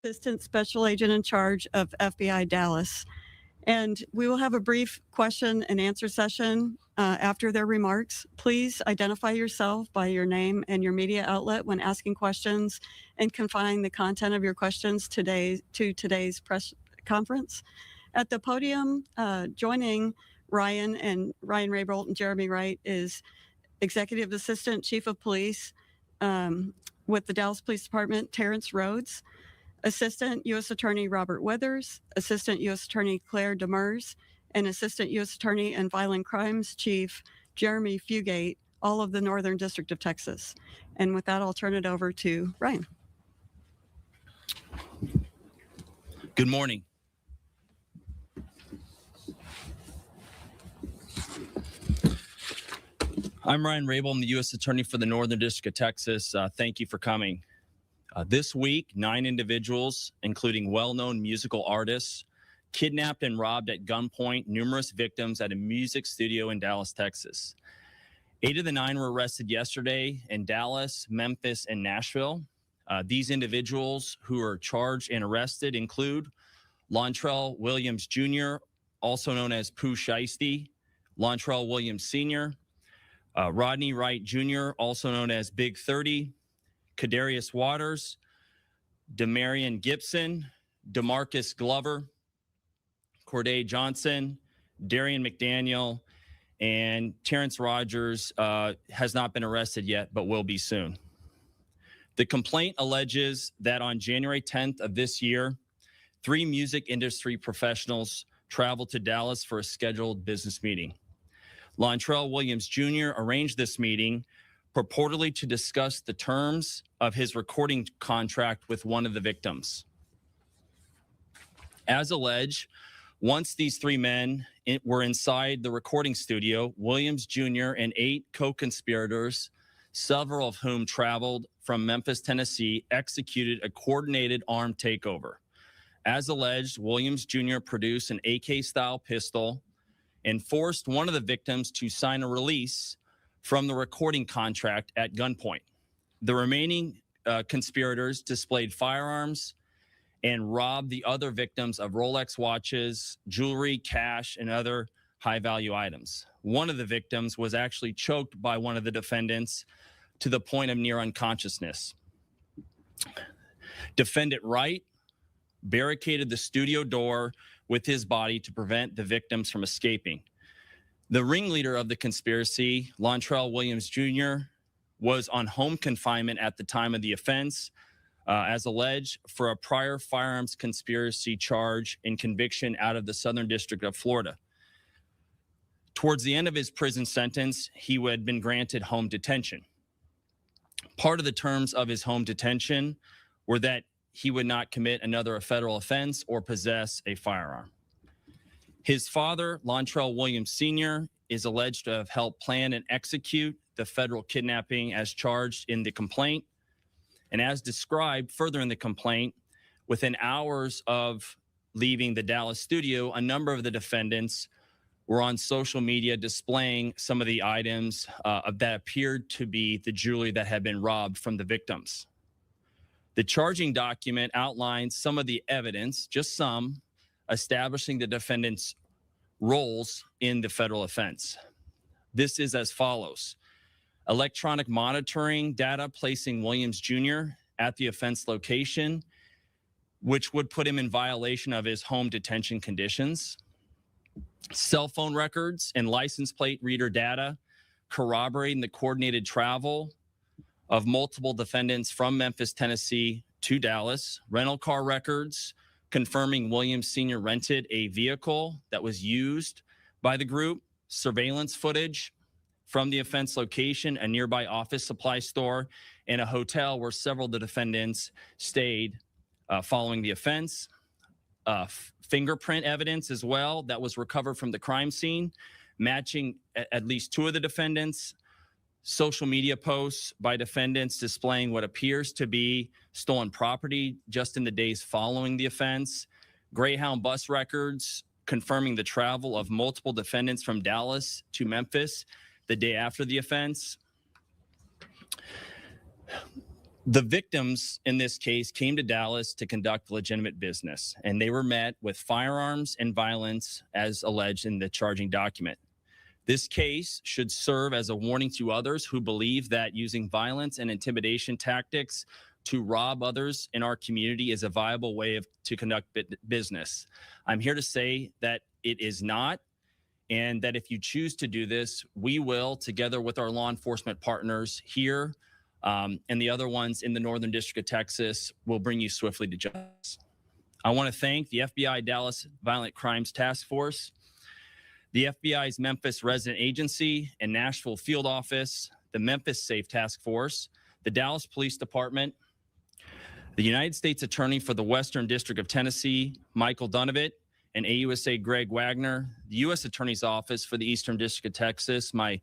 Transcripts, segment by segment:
Assistant Special Agent in charge of FBI Dallas. And we will have a brief question and answer session after their remarks. Please identify yourself by your name and your media outlet when asking questions, and confine the content of your questions to today's press conference. At the podium, joining Ryan Raybould and Jeremy Wright is Executive Assistant Chief of Police with the Dallas Police Department, Terrence Rhodes, Assistant U.S. Attorney Robert Withers, Assistant U.S. Attorney Claire Demers, and Assistant U.S. Attorney and Violent Crimes Chief Jeremy Fugate, all of the Northern District of Texas. And with that, I'll turn it over to Ryan. Good morning. I'm Ryan Raybould. I'm the U.S. Attorney for the Northern District of Texas. Thank you for coming. This week, 9 individuals, including well-known musical artists, kidnapped and robbed at gunpoint numerous victims at a music studio in Dallas, Texas. 8 of the 9 were arrested yesterday in Dallas, Memphis, and Nashville. These individuals who are charged and arrested include Lontrell Williams Jr., also known as Pooh Shiesty, Lontrell Williams Sr., Rodney Wright Jr., also known as Big 30, Kadarius Waters, Demarion Gibson, DeMarcus Glover, Corday Johnson, Darian McDaniel, and Terrence Rogers has not been arrested yet, but will be soon. The complaint alleges that on January 10th of this year, 3 music industry professionals traveled to Dallas for a scheduled business meeting. Lontrell Williams Jr. arranged this meeting purportedly to discuss the terms of his recording contract with one of the victims. As alleged, once these 3 men were inside the recording studio, Williams Jr. and 8 co-conspirators, several of whom traveled from Memphis, Tennessee, executed a coordinated armed takeover. As alleged, Williams Jr. produced an AK-style pistol and forced one of the victims to sign a release from the recording contract at gunpoint. The remaining conspirators displayed firearms and robbed the other victims of Rolex watches, jewelry, cash, and other high-value items. One of the victims was actually choked by one of the defendants to the point of near unconsciousness. Defendant Wright barricaded the studio door with his body to prevent the victims from escaping. The ringleader of the conspiracy, Lontrell Williams Jr., was on home confinement at the time of the offense, as alleged, for a prior firearms conspiracy charge and conviction out of the Southern District of Florida. Towards the end of his prison sentence, he had been granted home detention. Part of the terms of his home detention were that he would not commit another federal offense or possess a firearm. His father, Lontrell Williams Sr., is alleged to have helped plan and execute the federal kidnapping as charged in the complaint. And as described further in the complaint, within hours of leaving the Dallas studio, a number of the defendants were on social media displaying some of the items that appeared to be the jewelry that had been robbed from the victims. The charging document outlines some of the evidence, just some, establishing the defendants' roles in the federal offense. This is as follows: electronic monitoring data placing Williams Jr. at the offense location, which would put him in violation of his home detention conditions. Cell phone records and license plate reader data corroborating the coordinated travel of multiple defendants from Memphis, Tennessee to Dallas. Rental car records confirming Williams Sr. rented a vehicle that was used by the group. Surveillance footage from the offense location, a nearby office supply store, and a hotel where several of the defendants stayed following the offense. Fingerprint evidence as well that was recovered from the crime scene, matching at least 2 of the defendants. Social media posts by defendants displaying what appears to be stolen property just in the days following the offense. Greyhound bus records confirming the travel of multiple defendants from Dallas to Memphis the day after the offense. The victims in this case came to Dallas to conduct legitimate business, and they were met with firearms and violence as alleged in the charging document. This case should serve as a warning to others who believe that using violence and intimidation tactics to rob others in our community is a viable way to conduct business. I'm here to say that it is not, and that if you choose to do this, we will, together with our law enforcement partners here, and the other ones in the Northern District of Texas, will bring you swiftly to justice. I want to thank the FBI Dallas Violent Crimes Task Force, the FBI's Memphis Resident Agency and Nashville Field Office, the Memphis Safe Task Force, the Dallas Police Department, the United States Attorney for the Western District of Tennessee, Michael Dunovit, and AUSA Greg Wagner, the U.S. Attorney's Office for the Eastern District of Texas, my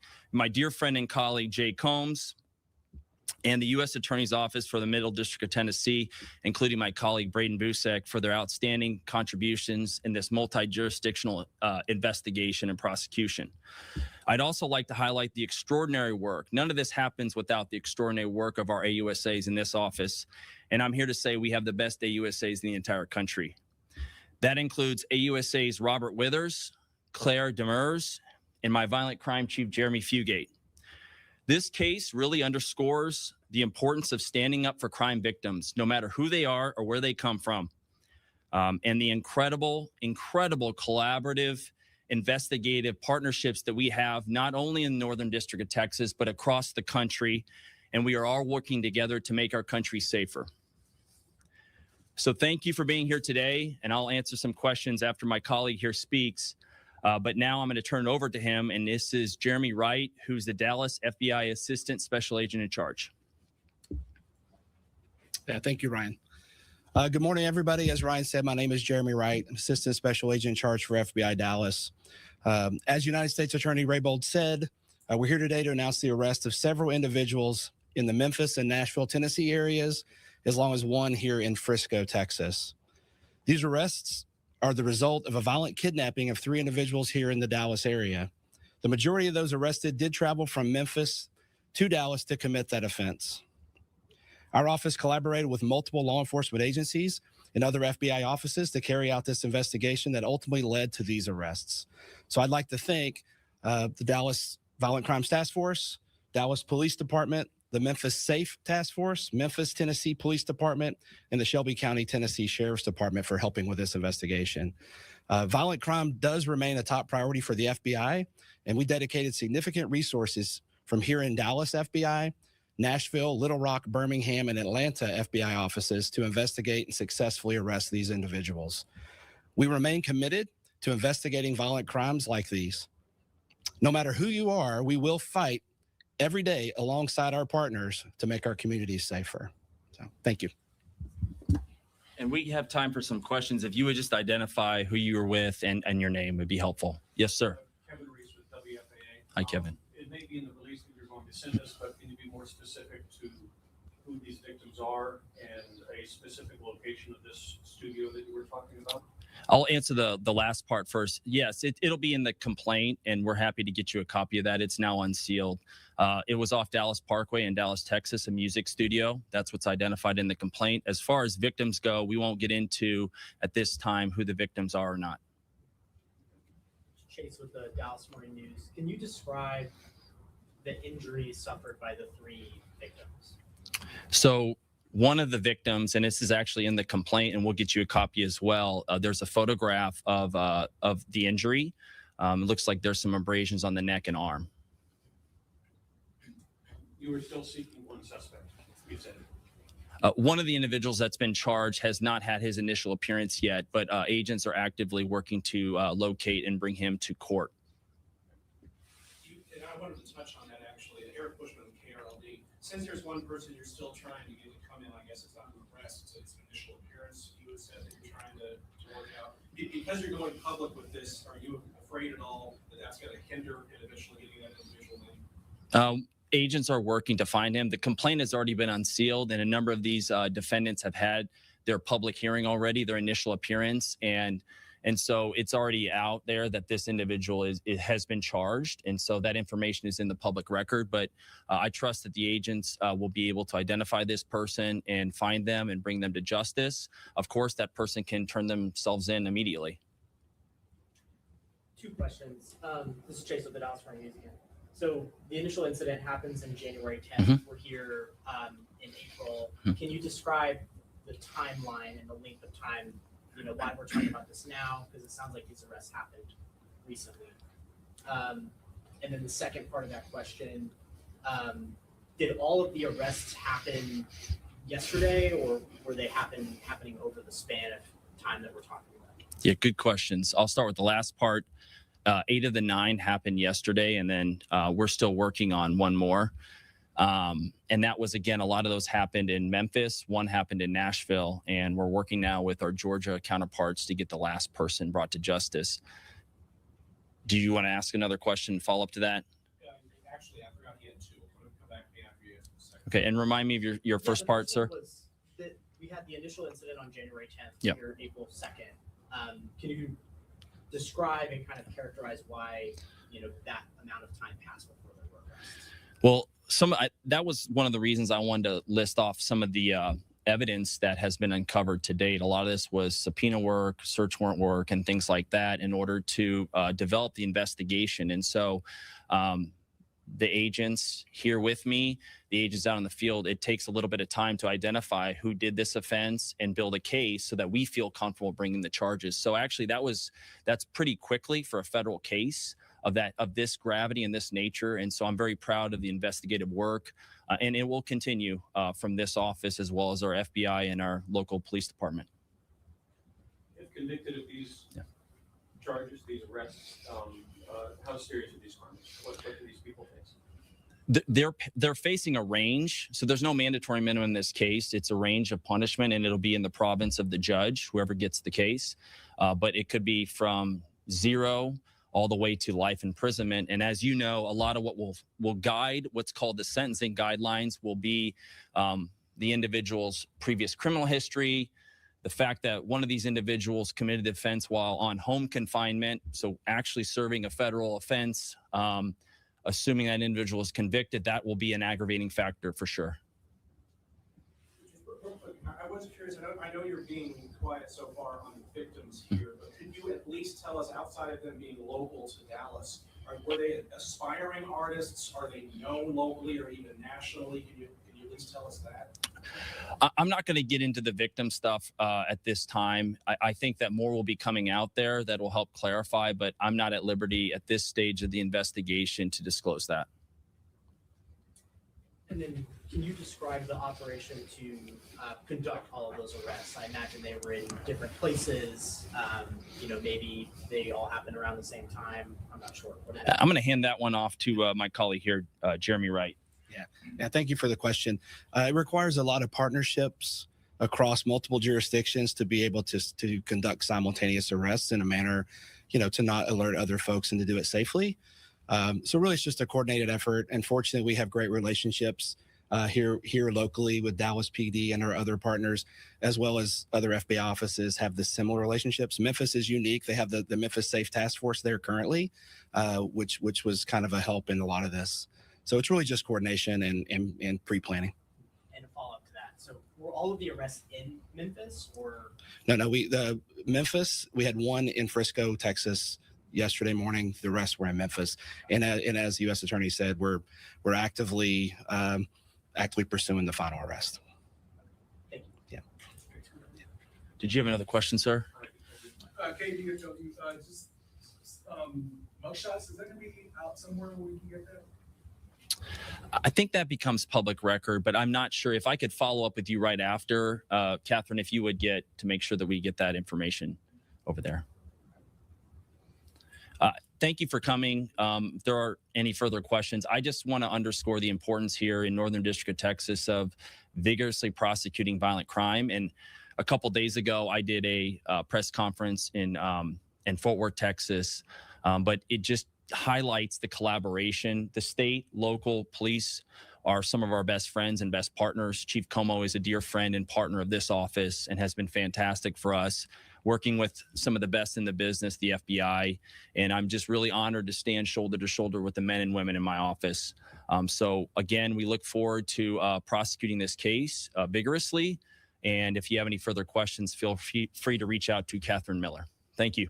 dear friend and colleague, Jay Combs, and the U.S. Attorney's Office for the Middle District of Tennessee, including my colleague Braden Busek, for their outstanding contributions in this multi-jurisdictional investigation and prosecution. I'd also like to highlight the extraordinary work. None of this happens without the extraordinary work of our AUSAs in this office, and I'm here to say we have the best AUSAs in the entire country. That includes AUSAs Robert Withers, Claire Demers, and my violent crime chief, Jeremy Fugate. This case really underscores the importance of standing up for crime victims, no matter who they are or where they come from, and the incredible collaborative, investigative partnerships that we have, not only in the Northern District of Texas, but across the country, and we are all working together to make our country safer. So thank you for being here today, and I'll answer some questions after my colleague here speaks. But now I'm going to turn it over to him, and this is Jeremy Wright, who's the Dallas FBI Assistant Special Agent in charge. Yeah, thank you, Ryan. Good morning, everybody. As Ryan said, my name is Jeremy Wright, Assistant Special Agent in charge for FBI Dallas. As United States Attorney Raybold said, we're here today to announce the arrest of several individuals in the Memphis and Nashville, Tennessee areas, as long as one here in Frisco, Texas. These arrests are the result of a violent kidnapping of 3 individuals here in the Dallas area. The majority of those arrested did travel from Memphis to Dallas to commit that offense. Our office collaborated with multiple law enforcement agencies and other FBI offices to carry out this investigation that ultimately led to these arrests. So I'd like to thank the Dallas Violent Crimes Task Force, Dallas Police Department, the Memphis Safe Task Force, Memphis, Tennessee Police Department, and the Shelby County, Tennessee Sheriff's Department for helping with this investigation. Violent crime does remain a top priority for the FBI, and we dedicated significant resources from here in Dallas FBI, Nashville, Little Rock, Birmingham, and Atlanta FBI offices to investigate and successfully arrest these individuals. We remain committed to investigating violent crimes like these. No matter who you are, we will fight every day alongside our partners to make our communities safer. So, thank you. And we have time for some questions. If you would just identify who you were with and your name would be helpful. Yes, sir. Kevin Reese with WFAA. Hi, Kevin. It may be in the release that you're going to send us, but can you be more specific to who these victims are and a specific location of this studio that you were talking about? I'll answer the last part first. Yes, it'll be in the complaint, and we're happy to get you a copy of that. It's now unsealed. It was off Dallas Parkway in Dallas, Texas, a music studio. That's what's identified in the complaint. As far as victims go, we won't get into at this time who the victims are or not. Chase with the Dallas Morning News. Can you describe the injuries suffered by the 3 victims? So one of the victims, and this is actually in the complaint, and we'll get you a copy as well. There's a photograph of the injury. It looks like there's some abrasions on the neck and arm. You were still seeking one suspect, you said. One of the individuals that's been charged has not had his initial appearance yet, but agents are actively working to locate and bring him to court. And I wanted to touch on that actually. Eric Bushman, KRLD. Since there's one person you're still trying to get to come in, I guess it's not an arrest, it's an initial appearance. You had said that you're trying to work out. Because you're going public with this, are you afraid at all that that's going to hinder it eventually getting that individual in? Agents are working to find him. The complaint has already been unsealed, and a number of these defendants have had their public hearing already, their initial appearance, and And so it's already out there that this individual has been charged. And so that information is in the public record. But I trust that the agents will be able to identify this person and find them and bring them to justice. Of course, that person can turn themselves in immediately. 2 questions. This is Chase with the Dallas Morning News again. So the initial incident happens in January 10th. We're here in April. Can you describe the timeline and the length of time, why we're talking about this now? Because it sounds like these arrests happened recently. And then the second part of that question, did all of the arrests happen yesterday, or were they happening over the span of time that we're talking about? Yeah, good questions. I'll start with the last part. 8 of the 9 happened yesterday, and then we're still working on one more. And that was, again, a lot of those happened in Memphis. One happened in Nashville, and we're working now with our Georgia counterparts to get the last person brought to justice. Do you want to ask another question and follow up to that? Actually, I forgot he had 2. I'm going to come back to me after you answer the second. Okay, and remind me of your first part, sir. We had the initial incident on January 10th, Yep. here April 2nd. Can you describe and kind of characterize why, that amount of time passed before there were arrests? Well, that was one of the reasons I wanted to list off some of the evidence that has been uncovered to date. A lot of this was subpoena work, search warrant work, and things like that in order to develop the investigation. And so the agents here with me, the agents out in the field, it takes a little bit of time to identify who did this offense and build a case so that we feel comfortable bringing the charges. So actually that's pretty quickly for a federal case of this gravity and this nature. And so I'm very proud of the investigative work, and it will continue from this office as well as our FBI and our local police department. If convicted of these charges, these arrests, how serious are these crimes? What do these people face? They're facing a range. So there's no mandatory minimum in this case. It's a range of punishment, and it'll be in the province of the judge, whoever gets the case. But it could be from 0 all the way to life imprisonment. And as you know, a lot of what will guide what's called the sentencing guidelines will be the individual's previous criminal history, the fact that one of these individuals committed the offense while on home confinement, so actually serving a federal offense, assuming that individual is convicted, that will be an aggravating factor for sure. I was curious, I know you're being quiet so far on the victims here, but could you at least tell us, outside of them being local to Dallas, were they aspiring artists? Are they known locally or even nationally? Can you at least tell us that? I'm not going to get into the victim stuff at this time. I think that more will be coming out there that will help clarify, but I'm not at liberty at this stage of the investigation to disclose that. And then can you describe the operation to conduct all of those arrests? I imagine they were in different places. Maybe they all happened around the same time. I'm not sure. I'm going to hand that one off to my colleague here, Jeremy Wright. Yeah, thank you for the question. It requires a lot of partnerships across multiple jurisdictions to be able to conduct simultaneous arrests in a manner, to not alert other folks and to do it safely. So really, it's just a coordinated effort. And fortunately, we have great relationships here locally with Dallas PD and our other partners, as well as other FBI offices have the similar relationships. Memphis is unique. They have the Memphis Safe Task Force there currently, which was kind of a help in a lot of this. So it's really just coordination and pre-planning. And a follow-up to that. So were all of the arrests in Memphis or? No, Memphis, we had one in Frisco, Texas yesterday morning. The rest were in Memphis. And as the U.S. Attorney said, we're actively pursuing the final arrest. Thank you. Yeah. Did you have another question, sir? Katie, just mugshots, is that going to be out somewhere where we can get that? I think that becomes public record, but I'm not sure. If I could follow up with you right after, Catherine, if you would get to make sure that we get that information over there. Thank you for coming. If there are any further questions, I just want to underscore the importance here in Northern District of Texas of vigorously prosecuting violent crime. And a couple days ago, I did a press conference in Fort Worth, Texas, but it just highlights the collaboration. The state, local police are some of our best friends and best partners. Chief Como is a dear friend and partner of this office and has been fantastic for us. working with some of the best in the business, the FBI. And I'm just really honored to stand shoulder to shoulder with the men and women in my office. So again, we look forward to prosecuting this case vigorously. And if you have any further questions, feel free to reach out to Catherine Miller. Thank you.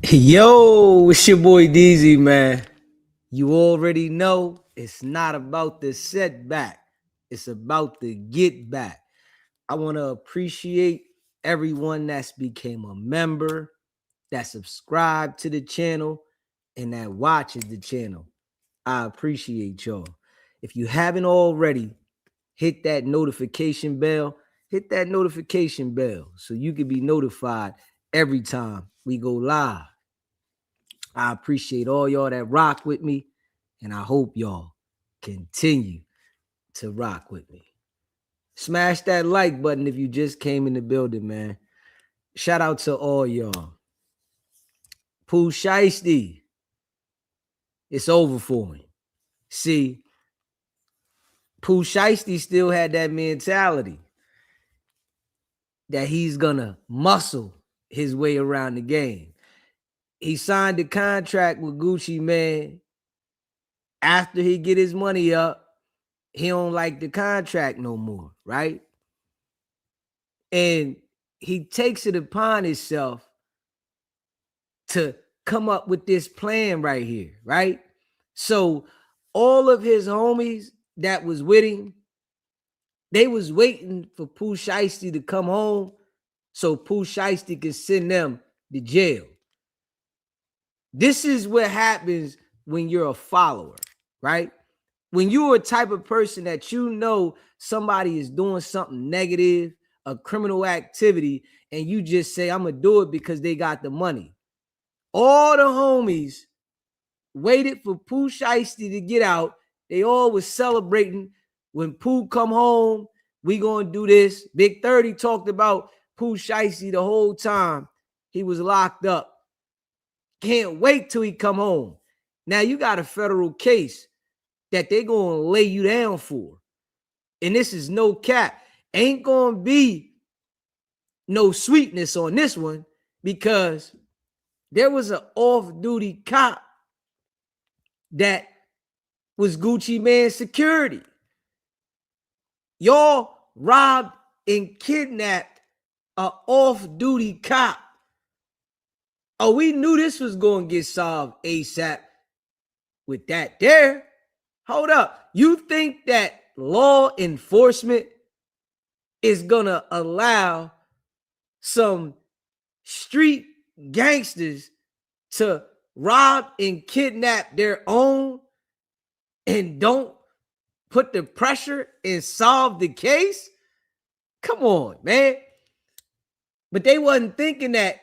Yo, it's your boy DZ, man. You already know it's not about the setback. It's about the get back. I want to appreciate everyone that's became a member, that subscribed to the channel, and that watches the channel. I appreciate y'all. If you haven't already, hit that notification bell. Hit that notification bell so you can be notified every time we go live. I appreciate all y'all that rock with me, and I hope y'all continue to rock with me. Smash that like button if you just came in the building, man. Shout out to all y'all. Pooh Shiesty, it's over for him. See, Pooh Shiesty still had that mentality that he's gonna muscle his way around the game. He signed the contract with Gucci Mane. After he get his money up, he don't like the contract no more, right? And he takes it upon himself to come up with this plan right here, right? So all of his homies that was with him, they was waiting for Pooh Shiesty to come home so Pooh Shiesty could send them to jail. This is what happens when you're a follower, right? When you're a type of person that you know somebody is doing something negative, a criminal activity, and you just say, I'm going to do it because they got the money. All the homies waited for Pooh Shiesty to get out. They all was celebrating. When Pooh come home, we going to do this. Big 30 talked about Pooh Shiesty the whole time he was locked up. Can't wait till he come home. Now you got a federal case that they going to lay you down for. And this is no cap. Ain't going to be no sweetness on this one because there was an off-duty cop that was Gucci Mane's security. Y'all robbed and kidnapped an off-duty cop. Oh, we knew this was going to get solved ASAP with that there. Hold up. You think that law enforcement is going to allow some street gangsters to rob and kidnap their own and don't put the pressure and solve the case? Come on, man. But they wasn't thinking that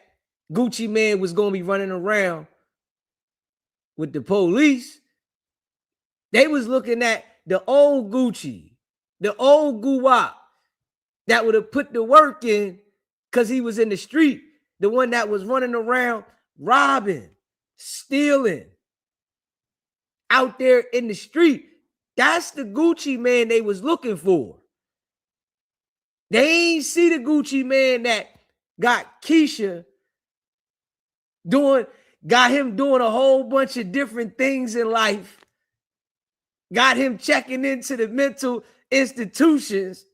Gucci Mane was going to be running around with the police. They was looking at the old Gucci, the old Guwap that would have put the work in because he was in the street, the one that was running around robbing, stealing, out there in the street. That's the Gucci Mane they was looking for. They ain't see the Gucci Mane that got Keisha got him doing a whole bunch of different things in life, got him checking into the mental institutions,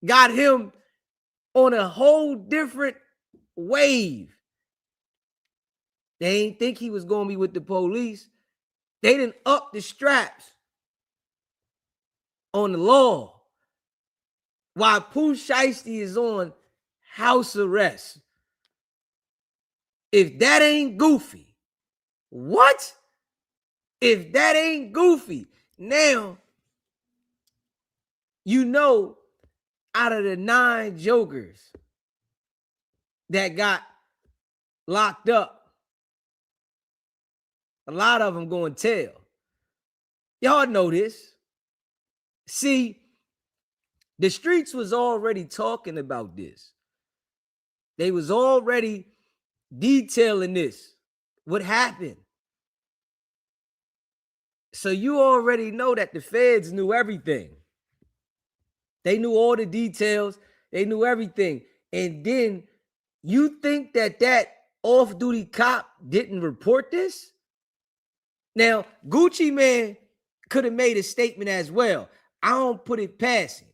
got him on a whole different wave. They ain't think he was going to be with the police. They didn't up the straps on the law while Pooh Shiesty is on house arrest. If that ain't goofy, what? If that ain't goofy, now, you know, out of the 9 jokers that got locked up, a lot of them going to tell. Y'all know this. See, the streets was already talking about this. They was already detailing this. What happened? So you already know that the feds knew everything. They knew all the details. They knew everything. And then you think that that off-duty cop didn't report this? Now, Gucci Man could have made a statement as well. I don't put it past him.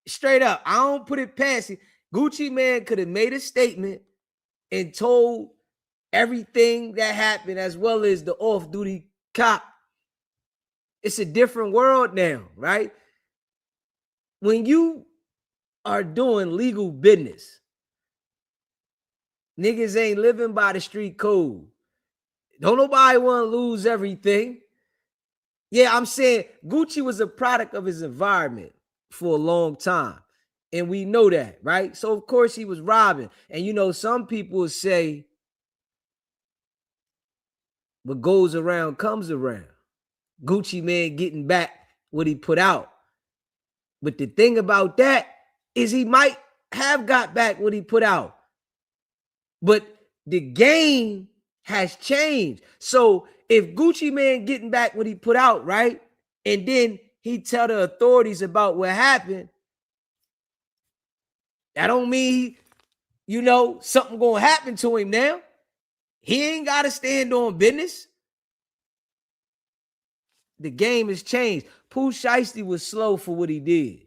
Straight up, I don't put it past him. Gucci Man could have made a statement and told everything that happened as well as the off-duty cop. It's a different world now, right? When you are doing legal business, niggas ain't living by the street code. Don't nobody want to lose everything. Yeah, I'm saying Gucci was a product of his environment for a long time. And we know that, right? So, of course, he was robbing. And, you know, some people say, what goes around comes around. Gucci Man getting back what he put out. But the thing about that is he might have got back what he put out. But the game has changed. So if Gucci Man getting back what he put out, right? And then he tell the authorities about what happened, that don't mean, you know, something gonna happen to him now. He ain't gotta stand on business. The game has changed. Pooh Shiesty was slow for what he did.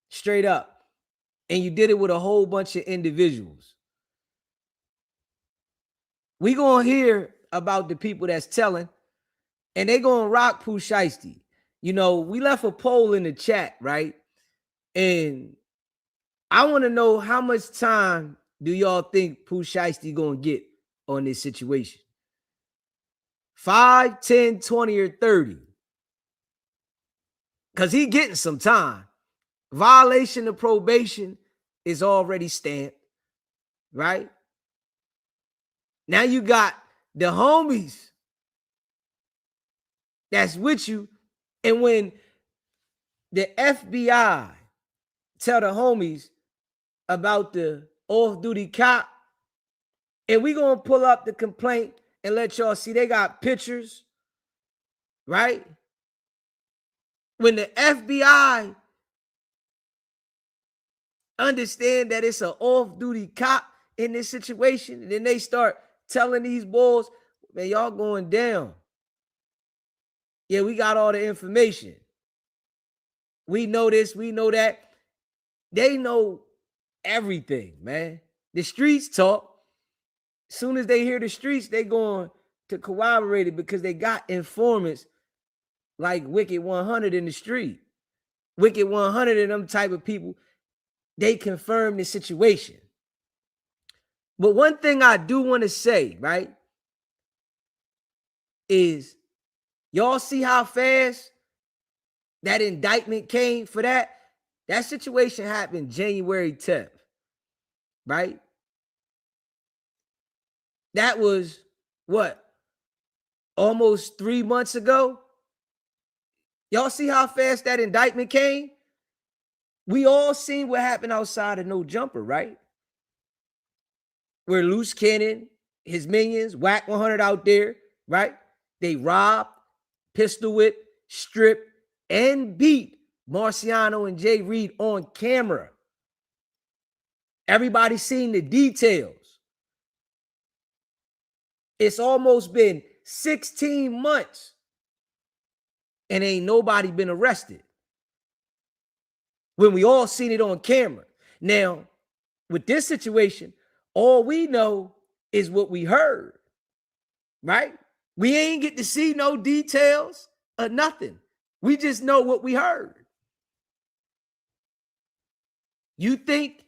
Straight up. And you did it with a whole bunch of individuals. We gonna hear about the people that's telling, and they gonna rock Pooh Shiesty. You know, we left a poll in the chat, right? And I want to know how much time do y'all think Pooh Shiesty gonna get on this situation? 5, 10, 20, or 30? Because he getting some time. Violation of probation is already stamped, right? Now you got the homies that's with you. And when the FBI tell the homies about the off-duty cop, and we gonna pull up the complaint and let y'all see they got pictures, right? When the FBI understand that it's an off-duty cop in this situation, and then they start telling these boys, man, y'all going down. Yeah, we got all the information. We know this, we know that. They know everything, man. The streets talk. As soon as they hear the streets, they going to corroborate it because they got informants like Wicked 100 in the street. Wicked 100 and them type of people, they confirm the situation. But one thing I do want to say, right, is y'all see how fast that indictment came for that? That situation happened January 10th, right? That was what? Almost 3 months ago? Y'all see how fast that indictment came? We all seen what happened outside of No Jumper, right? Where Loose Cannon, his minions, Whack 100 out there, right? They robbed, pistol whipped, stripped, and beat Marciano and Jay Reed on camera. Everybody seen the details. It's almost been 16 months and ain't nobody been arrested. When we all seen it on camera. Now, with this situation, all we know is what we heard, right? We ain't get to see no details or nothing. We just know what we heard. You think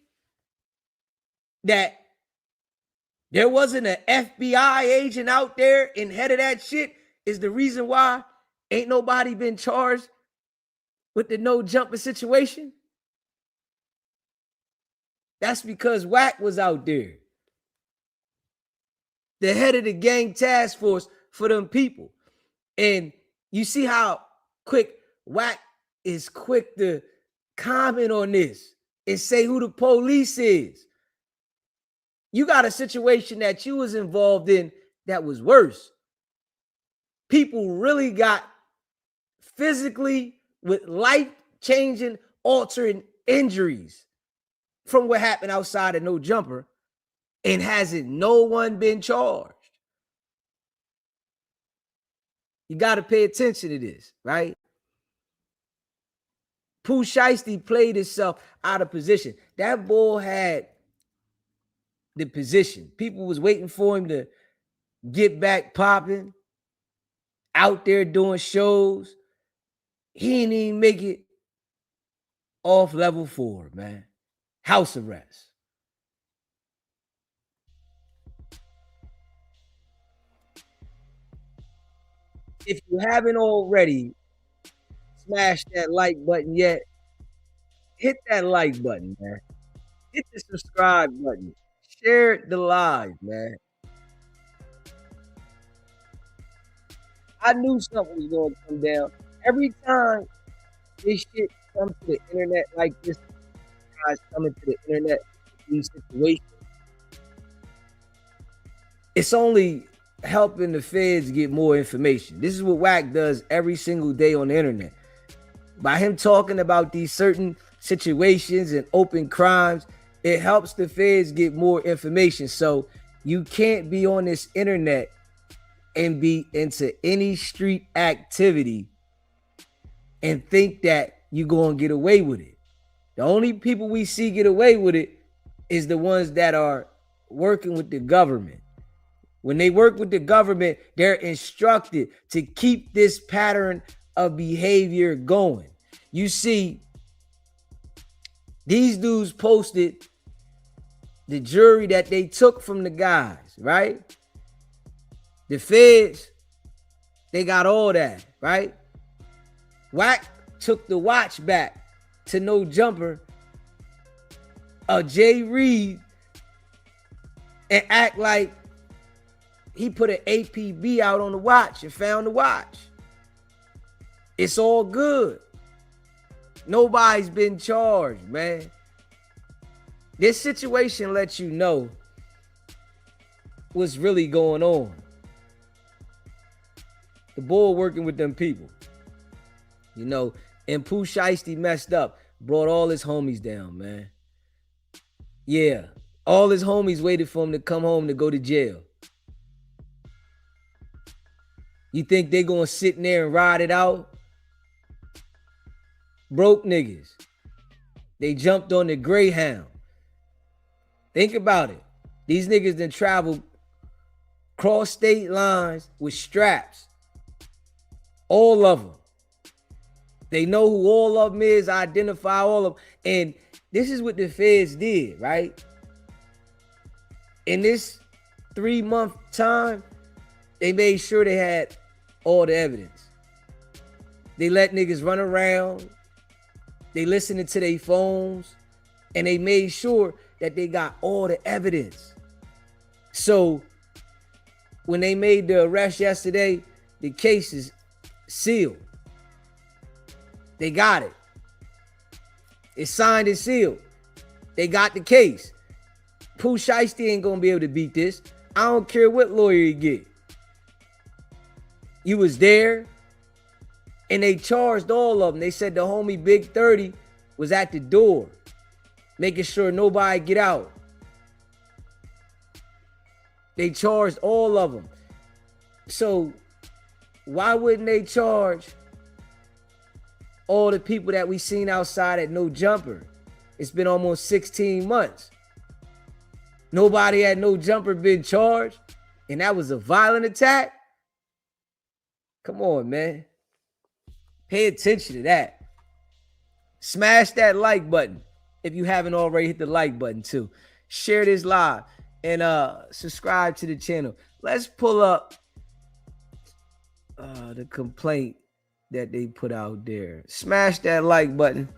that there wasn't an FBI agent out there and head of that shit is the reason why ain't nobody been charged with the No Jumper situation? That's because Whack was out there. The head of the gang task force for them people. And you see how quick Whack is quick to comment on this and say who the police is. You got a situation that you was involved in that was worse. People really got physically with life-changing, altering injuries from what happened outside of No Jumper, and hasn't no one been charged? You got to pay attention to this, right? Pooh Shiesty played himself out of position. That bull had the position. People was waiting for him to get back popping, out there doing shows. He didn't even make it off level 4, man. House arrest. If you haven't already smashed that like button yet, hit that like button, man. Hit the subscribe button. Share the live, man. I knew something was going to come down. Every time this shit comes to the internet like this, guys coming to the internet, these situations, it's only helping the feds get more information. This is what WAC does every single day on the internet. By him talking about these certain situations and open crimes, it helps the feds get more information. So you can't be on this internet and be into any street activity and think that you're going to get away with it. The only people we see get away with it is the ones that are working with the government. When they work with the government, they're instructed to keep this pattern of behavior going. You see, these dudes posted the jury that they took from the guys, right? The feds, they got all that, right? WAC took the watch back to No Jumper, Jay Reed, and act like he put an APB out on the watch and found the watch. It's all good. Nobody's been charged, man. This situation lets you know what's really going on. The bull working with them people. You know, and Pooh Shiesty messed up, brought all his homies down, man. Yeah, all his homies waited for him to come home to go to jail. You think they gonna sit in there and ride it out? Broke niggas. They jumped on the Greyhound. Think about it. These niggas done traveled cross state lines with straps. All of them. They know who all of them is, identify all of them. And this is what the feds did, right? In this 3-month time, they made sure they had all the evidence. They let niggas run around. They listened to their phones. And they made sure that they got all the evidence. So when they made the arrest yesterday, the case is sealed. They got it. It's signed and sealed. They got the case. Pooh Shiesty ain't gonna be able to beat this. I don't care what lawyer you get. You was there, and they charged all of them. They said the homie Big 30 was at the door, making sure nobody get out. They charged all of them. So why wouldn't they charge all the people that we seen outside at No Jumper? It's been almost 16 months. Nobody at No Jumper been charged, and that was a violent attack? Come on, man. Pay attention to that. Smash that like button if you haven't already. Hit the like button too. Share this live and subscribe to the channel. Let's pull up the complaint that they put out there. Smash that like button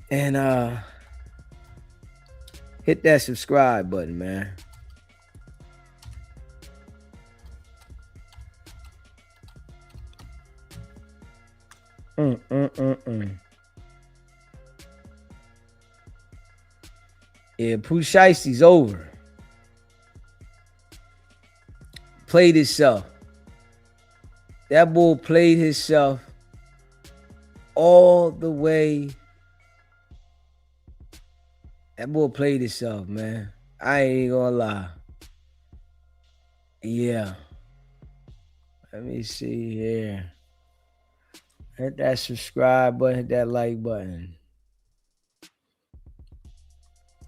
and hit that subscribe button, man. Yeah, Pooh Shiesty's over. Played itself. That bull played himself all the way. That bull played himself, man. I ain't gonna lie. Yeah. Let me see here. Hit that subscribe button, hit that like button.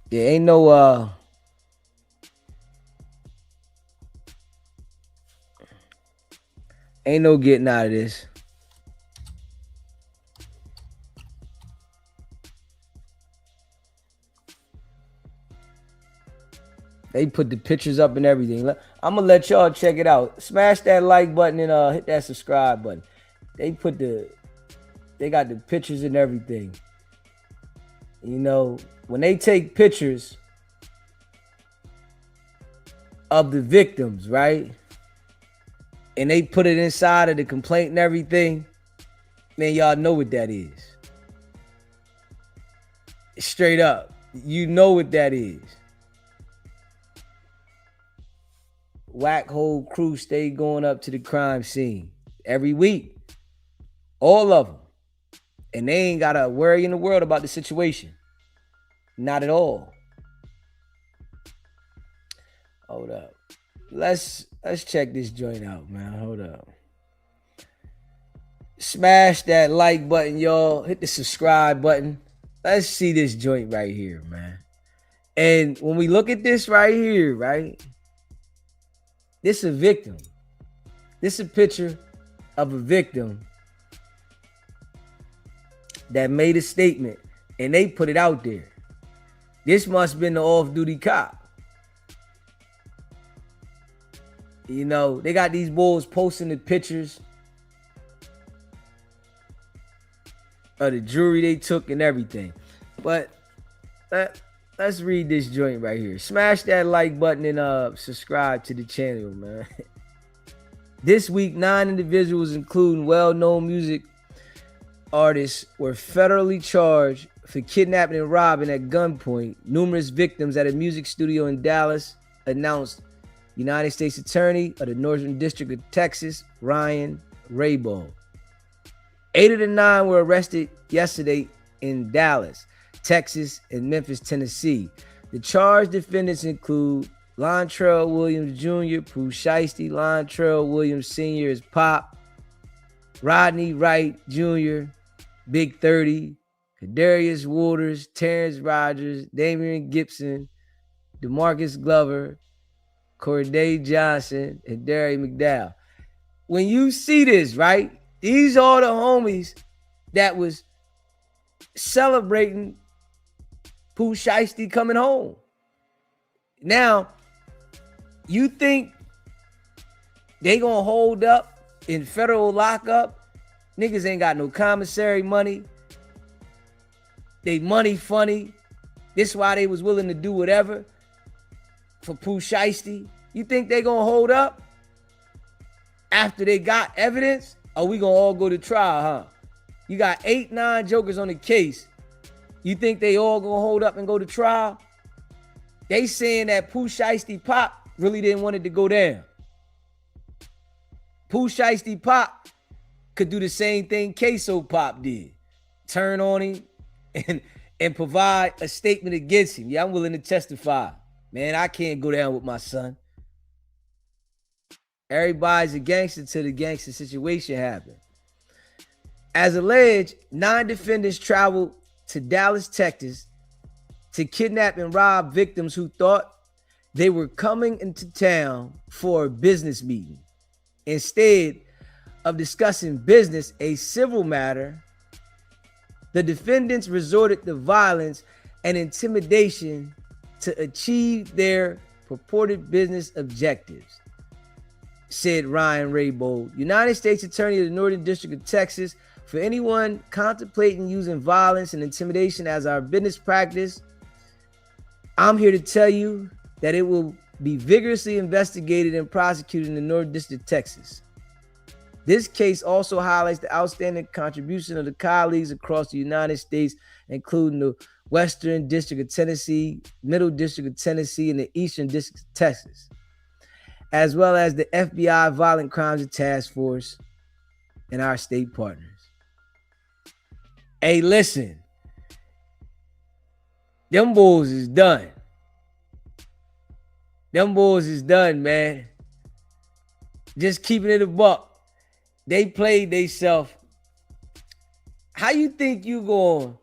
Yeah, ain't no getting out of this. They put the pictures up and everything. I'm gonna let y'all check it out. Smash that like button and hit that subscribe button. They got the pictures and everything. You know, when they take pictures of the victims, right? And they put it inside of the complaint and everything, man, y'all know what that is. Straight up. You know what that is. Whack whole crew stay going up to the crime scene every week. All of them. And they ain't got a worry in the world about the situation. Not at all. Hold up. Let's check this joint out, man. Hold up. Smash that like button, y'all. Hit the subscribe button. Let's see this joint right here, man. And when we look at this right here, right? This a victim. This a picture of a victim that made a statement and they put it out there. This must have been the off-duty cop. You know, they got these bulls posting the pictures of the jewelry they took and everything. But let's read this joint right here. Smash that like button and subscribe to the channel, man. This week, 9 individuals, including well-known music artists, were federally charged for kidnapping and robbing at gunpoint numerous victims at a music studio in Dallas, announced United States Attorney of the Northern District of Texas, Ryan Raybould. 8 of the 9 were arrested yesterday in Dallas, Texas, and Memphis, Tennessee. The charged defendants include Lontrell Williams Jr., Pooh Shiesty, Lontrell Williams Sr. is Pop, Rodney Wright Jr., Big 30, Kadarius Waters, Terrence Rogers, Damian Gibson, DeMarcus Glover, Corday Johnson, and Derry McDowell. When you see this, right, these are the homies that was celebrating Pooh Shiesty coming home. Now, you think they gonna hold up in federal lockup? Niggas ain't got no commissary money. They money funny. This why they was willing to do whatever for Pooh Shiesty. You think they gonna hold up after they got evidence? Or we gonna all go to trial, huh? You got 8, 9 jokers on the case. You think they all gonna hold up and go to trial? They saying that Pooh Shiesty Pop really didn't want it to go down. Pooh Shiesty Pop could do the same thing Queso Pop did. Turn on him and provide a statement against him. Yeah, I'm willing to testify. Man, I can't go down with my son. Everybody's a gangster till the gangster situation happened. As alleged, 9 defendants traveled to Dallas, Texas to kidnap and rob victims who thought they were coming into town for a business meeting. Instead of discussing business, a civil matter, the defendants resorted to violence and intimidation to achieve their purported business objectives, said Ryan Raybould, United States Attorney of the Northern District of Texas. For anyone contemplating using violence and intimidation as our business practice, I'm here to tell you that it will be vigorously investigated and prosecuted in the Northern District of Texas. This case also highlights the outstanding contribution of the colleagues across the United States, including the Western District of Tennessee, Middle District of Tennessee, and the Eastern District of Texas, as well as the FBI Violent Crimes Task Force, and our state partners. Hey, listen, them Bulls is done. Them Bulls is done, man. Just keeping it a buck. They played theyself. How you think you gonna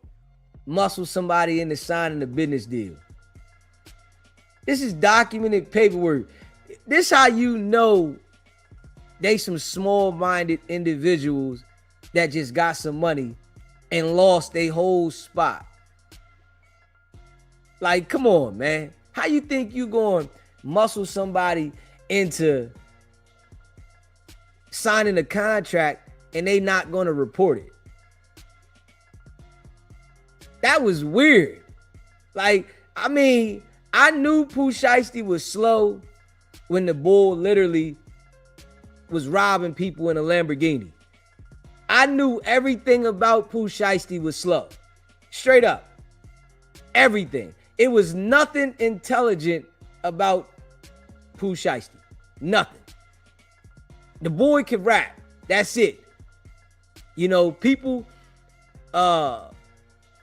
muscle somebody into signing a business deal? This is documented paperwork. This how you know they some small-minded individuals that just got some money and lost their whole spot. Like, come on, man. How you think you gonna muscle somebody into signing a contract and they not gonna report it? That was weird. Like, I mean, I knew Pooh Shiesty was slow when the bull literally was robbing people in a Lamborghini. I knew everything about Pooh Shiesty was slow. Straight up. Everything. It was nothing intelligent about Pooh Shiesty. Nothing. The boy could rap. That's it. You know, people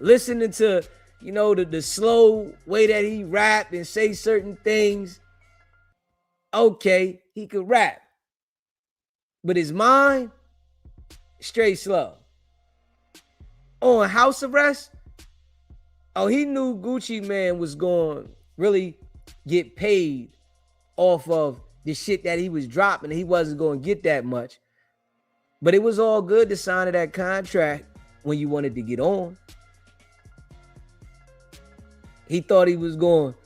listening to, you know, the slow way that he rap and say certain things. Okay, he could rap. But his mind, straight slow. On house arrest, oh, he knew Gucci Man was going to really get paid off of the shit that he was dropping. He wasn't going to get that much. But it was all good to sign that contract when you wanted to get on. He thought he was going to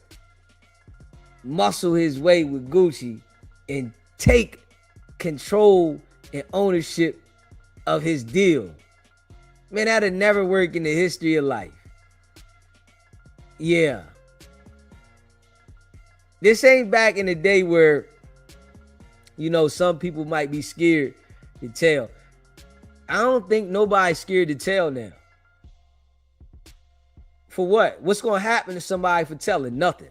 muscle his way with Gucci and take control and ownership of his deal. Man, that'd never work in the history of life. Yeah. This ain't back in the day where, you know, some people might be scared to tell. I don't think nobody's scared to tell now. For what? What's going to happen to somebody for telling? Nothing.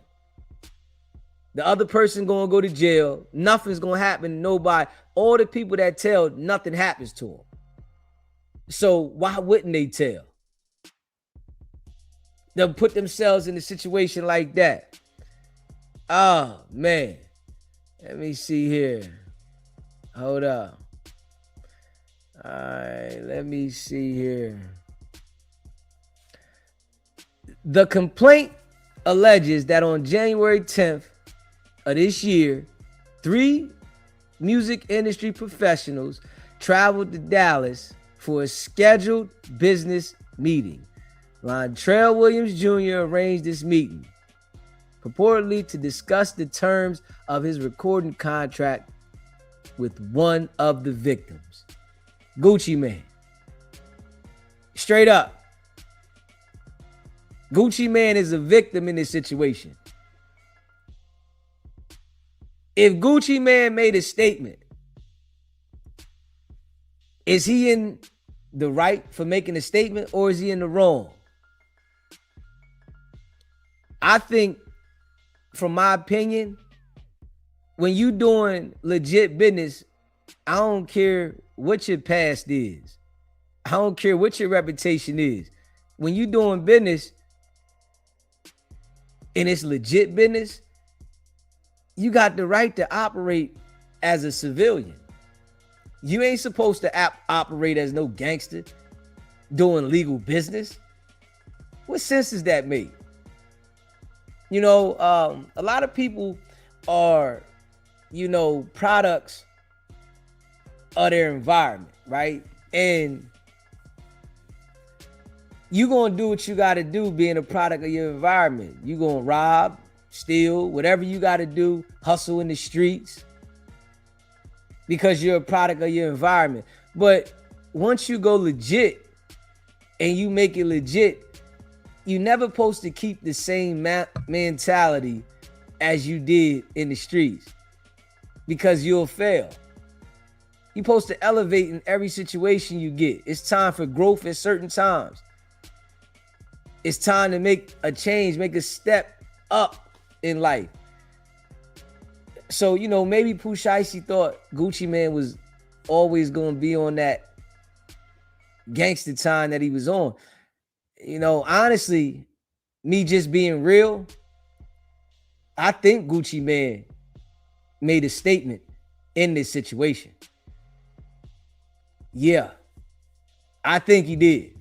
The other person going to go to jail. Nothing's going to happen to nobody. All the people that tell, nothing happens to them. So why wouldn't they tell? They'll put themselves in a situation like that. Oh, man. Let me see here. Hold up. All right, let me see here. The complaint alleges that on January 10th of this year, 3 music industry professionals traveled to Dallas for a scheduled business meeting. Lontrell Williams Jr. arranged this meeting, purportedly to discuss the terms of his recording contract with one of the victims, Gucci Man. Straight up. Gucci Man is a victim in this situation. If Gucci Man made a statement, is he in the right for making a statement or is he in the wrong? I think, from my opinion, when you doing legit business, I don't care what your past is. I don't care what your reputation is. When you doing business and it's legit business, you got the right to operate as a civilian. You ain't supposed to operate as no gangster doing legal business. What sense does that make? You know, a lot of people are, you know, products of their environment, right? And you're going to do what you got to do being a product of your environment. You're going to rob, steal, whatever you got to do, hustle in the streets because you're a product of your environment. But once you go legit and you make it legit, you never supposed to keep the same mentality as you did in the streets because you'll fail. You're supposed to elevate in every situation you get. It's time for growth at certain times. It's time to make a change, make a step up in life. So, you know, maybe Pooh Shiesty thought Gucci Man was always going to be on that gangster time that he was on. You know, honestly, me just being real, I think Gucci Man made a statement in this situation. Yeah, I think he did.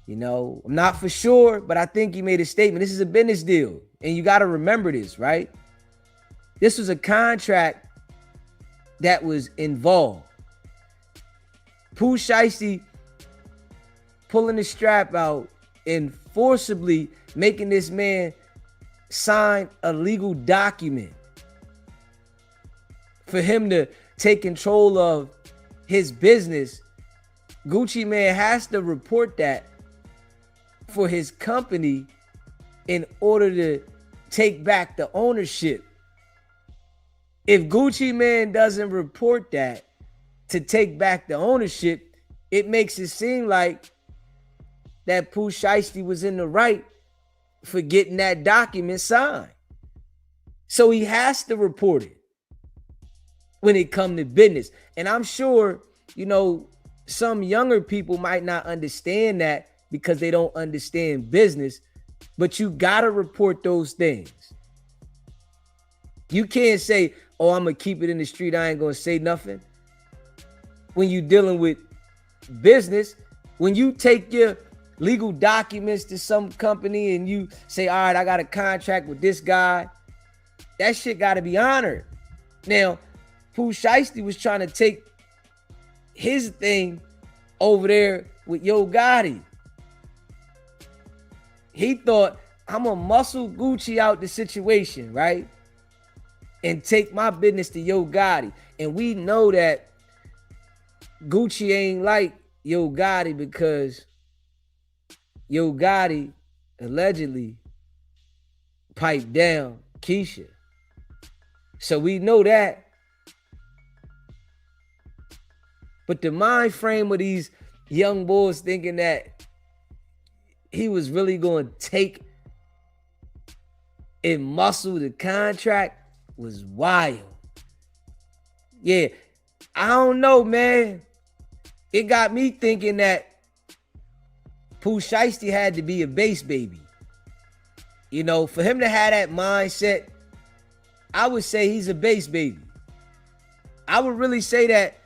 You know, I'm not for sure, but I think he made a statement. This is a business deal, and you got to remember this, right? This was a contract that was involved. Pooh Shiesty pulling the strap out and forcibly making this man sign a legal document for him to take control of his business. Gucci Man has to report that for his company in order to take back the ownership. If Gucci Man doesn't report that to take back the ownership, it makes it seem like that Pooh Shiesty was in the right for getting that document signed. So he has to report it when it comes to business. And I'm sure, you know, some younger people might not understand that because they don't understand business, but you got to report those things. You can't say, oh, I'm going to keep it in the street, I ain't going to say nothing. When you're dealing with business, when you take your legal documents to some company and you say, all right, I got a contract with this guy, that shit got to be honored. Now, Pooh Shiesty was trying to take his thing over there with Yo Gotti. He thought, I'm going to muscle Gucci out the situation, right? And take my business to Yo Gotti. And we know that Gucci ain't like Yo Gotti because Yo Gotti allegedly piped down Keisha. So we know that. But the mind frame of these young boys thinking that he was really going to take and muscle the contract was wild. Yeah, I don't know, man. It got me thinking that Pooh Shiesty had to be a base baby. You know, for him to have that mindset, I would say he's a base baby. I would really say that,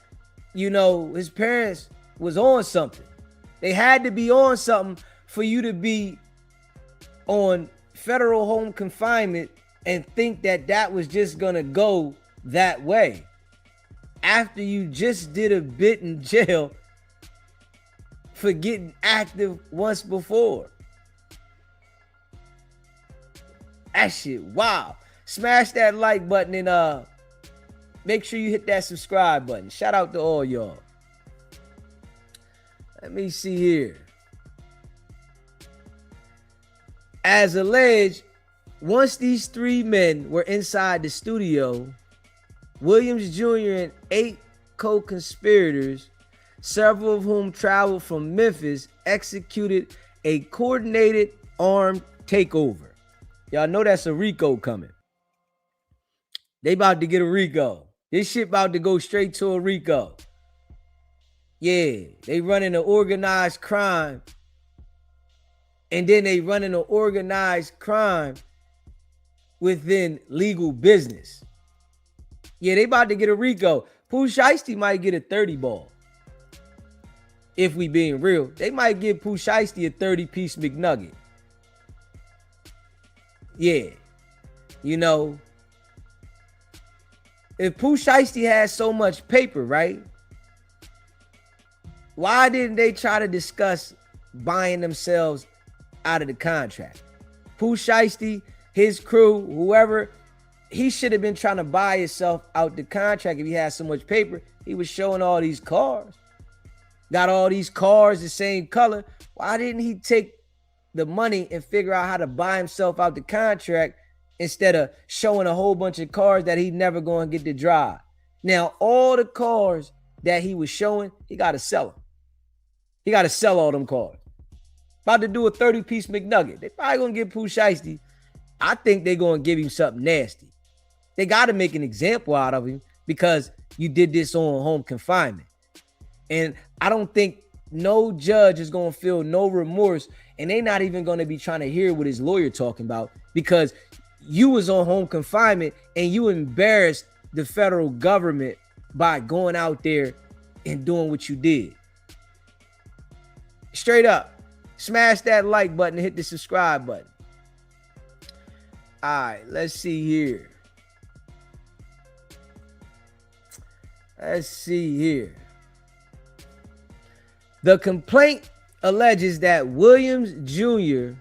you know, his parents was on something. They had to be on something for you to be on federal home confinement and think that that was just gonna go that way after you just did a bit in jail for getting active once before. That shit, wow. Smash that like button and make sure you hit that subscribe button. Shout out to all y'all. Let me see here. As alleged, once these three men were inside the studio, Williams Jr. and 8 co-conspirators, several of whom traveled from Memphis, executed a coordinated armed takeover. Y'all know that's a RICO coming. They about to get a RICO. This shit about to go straight to a RICO. Yeah, they running an organized crime. And then they running an organized crime within legal business. Yeah, they about to get a RICO. Pooh Shiesty might get a 30 ball. If we being real, they might give Pooh Shiesty a 30-piece McNugget. Yeah. You know, if Pooh Shiesty has so much paper, right? Why didn't they try to discuss buying themselves out of the contract? Pooh Shiesty, his crew, whoever, he should have been trying to buy himself out the contract if he had so much paper. He was showing all these cars. Got all these cars the same color. Why didn't he take the money and figure out how to buy himself out the contract instead of showing a whole bunch of cars that he never going to get to drive? Now, all the cars that he was showing, he got to sell them. He got to sell all them cars. About to do a 30-piece McNugget. They probably going to give Pooh Shiesty. I think they're going to give him something nasty. They got to make an example out of him because you did this on home confinement. And I don't think no judge is going to feel no remorse, and they not even going to be trying to hear what his lawyer talking about, because you was on home confinement and you embarrassed the federal government by going out there and doing what you did. Straight up, smash that like button and hit the subscribe button. All right, let's see here. The complaint alleges that Williams Jr.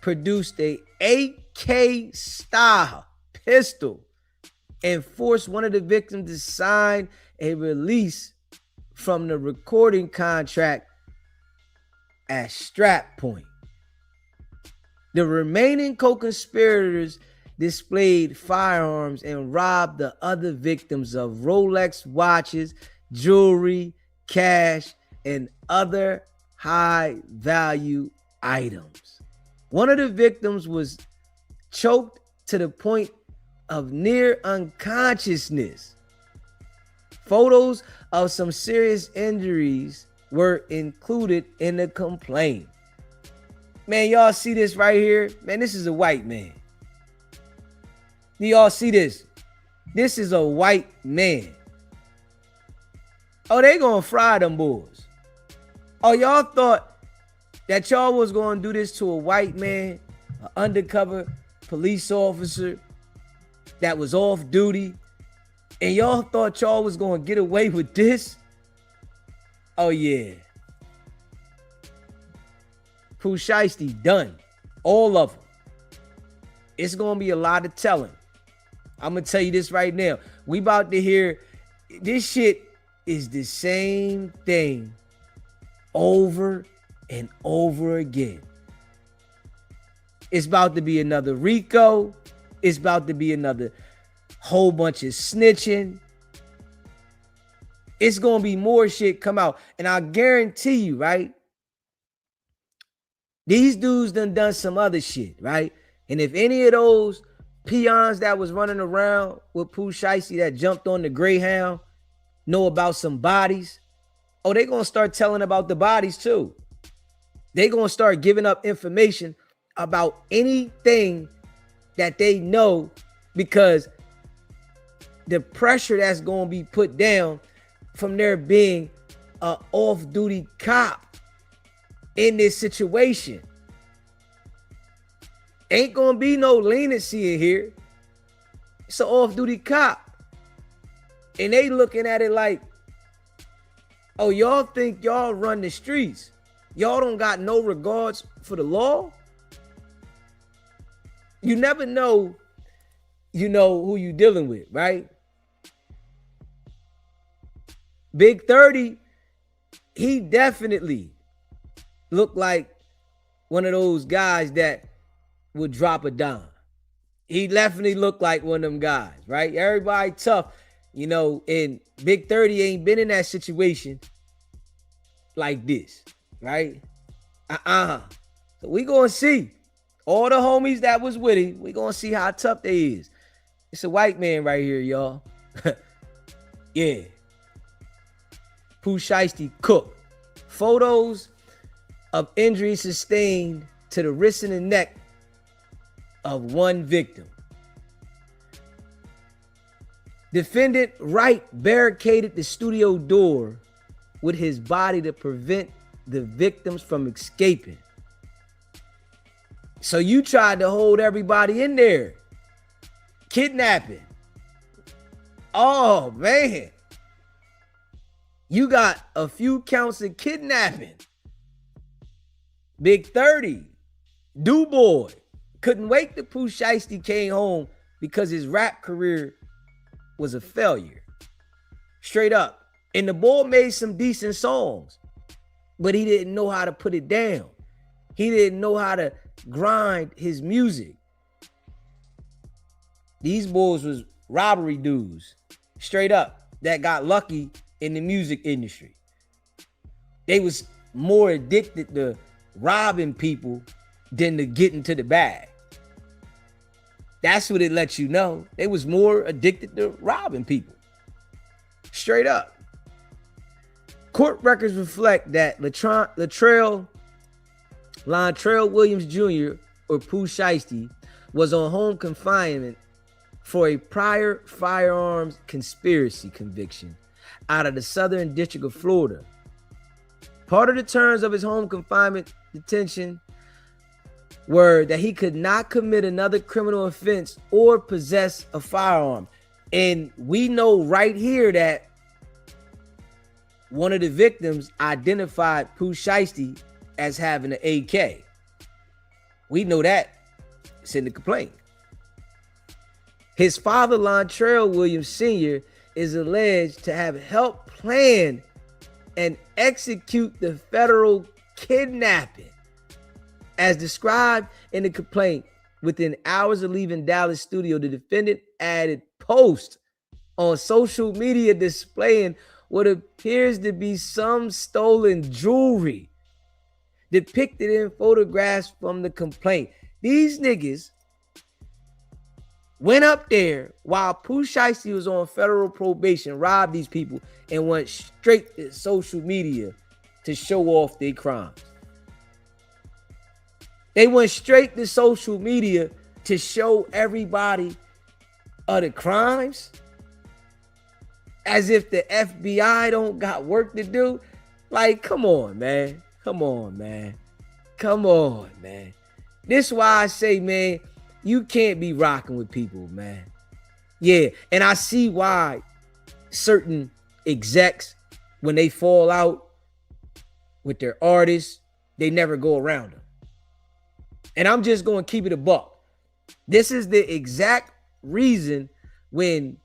produced a AK style pistol and forced one of the victims to sign a release from the recording contract at strap point. The remaining co-conspirators displayed firearms and robbed the other victims of Rolex watches, jewelry, cash, and other high-value items. One of the victims was choked to the point of near unconsciousness. Photos of some serious injuries were included in the complaint. Man, y'all see this right here? Man, this is a white man. Do y'all see this? This is a white man. Oh, they gonna fry them boys. Oh, y'all thought that y'all was gonna do this to a white man, an undercover police officer that was off duty, and y'all thought y'all was gonna get away with this? Oh yeah. Pooh Shiesty done. All of them. It's gonna be a lot of telling. I'm gonna tell you this right now. We about to hear this shit is the same thing over and over again. It's about to be another Rico. It's about to be another whole bunch of snitching. It's gonna be more shit come out. And I guarantee you, right? These dudes done some other shit, right? And if any of those peons that was running around with Pooh Shiesty that jumped on the Greyhound know about some bodies, oh, they gonna start telling about the bodies too. They gonna start giving up information about anything that they know, because the pressure that's gonna be put down from there being an off-duty cop in this situation. Ain't gonna be no leniency in here. It's an off-duty cop. And they looking at it like, oh, y'all think y'all run the streets. Y'all don't got no regards for the law. You never know, who you dealing with, right? Big 30, he definitely looked like one of those guys that would drop a dime. He definitely looked like one of them guys, right? Everybody tough, and Big 30 ain't been in that situation like this, right? So we gonna see. All the homies that was with him, we gonna see how tough they is. It's a white man right here, y'all. Yeah. Pooh Shiesty cooked. Photos of injuries sustained to the wrist and the neck of one victim. Defendant Wright barricaded the studio door with his body to prevent the victims from escaping. So you tried to hold everybody in there. Kidnapping. Oh, man. You got a few counts of kidnapping. Big 30. Do-boy. Couldn't wait till Pooh Shiesty came home because his rap career was a failure. Straight up. And the boy made some decent songs, but he didn't know how to put it down. He didn't know how to grind his music. These boys was robbery dudes, straight up, that got lucky in the music industry. They was more addicted to robbing people than to getting to the bag. That's what it lets you know. They was more addicted to robbing people. Straight up. Court records reflect that Lontrell Williams Jr., or Pooh Shiesty, was on home confinement for a prior firearms conspiracy conviction out of the Southern District of Florida. Part of the terms of his home confinement detention were that he could not commit another criminal offense or possess a firearm. And we know right here that one of the victims identified Pooh Shiesty as having an AK. We know that. It's in the complaint. His father, Lontrell Williams Sr., is alleged to have helped plan and execute the federal kidnapping. As described in the complaint, within hours of leaving Dallas studio, the defendant added posts on social media displaying what appears to be some stolen jewelry depicted in photographs from the complaint. These niggas went up there while Pooh Shiesty was on federal probation, robbed these people, and went straight to social media to show off their crimes. They went straight to social media to show everybody the crimes, as if the FBI don't got work to do. Like, come on, man. Come on, man. Come on, man. This is why I say, man, you can't be rocking with people, man. Yeah, and I see why certain execs, when they fall out with their artists, they never go around them. And I'm just going to keep it a buck. This is the exact reason when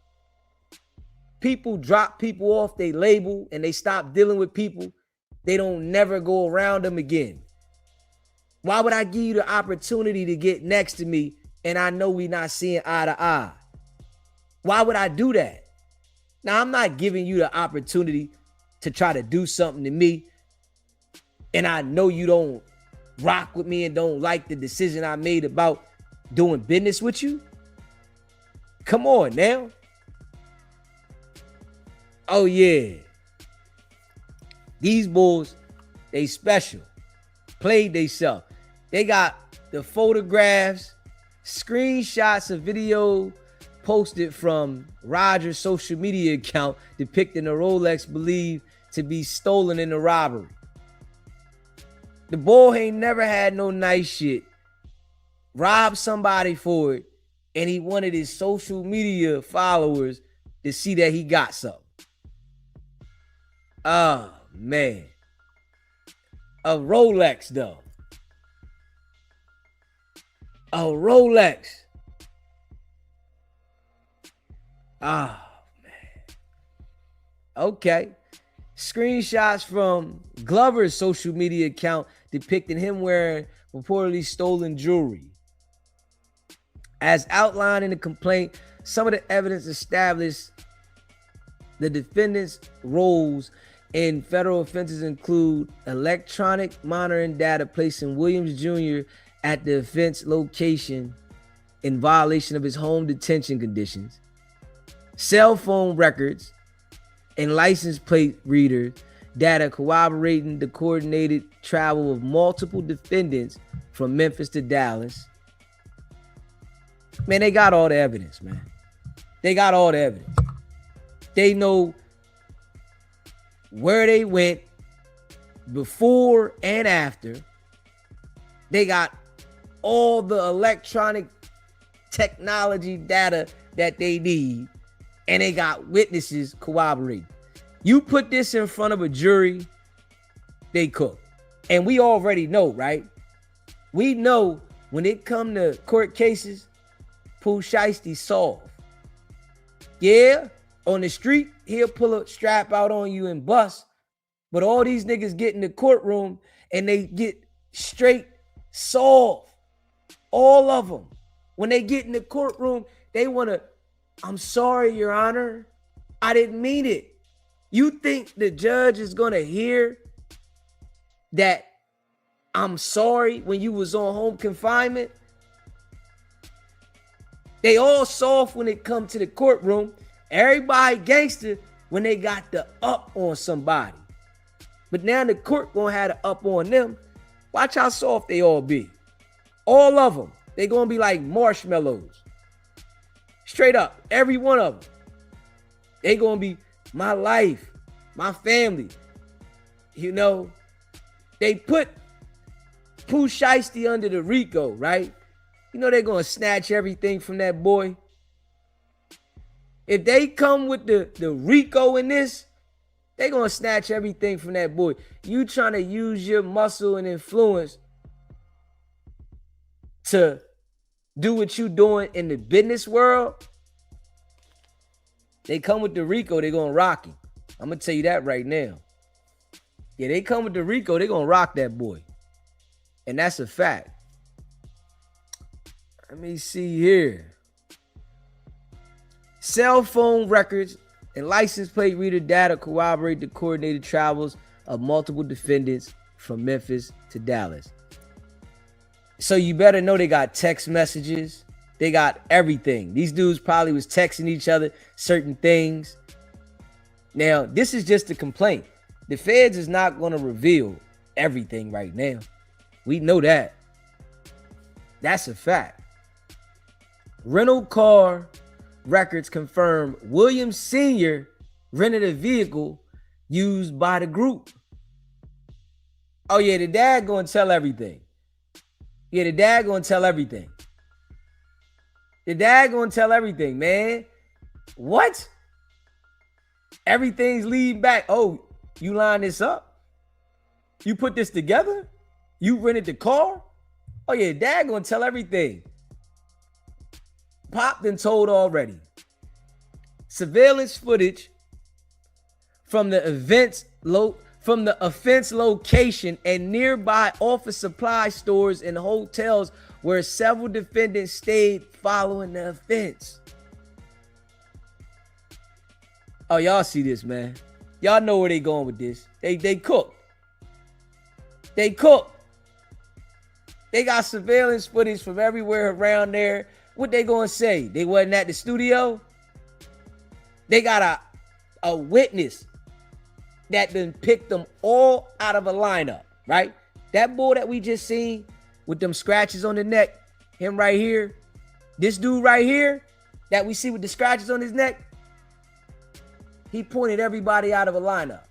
people drop people off their label and they stop dealing with people, they don't never go around them again. Why would I give you the opportunity to get next to me and I know we're not seeing eye to eye? Why would I do that? Now, I'm not giving you the opportunity to try to do something to me and I know you don't rock with me and don't like the decision I made about doing business with you. Come on now. Oh yeah. These bulls, they special. Played they self. They got the photographs, screenshots of video posted from Roger's social media account depicting a Rolex believed to be stolen in the robbery. The boy ain't never had no nice shit. Robbed somebody for it, and he wanted his social media followers to see that he got something. Oh, man. A Rolex, though. A Rolex. Oh, man. Okay. Screenshots from Glover's social media account depicting him wearing reportedly stolen jewelry. As outlined in the complaint, some of the evidence established the defendant's roles in federal offenses include electronic monitoring data placing Williams Jr. at the offense location in violation of his home detention conditions, cell phone records, and license plate reader data corroborating the coordinated travel of multiple defendants from Memphis to Dallas. Man, they got all the evidence, man. They got all the evidence. They know where they went before and after. They got all the electronic technology data that they need, and they got witnesses corroborating. You put this in front of a jury, they cook. And we already know, right? We know when it come to court cases, Pooh Shiesty soft. Yeah, on the street, he'll pull a strap out on you and bust. But all these niggas get in the courtroom and they get straight soft. All of them. When they get in the courtroom, they want to, I'm sorry, Your Honor. I didn't mean it. You think the judge is going to hear that I'm sorry when you was on home confinement? They all soft when it come to the courtroom. Everybody gangster when they got the up on somebody. But now the court gonna have it up on them. Watch how soft they all be. All of them. They gonna be like marshmallows. Straight up, every one of them. They gonna be my life, my family. You know, they put Pooh Shiesty under the RICO, right? You know they're gonna snatch everything from that boy. If they come with the RICO in this, they're gonna snatch everything from that boy. You trying to use your muscle and influence to do what you doing in the business world, they come with the RICO, they're gonna rock him. I'm gonna tell you that right now. Yeah, they come with the RICO, they're gonna rock that boy. And that's a fact. Let me see here. Cell phone records and license plate reader data corroborate the coordinated travels of multiple defendants from Memphis to Dallas. So you better know they got text messages. They got everything. These dudes probably was texting each other certain things. Now, this is just a complaint. The feds is not going to reveal everything right now. We know that. That's a fact. Rental car records confirm Williams Sr. rented a vehicle used by the group. Oh yeah, the dad going to tell everything. Yeah, the dad going to tell everything. The dad going to tell everything, man. What? Everything's leading back. Oh, you line this up? You put this together? You rented the car? Oh yeah, dad going to tell everything. Pop been told already. Surveillance footage from the offense location and nearby office supply stores and hotels where several defendants stayed following the offense. Oh, y'all see this, man. Y'all know where they going with this. They cook. They cook. They got surveillance footage from everywhere around there. What they gonna say? They wasn't at the studio? They got a witness that done picked them all out of a lineup, right? That boy that we just seen with them scratches on the neck, him right here, this dude right here that we see with the scratches on his neck, he pointed everybody out of a lineup.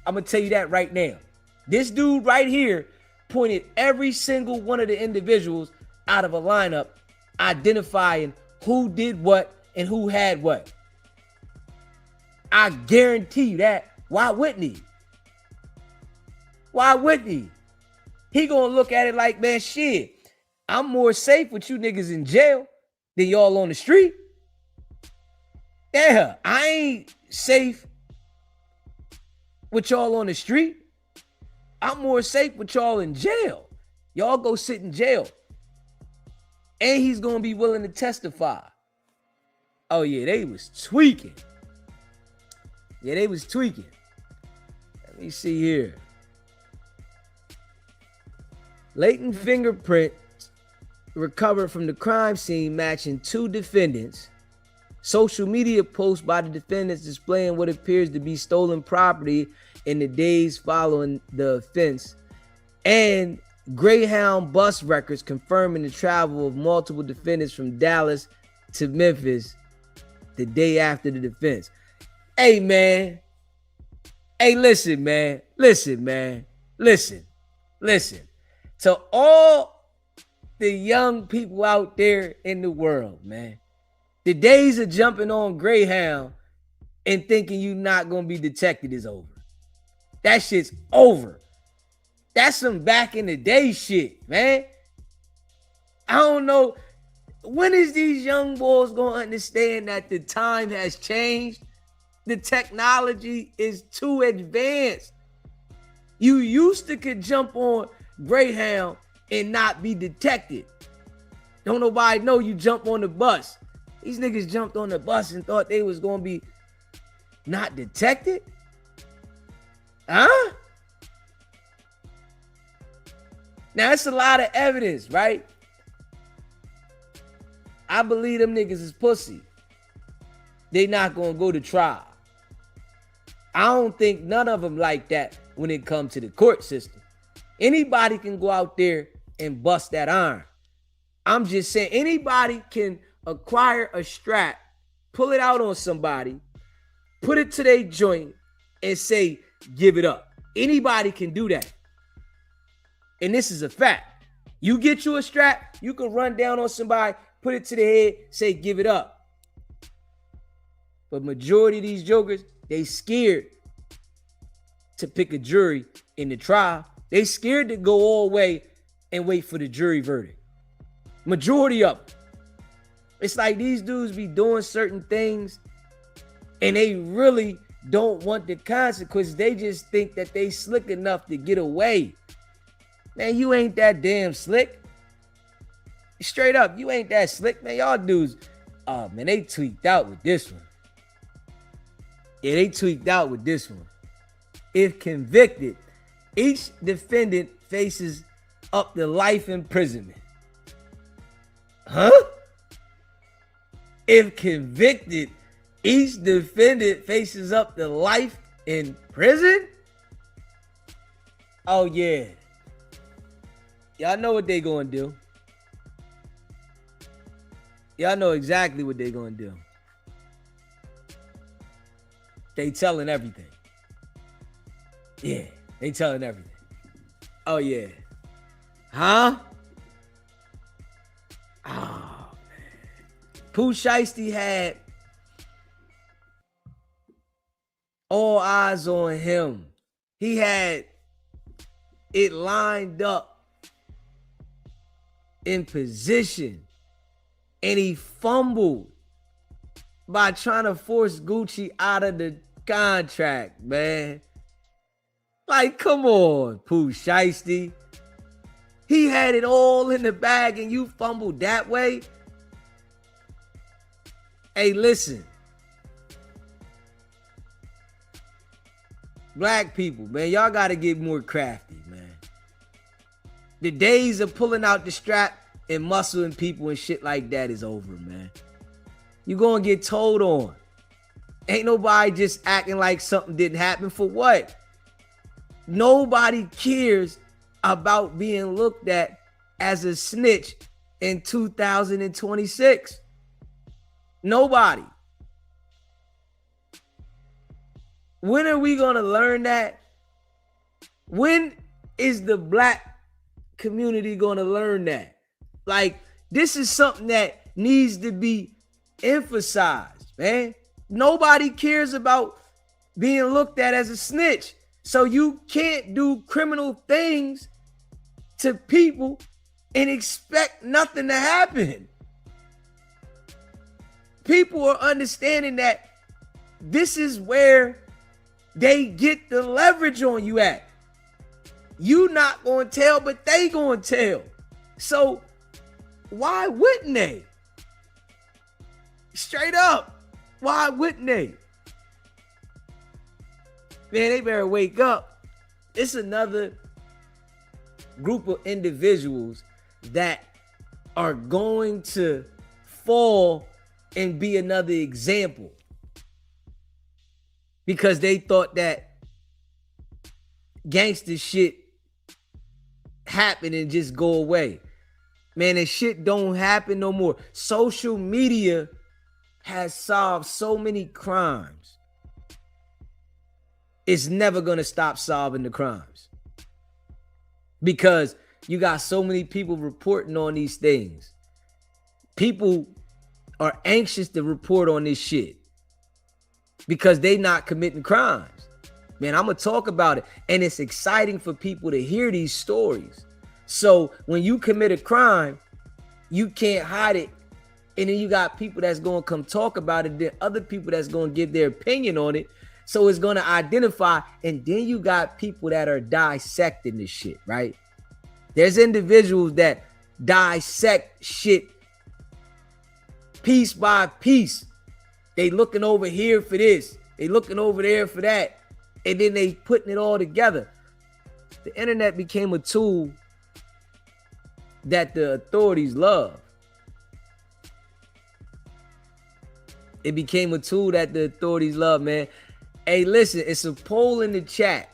I'm gonna tell you that right now. This dude right here pointed every single one of the individuals out of a lineup, identifying who did what and who had what. I guarantee you that. Why wouldn't he? Why wouldn't he? He gonna look at it like, man, shit, I'm more safe with you niggas in jail than y'all on the street. Yeah, I ain't safe with y'all on the street. I'm more safe with y'all in jail. Y'all go sit in jail. And he's gonna be willing to testify. Oh yeah, they was tweaking. Yeah, they was tweaking. Let me see here. Latent fingerprints recovered from the crime scene matching two defendants. Social media posts by the defendants displaying what appears to be stolen property in the days following the offense. And Greyhound bus records confirming the travel of multiple defendants from Dallas to Memphis the day after the defense. Hey, man. Hey, listen, man. Listen, man. Listen. Listen. To all the young people out there in the world, man. The days of jumping on Greyhound and thinking you're not going to be detected is over. That shit's over. That's some back in the day shit, man. I don't know. When is these young boys going to understand that the time has changed? The technology is too advanced. You used to could jump on Greyhound and not be detected. Don't nobody know you jump on the bus. These niggas jumped on the bus and thought they was going to be not detected? Huh? Now, it's a lot of evidence, right? I believe them niggas is pussy. They not going to go to trial. I don't think none of them like that when it comes to the court system. Anybody can go out there and bust that iron. I'm just saying, anybody can acquire a strap, pull it out on somebody, put it to their joint, and say, give it up. Anybody can do that. And this is a fact. You get you a strap, you can run down on somebody, put it to the head, say, give it up. But majority of these jokers, they scared to pick a jury in the trial. They scared to go all the way and wait for the jury verdict. Majority of them. It's like these dudes be doing certain things and they really don't want the consequences. They just think that they slick enough to get away. Man, you ain't that damn slick. Straight up, you ain't that slick, man. Y'all dudes, oh man, they tweaked out with this one. Yeah, they tweaked out with this one. If convicted, each defendant faces up to life imprisonment. Huh? If convicted, each defendant faces up to life in prison? Oh, yeah. Y'all know what they gonna do. Y'all know exactly what they gonna do. They telling everything. Yeah, they telling everything. Oh, yeah. Huh? Oh, man. Pooh Shiesty had all eyes on him. He had it lined up in position. And he fumbled by trying to force Gucci out of the contract, man. Like, come on, Pooh Shiesty. He had it all in the bag and you fumbled that way. Hey, listen. Black people, man, y'all got to get more crafty, man. The days of pulling out the strap and muscling people and shit like that is over, man. You gonna get told on. Ain't nobody just acting like something didn't happen. For what? Nobody cares about being looked at as a snitch in 2026. Nobody. When are we gonna learn that? When is the black community gonna learn that? Like, this is something that needs to be emphasized, man. Nobody cares about being looked at as a snitch. So you can't do criminal things to people and expect nothing to happen. People are understanding that this is where they get the leverage on you at. You not going to tell, but they going to tell. So why wouldn't they? Straight up, why wouldn't they? Man, they better wake up. It's another group of individuals that are going to fall and be another example because they thought that gangster shit happen and just go away. Man, that shit don't happen no more. Social media has solved so many crimes. It's never going to stop solving the crimes because you got so many people reporting on these things. People are anxious to report on this shit because they not committing crimes. Man, I'm going to talk about it. And it's exciting for people to hear these stories. So when you commit a crime, you can't hide it. And then you got people that's going to come talk about it. Then other people that's going to give their opinion on it. So it's going to identify. And then you got people that are dissecting this shit, right? There's individuals that dissect shit piece by piece. They looking over here for this. They looking over there for that. And then they putting it all together. The internet became a tool that the authorities love. It became a tool that the authorities love, man. Hey, listen, it's a poll in the chat,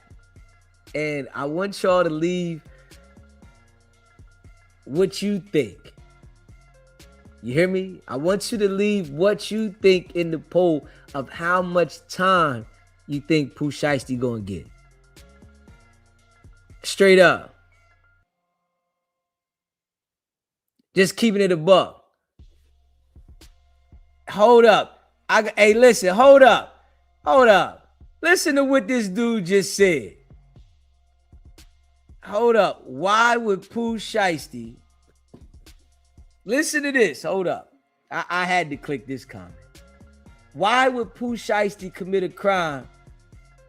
and I want y'all to leave what you think. You hear me? I want you to leave what you think in the poll of how much time you think Pooh Shiesty gonna get. Straight up. Just keeping it a buck. Hold up. Hey, listen, hold up. Hold up. Listen to what this dude just said. Hold up. Why would Pooh Shiesty? Listen to this. Hold up. I had to click this comment. Why would Pooh Shiesty commit a crime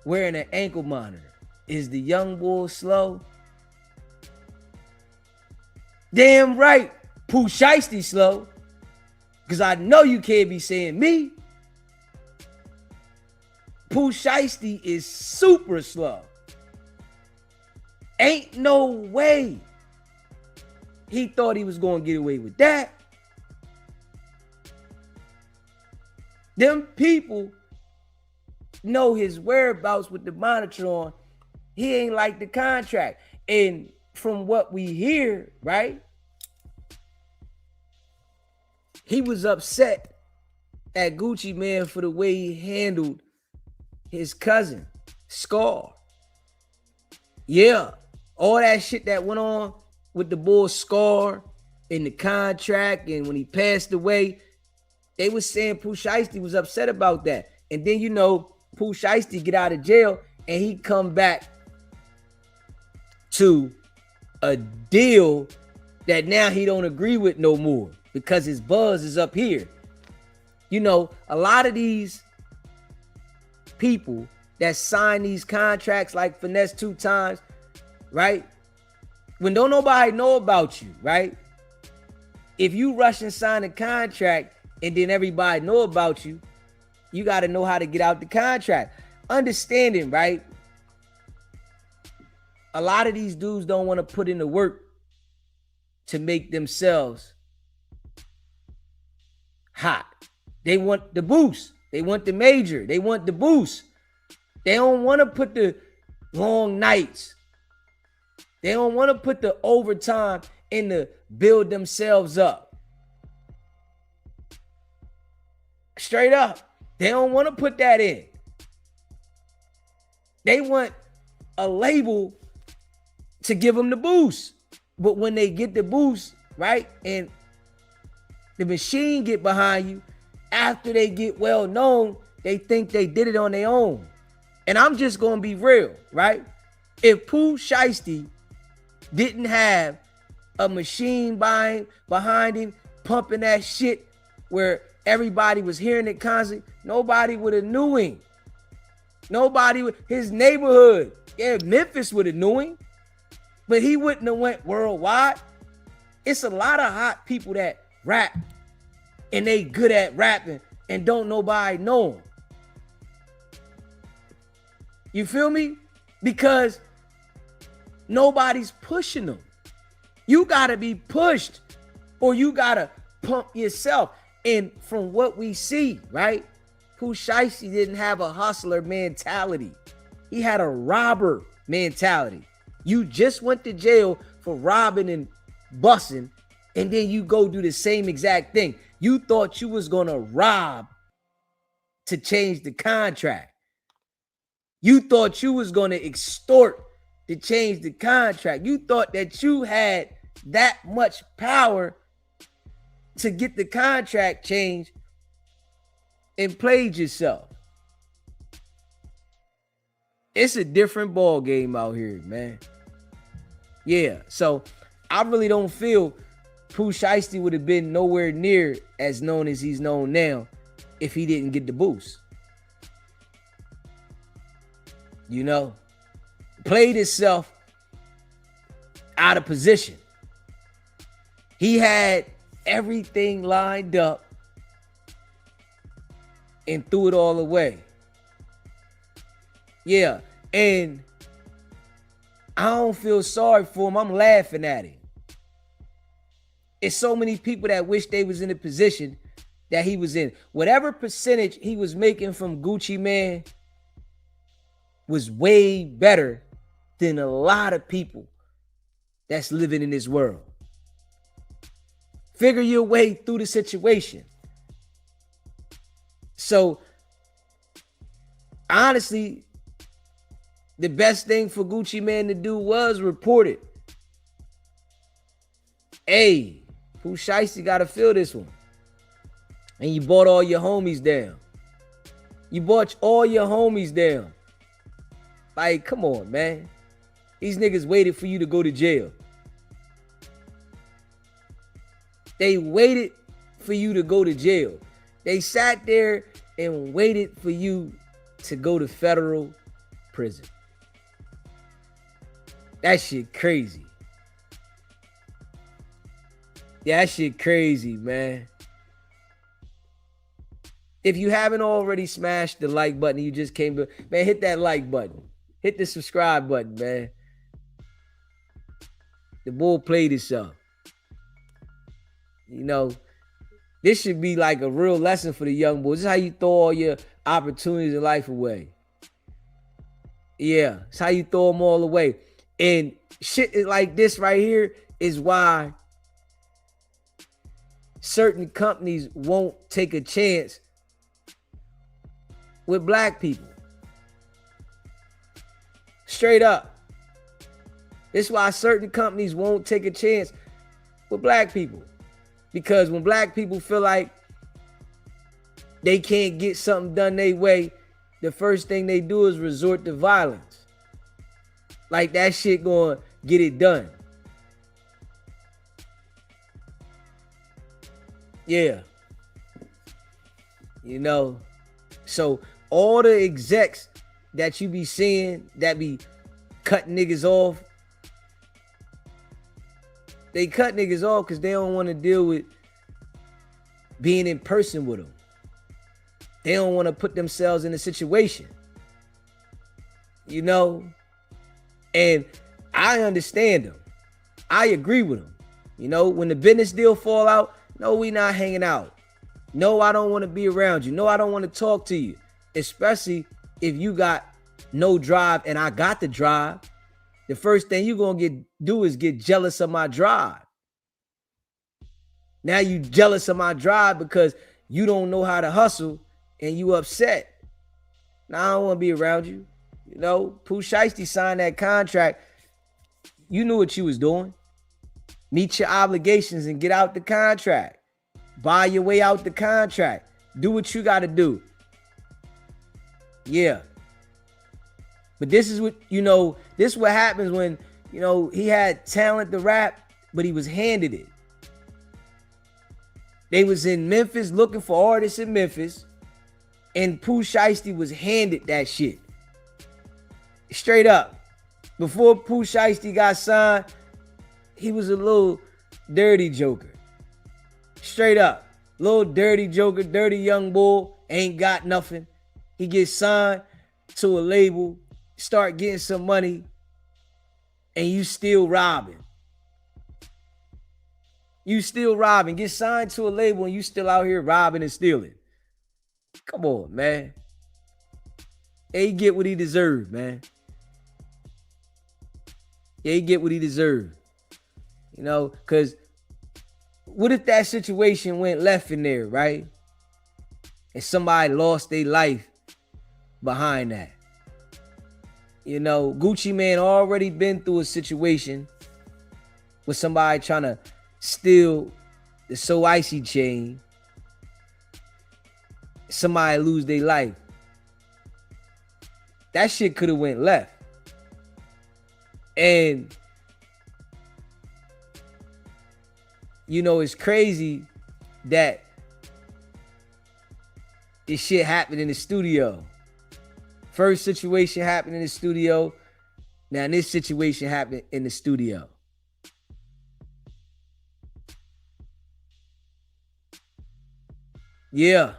wearing an ankle monitor? Is the young boy slow? Damn right. Pooh Shiesty slow. Because I know you can't be saying me. Pooh Shiesty is super slow. Ain't no way he thought he was going to get away with that. Them people know his whereabouts with the monitor on. He ain't like the contract. And from what we hear, right? He was upset at Gucci Man for the way he handled his cousin, Scar. Yeah, all that shit that went on with the boy Scar in the contract and when he passed away, they was saying Pooh Shiesty was upset about that. And then, you know, Pooh Shiesty get out of jail and he come back to a deal that now he don't agree with no more because his buzz is up here. You know, a lot of these people that sign these contracts like Finesse 2 Times, right? When don't nobody know about you, right? If you rush and sign a contract and then everybody know about you, you got to know how to get out the contract. Understanding, right? A lot of these dudes don't want to put in the work to make themselves hot. They want the boost. They want the major. They want the boost. They don't want to put the long nights. They don't want to put the overtime in to build themselves up. Straight up. They don't want to put that in. They want a label to give them the boost. But when they get the boost, right, and the machine get behind you, after they get well known, they think they did it on their own. And I'm just going to be real, right? If Pooh Shiesty didn't have a machine behind him, pumping that shit where everybody was hearing it constantly, nobody would have knew him. Nobody would, his neighborhood, yeah, Memphis would have knew him, but he wouldn't have went worldwide. It's a lot of hot people that rap and they good at rapping and don't nobody know them. You feel me? Because nobody's pushing them. You gotta be pushed or you gotta pump yourself. And from what we see, right? Pooh Shiesty didn't have a hustler mentality. He had a robber mentality. You just went to jail for robbing and busting, and then you go do the same exact thing. You thought you was gonna rob to change the contract. You thought you was gonna extort to change the contract. You thought that you had that much power to get the contract changed and played yourself. It's a different ball game out here, man. Yeah, so I really don't feel Pooh Shiesty would have been nowhere near as known as he's known now if he didn't get the boost. You know, played himself out of position. He had everything lined up and threw it all away. Yeah, and I don't feel sorry for him. I'm laughing at him. It's so many people that wish they was in the position that he was in. Whatever percentage he was making from Gucci Man, was way better than a lot of people that's living in this world. Figure your way through the situation. So, honestly, the best thing for Gucci Mane to do was report it. Hey, Pooh Shiesty got to feel this one. And you brought all your homies down. You brought all your homies down. Like, come on, man. These niggas waited for you to go to jail. They waited for you to go to jail. They sat there and waited for you to go to federal prison. That shit crazy. Yeah, that shit crazy, man. If you haven't already smashed the like button, you just came to, man, hit that like button. Hit the subscribe button, man. The bull played himself. You know, this should be like a real lesson for the young boys. This is how you throw all your opportunities in life away. Yeah, it's how you throw them all away. And shit like this right here is why certain companies won't take a chance with black people. Straight up. This is why certain companies won't take a chance with black people. Because when black people feel like they can't get something done their way, the first thing they do is resort to violence. Like that shit gonna get it done. Yeah. You know, so all the execs that you be seeing that be cutting niggas off, they cut niggas off because they don't want to deal with being in person with them. They don't want to put themselves in a situation. You know? And I understand them. I agree with them. You know, when the business deal fall out, no, we not hanging out. No, I don't want to be around you. No, I don't want to talk to you. Especially if you got no drive and I got the drive. The first thing you're going to do is get jealous of my drive. Now you jealous of my drive because you don't know how to hustle and you upset. Now I don't want to be around you. You know, Pooh Shiesty signed that contract. You knew what you was doing. Meet your obligations and get out the contract. Buy your way out the contract. Do what you got to do. Yeah. But this is what, you know, this is what happens when, you know, he had talent to rap, but he was handed it. They was in Memphis looking for artists in Memphis, and Pooh Shiesty was handed that shit. Straight up. Before Pooh Shiesty got signed, he was a little dirty joker. Straight up. Little dirty joker, dirty young bull, ain't got nothing. He gets signed to a label, start getting some money, and you still robbing. You still robbing. Get signed to a label and you still out here robbing and stealing. Come on, man. He get what he deserved, man. Yeah, he get what he deserved. You know, because what if that situation went left in there, right? And somebody lost their life behind that. You know, Gucci Mane already been through a situation with somebody trying to steal the So Icy chain. Somebody lose their life. That shit could have went left. And you know, it's crazy that this shit happened in the studio. First situation happened in the studio. Now this situation happened in the studio. Yeah.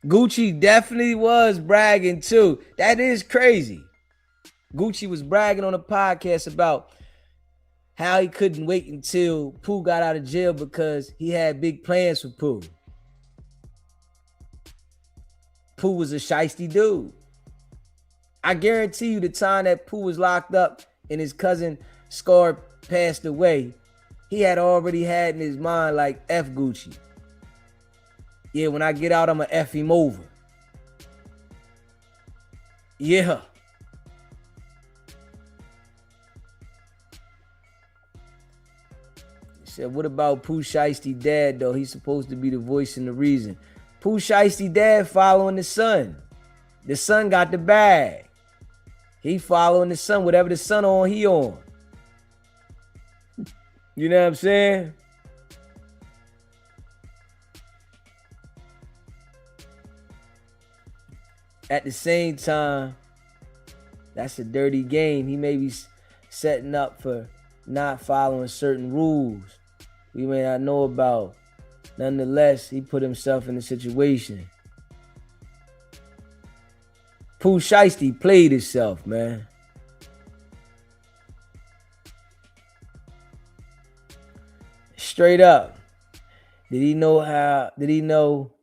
Gucci definitely was bragging too. That is crazy. Gucci was bragging on a podcast about how he couldn't wait until Pooh got out of jail because he had big plans for Pooh. Pooh was a shiesty dude. I guarantee you the time that Pooh was locked up and his cousin Scar passed away, he had already had in his mind like F Gucci. Yeah, when I get out, I'ma F him over. Yeah. He said, what about Pooh Shiesty dad though? He's supposed to be the voice and the reason. Pooh Shiesty dad following the son. The son got the bag. He following the son. Whatever the son on, he on. You know what I'm saying? At the same time, that's a dirty game. He may be setting up for not following certain rules we may not know about. Nonetheless, he put himself in a situation. Pooh Shiesty played himself, man. Straight up. Did he know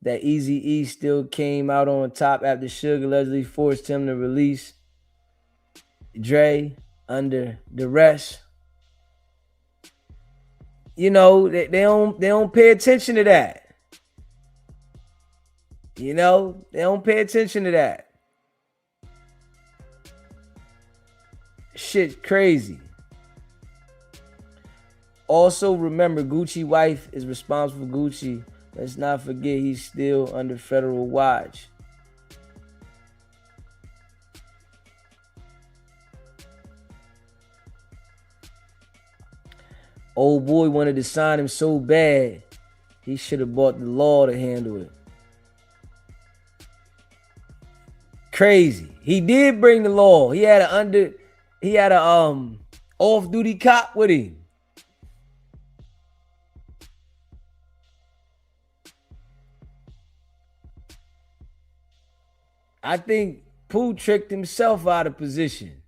that Eazy-E still came out on top after Suge allegedly forced him to release Dre under duress? You know, they don't pay attention to that. You know, they don't pay attention to that. Shit crazy. Also, remember, Gucci wife is responsible for Gucci. Let's not forget he's still under federal watch. Old boy wanted to sign him so bad, he should have bought the law to handle it. Crazy. He did bring the law. He had a off-duty cop with him. I think Pooh tricked himself out of position.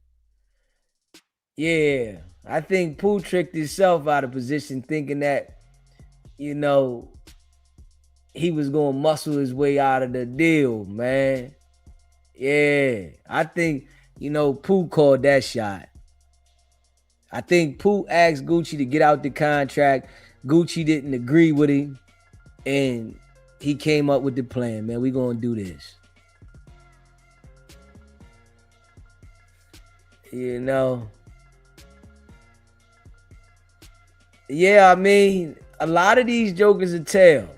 Yeah, I think Pooh tricked himself out of position thinking that, you know, he was going to muscle his way out of the deal, man. Yeah, I think, you know, Pooh called that shot. I think Pooh asked Gucci to get out the contract. Gucci didn't agree with him. And he came up with the plan, man. We going to do this. You know. Yeah, I mean, a lot of these jokers will tell.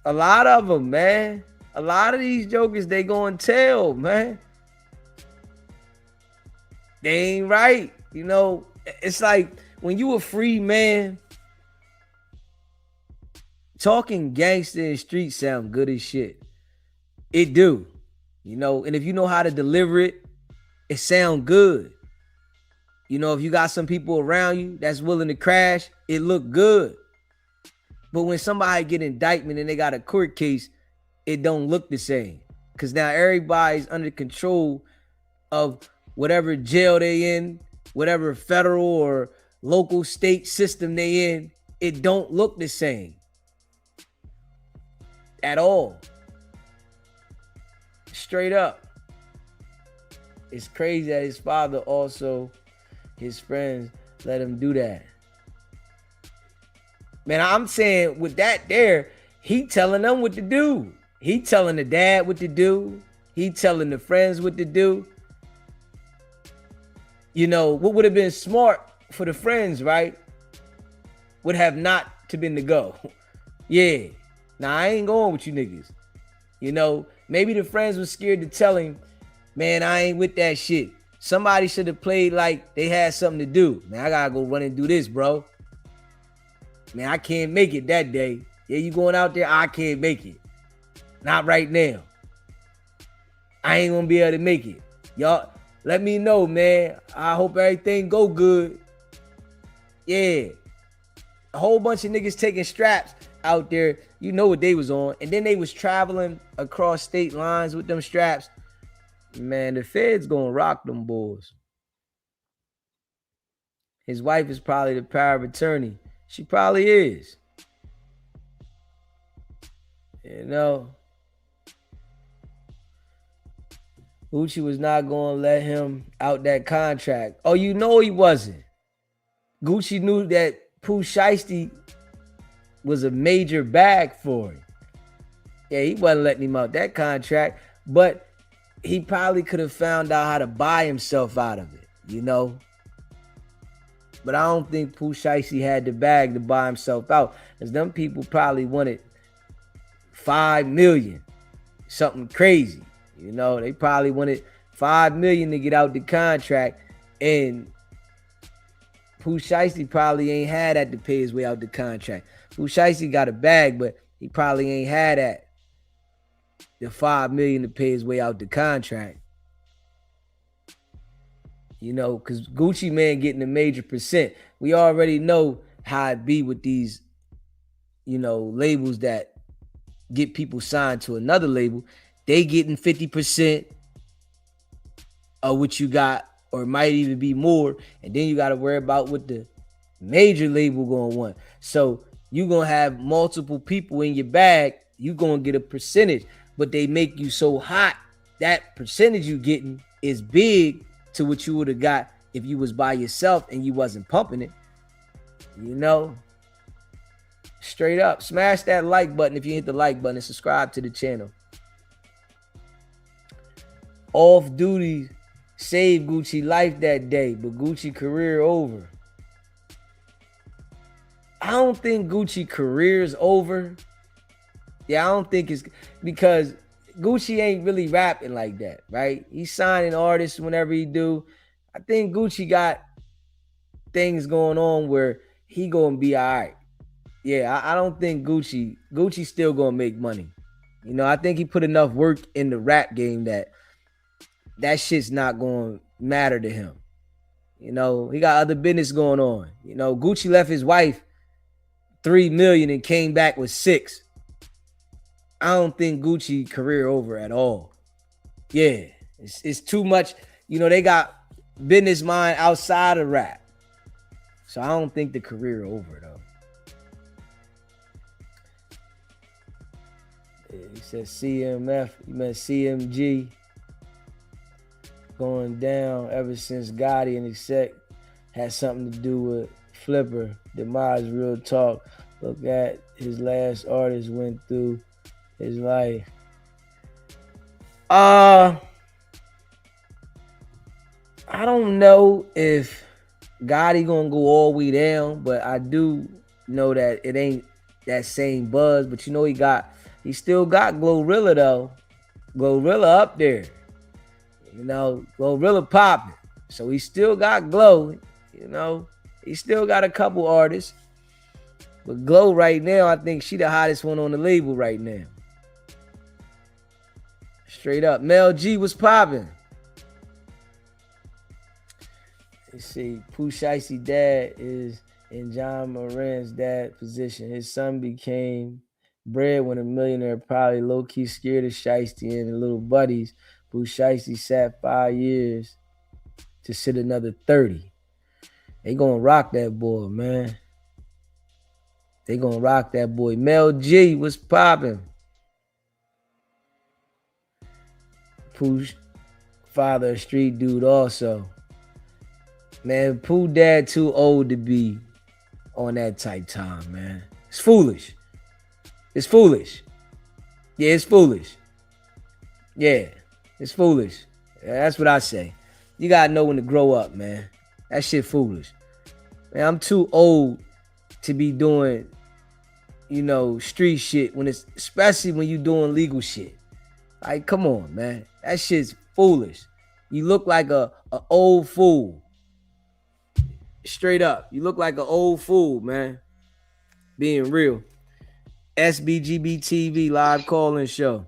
A lot of them, man. A lot of these jokers, they gonna tell, man. They ain't right. You know, it's like when you a free man, talking gangster in the street sound good as shit. It do. You know, and if you know how to deliver it, it sound good. You know, if you got some people around you that's willing to crash, it look good. But when somebody get indictment and they got a court case, it don't look the same. Because now everybody's under control of whatever jail they in, whatever federal or local state system they in. It don't look the same at all. Straight up. It's crazy that his father also, his friends, let him do that. Man, I'm saying with that there, he telling them what to do. He telling the dad what to do. He telling the friends what to do. You know, what would have been smart for the friends, right? Would have not to been to go. Yeah. Nah, I ain't going with you niggas. You know, maybe the friends was scared to tell him, man, I ain't with that shit. Somebody should have played like they had something to do. Man, I gotta go run and do this, bro. Man, I can't make it that day. Yeah, you going out there? I can't make it. Not right now. I ain't gonna be able to make it. Y'all, let me know, man. I hope everything go good. Yeah. A whole bunch of niggas taking straps out there. You know what they was on. And then they was traveling across state lines with them straps. Man, the feds gonna rock them boys. His wife is probably the power of attorney. She probably is. You know. Gucci was not going to let him out that contract. Oh, you know he wasn't. Gucci knew that Pooh Shiesty was a major bag for him. Yeah, he wasn't letting him out that contract, but he probably could have found out how to buy himself out of it, you know? But I don't think Pooh Shiesty had the bag to buy himself out, because them people probably wanted $5 million, something crazy. You know, they probably wanted $5 million to get out the contract, and Pooh Shiesty probably ain't had that to pay his way out the contract. Pooh Shiesty got a bag, but he probably ain't had that, the $5 million to pay his way out the contract. You know, because Gucci Man getting a major percent. We already know how it be with these, you know, labels that get people signed to another label. They getting 50% of what you got, or it might even be more. And then you got to worry about what the major label going to want. So you going to have multiple people in your bag. You going to get a percentage, but they make you so hot, that percentage you getting is big to what you would have got if you was by yourself and you wasn't pumping it. You know, straight up. Smash that like button if you hit the like button, and subscribe to the channel. Off duty saved Gucci life that day, but Gucci career over. I don't think Gucci career is over. Yeah, I don't think it's because Gucci ain't really rapping like that, right? He's signing artists whenever he do. I think Gucci got things going on where he gonna be all right. Yeah, I don't think Gucci still gonna make money. You know, I think he put enough work in the rap game that shit's not gonna matter to him. You know, he got other business going on. You know, Gucci left his wife $3 million and came back with $6 million. I don't think Gucci career over at all. Yeah, it's too much. You know, they got business mind outside of rap. So I don't think the career over, though. Yeah, he said CMF, he meant CMG. Going down ever since Gotti and Exec had something to do with Flipper. Demise, real talk. Look at his last artist went through his life. I don't know if Gotti gonna go all the way down, but I do know that it ain't that same buzz. But you know, he still got Glorilla though. Glorilla up there. You know, Glorilla popping. So he still got Glow. You know, he still got a couple artists. But Glow right now, I think she the hottest one on the label right now. Straight up. Mel G was popping. Let's see. Pooh Shiesty dad is in John Moran's dad position. His son became breadwinner millionaire, probably low-key scared of Shiesty and the little buddies. Pooh Shiesty sat 5 years to sit another 30. They gonna rock that boy, man. They gonna rock that boy. Mel G was popping. Pooh's father, a street dude also. Man, Pooh dad too old to be on that type time, man. It's foolish. It's foolish. Yeah, it's foolish. Yeah, it's foolish. Yeah, that's what I say. You gotta know when to grow up, man. That shit foolish. Man, I'm too old to be doing, you know, street shit when it's, especially when you doing legal shit. Like, come on, man. That shit's foolish. You look like a old fool. Straight up. You look like an old fool, man. Being real. SBGB TV live call-in show.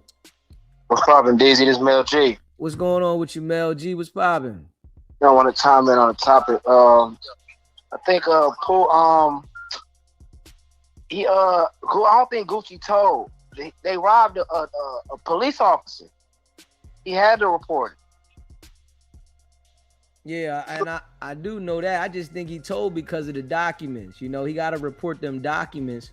What's poppin', Daisy? This is Mel G. What's going on with you, Mel G? What's poppin'? I want to chime in on the topic. I think Pooh, I don't think Gucci told. They robbed a police officer. He had to report it. Yeah, and I do know that. I just think he told because of the documents. You know, he got to report them documents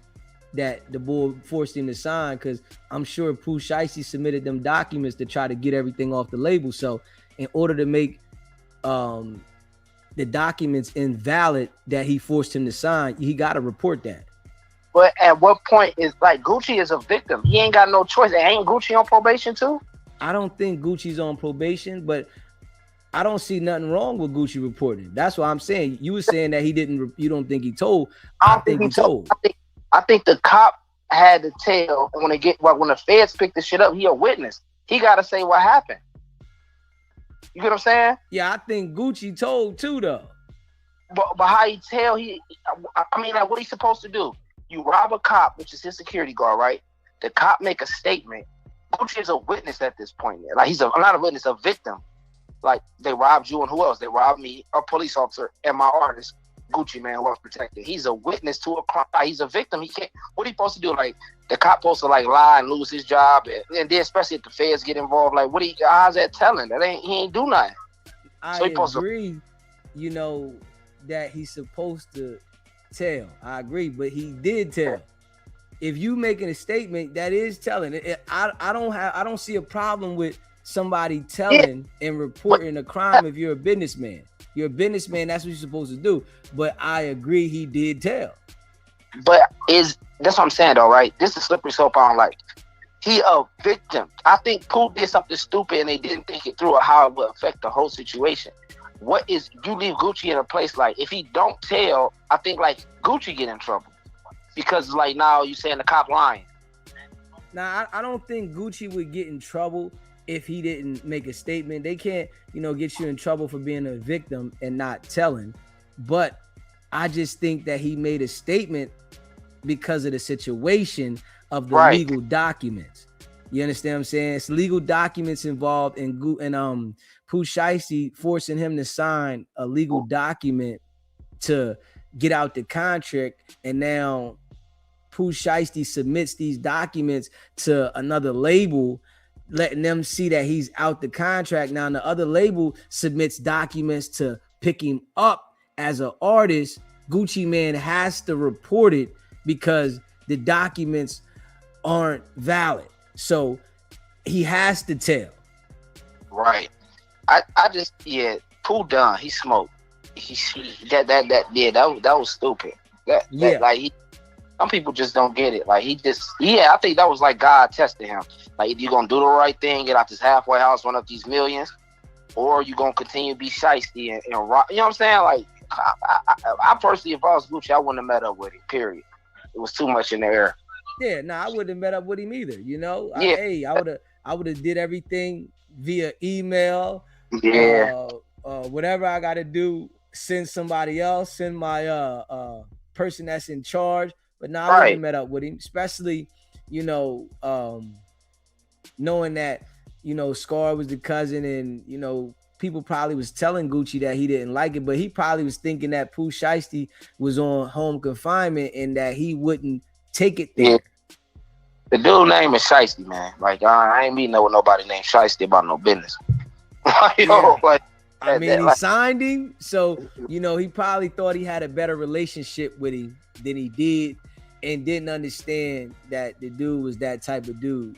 that the board forced him to sign, because I'm sure Pooh Shiesty submitted them documents to try to get everything off the label. So in order to make the documents invalid that he forced him to sign, he got to report that. But at what point is like Gucci is a victim? He ain't got no choice. Ain't Gucci on probation too? I don't think Gucci's on probation, but I don't see nothing wrong with Gucci reporting. That's what I'm saying. You were saying that he didn't. You don't think he told? I think he told. I think the cop had to tell, and when the feds pick the shit up, he a witness. He got to say what happened. You get what I'm saying? Yeah, I think Gucci told too, though. But how he tell? I mean, like, what he supposed to do? You rob a cop, which is his security guard, right? The cop make a statement. Gucci is a witness at this point. Like, he's not a witness, a victim. Like, they robbed you and who else? They robbed me, a police officer, and my artist, Gucci Man, was protected. He's a witness to a crime. He's a victim. He can't. What he supposed to do? Like, the cop supposed to like lie and lose his job, and then especially if the feds get involved. Like, how's that telling? He ain't do nothing. I So agree. You know that he's supposed to tell. I agree, but he did tell. If you making a statement, that is telling. I don't see a problem with somebody telling and reporting a crime if you're a businessman. You're a businessman, that's what you're supposed to do. But I agree, he did tell. But that's what I'm saying though, right? This is slippery slope I don't like. He a victim. I think Pooh did something stupid and they didn't think it through or how it would affect the whole situation. You leave Gucci in a place like, if he don't tell, I think like Gucci get in trouble. Because like now you saying the cop lying. Now, I don't think Gucci would get in trouble if he didn't make a statement. They can't, get you in trouble for being a victim and not telling. But I just think that he made a statement because of the situation of the legal documents. You understand what I'm saying? It's legal documents involved in Pooh Shiesty forcing him to sign a legal document to get out the contract, and now Pooh Shiesty submits these documents to another label, letting them see that he's out the contract. Now, the other label submits documents to pick him up as an artist. Gucci Man has to report it because the documents aren't valid. So he has to tell. Right. I just, Pooh done. He smoked. That was stupid. Some people just don't get it. Like, I think that was like God testing him. Like, either you're gonna do the right thing, get out this halfway house, run up these millions, or you gonna continue to be shiesty and rock. You know what I'm saying? Like, I personally, if I was Gucci, I wouldn't have met up with him. Period. It was too much in the air. Yeah, no, I wouldn't have met up with him either. I would have did everything via email. Yeah. Whatever I got to do, send somebody else, send my person that's in charge. But now I wouldn't have met up with him, especially, knowing that, Scar was the cousin, and, people probably was telling Gucci that he didn't like it, but he probably was thinking that Pooh Shiesty was on home confinement and that he wouldn't take it there. Yeah. The dude name is Shiesty, man. Like, I ain't meeting with nobody named Shiesty about no business. He signed him, so he probably thought he had a better relationship with him than he did, and didn't understand that the dude was that type of dude.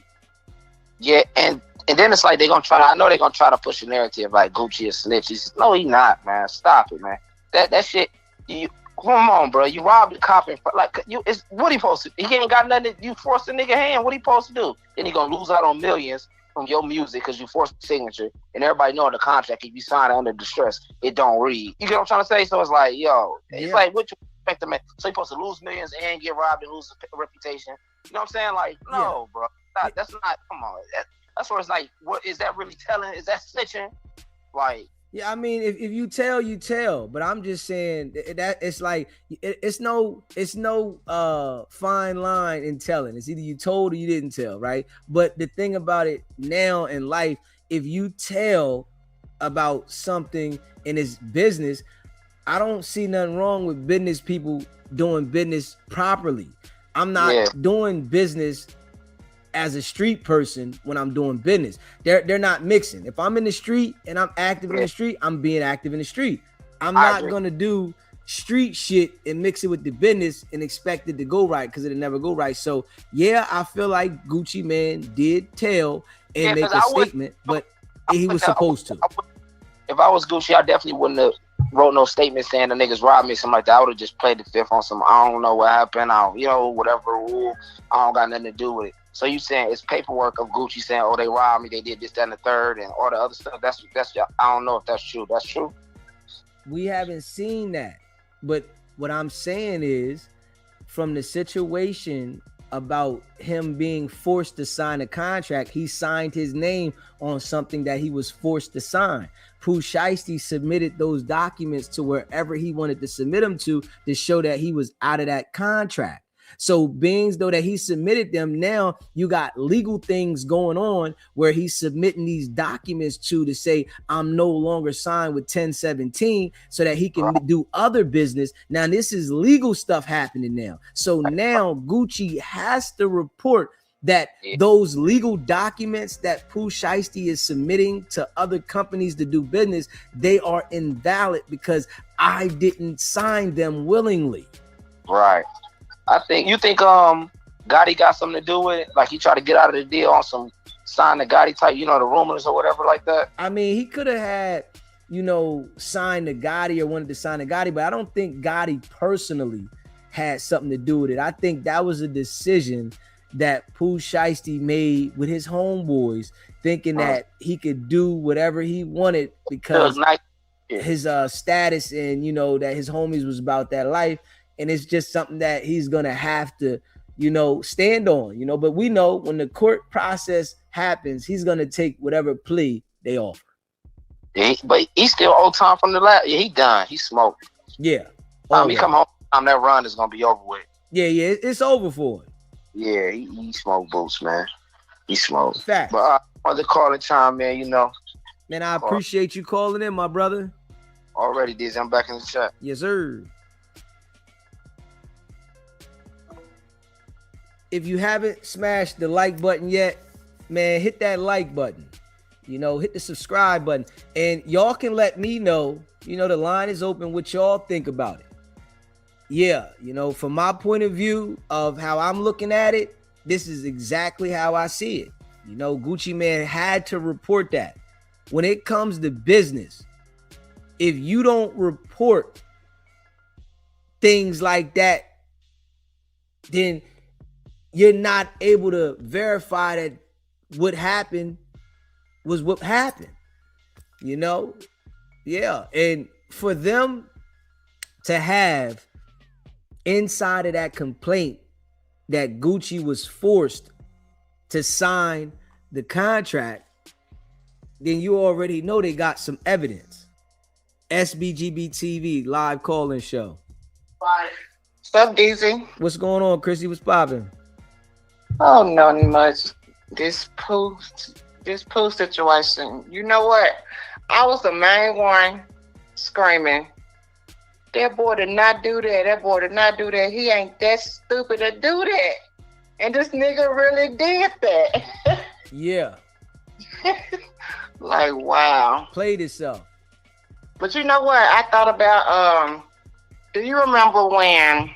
Yeah, and then it's like I know they're gonna try to push a narrative like Gucci is snitch. No, he not, man. Stop it, man. That shit. Come on, bro. You robbed the cop and it's what he supposed to? He ain't got nothing. You forced the nigga hand. What he supposed to do? Then he gonna lose out on millions from your music because you forced the signature, and everybody know the contract. If you sign it under distress, it don't read. You get what I'm trying to say? So it's like, it's like what you expect to make. So you supposed to lose millions and get robbed and lose a reputation. You know what I'm saying? Like, no, bro. That's not. Come on. That's where it's like, what is that really telling? Is that snitching? Like. Yeah, I mean, if you tell, you tell. But I'm just saying that it's like it's no fine line in telling. It's either you told or you didn't tell, right? But the thing about it now in life, if you tell about something in it's business, I don't see nothing wrong with business people doing business properly. I'm not doing business as a street person when I'm doing business. They're not mixing. If I'm in the street and I'm active in the street, I'm being active in the street. I'm not gonna do street shit and mix it with the business and expect it to go right because it'll never go right. So yeah, I feel like Gucci Man did tell and make a statement, but he was supposed to. If I was Gucci, I definitely wouldn't have wrote no statement saying the niggas robbed me, something like that. I would have just played the fifth on some, I don't know what happened, whatever rule, I don't got nothing to do with it. So you saying it's paperwork of Gucci saying, oh, they robbed me, they did this, that, and the third, and all the other stuff. That's I don't know if that's true. That's true. We haven't seen that. But what I'm saying is, from the situation about him being forced to sign a contract, he signed his name on something that he was forced to sign. Pooh Shiesty submitted those documents to wherever he wanted to submit them to show that he was out of that contract. So being though that he submitted them, now you got legal things going on where he's submitting these documents to say, I'm no longer signed with 1017 so that he can do other business. Now this is legal stuff happening now. So now Gucci has to report that those legal documents that Pooh Shiesty is submitting to other companies to do business, they are invalid because I didn't sign them willingly. Right. You think Gotti got something to do with it? Like he tried to get out of the deal on some sign the Gotti type, the rumors or whatever like that? I mean, he could have had, signed the Gotti or wanted to sign the Gotti, but I don't think Gotti personally had something to do with it. I think that was a decision that Pooh Shiesty made with his homeboys, thinking that he could do whatever he wanted because his status and, that his homies was about that life. And it's just something that he's going to have to, stand on, but we know when the court process happens, he's going to take whatever plea they offer. Yeah, but he still owe time from the last. Yeah, he done. He smoked. Yeah. He come home, that run is going to be over with. Yeah, it's over for him. Yeah, he smoked boots, man. He smoked. Fact. But I wanted to call in time, man, Man, I appreciate you calling in, my brother. Already, Dizzy. I'm back in the chat. Yes, sir. If you haven't smashed the like button yet, man, hit that like button. Hit the subscribe button. And y'all can let me know, the line is open, what y'all think about it. Yeah, from my point of view of how I'm looking at it, this is exactly how I see it. Gucci Man had to report that. When it comes to business, if you don't report things like that, then you're not able to verify that what happened was what happened. Yeah. And for them to have inside of that complaint that Gucci was forced to sign the contract, then you already know they got some evidence. SBGB TV live call-in show. Bye. What's up, DZ? What's going on, Chrissy? What's popping? Oh, nothing much. This Pooh situation. You know what? I was the main one screaming, that boy did not do that. That boy did not do that. He ain't that stupid to do that. And this nigga really did that. Yeah. Like, wow. Played itself. But you know what? I thought about, do you remember when,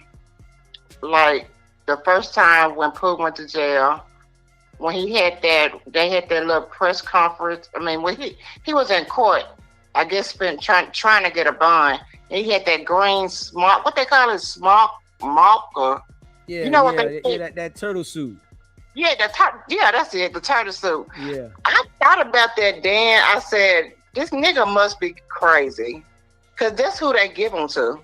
like, the first time when Pooh went to jail, when they had that little press conference. I mean, when he was in court, I guess trying to get a bond. And he had that green smock, what they call it, smock or yeah, you know what they that turtle suit. Yeah, that's it, the turtle suit. Yeah. I thought about that then. I said, this nigga must be crazy. Cause that's who they give him to.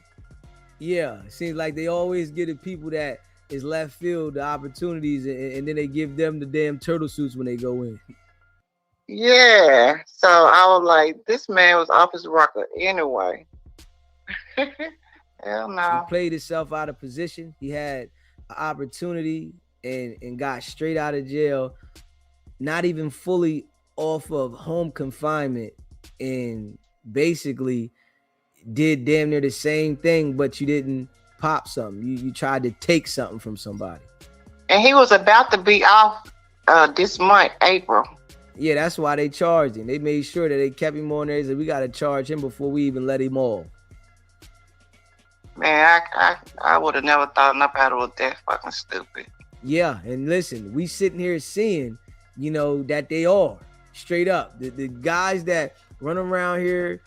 Yeah. It seems like they always give the people that is left field the opportunities, and then they give them the damn turtle suits when they go in. Yeah. So I was like, this man was off his rocker anyway. Hell no. He played himself out of position. He had an opportunity and got straight out of jail, not even fully off of home confinement, and basically did damn near the same thing, but you didn't pop something. You tried to take something from somebody. And he was about to be off this month, April. Yeah, that's why they charged him. They made sure that they kept him on there. They said, we got to charge him before we even let him off. Man, I would have never thought nobody was that fucking stupid. Yeah, and listen, we sitting here seeing, you know, that they are straight up. The guys that run around here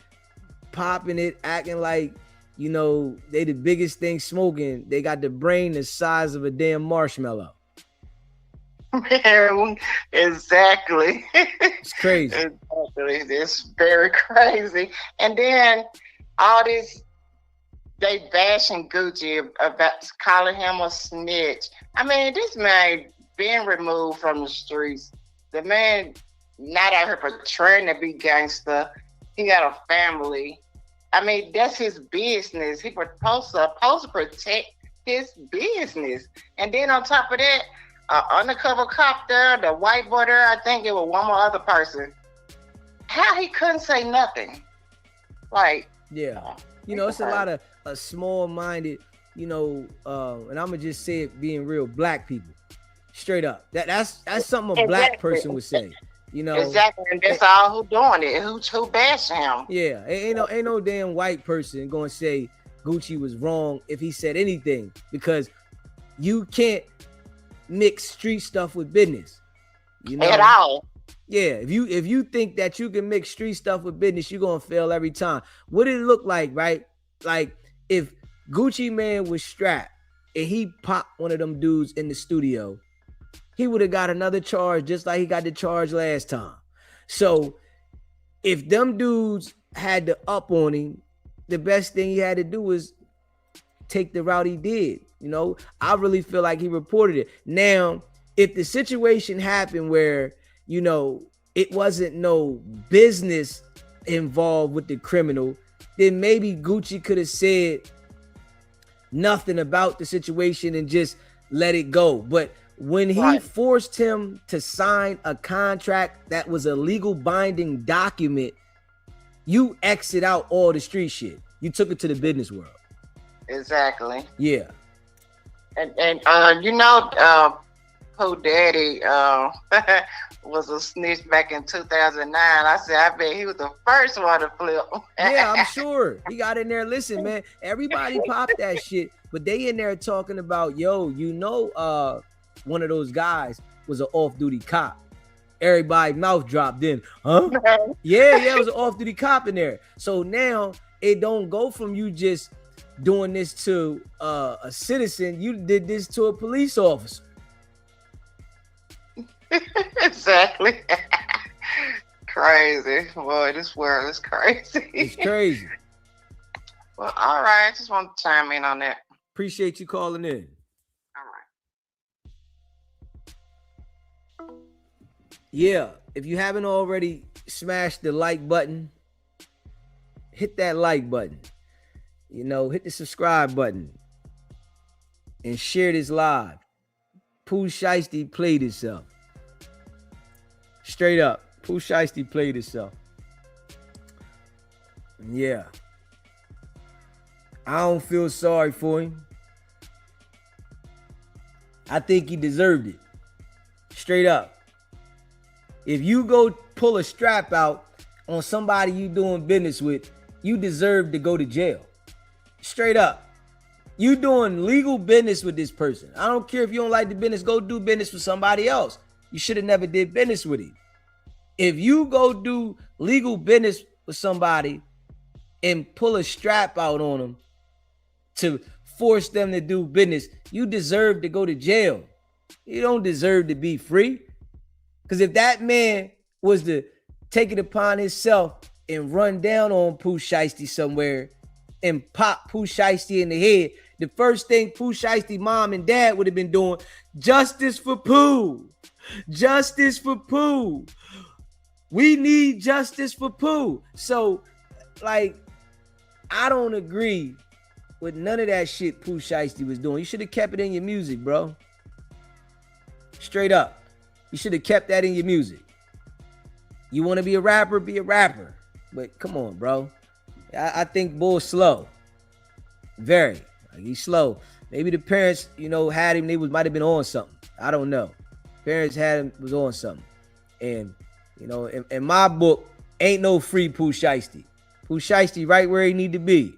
popping it, acting like, you know, they the biggest thing smoking. They got the brain the size of a damn marshmallow. Man, exactly. It's crazy. Exactly. It's very crazy. And then all this, they bashing Gucci about calling him a snitch. I mean, this man been removed from the streets. The man not out here portraying to be gangster. He got a family. I mean, that's his business. He supposed to protect his business. And then on top of that, undercover cop there, the white boy there, I think it was one more other person. How he couldn't say nothing? Like, yeah, you know, it's a lot of small-minded, you know, and I'm gonna just say it, being real, black people, straight up. That's something a black person would say. You know, exactly, and that's all who doing it. Who bashing him? Yeah, ain't no damn white person gonna say Gucci was wrong if he said anything, because you can't mix street stuff with business. You know, at all. Yeah, if you think that you can mix street stuff with business, you're gonna fail every time. What did it look like, right? Like if Gucci Man was strapped and he popped one of them dudes in the studio, he would have got another charge just like he got the charge last time. So if them dudes had the up on him, the best thing he had to do was take the route he did. You know, I really feel like he reported it. Now, if the situation happened where, you know, it wasn't no business involved with the criminal, then maybe Gucci could have said nothing about the situation and just let it go. But when he forced him to sign a contract that was a legal binding document, you exit out all the street shit. You took it to the business world. Exactly. Yeah. And you know, Pooh Daddy was a snitch back in 2009. I said, I bet he was the first one to flip. Yeah, I'm sure. He got in there. Listen, man, everybody popped that shit, but they in there talking about, yo, you know, one of those guys was an off-duty cop. Everybody mouth dropped in. Huh? Yeah, it was an off-duty cop in there. So now it don't go from you just doing this to a citizen. You did this to a police officer. Exactly. Crazy. Boy, this world is crazy. It's crazy. Well, all right. I just want to chime in on that. Appreciate you calling in. All right. Yeah, if you haven't already smashed the like button, hit that like button. You know, hit the subscribe button and share this live. Pooh Shiesty played himself. Straight up, Pooh Shiesty played himself. Yeah. I don't feel sorry for him. I think he deserved it. Straight up. If you go pull a strap out on somebody you doing business with, you deserve to go to jail. Straight up. You doing legal business with this person. I don't care if you don't like the business, go do business with somebody else. You should have never did business with him. If you go do legal business with somebody and pull a strap out on them to force them to do business, you deserve to go to jail. You don't deserve to be free. Because if that man was to take it upon himself and run down on Pooh Shiesty somewhere and pop Pooh Shiesty in the head, the first thing Pooh Shiesty mom and dad would have been doing, justice for Pooh. Justice for Pooh. We need justice for Pooh. So, like, I don't agree with none of that shit Pooh Shiesty was doing. You should have kept it in your music, bro. Straight up. You should have kept that in your music. You want to be a rapper, be a rapper. But come on, bro. I think Bull's slow. Very. Like, he's slow. Maybe the parents, you know, had him. They might have been on something. I don't know. Parents had him, was on something. And, you know, in my book, ain't no free Pooh Shiesty. Pooh Shiesty right where he need to be.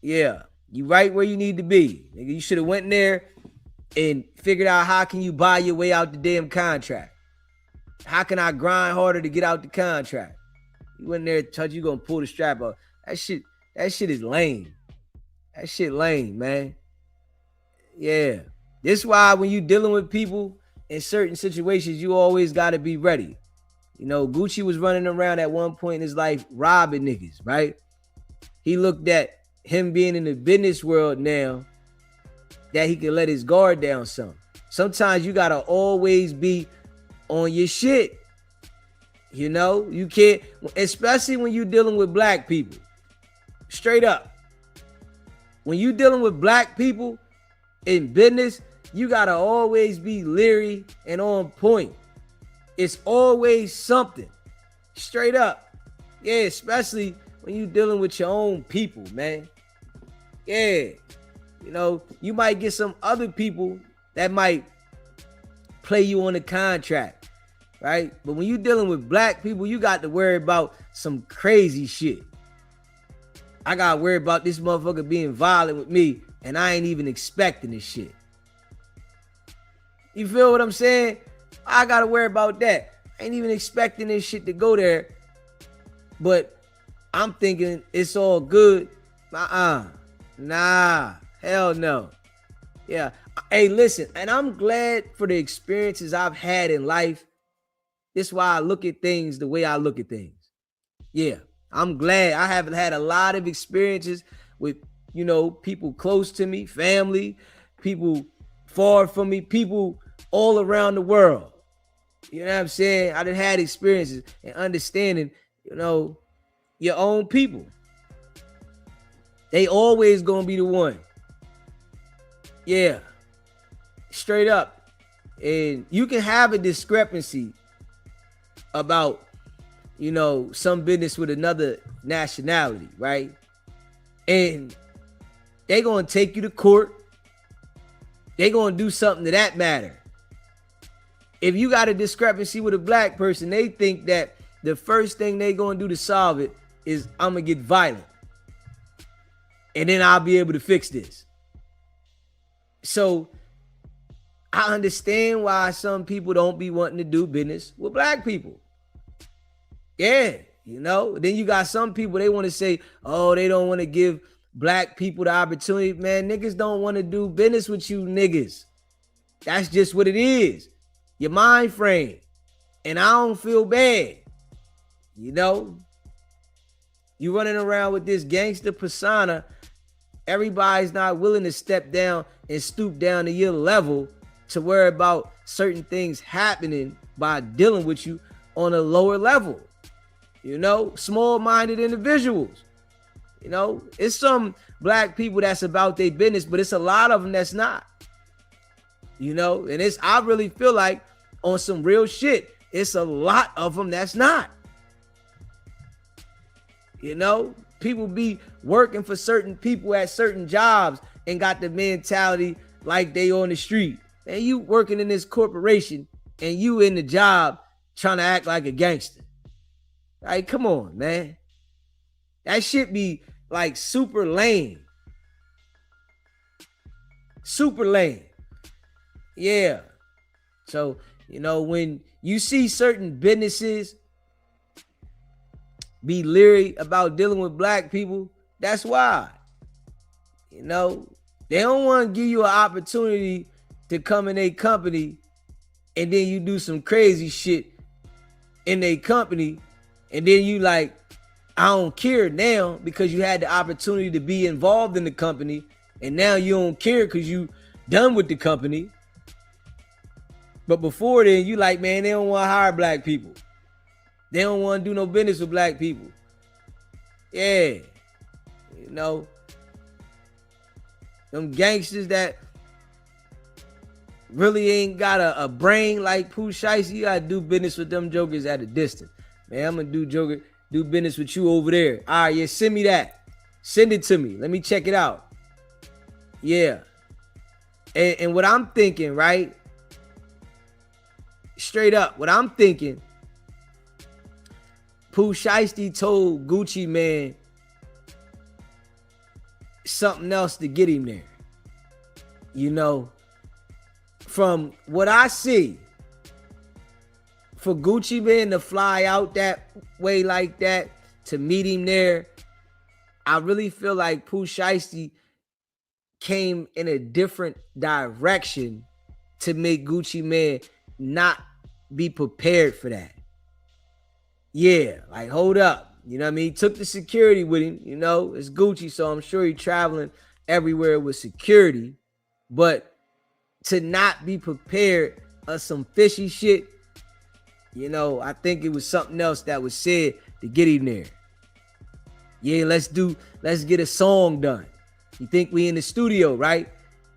Yeah. You right where you need to be. Nigga, you should have went in there and figured out how can you buy your way out the damn contract. How can I grind harder to get out the contract? You went in there, touch, you gonna pull the strap up. That shit is lame. That shit lame, man. Yeah. This is why when you dealing with people in certain situations, you always gotta be ready. You know, Gucci was running around at one point in his life robbing niggas, right? He looked at him being in the business world now that he could let his guard down some. Sometimes you gotta always be on your shit. You know, you can't, especially when you're dealing with black people. Straight up. When you're dealing with black people in business, you gotta always be leery and on point. It's always something. Straight up. Yeah, especially when you're dealing with your own people, man. Yeah. You know, you might get some other people that might play you on the contract, right? But when you're dealing with black people, you got to worry about some crazy shit. I got to worry about this motherfucker being violent with me, and I ain't even expecting this shit. You feel what I'm saying? I got to worry about that. I ain't even expecting this shit to go there, but I'm thinking it's all good. Nah, hell no. Yeah. Hey, listen, and I'm glad for the experiences I've had in life. This is why I look at things the way I look at things. Yeah, I'm glad. I haven't had a lot of experiences with, you know, people close to me, family, people far from me, people all around the world. You know what I'm saying? I done had experiences and understanding, you know, your own people. They always gonna be the one. Yeah. Straight up. And you can have a discrepancy about, you know, some business with another nationality, right? And they gonna take you to court. They gonna do something to that matter. If you got a discrepancy with a black person, they think that the first thing they gonna do to solve it is I'm gonna get violent. And then I'll be able to fix this. So I understand why some people don't be wanting to do business with black people. Yeah, you know. Then you got some people, they want to say, oh, they don't want to give black people the opportunity. Man, niggas don't want to do business with you niggas. That's just what it is. Your mind frame. And I don't feel bad. You know, you running around with this gangster persona. Everybody's not willing to step down and stoop down to your level to worry about certain things happening by dealing with you on a lower level. You know, small-minded individuals. You know, it's some black people that's about their business, but it's a lot of them that's not. You know, and I really feel like on some real shit, it's a lot of them that's not. You know, people be working for certain people at certain jobs and got the mentality like they on the street. And you working in this corporation and you in the job trying to act like a gangster. Like, come on, man. That shit be like super lame. Super lame. Yeah. So, you know, when you see certain businesses be leery about dealing with black people, that's why. You know, they don't want to give you an opportunity to come in a company and then you do some crazy shit in a company and then you like, I don't care now because you had the opportunity to be involved in the company and now you don't care because you done with the company. But before then, you like, man, they don't want to hire black people. They don't want to do no business with black people. Yeah. You know, them gangsters that really ain't got a brain like Pooh Shiesty, you got to do business with them jokers at a distance. Man, I'm going to do business with you over there. All right, yeah, send me that. Send it to me. Let me check it out. Yeah. And what I'm thinking, right? Straight up, what I'm thinking, Pooh Shiesty told Gucci Man, something else to get him there. You know, from what I see, for Gucci Mane to fly out that way like that to meet him there, I really feel like Pooh Shiesty came in a different direction to make Gucci Mane not be prepared for that. Yeah, like hold up. You know what I mean? He took the security with him. You know, it's Gucci, so I'm sure he's traveling everywhere with security. But to not be prepared of some fishy shit, you know, I think it was something else that was said to get him there. Yeah, let's get a song done. You think we in the studio, right?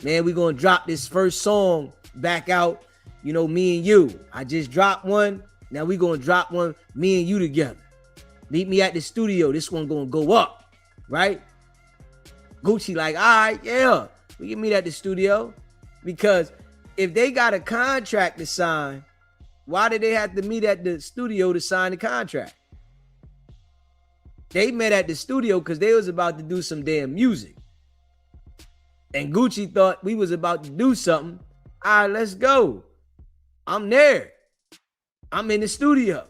Man, we gonna drop this first song back out, you know, me and you. I just dropped one. Now we gonna drop one, me and you together. Meet me at the studio. This one gonna go up, right? Gucci like, all right, yeah, we can meet at the studio. Because if they got a contract to sign, why did they have to meet at the studio to sign the contract? They met at the studio because they was about to do some damn music. And Gucci thought we was about to do something. All right, let's go. I'm there. I'm in the studio.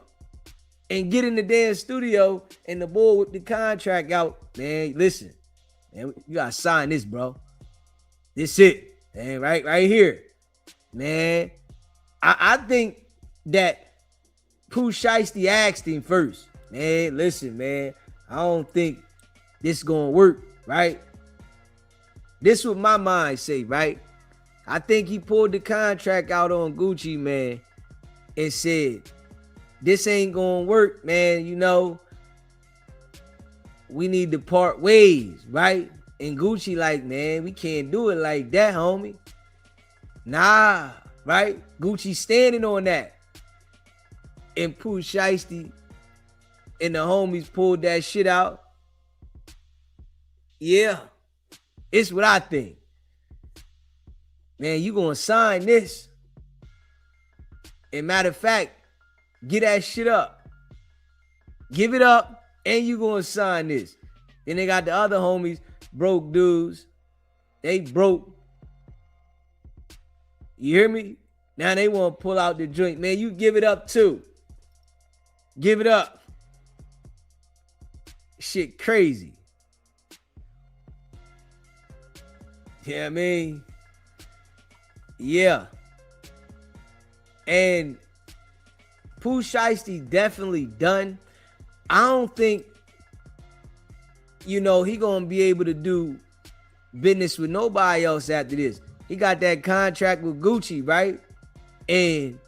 And get in the damn studio and the boy with the contract out. Man, listen. Man, you gotta sign this, bro. This it. Man, right here. Man, I think that Pooh Shiesty asked him first. Man, listen, man. I don't think this gonna work, right? This what my mind say, right? I think he pulled the contract out on Gucci, man, and said, this ain't gonna work, man. You know, we need to part ways, right? And Gucci like, man, we can't do it like that, homie. Nah, right? Gucci standing on that. And Pooh Shiesty and the homies pulled that shit out. Yeah, it's what I think. Man, you gonna sign this. And matter of fact, get that shit up. Give it up, and you gonna sign this. Then they got the other homies, broke dudes. They broke. You hear me? Now they want to pull out the joint. Man, you give it up too. Give it up. Shit crazy. Yeah, I mean, yeah. And Pooh Shiesty definitely done. I don't think, you know, he gonna be able to do business with nobody else after this. He got that contract with Gucci, right? And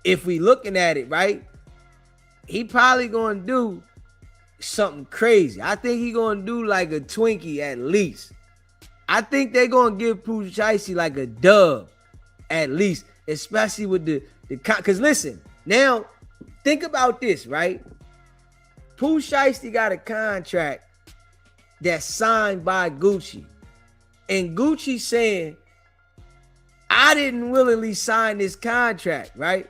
if we looking at it, right, he probably gonna do something crazy. I think he gonna do like a Twinkie at least. I think they gonna give Pooh Shiesty like a dub at least, especially with the because listen, now think about this, right? Pooh Shiesty got a contract that's signed by Gucci. And Gucci saying, I didn't willingly sign this contract, right?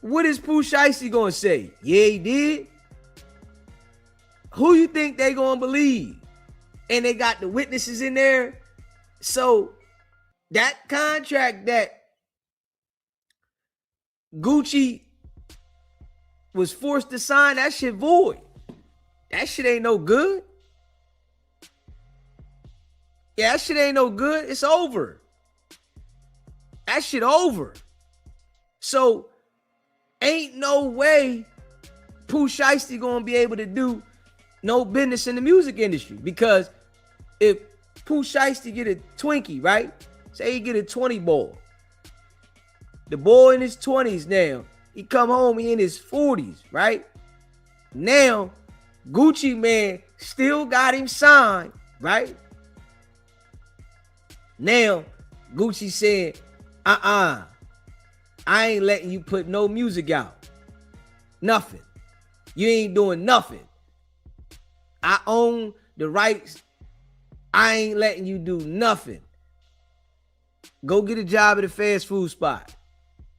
What is Pooh Shiesty gonna say? Yeah, he did. Who you think they gonna believe? And they got the witnesses in there. So that contract that Gucci was forced to sign, that shit void. That shit ain't no good. Yeah, that shit ain't no good. It's over. That shit over. So ain't no way Pooh Shiesty gonna be able to do no business in the music industry, because if Pooh Shiesty get a Twinkie, right? Say he get a 20 ball. The boy in his 20s now. He come home, he in his 40s, right? Now, Gucci Mane still got him signed, right? Now, Gucci said, I ain't letting you put no music out. Nothing. You ain't doing nothing. I own the rights. I ain't letting you do nothing. Go get a job at a fast food spot.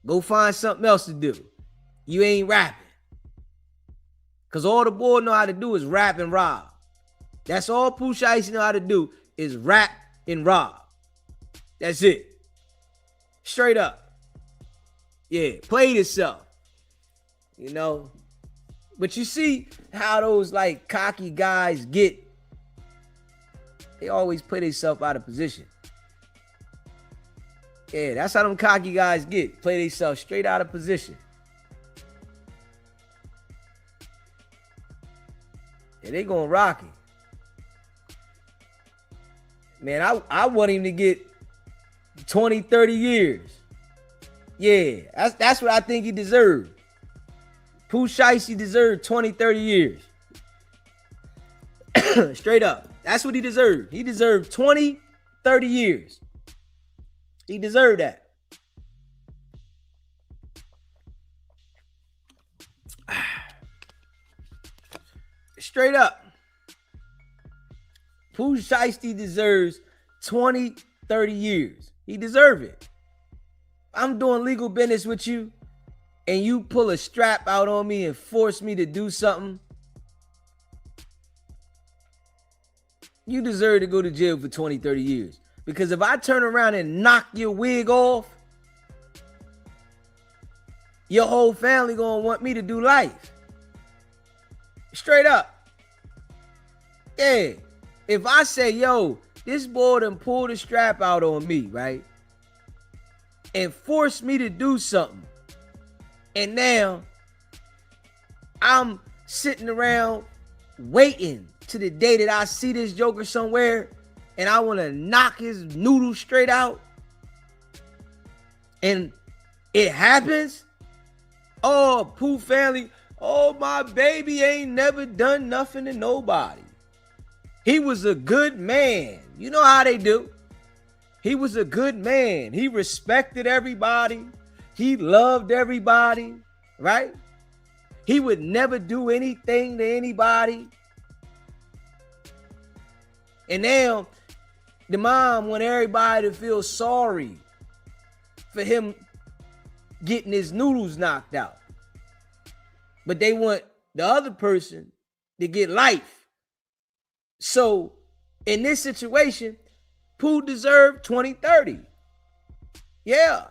Go find something else to do. You ain't rapping. Because all the boy know how to do is rap and rob. That's all Pooh Shiesty know how to do is rap and rob. That's it. Straight up. Yeah, played itself. You know. But you see how those like cocky guys get. They always put themselves out of position. Yeah, that's how them cocky guys get. Play themselves straight out of position. Yeah, they gonna rock it. Man, I want him to get 20, 30 years. Yeah, that's what I think he deserved. Pooh Shiesty deserved 20, 30 years. Straight up. That's what he deserved. He deserved 20, 30 years. He deserved that. Straight up. Pooh Shiesty deserves 20, 30 years. He deserves it. I'm doing legal business with you, and you pull a strap out on me and force me to do something, you deserve to go to jail for 20, 30 years. Because if I turn around and knock your wig off, your whole family gonna want me to do life. Straight up. Yeah. If I say, yo, this boy done pulled a strap out on me, right? And forced me to do something. And now I'm sitting around waiting to the day that I see this joker somewhere and I want to knock his noodle straight out. And it happens. Oh, Pooh family. Oh, my baby ain't never done nothing to nobody. He was a good man. You know how they do. He was a good man. He respected everybody. He loved everybody, right? He would never do anything to anybody. And now the mom want everybody to feel sorry for him getting his noodles knocked out. But they want the other person to get life. So in this situation, Pooh deserved 20, 30. Yeah,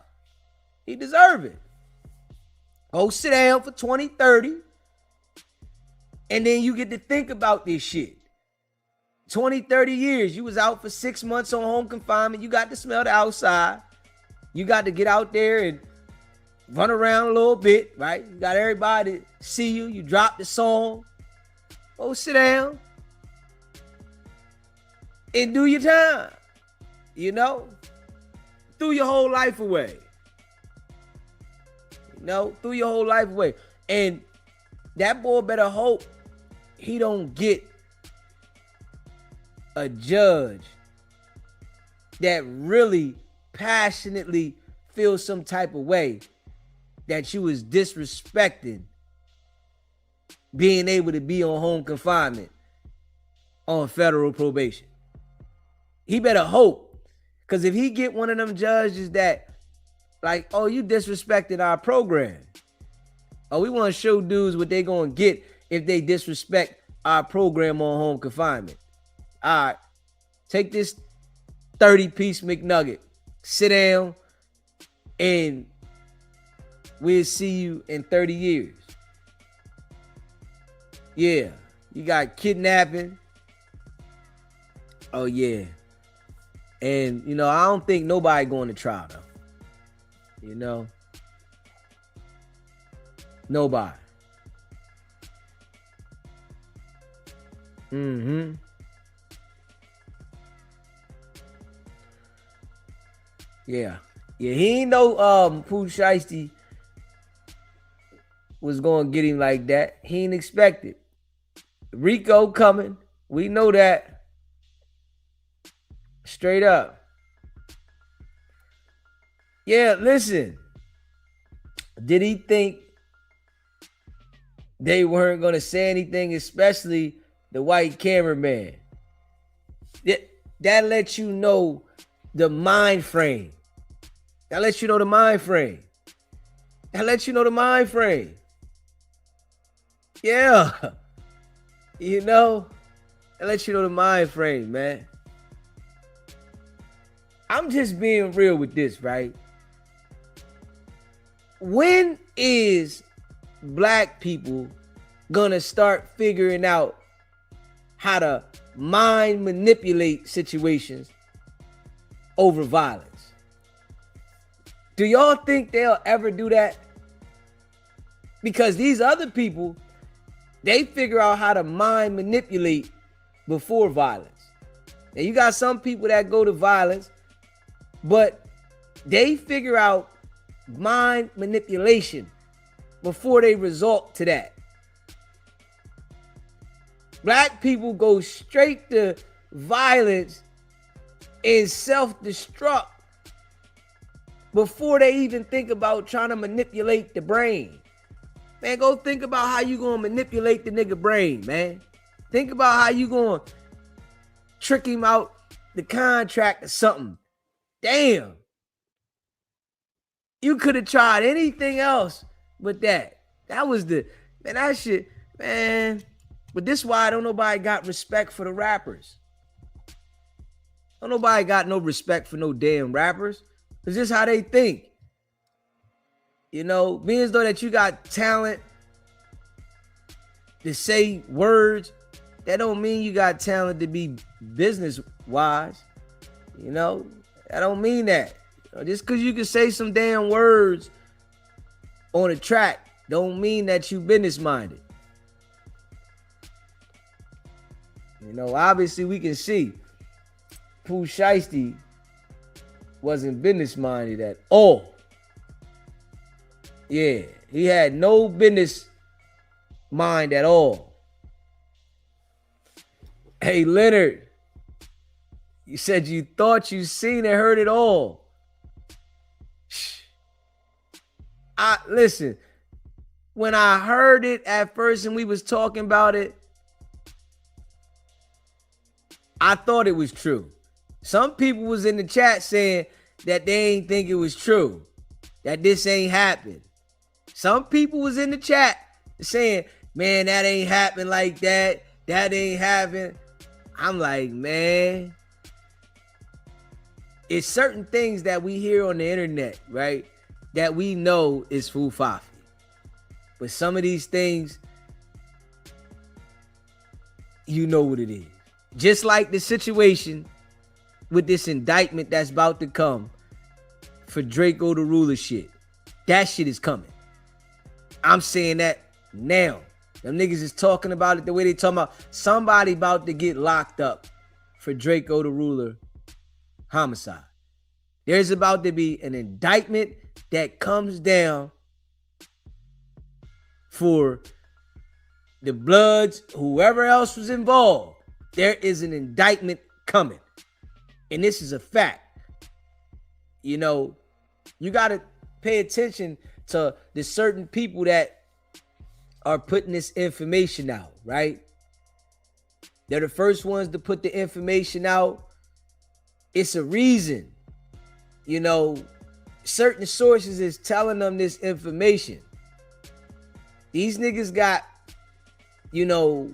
he deserved it. Go sit down for 20, 30. And then you get to think about this shit. 20, 30 years. You was out for 6 months on home confinement. You got to smell the outside. You got to get out there and run around a little bit, right? You got everybody to see you. You drop the song. Go sit down and do your time. You know? Threw your whole life away. You know? Threw your whole life away. And that boy better hope he don't get a judge that really passionately feels some type of way that you was disrespecting being able to be on home confinement on federal probation. He better hope. Because if he get one of them judges that like, oh, you disrespected our program. Oh, we want to show dudes what they going to get if they disrespect our program on home confinement. All right, take this 30-piece McNugget, sit down, and we'll see you in 30 years. Yeah, you got kidnapping. Oh, yeah. And, you know, I don't think nobody going to trial, though. You know? Nobody. Mm-hmm. Yeah. Yeah, he ain't know Pooh Shiesty was going to get him like that. He ain't expect it. Rico coming. We know that. Straight up. Yeah, listen. Did he think they weren't going to say anything, especially the white cameraman? That lets you know the mind frame. That lets you know the mind frame. That lets you know the mind frame. Yeah. You know, That lets you know the mind frame, man. I'm just being real with this, right? When is black people gonna start figuring out how to mind manipulate situations over violence? Do y'all think they'll ever do that? Because these other people, they figure out how to mind manipulate before violence. And you got some people that go to violence, but they figure out mind manipulation before they resort to that. Black people go straight to violence and self-destruct before they even think about trying to manipulate the brain. Man, go think about how you gonna manipulate the nigga brain, man. Think about how you gonna trick him out the contract or something. Damn. You could have tried anything else but that. That was the, man, that shit, man. But this is why don't nobody got respect for the rappers. Don't nobody got no respect for no damn rappers. It's just how they think. You know, being as though that you got talent to say words, that don't mean you got talent to be business wise. You know, that don't mean that. You know, just because you can say some damn words on a track don't mean that you business minded. You know, obviously we can see Pooh Shiesty wasn't business minded at all. Yeah, he had no business mind at all. Hey, Leonard, you said you thought you seen and heard it all. Listen, when I heard it at first and we was talking about it, I thought it was true. Some people was in the chat saying that they ain't think it was true, that this ain't happened. Some people was in the chat saying, man, that ain't happened like that. That ain't happened. I'm like, man, it's certain things that we hear on the internet, right, that we know is fufafi. But some of these things, you know what it is. Just like the situation with this indictment that's about to come for Draco the Ruler shit. That shit is coming. I'm saying that now. Them niggas is talking about it the way they talking about somebody about to get locked up for Draco the Ruler homicide. There's about to be an indictment that comes down for the Bloods, whoever else was involved. There is an indictment coming. And this is a fact. You know, you got to pay attention to the certain people that are putting this information out, right? They're the first ones to put the information out. It's a reason. You know, certain sources is telling them this information. These niggas got, you know,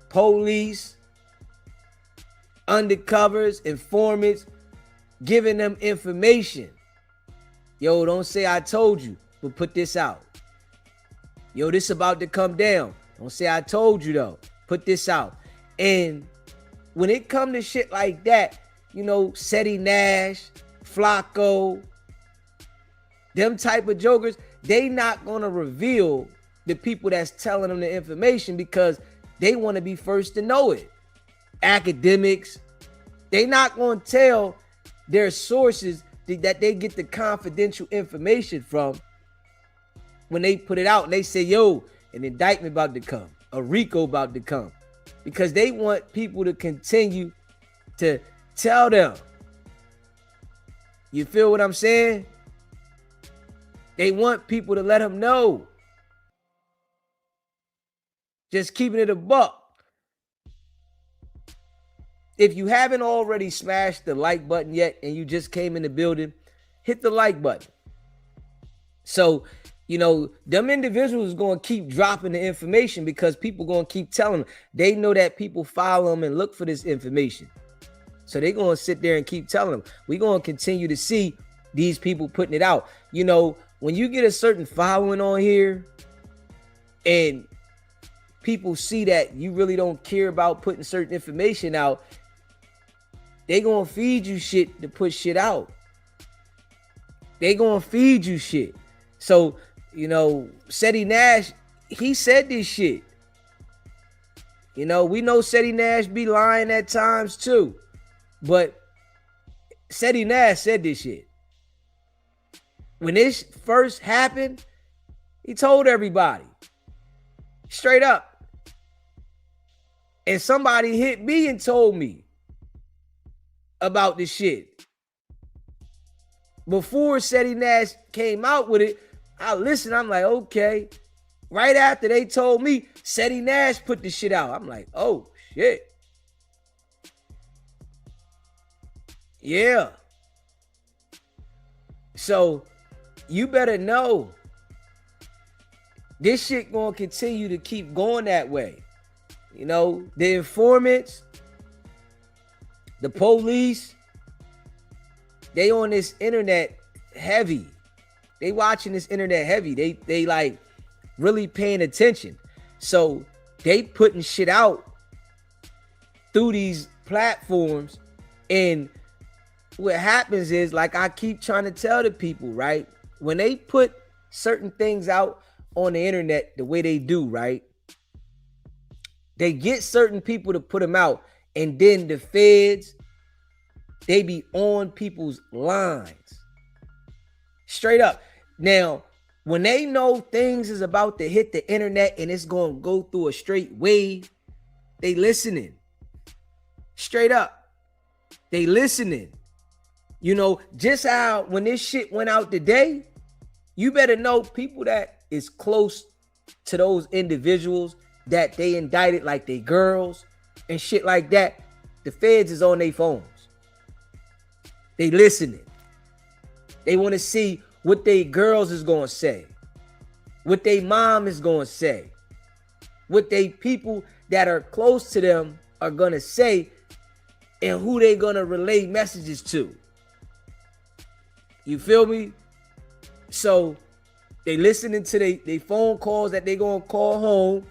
police, undercovers, informants, giving them information. Yo, don't say I told you, but put this out. Yo, this about to come down. Don't say I told you though. Put this out. And when it come to shit like that, you know, Seti Nash, Flacco, them type of jokers, they not gonna reveal the people that's telling them the information because they want to be first to know it. Academics, they not gonna tell their sources that they get the confidential information from when they put it out and they say, yo, an indictment about to come, a RICO about to come, because they want people to continue to tell them. You feel what I'm saying? They want people to let them know. Just keeping it a buck. If you haven't already smashed the like button yet and you just came in the building, hit the like button. So you know, them individuals going to keep dropping the information because people going to keep telling them. They know that people follow them and look for this information. So they're going to sit there and keep telling them. We're going to continue to see these people putting it out. You know, when you get a certain following on here and people see that you really don't care about putting certain information out, they going to feed you shit to put shit out. They going to feed you shit. So, you know, Seti Nash, he said this shit. You know, we know Seti Nash be lying at times too. But Seti Nash said this shit. When this first happened, he told everybody. Straight up. And somebody hit me and told me about this shit. Before Seti Nash came out with it, I listened. I'm like, okay. Right after they told me, Seti Nash put the shit out. I'm like, oh, shit. Yeah. So, you better know this shit gonna continue to keep going that way. You know, the informants, the police, they on this internet heavy. They watching this internet heavy. They like really paying attention. So they putting shit out through these platforms. And what happens is, like I keep trying to tell the people, right? When they put certain things out on the internet the way they do, right? They get certain people to put them out. And then the feds, they be on people's lines. Straight up. Now, when they know things is about to hit the internet and it's going to go through a straight wave, they listening. Straight up. They listening. You know, just how when this shit went out today, you better know people that is close to those individuals that they indicted, like they girls and shit like that. The feds is on their phones. They listening. They want to see what they girls is going to say, what they mom is going to say, what they people that are close to them are going to say, and who they going to relay messages to. You feel me? So they listening to they phone calls that they going to call home.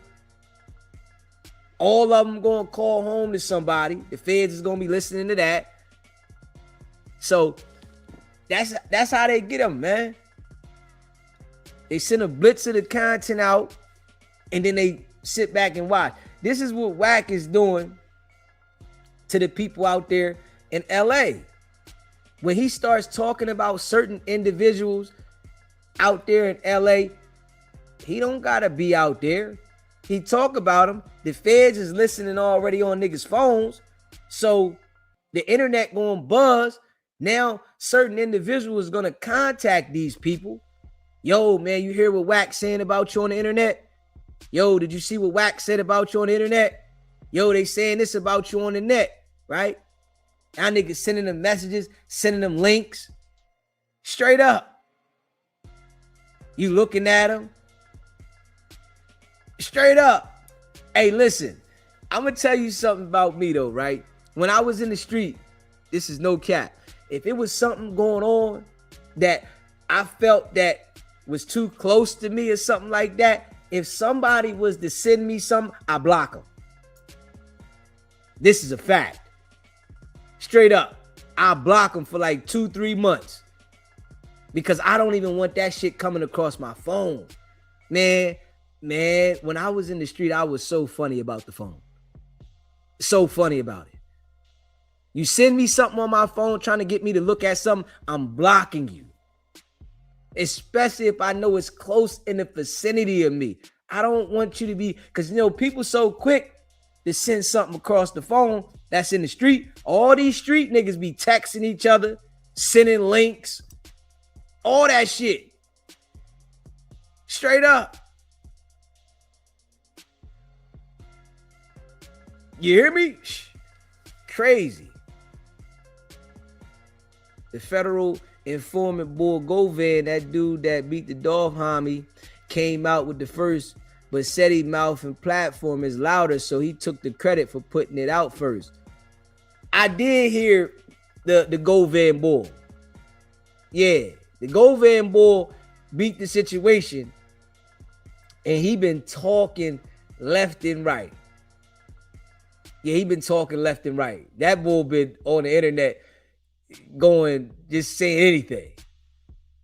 All of them going to call home to somebody. The feds is going to be listening to that. So that's how they get them, man. They send a blitz of the content out, and then they sit back and watch. This is what Wack is doing to the people out there in LA. When he starts talking about certain individuals out there in LA, he don't gotta be out there. He talk about them. The feds is listening already on niggas' phones. So the internet going to buzz. Now certain individuals gonna contact these people. Yo, man, you hear what Wack saying about you on the internet? Yo, did you see what Wack said about you on the internet? Yo, they saying this about you on the net, right? Now niggas sending them messages, sending them links. Straight up. You looking at them. Straight up. Hey, listen, I'm going to tell you something about me though, right? When I was in the street, this is no cap. If it was something going on that I felt that was too close to me or something like that, if somebody was to send me something, I block them. This is a fact. Straight up. I block them for like 2-3 months because I don't even want that shit coming across my phone. Man, when I was in the street, I was so funny about the phone. So funny about it. You send me something on my phone trying to get me to look at something, I'm blocking you. Especially if I know it's close in the vicinity of me. I don't want you to be, because you know, people so quick to send something across the phone that's in the street. All these street niggas be texting each other, sending links, all that shit. Straight up. You hear me? Crazy. The federal informant Bull Govan, that dude that beat the Dolph homie, came out with the first, but said he mouth and platform is louder, so he took the credit for putting it out first. I did hear the Govan Bull. Yeah, the Govan Bull beat the situation, and he been talking left and right. Yeah, he been talking left and right. That bull been on the internet going, just saying anything.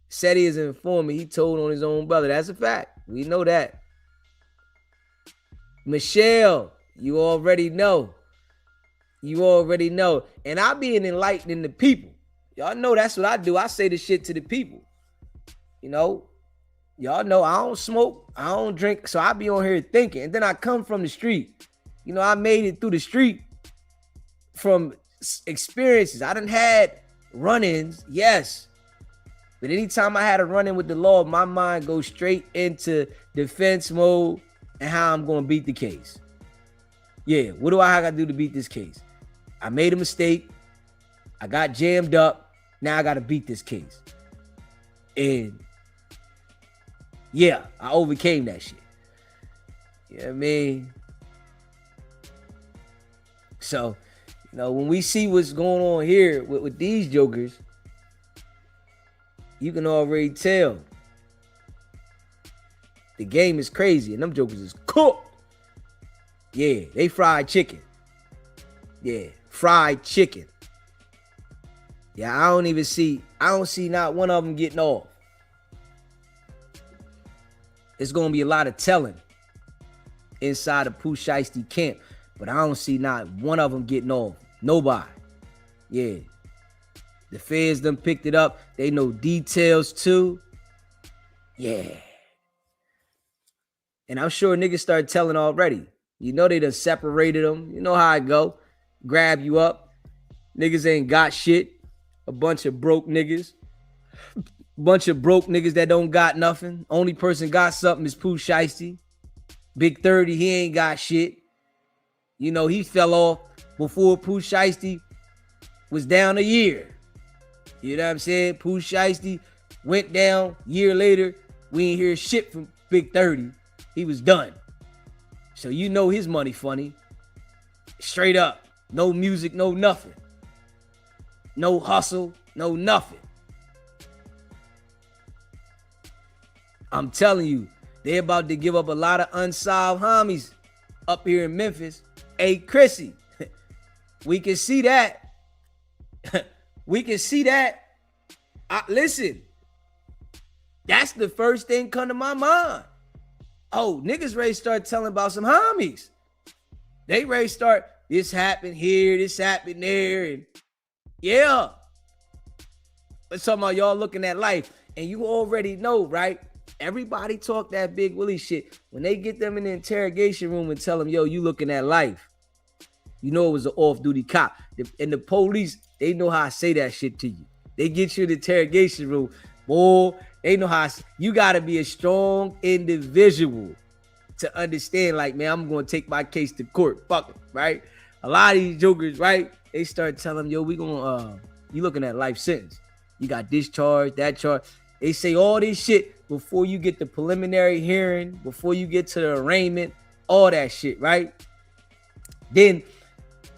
Said he is an informant. He told on his own brother. That's a fact. We know that. Michelle, you already know. You already know. And I being enlightening the people. Y'all know that's what I do. I say the shit to the people. You know, y'all know I don't smoke. I don't drink. So I be on here thinking. And then I come from the street. You know, I made it through the street from experiences. I done had run-ins, yes. But anytime I had a run-in with the law, my mind goes straight into defense mode and how I'm going to beat the case. Yeah, what do I got to do to beat this case? I made a mistake. I got jammed up. Now I got to beat this case. And yeah, I overcame that shit. You know what I mean? So, you know, when we see what's going on here with these jokers, you can already tell the game is crazy and them jokers is cooked. Yeah, they fried chicken. Yeah, fried chicken. Yeah, I don't see not one of them getting off. It's going to be a lot of telling inside the Pooh Shiesty camp. But I don't see not one of them getting off. Nobody. Yeah. The feds done picked it up. They know details too. Yeah. And I'm sure niggas start telling already. You know they done separated them. You know how I go. Grab you up. Niggas ain't got shit. A bunch of broke niggas. Bunch of broke niggas that don't got nothing. Only person got something is Pooh Shiesty. Big 30, he ain't got shit. You know, he fell off before Pooh Shiesty was down a year. You know what I'm saying? Pooh Shiesty went down a year later. We ain't hear shit from Big 30. He was done. So you know his money funny. Straight up. No music, no nothing. No hustle, no nothing. I'm telling you, they about to give up a lot of unsolved homies up here in Memphis. Hey, Chrissy, we can see that. We can see that. Listen, that's the first thing come to my mind. Oh, niggas ready to start telling about some homies. They ready to start, this happened here, this happened there. And yeah. Let's talk about y'all looking at life. And you already know, right? Everybody talk that Big Willie shit. When they get them in the interrogation room and tell them, yo, you looking at life. You know it was an off-duty cop. And the police, they know how I say that shit to you. They get you in the interrogation room. Boy, they know how you got to be a strong individual to understand, like, man, I'm going to take my case to court. Fuck it, right? A lot of these jokers, right? They start telling them, yo, we going to, you looking at life sentence. You got this charge, that charge. They say all this shit before you get the preliminary hearing, before you get to the arraignment, all that shit, right? Then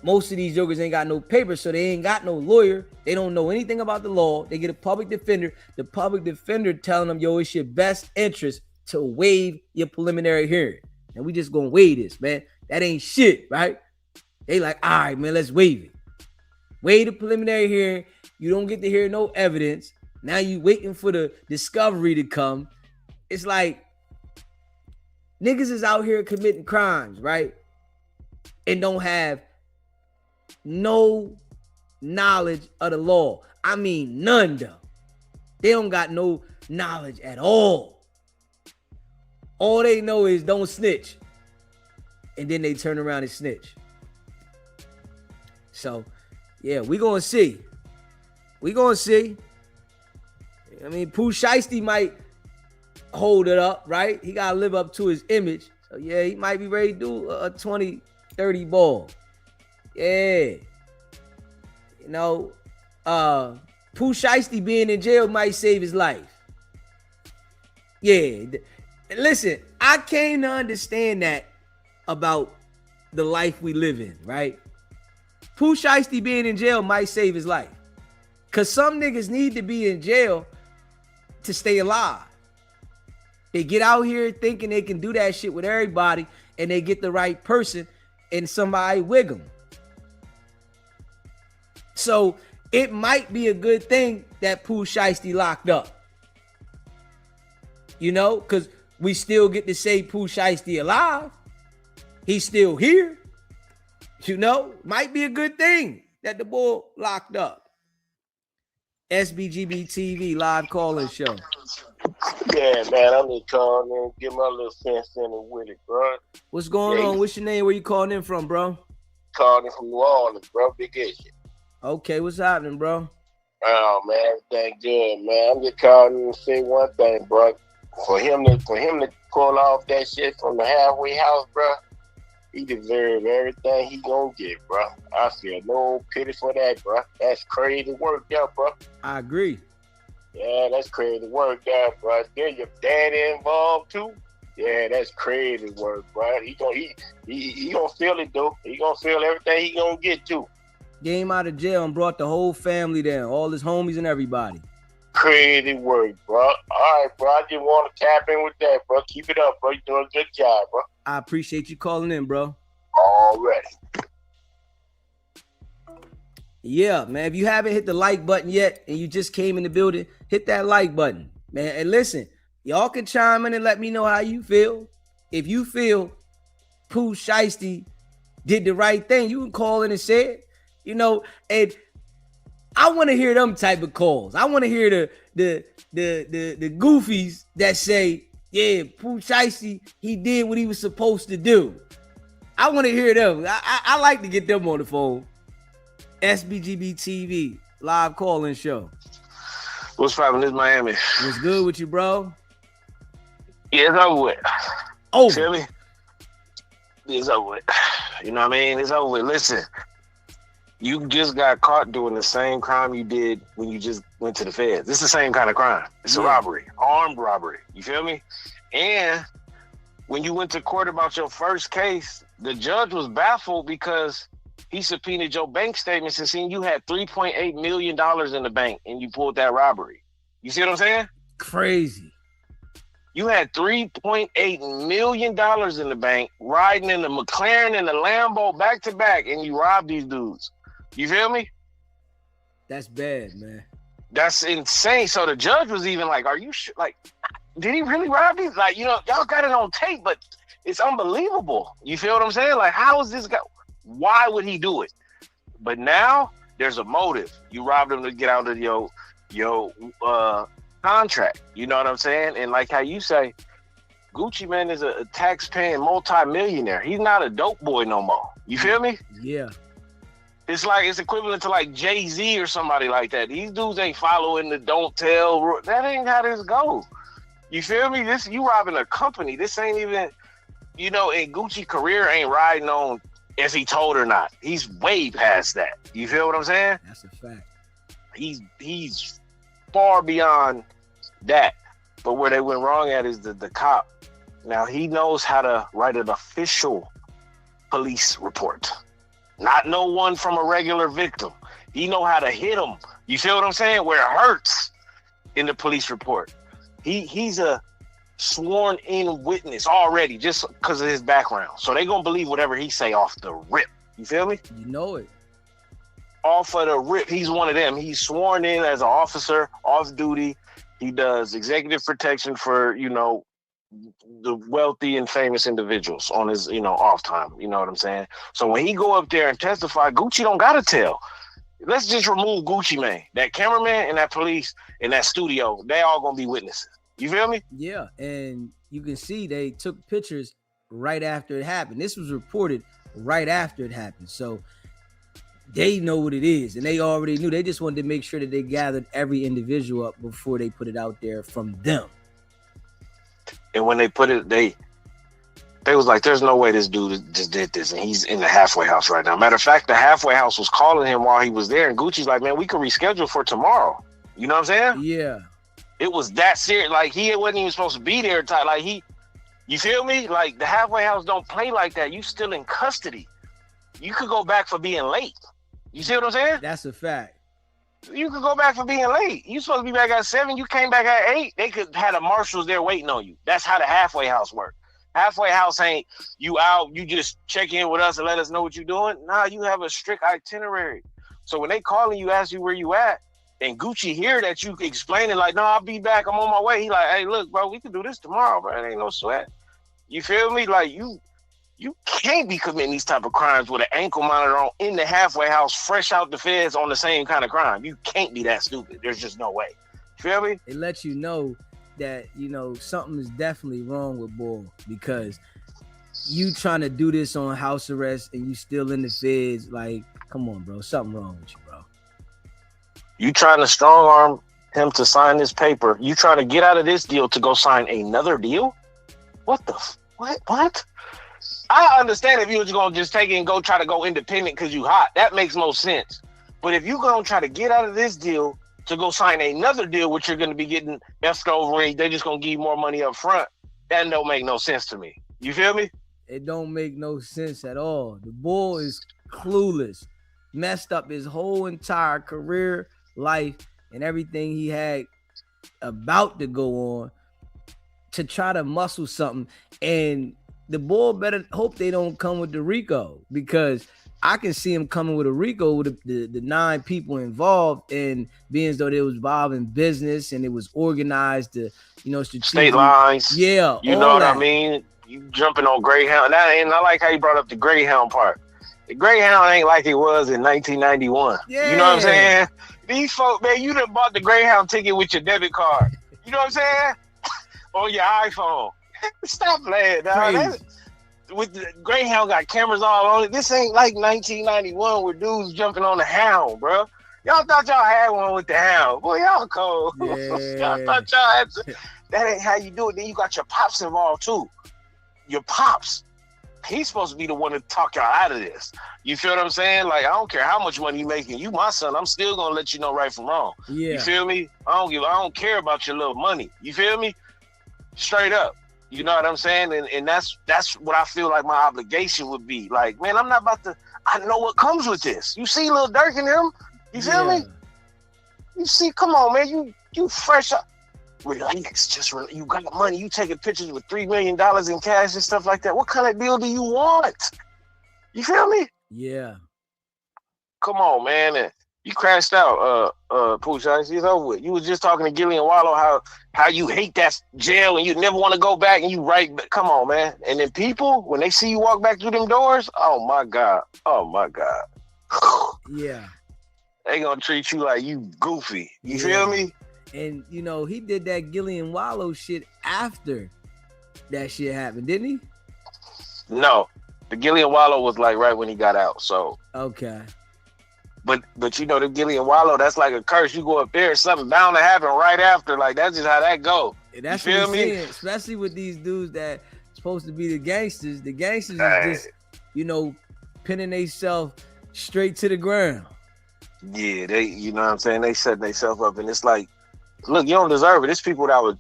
most of these jokers ain't got no paper, so they ain't got no lawyer. They don't know anything about the law. They get a public defender. The public defender telling them, yo, it's your best interest to waive your preliminary hearing. And we just gonna waive this, man. That ain't shit, right? They like, all right, man, let's waive it. Waive the preliminary hearing. You don't get to hear no evidence. Now you waiting for the discovery to come. It's like niggas is out here committing crimes, right? And don't have no knowledge of the law. I mean, none though. They don't got no knowledge at all. All they know is don't snitch. And then they turn around and snitch. So, yeah, we gonna see. We gonna see. I mean, Pooh Shiesty might hold it up, right? He gotta live up to his image. So, yeah, he might be ready to do a 20-30 ball. Yeah. You know, Pooh Shiesty being in jail might save his life. Yeah. Listen, I came to understand that about the life we live in, right? Pooh Shiesty being in jail might save his life. Because some niggas need to be in jail to stay alive. They get out here thinking they can do that shit with everybody, and they get the right person, and somebody wig them. So it might be a good thing that Pooh Shiesty locked up. You know, because we still get to say Pooh Shiesty alive. He's still here. You know, might be a good thing that the boy locked up. SBGB TV live calling show. Yeah, man, I'm just calling in, get my little sense in it with it, bro. What's going on? What's your name? Where you calling in from, bro? Calling in from New Orleans, bro. Big issue. Okay, what's happening, bro? Oh man, everything good, man. I'm just calling in to say one thing, bro. For him to pull off that shit from the halfway house, bro, he deserves everything he gonna get, bro. I feel no pity for that, bro. That's crazy work, yeah, bro. I agree. Yeah, that's crazy work, yeah, bro. Then your daddy involved too. Yeah, that's crazy work, bro. He gonna feel it though. He gonna feel everything he gonna get too. Came out of jail and brought the whole family down, all his homies and everybody. Crazy work, bro. All right, bro. I just want to tap in with that, bro. Keep it up, bro. You're doing a good job, bro. I appreciate you calling in, bro. Already. Yeah, man. If you haven't hit the like button yet and you just came in the building, hit that like button, man. And listen, y'all can chime in and let me know how you feel. If you feel Pooh Shiesty did the right thing, you can call in and say it. You know, and I want to hear them type of calls. I want to hear the goofies that say, yeah, Pooh Shiesty, he did what he was supposed to do. I want to hear them. I like to get them on the phone. SBGB TV, live call-in show. What's poppin'? This Miami. What's good with you, bro? Yeah, it's over with. Oh, feel me? It's over with. You know what I mean? It's over with. Listen, you just got caught doing the same crime you did when you just went to the feds. It's the same kind of crime. It's a robbery, armed robbery. You feel me? And when you went to court about your first case, the judge was baffled because he subpoenaed your bank statements and seen you had $3.8 million in the bank and you pulled that robbery. You see what I'm saying? Crazy. You had $3.8 million in the bank, riding in the McLaren and the Lambo back to back, and you robbed these dudes. You feel me? That's bad, man. That's insane. So the judge was even like, are you sure? Like, did he really rob these? Like, you know, y'all got it on tape, but it's unbelievable. You feel what I'm saying? Like, how is this guy? Why would he do it? But now there's a motive. You robbed him to get out of your contract. You know what I'm saying? And like how you say, Gucci Mane is a tax-paying multi-millionaire. He's not a dope boy no more. You feel me? Yeah. It's like it's equivalent to like Jay-Z or somebody like that. These dudes ain't following the don't tell. That ain't how this goes. You feel me? This you robbing a company. This ain't even, you know, and Gucci career ain't riding on if he told or not. He's way past that. You feel what I'm saying? That's a fact. He's far beyond that. But where they went wrong at is the cop. Now he knows how to write an official police report. Not no one from a regular victim. He know how to hit them. You feel what I'm saying? Where it hurts in the police report. He's a sworn in witness already just because of his background. So they gonna believe whatever he say off the rip. You feel me? You know it. Off of the rip, he's one of them. He's sworn in as an officer, off duty. He does executive protection for, you know, the wealthy and famous individuals on his, you know, off time. You know what I'm saying? So when he go up there and testify, Gucci don't gotta tell. Let's just remove Gucci Mane. That cameraman and that police in that studio, they all gonna be witnesses. You feel me? Yeah, and you can see they took pictures right after it happened. This was reported right after it happened. So they know what it is, and they already knew. They just wanted to make sure that they gathered every individual up before they put it out there from them. And when they put it, They was like, there's no way this dude just did this, and he's in the halfway house right now. Matter of fact, the halfway house was calling him while he was there, and Gucci's like, man, we could reschedule for tomorrow. You know what I'm saying? Yeah. It was that serious. Like, he wasn't even supposed to be there. Like, you feel me? Like, the halfway house don't play like that. You still in custody. You could go back for being late. You see what I'm saying? That's a fact. You could go back for being late. You supposed to be back at 7. You came back at 8. They could have the marshals there waiting on you. That's how the halfway house works. Halfway house ain't you out, you just check in with us and let us know what you're doing. Nah, you have a strict itinerary. So when they calling you, ask you where you at, and Gucci hear that you explaining like, no, I'll be back, I'm on my way. He like, hey, look, bro, we can do this tomorrow, bro. It ain't no sweat. You feel me? Like, you can't be committing these type of crimes with an ankle monitor on in the halfway house, fresh out the feds on the same kind of crime. You can't be that stupid. There's just no way. You feel me? It lets you know that, you know, something is definitely wrong with Bull, because you trying to do this on house arrest and you still in the feds. Like, come on, bro, something wrong with you, bro. You trying to strong arm him to sign this paper. You trying to get out of this deal to go sign another deal? What the what? I understand if you was gonna just take it and go try to go independent because you hot. That makes no sense. But if you gonna try to get out of this deal to go sign another deal, which you're going to be getting effed over, and they're just going to give you more money up front, that don't make no sense to me. You feel me? It don't make no sense at all. The Bull is clueless, messed up his whole entire career, life, and everything he had about to go on to try to muscle something. And the Bull better hope they don't come with the RICO, because I can see him coming with a RICO with the 9 people involved, and being as though they was involved in business and it was organized to, you know, state lines. Yeah. You know what I mean? You jumping on Greyhound. And I like how you brought up the Greyhound part. The Greyhound ain't like it was in 1991. Yeah. You know what I'm saying? These folks, man, you done bought the Greyhound ticket with your debit card. You know what I'm saying? On your iPhone. Stop playing, dog. With the Greyhound got cameras all on it. This ain't like 1991 where dudes jumping on the Hound, bro. Y'all thought y'all had one with the Hound. Boy, y'all cold. Yeah. Y'all thought y'all had to. That ain't how you do it. Then you got your pops involved too. Your pops. He's supposed to be the one to talk y'all out of this. You feel what I'm saying? Like, I don't care how much money you making. You my son. I'm still gonna let you know right from wrong. Yeah. You feel me? I don't care about your little money. You feel me? Straight up. You know what I'm saying? And that's what I feel like my obligation would be. Like, man, I'm not about to, I know what comes with this. You see Lil Durk and him? You feel me? You see, come on, man, you fresh up. Relax, you got money. You taking pictures with $3 million in cash and stuff like that. What kind of deal do you want? You feel me? Yeah. Come on, man. And you crashed out, Pooh. It's over with. You was just talking to Gillian Wallow how you hate that jail and you never want to go back, and you right. Come on, man. And then people, when they see you walk back through them doors, oh my God. Yeah. They gonna treat you like you goofy. You feel me? And you know, he did that Gillian Wallow shit after that shit happened, didn't he? No. The Gillian Wallow was like right when he got out. So okay. But you know, the Gillian Wallow, that's like a curse. You go up there, something bound to happen right after. Like, that's just how that go. And that's you feel what me? Saying, especially with these dudes that supposed to be the gangsters. The gangsters is just, you know, pinning themselves straight to the ground. Yeah, they, you know what I'm saying? They set themselves up, and it's like, look, you don't deserve it. It's people that would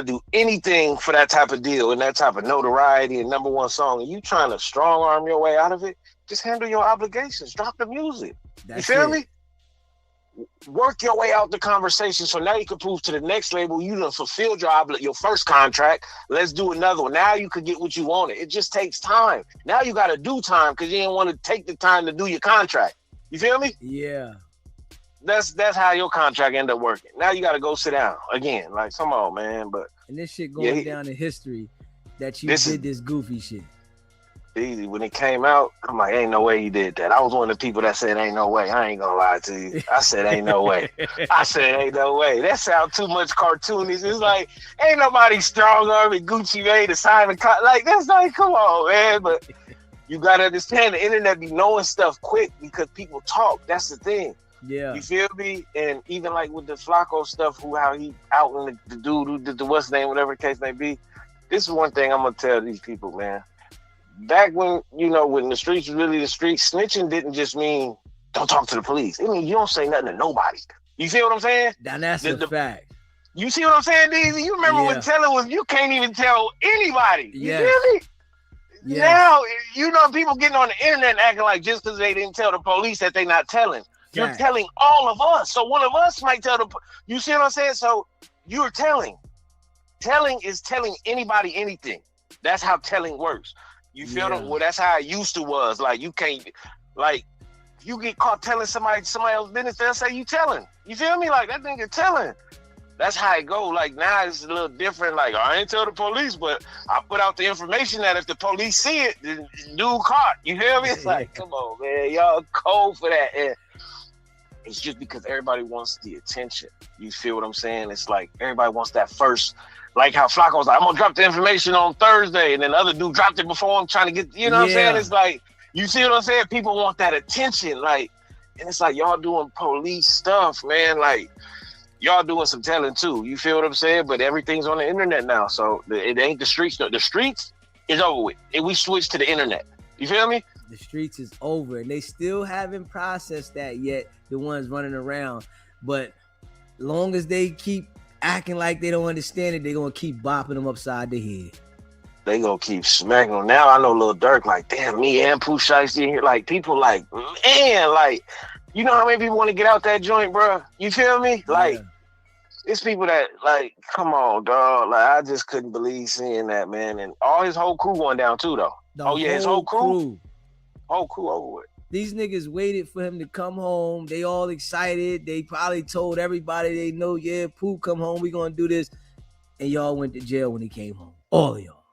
do anything for that type of deal and that type of notoriety and #1 song, and you trying to strong arm your way out of it. Just handle your obligations. Drop the music. That's you feel it. me? Work your way out the conversation, so now you can prove to the next label you done fulfilled your first contract. Let's do another one. Now you can get what you wanted. It just takes time. Now you got to do time because you didn't want to take the time to do your contract. You feel me? Yeah. That's how your contract ended up working. Now you got to go sit down again. Like, come on, man. But and this shit going down in history that you did this goofy shit. Easy. When it came out, I'm like, ain't no way you did that. I was one of the people that said, ain't no way. I ain't gonna lie to you. I said, ain't no way. I said, ain't no way. That sounds too much cartoonish. It's like, ain't nobody strong arming Gucci Mane to sign a contract. Like, that's like, come on, man. But you gotta understand, the internet be knowing stuff quick because people talk. That's the thing. Yeah. You feel me? And even like with the Flacco stuff, how he out in the dude who did the what's name, whatever the case may be. This is one thing I'm gonna tell these people, man. back when, when the streets was really the streets, snitching didn't just mean don't talk to the police. I mean, you don't say nothing to nobody. You see what I'm saying? That's a fact. You see what I'm saying, DZ? You remember when telling was you can't even tell anybody. You feel me? Yes. Now, people getting on the internet and acting like just because they didn't tell the police that they not telling. You're telling all of us. So one of us might tell you see what I'm saying? So you're telling. Telling is telling anybody anything. That's how telling works. You feel them? Well, that's how it used to was. Like you can't, like you get caught telling somebody else's business, they'll say you telling. You feel me? Like that nigga telling. That's how it go. Like now it's a little different. Like I ain't tell the police, but I put out the information that if the police see it, the dude caught. You hear me? It's like, come on, man, y'all cold for that. And it's just because everybody wants the attention. You feel what I'm saying? It's like everybody wants that first. Like how Flacco was like, I'm gonna drop the information on Thursday, and then the other dude dropped it before him trying to get, you know what I'm saying? It's like, you see what I'm saying? People want that attention, like, and it's like y'all doing police stuff, man. Like y'all doing some telling too. You feel what I'm saying? But everything's on the internet now, so it ain't the streets. No, the streets is over with. And we switched to the internet. You feel me? The streets is over, and they still haven't processed that yet. The ones running around, but long as they keep acting like they don't understand it, they're gonna keep bopping them upside the head. They gonna keep smacking them. Now I know Lil Durk, like, damn, me and Pooh Shiesty in here. Like, people like, man, like, you know how many people want to get out that joint, bro? You feel me? Like, it's people that, like, come on, dog. Like, I just couldn't believe seeing that, man. And all his whole crew going down too, though. His whole crew? Whole crew over with. These niggas waited for him to come home. They all excited. They probably told everybody they know, yeah, Pooh come home, we gonna do this. And y'all went to jail when he came home. All of y'all.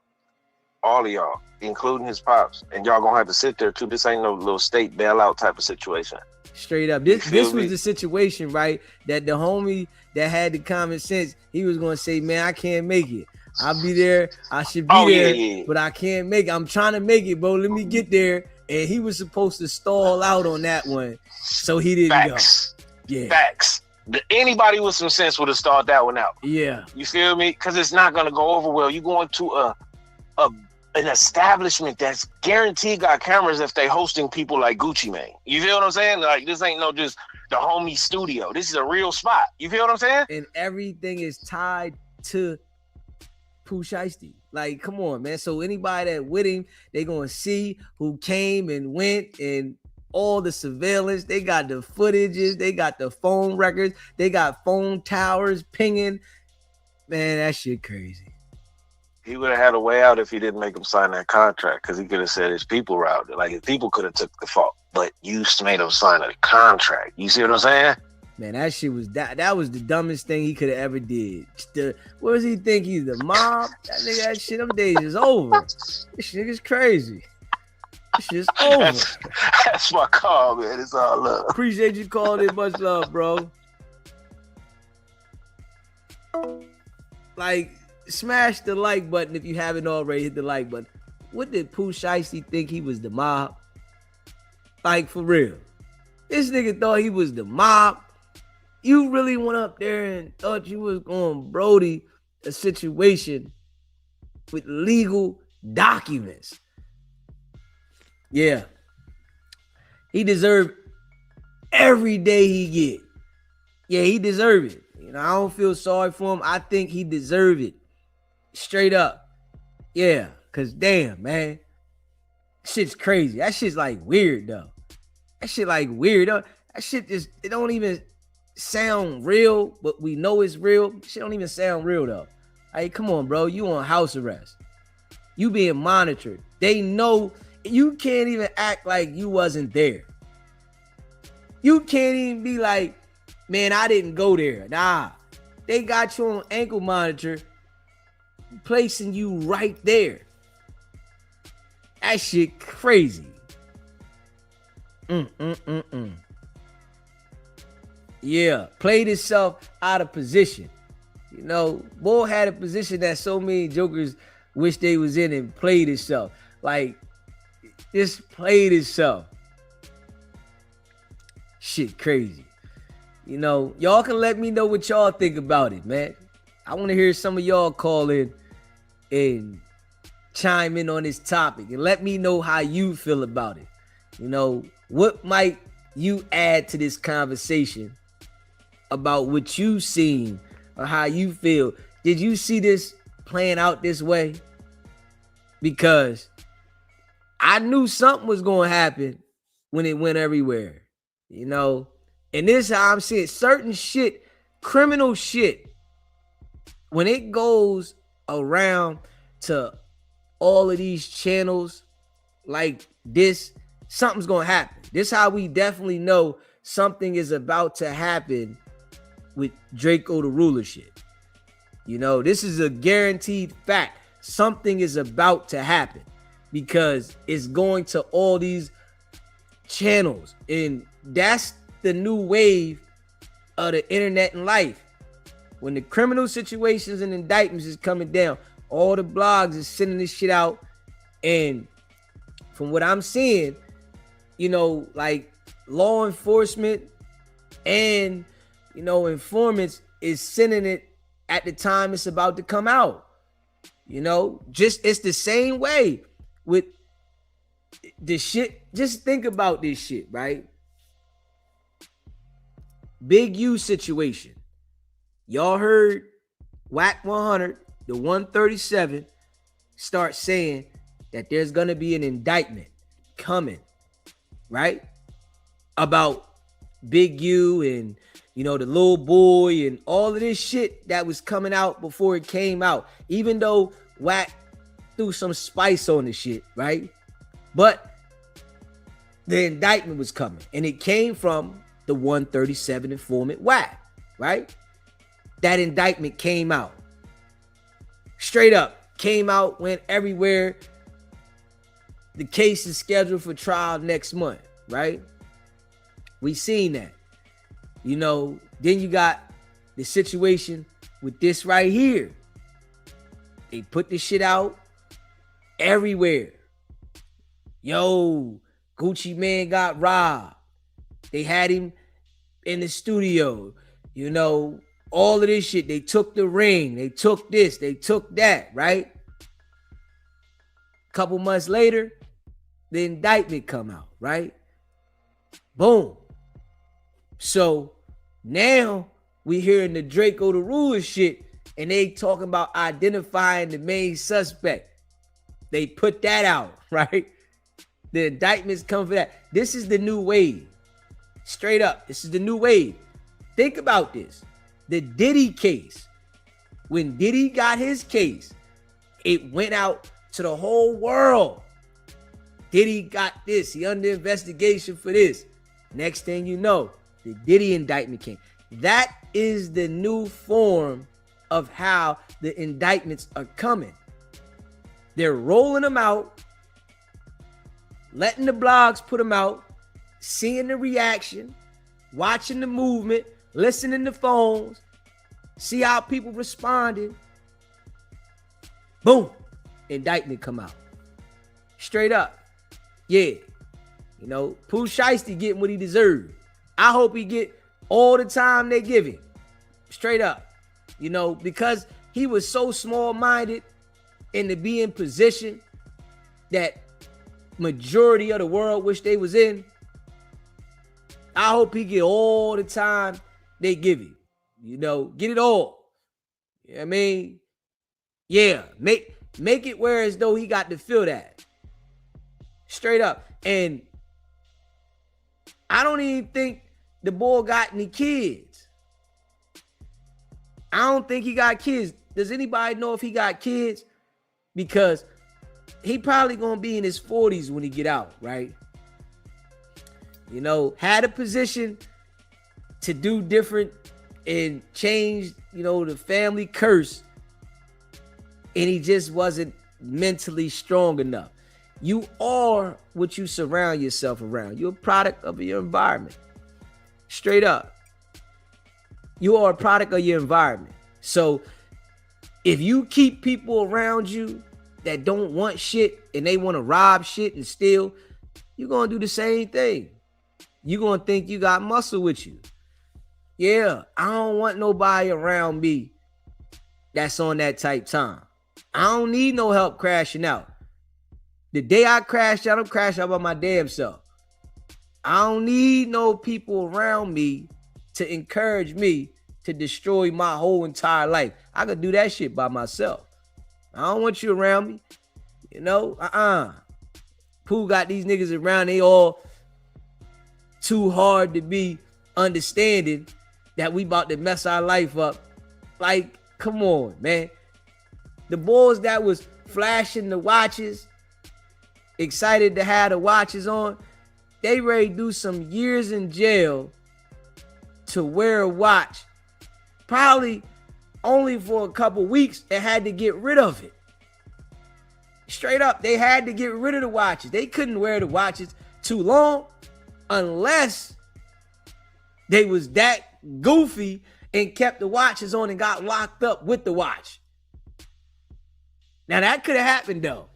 All of y'all, including his pops. And y'all gonna have to sit there too. This ain't no little state bailout type of situation. Straight up. This was the situation, right? That the homie that had the common sense, he was gonna say, man, I can't make it. I'll be there. I should be there, but I can't make it. I'm trying to make it, bro. Let me get there. And he was supposed to stall out on that one, so he didn't go. Yeah. Facts. Anybody with some sense would have stalled that one out. Yeah. You feel me? Because it's not gonna go over well. You going to an establishment that's guaranteed got cameras if they hosting people like Gucci Mane. You feel what I'm saying? Like this ain't no just the homie studio. This is a real spot. You feel what I'm saying? And everything is tied to Pooh Shiesty. Like, come on, man. So anybody that with him, they gonna see who came and went and all the surveillance. They got the footages, they got the phone records, they got phone towers pinging. Man, that shit crazy. He would have had a way out if he didn't make him sign that contract, because he could have said his people were out there. Like his people could have took the fault, but you made him sign a contract. You see what I'm saying? Man, that shit was that was the dumbest thing he could have ever did. What does he think? He's the mob? That nigga, that shit, them days is over. This shit is crazy. This shit's over. That's my call, man. It's all love. Appreciate you calling in. Much love, bro. Like, smash the like button if you haven't already. Hit the like button. What did Pooh Shiesty think he was the mob? Like, for real. This nigga thought he was the mob. You really went up there and thought you was going to Brody a situation with legal documents. Yeah. He deserved every day he get. Yeah, he deserved it. You know, I don't feel sorry for him. I think he deserved it. Straight up. Yeah, because damn, man. Shit's crazy. That shit's like weird, though. That shit like weird. That shit just, it don't even sound real, but we know it's real. Shit don't even sound real, though. Hey, come on, bro. You on house arrest. You being monitored. They know you can't even act like you wasn't there. You can't even be like, man, I didn't go there. Nah. They got you on ankle monitor, placing you right there. That shit crazy. Yeah, played himself out of position. You know, Bull had a position that so many jokers wish they was in and played himself. Like, just played himself. Shit crazy. You know, y'all can let me know what y'all think about it, man. I want to hear some of y'all call in and chime in on this topic and let me know how you feel about it. You know, what might you add to this conversation about what you've seen or how you feel? Did you see this playing out this way? Because I knew something was going to happen when it went everywhere, you know? And this is how I'm seeing certain shit, criminal shit, when it goes around to all of these channels like this, something's going to happen. This is how we definitely know something is about to happen with Draco the Ruler shit. You know, this is a guaranteed fact. Something is about to happen because it's going to all these channels. And that's the new wave of the internet and life. When the criminal situations and indictments is coming down, all the blogs is sending this shit out. And from what I'm seeing, you know, like law enforcement and, you know, informants is sending it at the time it's about to come out. You know, just it's the same way with the shit. Just think about this shit, right? Big U situation. Y'all heard Whack 100, the 137, start saying that there's going to be an indictment coming, right? About Big U and, you know, the little boy and all of this shit that was coming out before it came out. Even though Whack threw some spice on the shit, right? But the indictment was coming, and it came from the 137 informant Whack, right? That indictment came out. Straight up, came out, went everywhere. The case is scheduled for trial next month, right? We seen that. You know, then you got the situation with this right here. They put this shit out everywhere. Yo, Gucci Man got robbed. They had him in the studio. You know, all of this shit. They took the ring. They took this. They took that, right? A couple months later, the indictment come out, right? Boom. So now we hearing the Draco the Ruler shit, and they talking about identifying the main suspect. They put that out, right? The indictments come for that. This is the new wave. Straight up, this is the new wave. Think about this. The Diddy case. When Diddy got his case, it went out to the whole world. Diddy got this. He under investigation for this. Next thing you know, the Diddy indictment came. That is the new form of how the indictments are coming. They're rolling them out, letting the blogs put them out, seeing the reaction, watching the movement, listening to phones, see how people responded. Boom, indictment come out. Straight up. Yeah. You know, Pooh Shiesty getting what he deserved. I hope he get all the time they give him. Straight up. You know, because he was so small-minded and to be in position that majority of the world wish they was in. I hope he get all the time they give him. You know, get it all. You know what I mean? Yeah, make it where as though he got to feel that. Straight up. And I don't even think the boy got any kids. I don't think he got kids. Does anybody know if he got kids? Because he probably gonna be in his 40s when he get out, right? You know, had a position to do different and change, you know, the family curse, and he just wasn't mentally strong enough. You are what you surround yourself around. You're a product of your environment. Straight up. You are a product of your environment. So if you keep people around you that don't want shit and they want to rob shit and steal, you're going to do the same thing. You're going to think you got muscle with you. Yeah, I don't want nobody around me that's on that type time. I don't need no help crashing out. The day I crash out, I'm crashing out by my damn self. I don't need no people around me to encourage me to destroy my whole entire life. I could do that shit by myself. I don't want you around me. You know, Pooh got these niggas around. They all too hard to be understanding that we about to mess our life up. Like, come on, man. The boys that was flashing the watches, excited to have the watches on, they ready to do some years in jail to wear a watch, probably only for a couple weeks, and had to get rid of it. Straight up, they had to get rid of the watches. They couldn't wear the watches too long unless they was that goofy and kept the watches on and got locked up with the watch. Now that could have happened though.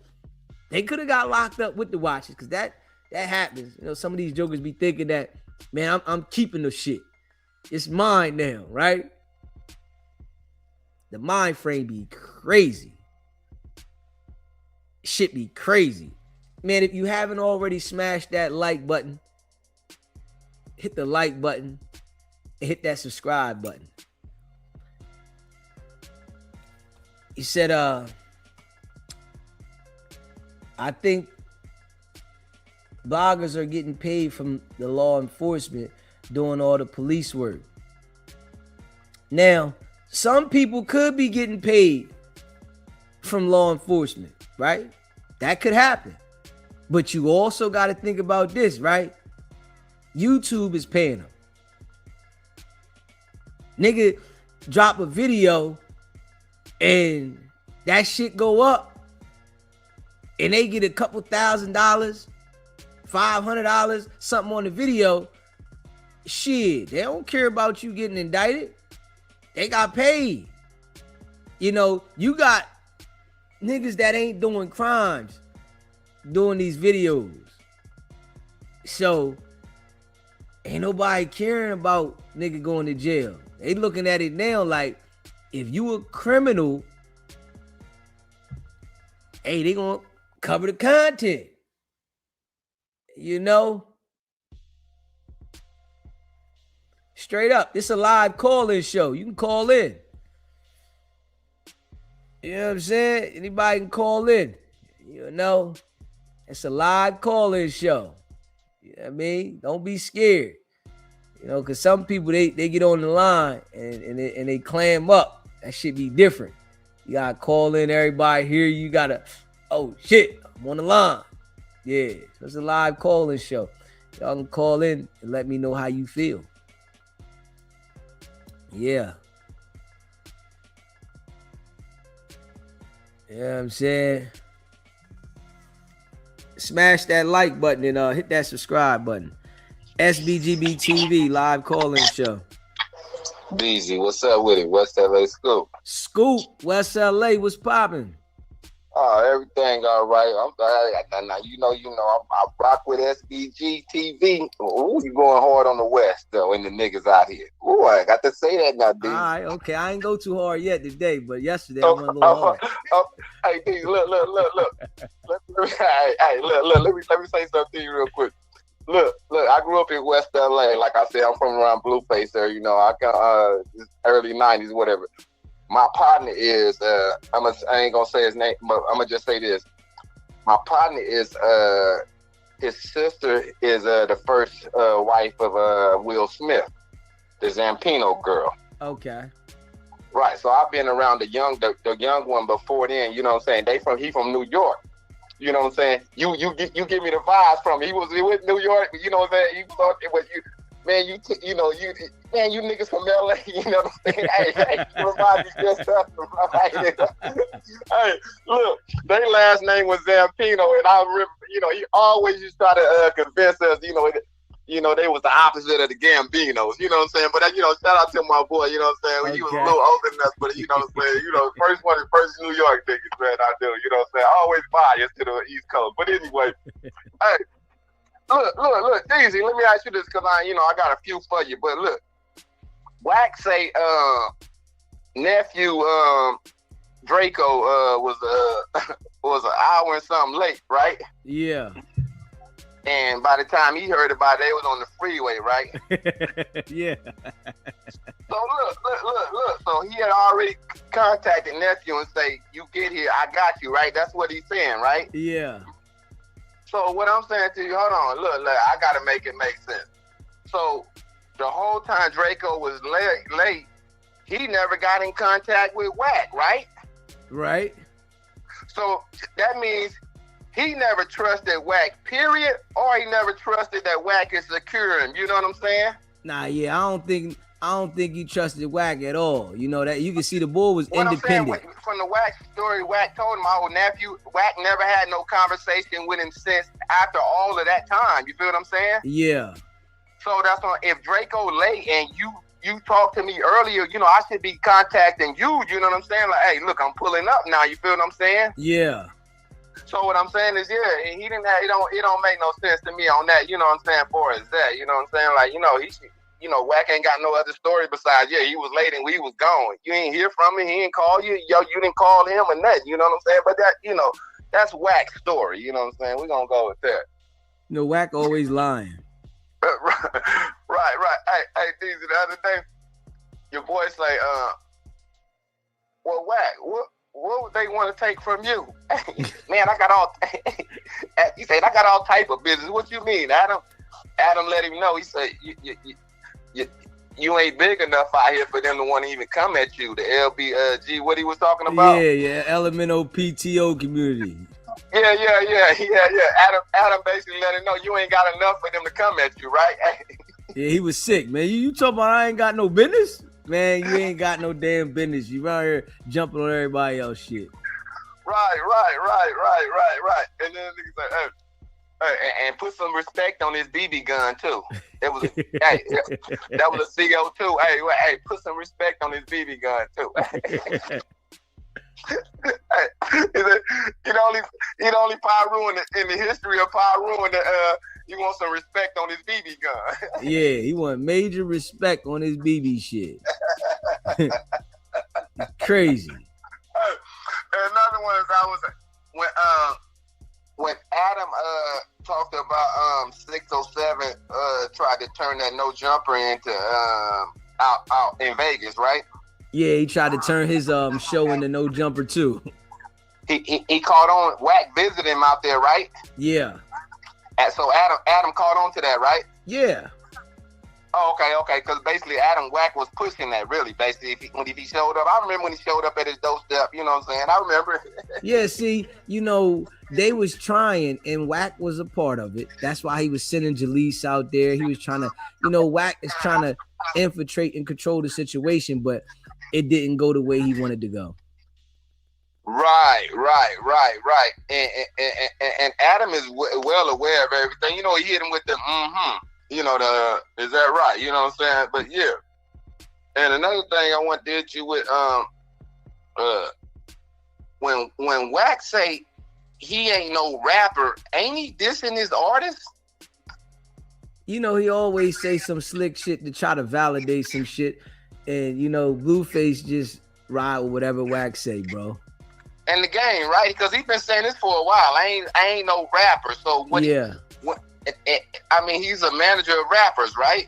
They could have got locked up with the watches because that happens. You know, some of these jokers be thinking that, man, I'm keeping the shit. It's mine now, right? The mind frame be crazy. Shit be crazy. Man, if you haven't already smashed that like button, hit the like button and hit that subscribe button. He said, I think bloggers are getting paid from the law enforcement doing all the police work. Now, some people could be getting paid from law enforcement, right? That could happen. But you also got to think about this, right? YouTube is paying them. Nigga drop a video and that shit go up and they get a couple $1,000, $500, something on the video. Shit, they don't care about you getting indicted. They got paid. You know, you got niggas that ain't doing crimes doing these videos. So ain't nobody caring about nigga going to jail. They looking at it now like, if you a criminal, hey, they gonna cover the content. You know? Straight up, this a live call-in show. You can call in. You know what I'm saying? Anybody can call in. You know? It's a live call-in show. You know what I mean? Don't be scared. You know, because some people, they get on the line and they clam up. That shit be different. You got to call in, everybody here. You got to, oh, shit, I'm on the line. Yeah, so it's a live call-in show. Y'all can call in and let me know how you feel. Yeah. You know what I'm saying? Smash that like button and hit that subscribe button. SBGB TV live call-in show. Beezy, what's up with it? West LA Scoop. Scoop, West LA, what's popping? Oh, everything all right. I rock with SBG TV. Ooh, you going hard on the West though, and the niggas out here. Ooh, I got to say that now, dude. All right, okay. I ain't go too hard yet today, but yesterday I went a little hard. Hey, dude, look. Let me say something to you real quick. Look, I grew up in West LA. Like I said, I'm from around Blueface there, you know. I got early 90s, whatever. My partner is I ain't gonna say his name, but I'm gonna just say this. My partner is his sister is the first wife of Will Smith, the Zampino girl. Okay. Right. So I've been around the young one before then, you know what I'm saying? He from New York. You know what I'm saying? You give me the vibes from him. He was with New York, you know what I'm saying? You thought it was you. Man, you niggas from LA, you know what I'm saying? Hey, remind me just stuff. Hey, look, their last name was Zampino, and I remember, he always used to try to convince us, they was the opposite of the Gambinos, you know what I'm saying? But, shout out to my boy, you know what I'm saying? He was a little older than us, but, you know what I'm saying? First New York niggas, man, I do, you know what I'm saying? Always biased to the East Coast. But anyway, hey. Look, Daisy, let me ask you this, because I got a few for you, but look, Wax say nephew Draco was was an hour and something late, right? Yeah. And by the time he heard about it, they was on the freeway, right? Yeah. So look. So he had already contacted nephew and say, "You get here, I got you," right? That's what he's saying, right? Yeah. So what I'm saying to you, hold on, look, I gotta make it make sense. So the whole time Draco was late, he never got in contact with Wack, right? Right. So that means he never trusted Wack, period, or he never trusted that Wack is securing him. You know what I'm saying? Nah, yeah, I don't think he trusted Wack at all. You know that you can see the boy was What independent. I'm saying, from the Wack story, Wack told him, my old nephew, Wack never had no conversation with him since after all of that time. You feel what I'm saying? Yeah. So that's why if Draco late and you talked to me earlier, you know, I should be contacting you. You know what I'm saying? Like, hey, look, I'm pulling up now. You feel what I'm saying? Yeah. So what I'm saying is, yeah, he didn't have, it don't make no sense to me on that. You know what I'm saying? For is that, you know what I'm saying? Like, Wack ain't got no other story besides, yeah, he was late and we was gone. You ain't hear from him. He ain't call you. Yo, you didn't call him or nothing. You know what I'm saying? But that, that's Wack's story. You know what I'm saying? We're gonna go with that. Wack always lying. Right. Hey, DZ, the other day, your boy say, well, Wack, what would they want to take from you? Man, I got all, he said, I got all type of business. What you mean? Adam let him know. He said, you ain't big enough out here for them to want to even come at you. The LBG, what he was talking about? Yeah, elemental PTO community. Yeah. Adam basically let him know you ain't got enough for them to come at you, right? Yeah, he was sick, man. You talking about I ain't got no business? Man, you ain't got no damn business. You around here jumping on everybody else shit. Right. And then the nigga said, hey, and put some respect on his BB gun too. It was that was a CO2. Hey, put some respect on his BB gun too. He the only Pyro in the history of Pyro that you want some respect on his BB gun. Yeah, he want major respect on his BB shit. Crazy. Another one is when Adam talked about 607 tried to turn that no jumper into out in Vegas, right? Yeah, he tried to turn his show into no jumper too. He caught on. Wack visited him out there, right? Yeah. And so Adam caught on to that, right? Yeah. Oh, okay. Because basically Wack was pushing that, really. Basically, when he showed up, I remember when he showed up at his doorstep. You know what I'm saying? I remember. Yeah. See, they was trying, and Wack was a part of it. That's why he was sending Jaleese out there. He was trying to, Wack is trying to infiltrate and control the situation, but it didn't go the way he wanted to go. Right. And Adam is well aware of everything. He hit him with the is that right? You know what I'm saying? But yeah. And another thing I want to hit you with, when Wack say he ain't no rapper, ain't he dissing his artist? He always say some slick shit to try to validate some shit. And Blueface just ride with whatever Wack say, bro. And the game, right? Because he been saying this for a while. I ain't no rapper. So he's a manager of rappers, right?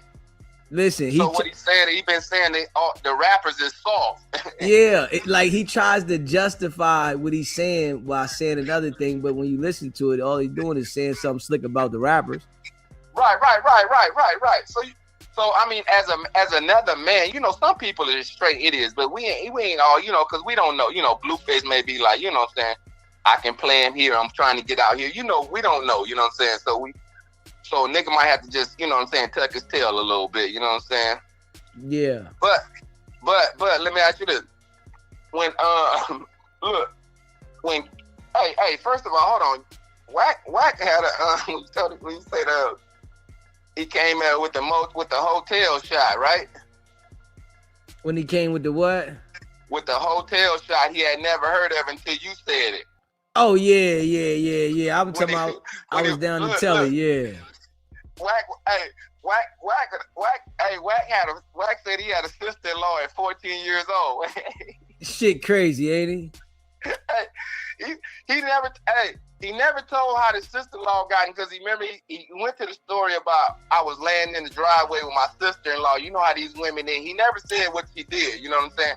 Listen, what he said, he been saying the rappers is soft. Yeah, he tries to justify what he's saying while saying another thing, but when you listen to it, all he's doing is saying something slick about the rappers. Right. So as another man, some people are straight idiots, but we ain't all, because we don't know. Blueface may be like, what I'm saying, I can play him here. I'm trying to get out here. We don't know. You know what I'm saying? So nigga might have to just, tuck his tail a little bit. You know what I'm saying? Yeah. But let me ask you this: when first of all, hold on, Wack had when you say the. He came out with the hotel shot, right? When he came with the what? With the hotel shot he had never heard of until you said it. Oh yeah. I'm talking about. I was down to tell it. Yeah. Wack said he had a sister-in-law at 14 years old. Shit crazy, ain't he? He never, he never told how the sister-in-law got him because he remember he went to the story about I was laying in the driveway with my sister-in-law. You know how these women did. He never said what she did. You know what I'm saying?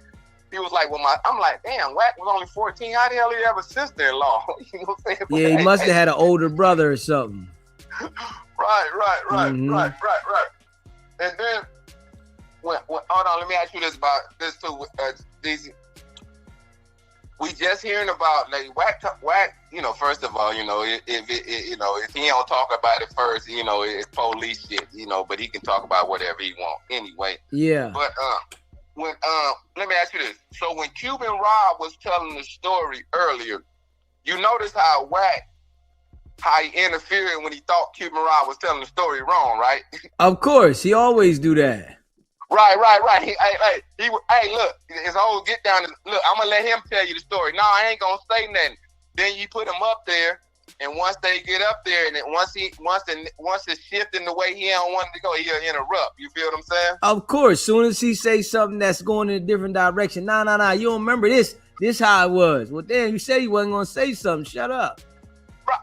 He was like, I'm like, damn, Wack was only 14. How the hell did he have a sister-in-law? You know what I'm saying? Yeah, he must have had an older brother or something. Right. And then, hold on, let me ask you this about this too, DZ. We just hearing about like Wack. You know, first of all, you know, if he don't talk about it first, you know, it's police shit. You know, but he can talk about whatever he want anyway. Yeah. But let me ask you this. So when Cuban Rob was telling the story earlier, you notice how he interfered when he thought Cuban Rob was telling the story wrong, right? Of course, he always do that. Right. Look, his whole get down is, look, I'm gonna let him tell you the story. No, I ain't gonna say nothing. Then you put him up there, and once they get up there, and then once it's shifting the way he don't want it to go, he'll interrupt. You feel what I'm saying? Of course. Soon as he say something that's going in a different direction, nah, you don't remember this. This how it was. Well, damn, you said you wasn't gonna say something. Shut up. Right.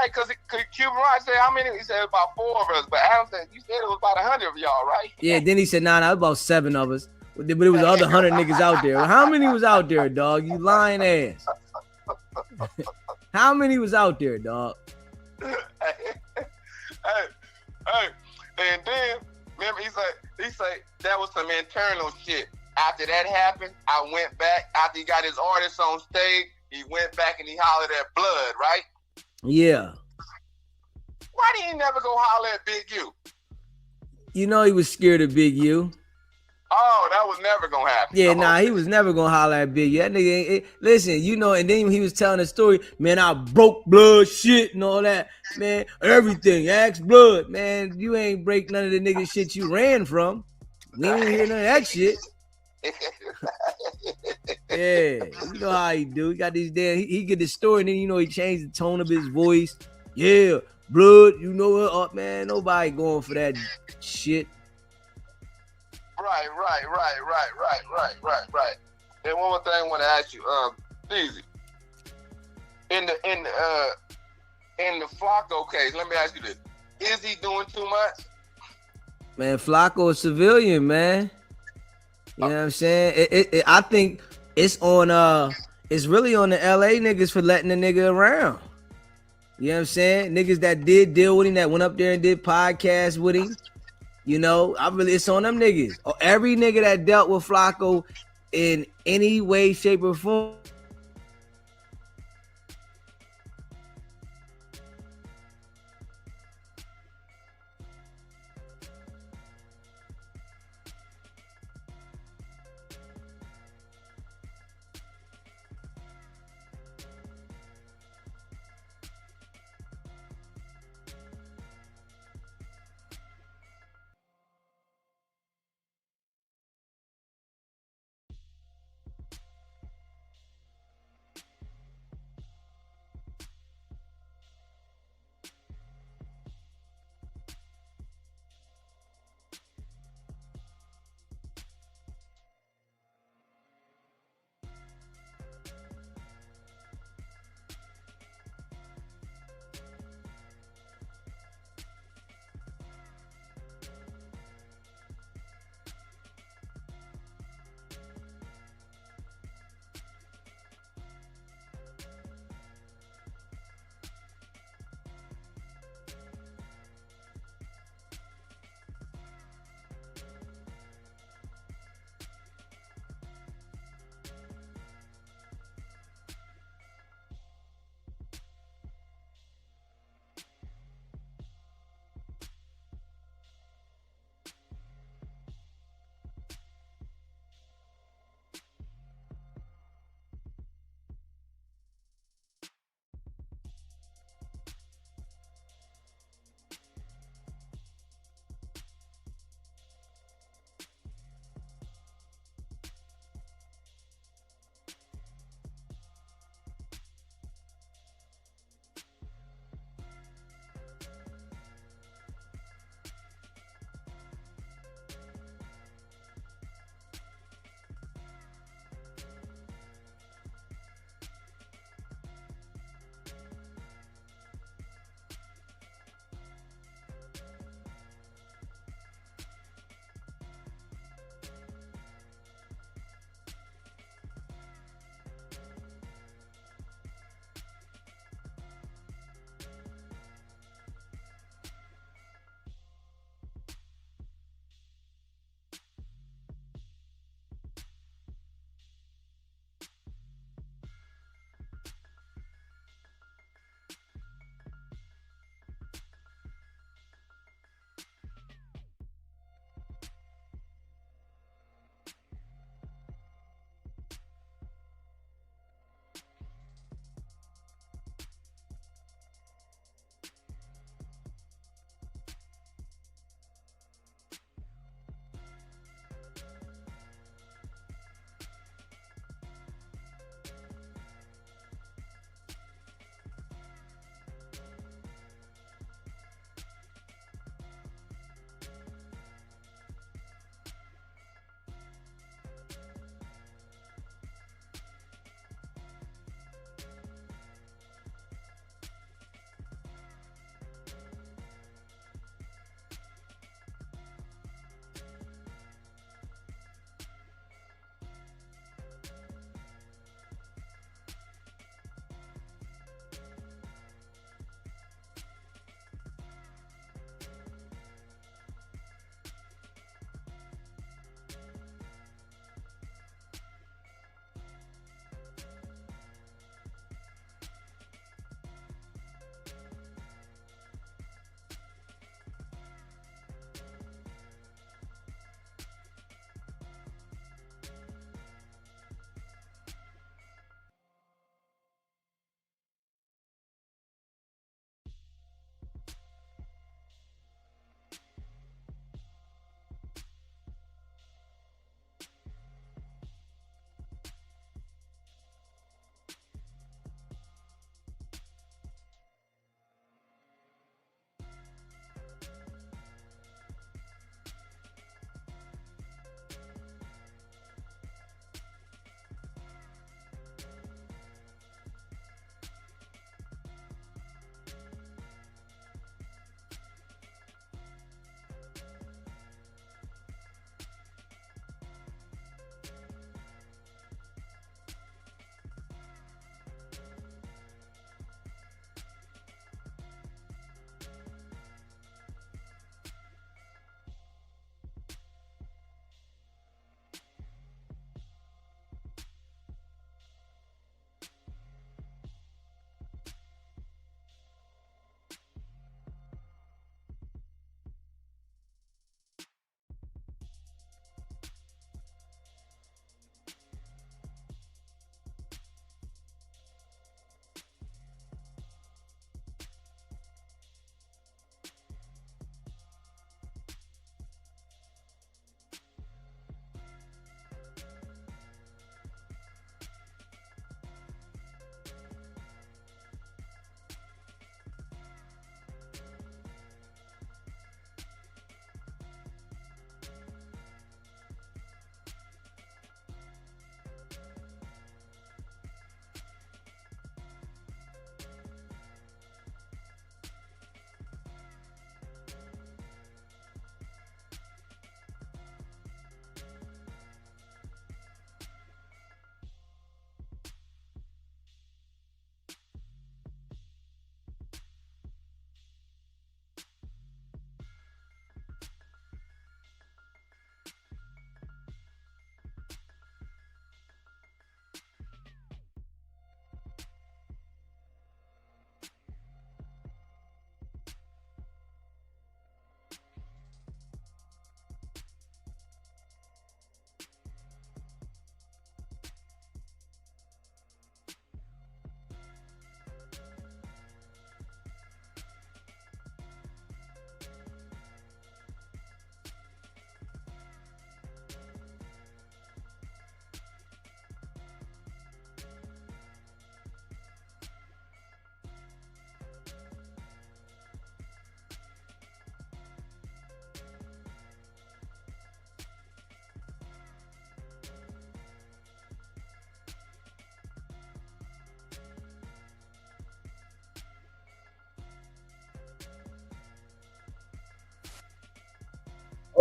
Because Cuban Rock said how many? He said about 4 of us, but Adam said you said it was about 100 of y'all, right? Yeah. Then he said, nah, it was about 7 of us, but it was the other 100 niggas out there. How many was out there, dog? You lying ass. How many was out there, dog? Hey, and then remember he said that was some internal shit. After that happened, I went back. After he got his artists on stage, he went back and he hollered at Blood, right? Yeah. Why did he never go holler at Big U? You know he was scared of Big U. Oh, that was never gonna happen. Yeah, nah, he was never gonna holler at Big U. That nigga, listen, you know, and then he was telling the story, man, I broke Blood shit and all that, man, everything, ask Blood, man, you ain't break none of the nigga shit you ran from. We ain't hear none of that shit. Yeah, you know how he do. He got these damn. He get the story, and then you know he changed the tone of his voice. Yeah, Blood, you know what, man? Nobody going for that shit. Right. And one more thing I want to ask you, Easy. In the Flacco case, let me ask you this: is he doing too much? Man, Flacco a civilian, man. You know what I'm saying? I think it's on it's really on the LA niggas for letting the nigga around. You know what I'm saying? Niggas that did deal with him, that went up there and did podcasts with him. You know, it's on them niggas. Or every nigga that dealt with Flacco in any way, shape, or form.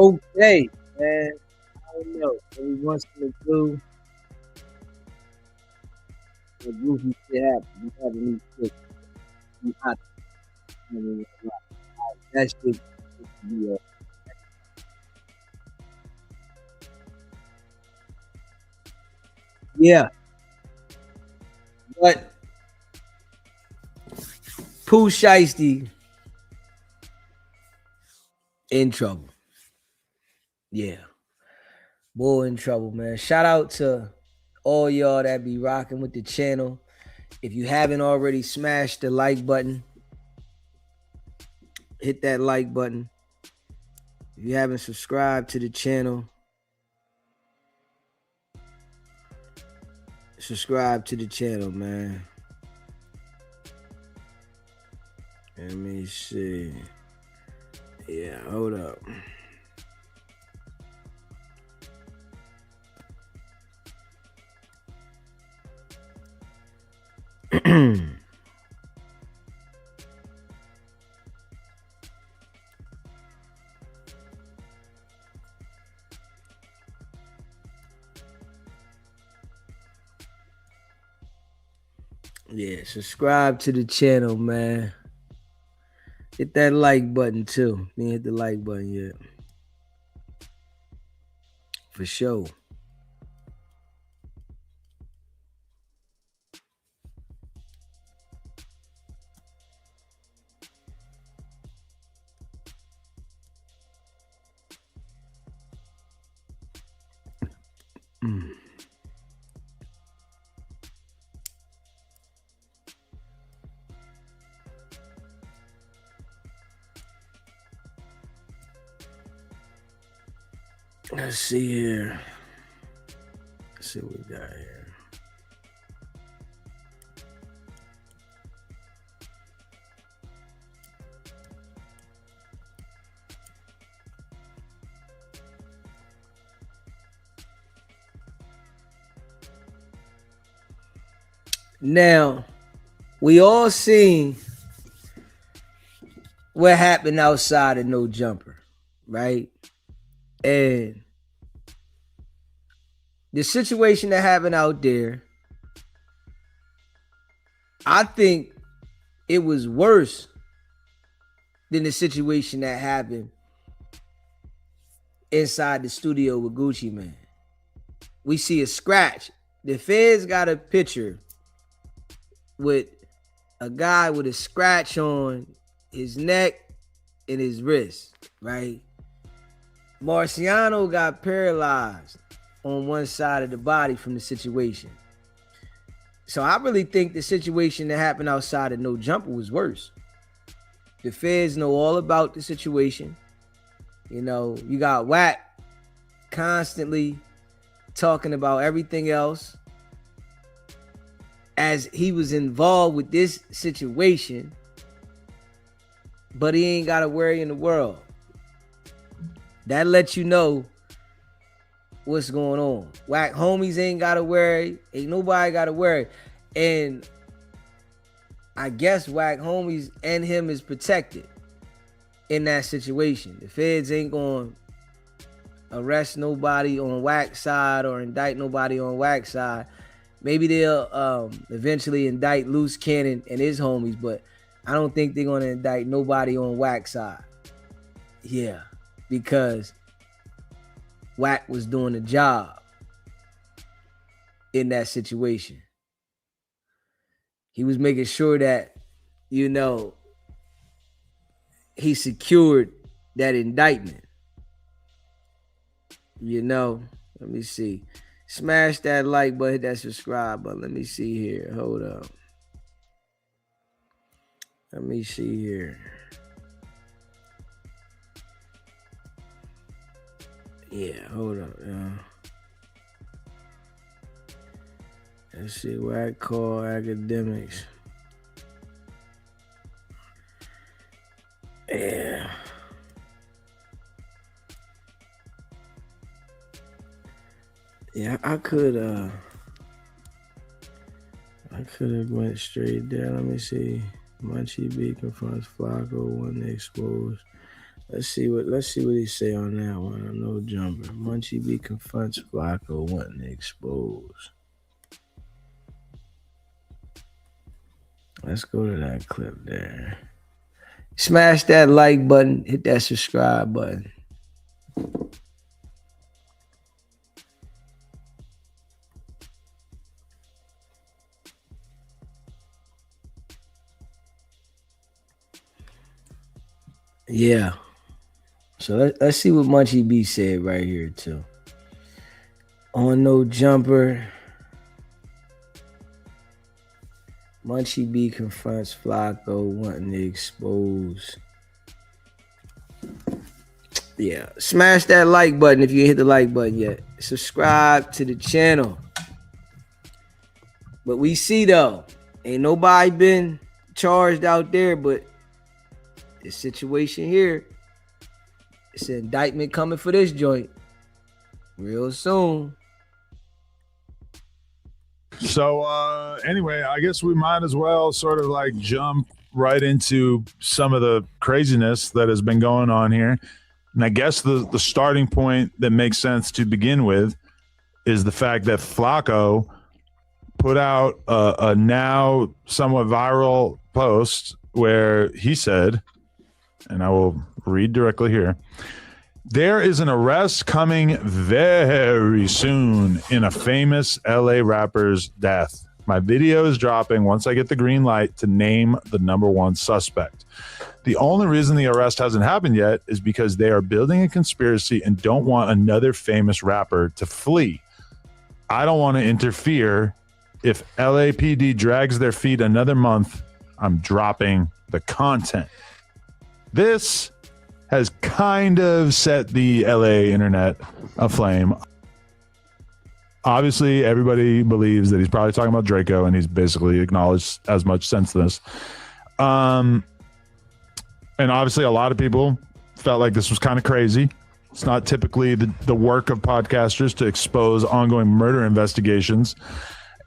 Okay, man. I don't know what he wants to do. The goofy shit happen. You having me sick. You hot. That shit be yeah. But Pooh Shiesty in trouble. Yeah. Boy in trouble, man. Shout out to all y'all that be rocking with the channel. If you haven't already smashed the like button, hit that like button. If you haven't subscribed to the channel, subscribe to the channel, man. Let me see. Yeah, hold up. Yeah, subscribe to the channel, man. Hit that like button too. You ain't hit the like button yet. For sure. Let's see here. Let's see what we got here. Now, we all seen what happened outside of No Jumper, right? And the situation that happened out there, I think it was worse than the situation that happened inside the studio with Gucci Mane. We see a scratch. The feds got a picture with a guy with a scratch on his neck and his wrist, right? Marciano got paralyzed on one side of the body from the situation. So I really think the situation that happened outside of No Jumper was worse. The feds know all about the situation. You know, you got Wack constantly talking about everything else as he was involved with this situation, but he ain't got a worry in the world. That lets you know what's going on. Wack homies ain't got to worry. Ain't nobody got to worry. And I guess Wack homies and him is protected in that situation. The feds ain't going to arrest nobody on Wack's side or indict nobody on Wack's side. Maybe they'll eventually indict Loose Cannon and his homies, but I don't think they're going to indict nobody on Wack's side. Yeah, because Wack was doing the job in that situation. He was making sure that, you know, he secured that indictment. You know, let me see. Smash that like button, hit that subscribe button. Let me see here. Hold up. Let me see here. Yeah, hold up, y'all. Let's see what I call academics. Yeah. Yeah, I could have went straight there. Let me see. Munchie B confronts Flacco when they exposed. Let's see what he say on that one. No jumper. Munchie B confronts Flacco wanting to expose. Let's go to that clip there. Smash that like button. Hit that subscribe button. Yeah. So let's see what Munchie B said right here too. On no jumper. Munchie B confronts Flacco wanting to expose. Yeah. Smash that like button if you hit the like button yet. Subscribe to the channel. But we see though, ain't nobody been charged out there, but this situation here, it's an indictment coming for this joint real soon. So anyway, I guess we might as well sort of like jump right into some of the craziness that has been going on here. And I guess the starting point that makes sense to begin with is the fact that Flacco put out a now somewhat viral post where he said, and I will read directly here, there is an arrest coming very soon in a famous LA rapper's death. My video is dropping once I get the green light to name the #1 suspect. The only reason the arrest hasn't happened yet is because they are building a conspiracy and don't want another famous rapper to flee. I don't want to interfere. If LAPD drags their feet another month, I'm dropping the content. This has kind of set the LA internet aflame. Obviously, everybody believes that he's probably talking about Draco, and he's basically acknowledged as much since this. And obviously, a lot of people felt like this was kind of crazy. It's not typically the work of podcasters to expose ongoing murder investigations,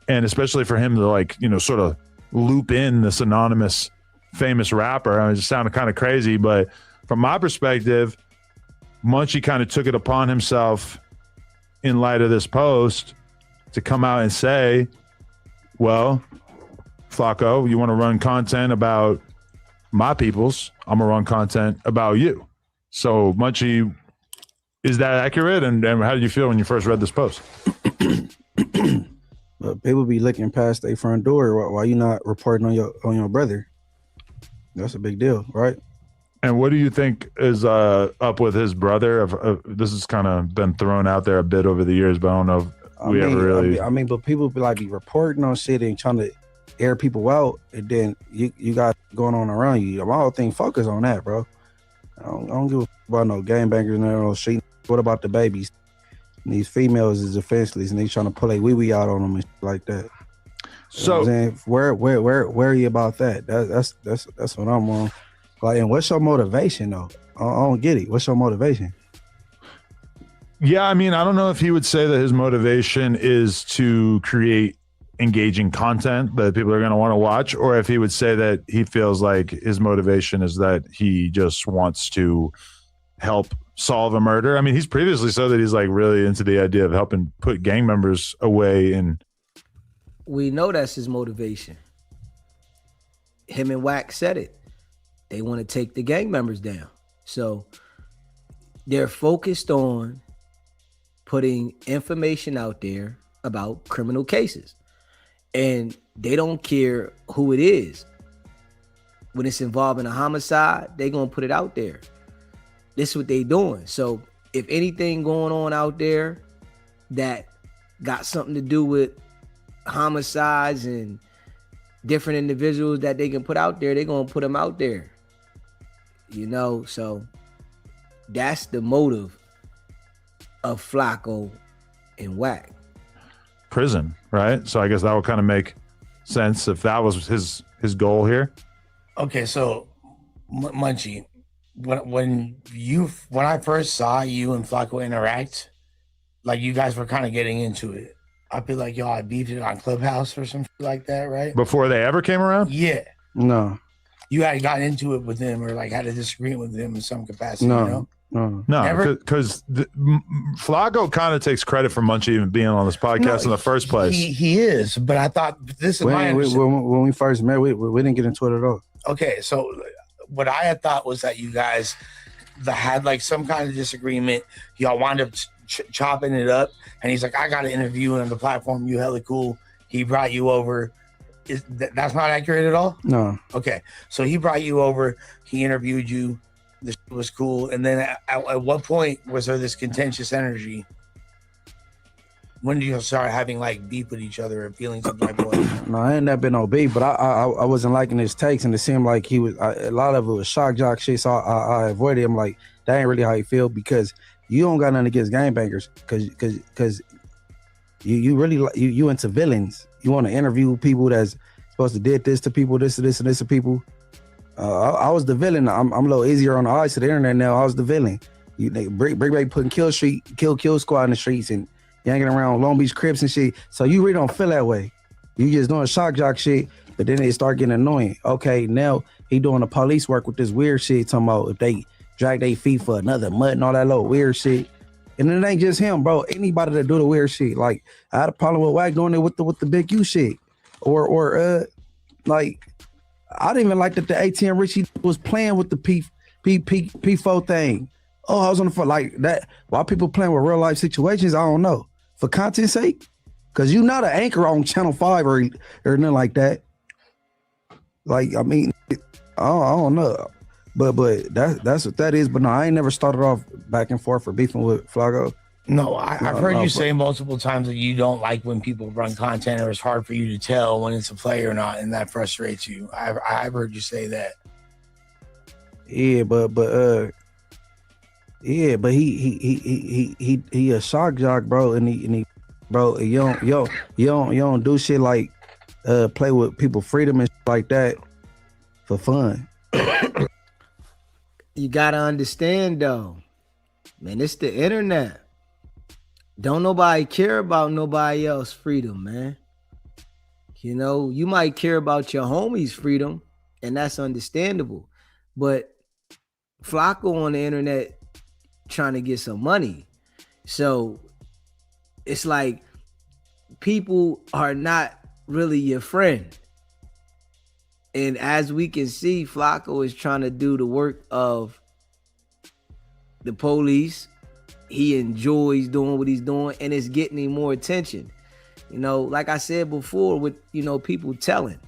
and especially for him to like, you know, sort of loop in this anonymous famous rapper. I mean, it just sounded kind of crazy, but from my perspective, Munchie kind of took it upon himself in light of this post to come out and say, well, Flacco, you want to run content about my peoples, I'm going to run content about you. So Munchie, is that accurate? And how did you feel when you first read this post? But people be looking past their front door. Why you not reporting on your brother? That's a big deal, right? And what do you think is up with his brother? This has kind of been thrown out there a bit over the years, but I don't know if we ever really. I mean, but people be like reporting on shit and trying to air people out, and then you got going on around you. My whole thing focus on that, bro. I don't give a about no gangbangers and no shit. What about the babies? And these females is defenseless, and they trying to pull a wee out on them and shit like that. So you know where are you about that? That's what I'm on. Like, and what's your motivation though? I don't get it. What's your motivation? Yeah, I mean, I don't know if he would say that his motivation is to create engaging content that people are going to want to watch, or if he would say that he feels like his motivation is that he just wants to help solve a murder. I mean, he's previously said that he's like really into the idea of helping put gang members away. And we know that's his motivation. Him and Wack said it. They want to take the gang members down. So they're focused on putting information out there about criminal cases. And they don't care who it is. When it's involving a homicide, they're going to put it out there. This is what they doing. So if anything going on out there that got something to do with homicides and different individuals that they can put out there, they're going to put them out there. You know, so that's the motive of Flacco and Wack. Prison, right? So I guess that would kind of make sense if that was his goal here. Okay, so Munchie, when I first saw you and Flacco interact, like you guys were kind of getting into it. I feel like y'all beefed it on Clubhouse or something like that, right? Before they ever came around? Yeah. No. you had gotten into it with him or like had a disagreement with him in some capacity. No. You know? No, Never? because Flacco kind of takes credit for Munchie even being on this podcast in the first place. He is, but I thought this is my understanding. When we first met, we didn't get into it at all. Okay, so what I had thought was that you guys had like some kind of disagreement. Y'all wound up chopping it up, and he's like, "I got to interview on the platform. You hella cool." He brought you over. That's not accurate at all? No. Okay, so he brought you over. He interviewed you. This was cool. And then at what point was there this contentious energy? When did you start having like beef with each other or feelings of like boy? No, I ain't never been no beef, but I wasn't liking his takes, and it seemed like he was. A lot of it was shock jock shit, so I avoided him. Like that ain't really how you feel, because you don't got nothing against gangbangers, because you really you into villains. You want to interview people that's supposed to did this to people, this to this and this to people. I was the villain. I'm a little easier on the eyes to the internet now. I was the villain. They break putting kill squad in the streets and yanking around Long Beach Crips and shit. So you really don't feel that way. You just doing shock jock shit, but then it start getting annoying. Okay, now he doing the police work with this weird shit, talking about if they drag their feet for another mud and all that little weird shit. And it ain't just him, bro. Anybody that do the weird shit. Like I had a problem with Wack doing it with the big U shit. Or like I didn't even like that the ATM Richie was playing with the P4 thing. Oh, I was on the phone like that. Why people playing with real life situations? I don't know. For content's sake, because you're not an anchor on Channel 5 or nothing like that. Like I mean, I don't know, but that's what that is. But no, I ain't never started off back and forth for beefing with Flacco. No, I've heard you say multiple times that you don't like when people run content, or it's hard for you to tell when it's a play or not, and that frustrates you. I've heard you say that. Yeah, but he a shock jock, bro, and he bro, you don't do shit like play with people's freedom and shit like that for fun. You gotta understand though, man, it's the internet. Don't nobody care about nobody else's freedom, man. You know, you might care about your homie's freedom, and that's understandable. But Flacco on the internet trying to get some money. So it's like people are not really your friend. And as we can see, Flacco is trying to do the work of the police. He enjoys doing what he's doing, and it's getting him more attention. You know, like I said before, with, you know, people telling.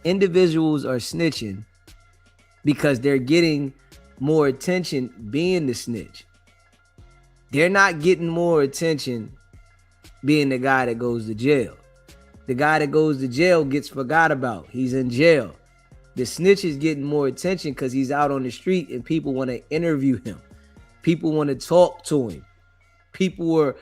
Individuals are snitching because they're getting more attention being the snitch. They're not getting more attention being the guy that goes to jail. The guy that goes to jail gets forgot about. He's in jail. The snitch is getting more attention because he's out on the street and people want to interview him. People want to talk to him. People are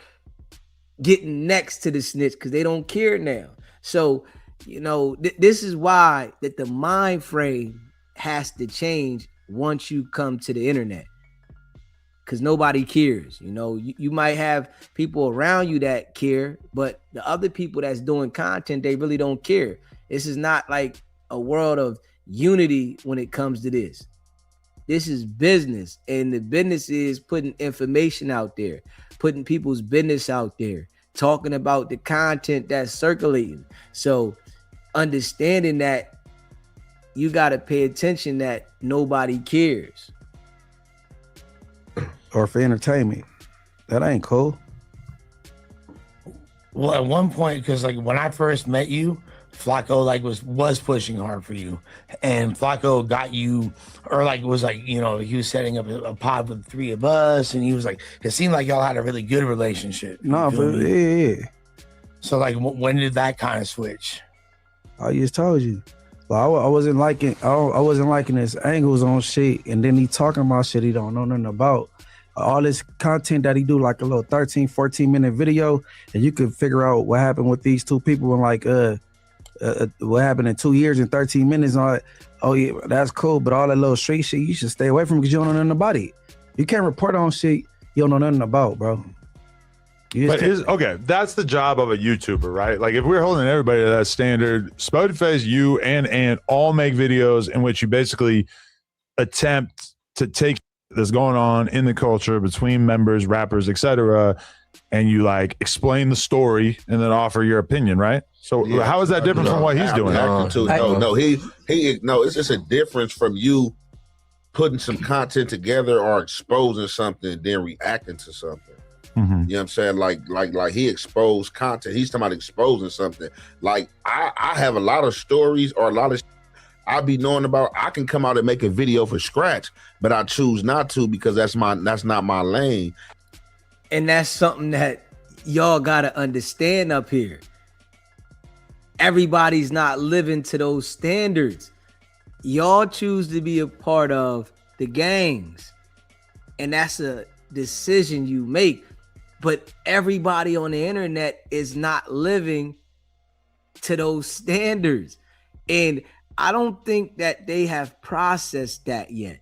getting next to the snitch because they don't care now. So, you know, this is why that the mind frame has to change once you come to the internet, because nobody cares. You know, you might have people around you that care, but the other people that's doing content, they really don't care. This is not like a world of unity when it comes to this. This is business, and the business is putting information out there, putting people's business out there, talking about the content that's circulating. So understanding that you got to pay attention that nobody cares. Or for entertainment. That ain't cool. Well, at one point, because like when I first met you, Flacco like was pushing hard for you, and Flacco got you, or like was like, you know, he was setting up a pod with the three of us, and he was like, it seemed like y'all had a really good relationship. No, but yeah. So like, when did that kind of switch? I just told you. Well, I wasn't liking his angles on shit, and then he talking about shit he don't know nothing about. All this content that he do, like a little 13, 14-minute video, and you could figure out what happened with these two people in like what happened in 2 years and 13 minutes. And all that. Oh yeah, that's cool, but all that little street shit you should stay away from because you don't know nothing about it. You can't report on shit you don't know nothing about, bro. But okay, that's the job of a YouTuber, right? Like if we're holding everybody to that standard, Spotify's, you and all make videos in which you basically attempt to take that's going on in the culture between members, rappers, etc., and you like explain the story and then offer your opinion, right? So how is that different from what he's doing? It's just a difference from you putting some content together or exposing something and then reacting to something. You know what I'm saying? Like he exposed content. He's talking about exposing something. Like I have a lot of stories or a lot of I be knowing about. I can come out and make a video for scratch, but I choose not to because that's not my lane. And that's something that y'all gotta understand up here. Everybody's not living to those standards. Y'all choose to be a part of the gangs, and that's a decision you make. But everybody on the internet is not living to those standards. And I don't think that they have processed that yet.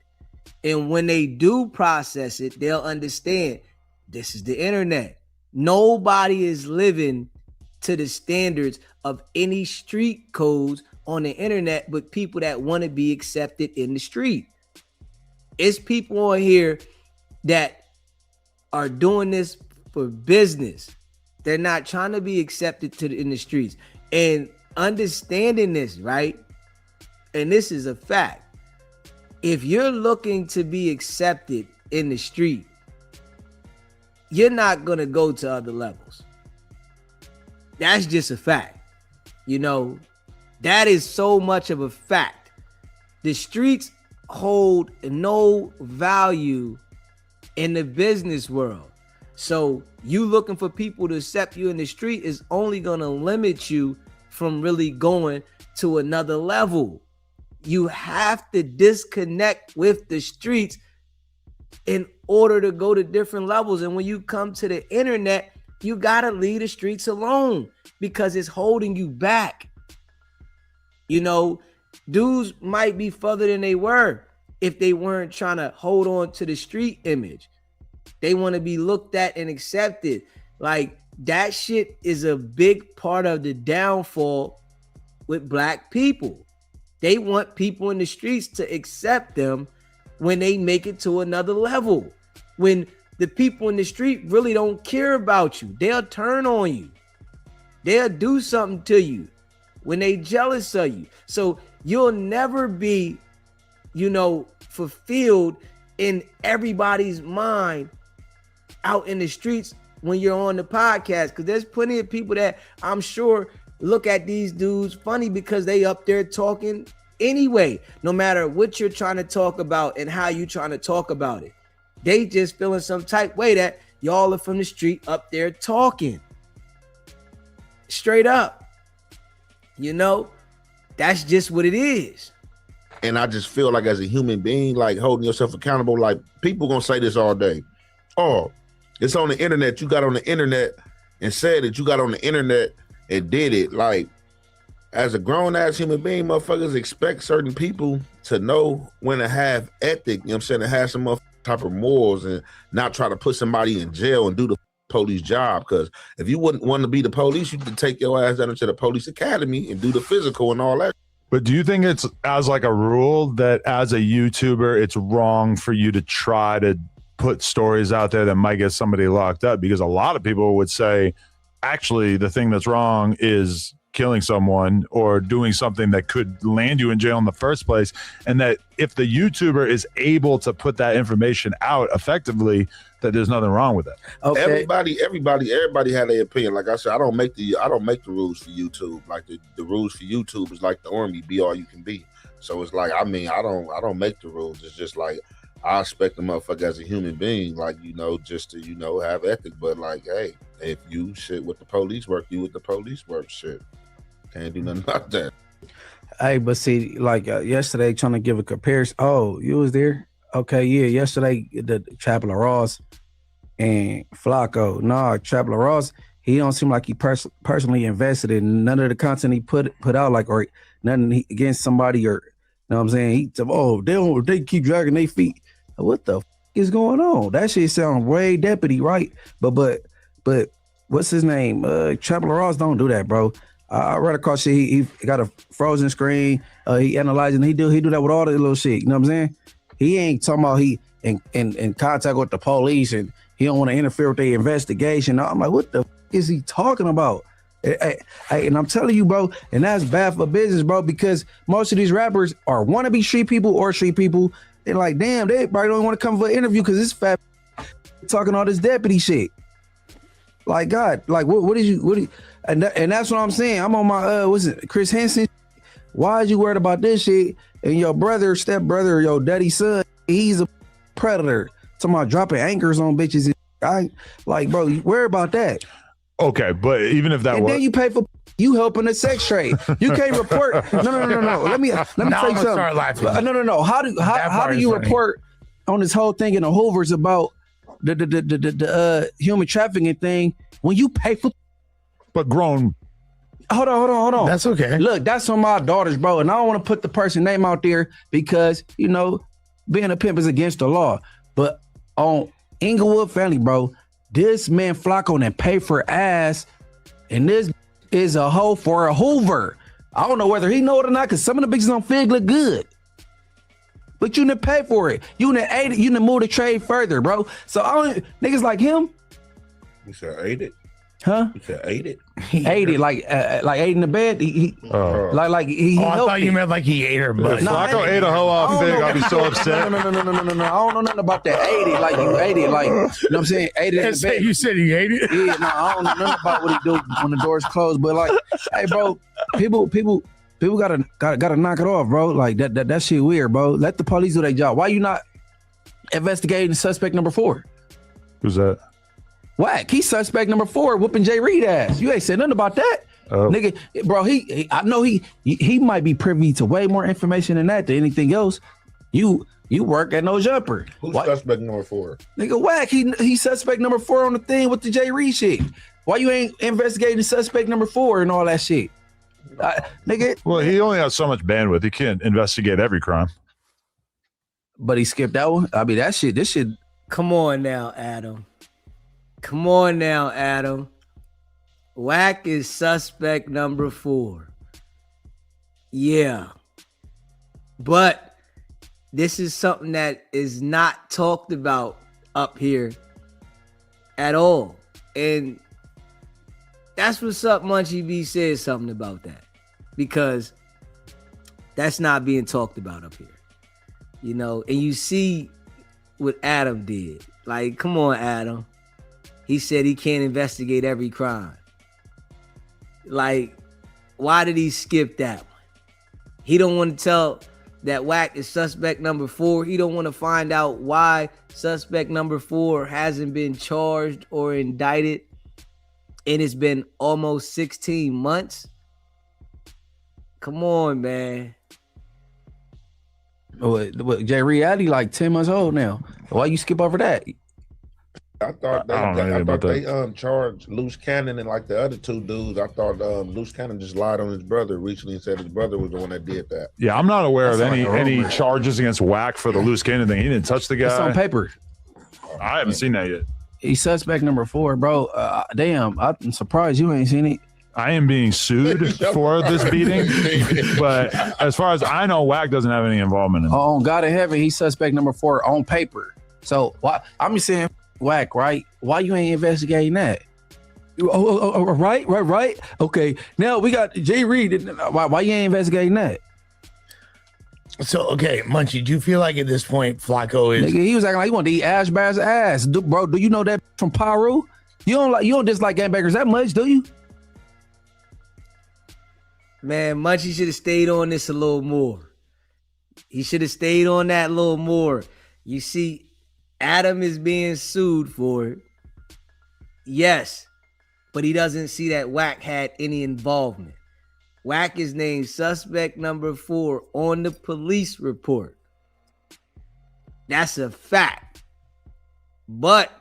And when they do process it, they'll understand this is the internet. Nobody is living to the standards of any street codes on the internet, but people that want to be accepted in the street. It's people on here that are doing this for business. They're not trying to be accepted in the streets. And understanding this, right? And this is a fact. If you're looking to be accepted in the street, you're not going to go to other levels. That's just a fact. You know, that is so much of a fact. The streets hold no value in the business world. So you looking for people to accept you in the street is only going to limit you from really going to another level. You have to disconnect with the streets in order to go to different levels. And when you come to the internet, you got to leave the streets alone because it's holding you back. You know, dudes might be further than they were if they weren't trying to hold on to the street image. They want to be looked at and accepted. Like that shit is a big part of the downfall with black people. They want people in the streets to accept them when they make it to another level. When the people in the street really don't care about you, they'll turn on you. They'll do something to you when they jealous of you. So you'll never be, you know, fulfilled in everybody's mind out in the streets when you're on the podcast, because there's plenty of people that I'm sure look at these dudes funny because they up there talking anyway, no matter what you're trying to talk about and how you trying to talk about it. They just feeling some type way that y'all are from the street up there talking straight up. You know, that's just what it is. And I just feel like as a human being, like holding yourself accountable, like people gonna say this all day. Oh, it's on the internet. You got on the internet and said that you got on the internet and did it. Like, as a grown-ass human being, motherfuckers expect certain people to know when to have ethic, you know what I'm saying, to have some type of morals and not try to put somebody in jail and do the police job. Because if you wouldn't want to be the police, you could take your ass down to the police academy and do the physical and all that. But do you think it's as like a rule that as a YouTuber, it's wrong for you to try to put stories out there that might get somebody locked up? Because a lot of people would say, actually, the thing that's wrong is killing someone or doing something that could land you in jail in the first place. And that if the YouTuber is able to put that information out effectively, that there's nothing wrong with that. Okay. Everybody had their opinion. Like I said, I don't make the rules for YouTube. Like the rules for YouTube is like the army, be all you can be. So it's like, I mean, I don't make the rules. It's just like I expect the motherfucker as a human being, like, you know, just to, you know, have ethic. But like, hey, if you shit with the police work, you with the police work. Shit, can't do nothing about that. Hey, but see, like yesterday, trying to give a comparison. Oh, you was there? Okay, yeah. Yesterday, the Chaplain Ross and Flacco. Nah, Chaplain Ross, he don't seem like he personally invested in none of the content he put out, like, or nothing against somebody, or you know what I'm saying? They keep dragging their feet. What the f is going on? That shit sound way deputy, right? But what's his name? Trapper Ross don't do that, bro. I read across shit. He got a frozen screen. He analyzing. He do that with all the little shit. You know what I'm saying? He ain't talking about he in contact with the police and he don't want to interfere with their investigation. I'm like, what the is he talking about? And I'm telling you, bro, and that's bad for business, bro, because most of these rappers are wannabe street people or street people. They're like, damn, they probably don't want to come for an interview because this fat talking all this deputy shit. Like, God, like, what is you, and that's what I'm saying. I'm on my, what's it, Chris Hansen? Why is you worried about this shit? And your brother, stepbrother, your daddy's son, he's a predator. Talking about dropping anchors on bitches. I like, bro, you worry about that. Okay, but even if that and was, then you pay for you helping the sex trade. You can't report. No. Let me tell you something. Start laughing. No. How do you report on this whole thing in the Hoovers about the human trafficking thing when you pay for? But grown. Hold on. That's okay. Look, that's on my daughters, bro, and I don't want to put the person name out there because you know being a pimp is against the law. But on Inglewood Family, bro, this man Flacco and pay for ass, and this is a hoe for a Hoover. I don't know whether he know it or not, because some of the bitches on Fig look good. But you didn't pay for it. You didn't move the trade further, bro. So niggas like him. You said ate it? Huh? You said ate it? He ate it like ate in the bed. He I thought you meant like he ate her butt. If Flacco ate a hoe off Fig, I'd be so upset. No. I don't know nothing about that. Ate it like you ate it, like you know what I'm saying? Ate it in the bed. You said he ate it? Yeah, no, I don't know nothing about what he do when the doors closed. But like, hey, bro, people gotta knock it off, bro. Like that shit weird, bro. Let the police do their job. Why you not investigating suspect number 4? Who's that? Whack, he's suspect number 4, whooping Jay Reed ass. You ain't said nothing about that. Nigga, bro, I know he might be privy to way more information than anything else. You work at No Jumper. Who's suspect number 4? Nigga, Whack, he suspect number 4 on the thing with the Jay Reed shit. Why you ain't investigating suspect number 4 and all that shit? Nigga. Well, he only has so much bandwidth. He can't investigate every crime. But he skipped that one. I mean, this shit. Come on now, Adam. Whack is suspect number 4. Yeah. But this is something that is not talked about up here at all. And that's what's up. Munchie B said something about that. Because that's not being talked about up here. You know, and you see what Adam did. Like, come on, Adam. He said he can't investigate every crime. Like, why did he skip that one? He don't want to tell that Whack is suspect number 4. He don't want to find out why suspect number 4 hasn't been charged or indicted. And it's been almost 16 months. Come on, man. What Jay Reed like 10 months old now. Why you skip over that? I thought they charged Loose Cannon and like the other 2 dudes. I thought Loose Cannon just lied on his brother recently and said his brother was the one that did that. Yeah, I'm not aware of any charges against Whack for the Loose Cannon thing. He didn't touch the guy. It's on paper. I haven't seen that yet. He's suspect number 4, bro. Damn, I'm surprised you ain't seen it. I am being sued for this beating, but as far as I know, Whack doesn't have any involvement in it. On God in heaven, he's suspect number 4 on paper. So why I'm just saying, Whack, right? Why you ain't investigating that? Right. Okay, now we got Jay Reed. Why you ain't investigating that? So, okay, Munchie, do you feel like at this point Flacco is... Nigga, he was acting like he wanted to eat Ash Barrett's ass. Bro, do you know that from Paru? You don't dislike gangbangers that much, do you? Man, Munchie should have stayed on this a little more. He should have stayed on that a little more. You see, Adam is being sued for it. Yes, but he doesn't see that Whack had any involvement. Whack is named suspect number 4 on the police report. That's a fact. But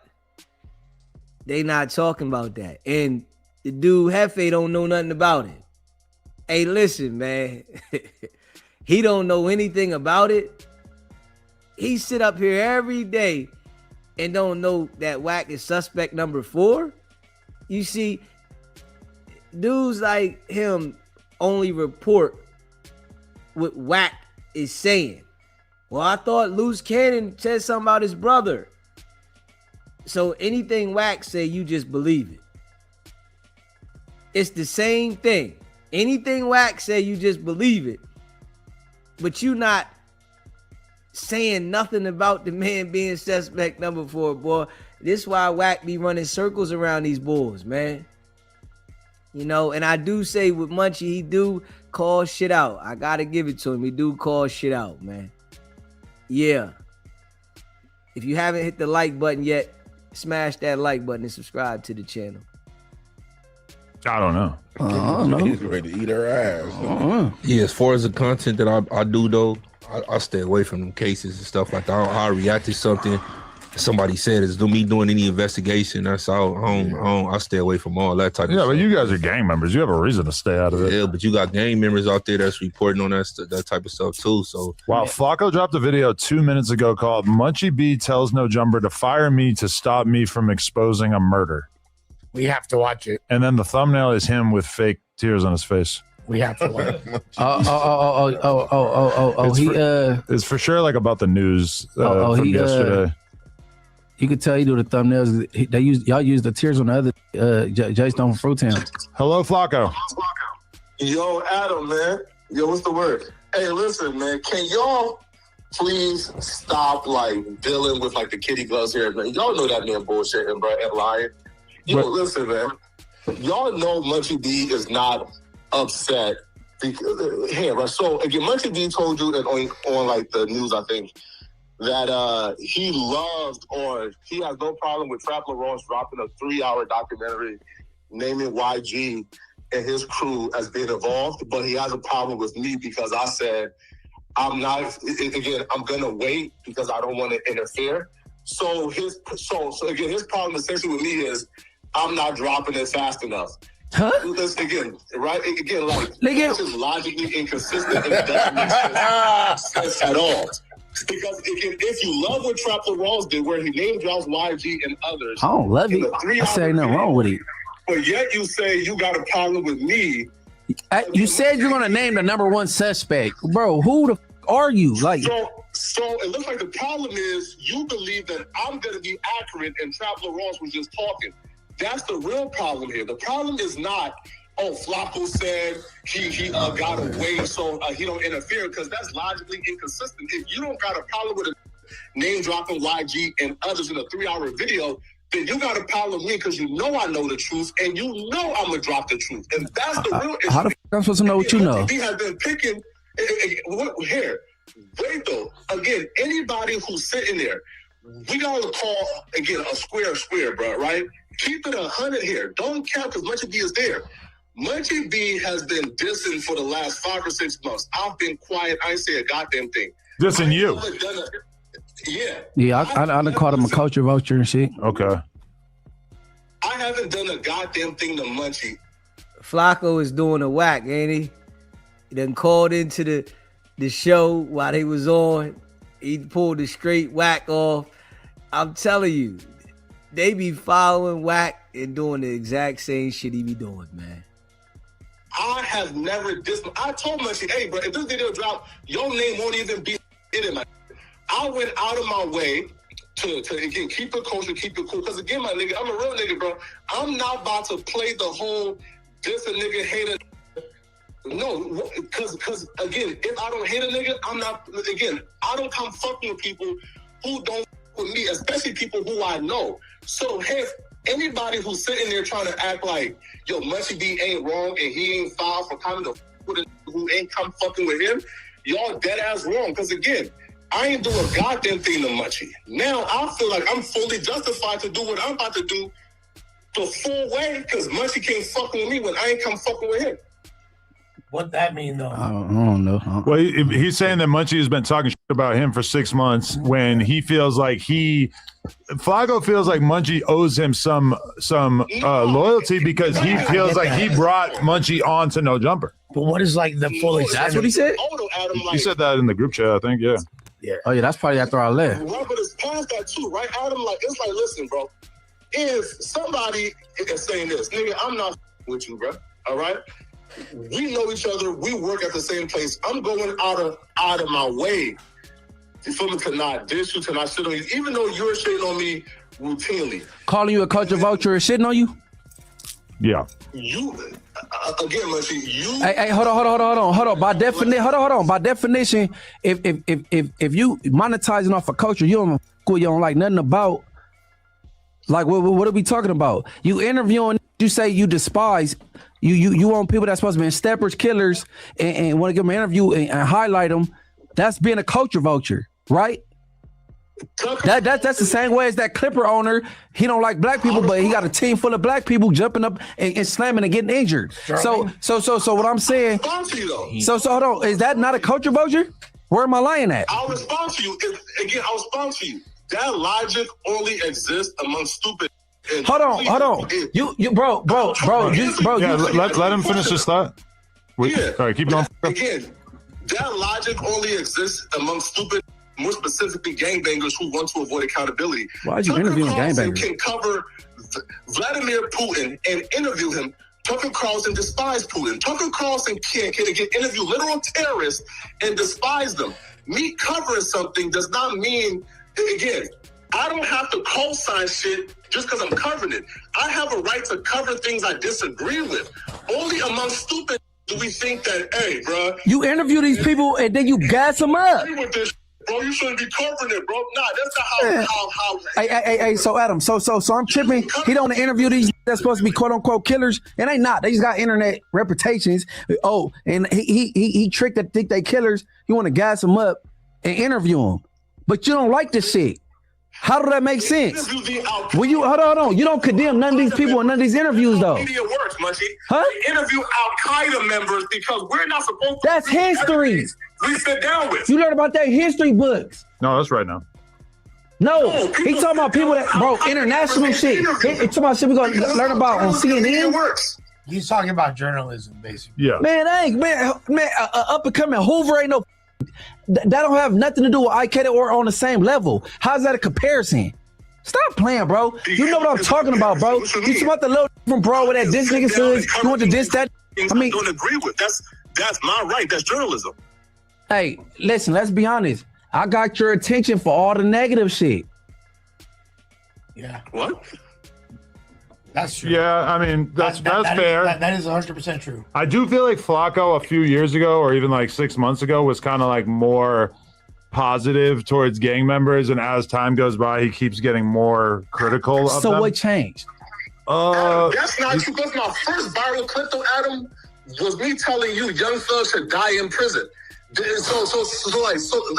they not talking about that. And the dude Hefe don't know nothing about it. Hey, listen, man. He don't know anything about it. He sit up here every day and don't know that Whack is suspect number 4. You see, dudes like him only report what Wack is saying. Well, I thought Loose Cannon said something about his brother. So anything Wack say, you just believe it. It's the same thing. Anything Wack say, you just believe it. But you not saying nothing about the man being suspect number 4, boy. This is why Wack be running circles around these bulls, man. You know, and I do say with Munchie, he do call shit out. I gotta give it to him. He do call shit out, man. Yeah. If you haven't hit the like button yet, smash that like button and subscribe to the channel. I don't know. I don't know. He's ready to eat her ass. Yeah, as far as the content that I do though, I stay away from them cases and stuff like that. I don't know how I react to something somebody said is me doing any investigation. That's all. I stay away from all that type of stuff. Yeah, but you guys are gang members. You have a reason to stay out of it. Yeah, but you got gang members out there that's reporting on that type of stuff too. So wow, Flacco dropped a video 2 minutes ago called "Munchie B tells No Jumper to fire me to stop me from exposing a murder." We have to watch it. And then the thumbnail is him with fake tears on his face. We have to watch it. It's for sure like about the news from yesterday. You could tell he do the thumbnails. Y'all use the tears on the other J Stone from Fruitown. Hello, Flacco. Yo, Adam, man. Yo, what's the word? Hey, listen, man. Can y'all please stop like dealing with like the kitty gloves here, man? Y'all know that man bullshitting, bro, and lying. Yo, listen, man. Y'all know Munchie B is not upset because here, right? So again, Munchie B told you that on like the news, I think, that he loved or he has no problem with Trap LaRoche dropping a 3-hour documentary naming YG and his crew as being involved, but he has a problem with me because I said I'm gonna wait because I don't want to interfere. So again, his problem essentially with me is I'm not dropping it fast enough. Huh? Again, right? Again, like this is logically inconsistent and it doesn't make sense at all. Because again, if you love what Trap LaRoche did, where he name drops YG and others, I don't love it. I say nothing wrong with it. But yet you say you got a problem with me. You said you're gonna name the number 1 suspect, bro. Who the f are you? Like, so it looks like the problem is you believe that I'm gonna be accurate and Trap LaRoche was just talking. That's the real problem here. The problem is not, oh, Flacco said he got away, so he don't interfere, because that's logically inconsistent. If you don't got a problem with a name dropping YG and others in a 3-hour video, then you got a problem with me because you know I know the truth and you know I'm gonna drop the truth, and that's the real issue. how the f I'm supposed to know what you know? He has been picking here. Wait though, again, anybody who's sitting there, we gotta call again a square, bro. Right? Keep it 100 here. Don't count because Munchie B is there. Munchie B has been dissing for the last 5 or 6 months. I've been quiet. I ain't say a goddamn thing. Dissing you? Yeah, I done called him a culture vulture and shit. Okay. I haven't done a goddamn thing to Munchie. Flacco is doing a whack, ain't he? He done called into the show while they was on. He pulled the straight whack off. I'm telling you, they be following whack and doing the exact same shit he be doing, man. I have never dissed. I told Munchie, hey, bro, if this video drop, your name won't even be in it, man. I went out of my way to again, keep it kosher, keep it cool. Because again, my nigga, I'm a real nigga, bro. I'm not about to play the whole diss a nigga, hate a. No, because again, if I don't hate a nigga, I'm not. Again, I don't come fucking with people who don't fuck with me, especially people who I know. So hey, anybody who's sitting there trying to act like yo Munchie B ain't wrong and he ain't foul for coming to with a who ain't come fucking with him, y'all dead ass wrong. Because again, I ain't do a goddamn thing to Munchie. Now I feel like I'm fully justified to do what I'm about to do the full way because Munchie can't fucking with me when I ain't come fucking with him. What that mean though? I don't know. Well, he's saying that Munchie has been talking shit about him for 6 months when he feels like Flacco feels like Munchie owes him some loyalty because he feels like he brought Munchie on to No Jumper. But what is like the full extent? That's what he said? He said that in the group chat, I think, yeah. Yeah. Oh yeah, that's probably after I left. Right, but it's past that too, right? Adam, like it's like, listen, bro. if somebody is saying this, nigga, I'm not with you, bro. All right? We know each other. We work at the same place. I'm going out of my way, you feel me, to not dish you, to not shit on you, even though you're shitting on me routinely. Calling you a culture vulture is shitting on you? Yeah. You, again, Munchie, you. Hey, hold on. By definition, hold on. By definition, if you monetizing off a culture you don't like nothing about, like what are we talking about? You interviewing, you say you despise, you want people that's supposed to be steppers, killers, and want to give them an interview and highlight them. That's being a culture vulture, right? That's the same way as that Clipper owner. He don't like black people, but he got a team full of black people jumping up and slamming and getting injured. So what I'm saying. So hold on. Is that not a culture vulture? Where am I lying at? I'll respond to you. I'll respond to you. That logic only exists among stupid. Hold on. You bro. Let him finish his thought. All right, keep going. Again, that logic only exists among stupid, more specifically gangbangers who want to avoid accountability. Why are you interviewing gangbangers? Can cover Vladimir Putin and interview him. Tucker Carlson despised Putin. Tucker Carlson can interview literal terrorists and despise them. Me covering something does not mean, again, I don't have to co-sign shit just because I'm covering it. I have a right to cover things I disagree with. Only among stupid do we think that, hey, bro. You interview these people and then you gas them up. With this, bro, you shouldn't be covering it, bro. Nah, that's not how. Hey, so Adam, so I'm tripping. He don't interview these that's supposed to be quote unquote killers, and they not. They just got internet reputations. Oh, and he tricked that think they killers. You want to gas them up and interview them, but you don't like this shit. How does that make sense? Well, you hold on. You don't condemn none of these people in none of these interviews, though. Media works, Munchie. Huh? We interview Al-Qaeda members because we're not supposed to. That's history. We sit down with. You learn about their history books. No, that's right now. No, he talking about people that, bro, international shit. He talking about shit we gonna learn about on CNN. He's talking about journalism, basically. Yeah. Man, up and coming Hoover ain't no. That don't have nothing to do with Al-Qaeda or on the same level. How's that a comparison? Stop playing, bro. You know what I'm talking about, bro. You talking about the little from bro with that diss niggas hood. You want to diss that? I mean, don't agree with. That's my right. That's journalism. Hey, listen, let's be honest. I got your attention for all the negative shit. Yeah. What? That's true. Yeah, I mean, that's fair. That is 100% true. I do feel like Flacco a few years ago, or even like 6 months ago, was kind of like more positive towards gang members, and as time goes by, he keeps getting more critical of so them. What changed? That's not true. Because my first viral clip, though, Adam, was me telling you young thugs should die in prison. So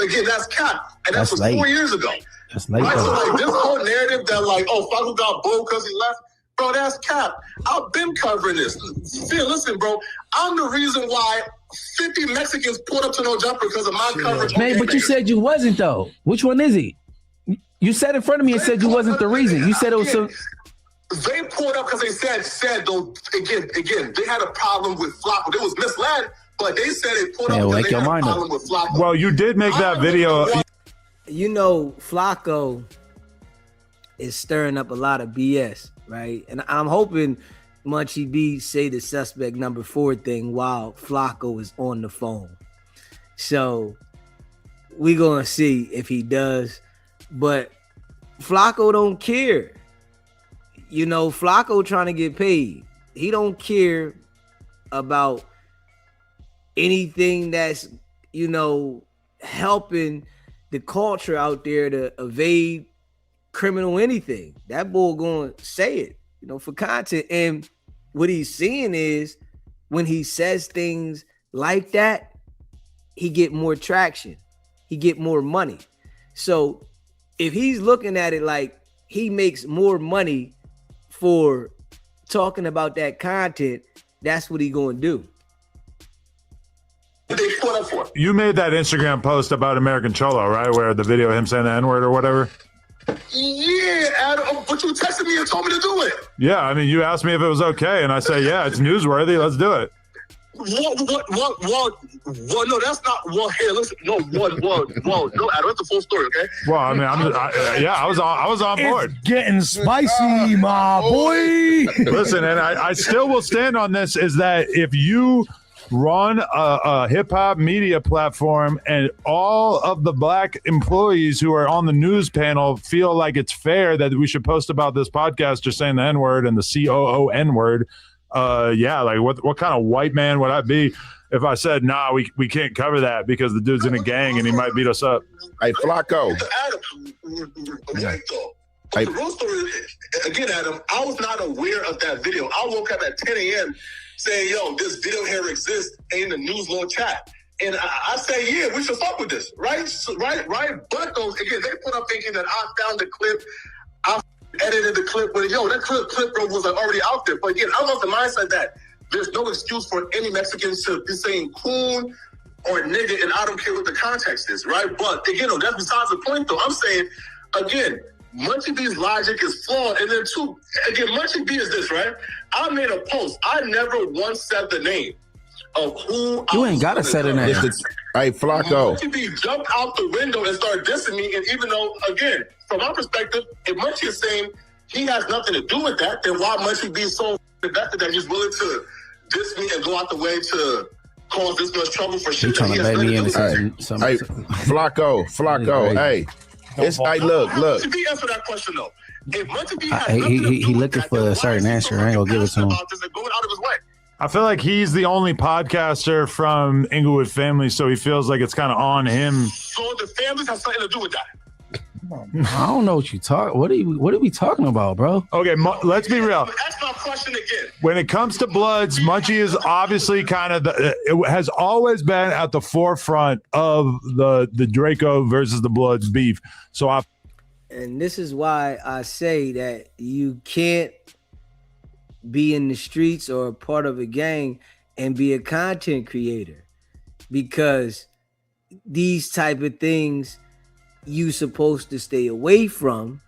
again, that's cap, and that was 4 years ago. That's late. Right? So like this whole narrative that like, oh, Flacco got bold because he left. Bro, that's cap. I've been covering this. Listen, bro, I'm the reason why 50 Mexicans pulled up to no jumper because of my coverage. Man, but you said you wasn't, though. Which one is he? You said in front of me and said you wasn't the reason. You said it was some. They pulled up because they said though, again, they had a problem with Flacco. They was misled, but they said they pulled up because they had a problem with Flacco. Well, you did make that video. You know, Flacco is stirring up a lot of BS. Right, and I'm hoping Munchie B say the suspect number 4 thing while Flacco is on the phone. So we gonna see if he does, but Flacco don't care. You know, Flacco trying to get paid. He don't care about anything that's, you know, helping the culture out there to evade criminal anything. That boy gonna say it, you know, for content. And what he's seeing is when he says things like that, he get more traction, he get more money. So if he's looking at it like he makes more money for talking about that content, that's what he gonna do. You made that Instagram post about American Cholo, right? Where the video of him saying the N-word or whatever. Yeah, Adam, but you texted me and told me to do it. Yeah, I mean, you asked me if it was okay, and I say, yeah, it's newsworthy. Let's do it. No, that's not. Well, hey, listen. No, no, Adam, that's the full story, okay? Well, I mean, I was on board. It's getting spicy, my boy. Listen, and I still will stand on this, is that if you run a hip-hop media platform and all of the black employees who are on the news panel feel like it's fair that we should post about this podcast just saying the N-word and the COON word, like what kind of white man would I be if I said, nah, we can't cover that because the dude's in a gang and he might beat us up? Hey, Flacco. Right, though. But the real story is, again, Adam, I was not aware of that video. I woke up at 10 a.m. saying, yo, this video here exists in the news law chat. And I say, yeah, we should fuck with this, right? So, right. But those, again, they put up thinking that I found the clip, I edited the clip, but yo, that clip bro, was already out there. But again, I'm of the mindset that there's no excuse for any Mexicans to be saying coon or nigga, and I don't care what the context is, right? But again, that's besides the point, though. I'm saying, again, Munchie B's logic is flawed. And then two, again, Munchie B is this, right? I made a post. I never once said the name of who you ain't gotta say the name. Hey, Flacco. Munchie B jumped out the window and started dissing me. And even though, again, from my perspective, if Munchie is saying he has nothing to do with that, then why Munchie B so invested that he's willing to diss me and go out the way to cause this much trouble for shit? Trying to bait me into Hey, Flacco, hey. Hey, look. Munchie B answer that question though. If Munchie B has he looking for a certain answer. I ain't gonna give it to him. going out of his way. I feel like he's the only podcaster from Inglewood Family, so he feels like it's kind of on him. So the families have something to do with that. I don't know what you talk. What are we talking about, bro? Okay, let's be real. That's my question again. When it comes to Bloods, Munchie is obviously kind of it has always been at the forefront of the Draco versus the Bloods beef. So and this is why I say that you can't be in the streets or a part of a gang and be a content creator, because these type of things you supposed to stay away from,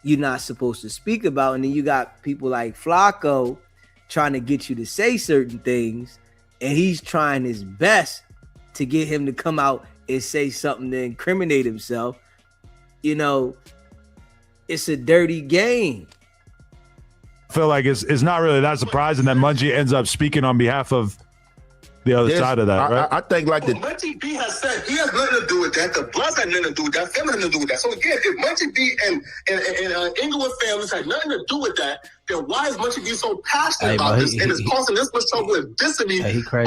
you're not supposed to speak about. And then you got people like Flacco trying to get you to say certain things, and he's trying his best to get him to come out and say something to incriminate himself. You know, it's a dirty game. I feel like it's not really that surprising that Munchie ends up speaking on behalf of the other side of that, right? I think like the Munchie B has said he has nothing to do with that. The Bloods had nothing to do with that. Family had nothing to do with that. So again, if Munchie B and Inglewood families had nothing to do with that, then why is Munchie B so passionate about this and is causing this much trouble and dissing me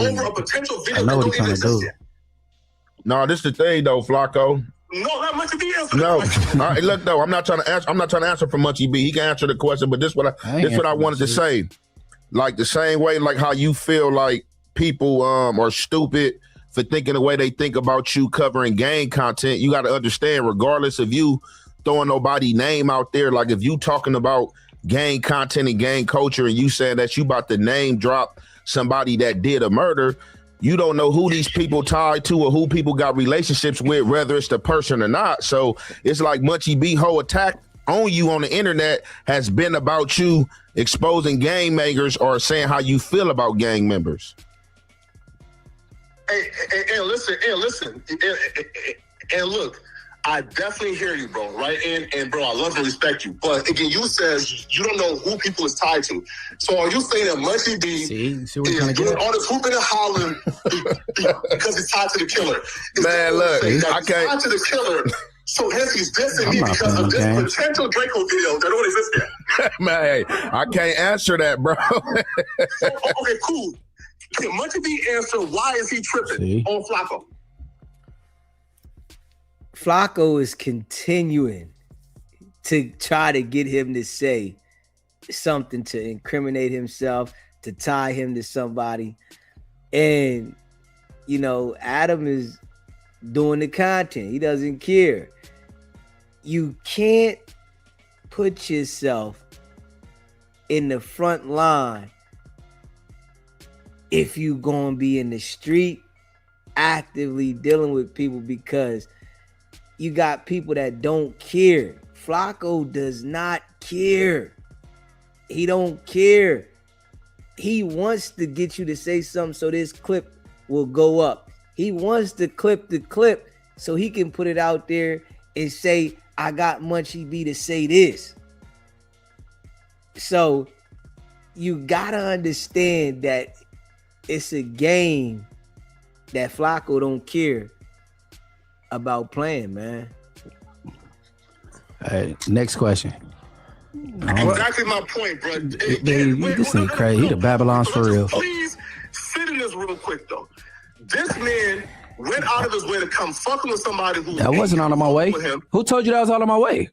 over a potential video that don't even exist yet? No, this is the thing though, Flacco. No, not Munchie B answer. No, all right, look though, I'm not trying to answer for Munchie B. He can answer the question, but this what I wanted to say. Like the same way, like how you feel like people are stupid for thinking the way they think about you covering gang content. You got to understand, regardless of you throwing nobody name out there, like if you talking about gang content and gang culture and you saying that you about to name drop somebody that did a murder, you don't know who these people tied to or who people got relationships with, whether it's the person or not. So it's like Munchie B whole attack on you on the internet has been about you exposing gang makers or saying how you feel about gang members. Hey, listen, and look, I definitely hear you, bro, right? And bro, I love and respect you. But again, you says you don't know who people is tied to. So are you saying that Munchie B is doing all this hooping and hollering because he's tied to the killer? Man, look, I can't. Tied to the killer. So hence he's dissing me because of this potential Draco video that don't exist yet. Man, I can't answer that, bro. So, okay, cool. Can Munchie B answer why is he tripping on Flacco? Flacco is continuing to try to get him to say something to incriminate himself, to tie him to somebody. And, you know, Adam is doing the content. He doesn't care. You can't put yourself in the front line if you gonna be in the street actively dealing with people, because you got people that don't care. Flacco does not care. He don't care. he wants to get you to say something so this clip will go up. He wants to clip the clip so he can put it out there and say, I got Munchie B to say this. So you gotta understand that it's a game that Flacco don't care about playing, man. Hey, next question. Exactly my point, bro. This nigga crazy. He the Babylons for real. Please sit in this real quick, though. This man went out of his way to come fucking with somebody who That wasn't out of my way. Who told you that was out of my way?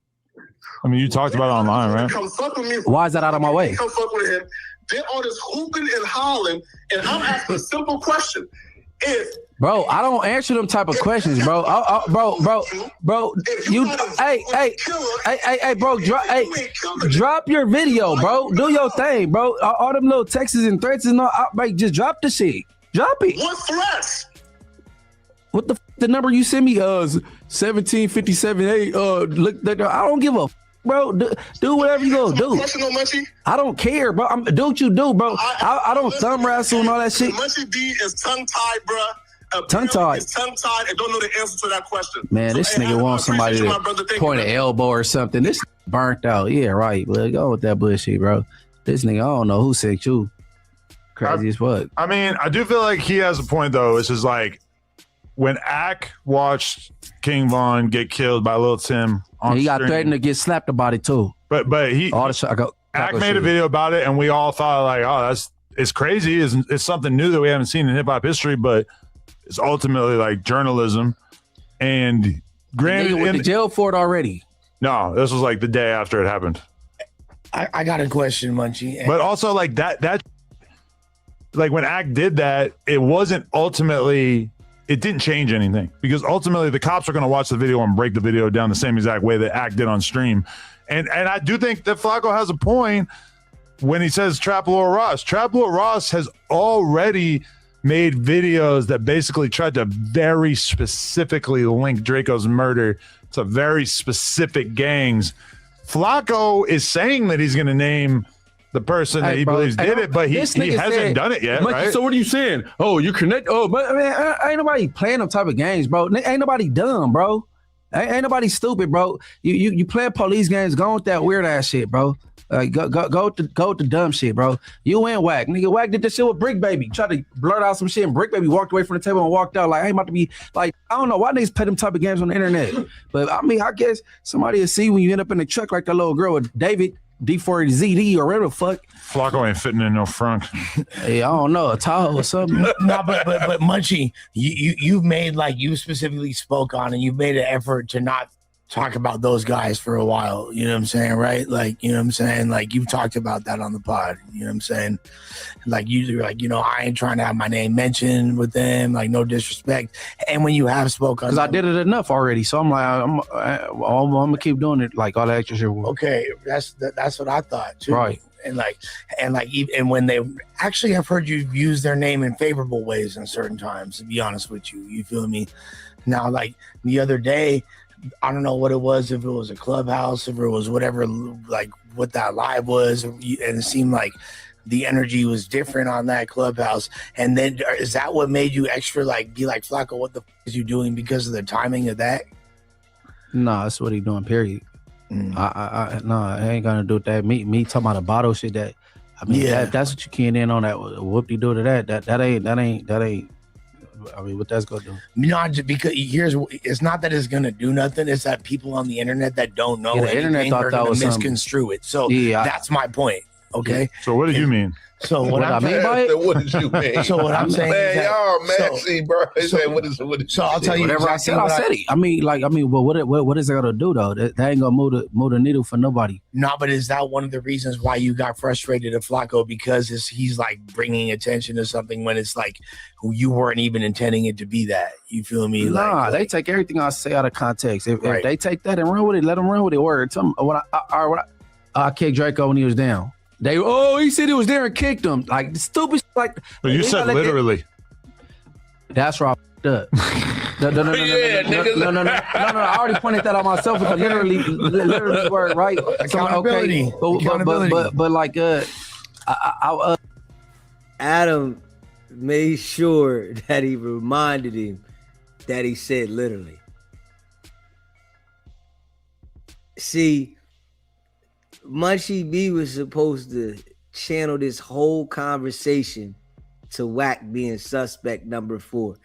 I mean, you talked about it online, right? Come fuck with me. Why is that out of my way? Come fuck with him. Did all this hooping and hollering, and I'm asking a simple question. Bro, I don't answer them type of questions, bro. Bro, you, hey, bro, drop your video, bro. Do your thing, bro. All them little texts and threats and all, like, just drop the shit. Drop it. What threats? What the number you sent me? 17578. Look, I don't give a. Bro, do whatever you gonna do. I don't care, bro. Do what you do, bro. I don't thumb wrestle and all that shit. Munchie B is tongue-tied, bro. Tongue-tied. Is tongue-tied and don't know the answer to that question. Man, this nigga wants somebody to point an elbow or something. This burnt out. Yeah, right. But go with that bullshit, bro. This nigga, I don't know who sent you. Crazy as fuck. I mean, I do feel like he has a point, though. It's just like when Ack watched King Von get killed by Lil Tim on he got stream, threatened to get slapped about it too. But Ack made a video about it, and we all thought like, oh, it's crazy. It's something new that we haven't seen in hip hop history, but it's ultimately like journalism. And granted, he went to jail for it already. No, this was like the day after it happened. I got a question, Munchie. But also like that like when Ack did that, it wasn't ultimately. It didn't change anything because ultimately the cops are going to watch the video and break the video down the same exact way that Ack did on stream. And I do think that Flacco has a point when he says Trap Lord Ross. Trap Lord Ross has already made videos that basically tried to very specifically link Draco's murder to very specific gangs. Flacco is saying that he's going to name the person that he believes did it, but he hasn't done it yet, right? So what are you saying? Oh, you connect? Oh, but man, ain't nobody playing them type of games, bro. Ain't nobody dumb, bro. Ain't nobody stupid, bro. You playing police games, go with that weird ass shit, bro. Go with the dumb shit, bro. You and Wack. Nigga, Wack did this shit with Brick Baby. Tried to blurt out some shit, and Brick Baby walked away from the table and walked out like, I ain't about to be like, I don't know why niggas play them type of games on the internet. But I mean, I guess somebody will see when you end up in the truck like that little girl with David D40ZD or whatever the fuck. Flacco ain't fitting in no front. Hey, I don't know, a Tahoe or something. No, but Munchie, you've made, like, you specifically spoke on, and you've made an effort to not talk about those guys for a while. You know what I'm saying, right? Like, you know what I'm saying? Like, you've talked about that on the pod. You know what I'm saying? Like, you're like, you know, I ain't trying to have my name mentioned with them. Like, no disrespect. And when you have spoken, because I did it enough already, so I'm like, I'm gonna keep doing it, like all that extra shit. Okay, that's what I thought too. Right. And when they actually, I've heard you use their name in favorable ways in certain times. To be honest with you, you feel me? Now, like the other day, I don't know what it was, if it was a clubhouse, if it was whatever, like what that live was, and it seemed like the energy was different on that clubhouse. And then is that what made you extra like be like, Flacco, what the f is you doing because of the timing of that? No, that's what he doing, period. I ain't gonna do that. Me talking about a bottle shit that, I mean, that's what you keying in on, that whoop-de-doo to that ain't. I mean, what that's gonna do? Not just because it's not that it's gonna do nothing. It's that people on the internet that don't know the internet thought are that gonna was misconstrue it. So that's my point. Okay. So what did you mean? So what I mean by it? What did you mean? So what I'm saying, man, is y'all messy, bro. So I'll tell you whatever I said. I said it. I mean, but what is it gonna do though? That ain't gonna move the needle for nobody. No, but is that one of the reasons why you got frustrated at Flacco, because he's like bringing attention to something when it's like you weren't even intending it to be that? You feel me? Nah, they take everything I say out of context. If they take that and run with it, let them run with it. Or I kicked Draco when he was down. He said he was there and kicked him. Like, stupid shit like. But you said literally. That's where I f***ed up. No. I already pointed that out myself with the literally word, right? Accountability. Okay. But like, Adam made sure that he reminded him that he said literally. See, Munchie B was supposed to channel this whole conversation to Wack being suspect number 4.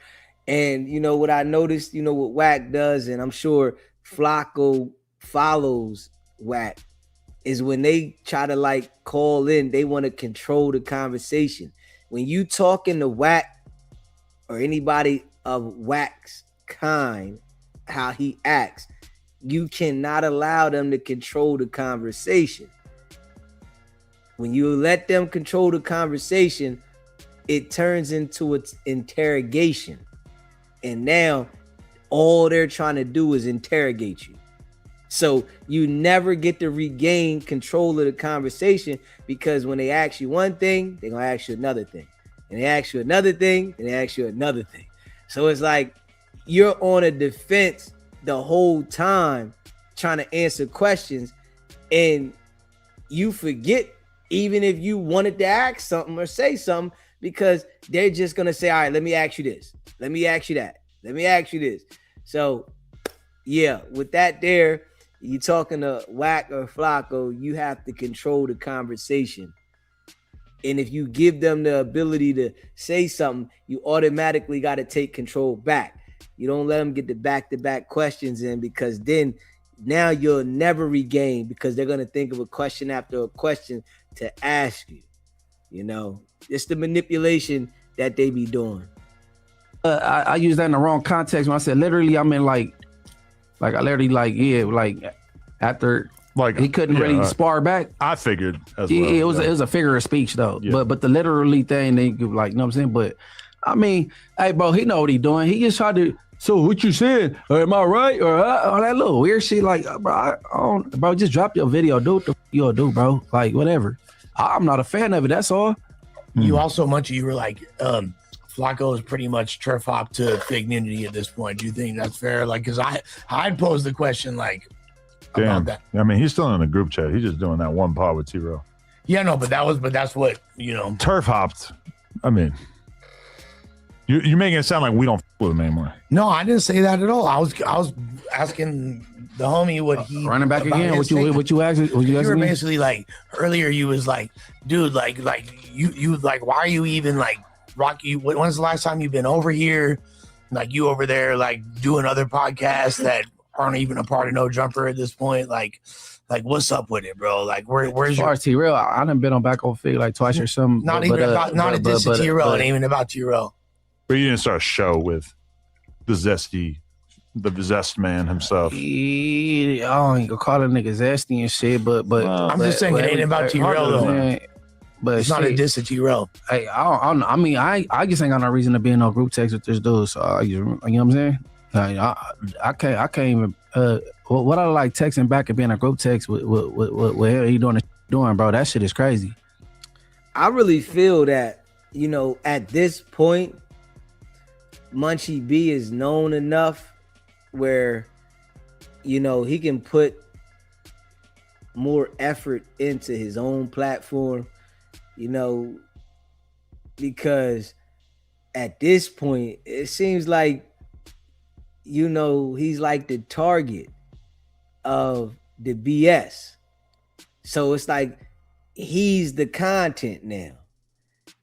And you know what I noticed, you know what Wack does, and I'm sure Flacco follows Wack, is when they try to like call in, they want to control the conversation. When you talking to Wack or anybody of Wack's kind, how he acts, you cannot allow them to control the conversation. When you let them control the conversation, it turns into its interrogation. And now all they're trying to do is interrogate you. So you never get to regain control of the conversation, because when they ask you one thing, they're going to ask you another thing. And they ask you another thing, and they ask you another thing. So it's like you're on a defense the whole time trying to answer questions, and you forget even if you wanted to ask something or say something, because they're just going to say, all right, let me ask you this. Let me ask you that. Let me ask you this. So yeah, with that there, you talking to Wack or Flacco, you have to control the conversation. And if you give them the ability to say something, you automatically got to take control back. You don't let them get the back-to-back questions in, because then now you'll never regain, because they're going to think of a question after a question to ask you. You know, it's the manipulation that they be doing. I use that in the wrong context when I said literally. I mean like I literally like after like he couldn't really spar back. I figured as well. It was a figure of speech though. Yeah. But the literally thing, they like, you know what I'm saying? But I mean, hey bro, he know what he doing. He just tried to. So what you said? Am I right? Or all that little weird shit. Like, bro, just drop your video. Do what the you'll do, bro. Like whatever. I'm not a fan of it. That's all. You also, Munchie, you were like, Flacco is pretty much turf hop to Figninity at this point. Do you think that's fair? Like, because I'd pose the question like about that. I mean, he's still in the group chat. He's just doing that one pod with T-Row. Yeah, no, but that's what, you know. Turf hopped. I mean, you're making it sound like we don't with him anymore. No, I didn't say that at all. I was asking the homie what he running back again. What you asked? You were basically like earlier. You was like, dude, like you like, why are you even like Rocky? When's the last time you've been over here? Like you over there, like doing other podcasts that aren't even a part of No Jumper at this point. Like what's up with it, bro? Like where's your T-Real? I done been on back on Fig like twice or something. Not a diss to T-Real. It ain't even about T-Real. But you didn't start a show with the Zest man himself. Yeah, I don't even call a nigga Zesty and shit, but I'm just saying it ain't about T-Real though. Man, but it's not a diss to T-Real. Hey, I mean, I just ain't got no reason to be in no group text with this dude. So you know what I'm saying? Like, I can't even. What I like texting back and being a group text with what he doing, bro? That shit is crazy. I really feel that, you know, at this point, Munchie B is known enough where, you know, he can put more effort into his own platform, you know, because at this point, it seems like, you know, he's like the target of the BS. So it's like he's the content now.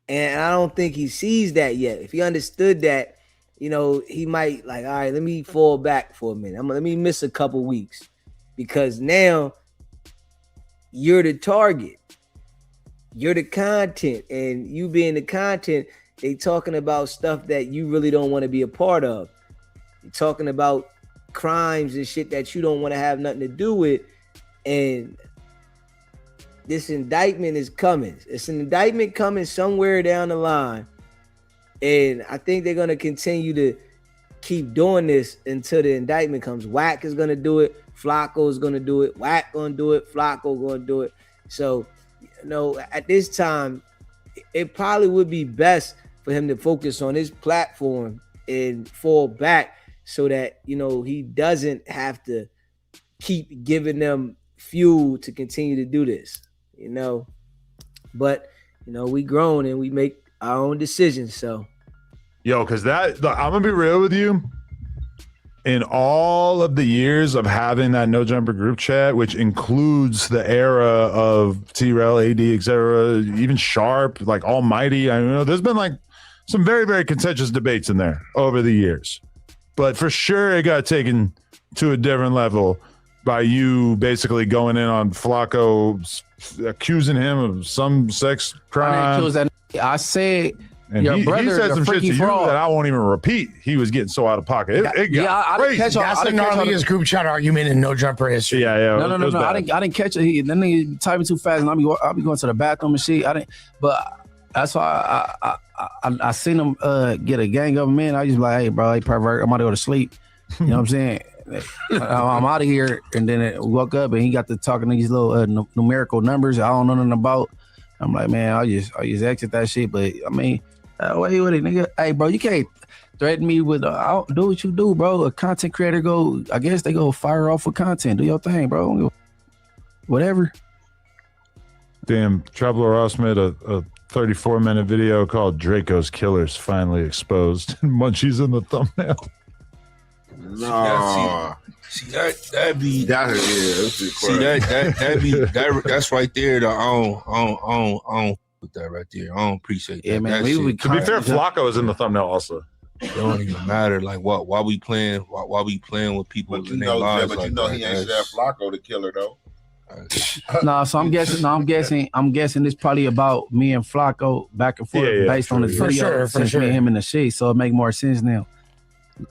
And I don't think he sees that yet. If he understood that, you know, he might like, all right, let me fall back for a minute. Let me miss a couple weeks, because now you're the target. You're the content, and you being the content, they talking about stuff that you really don't want to be a part of. You're talking about crimes and shit that you don't want to have nothing to do with. And this indictment is coming. It's an indictment coming somewhere down the line. And I think they're going to continue to keep doing this until the indictment comes. Wack is going to do it. Flacco is going to do it. Wack going to do it. Flacco going to do it. So, you know, at this time, it probably would be best for him to focus on his platform and fall back so that, you know, he doesn't have to keep giving them fuel to continue to do this, you know. But, you know, we grown and we make our own decisions. So, Yo, because I'm gonna be real with you. In all of the years of having that No Jumper group chat, which includes the era of T-Rel, AD, etc., even Sharp, like Almighty, I know there's been like some very, very contentious debates in there over the years. But for sure, it got taken to a different level by you basically going in on Flacco, accusing him of some sex crime. I said, and your he brother, said the some shit to freaky you fraud. that I won't even repeat. He was getting so out of pocket. It got I crazy. didn't catch That's the gnarliest group chat argument in No Jumper history. Yeah. No. I didn't catch it. Then he typing too fast, and I'll be going to the bathroom and shit. But that's why I seen him get a gang of them in. I just like, hey, bro, hey, pervert, I'm about to go to sleep. You know what I'm saying? I'm out of here. And then it woke up, and he got to talking these little numerical numbers I don't know nothing about. I'm like, man, I just exit that shit. But I mean, wait with it, nigga. Hey, bro, you can't threaten me with I'll do what you do, bro. A content creator I guess they go fire off with content. Do your thing, bro. Whatever. Damn, Traveler Ross made a 34-minute video called Draco's Killers Finally Exposed. And Munchie's in the thumbnail. No. See that be that's right there. I don't put that right there. I don't appreciate that. Yeah, man. That shit. To be fair, Flacco is in the thumbnail also. It don't even matter. Like why we playing? Why we playing with people But in their lives? but like you know that? he ain't that Flacco the killer though. So I'm guessing it's probably about me and Flacco back and forth based on the video since me and him in the shit. So it make more sense now.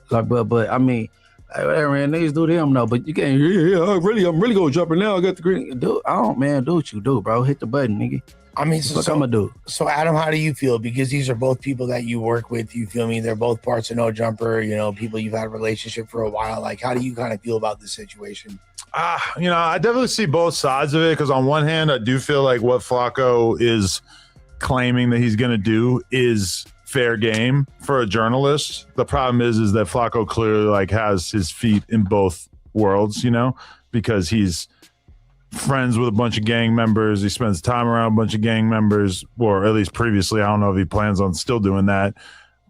Like, but I mean, whatever, man, niggas do them no, but you can't. I'm really gonna jump in now. I got the green. Do what you do, bro. Hit the button, nigga. I mean, what I'm gonna do. So, Adam, how do you feel? Because these are both people that you work with. You feel me? They're both parts of No Jumper. You know, people you've had a relationship for a while. Like, how do you kind of feel about this situation? I definitely see both sides of it because on one hand, I do feel like what Flacco is claiming that he's going to do is fair game for a journalist. The problem is that Flacco clearly like has his feet in both worlds, you know, because he's friends with a bunch of gang members. He spends time around a bunch of gang members, or at least previously. I don't know if he plans on still doing that,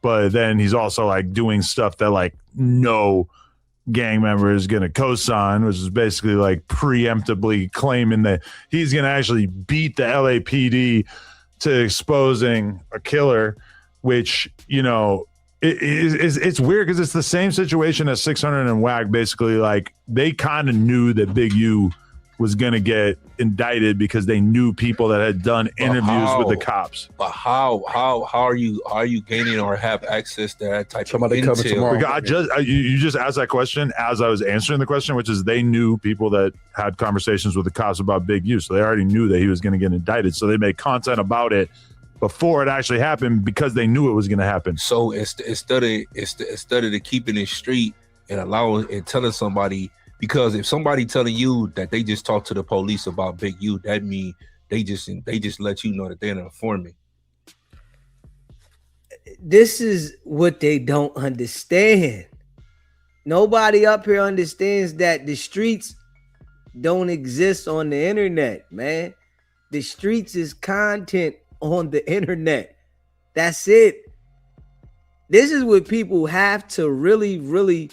but then he's also like doing stuff that like no gang member is going to co-sign, which is basically like preemptively claiming that he's going to actually beat the LAPD to exposing a killer, which, you know, it's weird because it's the same situation as 600 and WAC. Basically, like they kind of knew that Big U was going to get indicted because they knew people that had done interviews with the cops. But how are you gaining or have access to that type of intel? You just asked that question as I was answering the question, which is they knew people that had conversations with the cops about Big U, so they already knew that he was going to get indicted. So they made content about it before it actually happened because they knew it was going to happen. So instead of keeping it street and allowing and telling somebody. Because if somebody telling you that they just talked to the police about Big U, that mean they just let you know that they're an informant. This is what they don't understand. Nobody up here understands that the streets don't exist on the internet, man. The streets is content on the internet. That's it. This is what people have to really, really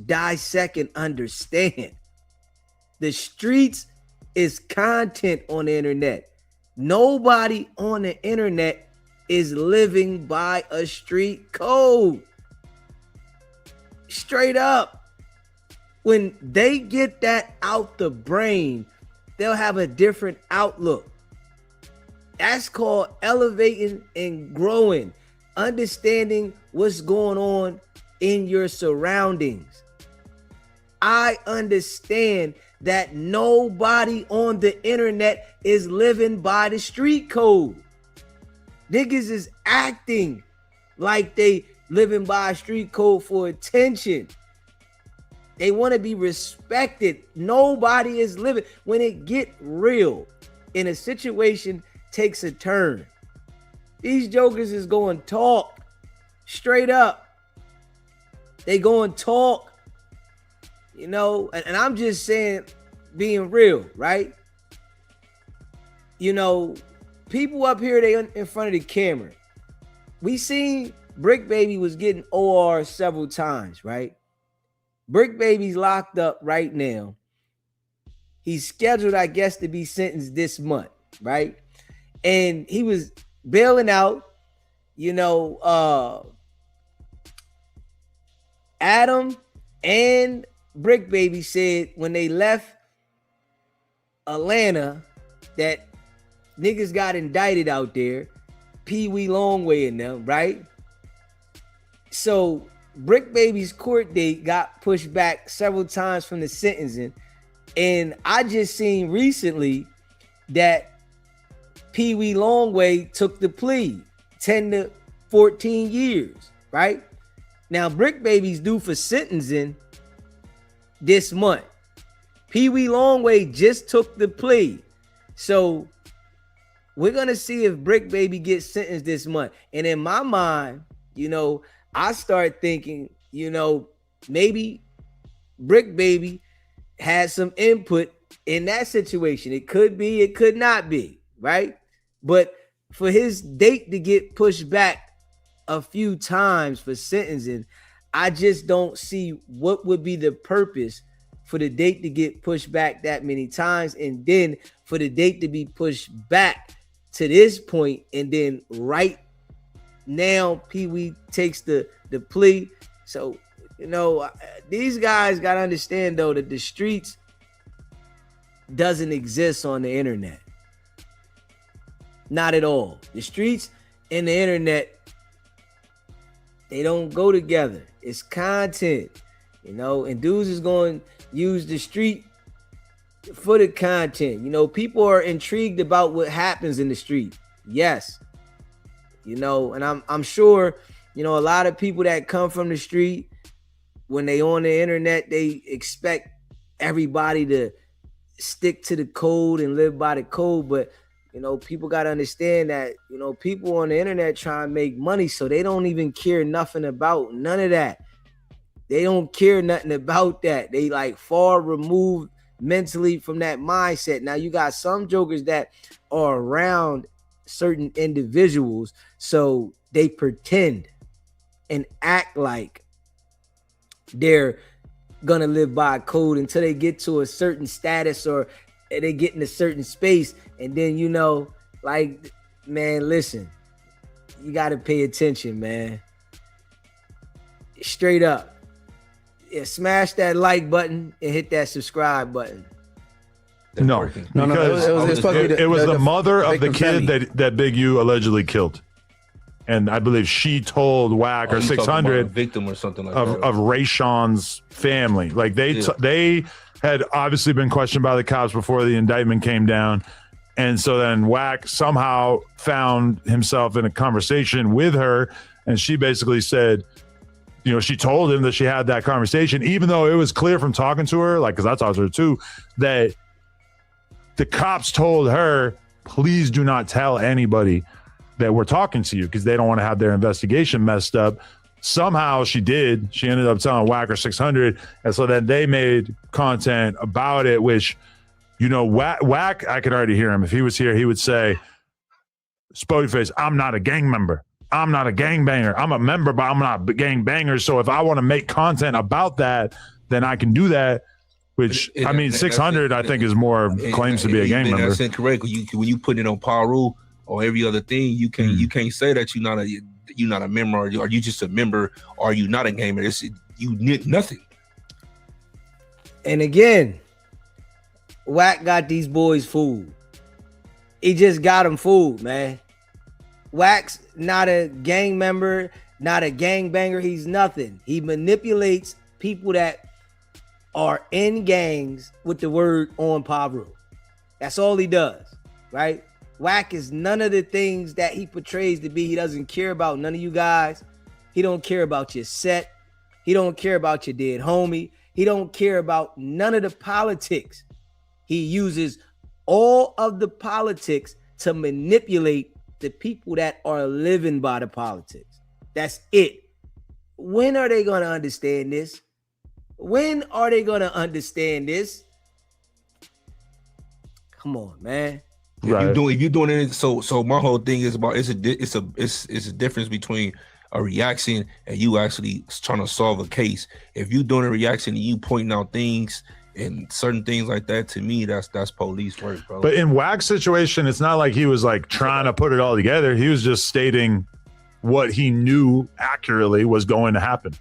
dissect and understand. The streets is content on the internet. Nobody on the internet is living by a street code. Straight up. When they get that out the brain, they'll have a different outlook. That's called elevating and growing, understanding what's going on in your surroundings. I understand that nobody on the internet is living by the street code. Niggas is acting like they living by a street code for attention. They want to be respected. Nobody is living. When it get real and a situation takes a turn, these jokers is going to talk straight up. They go and talk, you know, and I'm just saying, being real, right? You know, people up here, they in front of the camera. we seen Brick Baby was getting OR several times, right? Brick Baby's locked up right now. He's scheduled, I guess, to be sentenced this month, right? And he was bailing out, Adam and Brick Baby said when they left Atlanta that niggas got indicted out there, Pee Wee Longway and them, right? So Brick Baby's court date got pushed back several times from the sentencing. And I just seen recently that Pee Wee Longway took the plea, 10 to 14 years, right? Now, Brick Baby's due for sentencing this month. Pee Wee Longway just took the plea. So we're going to see if Brick Baby gets sentenced this month. And in my mind, I start thinking, maybe Brick Baby had some input in that situation. It could be, it could not be, right? But for his date to get pushed back a few times for sentencing, I just don't see what would be the purpose for the date to get pushed back that many times, and then for the date to be pushed back to this point, and then right now Pee Wee takes the plea. So these guys got to understand though that the streets doesn't exist on the internet. Not at all. The streets and the internet, they don't go together. It's content, and dudes is going to use the street for the content. People are intrigued about what happens in the street. Yes. And I'm sure, a lot of people that come from the street, when they on the internet, they expect everybody to stick to the code and live by the code. But, people got to understand that, people on the internet try and make money. So they don't even care nothing about none of that. They don't care nothing about that. They like far removed mentally from that mindset. Now you got some jokers that are around certain individuals, so they pretend and act like they're gonna live by a code until they get to a certain status or they get in a certain space, and then man, listen, you gotta pay attention, man. Straight up. Yeah, smash that like button and hit that subscribe button. No, it was the mother of the kid that Big U allegedly killed, and I believe she told Whack or 600 victim or something like of that. Of Rayshawn's family. Like they had obviously been questioned by the cops before the indictment came down, and so then Whack somehow found himself in a conversation with her, and she basically said, she told him that she had that conversation, even though it was clear from talking to her, because I talked to her too, that the cops told her, please do not tell anybody that we're talking to you because they don't want to have their investigation messed up. Somehow she did. She ended up telling Whacker 600. And so then they made content about it, which, Whack, I could already hear him. If he was here, he would say, Spody Face, I'm not a gang member. I'm not a gangbanger. I'm a member, but I'm not a gangbanger. So if I want to make content about that, then I can do that. Which, 600, I think, is more claims to be a gang member. That's incorrect. When you put it on Paru or every other thing, you can't say that you're not a member, or you just a member, or you not a gamer. You need nothing. And again, Whack got these boys fooled. He just got them fooled, man. Whack's not a gang member, not a gangbanger. He's nothing. He manipulates people that are in gangs with the word on Paru. That's all he does, right? Whack is none of the things that he portrays to be. He doesn't care about none of you guys. He don't care about your set. He don't care about your dead homie. He don't care about none of the politics. He uses all of the politics to manipulate the people that are living by the politics. That's it. When are they going to understand this? When are they going to understand this? Come on, man. If you're doing it, so my whole thing is about it's a difference between a reaction and you actually trying to solve a case. If you doing a reaction and you pointing out things and certain things like that, to me, that's police work, bro. But in Wack's situation, it's not like he was like trying to put it all together. He was just stating what he knew accurately was going to happen.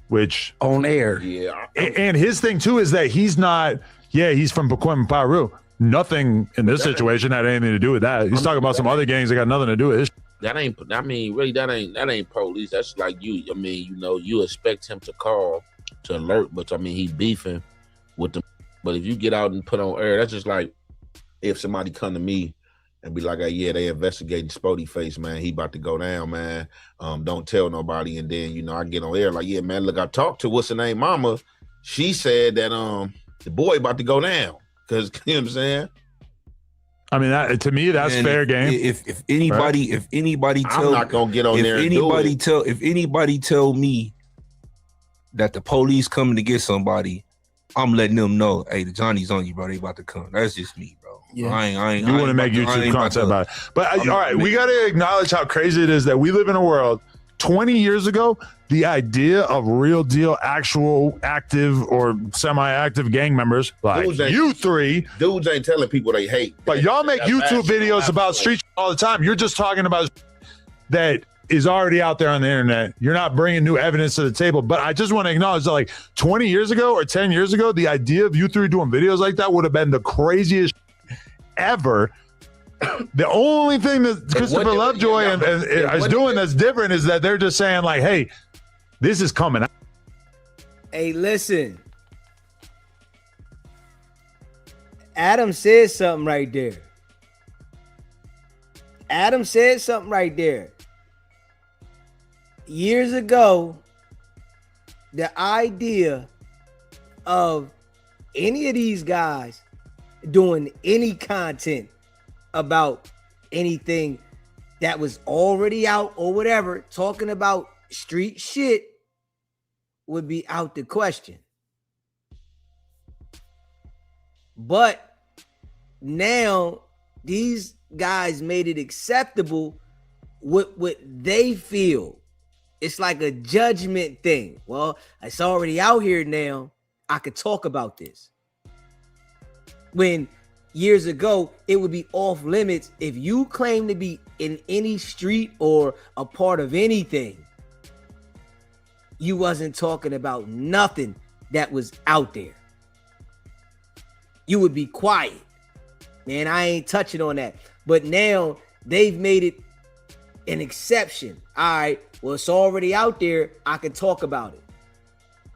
Which on air. Yeah. And his thing too is that he's not, he's from Pacoima, Peru. Nothing in this situation had anything to do with that. He's talking about some other gangs that got nothing to do with his. That ain't, I mean, really, that ain't police. That's like you. I mean, you know, you expect him to call to alert, but I mean, he beefing with them. But if you get out and put on air, that's just like if somebody come to me and be like, hey, yeah, they investigating Spody Face, man. He about to go down, man. Don't tell nobody. And then, you know, I get on air like, yeah, man, look, I talked to what's her name, mama. She said that the boy about to go down. Because, you know what I'm saying? I mean, that, to me, that's fair game. If anybody tell, I'm not gonna get on there. If anybody tell me that the police coming to get somebody, I'm letting them know, hey, the Johnny's on you, bro. They about to come. That's just me, bro. Yeah. I ain't. You want to make YouTube content about it. But all right, we got to acknowledge how crazy it is that we live in a world 20 years ago, the idea of real deal, actual active or semi-active gang members like you three. Dudes ain't telling people they hate. But y'all make That's YouTube actually videos about street all the time. You're just talking about that is already out there on the internet. You're not bringing new evidence to the table. But I just want to acknowledge that like 20 years ago or 10 years ago, the idea of you three doing videos like that would have been the craziest ever. The only thing that Christopher Lovejoy is doing that's different is that they're just saying like, hey, this is coming out. Hey, listen. Adam said something right there. Adam said something right there. Years ago, the idea of any of these guys doing any content about anything that was already out or whatever, talking about street shit would be out the question. But now these guys made it acceptable what they feel. It's like a judgment thing. Well, it's already out here now. I could talk about this. When years ago, it would be off limits if you claim to be in any street or a part of anything. You wasn't talking about nothing that was out there. You would be quiet. Man, I ain't touching on that. But now they've made it an exception. All right, well, it's already out there. I can talk about it.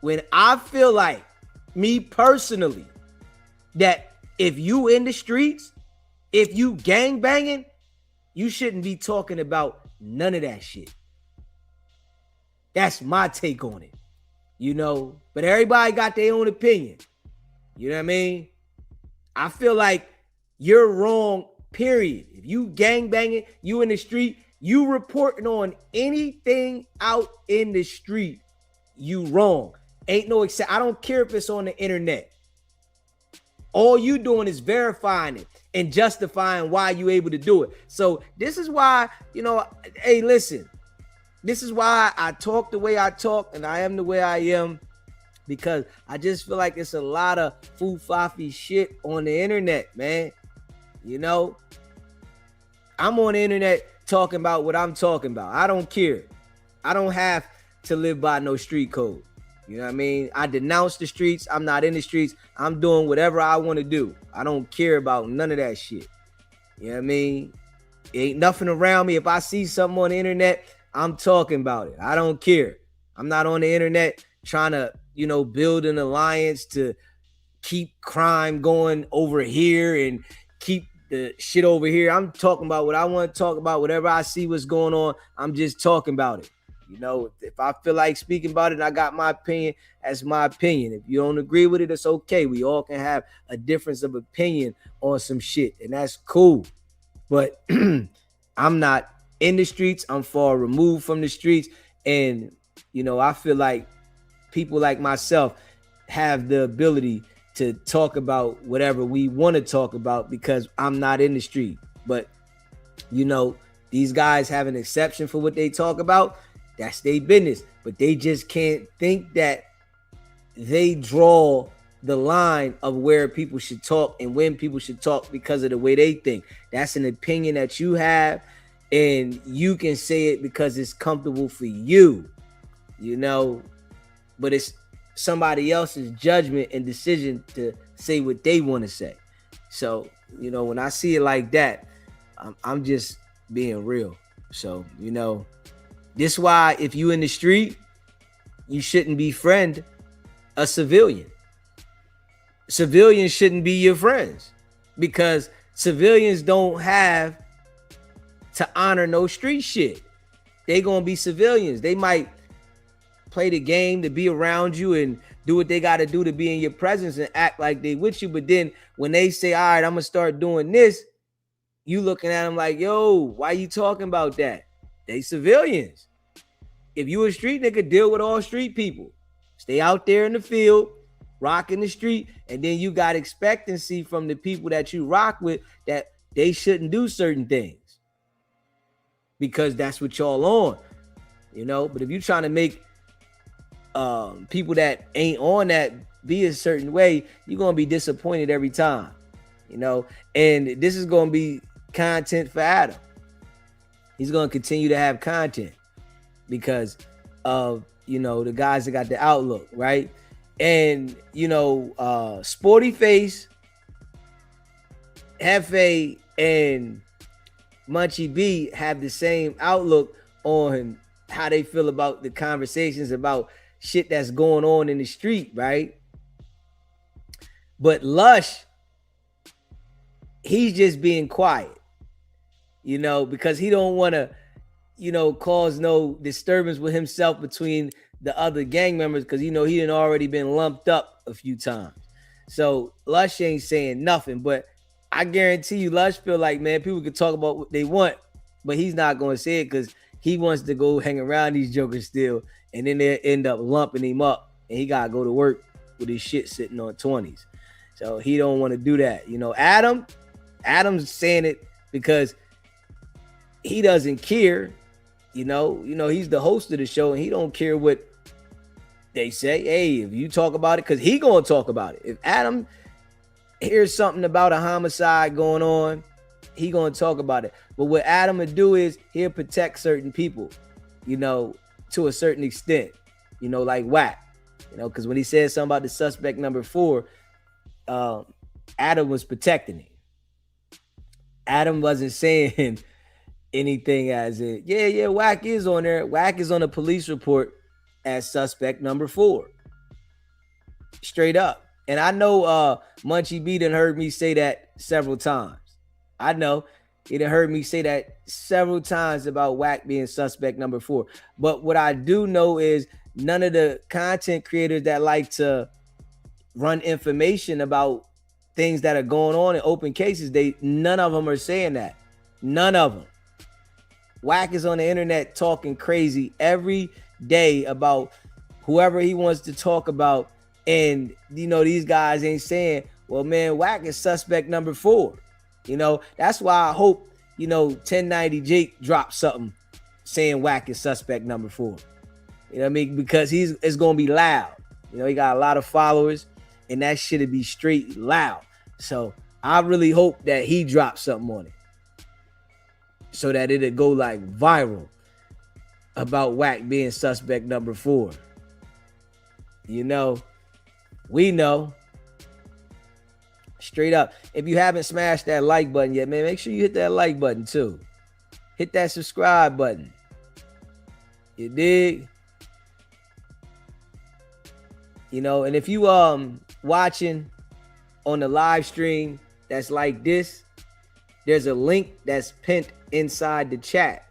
When I feel like, me personally, that if you in the streets, if you gang banging, you shouldn't be talking about none of that shit. That's my take on it, you know. But everybody got their own opinion. You know what I mean? I feel like you're wrong, period. If you gang banging, you in the street, you reporting on anything out in the street, you wrong. Ain't no I don't care if it's on the internet. All you doing is verifying it and justifying why you able to do it. So this is why, you know, hey, listen, this is why I talk the way I talk and I am the way I am, because I just feel like it's a lot of foo-faffy shit on the internet, man. You know, I'm on the internet talking about what I'm talking about. I don't care. I don't have to live by no street code. You know what I mean? I denounce the streets. I'm not in the streets. I'm doing whatever I want to do. I don't care about none of that shit. You know what I mean? Ain't nothing around me. If I see something on the internet, I'm talking about it. I don't care. I'm not on the internet trying to, you know, build an alliance to keep crime going over here and keep the shit over here. I'm talking about what I want to talk about. Whatever I see what's going on, I'm just talking about it. You know, if I feel like speaking about it and I got my opinion, that's my opinion. If you don't agree with it, it's okay. We all can have a difference of opinion on some shit, and that's cool. But I'm not in the streets. I'm far removed from the streets. And, you know, I feel like people like myself have the ability to talk about whatever we want to talk about because I'm not in the street. But, you know, these guys have an exception for what they talk about. That's their business. But they just can't think that they draw the line of where people should talk and when people should talk because of the way they think. That's an opinion that you have, and you can say it because it's comfortable for you, you know, but it's somebody else's judgment and decision to say what they want to say. So, you know, when I see it like that, I'm just being real. So, you know, this why if you in the street, you shouldn't befriend a civilian. Civilians shouldn't be your friends because civilians don't have to honor no street shit. They gonna be civilians. They might play the game to be around you and do what they got to do to be in your presence and act like they with you. But then when they say, all right, I'm gonna start doing this, you looking at them like, yo, why you talking about that? They civilians. If you a street nigga, deal with all street people. Stay out there in the field, rock in the street, and then you got expectancy from the people that you rock with that they shouldn't do certain things because that's what y'all on, you know. But if you're trying to make people that ain't on that be a certain way, you're gonna be disappointed every time, you know. And this is gonna be content for Adam. He's gonna continue to have content because of, you know, the guys that got the outlook, right? And, you know, Sporty Face, Hefe, and Munchie B have the same outlook on how they feel about the conversations about shit that's going on in the street, right? But Lush, he's just being quiet, you know, because he don't want to, you know, cause no disturbance with himself between the other gang members because, you know, he had already been lumped up a few times. So Lush ain't saying nothing, but I guarantee you Lush feel like, man, people can talk about what they want, but he's not going to say it because he wants to go hang around these jokers still, and then they end up lumping him up, and he got to go to work with his shit sitting on 20s. So he don't want to do that. You know, Adam's saying it because he doesn't care. You know, he's the host of the show, and he don't care what they say. Hey, if you talk about it, because he gonna talk about it. If Adam hears something about a homicide going on, he gonna talk about it. But what Adam would do is he'll protect certain people, you know, to a certain extent, you know, like Wack, you know, because when he said something about the suspect number 4, Adam was protecting him. Adam wasn't saying anything as it, yeah, Wack is on there. Wack is on a police report as suspect number 4. Straight up. And I know Munchie B done heard me say that several times. I know he done heard me say that several times about Wack being suspect number 4. But what I do know is none of the content creators that like to run information about things that are going on in open cases, none of them are saying that. None of them. Wack is on the internet talking crazy every day about whoever he wants to talk about. And, you know, these guys ain't saying, well, man, Wack is suspect number 4. You know, that's why I hope, you know, 1090 Jake drops something saying Wack is suspect number 4. You know what I mean? Because it's going to be loud. You know, he got a lot of followers, and that shit'll be straight loud. So I really hope that he drops something on it so that it'll go like viral about Wack being suspect number 4. You know, we know. Straight up. If you haven't smashed that like button yet, man, make sure you hit that like button too. Hit that subscribe button. You dig? You know, and if you watching on the live stream that's like this, there's a link that's pinned inside the chat.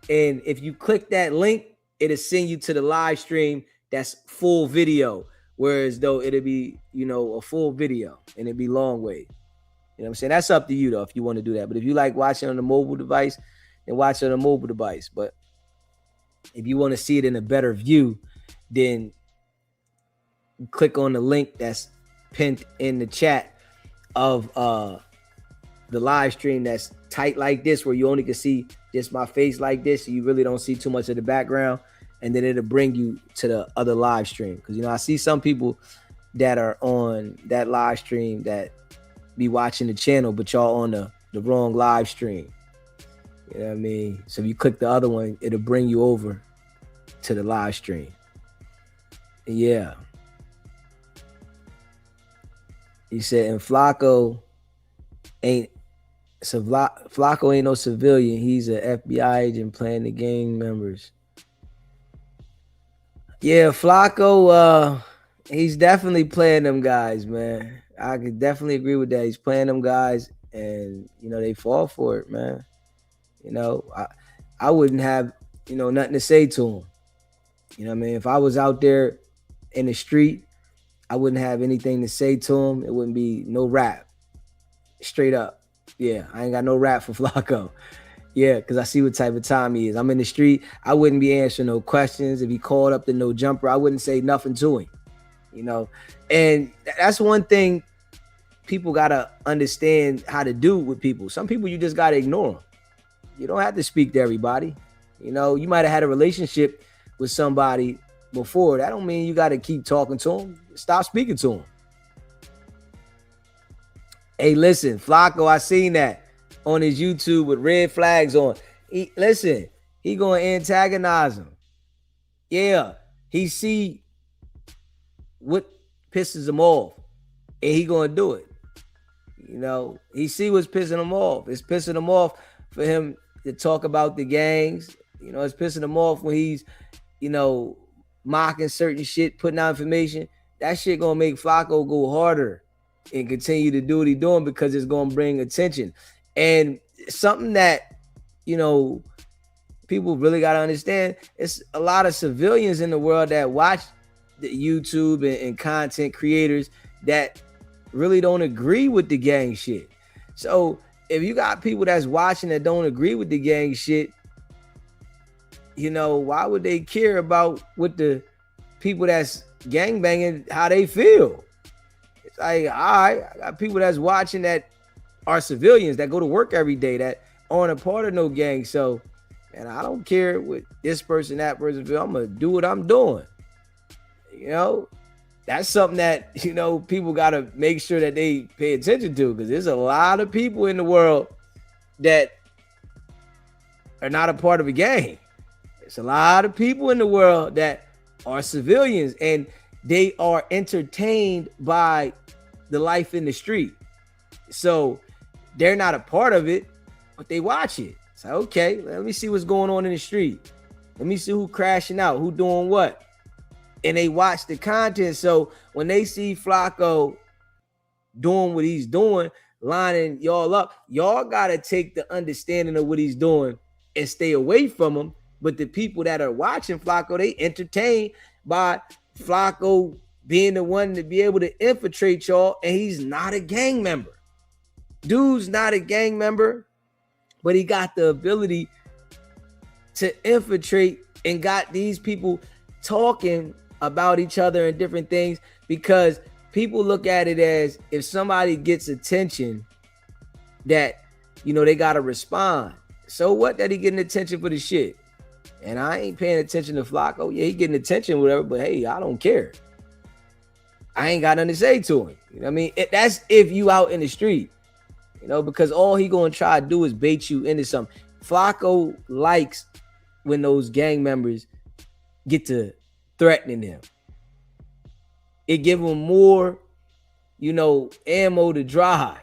And if you click that link, it'll send you to the live stream that's full video. Whereas though it'll be, you know, a full video and it'd be long way. You know what I'm saying? That's up to you though, if you want to do that. But if you like watching on a mobile device, then watch on a mobile device. But if you want to see it in a better view, then click on the link that's pinned in the chat of the live stream that's tight like this, where you only can see just my face like this, so you really don't see too much of the background, and then it'll bring you to the other live stream. Because, you know, I see some people that are on that live stream that be watching the channel, but y'all on the wrong live stream. You know what I mean? So if you click the other one, it'll bring you over to the live stream. Yeah. He said, and Flacco ain't no civilian. He's an FBI agent playing the gang members. Yeah, Flacco, he's definitely playing them guys, man. I could definitely agree with that. He's playing them guys, and, you know, they fall for it, man. You know, I wouldn't have, you know, nothing to say to him. You know what I mean? If I was out there in the street, I wouldn't have anything to say to him. It wouldn't be no rap. Straight up. Yeah, I ain't got no rap for Flacco. Yeah, because I see what type of time he is. I'm in the street. I wouldn't be answering no questions. If he called up the no jumper, I wouldn't say nothing to him. You know, and that's one thing people got to understand how to do with people. Some people you just got to ignore them. You don't have to speak to everybody. You know, you might have had a relationship with somebody before. That don't mean you got to keep talking to them. Stop speaking to them. Hey, listen, Flacco, I seen that on his YouTube with red flags on. He going to antagonize him. Yeah, he see what pisses him off, and he going to do it. You know, he see what's pissing him off. It's pissing him off for him to talk about the gangs. You know, it's pissing him off when he's, you know, mocking certain shit, putting out information. That shit going to make Flacco go harder and continue to do what he's doing, because it's going to bring attention. And something that, you know, people really got to understand, it's a lot of civilians in the world that watch the YouTube and content creators that really don't agree with the gang shit. So if you got people that's watching that don't agree with the gang shit, you know, why would they care about what the people that's gangbanging, how they feel? It's like, all right, I got people that's watching that are civilians that go to work every day that aren't a part of no gang. So, and I don't care what this person, that person feel. I'm gonna do what I'm doing. You know, that's something that, you know, people gotta make sure that they pay attention to, because there's a lot of people in the world that are not a part of a gang. There's a lot of people in the world that are civilians, and they are entertained by the life in the street. So they're not a part of it, but they watch it. It's like, okay, let me see what's going on in the street. Let me see who crashing out, who doing what. And they watch the content. So when they see Flacco doing what he's doing, lining y'all up, y'all got to take the understanding of what he's doing and stay away from him. But the people that are watching Flacco, they entertained by Flacco being the one to be able to infiltrate y'all, and he's not a gang member. Dude's not a gang member, but he got the ability to infiltrate and got these people talking about each other and different things, because people look at it as if somebody gets attention that, you know, they got to respond. So what that he getting attention for the shit? And I ain't paying attention to Flacco. Yeah, he getting attention, whatever, but hey, I don't care. I ain't got nothing to say to him. You know what I mean? That's if you out in the street, you know, because all he going to try to do is bait you into something. Flacco likes when those gang members get to threatening him. It give him more, you know, ammo to drive.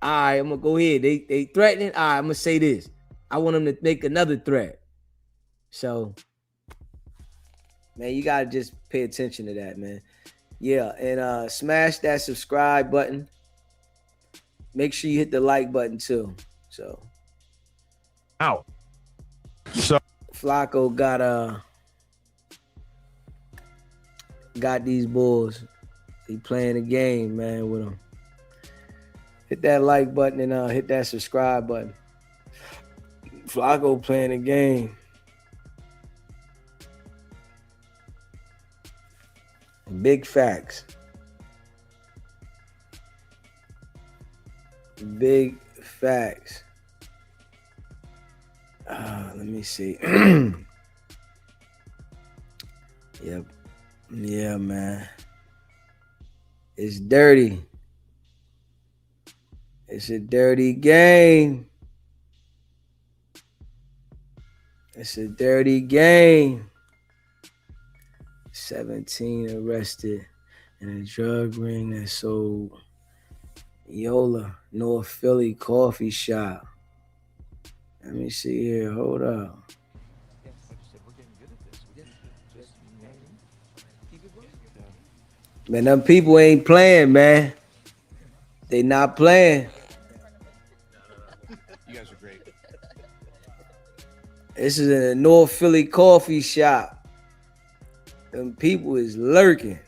All right, I'm going to go ahead. They threatening. All right, I'm going to say this. I want them to make another threat. So, man, you got to just pay attention to that, man. Yeah, and smash that subscribe button. Make sure you hit the like button too. So, ow. So Flacco got these bulls. He playing a game, man, with them. Hit that like button and hit that subscribe button. Flacco playing a game. Big facts. Big facts. Let me see. Yep. Yeah, man. It's dirty. It's a dirty game. It's a dirty game. 17 arrested in a drug ring that sold Yola, North Philly coffee shop. Let me see here. Hold up. Man, them people ain't playing, man. They not playing. You guys are great. This is a North Philly coffee shop. Them people is lurking.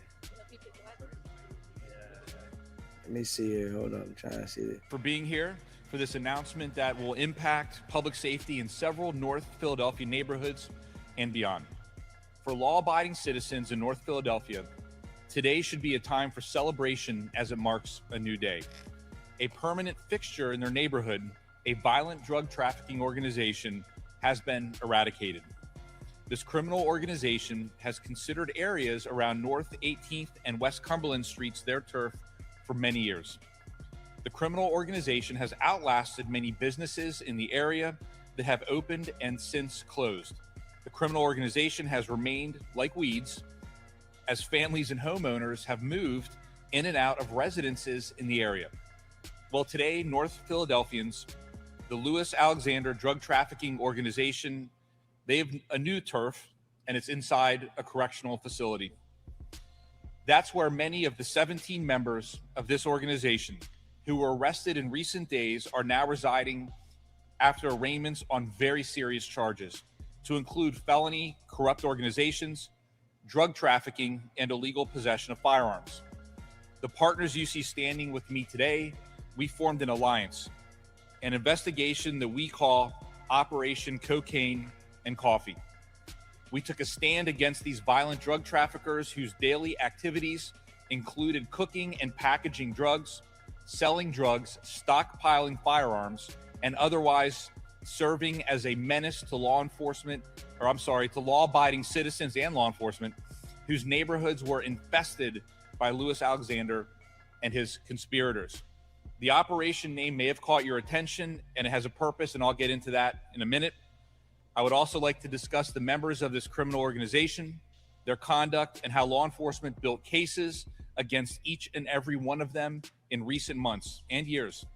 Let me see here. Hold on. I'm trying to see this. For being here for this announcement that will impact public safety in several North Philadelphia neighborhoods and beyond. For law-abiding citizens in North Philadelphia, today should be a time for celebration as it marks a new day. A permanent fixture in their neighborhood, a violent drug trafficking organization, has been eradicated. This criminal organization has considered areas around North 18th and West Cumberland Streets their turf for many years. The criminal organization has outlasted many businesses in the area that have opened and since closed. The criminal organization has remained like weeds as families and homeowners have moved in and out of residences in the area. Well, today, North Philadelphians, the Louis Alexander Drug Trafficking Organization, they have a new turf, and it's inside a correctional facility. That's where many of the 17 members of this organization who were arrested in recent days are now residing after arraignments on very serious charges, to include felony, corrupt organizations, drug trafficking, and illegal possession of firearms. The partners you see standing with me today, we formed an alliance, an investigation that we call Operation Cocaine and Coffee. We took a stand against these violent drug traffickers whose daily activities included cooking and packaging drugs, selling drugs, stockpiling firearms, and otherwise serving as a menace to to law-abiding citizens and law enforcement whose neighborhoods were infested by Louis Alexander and his conspirators. The operation name may have caught your attention, and it has a purpose, and I'll get into that in a minute. I would also like to discuss the members of this criminal organization, their conduct, and how law enforcement built cases against each and every one of them in recent months and years.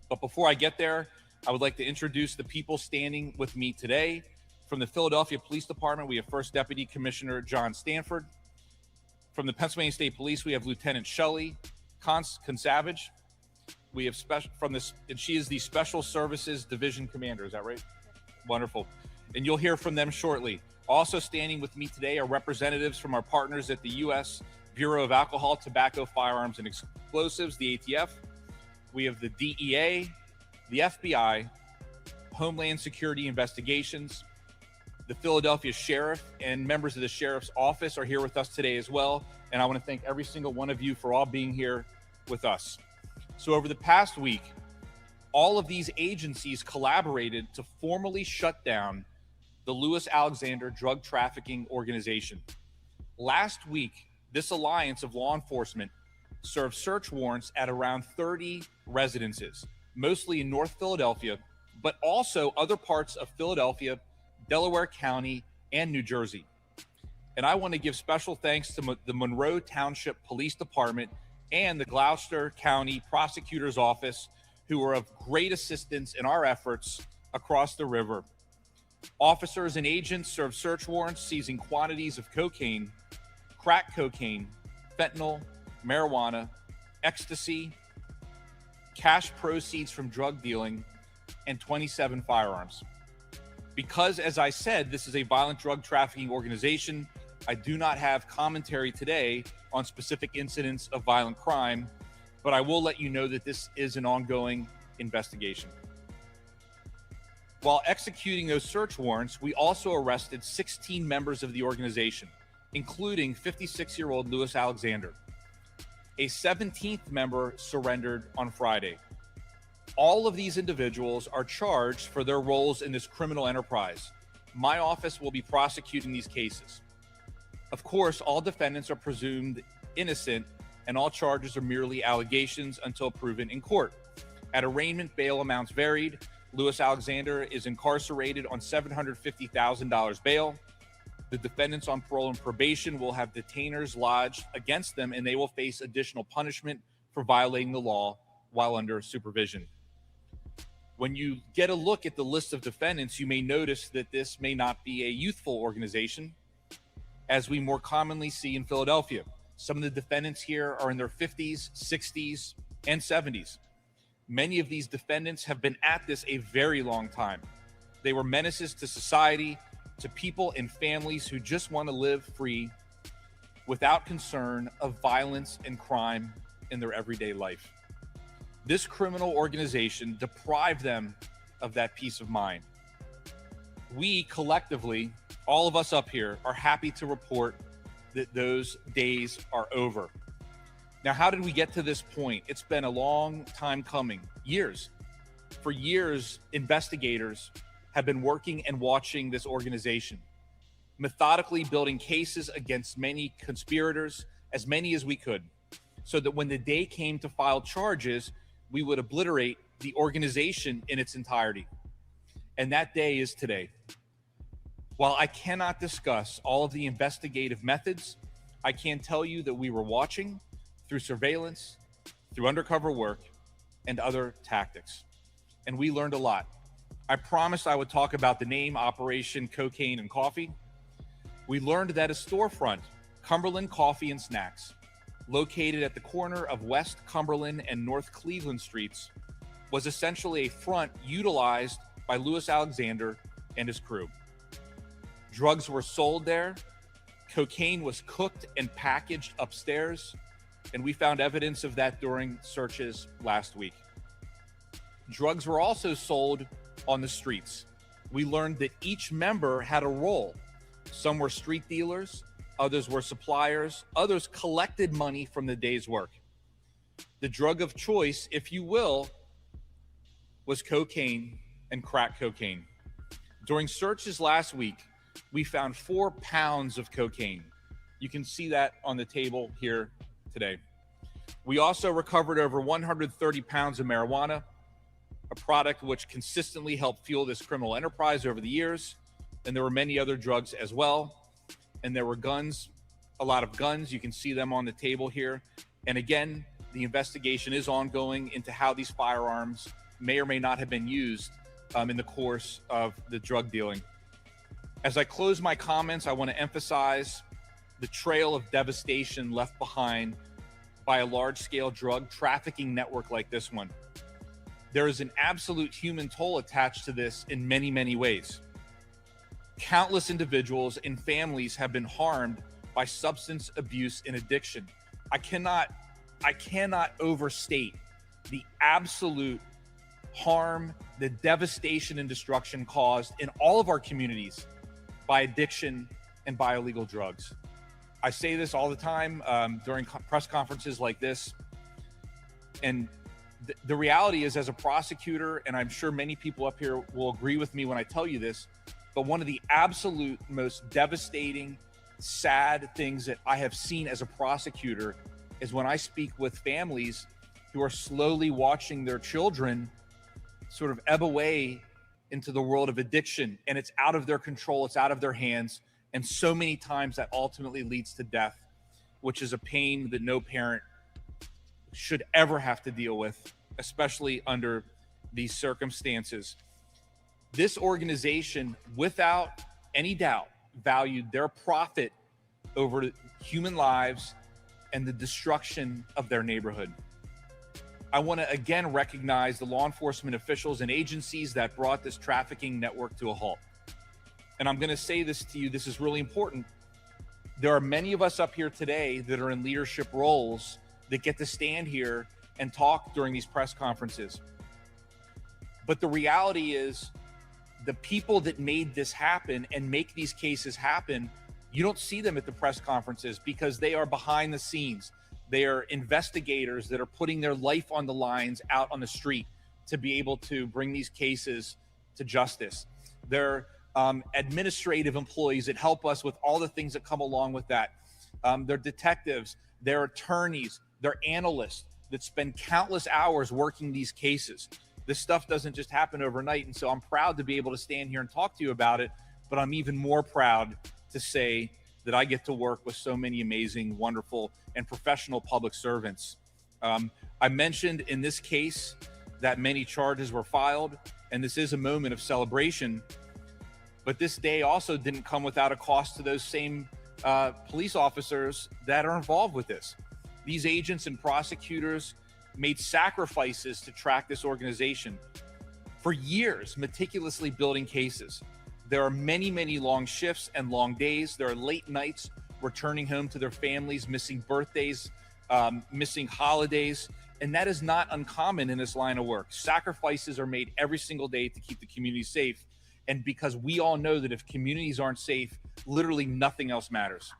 But before I get there, I would like to introduce the people standing with me today. From the Philadelphia Police Department, we have First Deputy Commissioner John Stanford. From the Pennsylvania State Police, we have Lieutenant Shelley Consavage. We have and she is the Special Services Division Commander. Is that right? Wonderful. And you'll hear from them shortly. Also standing with me today are representatives from our partners at the U.S. Bureau of Alcohol, Tobacco, Firearms, and Explosives, the ATF. We have the DEA, the FBI, Homeland Security Investigations, the Philadelphia Sheriff, and members of the Sheriff's Office are here with us today as well. And I want to thank every single one of you for all being here with us. So over the past week, all of these agencies collaborated to formally shut down the Louis Alexander Drug Trafficking Organization. Last week, this alliance of law enforcement served search warrants at around 30 residences, mostly in North Philadelphia, but also other parts of Philadelphia, Delaware County, and New Jersey. And I want to give special thanks to the Monroe Township Police Department and the Gloucester County Prosecutor's Office, who were of great assistance in our efforts across the river. Officers and agents served search warrants seizing quantities of cocaine, crack cocaine, fentanyl, marijuana, ecstasy, cash proceeds from drug dealing, and 27 firearms. Because, as I said, this is a violent drug trafficking organization, I do not have commentary today on specific incidents of violent crime, but I will let you know that this is an ongoing investigation. While executing those search warrants, we also arrested 16 members of the organization, including 56-year-old Louis Alexander. A 17th member surrendered on Friday. All of these individuals are charged for their roles in this criminal enterprise. My office will be prosecuting these cases. Of course, all defendants are presumed innocent, and all charges are merely allegations until proven in court. At arraignment, bail amounts varied. Louis Alexander is incarcerated on $750,000 bail. The defendants on parole and probation will have detainers lodged against them, and they will face additional punishment for violating the law while under supervision. When you get a look at the list of defendants, you may notice that this may not be a youthful organization, as we more commonly see in Philadelphia. Some of the defendants here are in their 50s, 60s, and 70s. Many of these defendants have been at this a very long time. They were menaces to society, to people and families who just want to live free without concern of violence and crime in their everyday life. This criminal organization deprived them of that peace of mind. We collectively, all of us up here, are happy to report that those days are over. Now, how did we get to this point? It's been a long time coming, years. For years, investigators have been working and watching this organization, methodically building cases against many conspirators, as many as we could, so that when the day came to file charges, we would obliterate the organization in its entirety. And that day is today. While I cannot discuss all of the investigative methods, I can tell you that we were watching through surveillance, through undercover work, and other tactics. And we learned a lot. I promised I would talk about the name Operation Cocaine and Coffee. We learned that a storefront, Cumberland Coffee and Snacks, located at the corner of West Cumberland and North Cleveland Streets, was essentially a front utilized by Louis Alexander and his crew. Drugs were sold there, cocaine was cooked and packaged upstairs, and we found evidence of that during searches last week. Drugs were also sold on the streets. We learned that each member had a role. Some were street dealers, others were suppliers, others collected money from the day's work. The drug of choice, if you will, was cocaine and crack cocaine. During searches last week, we found 4 pounds of cocaine. You can see that on the table here today. We also recovered over 130 pounds of marijuana, a product which consistently helped fuel this criminal enterprise over the years. And there were many other drugs as well. And there were guns, a lot of guns. You can see them on the table here. And again, the investigation is ongoing into how these firearms may or may not have been used in the course of the drug dealing. As I close my comments, I want to emphasize the trail of devastation left behind by a large-scale drug trafficking network like this one. There is an absolute human toll attached to this in many, many ways. Countless individuals and families have been harmed by substance abuse and addiction. I cannot overstate the absolute harm, the devastation and destruction caused in all of our communities by addiction and by illegal drugs. I say this all the time during press conferences like this. And the reality is, as a prosecutor, and I'm sure many people up here will agree with me when I tell you this, but one of the absolute most devastating, sad things that I have seen as a prosecutor is when I speak with families who are slowly watching their children sort of ebb away into the world of addiction, and it's out of their control, it's out of their hands, and so many times that ultimately leads to death, which is a pain that no parent should ever have to deal with, especially under these circumstances. This organization, without any doubt, valued their profit over human lives and the destruction of their neighborhood. I want to again recognize the law enforcement officials and agencies that brought this trafficking network to a halt. And I'm going to say this to you, this is really important. There are many of us up here today that are in leadership roles that get to stand here and talk during these press conferences. But the reality is, the people that made this happen and make these cases happen, you don't see them at the press conferences because they are behind the scenes. They are investigators that are putting their life on the lines out on the street to be able to bring these cases to justice. They're administrative employees that help us with all the things that come along with that. They're detectives, they're attorneys, they're analysts that spend countless hours working these cases. This stuff doesn't just happen overnight. And so I'm proud to be able to stand here and talk to you about it, but I'm even more proud to say that I get to work with so many amazing, wonderful, and professional public servants. I mentioned in this case that many charges were filed, and this is a moment of celebration, but this day also didn't come without a cost to those same police officers that are involved with this. These agents and prosecutors made sacrifices to track this organization for years, meticulously building cases. There are many, many long shifts and long days. There are late nights returning home to their families, missing birthdays, missing holidays, and that is not uncommon in this line of work. Sacrifices are made every single day to keep the community safe, and because we all know that if communities aren't safe, literally nothing else matters.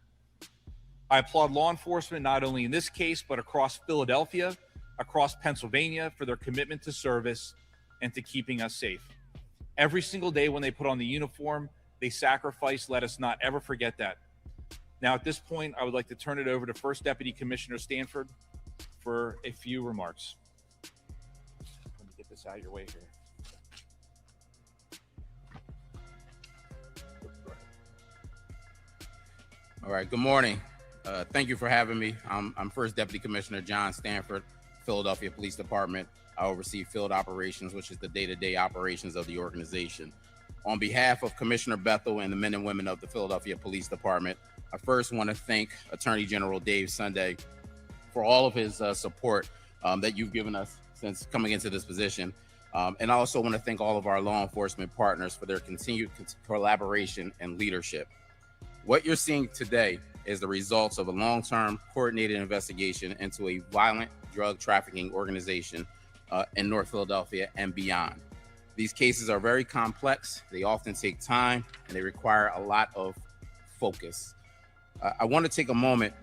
I applaud law enforcement, not only in this case, but across Philadelphia, across Pennsylvania, for their commitment to service and to keeping us safe. Every single day when they put on the uniform, they sacrifice. Let us not ever forget that. Now, at this point, I would like to turn it over to First Deputy Commissioner Stanford for a few remarks. Let me get this out of your way here. All right, good morning. Thank you for having me. I'm First Deputy Commissioner John Stanford, Philadelphia Police Department. I oversee field operations, which is the day-to-day operations of the organization. On behalf of Commissioner Bethel and the men and women of the Philadelphia Police Department, I first want to thank Attorney General Dave Sunday for all of his support that you've given us since coming into this position. And I also want to thank all of our law enforcement partners for their continued collaboration and leadership. What you're seeing today is the results of a long-term coordinated investigation into a violent drug trafficking organization in North Philadelphia and beyond. These cases are very complex, they often take time, and they require a lot of focus. I want to take a moment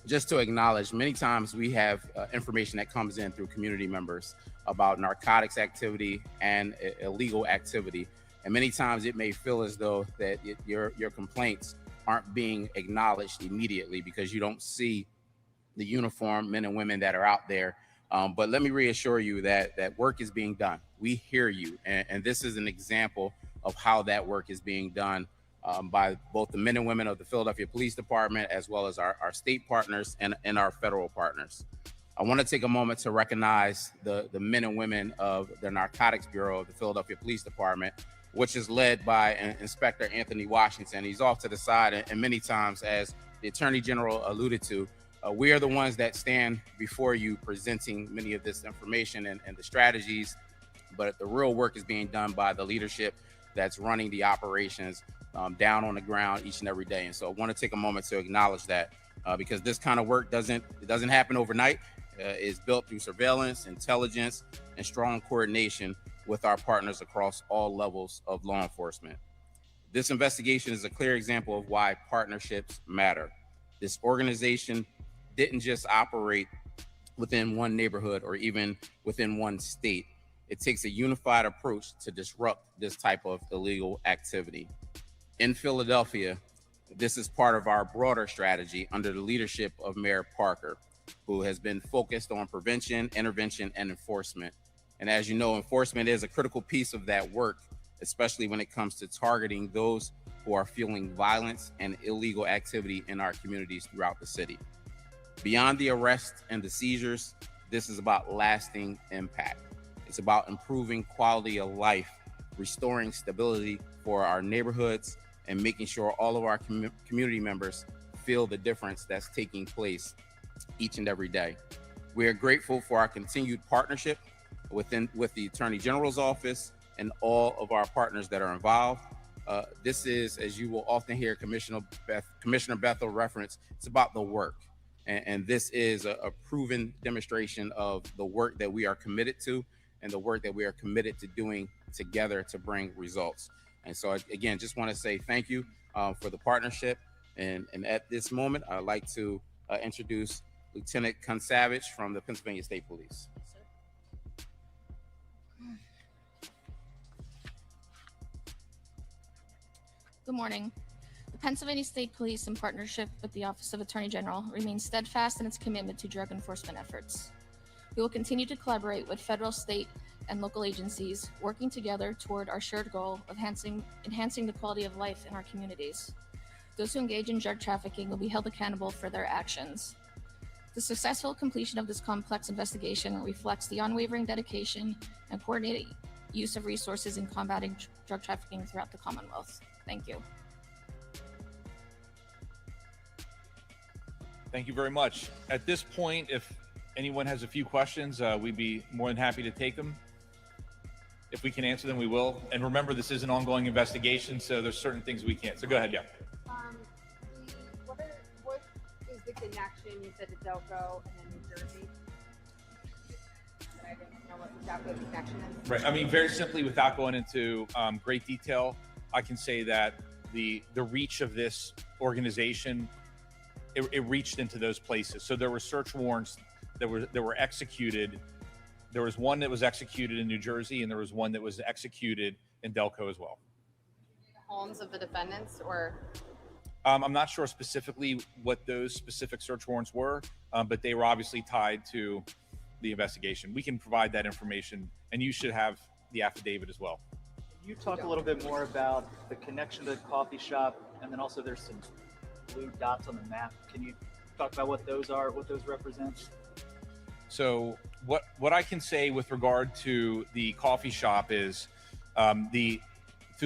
just to acknowledge many times we have information that comes in through community members about narcotics activity and illegal activity. And many times it may feel as though that your complaints aren't being acknowledged immediately because you don't see the uniformed men and women that are out there. But let me reassure you that work is being done. We hear you. And this is an example of how that work is being done by both the men and women of the Philadelphia Police Department, as well as our state partners and our federal partners. I want to take a moment to recognize the men and women of the Narcotics Bureau of the Philadelphia Police Department, which is led by Inspector Anthony Washington. He's off to the side, and many times, as the Attorney General alluded to, we are the ones that stand before you presenting many of this information and the strategies, but the real work is being done by the leadership that's running the operations down on the ground each and every day. And so I want to take a moment to acknowledge that because this kind of work doesn't happen overnight. It's built through surveillance, intelligence, and strong coordination with our partners across all levels of law enforcement. This investigation is a clear example of why partnerships matter. This organization didn't just operate within one neighborhood or even within one state. It takes a unified approach to disrupt this type of illegal activity. In Philadelphia, this is part of our broader strategy under the leadership of Mayor Parker, who has been focused on prevention, intervention, and enforcement. And as you know, enforcement is a critical piece of that work, especially when it comes to targeting those who are fueling violence and illegal activity in our communities throughout the city. Beyond the arrest and the seizures, this is about lasting impact. It's about improving quality of life, restoring stability for our neighborhoods, and making sure all of our community members feel the difference that's taking place each and every day. We are grateful for our continued partnership with the Attorney General's office and all of our partners that are involved. This is, as you will often hear Commissioner Bethel reference, it's about the work. And this is a proven demonstration of the work that we are committed to and the work that we are committed to doing together to bring results. And so again, just want to say thank you for the partnership. And at this moment, I'd like to introduce Lieutenant Kunsavage from the Pennsylvania State Police. Good morning. The Pennsylvania State Police, in partnership with the Office of Attorney General, remains steadfast in its commitment to drug enforcement efforts. We will continue to collaborate with federal, state, and local agencies, working together toward our shared goal of enhancing the quality of life in our communities. Those who engage in drug trafficking will be held accountable for their actions. The successful completion of this complex investigation reflects the unwavering dedication and coordinated use of resources in combating drug trafficking throughout the Commonwealth. Thank you. Thank you very much. At this point, if anyone has a few questions, we'd be more than happy to take them. If we can answer them, we will. And remember, this is an ongoing investigation, so there's certain things we can't. So go ahead, yeah. What is the connection? You said to Delco and then New Jersey. I didn't know what the Delco connection is. Right. I mean, very simply, without going into great detail, I can say that the reach of this organization, it reached into those places. So there were search warrants that were executed. There was one that was executed in New Jersey, and there was one that was executed in Delco as well. Homes of the defendants, or I'm not sure specifically what those specific search warrants were, but they were obviously tied to the investigation. We can provide that information, and you should have the affidavit as well. Can you talk a little bit more about the connection to the coffee shop, and then also there's some blue dots on the map. Can you talk about what those are, what those represent? So what I can say with regard to the coffee shop is through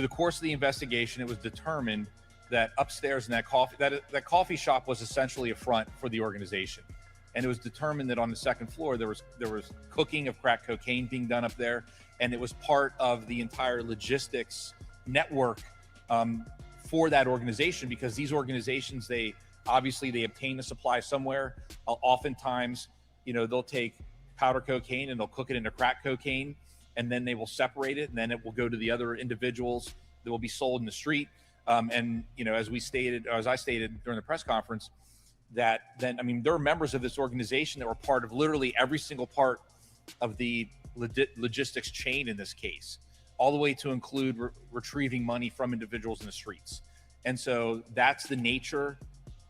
the course of the investigation, it was determined that upstairs in that coffee shop was essentially a front for the organization. And it was determined that on the second floor, there was cooking of crack cocaine being done up there. And it was part of the entire logistics network for that organization, because these organizations, they obtain the supply somewhere. Oftentimes, they'll take powder cocaine and they'll cook it into crack cocaine, and then they will separate it, and then it will go to the other individuals that will be sold in the street. As I stated during the press conference, there are members of this organization that were part of literally every single part of the logistics chain in this case, all the way to include retrieving money from individuals in the streets. And so that's the nature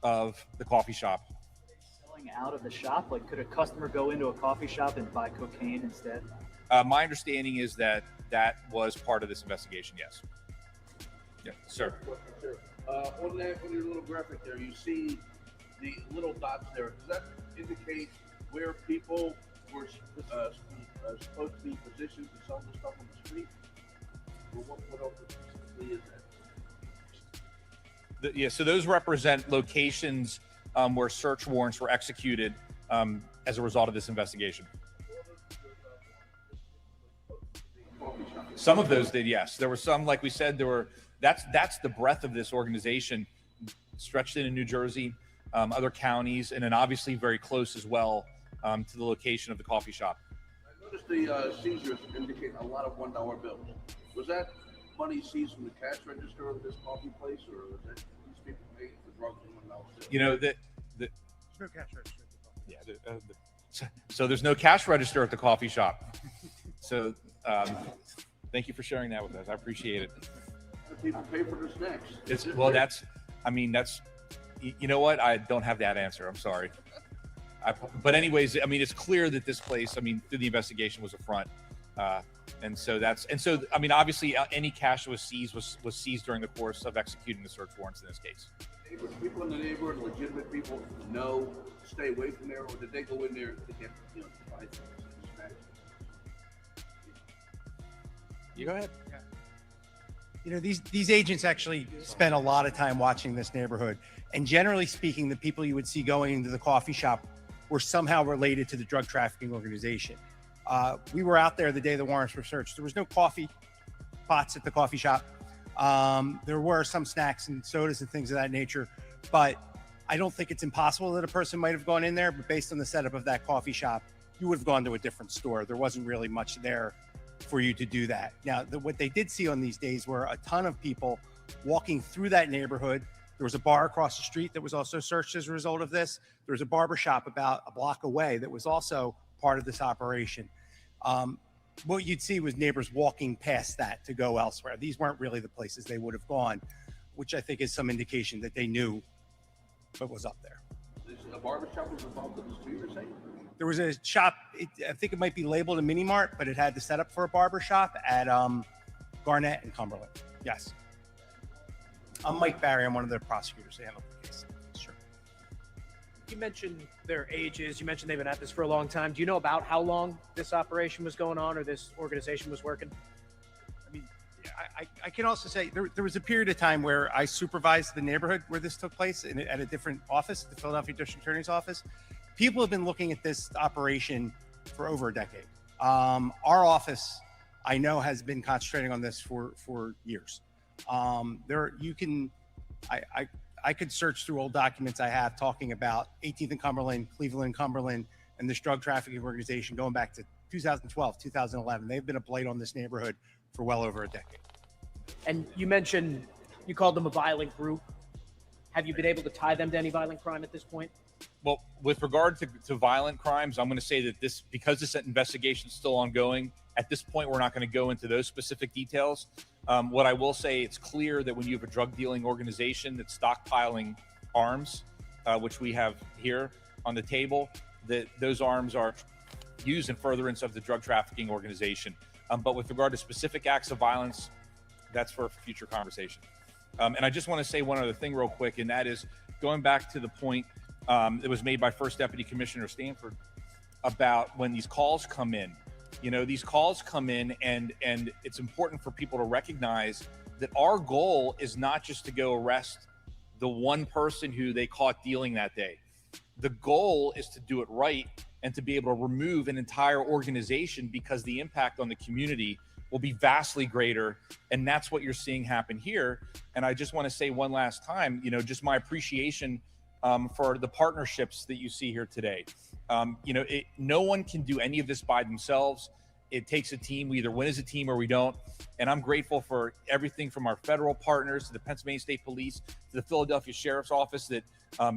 of the coffee shop. Selling out of the shop? Like, could a customer go into a coffee shop and buy cocaine instead? My understanding is that was part of this investigation, yes. Yeah, sir. On your little graphic there, you see the little dots there. Does that indicate where people were supposed to be positioned to sell the stuff on the street? Or what else specifically is that? So those represent locations where search warrants were executed as a result of this investigation. Some of those did, yes. There were some, like we said, that's the breadth of this organization, stretched into New Jersey, other counties, and then obviously very close as well to the location of the coffee shop. I noticed the seizures indicate a lot of $1 bills. Was that money seized from the cash register of this coffee place, or was that these people paying for drugs in $1 bill? There's no cash register. Yeah. So there's no cash register at the coffee shop. So thank you for sharing that with us. I appreciate it. How do people pay for their snacks? You know what? I don't have that answer. I'm sorry. But anyways, it's clear that this place, through the investigation, was a front. Obviously any cash that was seized was seized during the course of executing the search warrants in this case. People in the neighborhood, legitimate people, know to stay away from there, or did they go in there to get, to buy things? You go ahead. These agents actually spend a lot of time watching this neighborhood, and generally speaking, the people you would see going into the coffee shop were somehow related to the drug trafficking organization. We were out there the day the warrants were searched. There was no coffee pots at the coffee shop. There were some snacks and sodas and things of that nature, but I don't think it's impossible that a person might have gone in there, but based on the setup of that coffee shop, you would have gone to a different store. There wasn't really much there for you to do that. Now, what they did see on these days were a ton of people walking through that neighborhood. There was a bar across the street that was also searched as a result of this. There was a barber shop about a block away that was also part of this operation. What you'd see was neighbors walking past that to go elsewhere. These weren't really the places they would have gone. which I think is some indication that they knew what was up there. A barbershop was involved in this too, you're saying? There was a shop, I think it might be labeled a mini mart, but it had the setup for a barber shop at Garnett and Cumberland. Yes. I'm Mike Barry. I'm one of the prosecutors that handled the case. Sure. You mentioned their ages. You mentioned they've been at this for a long time. Do you know about how long this operation was going on or this organization was working? I mean, I can also say there was a period of time where I supervised the neighborhood where this took place at a different office, the Philadelphia District Attorney's Office. People have been looking at this operation for over a decade. Our office, I know, has been concentrating on this for years. I could search through old documents I have talking about 18th and Cumberland, Cleveland and Cumberland, and this drug trafficking organization going back to 2012, 2011. They've been a blight on this neighborhood for well over a decade. And you mentioned you called them a violent group. Have you been able to tie them to any violent crime at this point? Well, with regard to violent crimes, I'm going to say that because this investigation is still ongoing, at this point, we're not going to go into those specific details. What I will say, it's clear that when you have a drug dealing organization that's stockpiling arms, which we have here on the table, that those arms are used in furtherance of the drug trafficking organization. But with regard to specific acts of violence, that's for future conversation. And I just want to say one other thing real quick, and that is going back to the point that was made by First Deputy Commissioner Stanford about when these calls come in. You know, these calls come in and it's important for people to recognize that our goal is not just to go arrest the one person who they caught dealing that day. The goal is to do it right and to be able to remove an entire organization, because the impact on the community will be vastly greater. And that's what you're seeing happen here. And I just want to say one last time, you know, just my appreciation for the partnerships that you see here today. You know, no one can do any of this by themselves. It takes a team. We either win as a team or we don't. And I'm grateful for everything from our federal partners to the Pennsylvania State Police to the Philadelphia Sheriff's Office that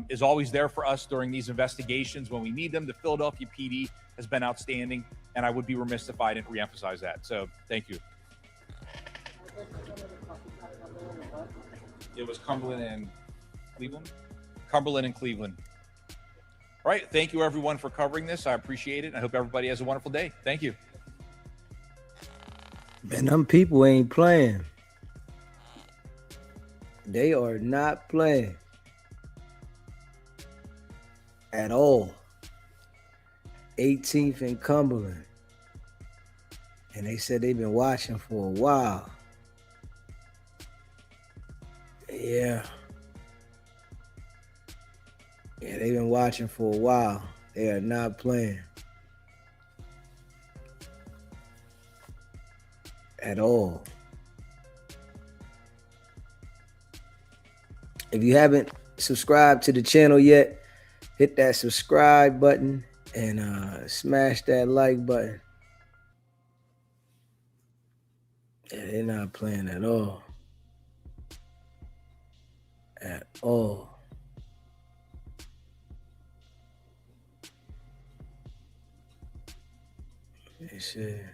is always there for us during these investigations when we need them. The Philadelphia PD has been outstanding, and I would be remiss if I didn't reemphasize that. So thank you. It was Cumberland and Cleveland? Cumberland and Cleveland. All right. Thank you, everyone, for covering this. I appreciate it. I hope everybody has a wonderful day. Thank you. Man, them people ain't playing. They are not playing at all. 18th and Cumberland. And they said they've been watching for a while. Yeah. Yeah, they've been watching for a while. They are not playing at all. If you haven't subscribed to the channel yet, hit that subscribe button and smash that like button. Yeah, they're not playing at all. At all. They said.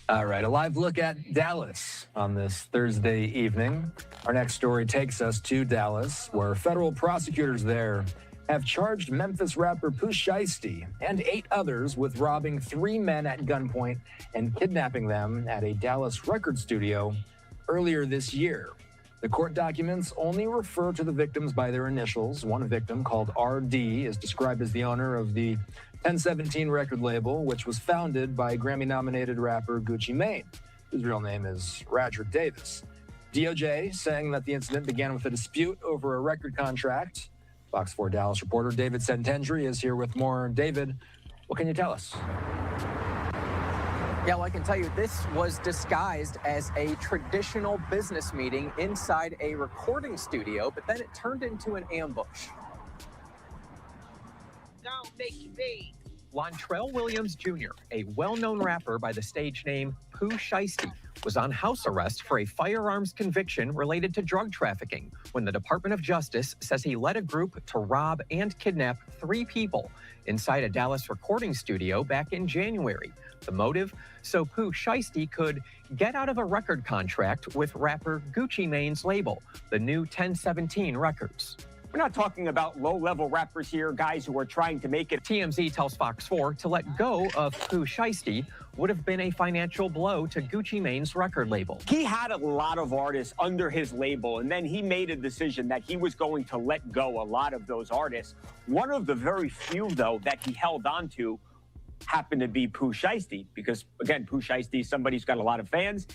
All right, a live look at Dallas on this Thursday evening. Our next story takes us to Dallas, where federal prosecutors there have charged Memphis rapper Pooh Shiesty and 8 others with robbing 3 men at gunpoint and kidnapping them at a Dallas record studio earlier this year. The court documents only refer to the victims by their initials. One victim, called RD, is described as the owner of the 1017 record label, which was founded by Grammy-nominated rapper Gucci Mane, whose real name is Roger Davis. DOJ saying that the incident began with a dispute over a record contract. Fox 4 Dallas reporter David Sentendry is here with more. David, what can you tell us? Yeah, well, I can tell you this was disguised as a traditional business meeting inside a recording studio, but then it turned into an ambush. Don't make you big. Lontrell Williams Jr., a well-known rapper by the stage name Pooh Shiesty, was on house arrest for a firearms conviction related to drug trafficking when the Department of Justice says he led a group to rob and kidnap 3 people inside a Dallas recording studio back in January. The motive? So Pooh Shiesty could get out of a record contract with rapper Gucci Mane's label, the New 1017 Records. We're not talking about low-level rappers here, guys who are trying to make it. TMZ tells Fox 4 to let go of Pooh Shiesty would have been a financial blow to Gucci Mane's record label. He had a lot of artists under his label, and then he made a decision that he was going to let go a lot of those artists. One of the very few, though, that he held on to happened to be Pooh Shiesty, because, again, Pooh Shiesty is somebody who's got a lot of fans.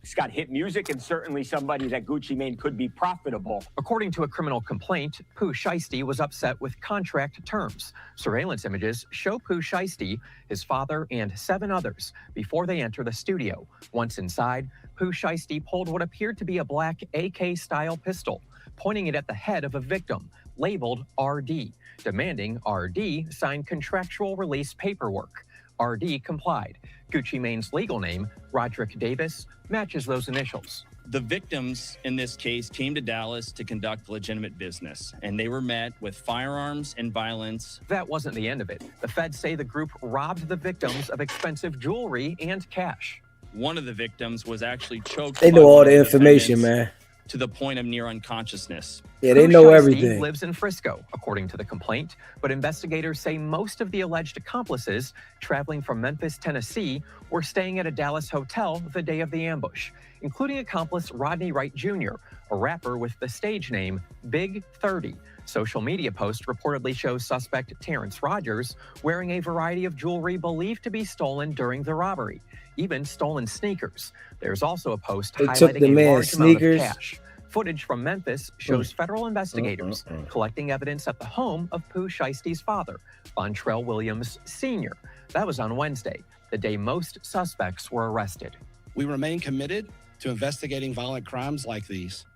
He's got hit music, and certainly somebody that Gucci Mane could be profitable. According to a criminal complaint, Pooh Shiesty was upset with contract terms. Surveillance images show Pooh Shiesty, his father, and 7 others before they enter the studio. Once inside, Pooh Shiesty pulled what appeared to be a black AK-style pistol, pointing it at the head of a victim, labeled RD, demanding RD sign contractual release paperwork. RD complied. Gucci Mane's legal name, Roderick Davis, matches those initials. The victims in this case came to Dallas to conduct legitimate business, and they were met with firearms and violence. That wasn't the end of it. The feds say the group robbed the victims of expensive jewelry and cash. One of the victims was actually choked. They know all the information, man. To the point of near unconsciousness. Yeah, they Pooh know Shiesty everything. Lives in Frisco, according to the complaint, but investigators say most of the alleged accomplices traveling from Memphis, Tennessee, were staying at a Dallas hotel the day of the ambush, including accomplice Rodney Wright Jr., a rapper with the stage name Big 30. Social media post reportedly shows suspect Terrence Rogers wearing a variety of jewelry believed to be stolen during the robbery, even stolen sneakers. There's also a post They took highlighting the a man's large sneakers. amount of cash. Footage from Memphis shows federal investigators collecting evidence at the home of Pooh Shiesty's father, Lontrell Williams Sr. That was on Wednesday, the day most suspects were arrested. We remain committed to investigating violent crimes like these.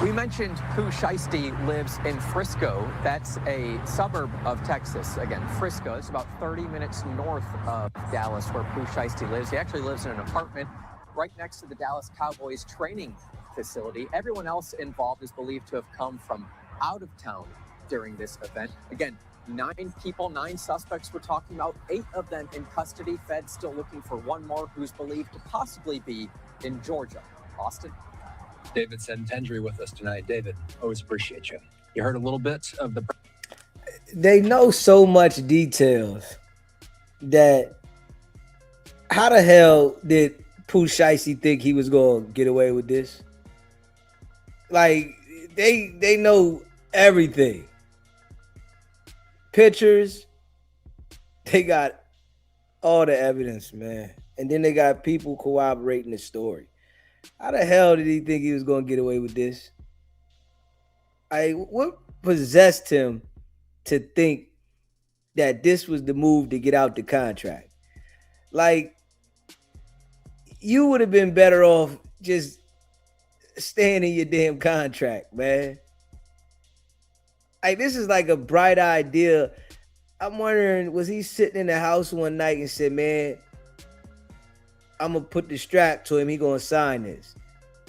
We mentioned Pooh Shiesty lives in Frisco. That's a suburb of Texas. Again, Frisco is about 30 minutes north of Dallas, where Pooh Shiesty lives. He actually lives in an apartment right next to the Dallas Cowboys training facility. Everyone else involved is believed to have come from out of town during this event. Again, 9 people, 9 suspects we're talking about, 8 of them in custody. Feds still looking for one more who's believed to possibly be in Georgia. Austin? David Sentendry with us tonight. David, always appreciate you. You heard a little bit of the... They know so much details that how the hell did Pooh Shiesty think he was going to get away with this? Like, they know everything. Pictures, they got all the evidence, man. And then they got people corroborating the story. How the hell did he think he was going to get away with this? What possessed him to think that this was the move to get out the contract? Like, you would have been better off just staying in your damn contract, man. Like, this is like a bright idea. I'm wondering, was he sitting in the house one night and said, man, I'm going to put the strap to him. He going to sign this.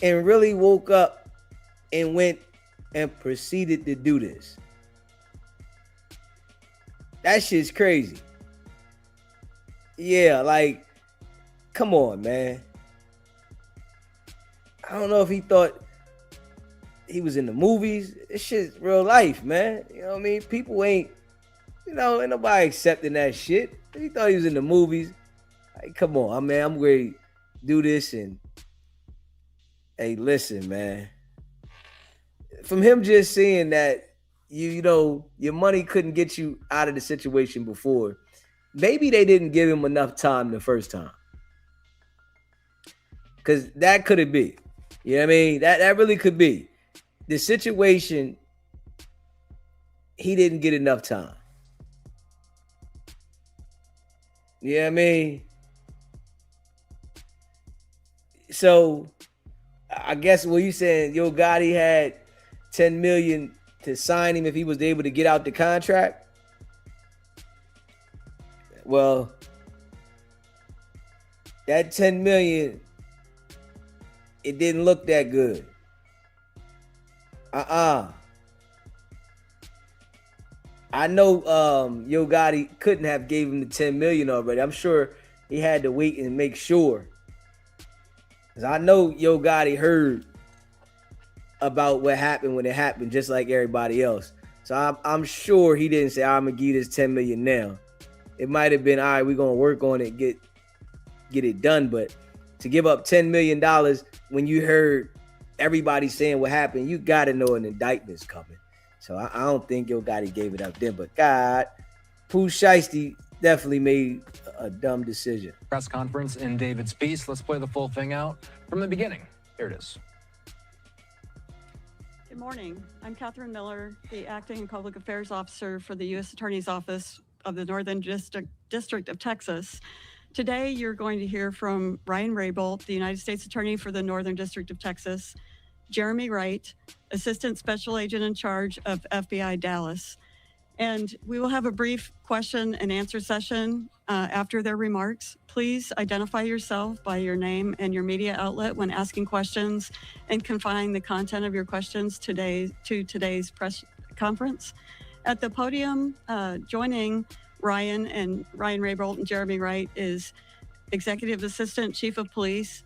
And really woke up and went and proceeded to do this. That shit's crazy. Yeah, like, come on, man. I don't know if he thought he was in the movies. This shit's real life, man. You know what I mean? People ain't nobody accepting that shit. He thought he was in the movies. Like, come on, I'm ready to do this. And hey, listen, man. From him just seeing that, you know, your money couldn't get you out of the situation before, maybe they didn't give him enough time the first time. Because that could it be. You know what I mean? That really could be. The situation, he didn't get enough time. You know what I mean? So, I guess what you saying, Yo Gotti had $10 million to sign him if he was able to get out the contract? Well, that 10 million, it didn't look that good. I know Yo Gotti couldn't have gave him the 10 million already. I'm sure he had to wait and make sure. Cause I know Yo Gotti heard about what happened when it happened, just like everybody else. So I'm sure he didn't say, I'm gonna give this 10 million now. It might have been, all right, we're gonna work on it, get it done. But to give up $10 million when you heard everybody saying what happened, you gotta know an indictment's coming. So I don't think Yo Gotti gave it up then. But God, Pooh Shiesty definitely made a dumb decision. Press conference in David's piece. Let's play the full thing out from the beginning. Here it is. Good morning. I'm Catherine Miller, the Acting Public Affairs Officer for the U.S. Attorney's Office of the Northern District of Texas. Today, you're going to hear from Ryan Raybolt, the United States Attorney for the Northern District of Texas, Jeremy Wright, Assistant Special Agent in charge of FBI Dallas. And we will have a brief question and answer session after their remarks. Please identify yourself by your name and your media outlet when asking questions, and confine the content of your questions to today's press conference. At the podium, joining Ryan Raybolt and Jeremy Wright is Executive Assistant Chief of Police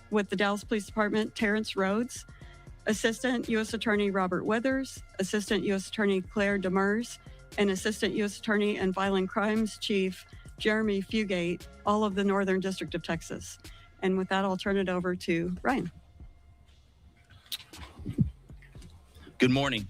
with the Dallas Police Department, Terrence Rhodes, Assistant U.S. Attorney Robert Withers, Assistant U.S. Attorney Claire Demers, and Assistant U.S. Attorney and Violent Crimes Chief Jeremy Fugate, all of the Northern District of Texas. And with that, I'll turn it over to Ryan. Good morning.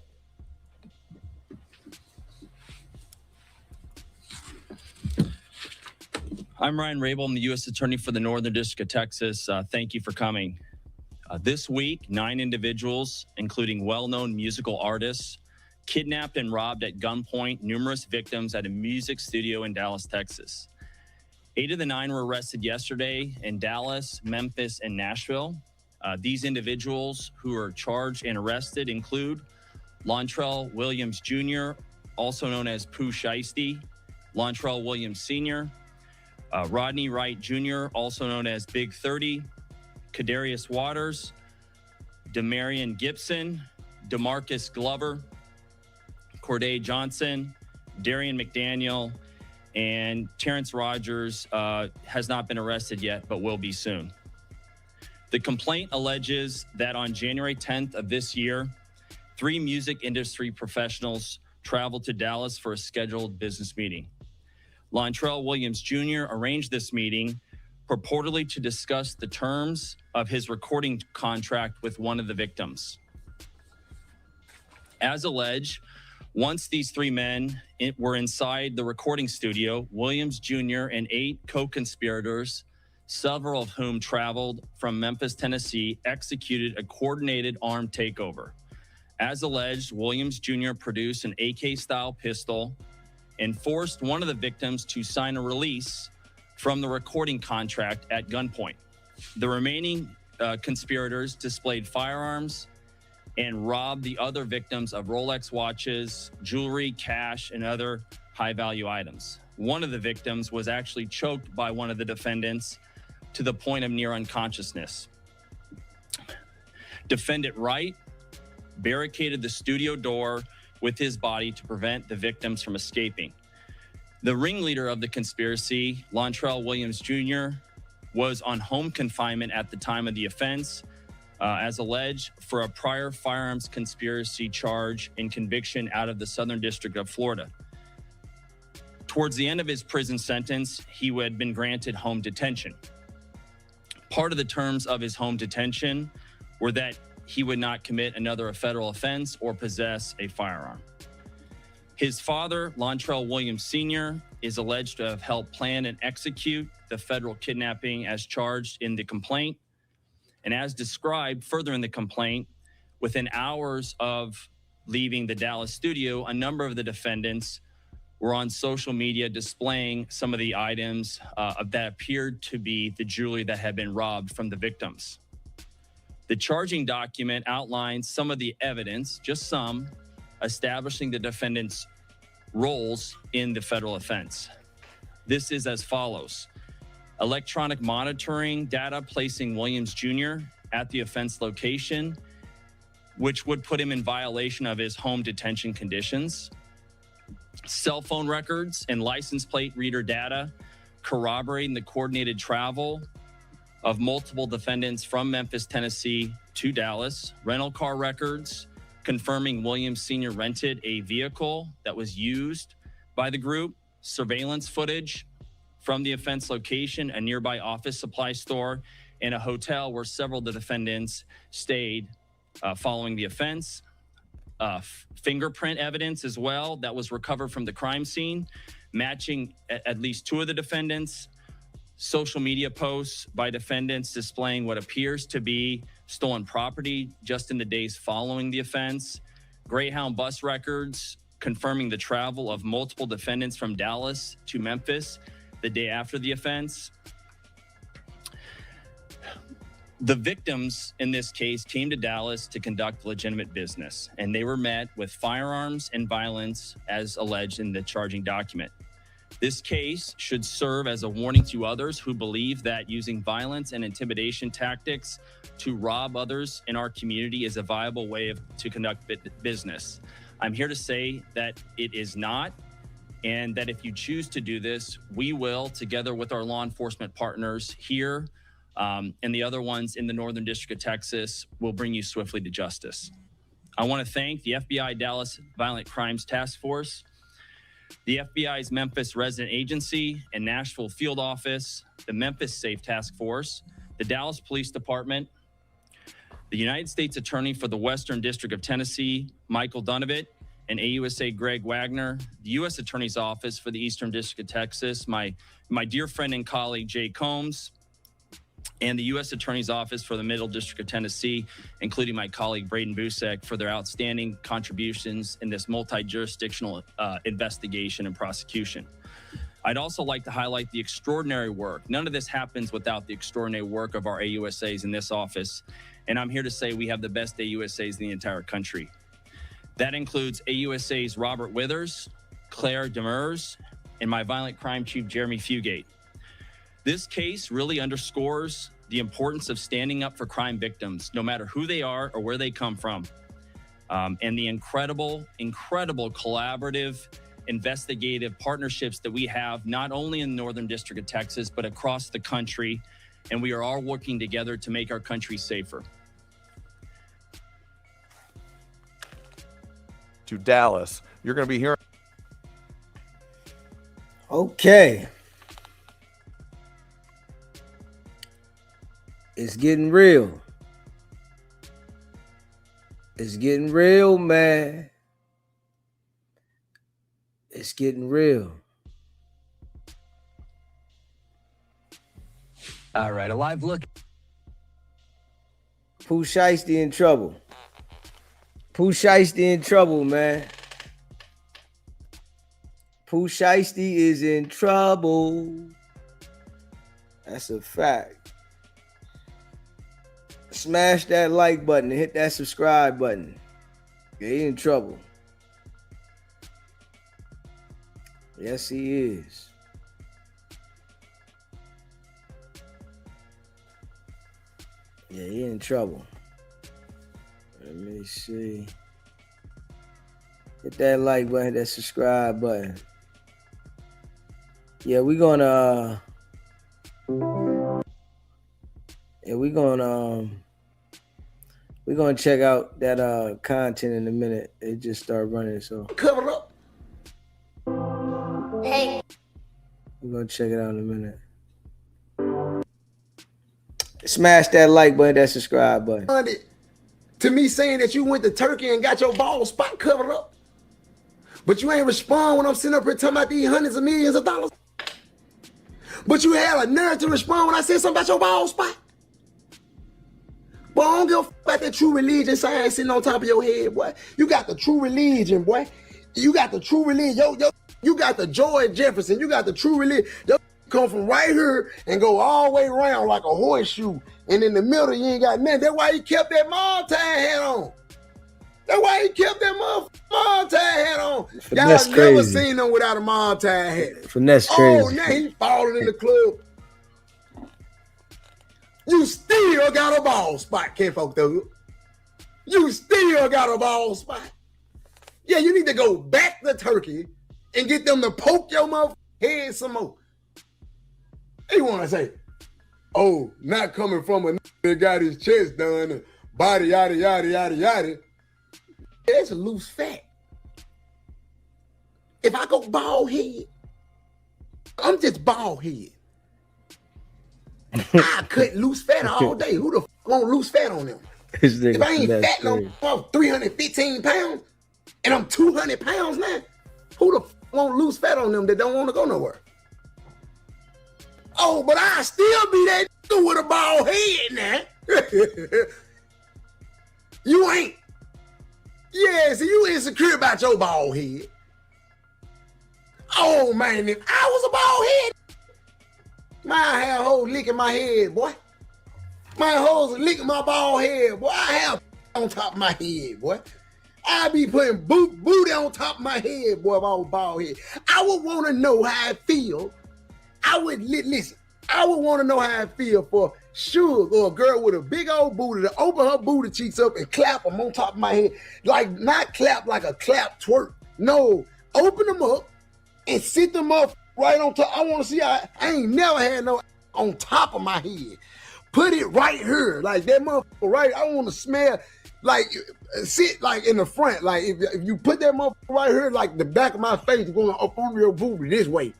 I'm Ryan Raybolt. I'm the U.S. Attorney for the Northern District of Texas. Thank you for coming. This week, 9 individuals, including well-known musical artists, kidnapped and robbed at gunpoint numerous victims at a music studio in Dallas, Texas. 8 of the 9 were arrested yesterday in Dallas, Memphis, and Nashville. These individuals who are charged and arrested include Lontrell Williams Jr., also known as Pooh Shiesty, Lontrell Williams Sr., Rodney Wright Jr., also known as Big 30, Kadarius Waters, Demarion Gibson, DeMarcus Glover, Corday Johnson, Darian McDaniel, and Terrence Rogers has not been arrested yet, but will be soon. The complaint alleges that on January 10th of this year, 3 music industry professionals traveled to Dallas for a scheduled business meeting. Lontrell Williams Jr. arranged this meeting purportedly to discuss the terms of his recording contract with one of the victims. As alleged, once these 3 men were inside the recording studio, Williams Jr. and 8 co-conspirators, several of whom traveled from Memphis, Tennessee, executed a coordinated armed takeover. As alleged, Williams Jr. produced an AK-style pistol and forced one of the victims to sign a release from the recording contract at gunpoint. The remaining conspirators displayed firearms and robbed the other victims of Rolex watches, jewelry, cash, and other high-value items. One of the victims was actually choked by one of the defendants to the point of near unconsciousness. Defendant Wright barricaded the studio door with his body to prevent the victims from escaping. The ringleader of the conspiracy, Lontrell Williams Jr., was on home confinement at the time of the offense, as alleged, for a prior firearms conspiracy charge and conviction out of the Southern District of Florida. Towards the end of his prison sentence, he had been granted home detention. Part of the terms of his home detention were that he would not commit another federal offense or possess a firearm. His father, Lontrell Williams Sr., is alleged to have helped plan and execute the federal kidnapping as charged in the complaint. And as described further in the complaint, within hours of leaving the Dallas studio, a number of the defendants were on social media displaying some of the items that appeared to be the jewelry that had been robbed from the victims. The charging document outlines some of the evidence, just some, establishing the defendants' roles in the federal offense. This is as follows. Electronic monitoring data placing Williams Jr. at the offense location, which would put him in violation of his home detention conditions. Cell phone records and license plate reader data corroborating the coordinated travel of multiple defendants from Memphis, Tennessee to Dallas. Rental car records confirming Williams Sr. rented a vehicle that was used by the group. Surveillance footage from the offense location, a nearby office supply store, and a hotel where several of the defendants stayed following the offense. Fingerprint evidence as well that was recovered from the crime scene, matching at least two of the defendants. Social media posts by defendants displaying what appears to be stolen property just in the days following the offense. Greyhound bus records confirming the travel of multiple defendants from Dallas to Memphis the day after the offense. The victims in this case came to Dallas to conduct legitimate business, and they were met with firearms and violence as alleged in the charging document. This case should serve as a warning to others who believe that using violence and intimidation tactics to rob others in our community is a viable way to conduct business. I'm here to say that it is not, and that if you choose to do this, we will, together with our law enforcement partners here and the other ones in the Northern District of Texas, will bring you swiftly to justice. I want to thank the FBI Dallas Violent Crimes Task Force, the FBI's Memphis Resident Agency and Nashville Field Office, the Memphis Safe Task Force, the Dallas Police Department, the United States Attorney for the Western District of Tennessee, Michael Dunovit, and AUSA Greg Wagner, the U.S. Attorney's Office for the Eastern District of Texas, my dear friend and colleague Jay Combs, and the U.S. Attorney's Office for the Middle District of Tennessee, including my colleague Braden Busek, for their outstanding contributions in this multi-jurisdictional investigation and prosecution. I'd also like to highlight the extraordinary work. None of this happens without the extraordinary work of our AUSAs in this office, and I'm here to say we have the best AUSAs in the entire country. That includes AUSAs Robert Withers, Claire Demers, and my violent crime chief, Jeremy Fugate. This case really underscores the importance of standing up for crime victims, no matter who they are or where they come from, and the incredible collaborative, investigative partnerships that we have, not only in the Northern District of Texas, but across the country. And we are all working together to make our country safer. To Dallas, you're going to be hearing. Okay. It's getting real. It's getting real, man. It's getting real. All right, a live look. Pooh Shiesty in trouble. Pooh Shiesty in trouble, man. Pooh Shiesty is in trouble. That's a fact. Smash that like button and hit that subscribe button. Yeah, he in trouble. Yes, he is. Yeah, he in trouble. Let me see. Hit that like button, hit that subscribe button. Yeah, we're gonna check out that content in a minute. It just started running, so Cover up. Hey. we're gonna check it out in a minute. Smash that like button, that subscribe button. To me saying that you went to Turkey and got your ball spot covered up. But you ain't respond when I'm sitting up here talking about these hundreds of millions of dollars. But you had a nerve to respond when I said something about your ball spot. Boy, I don't give a f about that true religion sign sitting on top of your head, boy. You got the true religion, boy. You got the true religion. You got the George Jefferson. You got the true religion. Yo, come from right here and go all the way around like a horseshoe. And in the middle, you ain't got nothing. That's why he kept that Montana hat on. That's why he kept that Montage hat on. Finesse Y'all never crazy. seen him without a Montage hat. Finesse Oh, crazy. now he falling in the club. You still got a ball spot, kinfolk though. You still got a ball spot. Yeah, you need to go back to Turkey and get them to poke your motherfucking head some more. They want to say, oh, not coming from a nigga that got his chest done, and body yada yada yada yada. That's a loose fat. If I go bald head, I'm just bald head. I cut loose fat all day. Who the fuck want loose fat on them? If I ain't fat no 315 pounds and I'm 200 pounds now, who the fuck want loose fat on them that don't want to go nowhere? Oh, but I still be that nigga with a bald head now. You ain't. Yeah, see, you insecure about your bald head. Oh, man, if I was a bald head, my hair hoes licking my head, boy. My hoes licking my bald head, boy. I have on top of my head, boy. I be putting booty on top of my head, boy, if I was bald head. I would want to know how I feel. I would, listen, I would want to know how I feel for Suge or a girl with a big old booty to open her booty cheeks up and clap them on top of my head. Like, not clap like a clap twerk. No, open them up and sit them up right on top. I want to see how, I ain't never had no on top of my head. Put it right here, like that motherfucker right. I want to smell, like, sit like in the front. Like if you put that motherfucker right here, like the back of my face going up on your booty this way.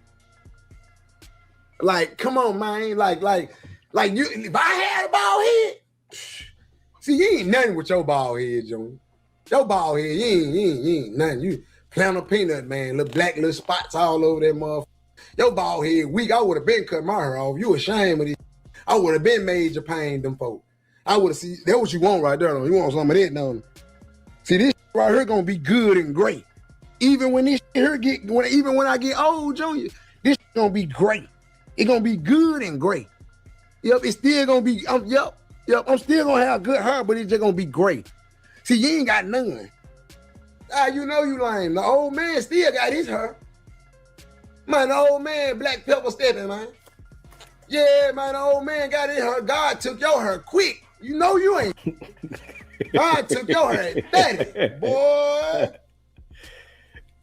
Like, come on, man. Like you, if I had a bald head, see, you ain't nothing with your bald head, Joan. Your bald head, you ain't nothing. You plant a peanut, man. Little black little spots all over that motherfucker. Your bald head weak. I would have been cut my hair off. You ashamed of this. I would have been major pain them folks. I would have seen, that's what you want right there, though. You want some of that, don't you? See, this right here gonna be good and great. Even when this here even when I get old, Junior, this gonna be great. It's gonna be good and great. Yep, it's still gonna be, yep, I'm still gonna have good hair, but it's just gonna be great. See, you ain't got none. You know you lame. The old man still got his hair. Man, the old man, black pepper stepping, man. Yeah, man, the old man got his hair. God took your hair quick. You know you ain't. God took your hair at 30, boy.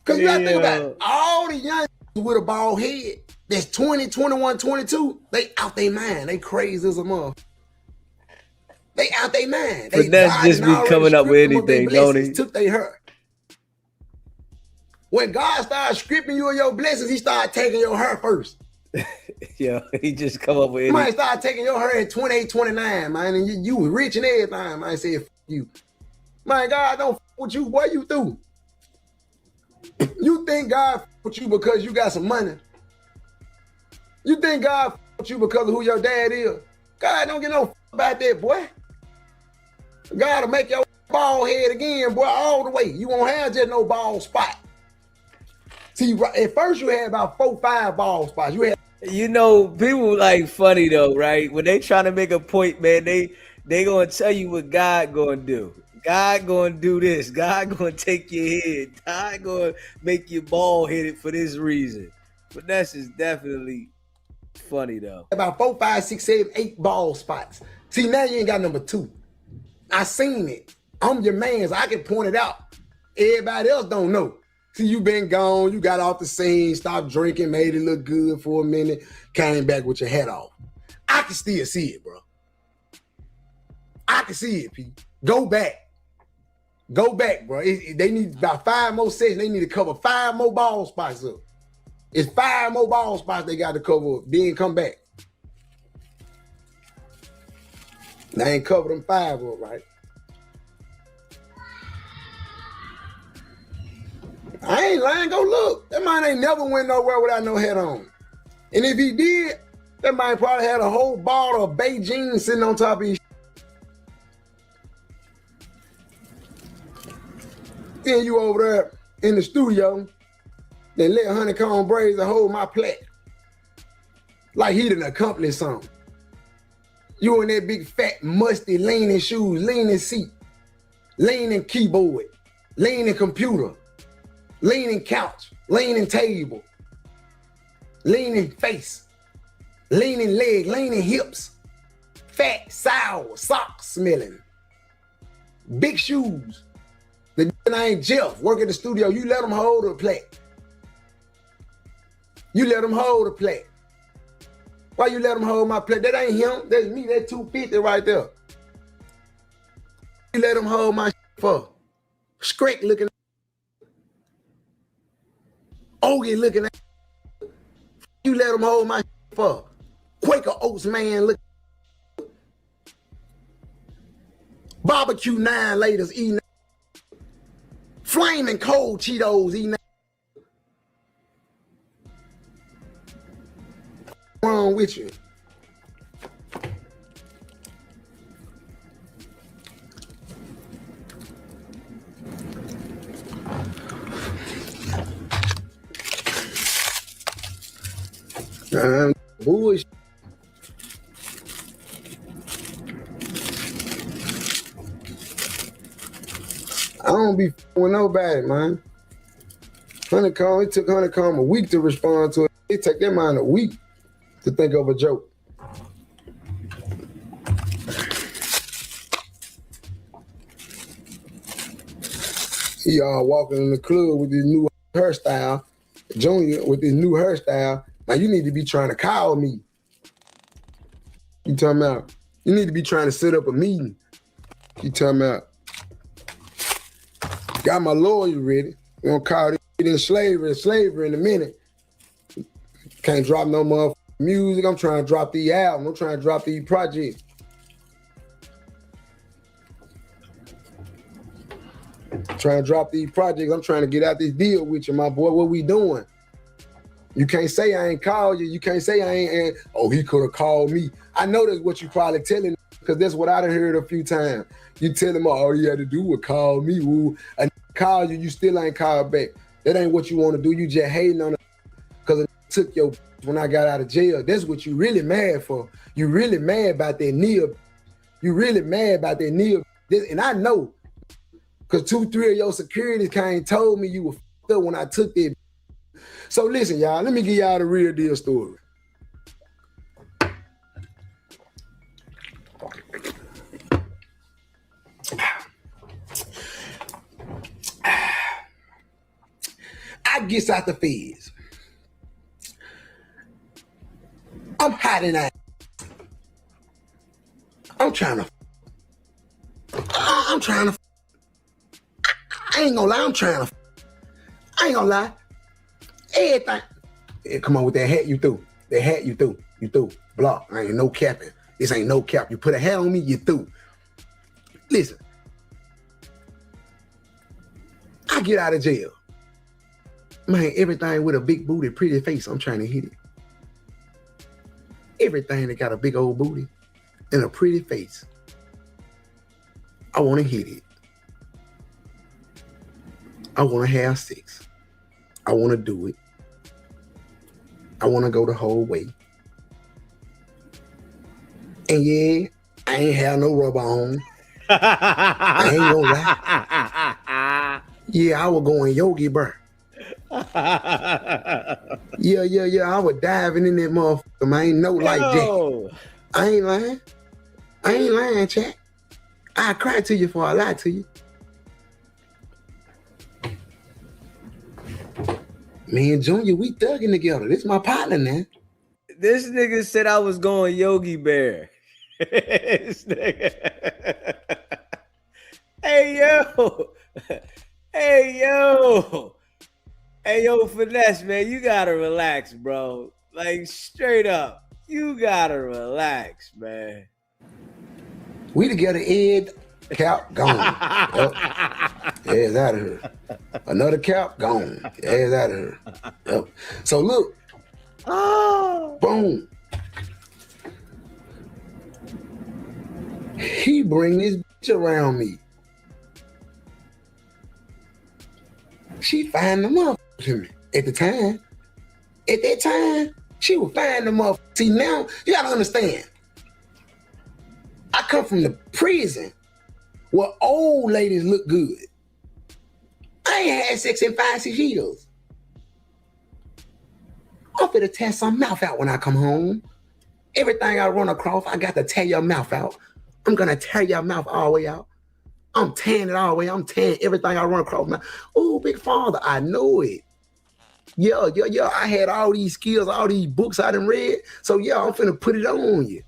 Because you got to think about it. All the young with a bald head that's 20, 21, 22, they out their mind. They crazy as a mother. They out their mind. But that's just me coming up with anything, don't he? Took their hair. When God started stripping you of your blessings, he started taking your hair first. Yeah, he just come up with anything. You might start taking your hair at 28, 29, man, and you rich and everything, man. I say, f you. Man, God don't f with you, boy, you through. You think God f with you because you got some money. You think God f with you because of who your dad is. God don't get no f about that, boy. God will make your bald head again, boy, all the way. You won't have just no bald spot. See, at first you had about 4, 5 bald spots. You had, you know, people like funny though, right? When they trying to make a point, man, they gonna tell you what God gonna do. God gonna do this. God gonna take your head. God gonna make you bald headed for this reason. But that's just definitely funny though. About 4, 5, 6, 7, 8 bald spots. See, now you ain't got number 2. I seen it. I'm your man, so I can point it out. Everybody else don't know. See, you been gone, you got off the scene, stopped drinking, made it look good for a minute, came back with your head off. I can still see it, bro. I can see it, Pete. Go back. Go back, bro. They need about 5 more sessions. They need to cover 5 more ball spots up. It's 5 more ball spots they got to cover up. Then come back. They ain't covered them 5 up, right? I ain't lying, go look. That man ain't never went nowhere without no head on. And if he did, that man probably had a whole bottle of Beijing sitting on top of his. Then you over there in the studio, then let Honeycomb Braids hold my plate. Like he done accomplished something. You in that big fat musty leaning shoes, leaning seat, leaning keyboard. leaning computer, leaning couch, leaning table, leaning face, leaning leg, leaning hips, fat, sour, socks smelling, big shoes. The name Jeff, work at the studio, you let him hold the plaque. You let him hold the plaque. Why you let him hold my plaque? That ain't him, that's me, that 250 right there. You let him hold my for Skrek looking, Ogie looking at. You let him hold my for Quaker Oats man look. Barbecue 9 laters eating. Flaming cold Cheetos eating. What's wrong with you? Bullshit. I don't be with nobody, man. Honeycomb, it took Honeycomb a week to respond to it. It took them mind a week to think of a joke. He walking in the club with his new hairstyle. Junior with his new hairstyle. Now you need to be trying to call me. You talking about, you need to be trying to set up a meeting. You talking about, got my lawyer ready. We're gonna call it in slavery in a minute. Can't drop no motherfucking music. I'm trying to drop the album. I'm trying to drop these projects. Trying to drop these projects. I'm trying to get out this deal with you, my boy. What we doing? You can't say I ain't called you. You can't say I ain't, oh, he could have called me. I know that's what you probably telling, because that's what I done heard a few times. You tell him, all you had to do was call me. Ooh, I called you, you still ain't called back. That ain't what you want to do. You just hating on it because it took your when I got out of jail. That's what you really mad for. You really mad about that Nia. You really mad about that Nia. And I know, because 2-3 of your securities came and told me you were f***ed up when I took that. So listen, y'all, let me give y'all the real deal story. I gets out the feds. I'm hiding out. I'm trying to. I ain't gonna lie, I ain't gonna lie. Everything. Yeah, come on with that hat you threw. That hat you threw. You threw. Block. I ain't no capping. This ain't no cap. You put a hat on me, you threw. Listen. I get out of jail. Man, everything with a big booty, pretty face, I'm trying to hit it. Everything that got a big old booty and a pretty face, I want to hit it. I want to have sex. I want to do it. I want to go the whole way. And yeah, I ain't have no rubber on. I ain't gonna lie. Yeah, I was going Yogi Bear. Yeah. I was diving in that motherfucker, man. No life jacket. I ain't lying, chat. I cry to you before I lie to you. Me and Junior, we thugging together. This is my partner now. This nigga said I was going Yogi Bear. This nigga. Hey, yo. Hey, yo. Hey, yo, Finesse, man, you gotta relax, bro. Like, straight up. You gotta relax, man. We together, Ed. Cap, gone. Yep. Ass out of here. Another cap, gone. Ass out of here. Yep. So look. Oh. Boom. He bring this bitch around me. She find the motherfucker to me. At the time. At that time, she was fine the motherfucker. See, now, you gotta understand. I come from the prison where old ladies look good. I ain't had sex in 5-6 years. I'm finna tear some mouth out when I come home. Everything I run across, I got to tear your mouth out. I'm gonna tear your mouth all the way out. I'm tearing it all the way. I'm tearing everything I run across. Oh, big father, I know it. Yeah. I had all these skills, all these books I done read. So yeah, I'm finna put it on you.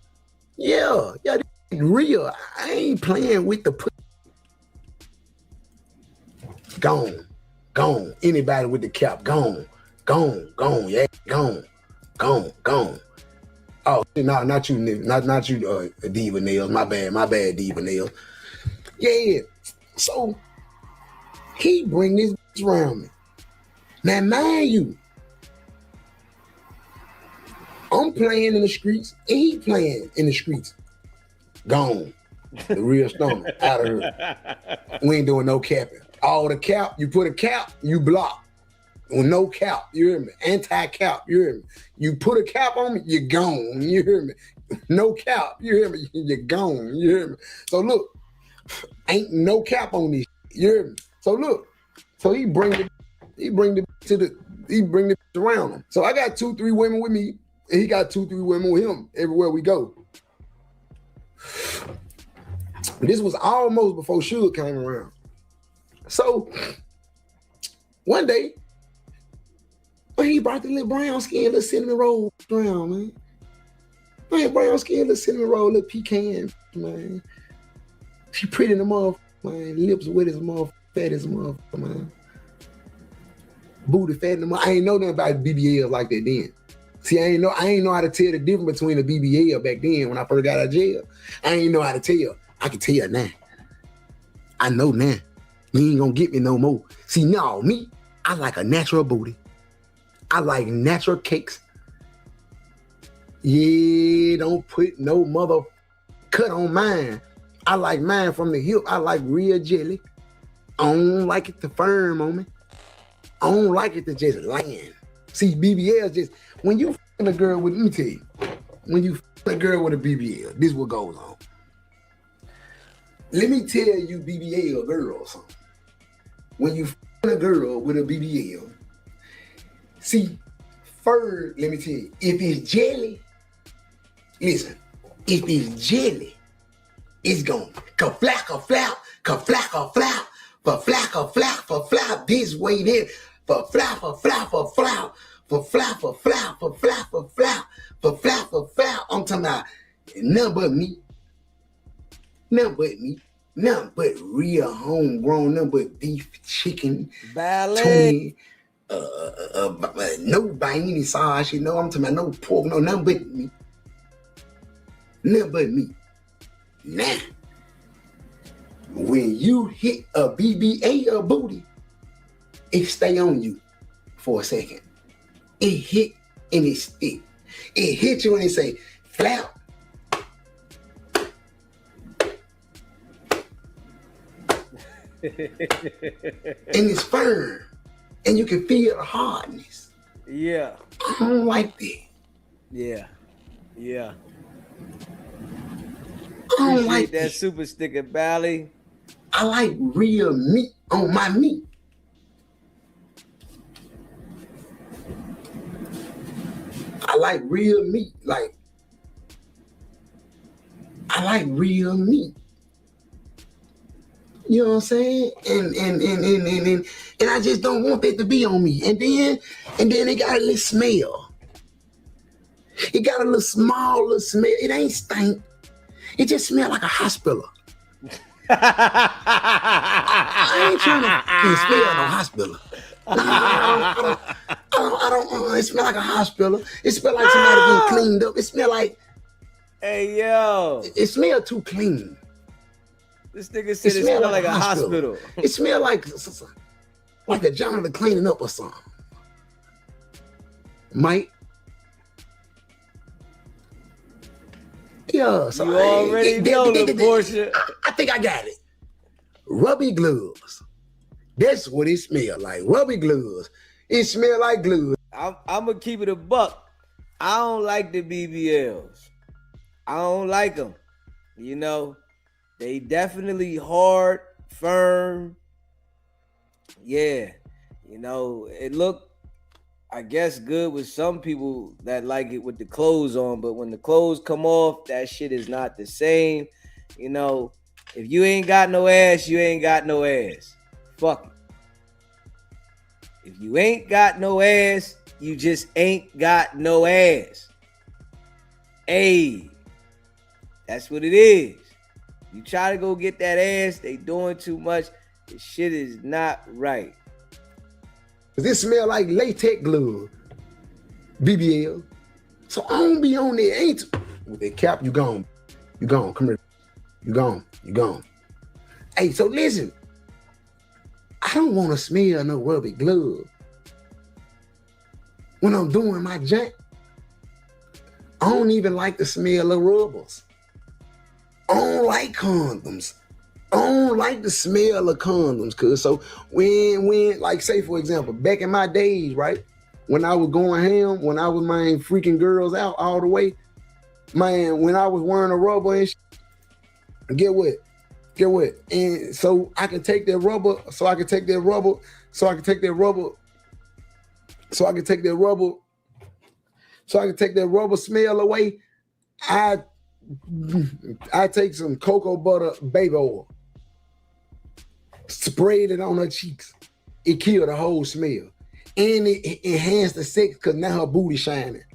Yeah, this is real. I ain't playing with the Gone. Anybody with the cap, gone. Yeah, gone. Oh, no, not you, nigga. Not you, Diva Nails. My bad, Diva Nails. Yeah. So he bring this bitch around me. Now, mind you, I'm playing in the streets and he playing in the streets. Gone. The real stomach out of here. We ain't doing no capping. All the cap, you put a cap, you block. With no cap, you hear me? Anti-cap, you hear me? You put a cap on me, you're gone, you hear me? No cap, you hear me? You're gone, you hear me? So look, ain't no cap on this, you hear me? So look, so he bring the around him. So I got 2-3 women with me, and he got 2-3 women with him everywhere we go. This was almost before Suge came around. So one day, when he brought the little brown skin, little cinnamon roll around, man. Brown skin, little cinnamon roll, little pecan, man. She pretty in the motherfucker, man. Lips wet as a motherfucker, fat as a motherfucker, man. Booty fat in the motherfucker. I ain't know nothing about BBL like that then. See, I ain't know how to tell the difference between a BBL back then when I first got out of jail. I ain't know how to tell. I can tell now. I know now. You ain't gonna get me no more. See, no, me, I like a natural booty. I like natural cakes. Yeah, don't put no mother cut on mine. I like mine from the hip. I like real jelly. I don't like it to firm on me. I don't like it to just land. See, BBL just, when you f***ing a girl with, let me tell you, when you f***ing a girl with a BBL, this is what goes on. Let me tell you BBL girls, when you f***ing a girl with a BBL, see, first, let me tell you, if it's jelly, listen, if it's jelly, it's going ka-flap, ka-flap, ka-flap, ka-flap, fa-flap, ka-flap, fa-flap, this way, there, fa-flap, fa-flap, fa-flap, fa-flap, fa-flap, fa-flap, fa-flap, fa-flap, fa-flap. I'm talking about nothing but me. Nothing but real homegrown, nothing but beef, chicken, ballet, no by any sauce, you know. I'm talking about no pork, no, nothing but me. Nothing but me. Now, when you hit a BBA or booty, it stay on you for a second. It hit and it stick. It hit you and it say, flap. And it's firm. And you can feel the hardness. Yeah. I don't like that. Yeah. I don't like that super sticker belly. I like real meat on my meat. I like real meat. I like real meat. You know what I'm saying? And I just don't want that to be on me. And then it got a little smell. It got a little small little smell. It ain't stink. It just smell like a hospital. I ain't trying to smell no hospital. I don't. It smell like a hospital. It smell like somebody getting cleaned up. It smell like. Hey yo. It smell too clean. This nigga said it smell like a hospital. It smell like a janitor cleaning up or something. Mike. Yeah, so you already know the portion. I think I got it. Rubby gloves. That's what it smell like. Rubby gloves. It smell like glue. I'm gonna keep it a buck. I don't like the BBLs. I don't like them. You know, they definitely hard, firm, Yeah, you know, it looked, I guess, good with some people that like it with the clothes on, but when the clothes come off, that shit is not the same. You know, if you ain't got no ass, you ain't got no ass. Fuck it. If you ain't got no ass, you just ain't got no ass. Hey, that's what it is. You try to go get that ass, they doing too much. This shit is not right. This smell like latex glove, BBL. So I don't be on there. Ain't with that cap, you gone. You gone. Come here. You gone. You gone. Hey, so listen. I don't want to smell no rubber glove when I'm doing my junk. I don't even like the smell of rubbers. I don't like condoms. I don't like the smell of condoms, cuz. So when, like, say for example, back in my days, right? When I was going ham, when I was man freaking girls out all the way, man, when I was wearing a rubber and shit, get what? And so I can take that rubber, so I can take that rubber smell away. I take some cocoa butter baby oil, sprayed it on her cheeks. It killed the whole smell. And it enhanced the sex because now her booty shining.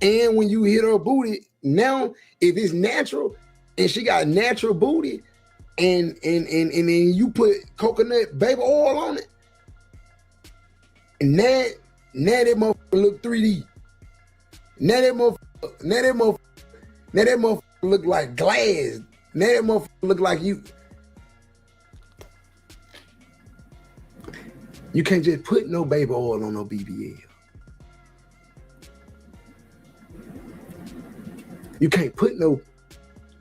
And when you hit her booty, now if it's natural and she got natural booty, and then you put coconut baby oil on it, and now that motherfucker look 3D. Now that motherfucker look like glass. Now that motherfucker look like you. You can't just put no baby oil on no BBL. You can't put no,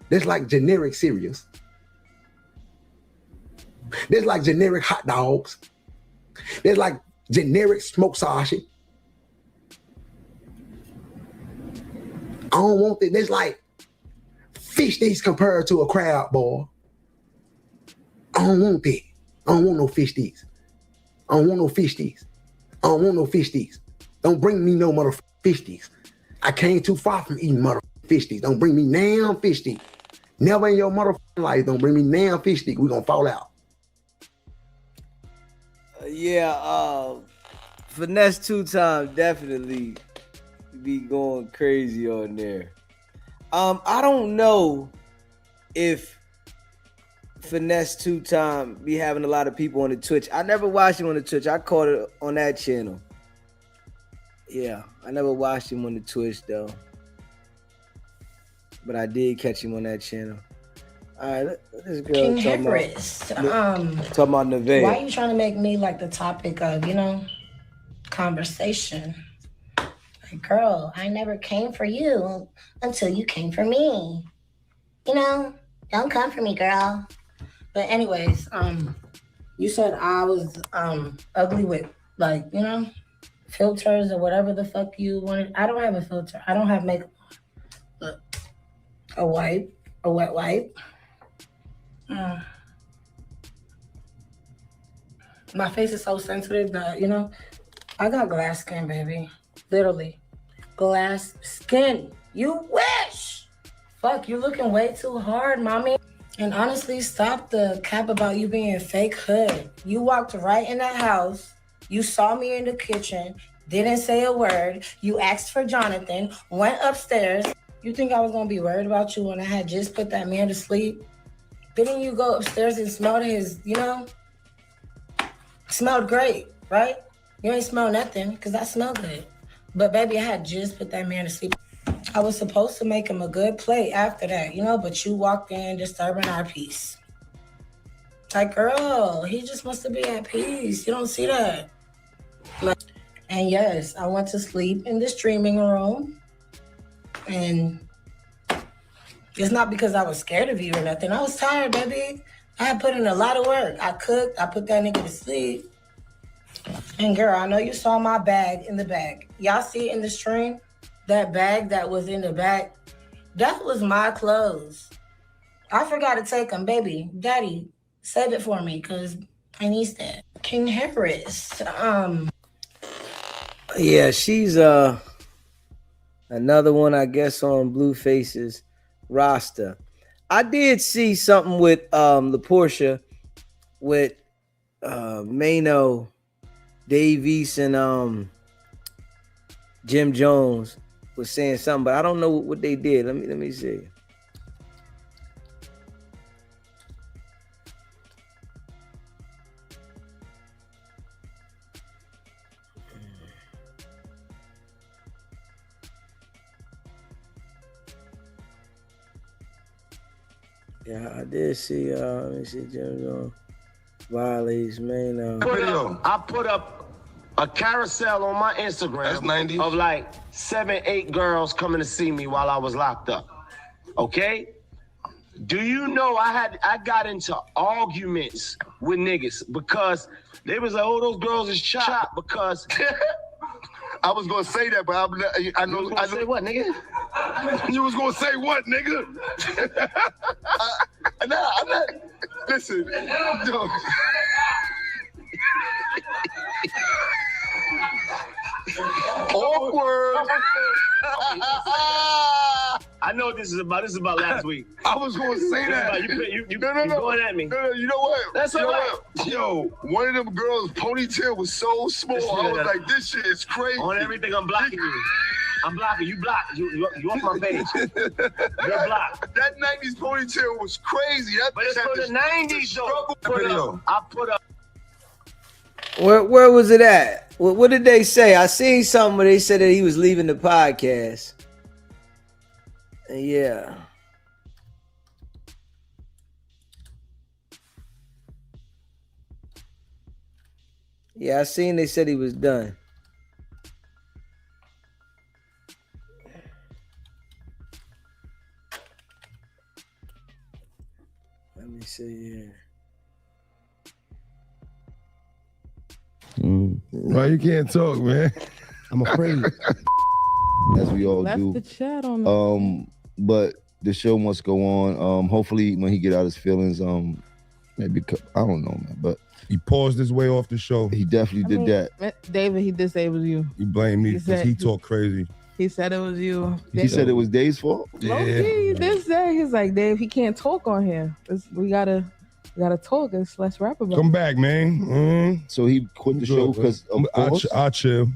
that's like generic cereals. That's like generic hot dogs. That's like generic smoked sausage. I don't want that. That's like fish sticks compared to a crab ball. I don't want that. I don't want no fish sticks. I don't want no fish sticks. I don't want no fish sticks. Don't bring me no motherfucking fish sticks. I came too far from eating motherfucking fish sticks. Don't bring me damn fish sticks. Never in your motherfucking life, don't bring me damn fish sticks. We gonna fall out. Finesse 2 Time definitely be going crazy on there. I don't know if Finesse 2 Time be having a lot of people on the Twitch. I never watched him on the Twitch. I caught it on that channel. Yeah, I never watched him on the Twitch though, but I did catch him on that channel. All right, this girl King talking Harris, about Nevaeh. why are you trying to make me like the topic of, conversation? Like, girl, I never came for you until you came for me. Don't come for me, girl. But anyways, you said I was ugly with, like, filters or whatever the fuck you wanted. I don't have a filter. I don't have makeup on. But a wet wipe. My face is so sensitive that, I got glass skin, baby. Literally. Glass skin. You wish. Fuck, you're looking way too hard, mommy. And honestly, stop the cap about you being fake hood. You walked right in that house. You saw me in the kitchen. Didn't say a word. You asked for Jonathan. Went upstairs. You think I was going to be worried about you when I had just put that man to sleep? Didn't you go upstairs and smell his, smelled great, right? You ain't smell nothing because I smell good. But baby, I had just put that man to sleep. I was supposed to make him a good play after that, but you walked in disturbing our peace. Like, girl, he just wants to be at peace. You don't see that. And yes, I went to sleep in the streaming room. And it's not because I was scared of you or nothing. I was tired, baby. I had put in a lot of work. I cooked. I put that nigga to sleep. And girl, I know you saw my bag in the bag. Y'all see it in the stream? That bag that was in the bag, that was my clothes. I forgot to take them, baby. Daddy, save it for me, because I need that. King Harris. Yeah, she's another one, I guess, on Blueface's roster. I did see something with LaPortia with Mano, Davies, and Jim Jones was saying something, but I don't know what they did. Let me see. Yeah, I did see. Let me see. Jim Jones violates Mano. I put up a carousel on my Instagram of like 7, 8 girls coming to see me while I was locked up. Okay? Do you know I got into arguments with niggas because they was like, oh, those girls is chopped because I was gonna say that, but I know. I say what, nigga? You was gonna say what, nigga? I'm not. Listen, yo. Awkward. I know what this is about. This is about last week. I was going to say that. You going at me. No, you know what? That's all right. Yo, one of them girls' ponytail was so small. I was like, this shit is crazy. On everything, I'm blocking you. I'm blocking you. Blocked. You off my page. You're blocked. That 90s ponytail was crazy. But it's for the 90s, though. I put up. Where was it at? What did they say? I seen something where they said that he was leaving the podcast. Yeah. Yeah, I seen they said he was done. Let me see here. Why you can't talk, man? I'm afraid. As we all do. The chat on but the show must go on. Hopefully when he get out his feelings, maybe I don't know, man. But he paused his way off the show. He definitely did that. David, he did say it was you. He blamed me because he talked crazy. He said it was you. He said it was Dave's fault? Yeah. He did say, he's like, Dave, he can't talk on here. We gotta talk. Let's rap about it. Come back, man. So he quit the show because I chill.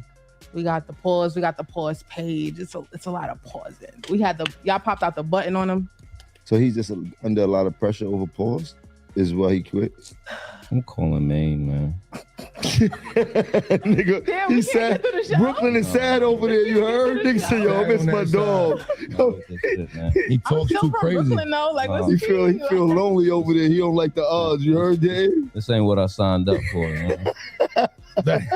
We got the pause. We got the pause page. It's a lot of pausing. Y'all popped out the button on him. So he's just under a lot of pressure over pause. Is why he quit. I'm calling Maine, man. Nigga, damn, he said Brooklyn is sad over there. You heard? Nigga say, yo, I miss my dog. He talks too crazy. Brooklyn, though. Like, he feel lonely over there. He don't like the odds. You heard, Dave? This ain't what I signed up for, man. Man,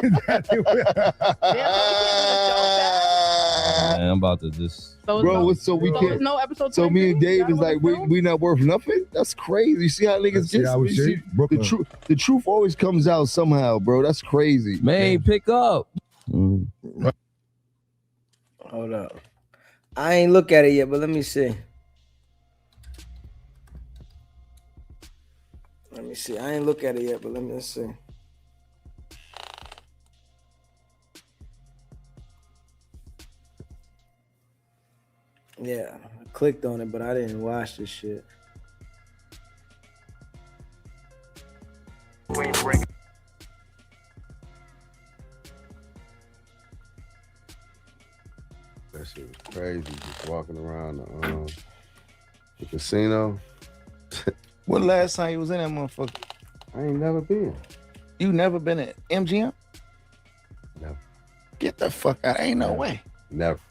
I'm about to just. So we can't. No episode. So me and Dave is like, we not worth nothing. That's crazy. You see how niggas the truth always comes out somehow, bro. That's crazy. Man, pick up. Hold up. I ain't look at it yet, but let me see. I ain't look at it yet, but let me see. Yeah, I clicked on it, but I didn't watch this shit. That shit was crazy. Just walking around the casino. When last time you was in that motherfucker? I ain't never been. You never been at MGM? Never. Get the fuck out. Ain't no way. Never.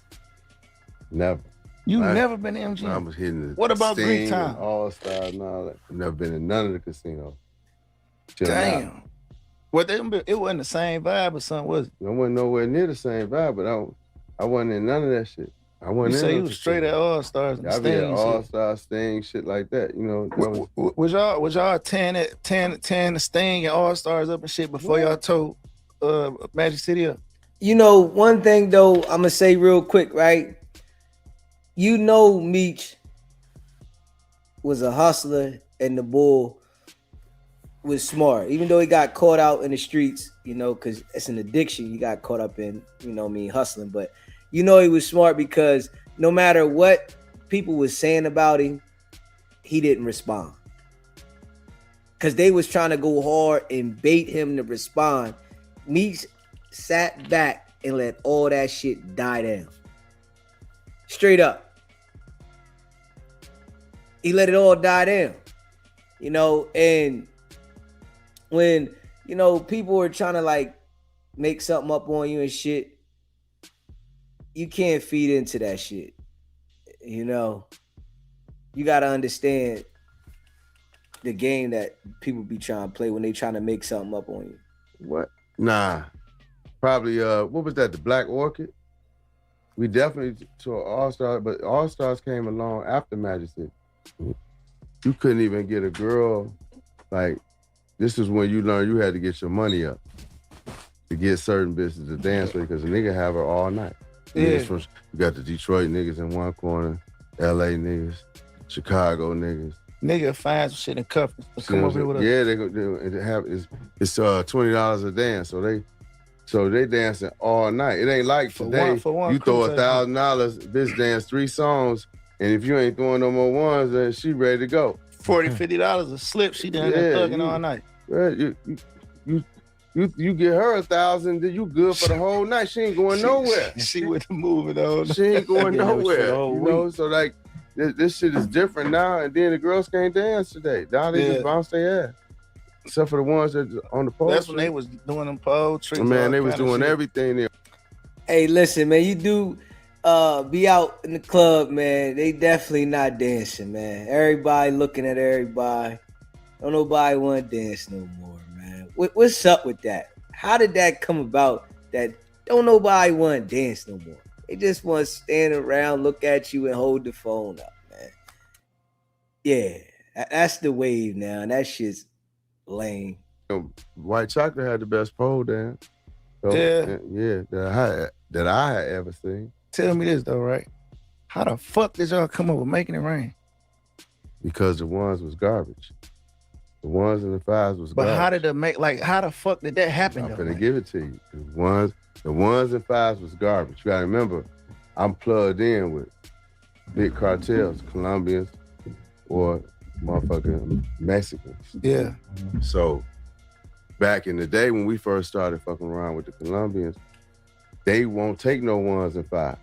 You never been to MGM? I was hitting the What about Greek Sting Time? and All-Star and all that. I've never been in none of the casinos. Damn. Well, it wasn't the same vibe or something, was it? I wasn't nowhere near the same vibe, but I wasn't in none of that shit. I wasn't You in say no you was straight at All-Stars and I be at Sting. All-Star, Sting, shit like that. You know. Was y'all 10 the Sting and All-Stars up and shit before y'all told Magic City up? You know, one thing though, I'm gonna say real quick, right? You know, Meech was a hustler and the bull was smart. Even though he got caught out in the streets, you know, because it's an addiction he got caught up in, you know what I mean, hustling. But you know he was smart because no matter what people was saying about him, he didn't respond. Because they was trying to go hard and bait him to respond. Meeks sat back and let all that shit die down. Straight up. He let it all die down. You know, and when, you know, people are trying to like make something up on you and shit, you can't feed into that shit. You know, you got to understand the game that people be trying to play when they trying to make something up on you. What? Nah. Probably, what was that, the Black Orchid? We definitely saw All-Stars, but All-Stars came along after Majesty. You couldn't even get a girl, like, this is when you learn you had to get your money up to get certain bitches to dance with, because a nigga have her all night. Yeah. You got the Detroit niggas in one corner, LA niggas, Chicago niggas. Nigga find some shit in cuffs. Come over here with us. Yeah, they have it's $20 a dance, so they dancing all night. It ain't like today. For one you throw cruise, $1,000, bitch dance 3 songs, and if you ain't throwing no more ones, then she ready to go. $40, $50 a slip. She down there thugging all night. Right, you get her 1,000, then you good for the whole night. She ain't going nowhere. She with the moving on. She ain't going nowhere. You know, so like this shit is different now. And then the girls can't dance today. Now they just bounce their ass. Except for the ones that on the pole. That's when they was doing them pole tricks. Man, they was doing everything there. Hey, listen, man, you do be out in the club, man. They definitely not dancing, man. Everybody looking at everybody. Don't nobody want to dance no more, man. What's up with that? How did that come about that don't nobody want to dance no more? They just want to stand around, look at you, and hold the phone up, man. Yeah, that's the wave now, and that shit's lame. White Chocolate had the best pole dance. So, yeah, that I had ever seen. Tell me this though, right? How the fuck did y'all come up with making it rain? Because the ones was garbage. The ones and the fives was But garbage. how did it make, like, how the fuck did that happen? I'm finna give it to you. The ones and fives was garbage. You gotta remember, I'm plugged in with big cartels, Colombians or motherfucking Mexicans. Yeah. So back in the day when we first started fucking around with the Colombians, they won't take no ones and fives.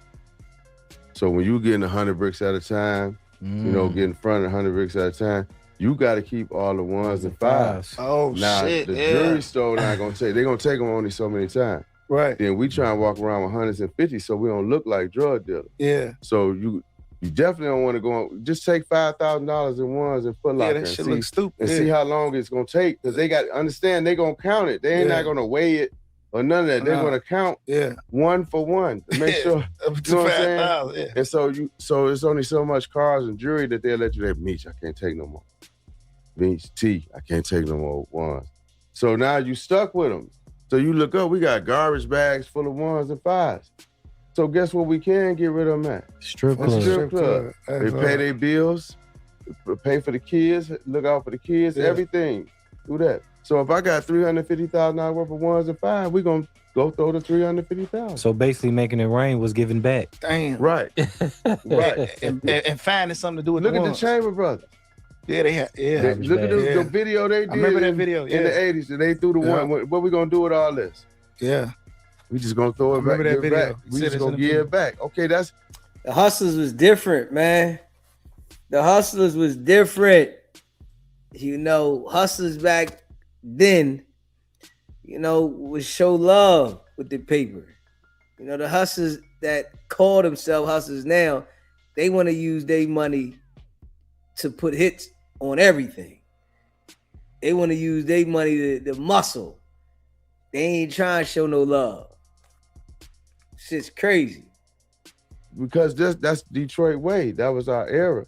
So when you getting 100 bricks at a time, you know, getting front of 100 bricks at a time, you got to keep all the ones and fives. Oh, now, shit, the jury store not going to take, they're going to take them only so many times. Right. Then we try and walk around with hundreds and 50s so we don't look like drug dealers. Yeah. So you definitely don't want to go on, just take $5,000 in ones and Foot Locker that shit looks stupid. and see how long it's going to take, because they got to understand they're going to count it. They ain't not going to weigh it or none of that. They're going to count one for one to make sure, you know what I'm saying? And so it's only so much cars and jury that they'll let you have Meech, I can't take no more. Meech, T, I can't take no more ones. So now you stuck with them. So you look up, we got garbage bags full of ones and fives. So guess what we can get rid of them at? Strip club. Strip club. They pay their bills, pay for the kids, look out for the kids, everything. Do that. So if I got $350,000 worth of ones and fives, we gonna go throw the $350,000. So basically making it rain was giving back. Damn. Right. Right. and finding something to do with Look the at ones. the Chamber Brothers. Yeah, they had. Yeah. Look at the video they did. I remember that video. In the 80s. They threw the one. What we gonna do with all this? Yeah. We just gonna throw it back. remember that give it video. back. We just gonna give it back. Okay, that's The Hustlers was different, man. The Hustlers was different. You know, Hustlers back then, you know, would show love with the paper. You know, the Hustlers that call themselves Hustlers now, they want to use their money to put hits on everything. They want to use their money to muscle. They ain't trying to show no love. Shit's crazy. because that's Detroit way. That was our era.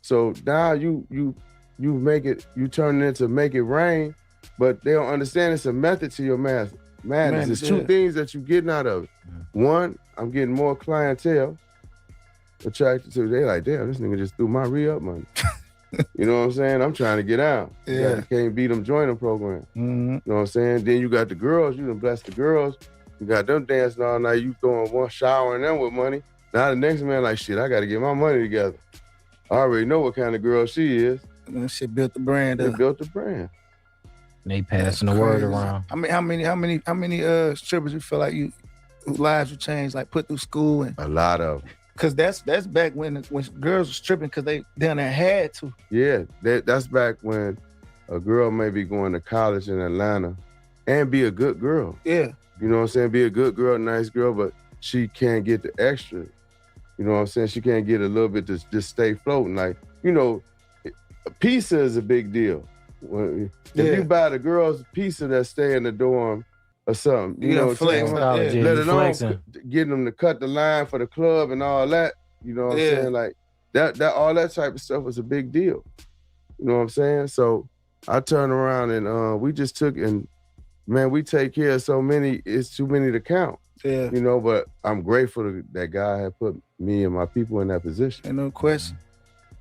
So now you make it, you turn it into make it rain, but they don't understand it's a method to your madness. There's two things that you're getting out of it. One, I'm getting more clientele attracted to. They like, damn, this nigga just threw my re-up money. You know what I'm saying? I'm trying to get out. Yeah. You can't beat them joining program. Mm-hmm. You know what I'm saying? Then you got the girls. You done bless the girls. You got them dancing all night. You throwing one showering them with money. Now the next man like, shit, I got to get my money together. I already know what kind of girl she is. And that shit built the brand up. It built the brand. They passing the word Crazy. around. I mean, how many strippers you feel like whose lives were changed, like put through school and A lot of them. Cause that's back when girls were stripping because they down there had to. Yeah, that's back when a girl may be going to college in Atlanta and be a good girl. Yeah. You know what I'm saying? Be a good girl, nice girl, but she can't get the extra. You know what I'm saying? She can't get a little bit to just stay floating. Like, you know, a pizza is a big deal. If you buy the girls a pizza that stay in the dorm or something, you know, flex. let alone getting them to cut the line for the club and all that. You know what I'm saying? Like that all that type of stuff was a big deal. You know what I'm saying? So I turned around and we just took and man, we take care of so many, it's too many to count. Yeah. You know, but I'm grateful that God had put me and my people in that position. Ain't no question.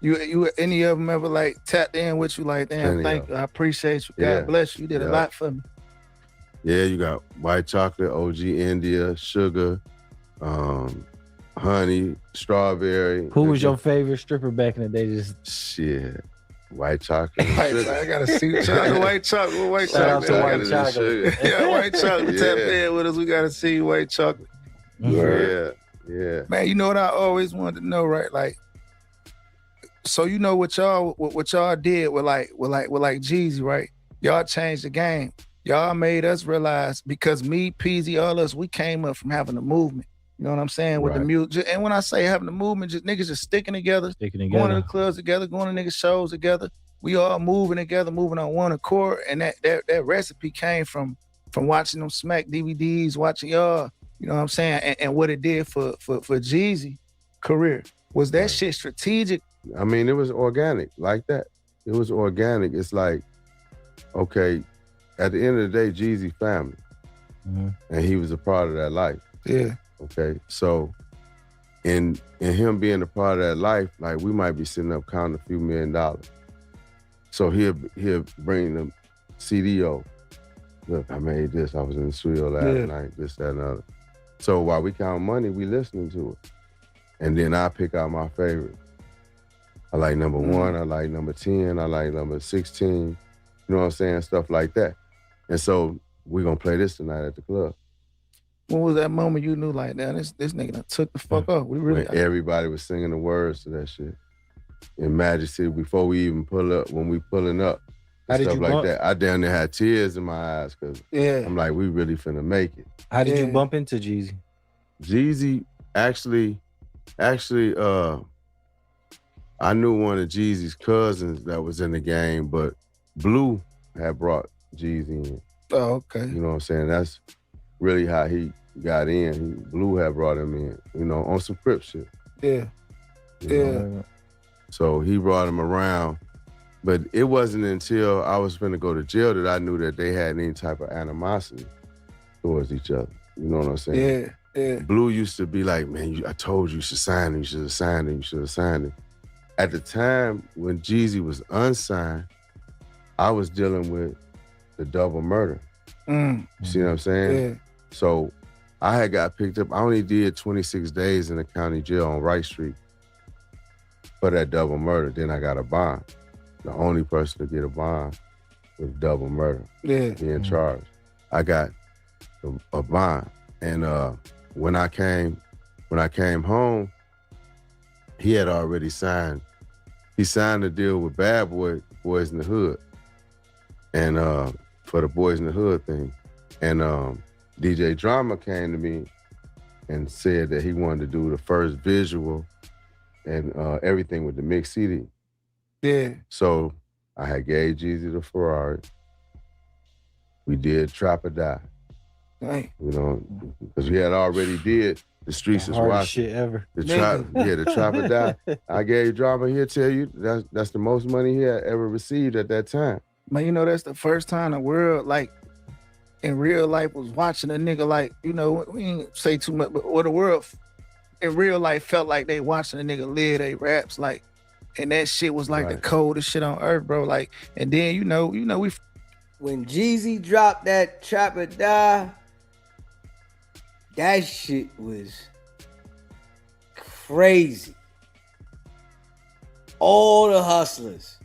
You any of them ever like tapped in with you like, damn, thank you, I appreciate you. God bless you. You did a lot for me. Yeah, you got white chocolate, OG India, sugar, honey, strawberry. Who was your favorite stripper back in the day? Just shit. White chocolate. I gotta see chocolate, white chocolate, white Shout out chocolate. to white chocolate. Yeah, white chocolate. Tap in with us. We gotta see white chocolate. Yeah. Man, you know what I always wanted to know, right? Like, so you know what y'all did with Jeezy, right? Y'all changed the game. Y'all made us realize because me, Peasy, all us, we came up from having a movement. You know what I'm saying? With the music. And when I say having a movement, just niggas just sticking together, going to the clubs together, going to niggas shows together. We all moving together, moving on one accord. And that recipe came from watching them Smack DVDs, watching y'all, you know what I'm saying? And what it did for Jeezy career. Was that shit strategic? I mean, it was organic like that. It was organic. It's like, okay, at the end of the day, Jeezy family. And he was a part of that life. Yeah. Okay, so in him being a part of that life, like we might be sitting up counting a few $1 million. So he'll bring the CDO. Look, I made this. I was in the studio last night. This, that, and other. So while we count money, we listening to it, and then I pick out my favorite. I like number 1. I like number 10. I like number 16. You know what I'm saying? Stuff like that. And so we're gonna play this tonight at the club. When was that moment you knew like, damn, this nigga done took the fuck up? We really when everybody was singing the words to that shit. In Majesty, before we even pull up, when we pulling up, and stuff like that. I down there had tears in my eyes because I'm like, we really finna make it. How did you bump into Jeezy? Jeezy, actually, I knew one of Jeezy's cousins that was in the game, but Blue had brought Jeezy in. Oh, okay. You know what I'm saying? That's really how he got in. Blue had brought him in, you know, on some Crip shit. Yeah. You know? So he brought him around, but it wasn't until I was finna go to jail that I knew that they had any type of animosity towards each other. You know what I'm saying? Yeah. Blue used to be like, man, I told you should sign him, you should have signed him, you should have signed him. At the time when Jeezy was unsigned, I was dealing with the double murder. You see what I'm saying? Yeah. So I had got picked up. I only did 26 days in the county jail on Wright Street for that double murder. Then I got a bond. The only person to get a bond was double murder. Yeah. Being charged. I got a bond. And when I came home, he had already signed. He signed a deal with Bad Boy, Boys in the Hood. And for the Boys in the Hood thing. And DJ Drama came to me and said that he wanted to do the first visual and everything with the mixed CD. Yeah. So I had gave Jeezy the Ferrari. We did Trap or Die. Right. You know, because we had already did The Streets Is Hardest Watching. shit ever. The Trap or Die. I gave Drama, he'll tell you, that's the most money he had ever received at that time. Man, you know, that's the first time the world, like, in real life was watching a nigga like, you know, we ain't say too much, but what the world in real life felt like they watching a nigga live they raps like and that shit was like the coldest shit on earth, bro. Like, and then you know, we when Jeezy dropped that Trap or Die, that shit was crazy. All the hustlers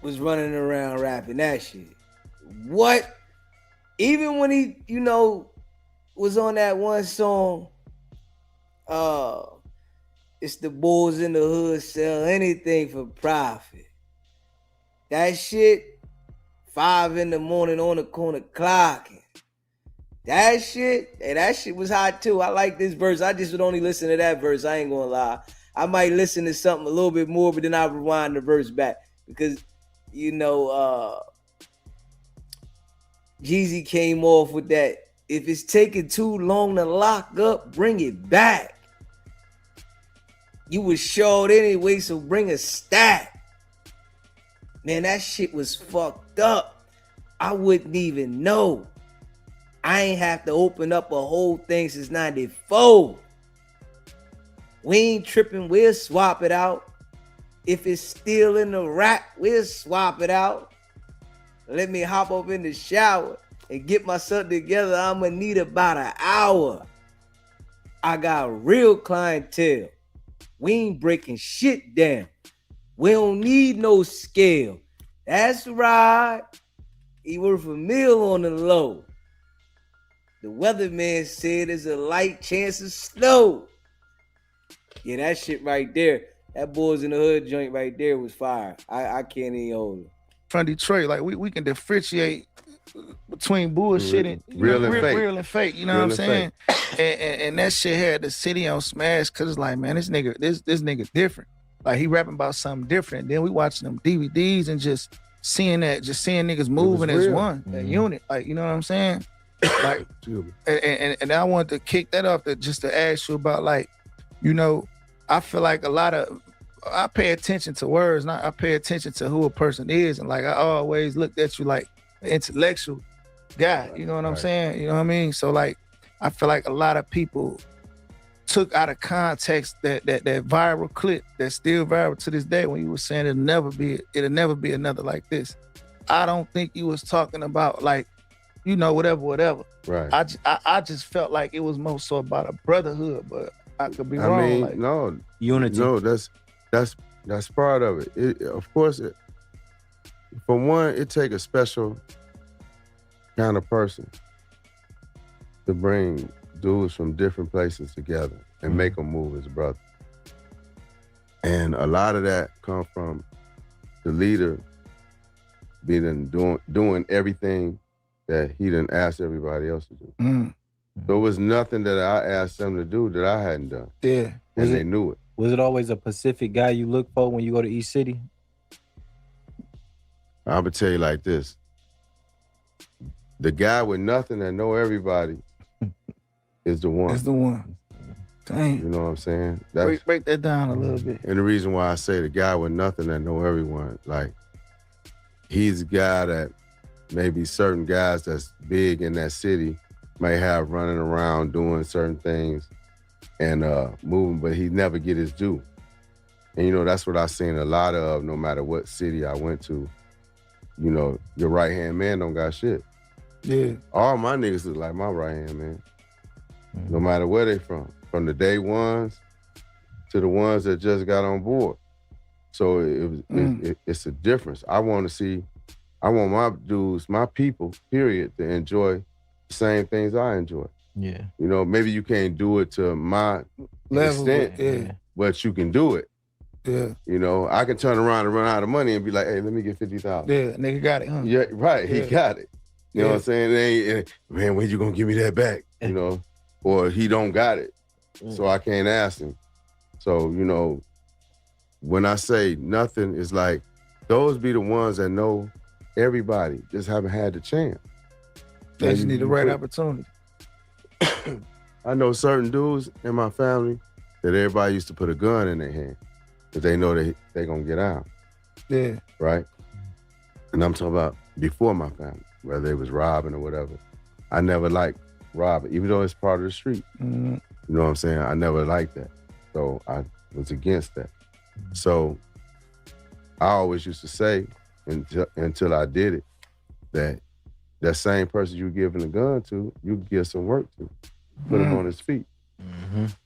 was running around rapping that shit. What? Even when he, you know, was on that one song, it's the bulls in the hood sell anything for profit. That shit, 5 a.m. on the corner clocking. That shit, and that shit was hot too. I like this verse. I just would only listen to that verse. I ain't gonna lie. I might listen to something a little bit more, but then I'll rewind the verse back because, you know, Jeezy came off with that. If it's taking too long to lock up, bring it back. You was short anyway, so bring a stack. Man, that shit was fucked up. I wouldn't even know. I ain't have to open up a whole thing since 94. We ain't tripping, we'll swap it out. If it's still in the rack, we'll swap it out. Let me hop up in the shower and get myself together. I'ma need about an hour. I got real clientele. We ain't breaking shit down. We don't need no scale. That's right. He worth a meal on the low. The weatherman said there's a light chance of snow. Yeah, that shit right there. That Boys in the Hood joint right there was fire. I can't even hold it. From Detroit, like we can differentiate between bullshit and real and fake. You know what I'm saying? And that shit had the city on smash because it's like, man, this nigga different. Like he rapping about something different. Then we watching them DVDs and just seeing niggas moving as one, a unit. Like, you know what I'm saying? Like, and I wanted to kick that off just to ask you about, like, you know, I feel like I pay attention to words, I pay attention to who a person is. And like, I always looked at you like an intellectual guy, you know what I'm saying? You know what I mean? So like, I feel like a lot of people took out of context that viral clip that's still viral to this day when you were saying it'll never be another like this. I don't think you was talking about like, you know, whatever. Right. I just felt like it was more so about a brotherhood, but I could be wrong. I mean, like, no, unity. No, that's part of it. Of course, for one, it take a special kind of person to bring dudes from different places together and make them move as brothers. And a lot of that come from the leader doing everything that he didn't ask everybody else to do. There was nothing that I asked them to do that I hadn't done. Yeah. And they knew it. Was it always a Pacific guy you look for when you go to East City? I'm gonna tell you like this. The guy with nothing that know everybody is the one. It's the one. Dang. You know what I'm saying? Break that down a little bit. And the reason why I say the guy with nothing that know everyone, like, he's a guy that maybe certain guys that's big in that city may have running around doing certain things and moving, but he never get his due. And you know, that's what I've seen a lot of, no matter what city I went to. You know, your right-hand man don't got shit. Yeah. All my niggas look like my right-hand man. No matter where they from the day ones to the ones that just got on board. So it's a difference. I want my dudes, my people, period, to enjoy the same things I enjoy. Yeah. You know, maybe you can't do it to my level, extent, but you can do it. Yeah. You know, I can turn around and run out of money and be like, hey, let me get 50,000. Yeah, nigga got it, huh? Yeah, right. Yeah. He got it. You know what I'm saying? It ain't, man, when you gonna give me that back? You know, or he don't got it. So I can't ask him. So, you know, when I say nothing, it's like, those be the ones that know everybody, just haven't had the chance. They just need the right opportunity. I know certain dudes in my family that everybody used to put a gun in their hand because they know they gonna get out. Yeah. Right? And I'm talking about before my family, whether it was robbing or whatever. I never liked robbing, even though it's part of the street. Mm-hmm. You know what I'm saying? I never liked that. So I was against that. So I always used to say, until I did it, that same person you giving a gun to, you can give some work to. Put him on his feet.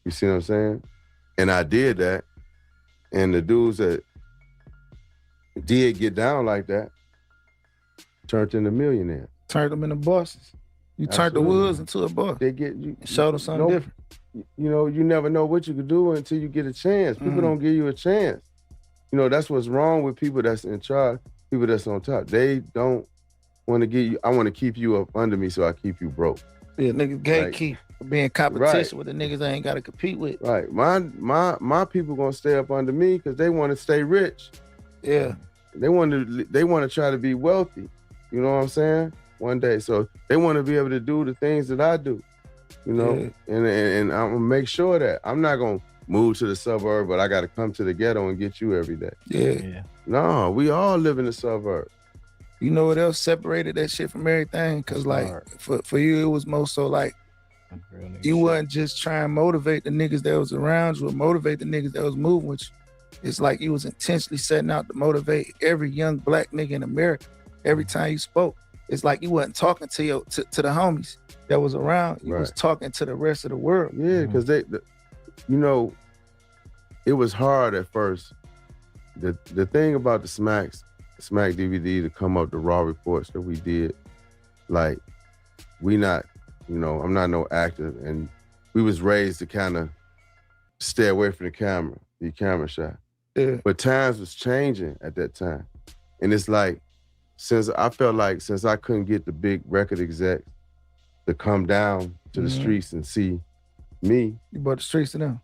You see what I'm saying? And I did that. And the dudes that did get down like that turned into millionaires. Turned them into bosses. You turned the woods into a boss. They get you. Showed them something different. You know, you never know what you could do until you get a chance. People don't give you a chance. You know, that's what's wrong with people that's in charge, people that's on top. They don't want to give you, I want to keep you up under me, so I keep you broke. Yeah, niggas gatekeep. Being competition with the niggas I ain't got to compete with. Right. My people gonna stay up under me because they want to stay rich. Yeah. They want to try to be wealthy. You know what I'm saying? One day. So they want to be able to do the things that I do. You know? Yeah. And I'm gonna make sure that I'm not gonna move to the suburb, but I gotta come to the ghetto and get you every day. Yeah. No, we all live in the suburb. You know what else separated that shit from everything? Cause like for you, it was more so like you wasn't just trying to motivate the niggas that was around you or motivate the niggas that was moving with you. It's like you was intentionally setting out to motivate every young black nigga in America every time you spoke. It's like you wasn't talking to the homies that was around. You was talking to the rest of the world. Yeah, because you know, it was hard at first. The thing about the Smack DVD to come up, the raw reports that we did, like, we not, you know, I'm not no actor, and we was raised to kind of stay away from the camera shy. Yeah. But times was changing at that time. And it's like, since I couldn't get the big record execs to come down to the streets and see me. You brought the streets to them.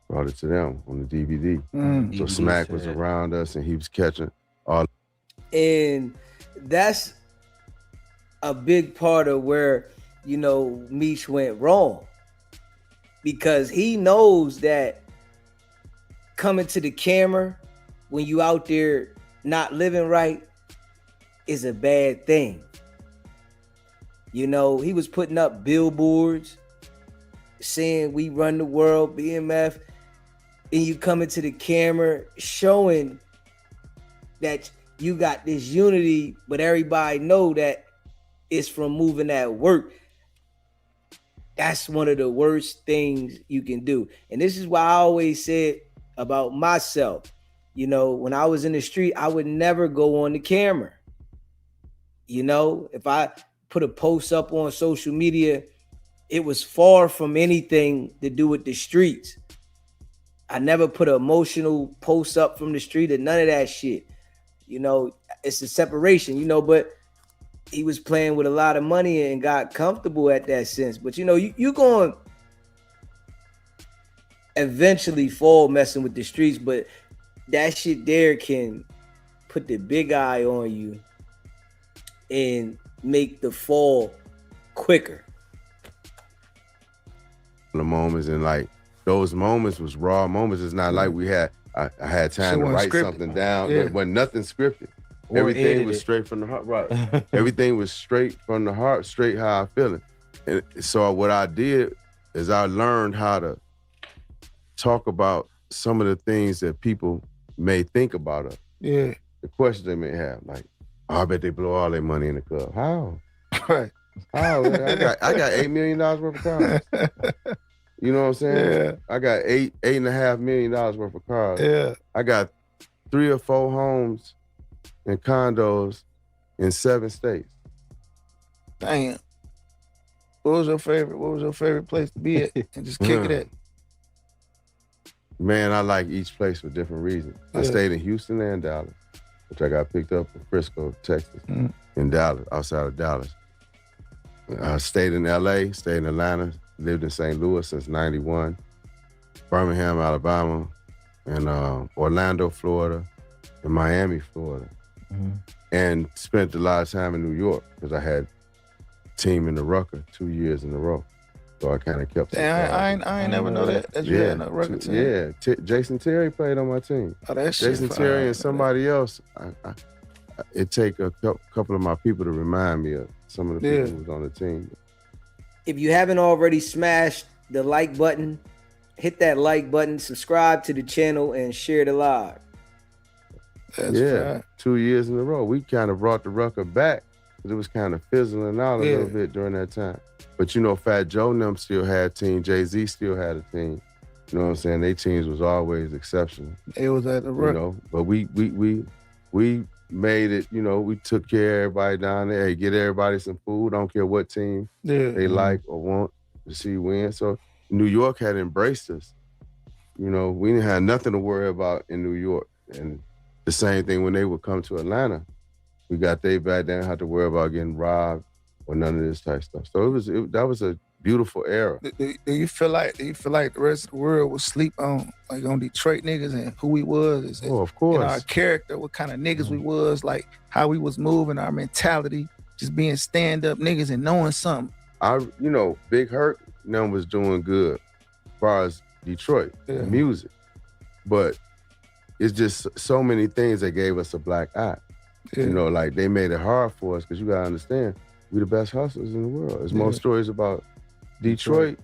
Brought it to them on the DVD. So Smack was around us and he was catching all. And that's a big part of where, you know, Meech went wrong. Because he knows that coming to the camera when you out there not living right is a bad thing. You know, he was putting up billboards saying we run the world, BMF, and you come into the camera showing that you got this unity, but everybody know that it's from moving that work. That's one of the worst things you can do. And this is why I always said about myself, you know, when I was in the street, I would never go on the camera. You know, if I put a post up on social media, it was far from anything to do with the streets. I never put an emotional post up from the street or none of that shit. You know, it's a separation, you know, but he was playing with a lot of money and got comfortable at that sense. But, you know, you going to eventually fall messing with the streets, but that shit there can put the big eye on you and make the fall quicker. The moments, and like those moments was raw moments. It's not like I had time to write something down. Yeah. There wasn't nothing scripted. Or Everything was edited. straight from the heart. Right. Everything was straight from the heart, straight how I feel it. And so what I did is I learned how to talk about some of the things that people may think about us. Yeah. The questions they may have, like, oh, I bet they blow all their money in the club. How? Right. How? I got $8 million worth of cars. You know what I'm saying? Yeah. I got $8.5 million worth of cars. Yeah. I got 3 or 4 homes and condos in 7 states. Damn. What was your favorite place to be at and just kick it at? Man, I like each place for different reasons. I Yeah. stayed in Houston and Dallas, which I got picked up in Frisco, Texas, in Dallas, outside of Dallas. I stayed in LA, stayed in Atlanta, lived in St. Louis since '91, Birmingham, Alabama, and Orlando, Florida, and Miami, Florida. And spent a lot of time in New York because I had a team in the Rucker 2 years in a row. So I kind of kept. Damn, I ain't never know that. That you had a Rucker team. Yeah, Jason Terry played on my team. Oh, that shit Jason fire. Terry and somebody else. It take a couple of my people to remind me of some of the people who was on the team. If you haven't already smashed the like button, hit that like button, subscribe to the channel, and share the live. Yeah, 2 years in a row. We kind of brought the record back because it was kind of fizzling out a little bit during that time. But you know, Fat Joe and them still had a team. Jay-Z still had a team. You know what I'm saying? Their teams was always exceptional. It was at the You know, but we made it, you know, we took care of everybody down there. Hey, get everybody some food. Don't care what team they like or want to see win. So New York had embraced us. You know, we didn't have nothing to worry about in New York. And the same thing when they would come to Atlanta. We got they back there and had to worry about getting robbed or none of this type stuff. So that was a beautiful era. Do you feel like the rest of the world was sleep on Detroit niggas and who we was? Oh, of course. And our character, what kind of niggas we was, like how we was moving, our mentality, just being stand-up niggas and knowing something. You know, Big Hurt was doing good as far as Detroit music. But it's just so many things that gave us a black eye. You know, like they made it hard for us because you gotta understand, we the best hustlers in the world. There's more stories about Detroit,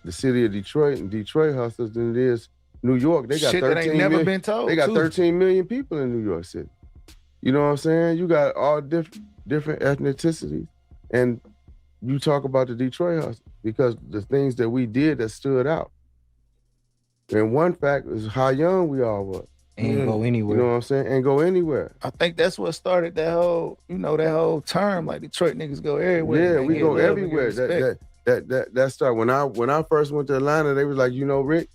the city of Detroit and Detroit hustlers than it is New York. They got Shit 13 that ain't never million, been told. They got too. 13 million people in New York City. You know what I'm saying? You got all different ethnicities. And you talk about the Detroit hustle because the things that we did that stood out. And one fact is how young we all were. Ain't go anywhere. You know what I'm saying? And go anywhere. I think that's what started that whole term, like Detroit niggas go everywhere. Yeah, we go everywhere. That started when I first went to Atlanta. They was like, you know, Rick,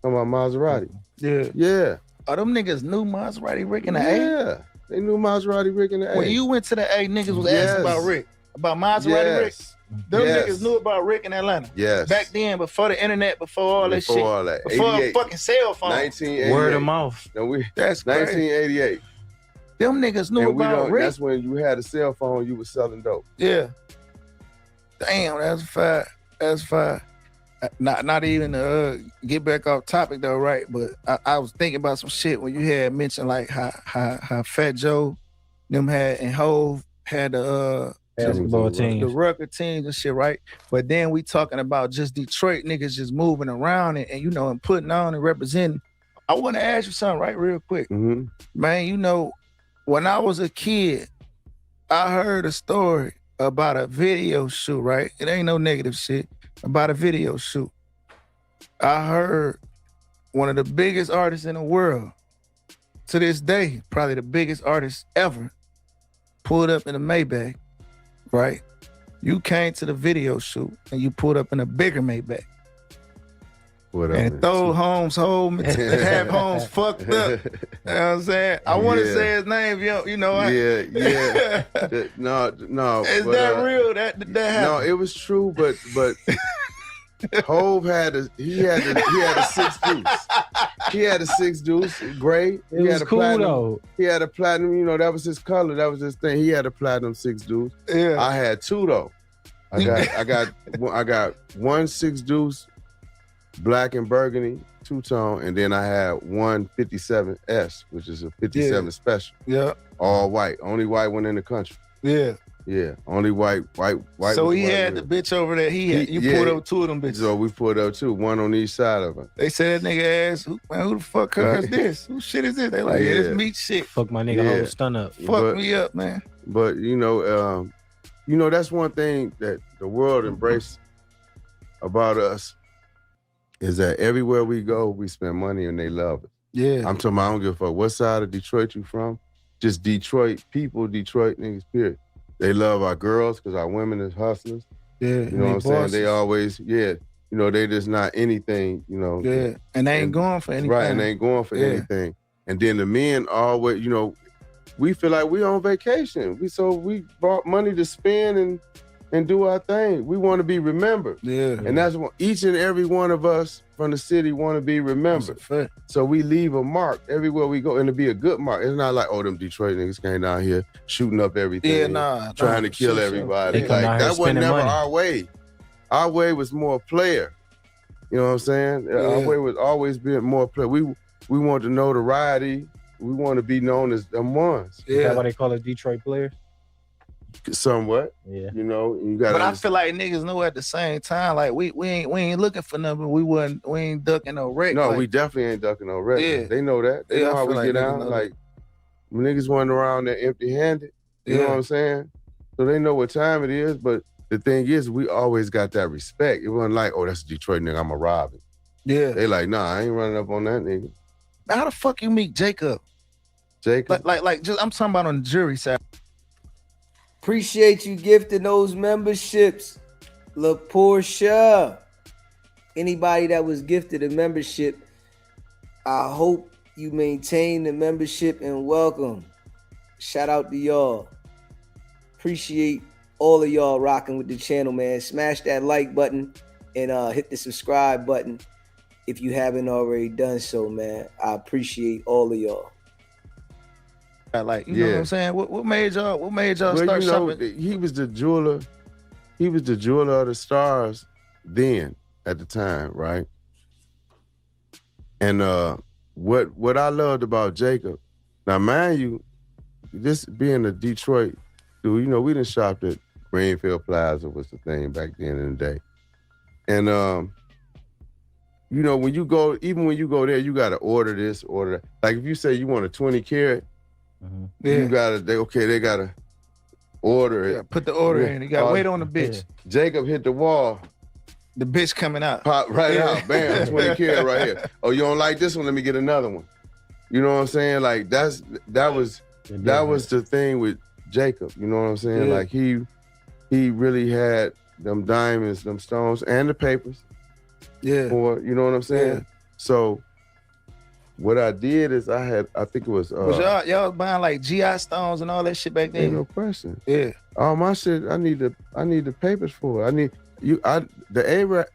talking about Maserati. Yeah. Oh, them niggas knew Maserati Rick in the A? Yeah, they knew Maserati Rick in the A. When you went to the A, niggas was asking about Rick, about Maserati Rick. Them niggas knew about Rick in Atlanta. Yes. Back then, before the internet, before all that shit. Before all that. Before a fucking cell phone. 1988. Word of mouth. No, That's crazy. 1988. Them niggas knew about Rick. That's when you had a cell phone, you was selling dope. Yeah. Damn, that's fire. That's fire. Not even to get back off topic though, right? But I was thinking about some shit when you had mentioned like how Fat Joe, them had and Hove had the basketball teams, the record teams and shit, right? But then we talking about just Detroit niggas just moving around and you know and putting on and representing. I want to ask you something right real quick, man. You know, when I was a kid, I heard a story about a video shoot, right? It ain't no negative shit. About a video shoot. I heard one of the biggest artists in the world, to this day, probably the biggest artist ever, pulled up in a Maybach, right? You came to the video shoot and you pulled up in a bigger Maybach. What and throw Holmes home and have Holmes fucked up. You know what I'm saying? I want to say his name, you know. Yeah. No. Is that real? That happened? No, it was true, but Hove had a 6 deuce. He had a 6 deuce, gray. He had a cool platinum. though. He had a platinum. You know, that was his color. That was his thing. He had a platinum 6 deuce. Yeah. I had 2 though. I got one 6 deuce, black and burgundy, 2-tone, and then I had one 57S, which is a 57 special. Yeah. All white. Only white one in the country. Yeah. Yeah. Only white. So he had the bitch over there. You pulled up 2 of them bitches. So we pulled up 2, one on each side of her. They said that nigga ass, man, who the fuck is this? Who shit is this? They like, yeah, this meat shit. Fuck my nigga whole stun up. Fuck me up, man. But you know, that's one thing that the world embraced about us is that everywhere we go, we spend money and they love it. Yeah. I'm talking about, I don't give a fuck what side of Detroit you from. Just Detroit people, Detroit niggas, period. They love our girls because our women is hustlers. Yeah. You know what I'm saying? They always, you know, they just not anything, you know. Yeah. And they ain't going for anything. Right, and they ain't going for anything. And then the men always, you know, we feel like we on vacation. We brought money to spend and do our thing. We want to be remembered. Yeah. And that's what each and every one of us from the city want to be remembered. So we leave a mark everywhere we go, and to be a good mark. It's not like, oh, them Detroit niggas came down here shooting up everything. Yeah, trying to kill everybody. Like, that was never our way. Our way was more player. You know what I'm saying? Yeah. Our way was always being more player. We want the notoriety. We want to be known as them ones. Is that why they call it Detroit players? Somewhat. Yeah. You know, you got. But I feel like niggas know at the same time, like we ain't looking for nothing. We ain't ducking no wreck. No, like, we definitely ain't ducking no wreck. Yeah. They know that. They know how we get down. Like niggas wasn't around there empty-handed. You know what I'm saying? So they know what time it is, but the thing is, we always got that respect. It wasn't like, oh, that's a Detroit nigga, I'ma rob him. Yeah. They like, nah, I ain't running up on that nigga. How the fuck you meet Jacob? Jacob? Like just I'm talking about on the jury side. Appreciate you gifting those memberships, La Portia. Anybody that was gifted a membership, I hope you maintain the membership and welcome. Shout out to y'all. Appreciate all of y'all rocking with the channel, man. Smash that like button and hit the subscribe button if you haven't already done so, man. I appreciate all of y'all. Like, you know what I'm saying? What made y'all start shopping? He was the jeweler. He was the jeweler of the stars then at the time, right? And what I loved about Jacob, now mind you, this being a Detroit dude, you know, we done shopped at Greenfield Plaza was the thing back then in the day. And you know, when you go there, you gotta order this, order that. Like if you say you want a 20 karat, you gotta they gotta order it. Yeah, put the order in. You gotta wait on the bitch. Jacob hit the wall. The bitch coming out. Pop right out. Bam, 20 karat right here. Oh, you don't like this one? Let me get another one. You know what I'm saying? Like that was the thing with Jacob. You know what I'm saying? Yeah. Like he really had them diamonds, them stones, and the papers. Yeah. Or you know what I'm saying? Yeah. So what I did is I think it was y'all was buying like GI stones and all that shit back then? Ain't no question. Yeah. All my shit, I need the papers for. The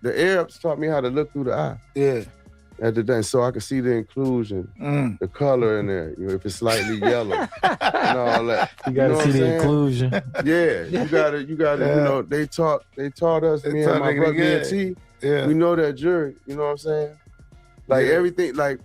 Arabs taught me how to look through the eye. Yeah. At the day, so I could see the inclusion, the color in there. You know, if it's slightly yellow and all that. You gotta see the inclusion. Yeah, you gotta. You know, they taught us. Me and my brother, me and T. Yeah. We know that jury. You know what I'm saying? Like everything. Like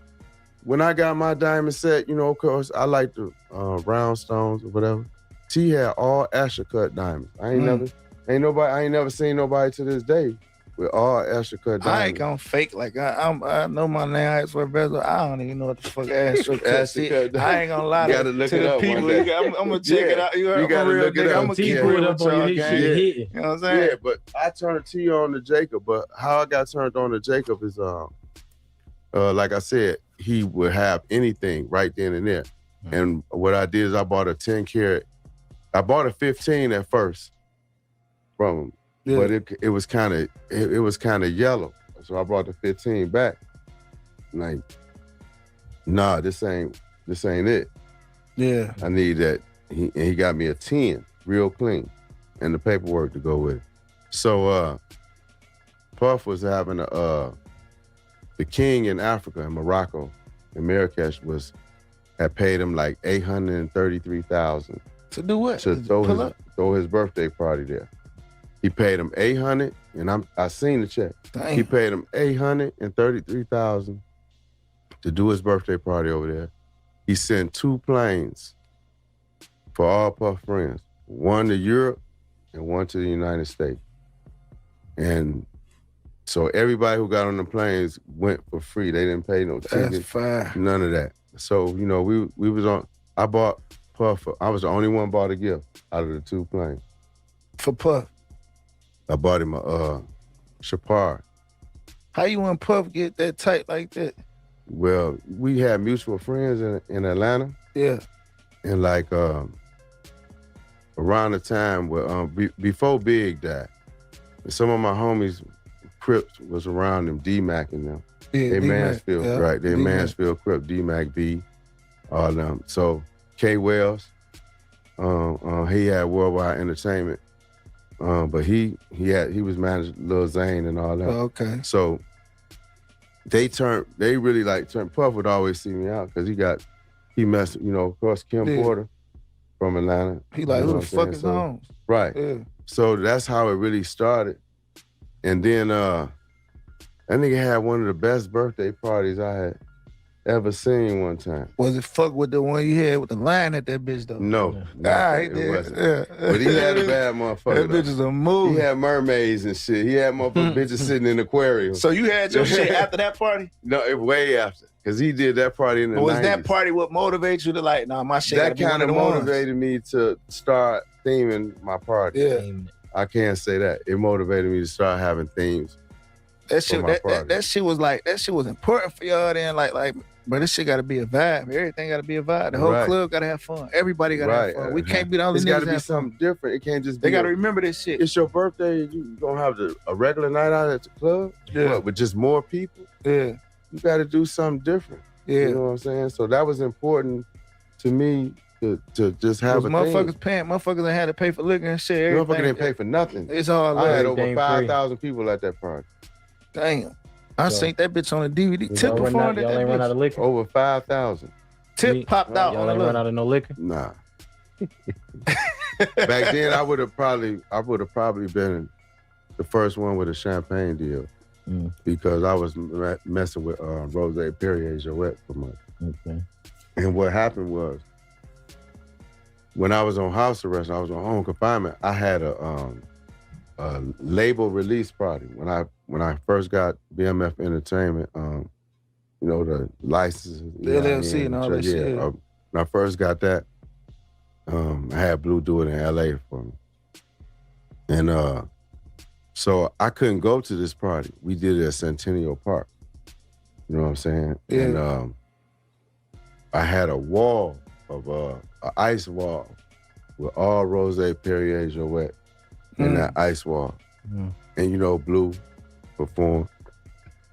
when I got my diamond set, you know, of course, I like the round stones or whatever. T had all Asher cut diamonds. I ain't never seen nobody to this day with all Asher cut diamonds. I ain't gonna fake like I know my name. I asked for a bezel. I don't even know what the fuck Asher cut. I ain't gonna lie you gotta look to it the up people. one day. I'm gonna check it out. You gotta look it up. I'm gonna keep it up on your shit. You know what I'm saying? Yeah, but I turned T on to Jacob. But how I got turned on to Jacob is like I said, he would have anything right then and there. And what I did is I bought a 10 karat. I bought a 15 at first from him. Yeah. But it was kind of yellow, so I brought the 15 back. Like, nah, this ain't it. Yeah, I need that. He got me a 10, real clean, and the paperwork to go with it. So Puff was having the king in Africa, in Morocco, in Marrakesh, had paid him like $833,000 to do what? To throw his birthday party there. He paid him $800, and I seen the check. Dang. He paid him $833,000 to do his birthday party over there. He sent 2 planes for all Puff friends, one to Europe and one to the United States. And so everybody who got on the planes went for free. They didn't pay no ticket. That's fine. None of that. So, you know, we was on. I bought Puff. I was the only one bought a gift out of the 2 planes. For Puff? I bought him a Chapar. How you and Puff get that tight like that? Well, we had mutual friends in Atlanta. Yeah. And like around the time where before Big died, some of my homies, Crips, was around them, D-Mac and them. Yeah, they D-Mac, Mansfield, yeah. right? They D-Mac. Mansfield, Crip, D-Mac, B, all them. So K Wells, he had Worldwide Entertainment. But he was managing Lil Zane and all that. Oh, okay. So they really turned. Puff would always see me out because he messed, you know, of course, Kim Porter from Atlanta. He like, who the fuck is Holmes? Right. Yeah. So that's how it really started. And then that nigga had one of the best birthday parties I had ever seen one time. Was it fuck with the one you had with the line at that bitch though? No. It wasn't. Yeah. But he had a bad motherfucker. That bitch is a move. He had mermaids and shit. He had motherfucking bitches sitting in aquariums. So you had your shit after that party? No, it way after. because he did that party in the But was 90s. that party what motivated you to like, nah, my shit That kind of motivated me to start theming my party. Yeah. I can't say that. It motivated me to start having themes. That shit, for my that party. shit was like, that shit was important for y'all then. Like, but this shit gotta be a vibe. Everything gotta be a vibe. The whole Right. club gotta have fun. Everybody gotta have fun. We can't be the only It's niggas got to that be have fun. something different. It can't just be. They gotta remember this shit. It's your birthday. You gonna have a regular night out at the club? Yeah. What, with just more people? Yeah. You got to do something different. Yeah. You know what I'm saying? So that was important to me to just have a thing. Motherfuckers ain't had to pay for liquor and shit. Motherfucker everything. didn't pay for nothing. It's all I had love. over 5,000 people at that party. Damn. I So- seen that bitch on the DVD. Y'all Tip run performed out- at y'all that ain't run out of bitch. liquor? Over 5,000. Tip popped out Y'all on the ain't run out look. of no liquor? Nah. Back then, I would have probably been the first one with a champagne deal because I was messing with Rose Perrier Jouet for months. Okay. And what happened was, when I was on house arrest, I was on home confinement. I had a label release party when I first got BMF Entertainment. You know, the licenses, The LLC and all that shit. When I first got that, I had Blue do it in LA for me. And so I couldn't go to this party. We did it at Centennial Park. You know what I'm saying? Yeah. And I had a wall of an ice wall with all Rose Perrier Jouet in that ice wall. And you know, Blue performed,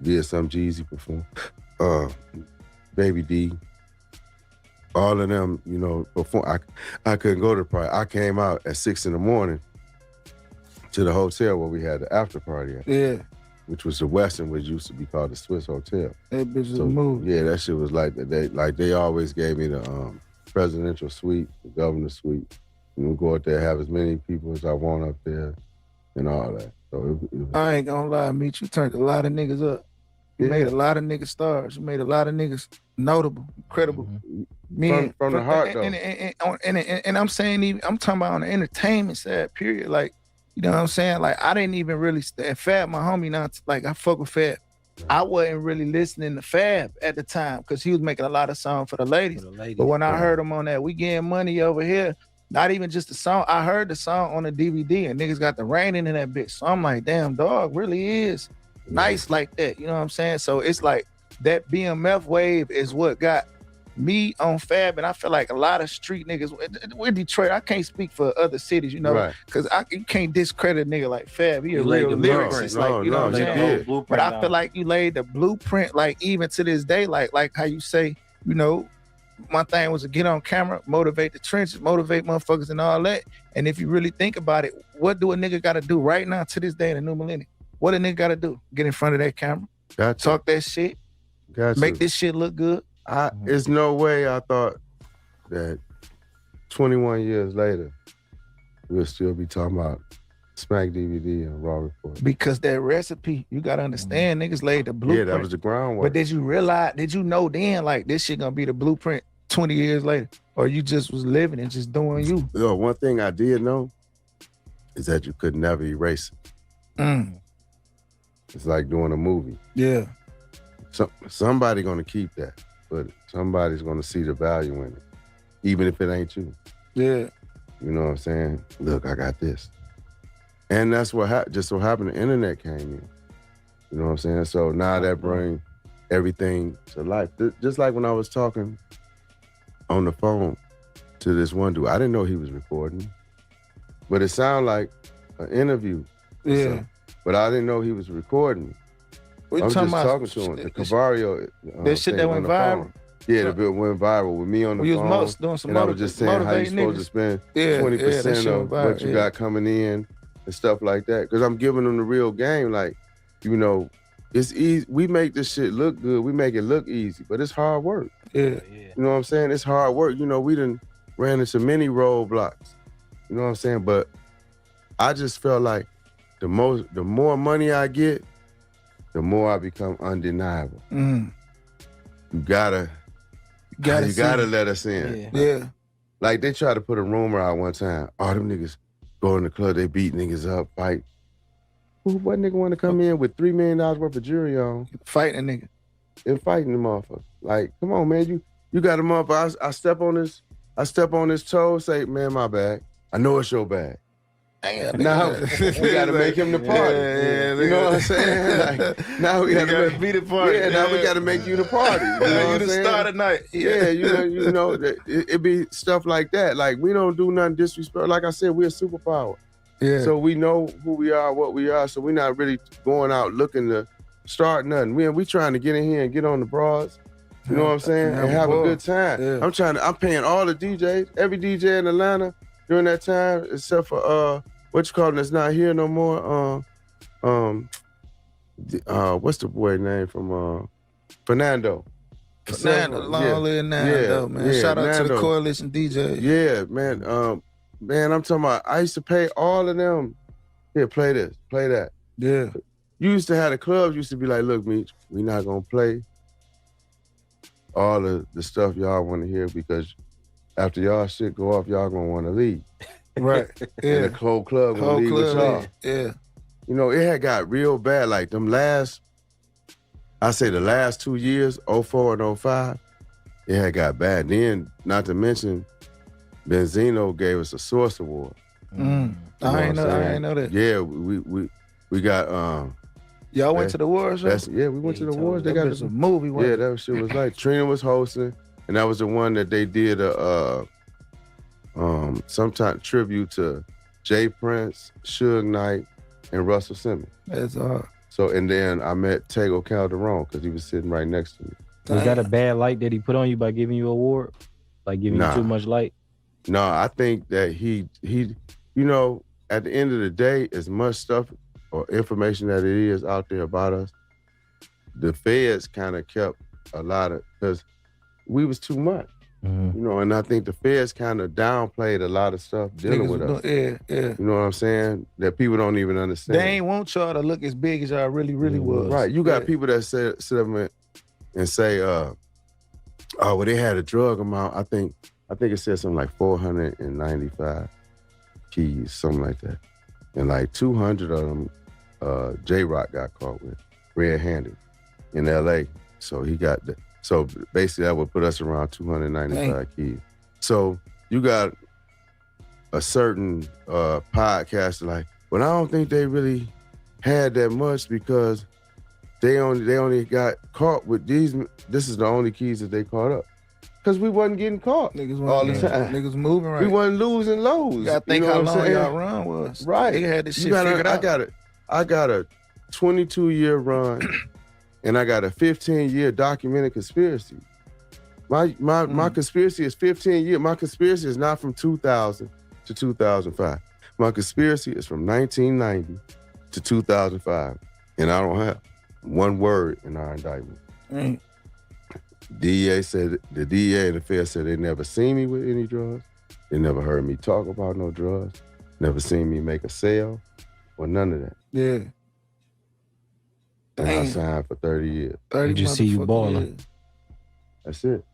did some Jeezy perform, Baby D, all of them, you know, perform. I couldn't go to the party. I came out at 6 a.m. to the hotel where we had the after party at. Yeah. Which was the Westin, which used to be called the Swiss Hotel. That bitch was a move. Yeah, that shit was like that. They always gave me the presidential suite, the governor's suite. You know, go out there, have as many people as I want up there, and all that. So it was, I ain't gonna lie, Meech. You turned a lot of niggas up. You made a lot of niggas stars. You made a lot of niggas notable, credible. From the heart, though. And I'm saying, even I'm talking about on the entertainment side, period. Like, you know what I'm saying? Like, I didn't even really Fab, my homie, not like I fuck with Fab. I wasn't really listening to Fab at the time because he was making a lot of songs for the ladies. But when I heard him on that, we getting money over here. Not even just the song. I heard the song on the DVD and niggas got the rain in that bitch. So I'm like, damn, dog, really is nice like that. You know what I'm saying? So it's like that BMF wave is what got me on Fab, and I feel like a lot of street niggas with Detroit. I can't speak for other cities, you know, because you can't discredit a nigga like Fab. He a real lyricist, like, you know what I'm saying? But I feel like you laid the blueprint, like even to this day, like how you say, you know, my thing was to get on camera, motivate the trenches, motivate motherfuckers and all that. And if you really think about it, what do a nigga got to do right now to this day in the new millennium? What a nigga got to do? Get in front of that camera, talk that shit, make this shit look good. There's no way I thought that 21 years later, we'll still be talking about Smack DVD and Raw Report. Because that recipe, you gotta understand, niggas laid the blueprint. Yeah, that was the groundwork. But did you know then, like, this shit gonna be the blueprint 20 years later? Or you just was living and just doing you? Yo, one thing I did know is that you could never erase it. It's like doing a movie. Yeah. Somebody gonna keep that, but somebody's gonna see the value in it, even if it ain't you. Yeah. You know what I'm saying? Look, I got this. And that's what just so happened the internet came in. You know what I'm saying? So now that brings everything to life. Just like when I was talking on the phone to this one dude, I didn't know he was recording, but it sounded like an interview. Yeah. So, but I didn't know he was recording. What I you was talking just about? talking to him. The Cavario. That shit that went viral? Yeah, the bit went viral with me on the We phone. was doing some and I was just saying how you supposed to spend 20% of what you got coming in and stuff like that. Because I'm giving them the real game. Like, you know, it's easy. We make this shit look good. We make it look easy, but it's hard work. Yeah. You know what I'm saying? It's hard work. You know, we done ran into many roadblocks. You know what I'm saying? But I just felt like the more money I get, the more I become undeniable. You gotta let us in. Yeah. Like they tried to put a rumor out one time. Oh, them niggas go in the club, they beat niggas up, fight. What nigga want to come in with $3 million worth of jewelry on? Fighting a nigga. and fighting the motherfucker. Like, come on, man, you got a motherfucker. I step on his toe, say, man, my bag. I know it's your bag. Now we got to make him the party. You know what I'm saying? Like, now we got to be the party. Yeah, now we got to make you the party. You know You the star tonight. Yeah, you know, it be stuff like that. Like, we don't do nothing disrespectful. Like I said, we're a superpower. Yeah. So we know who we are, what we are. So we're not really going out looking to start nothing. We trying to get in here and get on the broads. You know what I'm saying? And have a good time. Yeah. I'm paying all the DJs, every DJ in Atlanta during that time, except for what you call it, that's not here no more. What's the boy name from Fernando? Nando, long live Nando, man. Shout out to the Coalition DJ. Yeah, man. Man, I'm talking about, I used to pay all of them. Here, play this, play that. Yeah. You used to have the clubs used to be like, look, Meech, we not gonna play all of the stuff y'all want to hear because after y'all shit go off, y'all gonna want to leave. Right. Yeah. And the whole club gonna leave with y'all. Yeah. You know, it had got real bad. Like the last 2 years, 04 and 05, it had got bad. Then, not to mention, Benzino gave us a Source Award. I ain't know that. Yeah, we got y'all went to the awards, right? We went to the awards. They got a movie. Yeah, that shit was like Trina was hosting, and that was the one that they did some type of tribute to Jay Prince, Suge Knight, and Russell Simmons. That's So and then I met Tego Calderon because he was sitting right next to me. Was that a bad light that he put on you by giving you an award? Like giving you too much light? No, I think that he, you know, at the end of the day, as much stuff or information that it is out there about us, the feds kind of kept a lot of, because we was too much. You know, and I think the feds kind of downplayed a lot of stuff dealing with us. Yeah. You know what I'm saying? That people don't even understand. They ain't want y'all to look as big as y'all really was. Right. You got people that sit up and say, oh, well, they had a drug amount. I think it said something like 495 keys, something like that. And like 200 of them, J-Rock got caught with red-handed in LA. So he got the, so basically that would put us around 295 keys. So you got a certain podcaster like, well, I don't think they really had that much because they only got caught with these. This is the only keys that they caught up. Because we wasn't getting caught all the time. Niggas moving right. We wasn't losing loads. You gotta think how long y'all run was. Right. They had this shit figured out. I got a 22-year run and I got a 15-year documented conspiracy. My conspiracy is 15 years. My conspiracy is not from 2000 to 2005. My conspiracy is from 1990 to 2005. And I don't have one word in our indictment. DEA said, the DEA and the feds said they never seen me with any drugs. They never heard me talk about no drugs. Never seen me make a sale or none of that. Yeah. And I signed for 30 years. They just see you balling. That's it.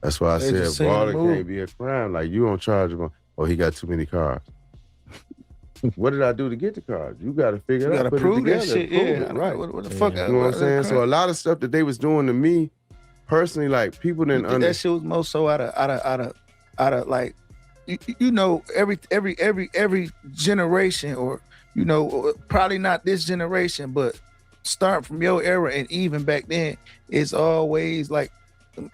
That's why I said balling can't be a crime. Like, you don't charge him, oh, he got too many cars. What did I do to get the cars? You got to figure it out. You got to prove that shit. Prove it, right. What the fuck? You know what I'm saying? So a lot of stuff that they was doing to me, personally, like, people didn't understand. That shit was more so out of like, you know, every generation, or, you know, probably not this generation, but start from your era and even back then, it's always like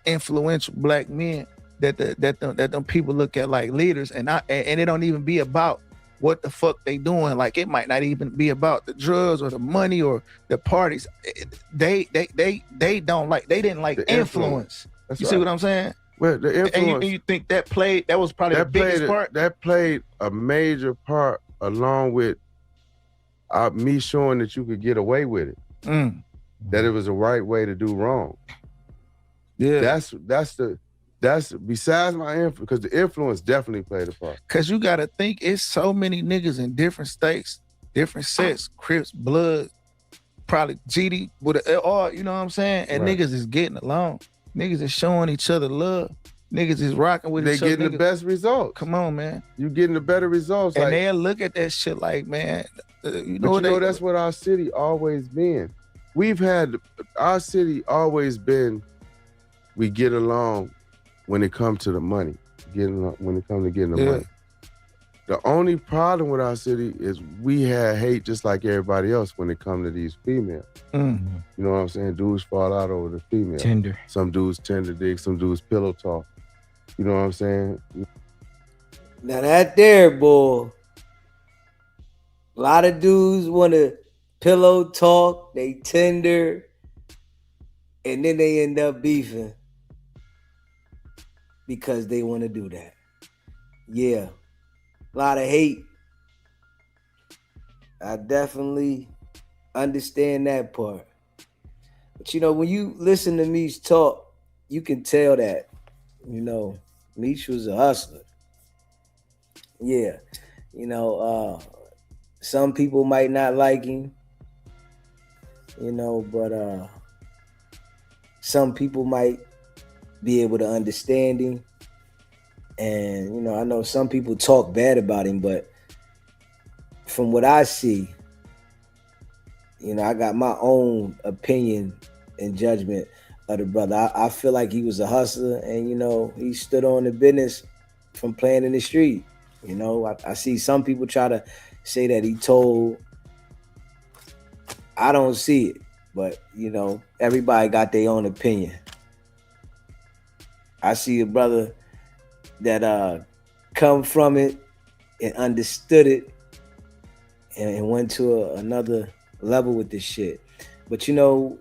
influential black men that them people look at like leaders, and it don't even be about what the fuck they doing. Like, it might not even be about the drugs or the money or the parties. They don't like, they didn't like influence. You see what I'm saying? Well, the influence. And you think that was probably the biggest part? That played a major part, along with me showing that you could get away with it. That it was the right way to do wrong. Yeah. That's besides my influence, because the influence definitely played a part. Because you got to think, it's so many niggas in different states, different sets, Crips, Blood, probably GD, with all, you know what I'm saying? And niggas is getting along. Niggas is showing each other love. Niggas is rocking with each other. They getting the best results. Come on, man. You getting the better results. And they'll look at that shit like, man, you know that's what our city always been. we've had our city always been, we get along when it comes to the money, when it comes to getting the money. The only problem with our city is we had hate just like everybody else when it comes to these females. You know what I'm saying? Dudes fall out over the female. Tender. Some dudes tender dick, some dudes pillow talk. You know what I'm saying? Now that there, boy. A lot of dudes want to pillow talk, they tender, and then they end up beefing because they want to do that. Yeah. A lot of hate. I definitely understand that part. But you know, when you listen to Meech talk, you can tell that, you know, Meech was a hustler. Yeah. You know, some people might not like him, you know, but some people might be able to understand him. And, you know, I know some people talk bad about him, but from what I see, you know, I got my own opinion and judgment of the brother. I feel like he was a hustler and, you know, he stood on the business from playing in the street. You know, I see some people try to say that he told. I don't see it, but, you know, everybody got their own opinion. I see a brother that come from it and understood it and went to another level with this shit. But, you know,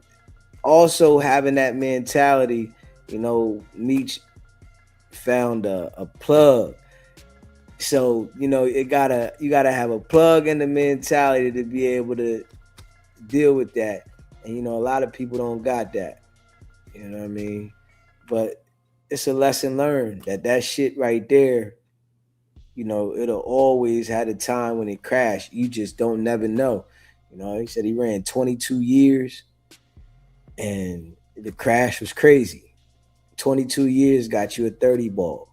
also having that mentality, you know, Meech found a plug. So, you know, you gotta have a plug in the mentality to be able to deal with that. And, you know, a lot of people don't got that. You know what I mean? But it's a lesson learned that shit right there, you know, it'll always had a time when it crashed. You just don't never know. You know, he said he ran 22 years and the crash was crazy. 22 years got you a 30 ball.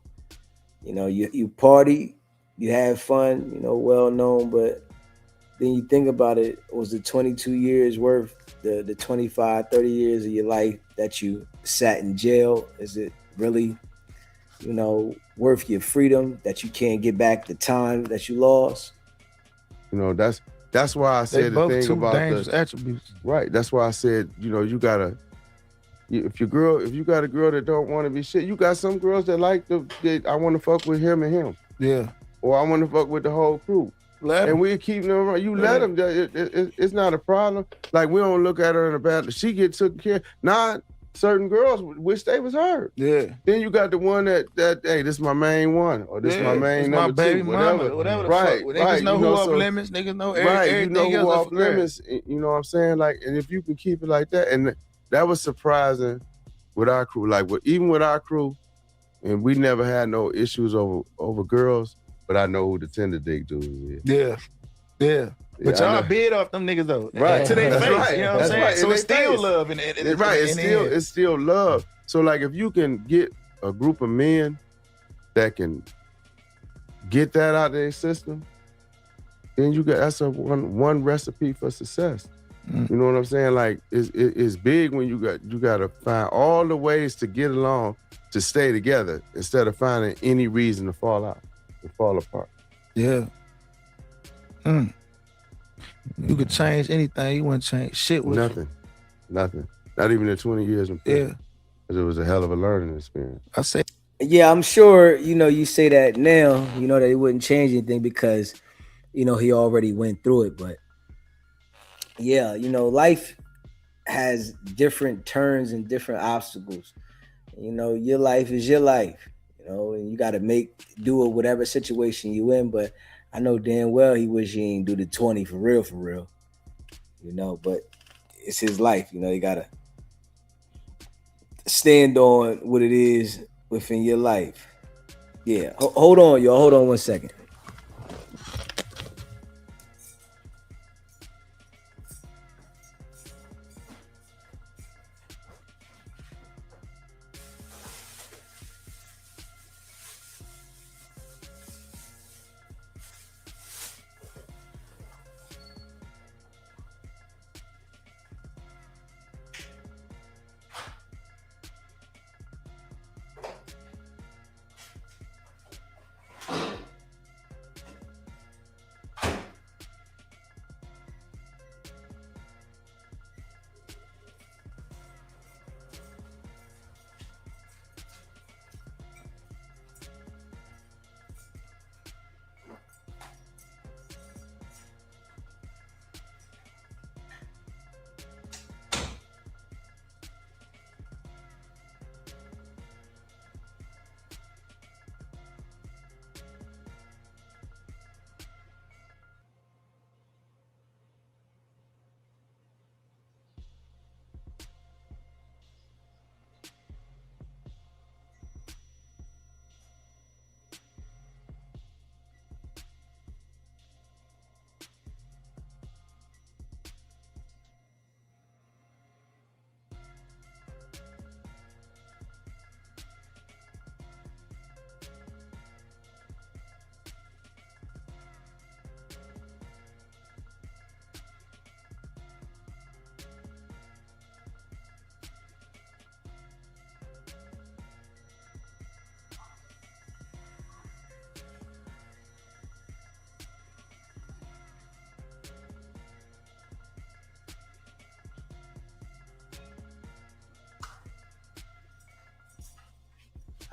You know, you party, you have fun, you know, well known, but then you think about it, was the 22 years worth the 25, 30 years of your life that you sat in jail? Is it really, you know, worth your freedom that you can't get back the time that you lost? You know, that's why I said the thing about dangerous attributes. Right. That's why I said, you know, you gotta, if you got a girl that don't want to be shit, you got some girls that like I want to fuck with him and him. Yeah. Or I want to fuck with the whole crew. And we keep them around. You let them. It's not a problem. Like, we don't look at her in a bad. She get taken care of. Not certain girls wish they was her. Yeah. Then you got the one that hey, this is my main one, or this is my main number my baby two, mama, whatever the fuck. Niggas know who off limits. Niggas know everything. You know who else off limits. You know what I'm saying? Like, and if you can keep it like that, and that was surprising with our crew. Like, even with our crew, and we never had no issues over girls. But I know who the tender dick dude is. Yeah. But y'all bid off them niggas though. Right. To their face. Right. You know what I'm saying? Right. So it's still love. It's still love. So, like, if you can get a group of men that can get that out of their system, then that's a one recipe for success. You know what I'm saying? Like, it's big when you got to find all the ways to get along, to stay together, instead of finding any reason to fall out. To fall apart. Yeah. You could change anything. You wouldn't change shit with nothing. Nothing. Not even in 20 years in prison. Yeah. Because it was a hell of a learning experience. I say. Yeah, I'm sure, you know, you say that now, you know, that it wouldn't change anything because, you know, he already went through it. But yeah, you know, life has different turns and different obstacles. You know, your life is your life. You know, and you got to do with whatever situation you in. But I know damn well he wish he ain't do the 20 for real. You know, but it's his life. You know, you got to stand on what it is within your life. Yeah. Hold on, y'all. Hold on 1 second.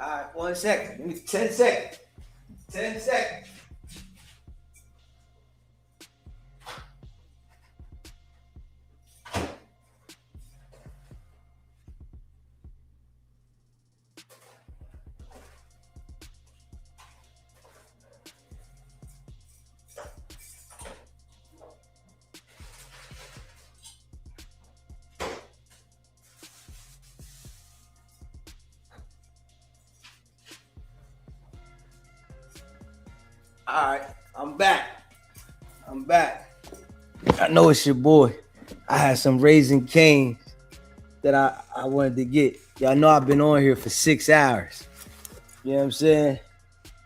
All right, 1 second. Give me 10 seconds. 10 seconds. All right, I'm back. I know it's your boy. I had some Raising Cane's that I wanted to get. Y'all know I've been on here for 6 hours. You know what I'm saying?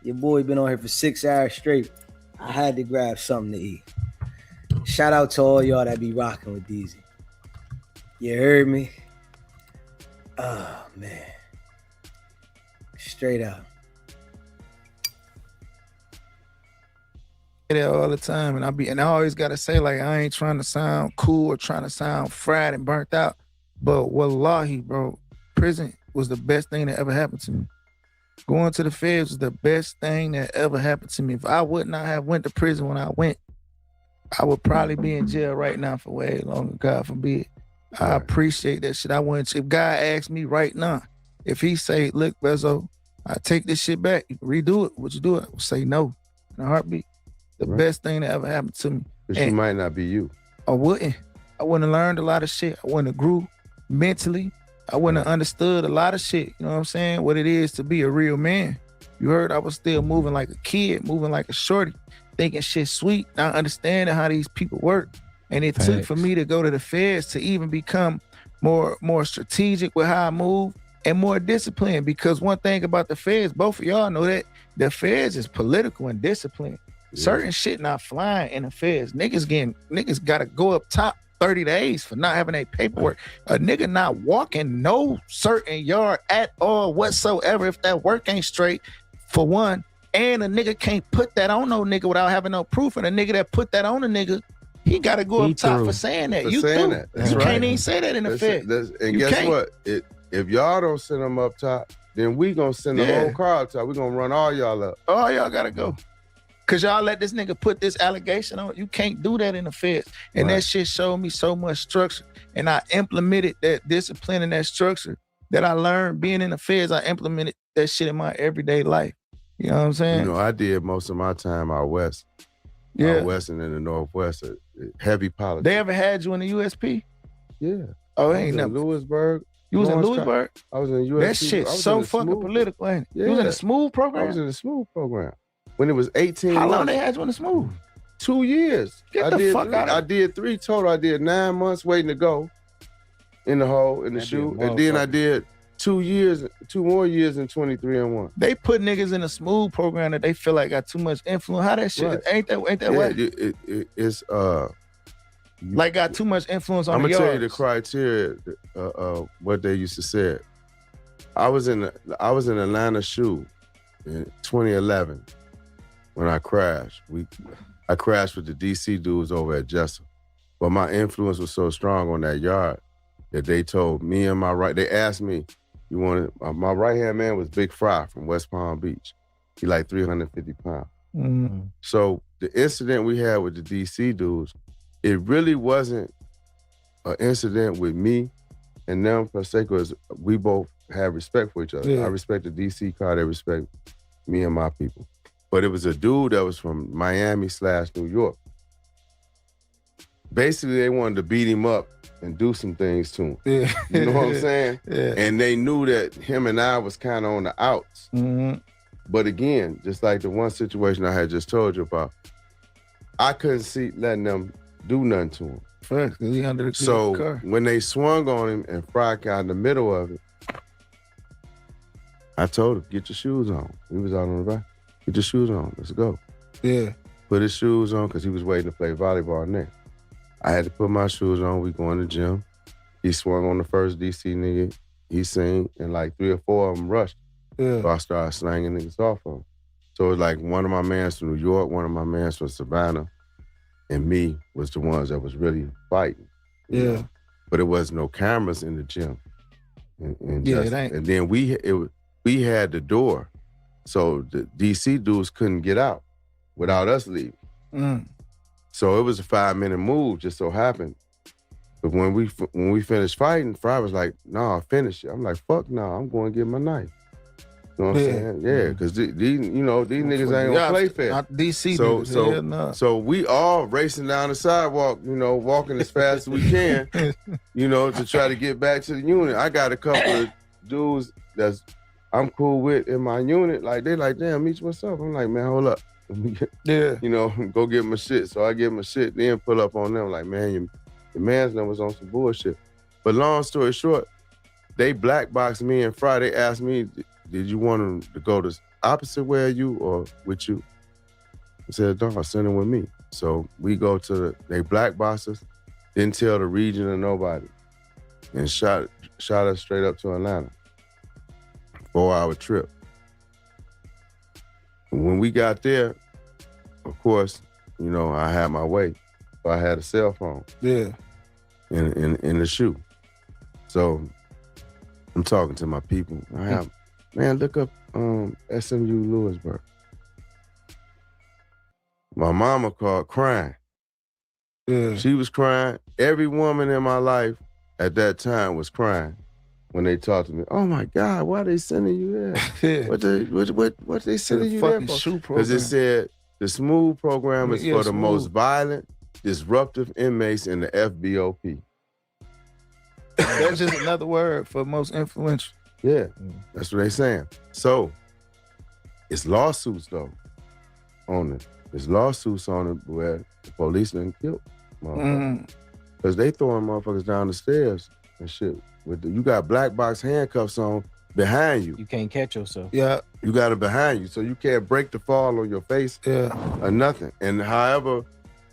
Your boy been on here for 6 hours straight. I had to grab something to eat. Shout out to all y'all that be rocking with Deezy. You heard me? Oh, man. Straight up. There all the time, and I always gotta say, like, I ain't trying to sound cool or trying to sound fried and burnt out, but wallahi, bro, prison was the best thing that ever happened to me. Going to the feds was the best thing that ever happened to me. If I would not have went to prison when I went, I would probably be in jail right now for way longer, God forbid. I appreciate that shit. If God asked me right now, if he say, look, Bezo, I take this shit back, you can redo it, would you do it? I would say no in a heartbeat. The best thing that ever happened to me. But you might not be you. I wouldn't have learned a lot of shit. I wouldn't have grew mentally. I wouldn't have understood a lot of shit. You know what I'm saying? What it is to be a real man. You heard I was still moving like a kid, moving like a shorty, thinking shit sweet, not understanding how these people work. And it took for me to go to the feds to even become more strategic with how I move and more disciplined. Because one thing about the feds, both of y'all know that the feds is political and disciplined. Certain shit not flying in the feds. Niggas gotta go up top 30 days for not having a paperwork. A nigga not walking no certain yard at all whatsoever if that work ain't straight, for one. And a nigga can't put that on no nigga without having no proof. And a nigga that put that on a nigga, he gotta go up top for saying that. You can't even say that in the feds. And guess what? If y'all don't send them up top, then we gonna send the whole car up top. We gonna run all y'all up. All y'all gotta go. Cause y'all let this nigga put this allegation on. You can't do that in the feds. And that shit showed me so much structure. And I implemented that discipline and that structure that I learned being in the feds. I implemented that shit in my everyday life. You know what I'm saying? You know, I did most of my time out west. Yeah. Out west and in the northwest, heavy politics. They ever had you in the USP? Yeah. Oh, ain't nothing. Lewisburg. You was in Lewisburg? I was in USP. That shit's so fucking political, ain't it? Yeah. You was in the smooth program? I was in the smooth program. When it was 18 How long months. they had you in the smooth? 2 years. Get the fuck out of I did 3 total. I did 9 months waiting to go in the hole, in the shoe. And then I did 2 more years in 23 and 1. They put niggas in a smooth program that they feel like got too much influence. How that shit? Ain't that way? It's like got too much influence on I'm the gonna tell you yards. the criteria what they used to say. I was in Atlanta shoe in 2011 when I crashed. I crashed with the DC dudes over at Jessup. But my influence was so strong on that yard that they told me and they asked me, you wanted, my right-hand man was Big Fry from West Palm Beach. He like 350 pounds. Mm-hmm. So the incident we had with the DC dudes, it really wasn't an incident with me and them per se, because we both had respect for each other. Yeah. I respect the DC car, they respect me and my people. But it was a dude that was from Miami/New York. Basically, they wanted to beat him up and do some things to him. Yeah. You know what I'm saying? Yeah. And they knew that him and I was kind of on the outs. Mm-hmm. But again, just like the one situation I had just told you about, I couldn't see letting them do nothing to him. Fuck, he under the So car. when they swung on him and Fry got in the middle of it, I told him, get your shoes on. He was out on the back. Get your shoes on, let's go. Yeah. Put his shoes on because he was waiting to play volleyball next. I had to put my shoes on, we go in the gym. He swung on the first DC nigga, he seen, and like 3 or 4 of them rushed. Yeah. So I started slanging niggas off on him. So it was like one of my mans from New York, one of my mans from Savannah, and me was the ones that was really fighting. you know? But it was no cameras in the gym. And Yeah, just, it ain't. and then we had the door. So the DC dudes couldn't get out without us leaving. So it was a 5-minute move, just so happened. But when we finished fighting, Fry was like, "Nah, finish it." I'm like, "Fuck no, I'm going to get my knife." You know what I'm saying? Yeah, because these niggas ain't gonna play fair. Not DC niggas. So we all racing down the sidewalk, walking as fast as we can, to try to get back to the unit. I got a couple of dudes I'm cool with in my unit. Like they like, "Damn, Meech, what's up?" I'm like, "Man, hold up." Go get my shit. So I get my shit, then pull up on them like, "Man, your man's number's on some bullshit." But long story short, they blackboxed me and Fry. They asked me, "Did you want them to go the opposite way of you or with you?" I said, "No, send them with me." So we go they blackboxed us, didn't tell the region or nobody, and shot us straight up to Atlanta. 4-hour trip. When we got there, of course, I had my way. So I had a cell phone. Yeah. In the shoe. So I'm talking to my people. Man, look up SMU Lewisburg. My mama called crying. Yeah. She was crying. Every woman in my life at that time was crying when they talked to me. "Oh my God, why they sending you there? What they sending you there for?" Because it said the SMOOTH program is for the most violent, disruptive inmates in the FBOP. That's just another word for most influential. Yeah, that's what they saying. So it's lawsuits though on it. There's lawsuits on it where the police done killed motherfuckers. Because they throwing motherfuckers down the stairs and shit. You got black box handcuffs on behind you. You can't catch yourself. Yeah. You got it behind you, so you can't break the fall on your face or nothing. And however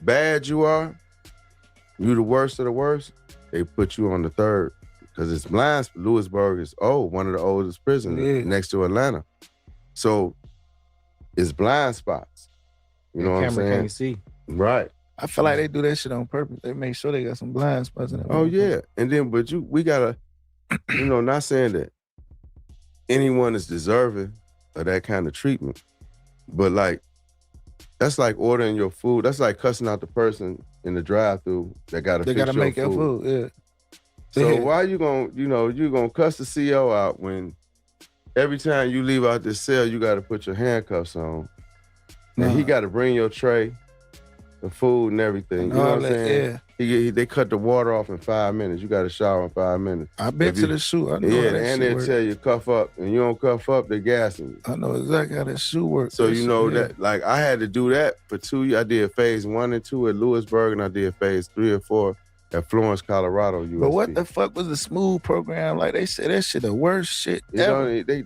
bad you are, you the worst of the worst, they put you on the third. Because it's blind. Lewisburg is one of the oldest prisons next to Atlanta. So it's blind spots. You know what I'm saying? Camera can't see. Right. I feel like they do that shit on purpose. They make sure they got some blind spots in it. Oh yeah. And then, but we gotta, not saying that anyone is deserving of that kind of treatment, but like, that's like ordering your food. That's like cussing out the person in the drive-thru that gotta fix your make your food. food. So why you gonna, you gonna cuss the CO out when every time you leave out this cell, you gotta put your handcuffs on. And he gotta bring your tray, the food and everything. You know what I'm saying? They cut the water off in 5 minutes. You got to shower in 5 minutes. I've been to the shoe. I know how that and shit they'll work. tell you cuff up, and you don't cuff up, they're gassing you. I know exactly how that shoe works. So you know that, like, I had to do that for 2 years. I did phase 1 and 2 at Lewisburg, and I did phase 3 and 4 at Florence, Colorado, USP. But what the fuck was the SMOOTH program? Like, they said that shit the worst shit ever. They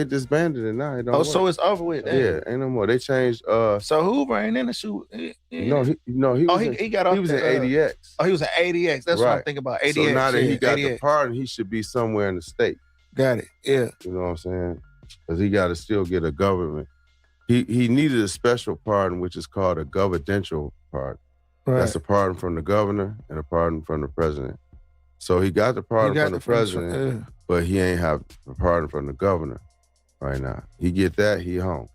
disbanded it now. It don't work. So it's over with. Yeah, ain't no more. They changed. So Hoover ain't in the shoe. No, he got off. He was in ADX. Oh, he was in ADX. That's what I'm thinking about. ADX. So now that he got 88. the pardon, he should be somewhere in the state. Got it. Yeah. You know what I'm saying? Because he got to still get a government. He needed a special pardon, which is called a governmental pardon. Right. That's a pardon from the governor and a pardon from the president. So he got the pardon from the president, but he ain't have the pardon from the governor right now. He get that, he home.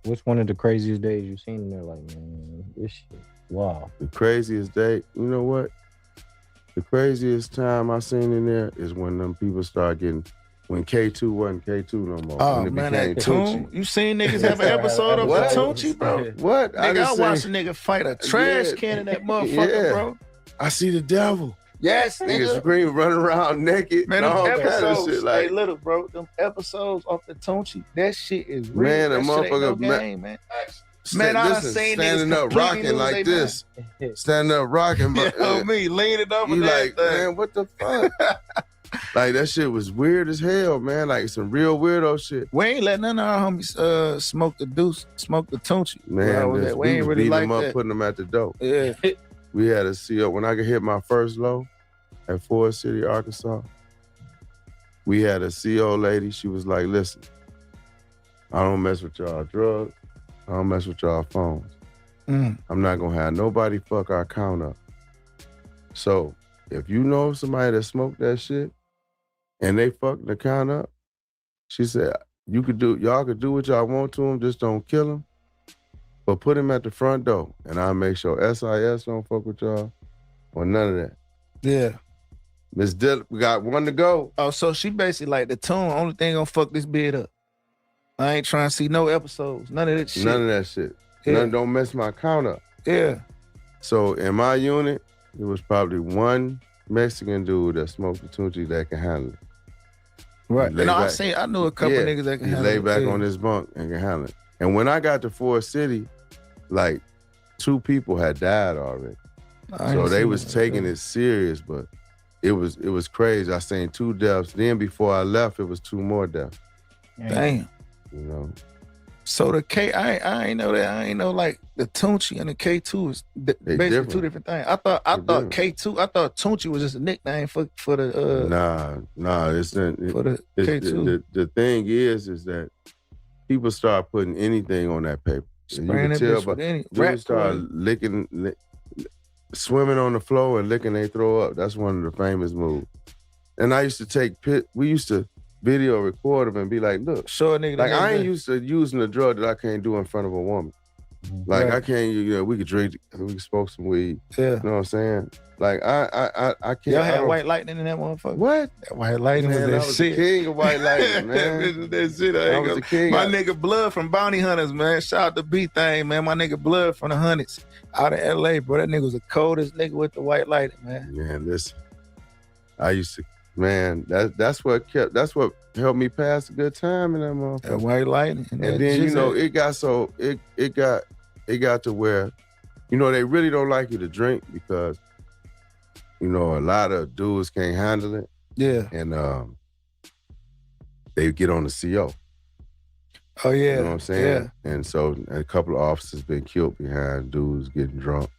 What's one of the craziest days you've seen in there? Like, man, this shit, wow. The craziest day, you know what? The craziest time I seen in there is when them people start getting, when K2 wasn't K2 no more. Oh, when man, became that tune. You seen niggas have an episode of the Tunchi, bro? What? Nigga, I watched a nigga fight a trash can in that motherfucker, bro. I see the devil. Yes, Niggas screaming, running around naked. Man, and them all kind of episodes, shit. Like, hey, little bro, them episodes off the Tunchi, that shit is real. man, that a shit ain't motherfucker, no game, man. Man, I done seen standing niggas up rocking like this. Standing up rocking. You know me, leaning up You and like, everything. man, what the fuck? Like, that shit was weird as hell, man. Like, some real weirdo shit. We ain't letting none of our homies smoke the Tunchi. Man, we we ain't was really beating like them up, that. putting them at the door. Yeah. We had a CO. When I could hit my first low at Forest City, Arkansas, we had a CO lady. She was like, listen, I don't mess with y'all drugs. I don't mess with y'all phones. I'm not going to have nobody fuck our count up. So if you know somebody that smoked that shit and they fucked the count up, she said, y'all could do what y'all want to him, just don't kill him. But put him at the front door, and I'll make sure SIS don't fuck with y'all or none of that. Yeah. Miss Dillon, we got one to go. Oh, so she basically like the tune, only thing gonna fuck this bid up. I ain't trying to see no episodes, none of that shit. None of that shit. Yeah. None, don't mess my count up. Yeah. So in my unit, it was probably one Mexican dude that smoked the Tunchi that can handle it. Right. You know, I knew a couple niggas that can handle it. He lay back on his bunk and can handle it. And when I got to Forest City, like 2 people had died already. So they was taking it serious, but it was crazy. I seen 2 deaths. Then before I left, it was 2 more deaths. Damn. You know. So the K, I ain't know that. I ain't know like the Tunchi and the K2 is basically different. 2 different things. I thought K2. I thought Tunchi was just a nickname for the. Nah. It's not. For the K2. The thing is that people start putting anything on that paper. Spraying you that can tell, bitch but with any dudes start swimming on the floor and licking they throw up. That's one of the famous moves. And I used to we used to video record them and be like, look, show a nigga. Like I ain't used to using a drug that I can't do in front of a woman. Like I can't, we could drink, we could smoke some weed. Yeah. You know what I'm saying? Like I can't. Y'all had white lightning in that motherfucker. What? That white lightning Man, was that shit. The king of white lightning, man. that shit. I was the king. My nigga Blood from Bounty Hunters, man. Shout out to B-Thing, man. My nigga Blood from the Hunters out of LA, bro. That nigga was the coldest nigga with the white lightning, man. Man, listen. I used to, man, that's what helped me pass a good time in that motherfucker. That white lightning. And then, it got to where, they really don't like you to drink because, a lot of dudes can't handle it. Yeah. And they get on the CO. Oh, yeah. You know what I'm saying? Yeah. And so a couple of officers been killed behind dudes getting drunk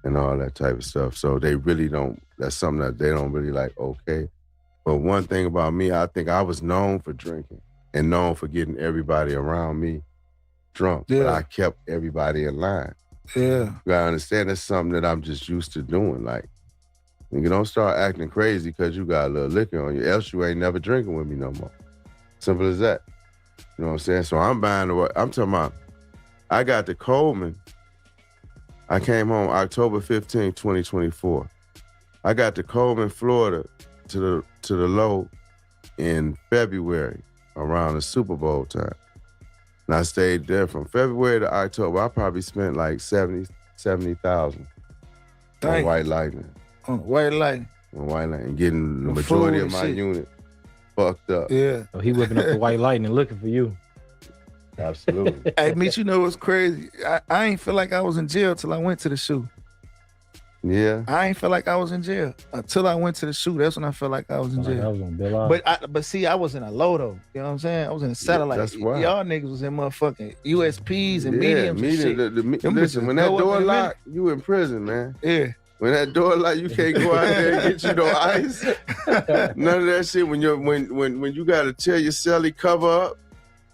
and all that type of stuff. So they really don't, that's something that they don't really like, okay. But one thing about me, I think I was known for drinking and known for getting everybody around me drunk. Yeah. But I kept everybody in line. Yeah. You gotta understand that's something that I'm just used to doing. Like, you don't start acting crazy because you got a little liquor on you, else you ain't never drinking with me no more. Simple as that. You know what I'm saying? So I'm talking about, I got to Coleman. I came home October 15, 2024. I got to Coleman, Florida to the low in February around the Super Bowl time. And I stayed there from February to October. I probably spent like 70,000 on white lightning. On white lightning. On white lightning, getting the majority of my unit fucked up. Yeah. So he whipping up the white lightning looking for you. Absolutely. Hey, Mitch, you know what's crazy? I ain't feel like I was in jail till I went to the shoe. Yeah. I ain't feel like I was in jail until I went to the shoe. That's when I felt like I was in jail. I was on Bill Odd. But see, I was in a low though. You know what I'm saying? I was in a satellite. That's why. Y'all niggas was in motherfucking USPs and mediums and shit. Listen, when that door locked, you in prison, man. Yeah. When that door locked, you can't go out there and get you no ice. None of that shit. When you gotta tell your cellie cover up,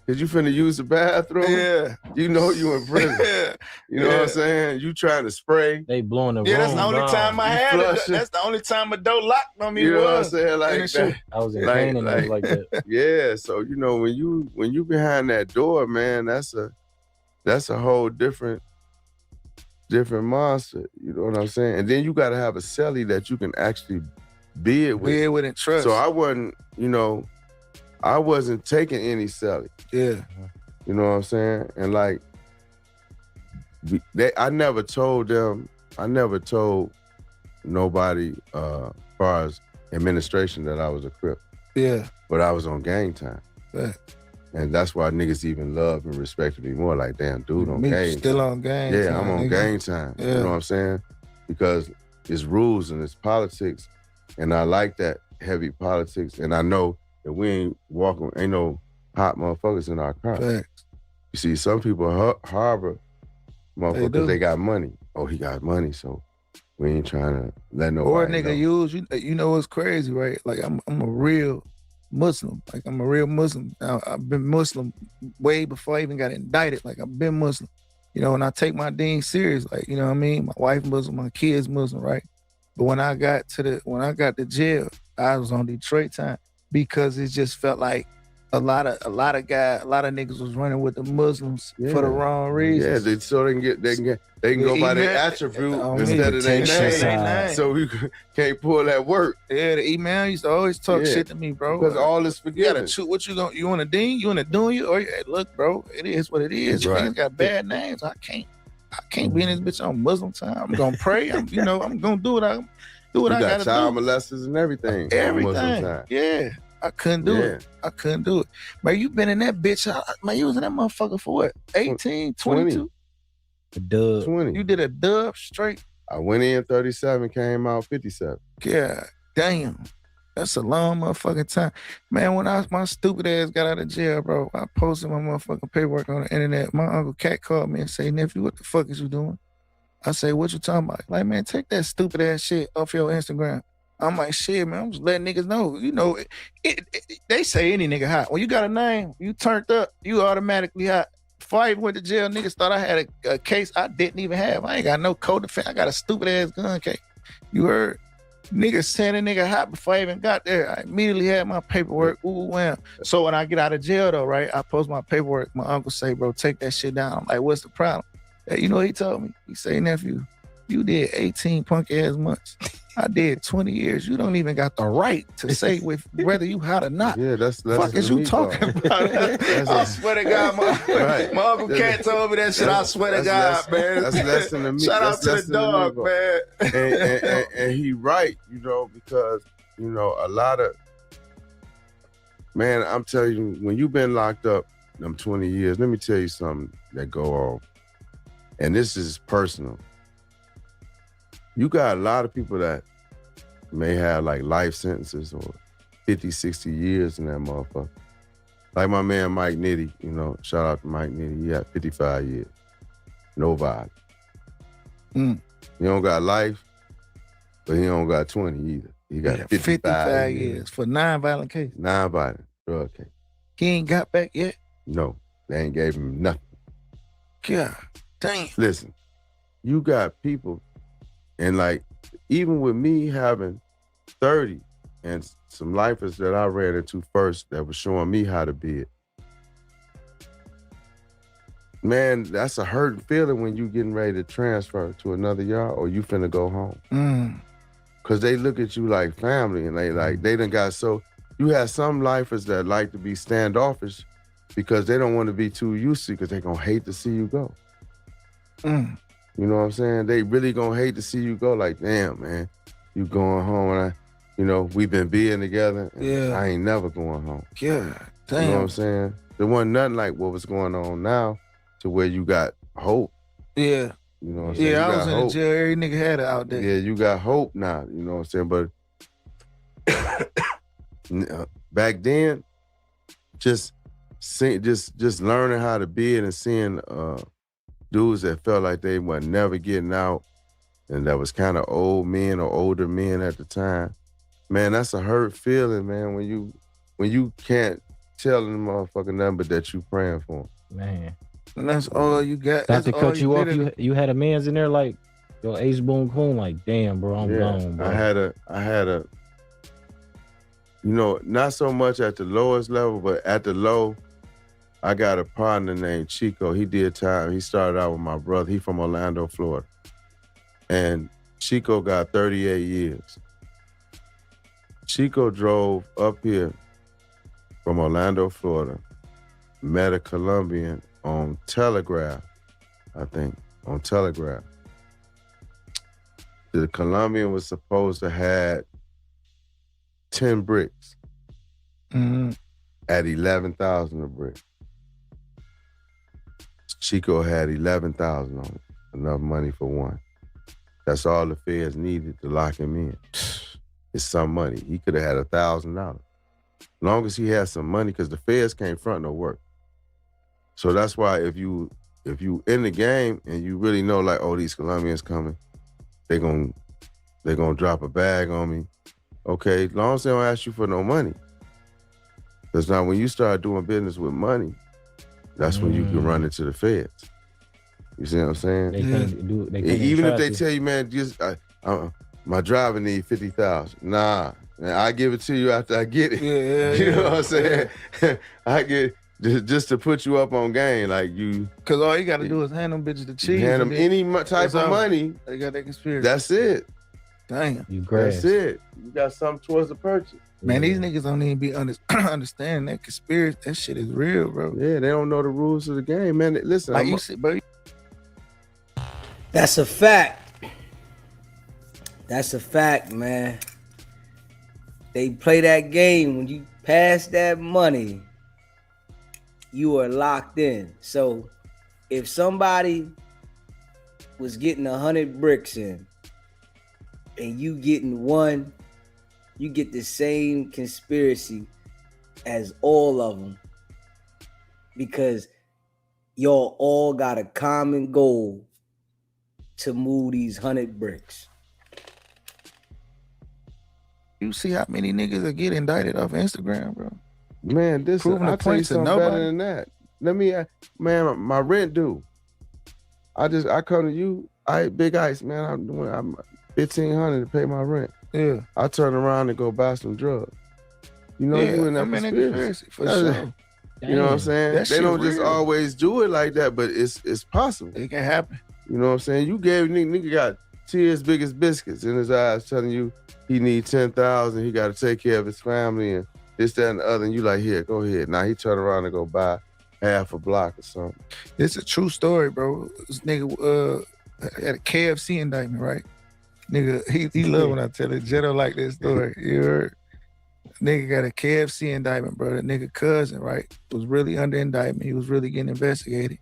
cause you finna use the bathroom. Yeah. You know you in prison. You know what I'm saying? You trying to spray. They blowing the room. Yeah, that's the only time I had it. That's the only time a door locked on me. You know what I'm saying? Like that. I was in pain and like that. Yeah. So when you behind that door, man, that's a whole different monster. You know what I'm saying? And then you gotta have a cellie that you can actually be it with. Be it with and trust. So I wasn't taking any cellie. Yeah. You know what I'm saying? And like, I never told nobody as far as administration that I was a Crip. Yeah. But I was on gang time. Yeah. And that's why niggas even love and respected me more. Like, damn, dude on gang still time. on gang Yeah, time, I'm on nigga. gang time. Yeah. You know what I'm saying? Because it's rules and it's politics. And I like that heavy politics. And I know that we ain't no hot motherfuckers in our car. Facts. You see, some people harbor motherfuckers because they got money. Oh, he got money, so we ain't trying to let nobody Or a nigga know. use, you know what's crazy, right? Like I'm a real Muslim. Like I'm a real Muslim. I've been Muslim way before I even got indicted. Like I've been Muslim. And I take my deen serious. Like, you know what I mean? My wife Muslim, my kids Muslim, right? But when I got to jail, I was on Detroit time because it just felt like a lot of niggas was running with the Muslims for the wrong reasons. Yeah, they can go by their attribute instead of their name. So we can't pull that work. Yeah, the email used to always talk shit to me, bro. Because all is forgiven. What you want a dean? You want a doing you? Or look, bro, it is what it is. Right. Niggas got bad names. I can't be in this bitch on Muslim time. I'm gonna pray. I'm gonna do what I gotta do. Child molesters and everything. Everything. Yeah. I couldn't do it. I couldn't do it. Man, you been in that bitch. Man, you was in that motherfucker for what? 18, 22? A dub. 20. You did a dub straight? I went in 37, came out 57. Yeah, damn. That's a long motherfucking time. Man, when my stupid ass got out of jail, bro, I posted my motherfucking paperwork on the internet. My Uncle Cat called me and say, nephew, what the fuck is you doing? I say, what you talking about? Like, man, take that stupid ass shit off your Instagram. I'm like, shit, man, I'm just letting niggas know. You know, they say any nigga hot. When you got a name, you turned up, you automatically hot. Before I even went to jail, niggas thought I had a case I didn't even have. I ain't got no co-defense. I got a stupid ass gun case. You heard? Niggas saying a nigga hot before I even got there. I immediately had my paperwork. Ooh, wham. So when I get out of jail though, right, I post my paperwork. My uncle say, bro, take that shit down. I'm like, what's the problem? Hey, you know what he told me? He say, nephew, you did 18 punk ass months. I did 20 years. You don't even got the right to say whether you hot or not. Yeah, that's fuck is you talking about? I swear to God, my Uncle Cat told me that shit. I swear to God, man. That's less than me. Shout out to the dog, man. And he right, you know, because, you know, a lot of, man, I'm telling you, when you've been locked up them 20 years, let me tell you something that go on. And this is personal. You got a lot of people that may have like life sentences or 50, 60 years in that motherfucker. Like my man Mike Nitty, you know, shout out to Mike Nitty. He had 55 years. No violence. He don't got life, but he don't got 20 either. He got 55 years for non-violent case. Non-violent drug case. He ain't got back yet? No, they ain't gave him nothing. God damn. Listen, you got people. And like, even with me having 30 and some lifers that I ran into first that was showing me how to be it, man, that's a hurting feeling when you getting ready to transfer to another yard or you finna go home. Cause they look at you like family and they done got so, you have some lifers that like to be standoffish because they don't want to be too used to because they gonna hate to see you go. You know what I'm saying? They really gonna hate to see you go. Like, damn, man, you going home and we've been being together. And I ain't never going home. Yeah, damn. You know what I'm saying? There wasn't nothing like what was going on now to where you got hope. Yeah. You know what I'm saying? Yeah, I was in the jail. Every nigga had it out there. Yeah, you got hope now. You know what I'm saying? But back then, just learning how to be it and seeing dudes that felt like they were never getting out and that was kind of old men or older men at the time. Man, that's a hurt feeling, man, when you can't tell them motherfucker nothing but that you praying for them. Man. And that's all you got. Not to cut you off, you had a man's in there like, yo, Ace Boone Coon, like, damn, bro, I'm gone, bro. I had a, not so much at the lowest level, but at the low, I got a partner named Chico. He did time. He started out with my brother. He from Orlando, Florida. And Chico got 38 years. Chico drove up here from Orlando, Florida, met a Colombian on Telegraph, I think, on Telegraph. The Colombian was supposed to have 10 bricks at 11,000 a brick. Chico had 11,000 on it, enough money for one. That's all the feds needed to lock him in. It's some money. He could have had $1,000. Long as he had some money, because the feds can't front no work. So that's why if you in the game and you really know like, oh, these Colombians coming, they gonna drop a bag on me. Okay, as long as they don't ask you for no money. Because now when you start doing business with money, that's when you can run into the feds. You see what I'm saying? They can't even if they tell you, man, just my driver need 50,000. Nah, And I give it to you after I get it. Yeah, you know what I'm saying? I get just to put you up on game, like you. Cause all you gotta do is hand them bitches the cheese. Hand them and any type of money. They got that conspiracy. That's it. Damn. You grass. That's it. You got something towards the purchase. Man, these niggas don't even be understanding that conspiracy. That shit is real, bro. Yeah, they don't know the rules of the game, man. Listen, Like you said, bro. That's a fact. That's a fact, man. They play that game. When you pass that money, you are locked in. So if somebody was getting 100 bricks in and you getting one, you get the same conspiracy as all of them, because y'all all got a common goal to move these 100 bricks. You see how many niggas that get indicted off Instagram, bro? Man, this is, I'll tell you something better than that. Let me, man, my rent due. I come to you, Big Ice, man, I'm $1,500 to pay my rent. Yeah. I turn around and go buy some drugs. You know, you in that conspiracy. For sure. You know what I'm saying? That They shit don't just real. always do it like that, but it's possible. It can happen. You know what I'm saying? You gave nigga got tears big as biscuits in his eyes, telling you he need 10,000, he got to take care of his family and this, that, and the other. And you like, here, go ahead. Now he turn around and go buy half a block or something. It's a true story, bro. This nigga had a KFC indictment, right? Nigga, he love when I tell it. Jetto like this story. You heard? Nigga got a KFC indictment, bro. The nigga cousin, right, was really under indictment. He was really getting investigated.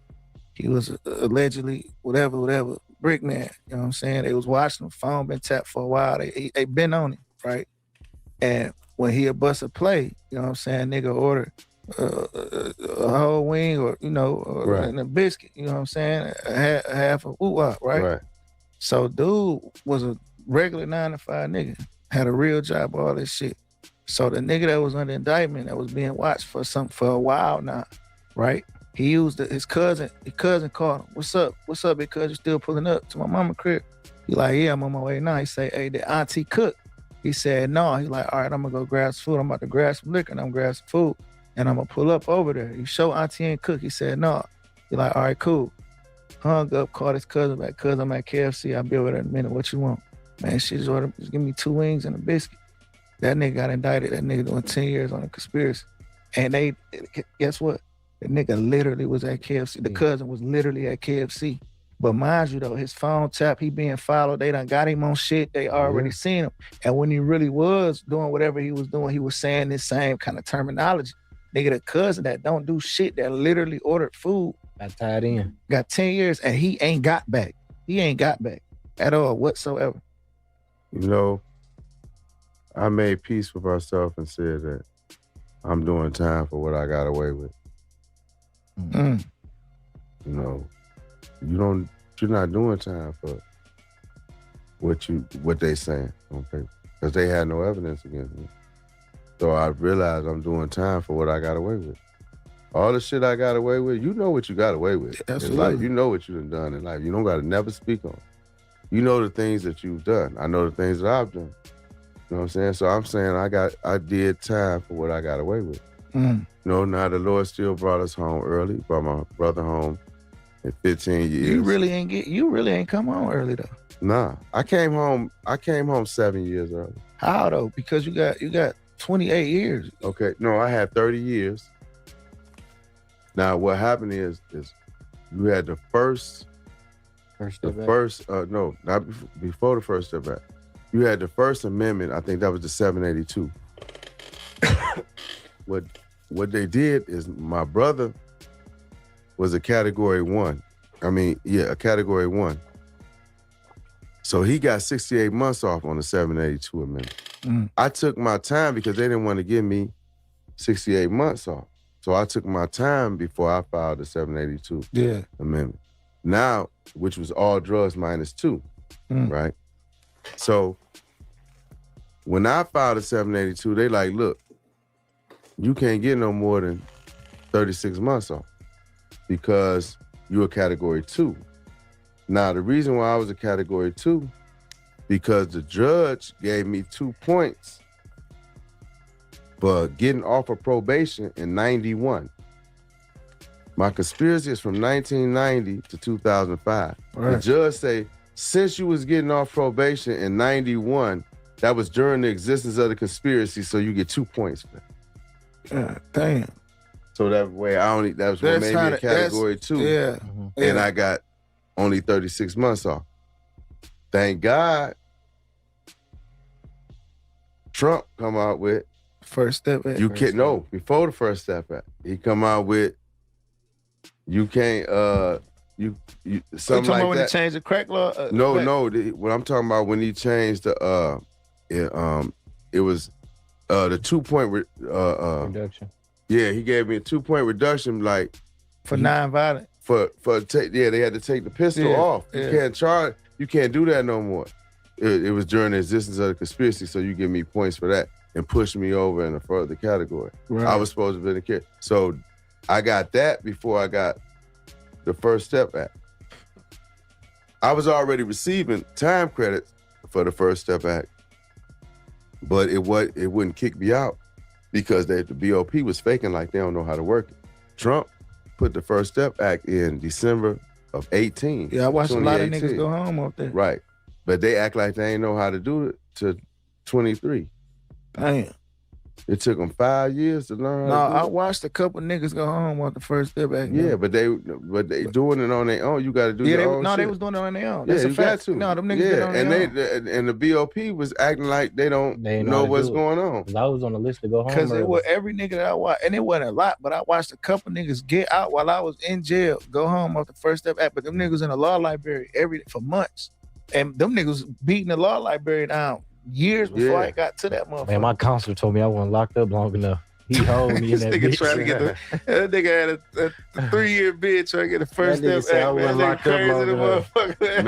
He was allegedly whatever, brick man. You know what I'm saying? They was watching him. Phone been tapped for a while. They been on him, right? And when he a bust a play, you know what I'm saying? Nigga ordered a whole wing or, you know, Right. and a biscuit, you know what I'm saying? A half of woo-wop, right? Right. So dude was a regular 9-to-5 nigga, had a real job, all this shit. So the nigga that was under indictment that was being watched for a while now, right? He used his cousin called him. What's up, because you still pulling up to my mama crib? He like, yeah, I'm on my way now. He say, hey, did auntie cook? He said, no. He like, all right, I'm gonna go grab some food. I'm about to grab some liquor and I'm gonna grab some food. And I'm gonna pull up over there. You show auntie ain't cook? He said, no. He like, all right, cool. Hung up, called his cousin back. Cousin, I'm at KFC. I'll be over there in a minute. What you want? Man, she just ordered, just give me 2 wings and a biscuit. That nigga got indicted. That nigga doing 10 years on a conspiracy. And they, guess what? The nigga literally was at KFC. The cousin was literally at KFC. But mind you though, his phone tap, he being followed. They done got him on shit. They already seen him. And when he really was doing whatever he was doing, he was saying this same kind of terminology. Nigga, the cousin that don't do shit, that literally ordered food, got tied in. Got 10 years and he ain't got back. He ain't got back at all whatsoever. You know, I made peace with myself and said that I'm doing time for what I got away with. You know, you're not doing time for what they saying on paper, because they had no evidence against me. So I realized I'm doing time for what I got away with. All the shit I got away with, you know what you got away with. Absolutely. In life, you know what you done done in life. You don't got to never speak on. You know the things that you've done. I know the things that I've done. You know what I'm saying? So I'm saying I did time for what I got away with. You know, now the Lord still brought us home early, brought my brother home in 15 years. You really ain't come home early though. Nah, I came home 7 years early. How though? Because you got 28 years. Okay, no, I had 30 years. Now what happened is you had the first no, not before the first step back. You had the First Amendment. I think that was the 782. What they did is my brother was a category 1. A category 1. So he got 68 months off on the 782 amendment. I took my time because they didn't want to give me 68 months off. So I took my time before I filed the 782 amendment. Now, which was all drugs -2, right? So when I filed the 782, they like, look, you can't get no more than 36 months off because you're a category 2. Now, the reason why I was a category 2, because the judge gave me 2 points for getting off of probation in 91. My conspiracy is from 1990 to 2005. Right. The judge say, since you was getting off probation in 91, that was during the existence of the conspiracy, so you get 2 points for that. Damn. So that way, that was what made me a category 2. Yeah. And I got only 36 months off. Thank God Trump come out with First Step Act. Before the First Step Act. He come out with you can't you something like when that. he changed the crack law? No. What I'm talking about when he changed the it was the 2-point reduction. Yeah, he gave me a 2-point reduction, like for non-violent. They had to take the pistol off. You can't do that no more. It was during the existence of the conspiracy, so you give me points for that and push me over in a further category. Right. I was supposed to be in the kid. So I got that before I got the First Step Act. I was already receiving time credits for the First Step Act, but it wouldn't kick me out because the BOP was faking like they don't know how to work it. Trump put the First Step Act in December of 18. Yeah, I watched a lot of niggas go home off that. Right. But they act like they ain't know how to do it to 23. Damn. It took them 5 years to learn how to do I it. watched a couple niggas go home off the First Step Act. Yeah, but they doing it on their own. You got to do your own shit. They was doing it on their own. That's a you fact. got to. No, them niggas did it on their own. And the BOP was acting like they don't know what's going on. I was on the list to go home. Because it was every nigga that I watched, and it wasn't a lot, but I watched a couple niggas get out while I was in jail, go home off the First Step Act. But them niggas in the law library for months. And them niggas beating the law library down years before I got to that motherfucker. Man, my counselor told me I wasn't locked up long enough. He held me in This that nigga bitch. trying to get that nigga had a 3-year bid trying to get the First That nigga Step said I Act. wasn't Man, locked up crazy long the enough. motherfucker.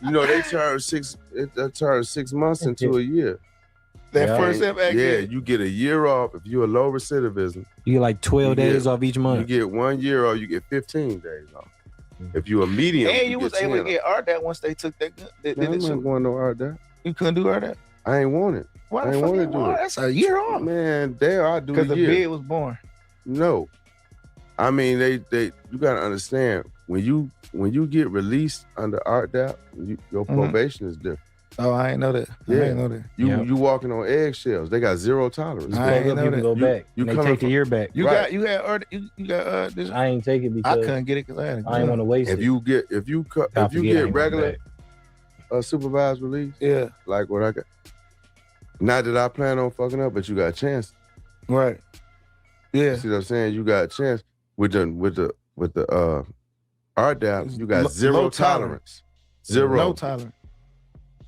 Man, they charge 6 months into a year. That First Step Act. Yeah, you get a year off if you're a low recidivism. You get like 12 days off each month. You get 1 year off, you get 15 days off. If you're a medium, And you was able to get RDAT once they took that. I wasn't going no RDAT. You couldn't do RDAT? I ain't want it. Why I the ain't fuck want to you do want it. it? That's a year off. Man, I do a year. Because the bid was born. No. I mean, you gotta understand, when you get released under RDAP, your probation is different. Oh, I ain't know that. Yeah. I ain't know that. You walking on eggshells. They got zero tolerance. I ain't know that. Go back. You They coming take the from- year back. You got this. I ain't take it because I couldn't get it because I had a I ain't want to waste If it. you get regular back. supervised release, Yeah. like what I got. Not that I plan on fucking up, but you got a chance. Right. Yeah. You see what I'm saying? You got a chance with the RDAP. You got zero low tolerance. Zero. No tolerance.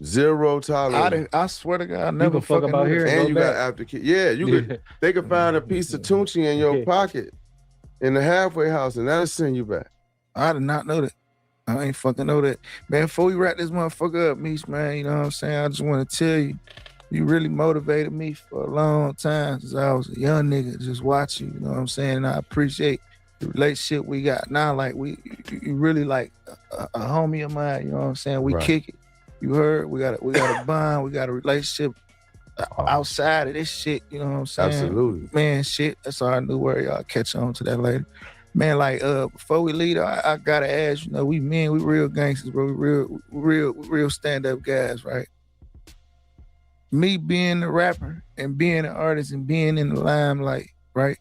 Zero tolerance. I swear to God, I never can fuck fucking about knew here that. And go you back. got aftercare. Yeah, you could. They could find a piece of Tunchi in your pocket in the halfway house, and that'll send you back. I did not know that. I ain't fucking know that. Man, before we wrap this motherfucker up, Meech, man, you know what I'm saying? I just want to tell you, you really motivated me for a long time since I was a young nigga just watching, you know what I'm saying? And I appreciate the relationship we got now. Like, you really like a homie of mine, you know what I'm saying? We Right. kick it. You heard? We got a bond. We got a relationship outside of this shit, you know what I'm saying? Absolutely. Man, shit, that's all I knew where y'all catch on to that later. Man, like before we leave, I gotta ask, you know, we real gangsters, bro. We real stand-up guys, right? Me being the rapper and being an artist and being in the limelight, right?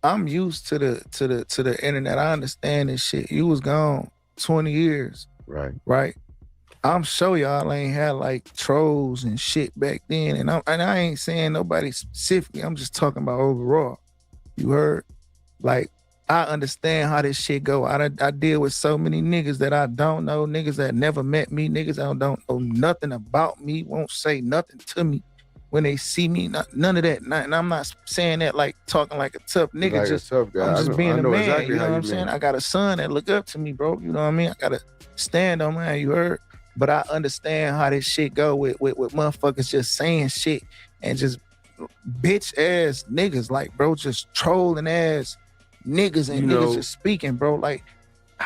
I'm used to the internet. I understand this shit. You was gone 20 years, Right. right? I'm sure y'all ain't had like trolls and shit back then, and I ain't saying nobody specifically. I'm just talking about overall. You heard? Like, I understand how this shit go. I deal with so many niggas that I don't know, niggas that never met me, niggas that don't know nothing about me, won't say nothing to me when they see me. None of that. And I'm not saying that like talking like a tough nigga. Like a just tough guy. I'm I just know- being I a know man. exactly You know how what you I'm saying? mean. I got a son that look up to me, bro. You know what I mean? I gotta stand on, man. You heard? But I understand how this shit go with motherfuckers just saying shit and just bitch ass niggas, like, bro, just trolling ass niggas and You niggas know- just speaking, bro. Like,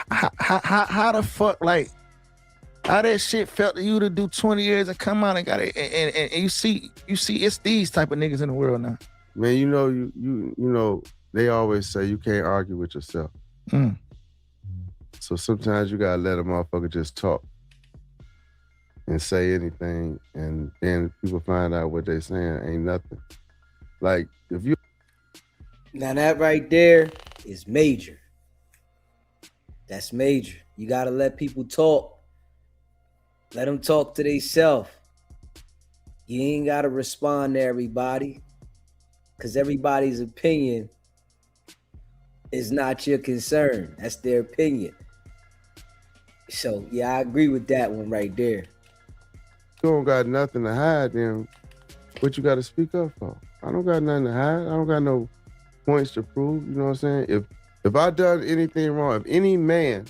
how the fuck, like, How that shit felt to you to do 20 years and come out and got it, and you see it's these type of niggas in the world now. Man, you know, they always say you can't argue with yourself. So sometimes you gotta let a motherfucker just talk and say anything, and then people find out what they saying ain't nothing. Like, if you... Now that right there is major. That's major. You gotta let people talk. Let them talk to themselves. You ain't gotta respond to everybody, because everybody's opinion is not your concern. That's their opinion. So yeah, I agree with that one right there. You don't got nothing to hide, then what you got to speak up for? I don't got nothing to hide. I don't got no points to prove. You know what I'm saying? If I done anything wrong, if any man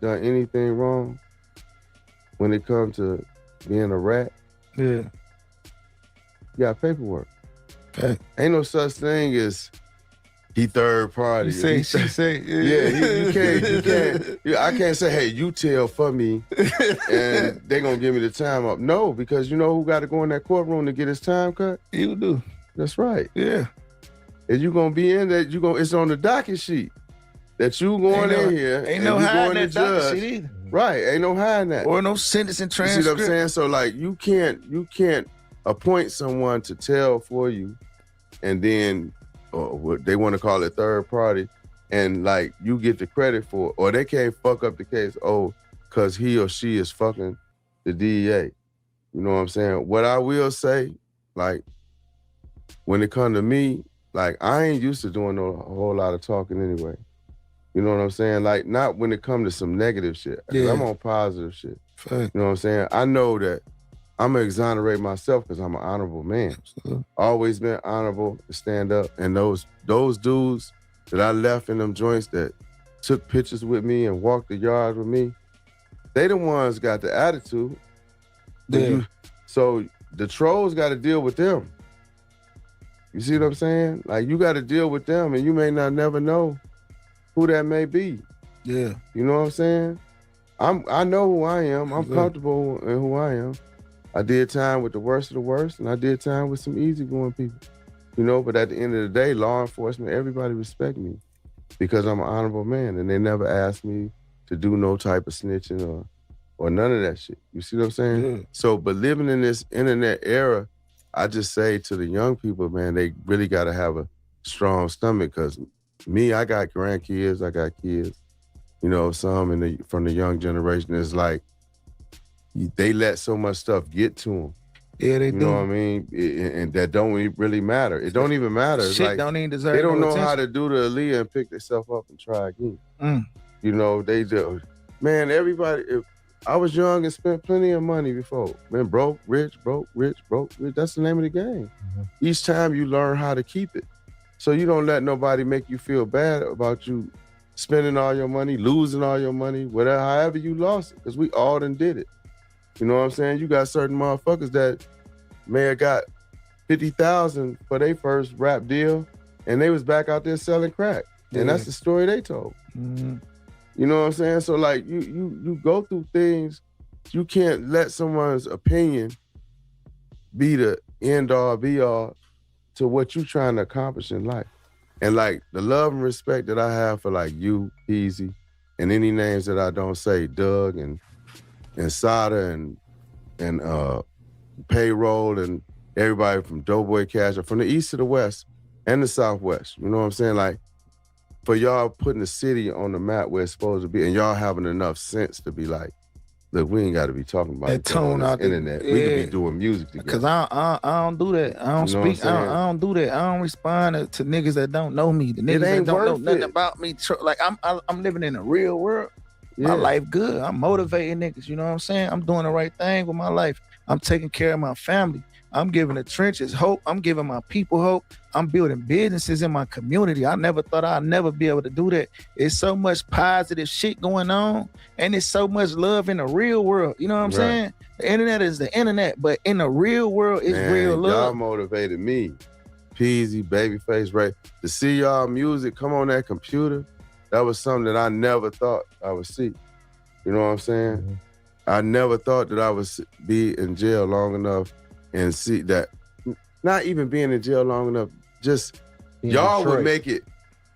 done anything wrong when it comes to being a rat, you got paperwork. Okay. Ain't no such thing as he third party. You say, you can't. I can't say, hey, you tell for me, and they gonna give me the time up. No, because you know who got to go in that courtroom to get his time cut? You do. That's right. Yeah. And you gonna be in that. It's on the docket sheet that you going in here. Ain't no hiding that docket sheet either. Right. Ain't no hiding that. Or no sentencing You transcript. see what I'm saying? So like, you can't appoint someone to tell for you, and then. Or what they want to call it third party, and like you get the credit for it, or they can't fuck up the case, because he or she is fucking the DEA. You know what I'm saying? What I will say, like, when it comes to me, like, I ain't used to doing a whole lot of talking anyway. You know what I'm saying? Like, not when it comes to some negative shit. 'Cause I'm on positive shit. You know what I'm saying? I know that I'm gonna exonerate myself because I'm an honorable man. Always been honorable to stand up. And those dudes that I left in them joints that took pictures with me and walked the yard with me, they the ones got the attitude. So the trolls got to deal with them. You see what I'm saying? Like, you got to deal with them, and you may not never know who that may be. Yeah. You know what I'm saying? I know who I am. I'm comfortable in who I am. I did time with the worst of the worst, and I did time with some easygoing people, you know. But at the end of the day, law enforcement, everybody respect me because I'm an honorable man, and they never asked me to do no type of snitching or none of that shit. You see what I'm saying? Yeah. So, but living in this internet era, I just say to the young people, man, they really got to have a strong stomach, because me, I got grandkids, I got kids, you know, some from the young generation. It's like, they let so much stuff get to them. Yeah, they do. You know what I mean? And that don't really matter. It don't even matter. It's Shit like, don't even deserve they don't no know how attention. to do the Aaliyah and pick themselves up and try again. Mm. You know, they do. Man, everybody, I was young and spent plenty of money before. Man, broke, rich, broke, rich, broke, rich. That's the name of the game. Each time you learn how to keep it. So you don't let nobody make you feel bad about you spending all your money, losing all your money, whatever, however you lost it, because we all done did it. You know what I'm saying? You got certain motherfuckers that may have got 50,000 for their first rap deal, and they was back out there selling crack. And that's the story they told. Mm-hmm. You know what I'm saying? So like, you go through things. You can't let someone's opinion be the end all be all to what you trying to accomplish in life. And like, the love and respect that I have for like you, Easy, and any names that I don't say, Doug and Sada and Payroll and everybody from Doughboy Cash, from the east to the west and the southwest. You know what I'm saying? Like, for y'all putting the city on the map where it's supposed to be, and y'all having enough sense to be like, look, we ain't got to be talking about it on the internet. We could be doing music together. Because I don't do that. I don't speak. I don't do that. I don't respond to niggas that don't know me. The niggas that don't know nothing about me. Like, I'm living in the real world. My life good. I'm motivating niggas. You know what I'm saying? I'm doing the right thing with my life. I'm taking care of my family. I'm giving the trenches hope. I'm giving my people hope. I'm building businesses in my community. I never thought I'd never be able to do that. It's so much positive shit going on, and it's so much love in the real world. You know what I'm saying? The internet is the internet, but in the real world, it's real love. Y'all motivated me, Peasy, Babyface, Ray, to see y'all music come on that computer. That was something that I never thought I would see. You know what I'm saying? I never thought that I would be in jail long enough and see that, not even being in jail long enough, just y'all would make it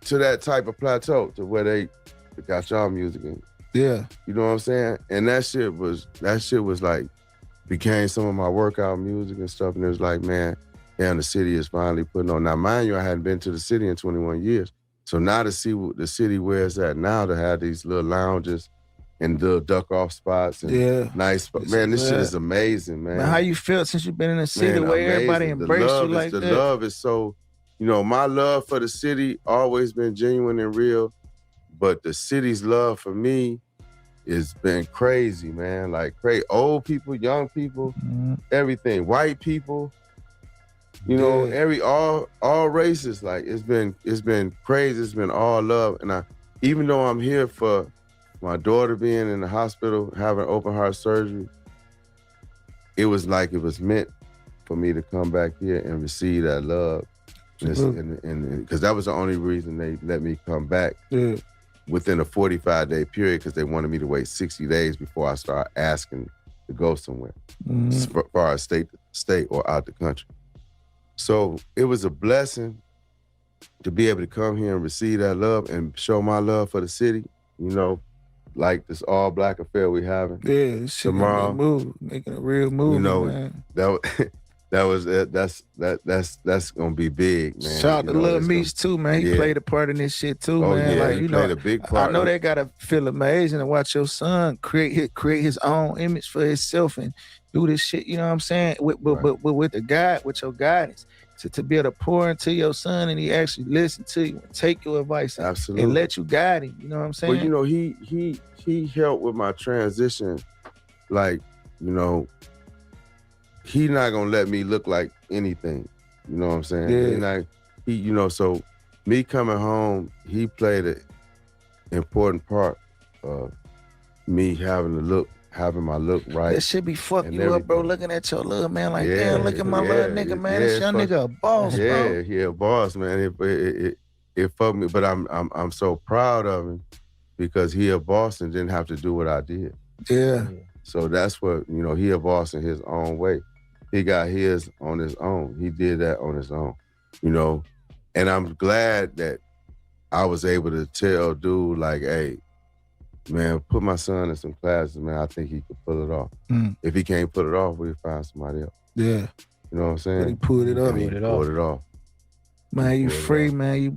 to that type of plateau to where they got y'all music in. Yeah. You know what I'm saying? And that shit was like, became some of my workout music and stuff. And it was like, man, damn, the city is finally putting on. Now, mind you, I hadn't been to the city in 21 years. So now to see the city where it's at now, to have these little lounges and little duck-off spots and nice, man, this shit is amazing, man. Man, how you feel since you've been in the city where everybody embraced you like that? The love is so, you know, my love for the city always been genuine and real, but the city's love for me has been crazy, man. Like old people, young people, everything, white people, you know, all races. Like it's been crazy. It's been all love. And even though I'm here for my daughter being in the hospital having open heart surgery, it was like it was meant for me to come back here and receive that love. And because that was the only reason they let me come back within a 45-day period, because they wanted me to wait 60 days before I start asking to go somewhere, as far as state or out the country. So it was a blessing to be able to come here and receive that love and show my love for the city, you know, like this all black affair we having. Yeah, this shit tomorrow, making a real move, you know, man. That's gonna be big, man. Shout out to Lil Meech too, man. He played a part in this shit too, man. Yeah, like, he you played know, a big part. I know they gotta feel amazing to watch your son create his own image for himself and do this shit. You know what I'm saying? With your guidance. To be able to pour into your son and he actually listen to you and take your advice and let you guide him. You know what I'm saying? Well, you know, he helped with my transition. Like, you know, he not gonna let me look like anything. You know what I'm saying? Yeah. You know, so me coming home, he played an important part of me having my look right. That shit be fucking you up, bro. Looking at your little man like, damn, look at my little nigga, man. This young nigga a boss, bro. Yeah, he a boss, man. It fucked me, but I'm so proud of him because he a boss and didn't have to do what I did. Yeah. So that's what, you know, he a boss in his own way. He got his on his own. He did that on his own, you know? And I'm glad that I was able to tell dude like, hey, man, put my son in some classes, man. I think he could pull it off. If he can't put it off, we'll find somebody else. Yeah. You know what I'm saying? But he pulled it off. And he pulled it off. Man, you free, man. You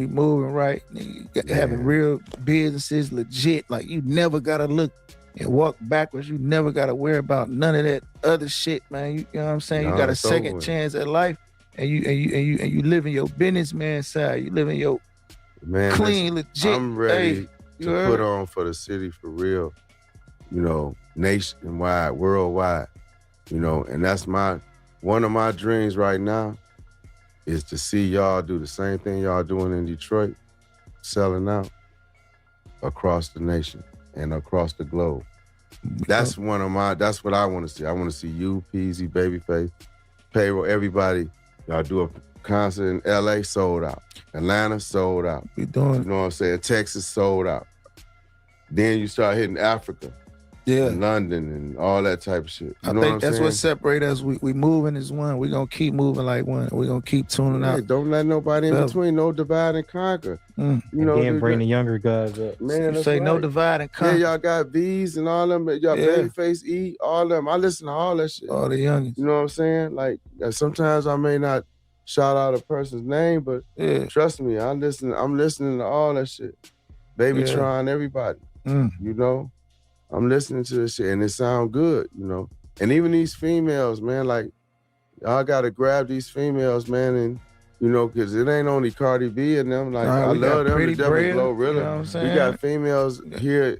moving right. You having real businesses, legit. Like, you never gotta look and walk backwards. You never gotta worry about none of that other shit, man. You know what I'm saying? You got a second chance at life, and you live in your businessman side. You live in your clean, legit. I'm ready to put on for the city for real. You know, nationwide, worldwide. You know, and that's one of my dreams right now is to see y'all do the same thing y'all doing in Detroit, selling out across the nation and across the globe. That's what I want to see. I want to see you, Peasy, Babyface, Payroll, everybody. Y'all do a concert in LA, sold out. Atlanta, sold out. We doing You know what I'm saying? Texas, sold out. Then you start hitting Africa. Yeah. And London and all that type of shit. I think that's what separates us. We moving as one. We gonna keep moving like one. We gonna keep tuning out. Don't let nobody in between. No divide and conquer. You know, and bring the younger guys up. Man, say no divide and conquer. Yeah, y'all got V's and all them. Y'all Babyface, E, all them. I listen to all that shit. All the youngins. You know what I'm saying? Like sometimes I may not shout out a person's name, but trust me, I'm listening to all that shit. Babytron, everybody. You know? I'm listening to this shit and it sound good, you know. And even these females, man, like, y'all gotta grab these females, man, and, you know, because it ain't only Cardi B and them. Like, I love them to Devin Glow, really. You know what I'm saying? We got females here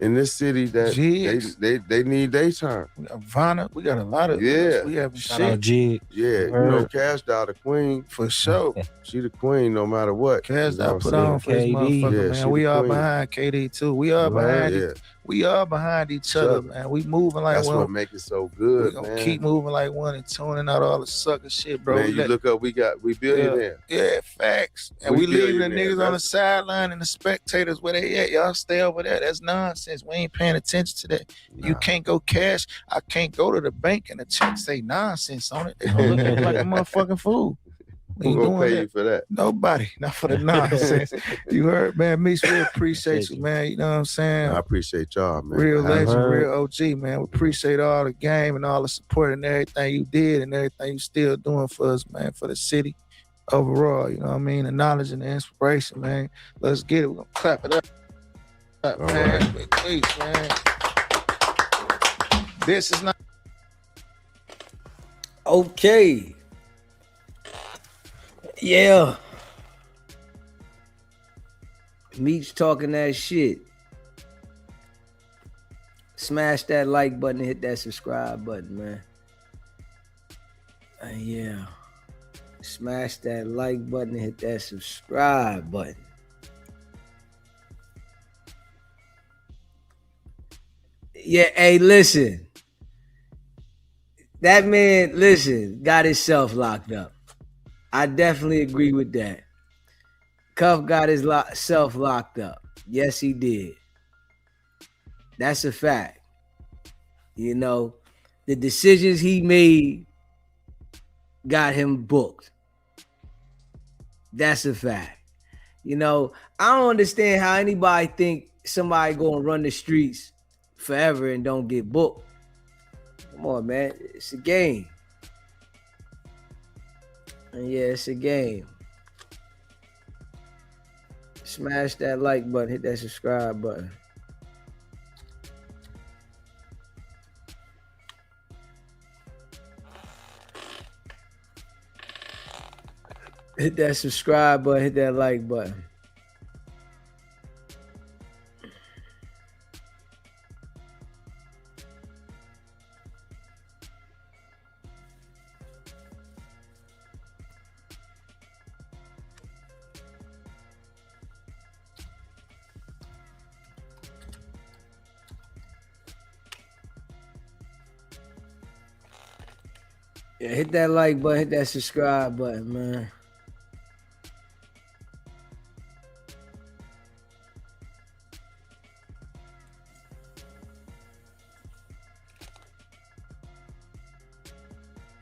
in this city that they need their turn. Vanna, we got a lot of we have shit. Yeah, you know, Cash Doll, the queen. For sure. She the queen no matter what. Cash Doll put on for this motherfucker, man. We all behind KD too. We all behind we all behind each other, man. We moving like one. That's what make it so good, we gonna keep moving like one and tuning out all the sucker shit, bro. Man, you look up, we billionaires. Yeah, facts. And we leaving the niggas on the sideline and the spectators where they at. Y'all stay over there. That's nonsense. nonsense. We ain't paying attention to that. You can't go cash. I can't go to the bank and the check say nonsense on it. They gonna look at me like a motherfucking fool. Who gonna pay you for that? Nobody, not for the nonsense. You heard, man. Meech, we appreciate you, man. You know what I'm saying? I appreciate y'all, man. Real legend, real OG, man. We appreciate all the game and all the support and everything you did and everything you still doing for us, man, for the city overall. You know what I mean? The knowledge and the inspiration, man. Let's get it. We're gonna clap it up, man. Right. Please, man. This is not okay. Yeah. Meech talking that shit. Smash that like button and hit that subscribe button, man. Yeah. Smash that like button and hit that subscribe button. Yeah, hey, listen. That man, listen, got himself locked up. I definitely agree with that. Cuff got his self locked up. Yes, he did. That's a fact. You know, the decisions he made got him booked. That's a fact. You know, I don't understand how anybody think somebody gonna run the streets forever and don't get booked. Come on, man. It's a game. And yeah, it's a game. Smash that like button, hit that subscribe button. Hit that subscribe button, hit that like button. Yeah, hit that like button, hit that subscribe button, man.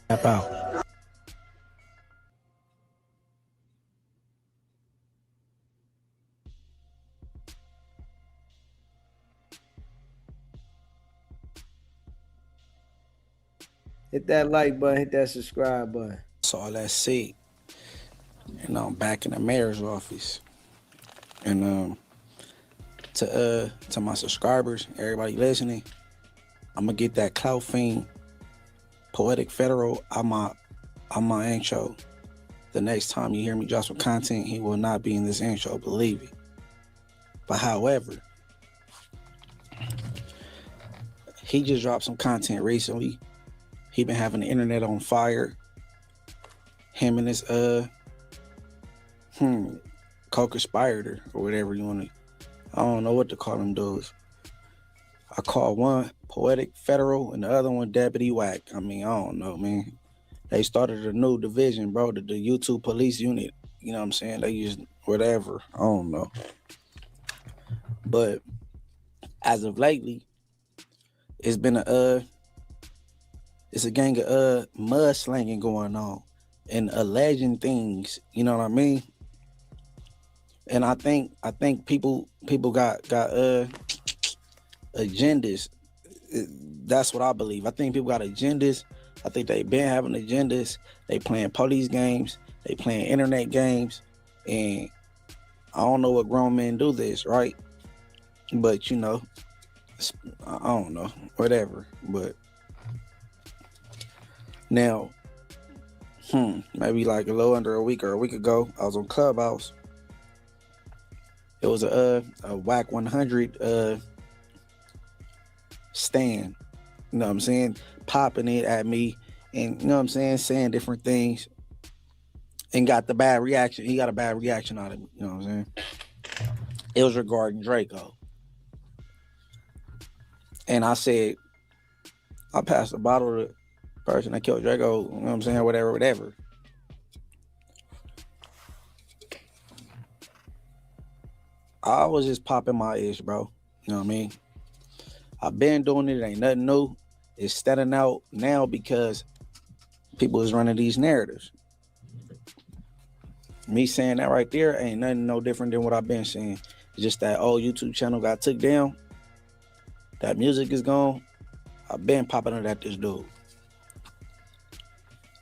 Tap out. Hit that like button, hit that subscribe button. So all that seat. And I'm back in the mayor's office. And to my subscribers, everybody listening, I'm gonna get that Clout Fiend Poetic Federal on my intro. The next time you hear me drop some content, he will not be in this intro, believe it. But however, he just dropped some content recently. He been having the internet on fire. Him and his co-conspirator or whatever you want to. I don't know what to call them dudes. I call one Poetic Federal and the other one Deputy Whack. I mean, I don't know, man. They started a new division, bro, the YouTube police unit. You know what I'm saying? They use whatever. I don't know. But as of lately, it's been it's a gang of mudslinging going on and alleging things. You know what I mean? And I think people got agendas. That's what I believe. I think people got agendas. I think they've been having agendas. They playing police games. They playing internet games. And I don't know what grown men do this, right? But, you know, I don't know, whatever. But now, maybe like a little under a week or a week ago, I was on Clubhouse. It was a Whack 100 stand. You know what I'm saying? Popping it at me and, you know what I'm saying, saying different things and got the bad reaction. He got a bad reaction out of me. You know what I'm saying? It was regarding Draco. And I said, I passed the bottle to the person that killed Draco, you know what I'm saying, whatever. I was just popping my ish, bro. You know what I mean? I've been doing it. It ain't nothing new. It's standing out now because people is running these narratives. Me saying that right there ain't nothing no different than what I've been saying. It's just that old YouTube channel got took down. That music is gone. I've been popping it at this dude.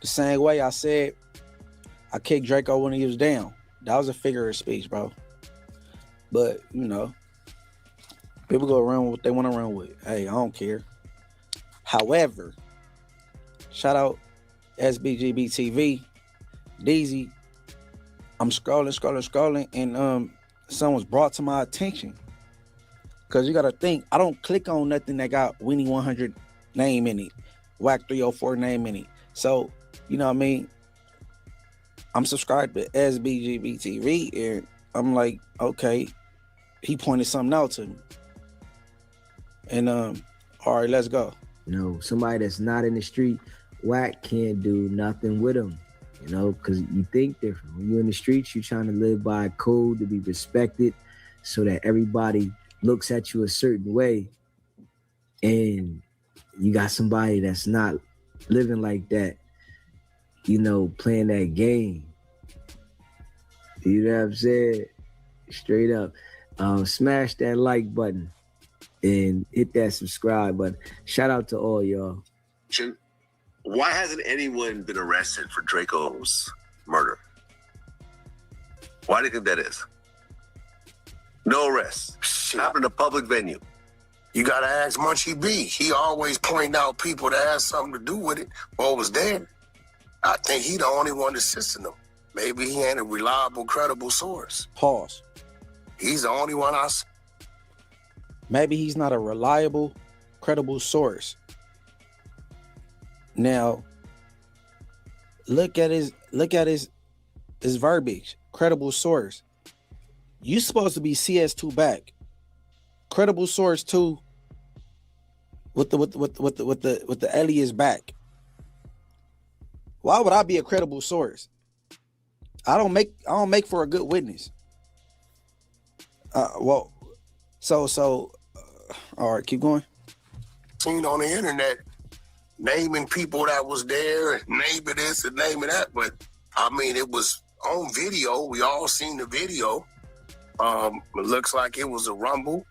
The same way I said I kicked Draco when he was down. That was a figure of speech, bro. But, you know, people go around with what they want to run with. Hey, I don't care. However, shout out SBGB TV, DZ. I'm scrolling, and something was brought to my attention. Cause you gotta think, I don't click on nothing that got Winnie 100 name in it, Whack 304 name in it. So, you know what I mean? I'm subscribed to SBGB TV, and I'm like, okay, he pointed something out to me. And all right, let's go. You know, somebody that's not in the street, Whack can't do nothing with him. You know, because you think different. When you're in the streets, you're trying to live by a code to be respected so that everybody looks at you a certain way. And you got somebody that's not living like that, you know, playing that game. You know what I'm saying? Straight up. Smash that like button and hit that subscribe button. Shout out to all y'all. Why hasn't anyone been arrested for Draco's murder? Why do you think that is? No arrests. Happened in a public venue. You gotta ask Munchie B. He always point out people that had something to do with it or was there. I think he the only one assisting them. Maybe he ain't a reliable, credible source. Pause. He's the only one I see. Maybe he's not a reliable, credible source. Now, look at his verbiage. Credible source. You supposed to be CS2 back. Credible source 2 with the alias back. Why would I be a credible source? I don't make for a good witness. All right, keep going. Seen on the internet, naming people that was there, and naming this and naming that, but I mean, it was on video. We all seen the video. It looks like it was a rumble.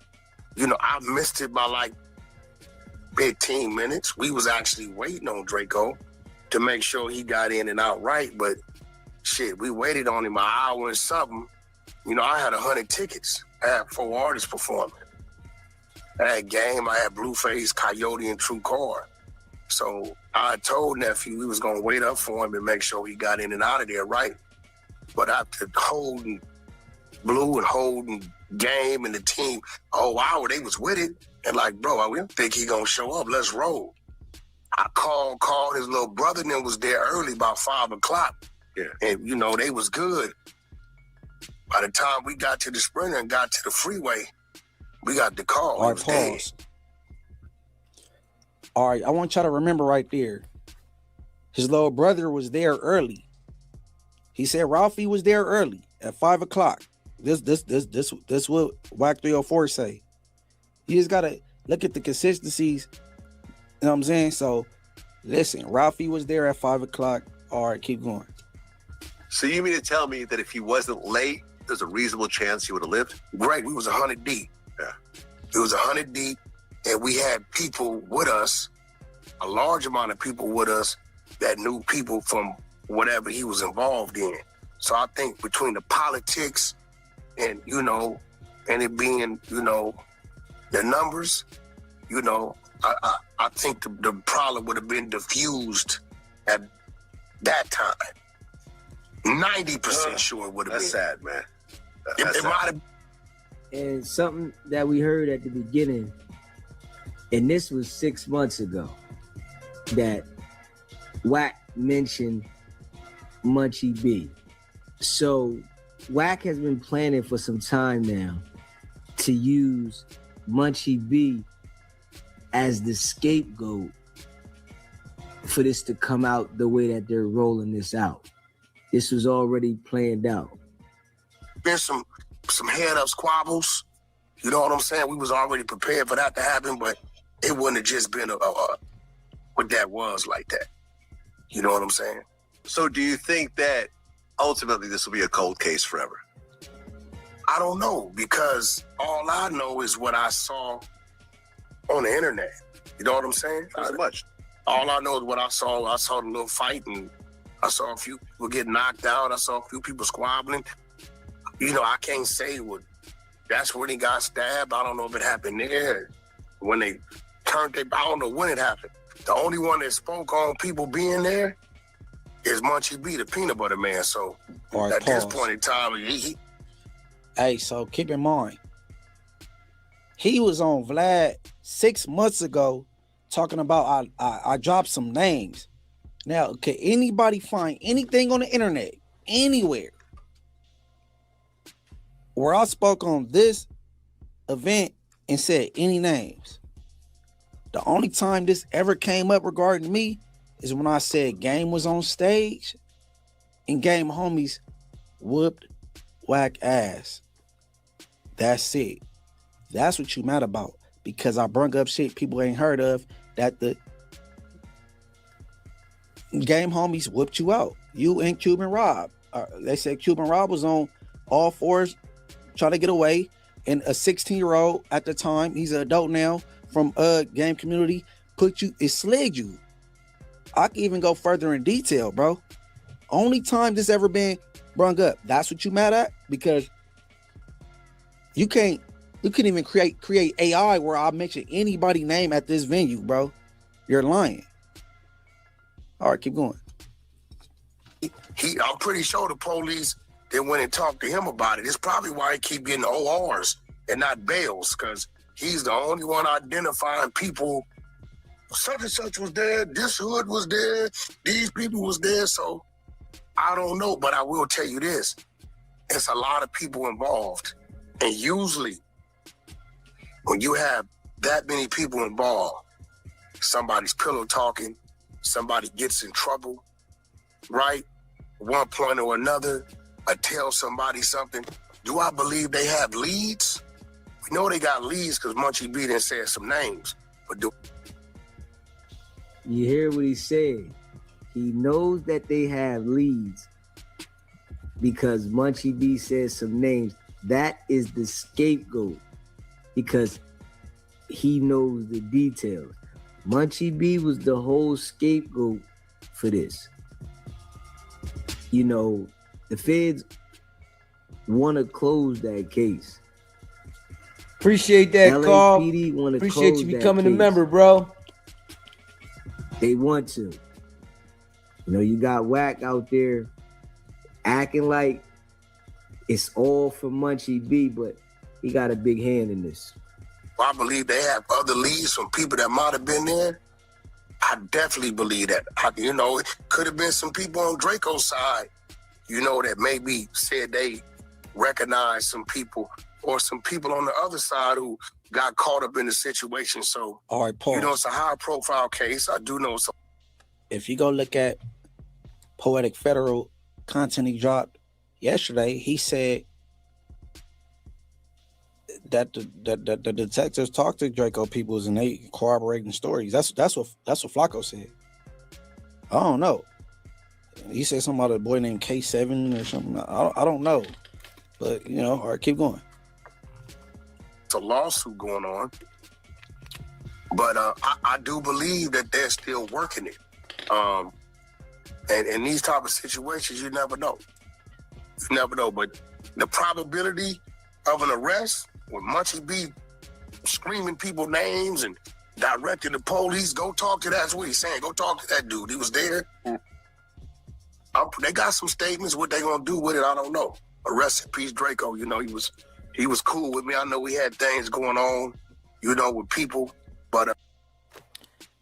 You know, I missed it by like 15 minutes. We was actually waiting on Draco to make sure he got in and out right, but shit, we waited on him an hour and something. You know, I had 100 tickets. I had 4 artists performing. I had Game, I had Blueface, Coyote, and True Car. So I told Nephew we was gonna wait up for him and make sure he got in and out of there right. But after holding Blue and holding Game and the team a whole hour, they was with it. And like, bro, we don't think he gonna show up. Let's roll. I called his little brother and then was there early, about 5 o'clock. Yeah. And you know, they was good. By the time we got to the Sprinter and got to the freeway, we got the call. All right, pause. All right, I want y'all to remember right there. His little brother was there early. He said Ralphie was there early at 5 o'clock. This what Whack 304 say. You just gotta look at the consistencies. You know what I'm saying? So listen, Ralphie was there at 5 o'clock. All right, keep going. So you mean to tell me that if he wasn't late, there's a reasonable chance he would have lived? Great, we was 100 deep. Yeah. It was 100 deep, and we had people with us, a large amount of people with us that knew people from whatever he was involved in. So I think between the politics and, you know, and it being, you know, the numbers, you know, I think the problem would have been diffused at that time. 90% sure it would have been. That's sad, man. It might have. And something that we heard at the beginning, and this was 6 months ago, that Whack mentioned Munchie B. So Whack has been planning for some time now to use Munchie B as the scapegoat for this to come out the way that they're rolling this out. This was already planned out. Been some head up squabbles. You know what I'm saying? We was already prepared for that to happen, but it wouldn't have just been what that was like that. You know what I'm saying? So do you think that ultimately this will be a cold case forever? I don't know, because all I know is what I saw on the internet. You know what I'm saying? Not so much. All I know is what I saw. I saw the little fight, and I saw a few people get knocked out. I saw a few people squabbling. You know, I can't say that's when he got stabbed. I don't know if it happened there. When they turned I don't know when it happened. The only one that spoke on people being there is Munchie B, the peanut butter man. So Right, at this pause. point in time, Hey, so keep in mind, he was on Vlad 6 months ago talking about I dropped some names. Now, can anybody find anything on the internet, anywhere, where I spoke on this event and said any names? The only time this ever came up regarding me is when I said Game was on stage and Game homies whooped whack ass. That's it. That's what you mad about, because I brung up shit people ain't heard of, that the Game homies whooped you out. You and Cuban Rob. They said Cuban Rob was on all fours trying to get away, and a 16-year-old at the time, he's an adult now, from game community, it slid you. I can even go further in detail, bro. Only time this ever been brung up. That's what you mad at? Because you couldn't even create AI where I mention anybody name at this venue, bro. You're lying. All right, keep going. I'm pretty sure the police, they went and talked to him about it. It's probably why he keep getting ORs and not bails, because he's the only one identifying people. Such and such was there. This hood was there. These people was there. So I don't know, but I will tell you this. It's a lot of people involved. And usually when you have that many people involved, somebody's pillow talking, somebody gets in trouble, right? One point or another, I tell somebody something. Do I believe they have leads? We know they got leads because Munchie B done said some names. But You hear what he said? He knows that they have leads because Munchie B says some names. That is the scapegoat because he knows the details. Munchie B was the whole scapegoat for this. You know, the feds want to close that case. Appreciate that, Carl. LAPD want to Appreciate you becoming a member, bro. They want to. You know, you got Whack out there acting like it's all for Munchie B, but he got a big hand in this. I believe they have other leads from people that might have been there. I definitely believe that. It could have been some people on Draco's side, that maybe said they recognized some people, or some people on the other side who got caught up in the situation. So, all right, Paul. It's a high-profile case. I do know some. If you go look at Poetic Federal content he dropped yesterday, he said that the detectives talked to Draco peoples and they corroborating stories. That's what Flacco said. I don't know. He said something about a boy named K7 or something. I don't know. But all right, keep going. It's a lawsuit going on, but I do believe that they're still working it. And in these type of situations, you never know. You never know. But the probability of an arrest with Munchie B screaming people names and directing the police, go talk to that's what he's saying. Go talk to that dude. He was there. They got some statements. What they gonna do with it, I don't know. Rest in peace, Draco. He was cool with me. I know we had things going on, with people. But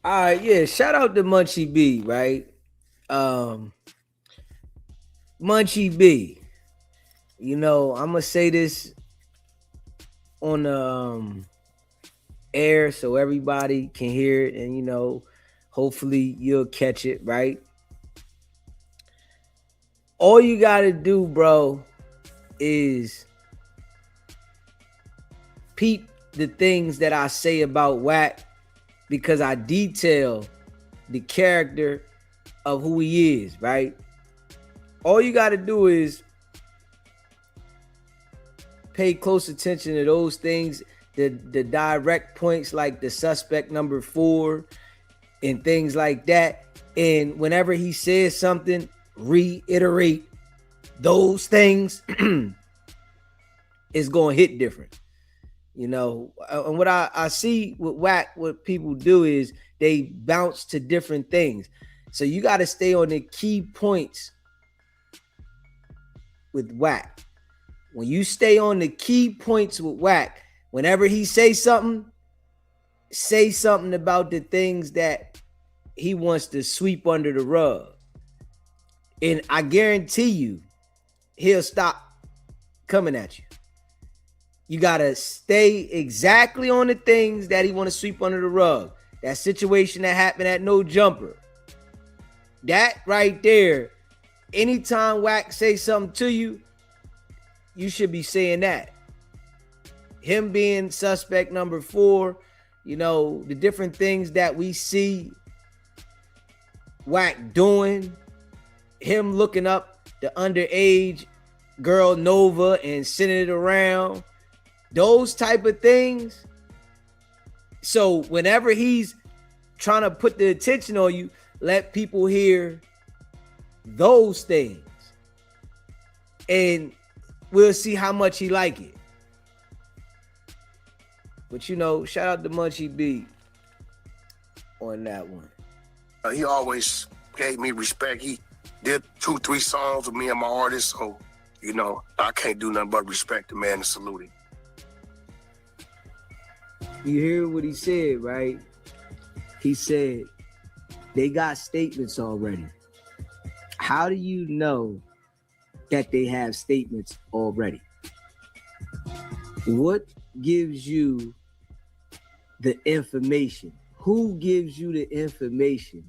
all right, yeah. Shout out to Munchie B, right? Munchie B. I'm gonna say this on air so everybody can hear it, and hopefully you'll catch it, right? All you gotta do, bro, is peep the things that I say about Wack because I detail the character of who he is, right? All you got to do is pay close attention to those things, the direct points like the suspect number 4 and things like that. And whenever he says something, reiterate those things. It's going to hit different. You know, and what I see with Wack, what people do is they bounce to different things. So you got to stay on the key points with Wack. When you stay on the key points with Wack, whenever he say something about the things that he wants to sweep under the rug. And I guarantee you, he'll stop coming at you. You got to stay exactly on the things that he want to sweep under the rug. That situation that happened at No Jumper. That right there, anytime Wack say something to you, you should be saying that. Him being suspect number 4, you know, the different things that we see Wack doing, him looking up the underage girl Nova and sending it around, those type of things. So whenever he's trying to put the attention on you, let people hear those things, and we'll see how much he like it. But you know, shout out to Munchie B on that one. He always gave me respect. He did 2-3 songs with me and my artists, so you know I can't do nothing but respect the man and salute him. You hear what he said, right? He said they got statements already. How do you know that they have statements already? What gives you the information? Who gives you the information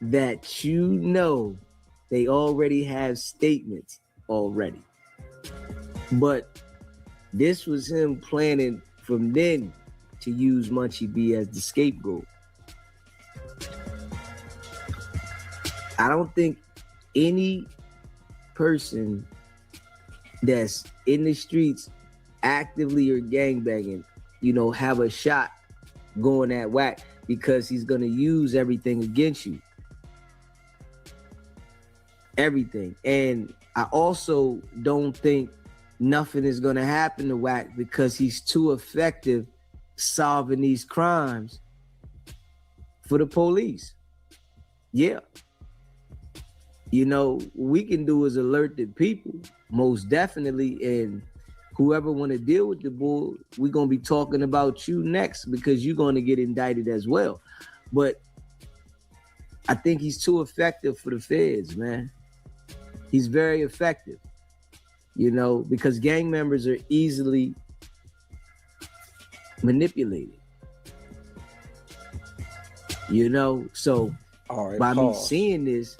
that you know they already have statements already? But this was him planning from then to use Munchie B as the scapegoat. I don't think any person that's in the streets actively or gangbanging, you know, have a shot going at Wack, because he's gonna use everything against you. Everything. And I also don't think nothing is gonna happen to Wack because he's too effective solving these crimes for the police. Yeah. You know, we can do is alert the people, most definitely. And whoever want to deal with the bull, we're going to be talking about you next because you're going to get indicted as well. But I think he's too effective for the feds, man. He's very effective, you know, because gang members are easily manipulated. You know, so by me seeing this,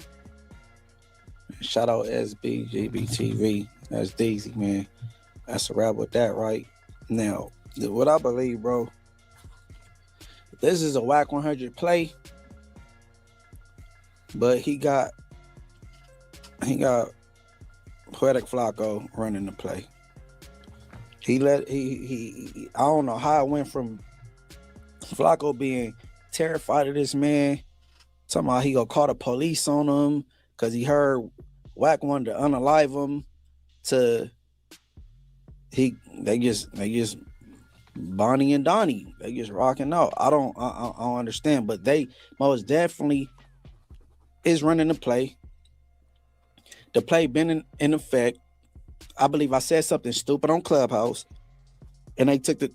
shout out SB, GBTV. That's Daisy, man. That's a wrap with that, right? Now, what I believe, bro, this is a Wack 100 play, but he got Poetic Flacco running the play. He I don't know how it went from Flacco being terrified of this man, talking about he gonna call the police on him because he heard Wack wanted to unalive him, to they just Bonnie and Donnie, they just rocking out. I don't understand, but they most definitely is running the play. The play been in effect. I believe I said something stupid on Clubhouse, and they took the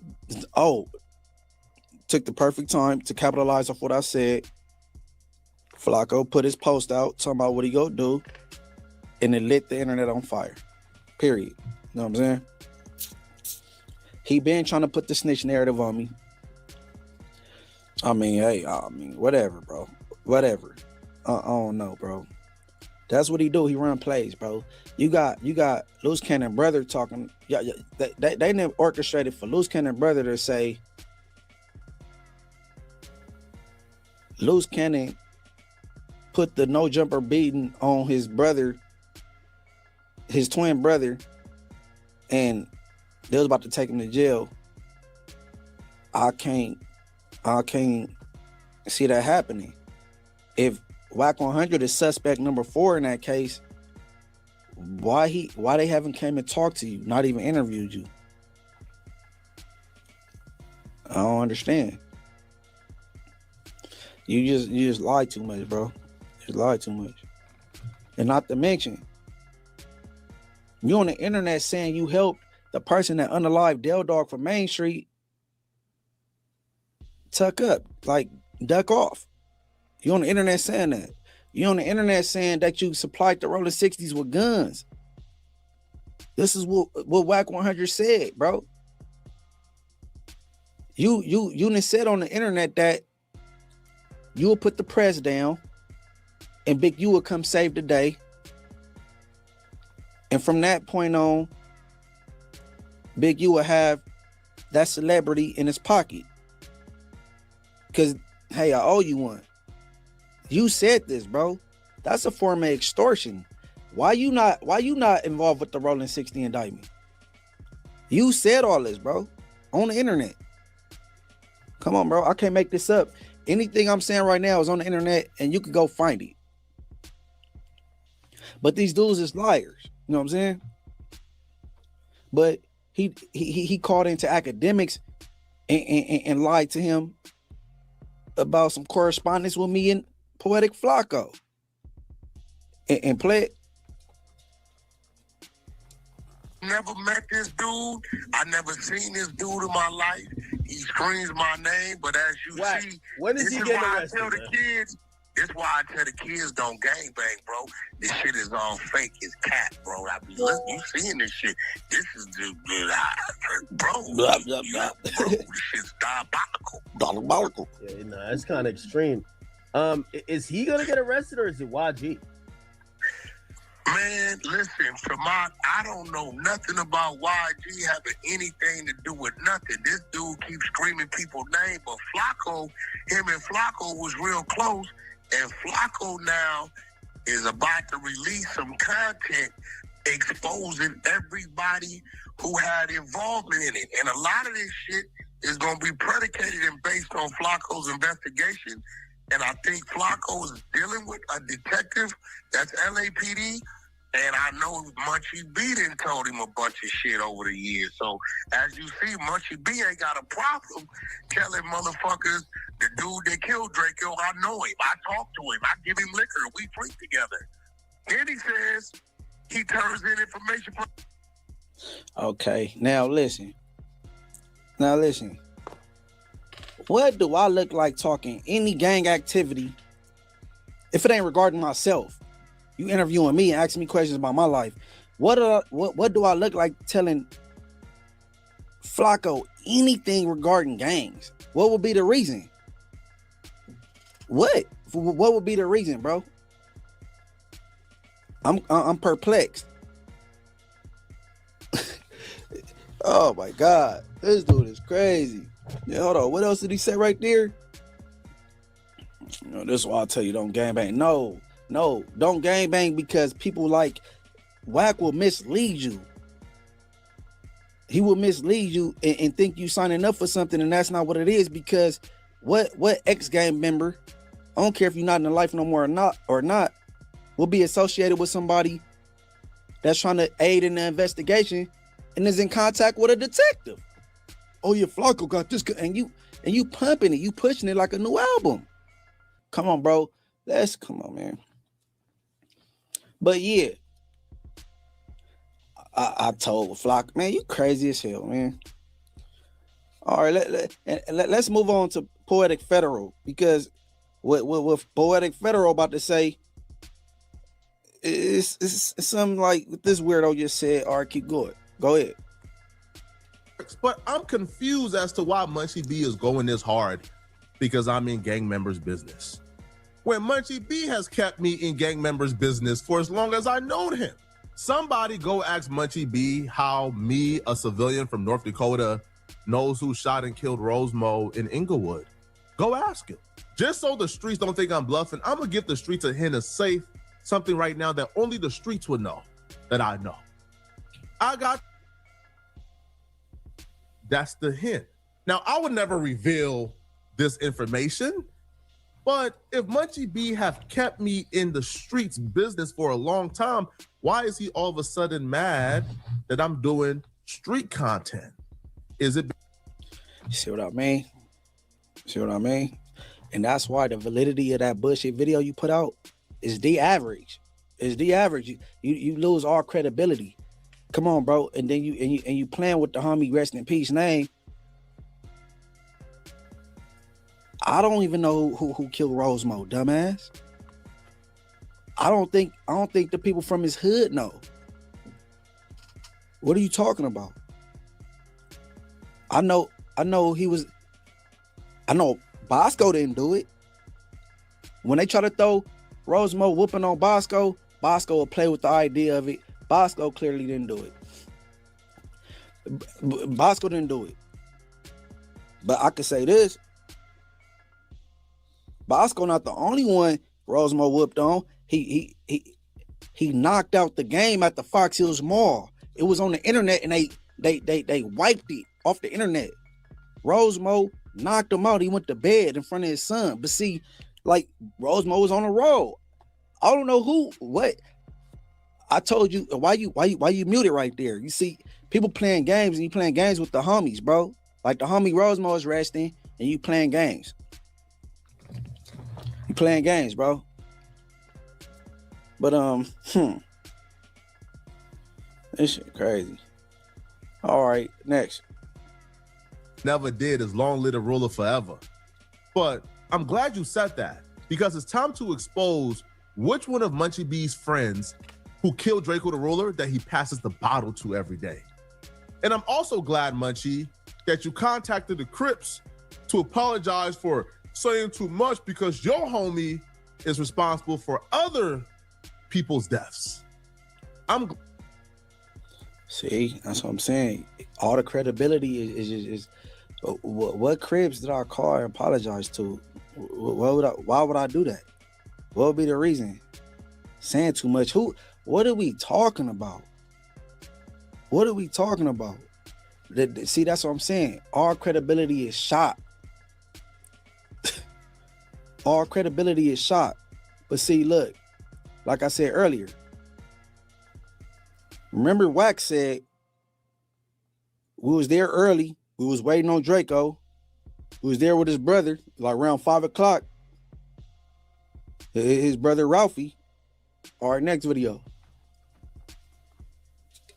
perfect time to capitalize off what I said. Flacco put his post out talking about what he gonna do, and it lit the internet on fire. Period. You know what I'm saying? He been trying to put the snitch narrative on me. I mean, whatever, bro. Whatever. I don't know, bro. That's what he do. He run plays, bro. You got Loose Cannon brother talking. Yeah, they never orchestrated for Loose Cannon brother to say Loose Cannon put the no jumper beating on his brother, his twin brother, and they was about to take him to jail. I can't see that happening. If Whack 100 is suspect number 4 in that case, why they haven't came and talked to you, not even interviewed you? I don't understand. You just lie too much, bro. Just lie too much. And not to mention, you on the internet saying you helped the person that unalived Del Dog from Main Street. Tuck up, like duck off. You on the internet saying that. You on the internet saying that you supplied the Rolling 60s with guns. This is what Whack 100 said, bro. You done said on the internet that you will put the press down and Big U will come save the day. And from that point on, Big U will have that celebrity in his pocket. Because, hey, I owe you one. You said this, bro. That's a form of extortion. Why you not involved with the Rolling 60 indictment? You said all this, bro, on the internet. Come on, bro. I can't make this up. Anything I'm saying right now is on the internet, and you can go find it. But these dudes is liars. You know what I'm saying? But he called into academics and lied to him about some correspondence with me and Poetic Flacco. And play it. Never met this dude. I never seen this dude in my life. He screams my name, but as you see, when is he getting arrested? This is why I tell the kids don't gangbang, bro. This shit is all fake. It's cat, bro. I be listening, you seeing this shit. This is the bro. Blah, blah, blah. Bro, this shit's diabolical. Diabolical. Yeah, no, that's kind of extreme. Is he gonna get arrested or is it YG? Man, listen, Tremont, I don't know nothing about YG having anything to do with nothing. This dude keeps screaming people's name, but Flacco, him and Flacco was real close, and Flacco now is about to release some content exposing everybody who had involvement in it. And a lot of this shit is going to be predicated and based on Flacco's investigation. And I think Flacco is dealing with a detective that's LAPD. And I know Munchie B done told him a bunch of shit over the years. So as you see, Munchie B ain't got a problem telling motherfuckers, the dude that killed Draco, I know him. I talk to him. I give him liquor. We drink together. Then he says he turns in information. Okay, now listen. What do I look like talking any gang activity if it ain't regarding myself? You interviewing me and asking me questions about my life. What do I look like telling Flacco anything regarding gangs? What would be the reason? What would be the reason, bro? I'm perplexed. Oh my God, this dude is crazy. Yeah, hold on. What else did he say right there? You know, this is why I tell you don't gangbang. No, don't gangbang because people like Whack will mislead you. He will mislead you and think you signing up for something, and that's not what it is. Because what ex-gang member, I don't care if you're not in the life no more or not, will be associated with somebody that's trying to aid in the investigation and is in contact with a detective. Oh, your Flacco got this, and you pumping it, you pushing it like a new album. Come on, bro. Come on, man. But yeah, I told Flacco, man, you crazy as hell, man. All right, let's move on to Poetic Federal, because what Poetic Federal about to say is something like this weirdo just said. All right, keep going. Go ahead. But I'm confused as to why Munchie B is going this hard because I'm in gang members' business. When Munchie B has kept me in gang members' business for as long as I known him. Somebody go ask Munchie B how me, a civilian from North Dakota, knows who shot and killed Rosemo in Inglewood. Go ask him. Just so the streets don't think I'm bluffing, I'm gonna give the streets a hint of safe, something right now that only the streets would know that I know. That's the hint. Now, I would never reveal this information, but if Munchie B have kept me in the streets business for a long time, why is he all of a sudden mad that I'm doing street content? Is it? See what I mean? See what I mean? And that's why the validity of that bullshit video you put out is the average. It's the average. You lose all credibility. Come on, bro. And then you playing with the homie rest in peace name. I don't even know who killed Rosemo, dumbass. I don't think the people from his hood know. What are you talking about? I know Bosco didn't do it. When they try to throw Rosemo whooping on Bosco will play with the idea of it. Bosco clearly didn't do it. Bosco didn't do it. But I could say this. Bosco not the only one Rosemo whooped on. He knocked out the game at the Fox Hills Mall. It was on the internet and they wiped it off the internet. Rosemo knocked him out. He went to bed in front of his son. But see, like Rosemo was on the road. I don't know what. I told you why you muted right there. You see, people playing games and you playing games with the homies, bro. Like the homie Rosemo is resting and you playing games. You playing games, bro. But this shit crazy. All right, next. Never did is long live the ruler forever. But I'm glad you said that because it's time to expose which one of Munchie B's friends who killed Draco the Ruler that he passes the bottle to every day. And I'm also glad, Munchie, that you contacted the Crips to apologize for saying too much because your homie is responsible for other people's deaths. See, that's what I'm saying. All the credibility is what Cribs did I call and apologize to? Why would I do that? What would be the reason? Saying too much. What are we talking about? What are we talking about? See, that's what I'm saying. Our credibility is shot. Our credibility is shot. But see, look, like I said earlier, remember Wax said, we was there early. We was waiting on Draco. We was there with his brother, like around 5 o'clock. His brother Ralphie. All right, next video.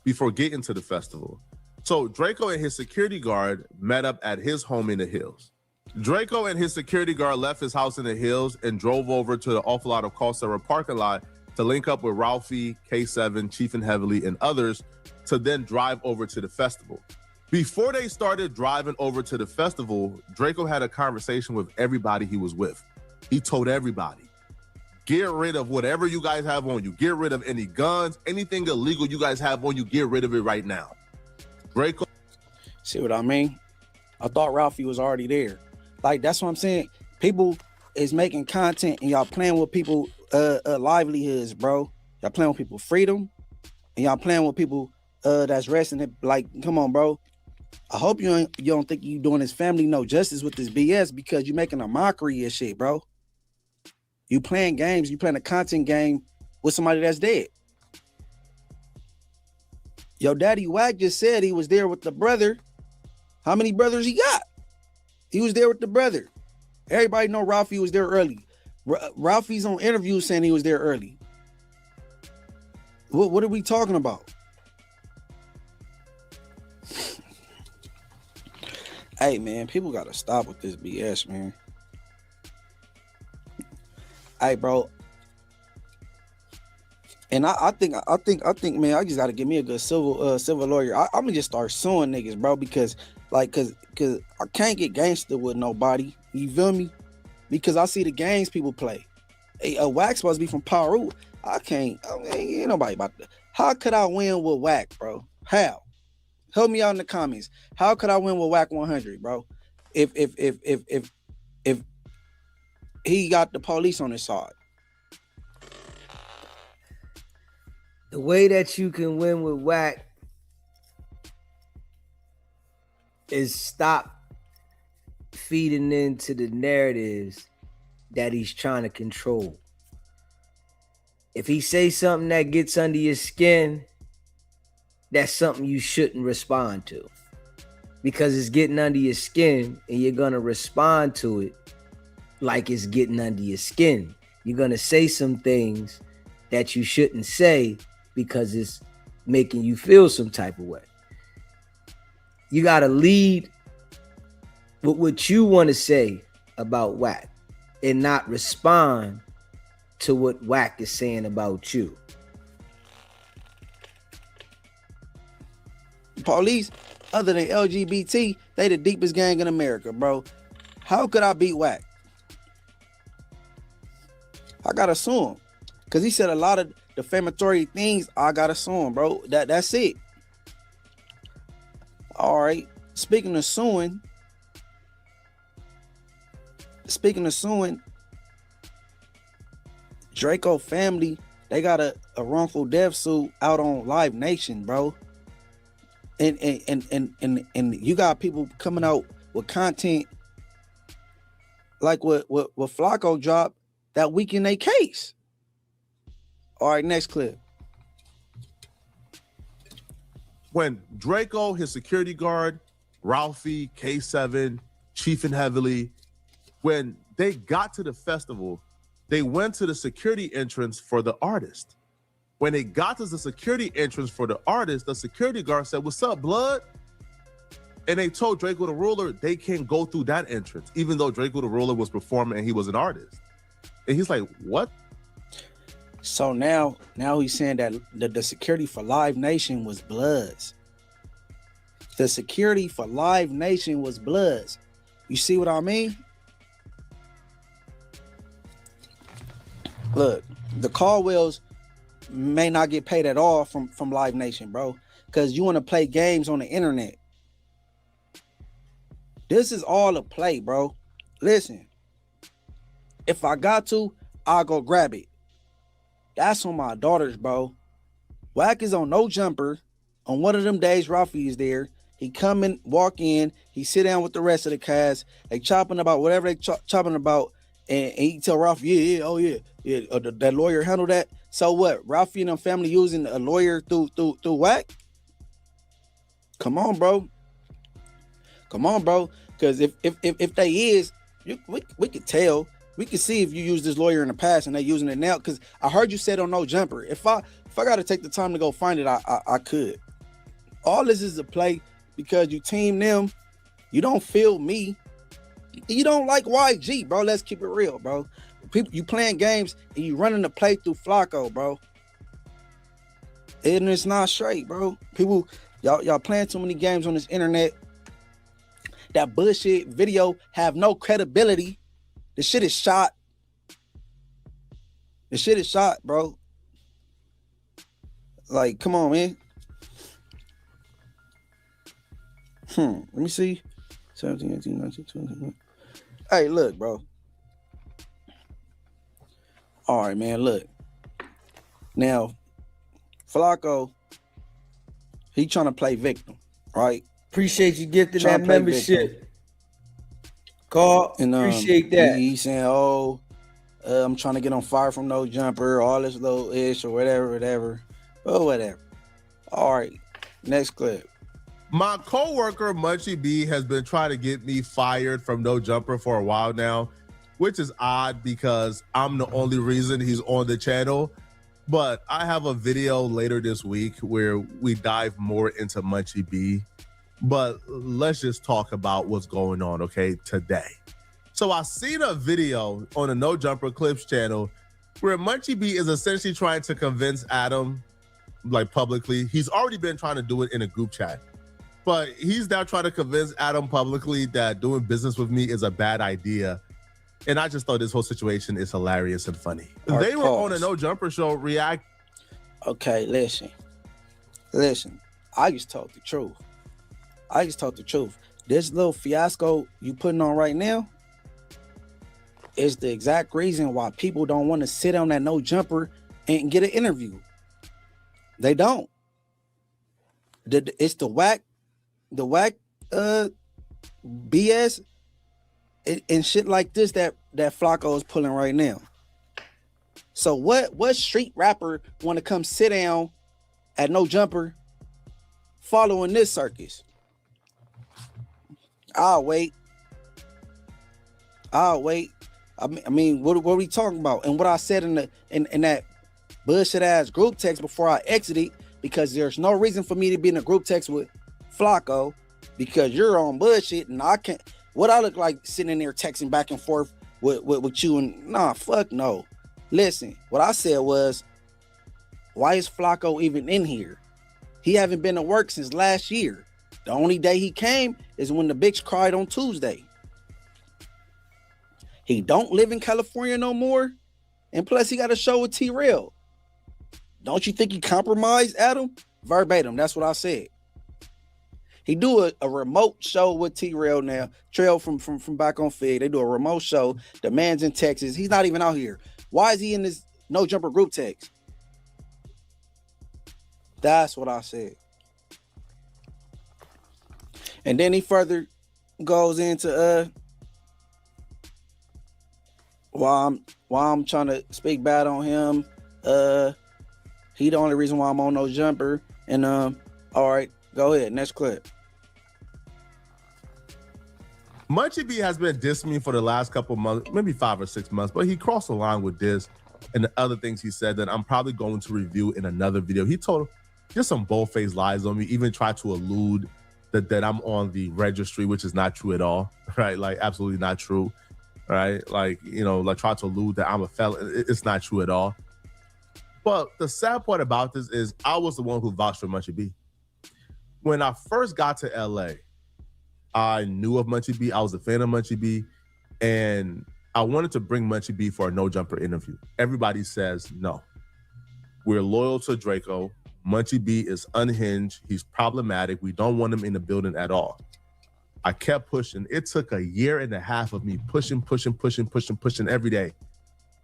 Before getting to the festival. So Draco and his security guard met up at his home in the hills. Draco and his security guard left his house in the hills and drove over to the Awful Lot of Call Center parking lot to link up with Ralphie, K7, Chief and Heavily, and others to then drive over to the festival. Before they started driving over to the festival, Draco had a conversation with everybody he was with. He told everybody, get rid of whatever you guys have on you. Get rid of any guns, anything illegal you guys have on you, get rid of it right now. Draco. See what I mean? I thought Ralphie was already there. Like, that's what I'm saying. People is making content and y'all playing with people livelihoods, bro. Y'all playing with people freedom and y'all playing with people that's resting it. Like, come on, bro. I hope you don't think you doing his family no justice with this BS because you making a mockery of shit, bro. You playing games, you playing a content game with somebody that's dead. Yo, Daddy Wack just said he was there with the brother. How many brothers he got? He was there with the brother. Everybody know Ralphie was there early. Ralphie's on interviews saying he was there early. What are we talking about? Hey, man, people got to stop with this BS, man. Hey, bro. And I think, man, I just got to give me a good civil lawyer. I'm going to just start suing niggas, bro, because, like, cause I can't get gangster with nobody. You feel me? Because I see the games people play. Hey, Wax supposed to be from Peru. Ain't nobody about that. How could I win with Wack, bro? How? Help me out in the comments. How could I win with Wack 100, bro? If he got the police on his side. The way that you can win with Wack is stop feeding into the narratives that he's trying to control. If he says something that gets under your skin, that's something you shouldn't respond to, because it's getting under your skin and you're going to respond to it like it's getting under your skin. You're going to say some things that you shouldn't say because it's making you feel some type of way. You got to lead with what you want to say about Wack and not respond to what Wack is saying about you. Police, other than LGBT, they the deepest gang in America, bro. How could I beat Wack? I gotta sue him, cause he said a lot of defamatory things. I gotta sue him, bro. That's it. All right. Speaking of suing, Draco family, they got a wrongful death suit out on Live Nation, bro. And you got people coming out with content like what Flacco dropped that weakened their case. All right, next clip. When Draco, his security guard, Ralphie, K7, Chief and Heavily, when they got to the festival, they went to the security entrance for the artist. When they got to the security entrance for the artist, the security guard said, "What's up, blood?" And they told Draco the Ruler they can't go through that entrance, even though Draco the Ruler was performing and he was an artist. And he's like, "What?" So now he's saying that the security for Live Nation was Bloods. The security for Live Nation was Bloods. You see what I mean? Look, the Caldwells may not get paid at all from Live Nation, bro, because you want to play games on the internet. This is all a play, bro. Listen, if I got to, I'll go grab it. That's on my daughters, bro. Wack is on No Jumper. On one of them days, Ralphie is there. He come in, walk in. He sit down with the rest of the cast. They chopping about whatever they chopping about. And he tell Ralphie, that lawyer handle that. So what? Ralphie and them family using a lawyer through Wack? Come on, bro. Because if they is, we could tell. We can see if you used this lawyer in the past and they using it now. Because I heard you said on No Jumper. If I got to take the time to go find it, I could. All this is a play because you team them. You don't feel me. You don't like YG, bro. Let's keep it real, bro. People, you playing games and you running the play through Flacco, bro. And it's not straight, bro. People, y'all playing too many games on this internet. That bullshit video have no credibility. The shit is shot. Bro. Like, come on, man. Let me see. 17, 18, 19, 20. Hey, look, bro. All right, man, look. Now, Flacco, he trying to play victim, right? Appreciate you gifting that membership. Carl, and appreciate that. He's saying, I'm trying to get on fire from No Jumper, all this little ish or whatever. Oh, whatever. All right, next clip. My coworker Munchie B has been trying to get me fired from No Jumper for a while now, which is odd because I'm the only reason he's on the channel. But I have a video later this week where we dive more into Munchie B. But let's just talk about what's going on, okay, today. So I seen a video on the No Jumper Clips channel where Munchie B is essentially trying to convince Adam, like publicly. He's already been trying to do it in a group chat. But he's now trying to convince Adam publicly that doing business with me is a bad idea. And I just thought this whole situation is hilarious and funny. They were on a No Jumper show react. Okay, listen. I just talk the truth. This little fiasco you putting on right now, is the exact reason why people don't want to sit on that no jumper and get an interview. They don't. It's the whack BS and shit like this that Flacco is pulling right now. So what street rapper want to come sit down at no jumper following this circus? I'll wait. I mean, what are we talking about? And what I said in that bullshit ass group text before I exited, because there's no reason for me to be in a group text with Flacco, because you're on bullshit and I can't. What I look like sitting in there texting back and forth with you, and nah, fuck no. Listen, what I said was, why is Flacco even in here? He haven't been to work since last year. The only day he came is when the bitch cried on Tuesday. He don't live in California no more. And plus he got a show with T-Rail. Don't you think he compromised Adam? Verbatim, that's what I said. He do a remote show with T-Rail now. Trail from back on Fig. They do a remote show. The man's in Texas. He's not even out here. Why is he in this no jumper group text? That's what I said. And then he further goes into why I'm trying to speak bad on him. He the only reason why I'm on no jumper. And all right, go ahead. Next clip. Munchie B has been dissing me for the last couple months, maybe 5 or 6 months, but he crossed the line with this and the other things he said that I'm probably going to review in another video. He told just some bold-faced lies on me, even tried to allude that I'm on the registry, which is not true at all, right? Like, absolutely not true, right? Like, you know, like try to allude that I'm a felon. It's not true at all. But the sad part about this is I was the one who vouched for Munchie B. When I first got to LA, I knew of Munchie B. I was a fan of Munchie B. And I wanted to bring Munchie B for a no jumper interview. Everybody says no. We're loyal to Draco. Munchie B is unhinged. He's problematic. We don't want him in the building at all. I kept pushing. It took 1.5 years of me pushing every day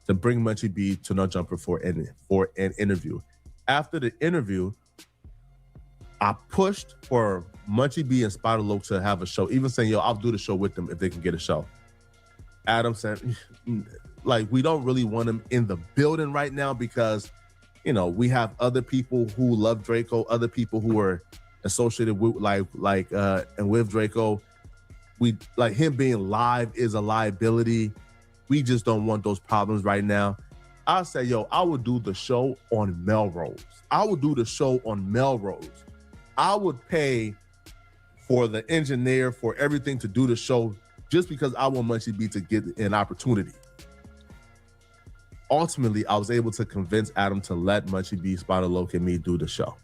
to bring Munchie B to no jumper for an interview. After the interview, I pushed for Munchie B and Spider Loc to have a show, even saying, yo, I'll do the show with them if they can get a show. Adam said, like, we don't really want him in the building right now because, you know, we have other people who love Draco, other people who are associated with and with Draco. We like him being live is a liability. We just don't want those problems right now. I say, yo, I would do the show on Melrose. I would do the show on Melrose. I would pay for the engineer, for everything to do the show just because I want Munchie B to get an opportunity. Ultimately, I was able to convince Adam to let Munchie B, Spider Loc, and me do the show.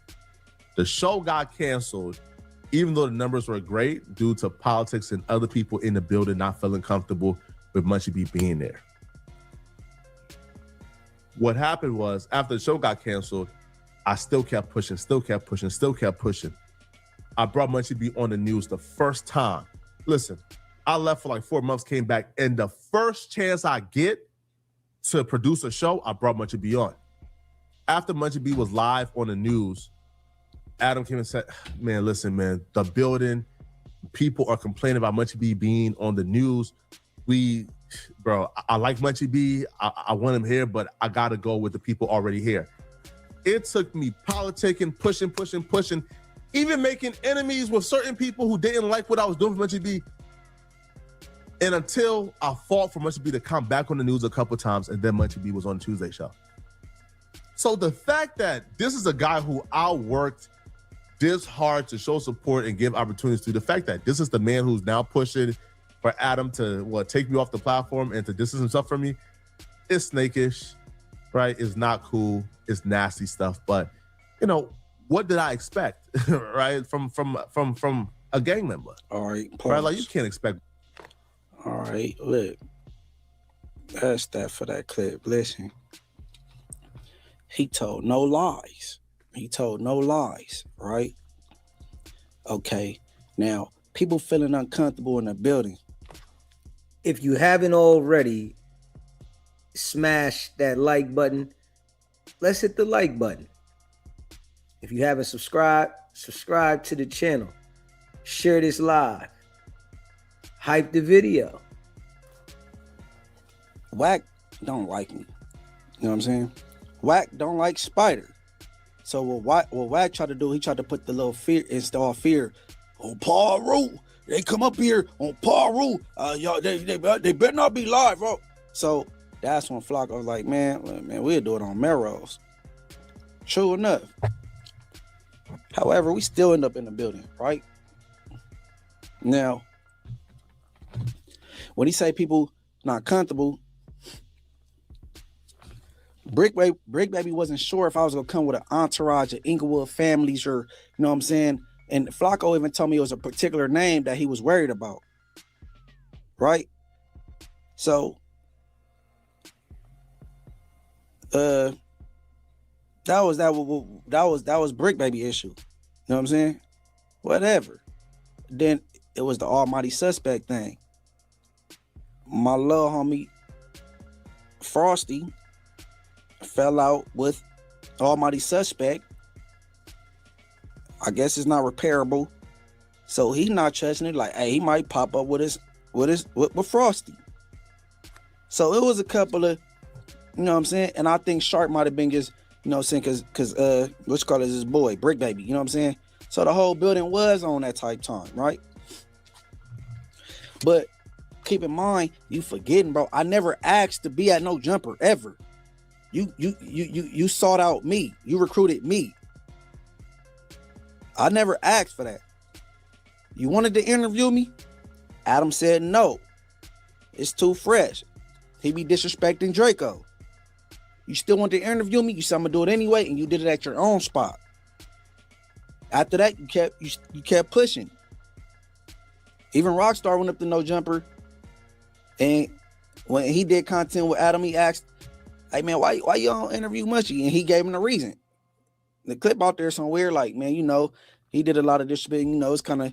The show got canceled, even though the numbers were great, due to politics and other people in the building not feeling comfortable with Munchie B being there. What happened was, after the show got canceled, I still kept pushing. I brought Munchie B on the news the first time. Listen, I left for like 4 months, came back, and the first chance I get to produce a show, I brought Munchie B on. After Munchie B was live on the news, Adam came and said, man, listen, man, the building, people are complaining about Munchie B being on the news. I like Munchie B. I want him here, but I got to go with the people already here. It took me politicking, pushing, even making enemies with certain people who didn't like what I was doing for Munchie B. And until I fought for Munchie B to come back on the news a couple times, and then Munchie B was on the Tuesday show. So the fact that this is a guy who I worked this hard to show support and give opportunities to, the fact that this is the man who's now pushing for Adam to take me off the platform and to distance himself from me, it's snakish, right? It's not cool. It's nasty stuff. But, you know, what did I expect, right? From a gang member. All right. Pause. Right? Like, you can't expect. All right, look. That's that for that clip. Listen. He told no lies. Right? Okay. Now, people feeling uncomfortable in the building. If you haven't already, smash that like button. Let's hit the like button. If you haven't subscribed, subscribe to the channel. Share this live. Hype the video. Wack don't like me. You know what I'm saying? Wack don't like Spider. So what Wack tried to do, he tried to put the little fear, install fear. On Paul Rue, they come up here on Paul Rue. Y'all, they better not be live, bro. So that's when Flocko was like, man, we'll do it on Melrose. True enough. However, we still end up in the building, right? Now, when he say people not comfortable, Brick Baby wasn't sure if I was gonna come with an entourage of Inglewood families or, you know what I'm saying? And Flocko even told me it was a particular name that he was worried about. Right? So that was Brick Baby issue. You know what I'm saying? Whatever. Then it was the almighty suspect thing. My little homie Frosty fell out with almighty suspect. I guess it's not repairable, so he's not trusting it. Like, hey, he might pop up with Frosty. So it was a couple of, you know what I'm saying. And I think Sharp might have been just, you know what I'm saying, because what's called is his boy Brick Baby. You know what I'm saying. So the whole building was on that type time, right? But keep in mind, you forgetting, bro. I never asked to be at no jumper ever. You sought out me. You recruited me. I never asked for that. You wanted to interview me? Adam said no. It's too fresh. He be disrespecting Draco. You still want to interview me? You said I'm gonna do it anyway, and you did it at your own spot. After that, you kept pushing. Even Rockstar went up to no jumper, and when he did content with Adam, he asked, "Hey man, why you don't interview Mushy?" And he gave him the reason. The clip out there somewhere, like, man, you know, he did a lot of disrespect, you know, it's kind of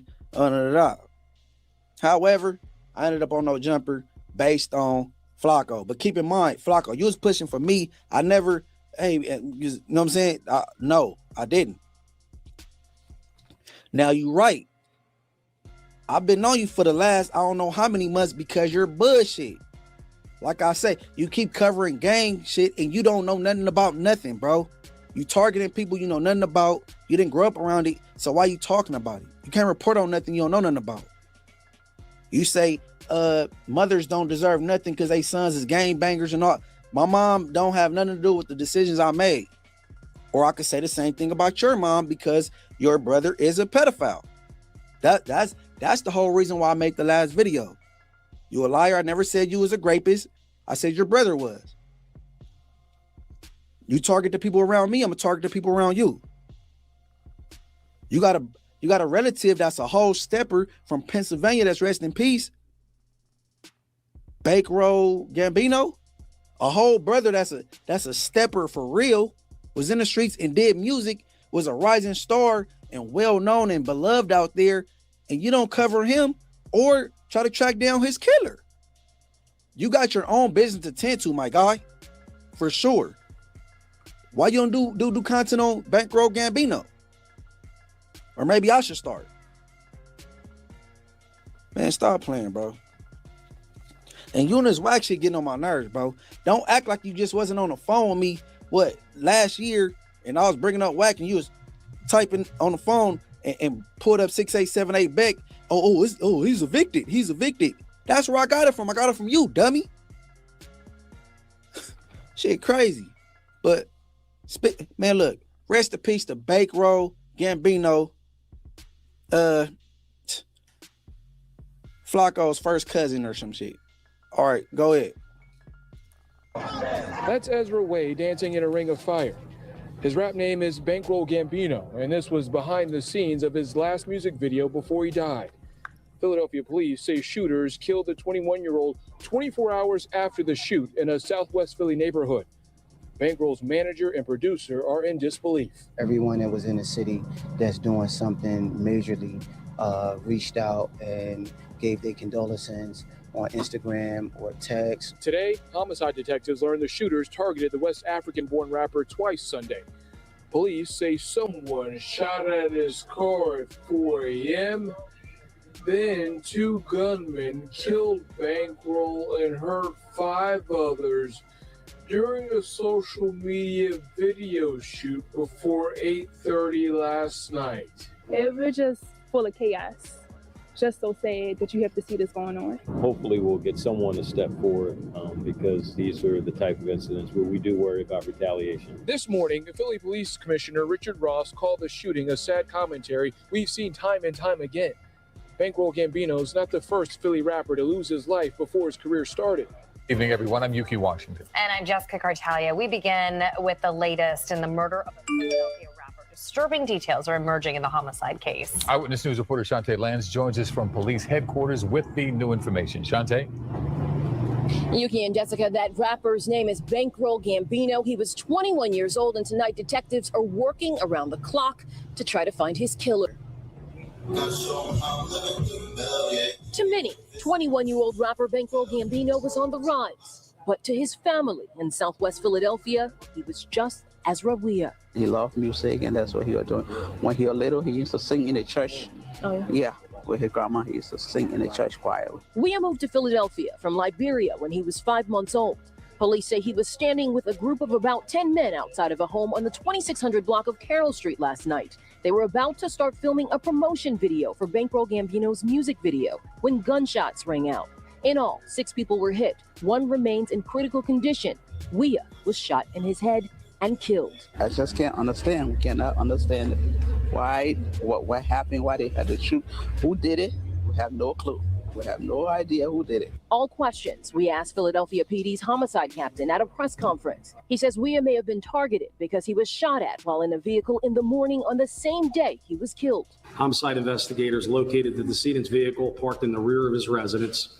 However, I ended up on no jumper based on Flocko. But keep in mind, Flocko, you was pushing for me. I never, hey, you know what I'm saying? No, I didn't. Now you right. I've been on you for the last, I don't know how many months because you're bullshit. Like I say, you keep covering gang shit and you don't know nothing about nothing, bro. You targeting people you know nothing about. You didn't grow up around it. So why you talking about it? You can't report on nothing you don't know nothing about. You say mothers don't deserve nothing because they sons is gang bangers and all. My mom don't have nothing to do with the decisions I made. Or I could say the same thing about your mom because your brother is a pedophile. That's the whole reason why I made the last video. You a liar. I never said you was a rapist. I said your brother was. You target the people around me, I'm gonna target the people around you. You got a relative that's a whole stepper from Pennsylvania that's rest in peace. Bankroll Gambino, a whole brother that's a stepper for real, was in the streets and did music, was a rising star and well known and beloved out there, and you don't cover him or try to track down his killer. You got your own business to tend to, my guy, for sure. Why you don't do content on Bankroll Gambino? Or maybe I should start. Man, stop playing, bro. And you and this whack shit getting on my nerves, bro. Don't act like you just wasn't on the phone with me, last year, and I was bringing up whack and you was typing on the phone and pulled up 6878 Beck. He's evicted. He's evicted. That's where I got it from. I got it from you, dummy. Shit crazy. But man, look, rest in peace to Bankroll Gambino, Flocko's first cousin or some shit. All right, go ahead. That's Ezra Way dancing in a ring of fire. His rap name is Bankroll Gambino, and this was behind the scenes of his last music video before he died. Philadelphia police say shooters killed the 21-year-old 24 hours after the shoot in a Southwest Philly neighborhood. Bankroll's manager and producer are in disbelief. Everyone that was in the city that's doing something majorly reached out and gave their condolences on Instagram or text. Today, homicide detectives learned the shooters targeted the West African-born rapper twice Sunday. Police say someone shot at his car at 4 a.m. Then 2 gunmen killed Bankroll and hurt 5 others during a social media video shoot before 8:30 last night. It was just full of chaos. Just so sad that you have to see this going on. Hopefully we'll get someone to step forward because these are the type of incidents where we do worry about retaliation. This morning, Philly Police Commissioner Richard Ross called the shooting a sad commentary we've seen time and time again. Bankroll Gambino is not the first Philly rapper to lose his life before his career started. Evening, everyone. I'm Yuki Washington. And I'm Jessica Cartalia. We begin with the latest in the murder of a Philadelphia rapper. Disturbing details are emerging in the homicide case. Eyewitness News reporter Shantae Lands joins us from police headquarters with the new information. Shantae? Yuki and Jessica, that rapper's name is Bankroll Gambino. He was 21 years old, and tonight detectives are working around the clock to try to find his killer. To many, 21-year-old rapper Bankroll Gambino was on the rise. But to his family in Southwest Philadelphia, he was just Ezra Weah. He loved music, and that's what he was doing. When he was little, he used to sing in the church. Oh, yeah? Yeah, with his grandma, he used to sing in the church choir. Weah moved to Philadelphia from Liberia when he was 5 months old. Police say he was standing with a group of about 10 men outside of a home on the 2600 block of Carroll Street last night. They were about to start filming a promotion video for Bankroll Gambino's music video when gunshots rang out. In all, 6 people were hit. 1 remains in critical condition. Weah was shot in his head and killed. I just can't understand. We cannot understand why, what happened, why they had to shoot. Who did it? We have no clue. We have no idea who did it. All questions we asked Philadelphia PD's homicide captain at a press conference. He says Weah may have been targeted because he was shot at while in a vehicle in the morning on the same day he was killed. Homicide investigators located the decedent's vehicle parked in the rear of his residence.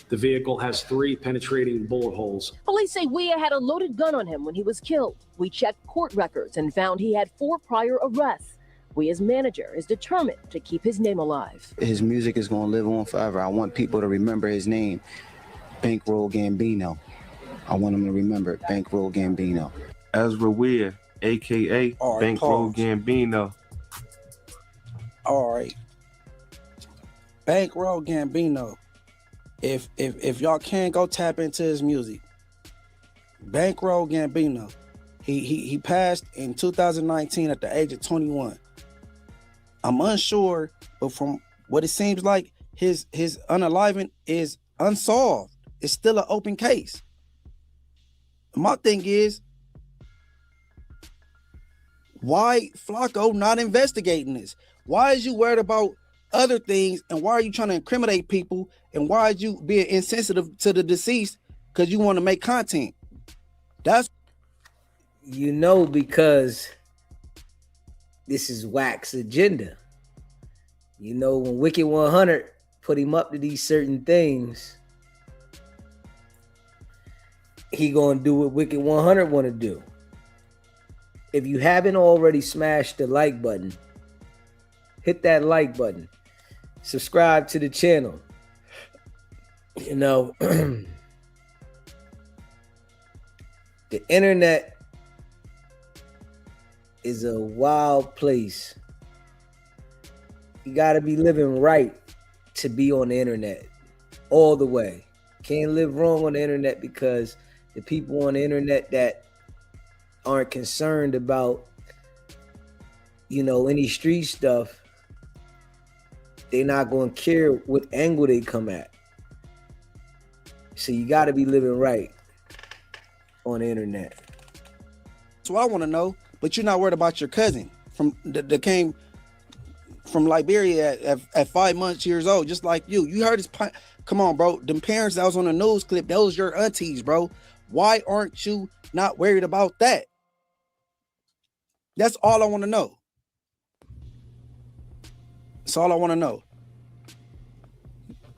The vehicle has 3 penetrating bullet holes. Police say Weah had a loaded gun on him when he was killed. We checked court records and found he had 4 prior arrests. Weah's manager is determined to keep his name alive. His music is going to live on forever. I want people to remember his name, Bankroll Gambino. I want them to remember it, Bankroll Gambino. Ezra Weah, a.k.a. Bankroll Gambino. All right. Bankroll Gambino. If y'all can go tap into his music. Bankroll Gambino. He passed in 2019 at the age of 21. I'm unsure, but from what it seems like, his unaliving is unsolved. It's still an open case. My thing is, why Flacco not investigating this? Why is you worried about other things, and why are you trying to incriminate people, and why are you being insensitive to the deceased because you want to make content? That's because this is Wack's agenda. When Wicked 100 put him up to these certain things, he gonna do what Wicked 100 want to do. If you haven't already smashed the like button, hit that like button. Subscribe to the channel. The internet is a wild place. You gotta be living right to be on the internet all the way. Can't live wrong on the internet because the people on the internet that aren't concerned about, any street stuff, they're not gonna care what angle they come at. So you gotta be living right on the internet. That's what I want to know. But you're not worried about your cousin that came from Liberia at 5 months years old, just like you. You heard his. Come on, bro. Them parents that was on the news clip, those your aunties, bro. Why aren't you not worried about that? That's all I want to know. That's all I want to know.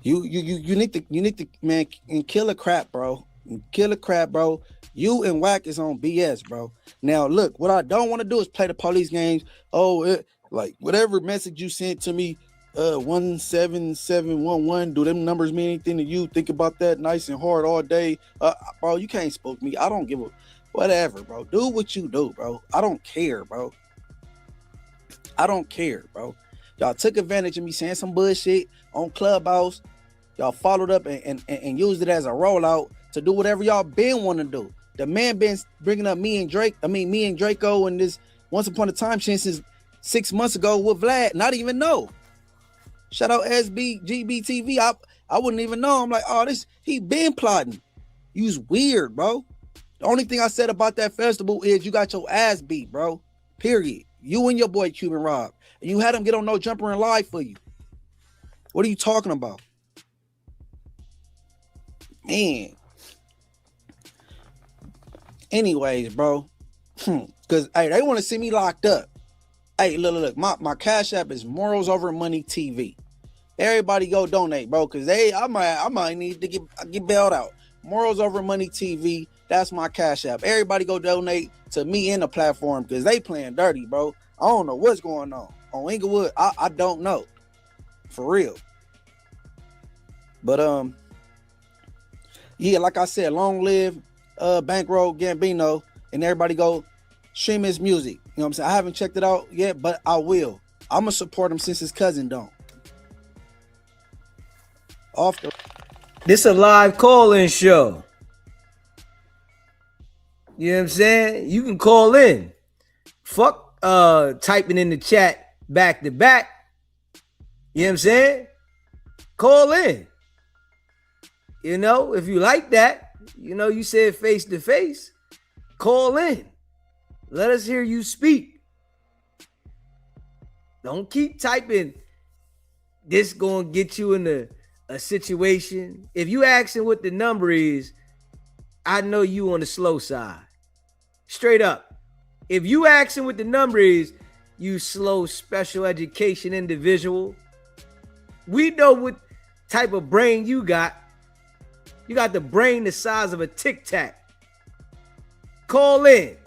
You need to man and kill a crap, bro. Kill a crap, bro. You and Wack is on BS, bro. Now, look, what I don't want to do is play the police games. Like whatever message you sent to me 17711. Do them numbers mean anything to you? Think about that nice and hard all day. Bro, you can't spook me. I don't give a whatever, bro. Do what you do, bro. I don't care, bro. I don't care, bro. Y'all took advantage of me saying some bullshit on Clubhouse. Y'all followed up and used it as a rollout to do whatever y'all been want to do. The man been bringing up me and Draco and this once upon a time since 6 months ago with Vlad. Not even know. Shout out SBGBTV. I wouldn't even know. I'm like, oh, he been plotting. You's weird, bro. The only thing I said about that festival is you got your ass beat, bro. Period. You and your boy Cuban Rob. And you had him get on No Jumper and lie for you. What are you talking about? Man. Anyways, bro. Because, hey, they want to see me locked up. Hey, look. My Cash App is Morals Over Money TV. Everybody go donate, bro, because I might need to get bailed out. Morals Over Money TV. That's my Cash App. Everybody go donate to me in the platform because they playing dirty, bro. I don't know what's going on Inglewood. I don't know, for real. But yeah, like I said, long live Bankroll Gambino, and everybody go stream his music. You know what I'm saying? I haven't checked it out yet, but I will. I'm gonna support him since his cousin don't. This a live call-in show. You know what I'm saying? You can call in. Fuck typing in the chat back to back. You know what I'm saying? Call in. You know, if you like that, you know, you said face to face, call in. Let us hear you speak. Don't keep typing. This gonna get you in a situation. If you asking what the number is, I know you on the slow side. Straight up. If you asking what the number is, you slow special education individual. We know what type of brain you got. You got the brain the size of a Tic Tac. Call in.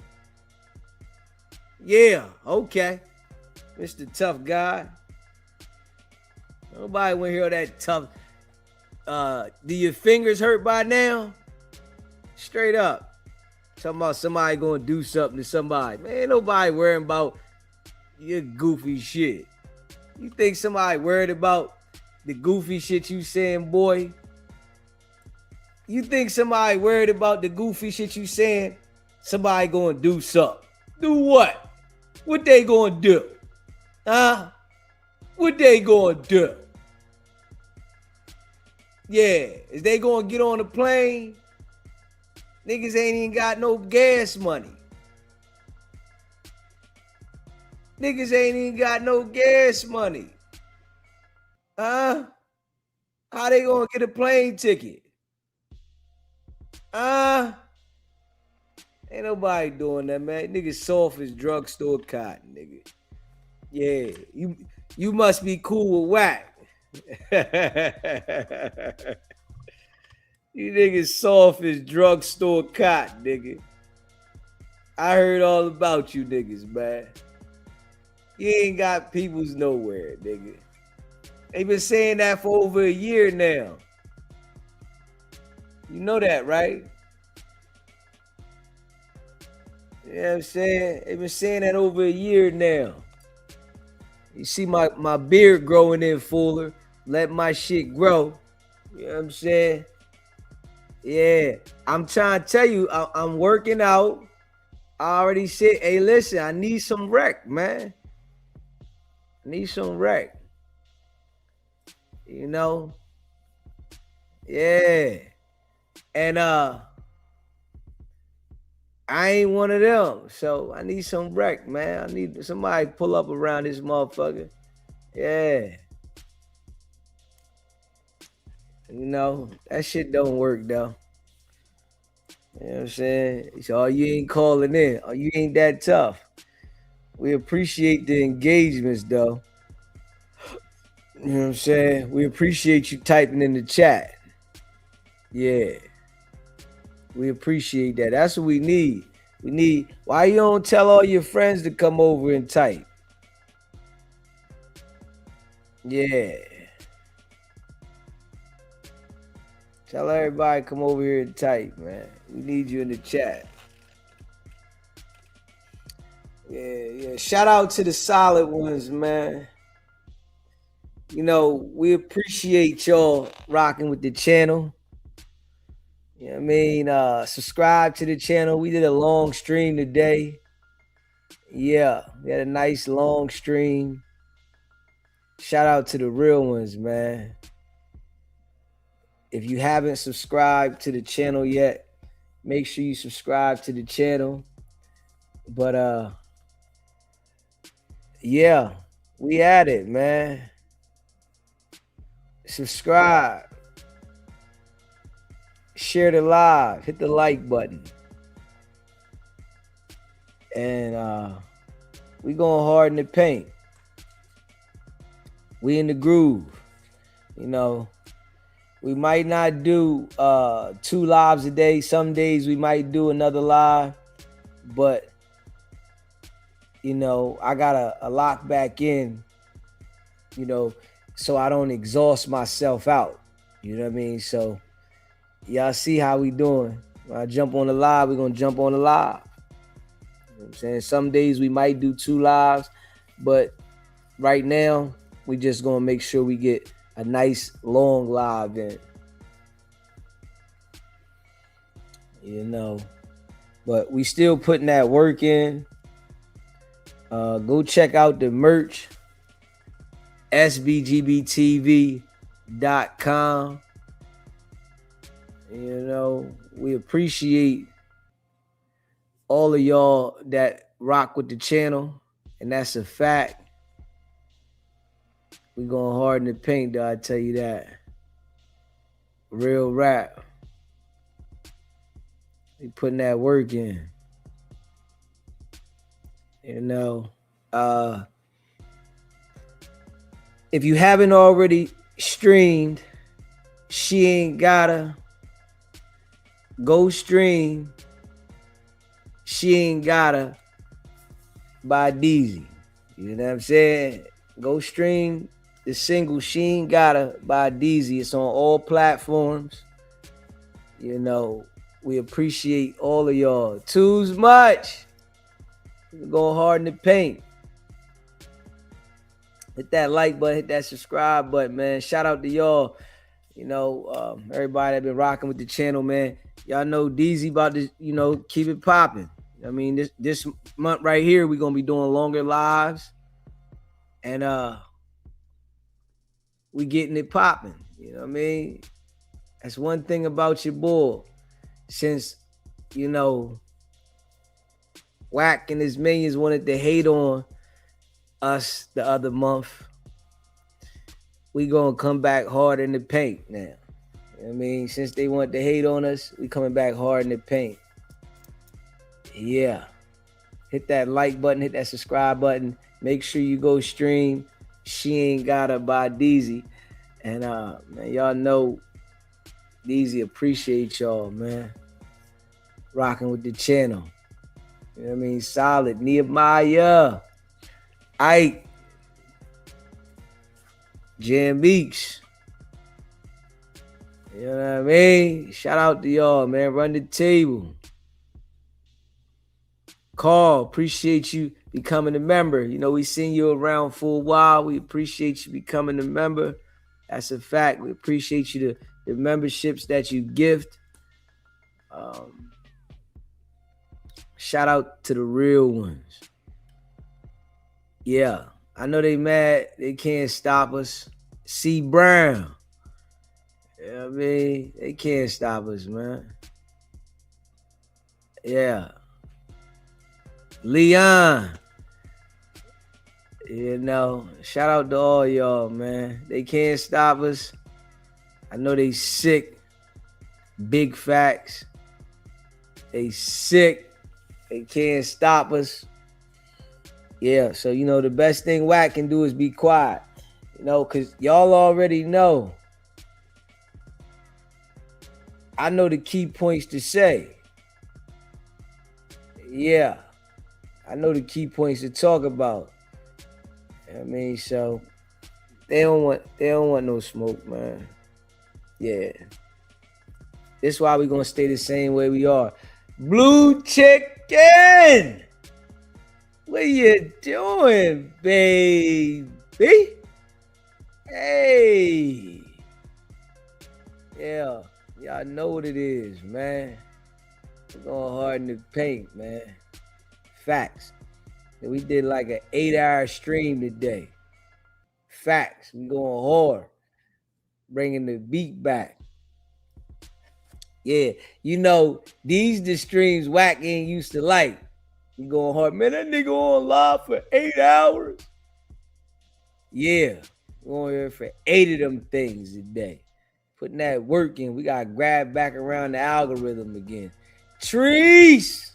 Yeah, okay. Mr. Tough Guy. Nobody want to hear that tough. Do your fingers hurt by now? Straight up. Talking about somebody going to do something to somebody. Man, nobody worrying about your goofy shit. You think somebody worried about the goofy shit you saying, boy? You think somebody worried about the goofy shit you saying? Somebody going to do something. Do what? What they going to do? Huh? What they going to do? Yeah, is they going to get on a plane? Niggas ain't even got no gas money. Niggas ain't even got no gas money. Huh? How they gonna get a plane ticket? Ain't nobody doing that, man. Niggas soft as drugstore cotton, nigga. Yeah, you must be cool with whack. You niggas soft as drugstore cotton, nigga. I heard all about you niggas, man. You ain't got peoples nowhere, nigga. They been saying that for over a year now. You know that, right? You know what I'm saying? They've been saying that over a year now. You see my beard growing in fuller. Let my shit grow. You know what I'm saying? Yeah, I'm trying to tell you, I'm working out. I already said, hey, listen, I need some rec, man. I need some rec. You know? Yeah. And I ain't one of them. So I need some rec, man. I need somebody to pull up around this motherfucker. Yeah. You know, that shit don't work though. You know what I'm saying? So you ain't calling in. You ain't that tough. We appreciate the engagements though. You know what I'm saying? We appreciate you typing in the chat. Yeah. We appreciate that. That's what we need. We need. Why you don't tell all your friends to come over and type? Yeah. Tell everybody come over here and type, man. We need you in the chat. Yeah. Shout out to the solid ones, man. You know, we appreciate y'all rocking with the channel. You know what I mean? Subscribe to the channel. We did a long stream today. Yeah, we had a nice long stream. Shout out to the real ones, man. If you haven't subscribed to the channel yet, make sure you subscribe to the channel. But yeah, we at it, man. Subscribe. Share the live. Hit the like button. And we going hard in the paint. We in the groove. You know, we might not do 2 lives a day. Some days we might do another live. But, you know, I got to lock back in, you know, so I don't exhaust myself out. You know what I mean? So y'all see how we doing. When I jump on the live, we're going to jump on the live. You know what I'm saying? Some days we might do 2 lives, but right now we just going to make sure we get a nice long live in. You know, but we still putting that work in. Go check out the merch, sbgbtv.com. You know, we appreciate all of y'all that rock with the channel, and that's a fact. We going hard in the paint, though, I tell you that. Real rap. We putting that work in. You know, if you haven't already streamed, She Ain't Gotta, go stream She Ain't Gotta by DZ. You know what I'm saying? Go stream the single She Ain't Gotta by DZ. It's on all platforms. You know, we appreciate all of y'all. Too much. We're going hard in the paint. Hit that like button, hit that subscribe button, man. Shout out to y'all. You know, everybody that been rocking with the channel, man. Y'all know DZ about to, you know, keep it popping. I mean, this month right here, we're gonna be doing longer lives. And we getting it popping. You know what I mean? That's one thing about your boy. Since, you know, Wack and his minions wanted to hate on us the other month, we gonna come back hard in the paint now. You know what I mean? Since they want to hate on us, we coming back hard in the paint. Yeah. Hit that like button, hit that subscribe button. Make sure you go stream She Ain't Gotta by DZ. And man, y'all know DZ appreciate y'all, man. Rocking with the channel. You know what I mean? Solid. Nehemiah. Ike. Jam Beach. You know what I mean? Shout out to y'all, man. Run the table. Carl, appreciate you becoming a member. You know, we seen you around for a while. We appreciate you becoming a member. That's a fact. We appreciate you, the memberships that you gift. Shout out to the real ones. Yeah, I know they mad. They can't stop us. C. Brown. You know what I mean? They can't stop us, man. Yeah. Leon. You know, shout out to all y'all, man. They can't stop us. I know they sick. Big facts. They sick. They can't stop us. Yeah, so, you know, the best thing Wack can do is be quiet. You know, because y'all already know. I know the key points to say. Yeah. I know the key points to talk about. I mean, so They don't want no smoke, man. Yeah. This is why we're gonna stay the same way we are. Blue Chicken! What you doing, baby? Hey. Yeah, y'all know what it is, man. We're going hard in the paint, man. Facts. And we did like an 8-hour stream today. Facts. We going hard. Bringing the beat back. Yeah, you know, these the streams Wack ain't used to like. We going hard. Man, that nigga on live for 8 hours. Yeah, we're on here for 8 of them things a day. Putting that work in. We got to grab back around the algorithm again. Trees!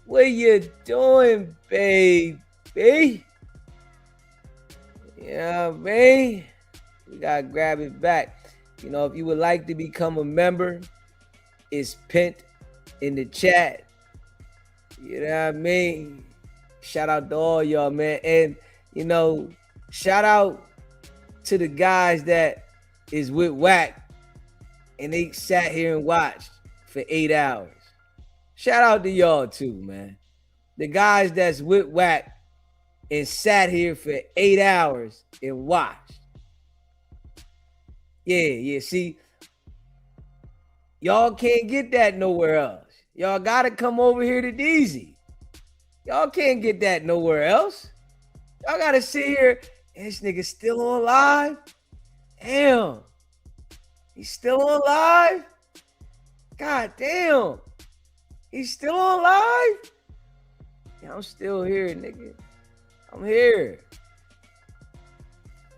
What you doing, baby? Yeah, man. We got to grab it back. You know, if you would like to become a member, it's pinned in the chat. You know what I mean? Shout out to all y'all, man. And, you know, shout out to the guys that is with Wack and they sat here and watched for 8 hours. Shout out to y'all too, man. The guys that's with Wack and sat here for 8 hours and watched. Yeah. See, y'all can't get that nowhere else. Y'all gotta come over here to DZ. Y'all can't get that nowhere else. Y'all gotta sit here and this nigga still on live. Damn. He's still on live? God damn. He's still on live? Yeah, I'm still here, nigga. I'm here.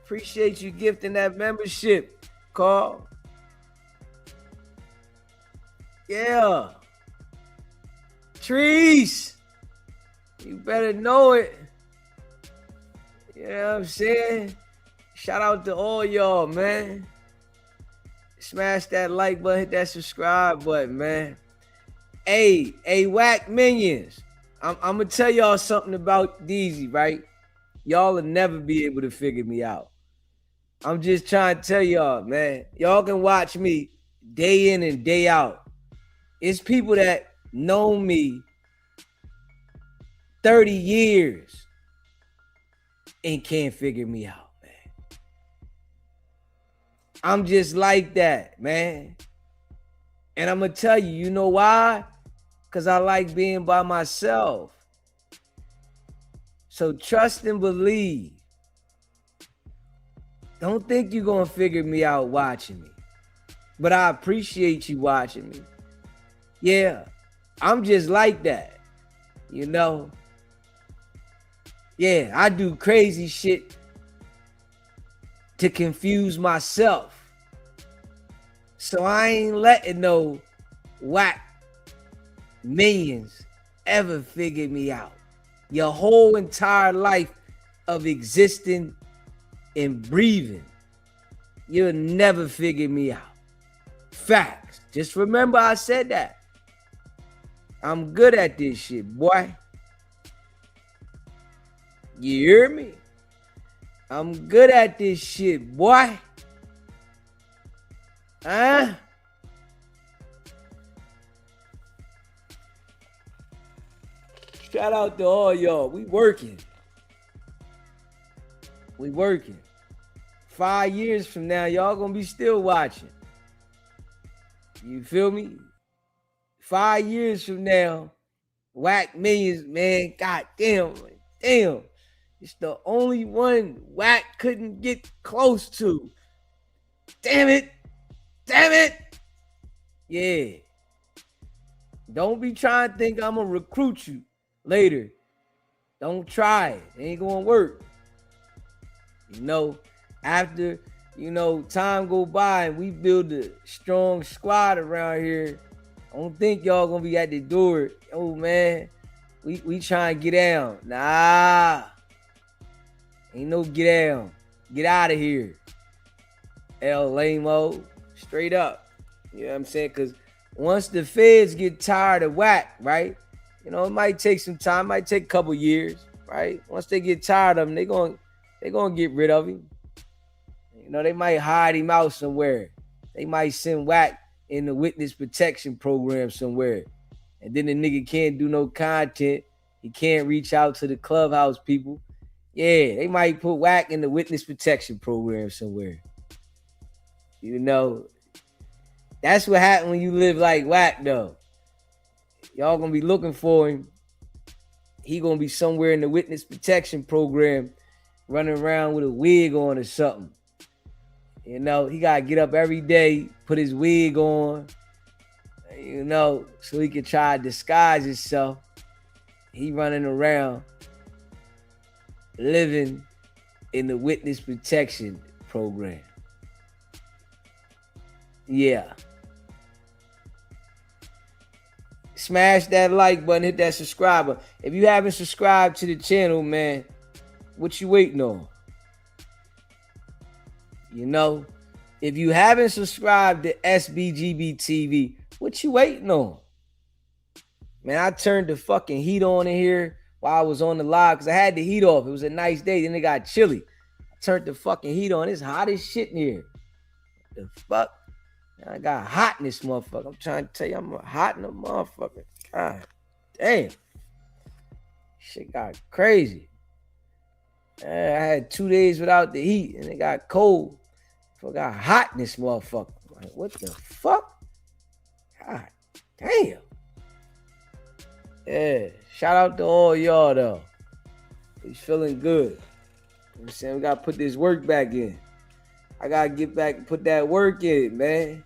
Appreciate you gifting that membership, Carl. Yeah. Trees. You better know it. You know what I'm saying? Shout out to all y'all, man. Smash that like button, hit that subscribe button, man. Hey, Wack Minions. I'm gonna tell y'all something about DZ, right? Y'all will never be able to figure me out. I'm just trying to tell y'all, man. Y'all can watch me day in and day out. It's people that know me 30 years and can't figure me out, man. I'm just like that, man. And I'm gonna tell you, you know why? Because I like being by myself. So trust and believe. Don't think you're gonna figure me out watching me. But I appreciate you watching me. Yeah, I'm just like that. You know? Yeah, I do crazy shit to confuse myself. So I ain't letting no Wack Minions ever figure me out. Your whole entire life of existing and breathing, you'll never figure me out. Facts. Just remember I said that. I'm good at this shit, boy. You hear me? I'm good at this shit, boy. Huh? Shout out to all y'all. We working. 5 years from now, y'all gonna be still watching. You feel me? 5 years from now, Wack Millions, man, god damn. It's the only one Wack couldn't get close to. Damn it. Yeah. Don't be trying to think I'm gonna recruit you later. Don't try it. It ain't gonna work. You know, after, you know, time go by and we build a strong squad around here, I don't think y'all gonna be at the door. Oh man, we trying to get down. Nah. Ain't no get down. Get out of here. El Lamo. Straight up. You know what I'm saying? Because once the feds get tired of Wack, right? You know, it might take some time, might take a couple years, right? Once they get tired of him, they gonna get rid of him. You know, they might hide him out somewhere. They might send Wack in the witness protection program somewhere. And then the nigga can't do no content. He can't reach out to the clubhouse people. Yeah, they might put Wack in the witness protection program somewhere. You know, that's what happened when you live like Wack, though. Y'all gonna be looking for him. He gonna be somewhere in the witness protection program, running around with a wig on or something. You know, he gotta get up every day, put his wig on, you know, so he can try to disguise himself. He running around living in the witness protection program. Yeah. Smash that like button, hit that subscribe button. If you haven't subscribed to the channel, man, what you waiting on? You know, if you haven't subscribed to SBGB TV, what you waiting on? Man, I turned the fucking heat on in here while I was on the live because I had the heat off. It was a nice day. Then it got chilly. I turned the fucking heat on. It's hot as shit in here. The fuck? I got hot in this motherfucker. I'm trying to tell you, I'm hot in the motherfucker. God damn. Shit got crazy. I had 2 days without the heat and it got cold. So I got hot in this motherfucker. Like, what the fuck? God damn. Yeah. Shout out to all y'all though. He's feeling good. You know what I'm saying? We gotta put this work back in. I gotta get back and put that work in, man.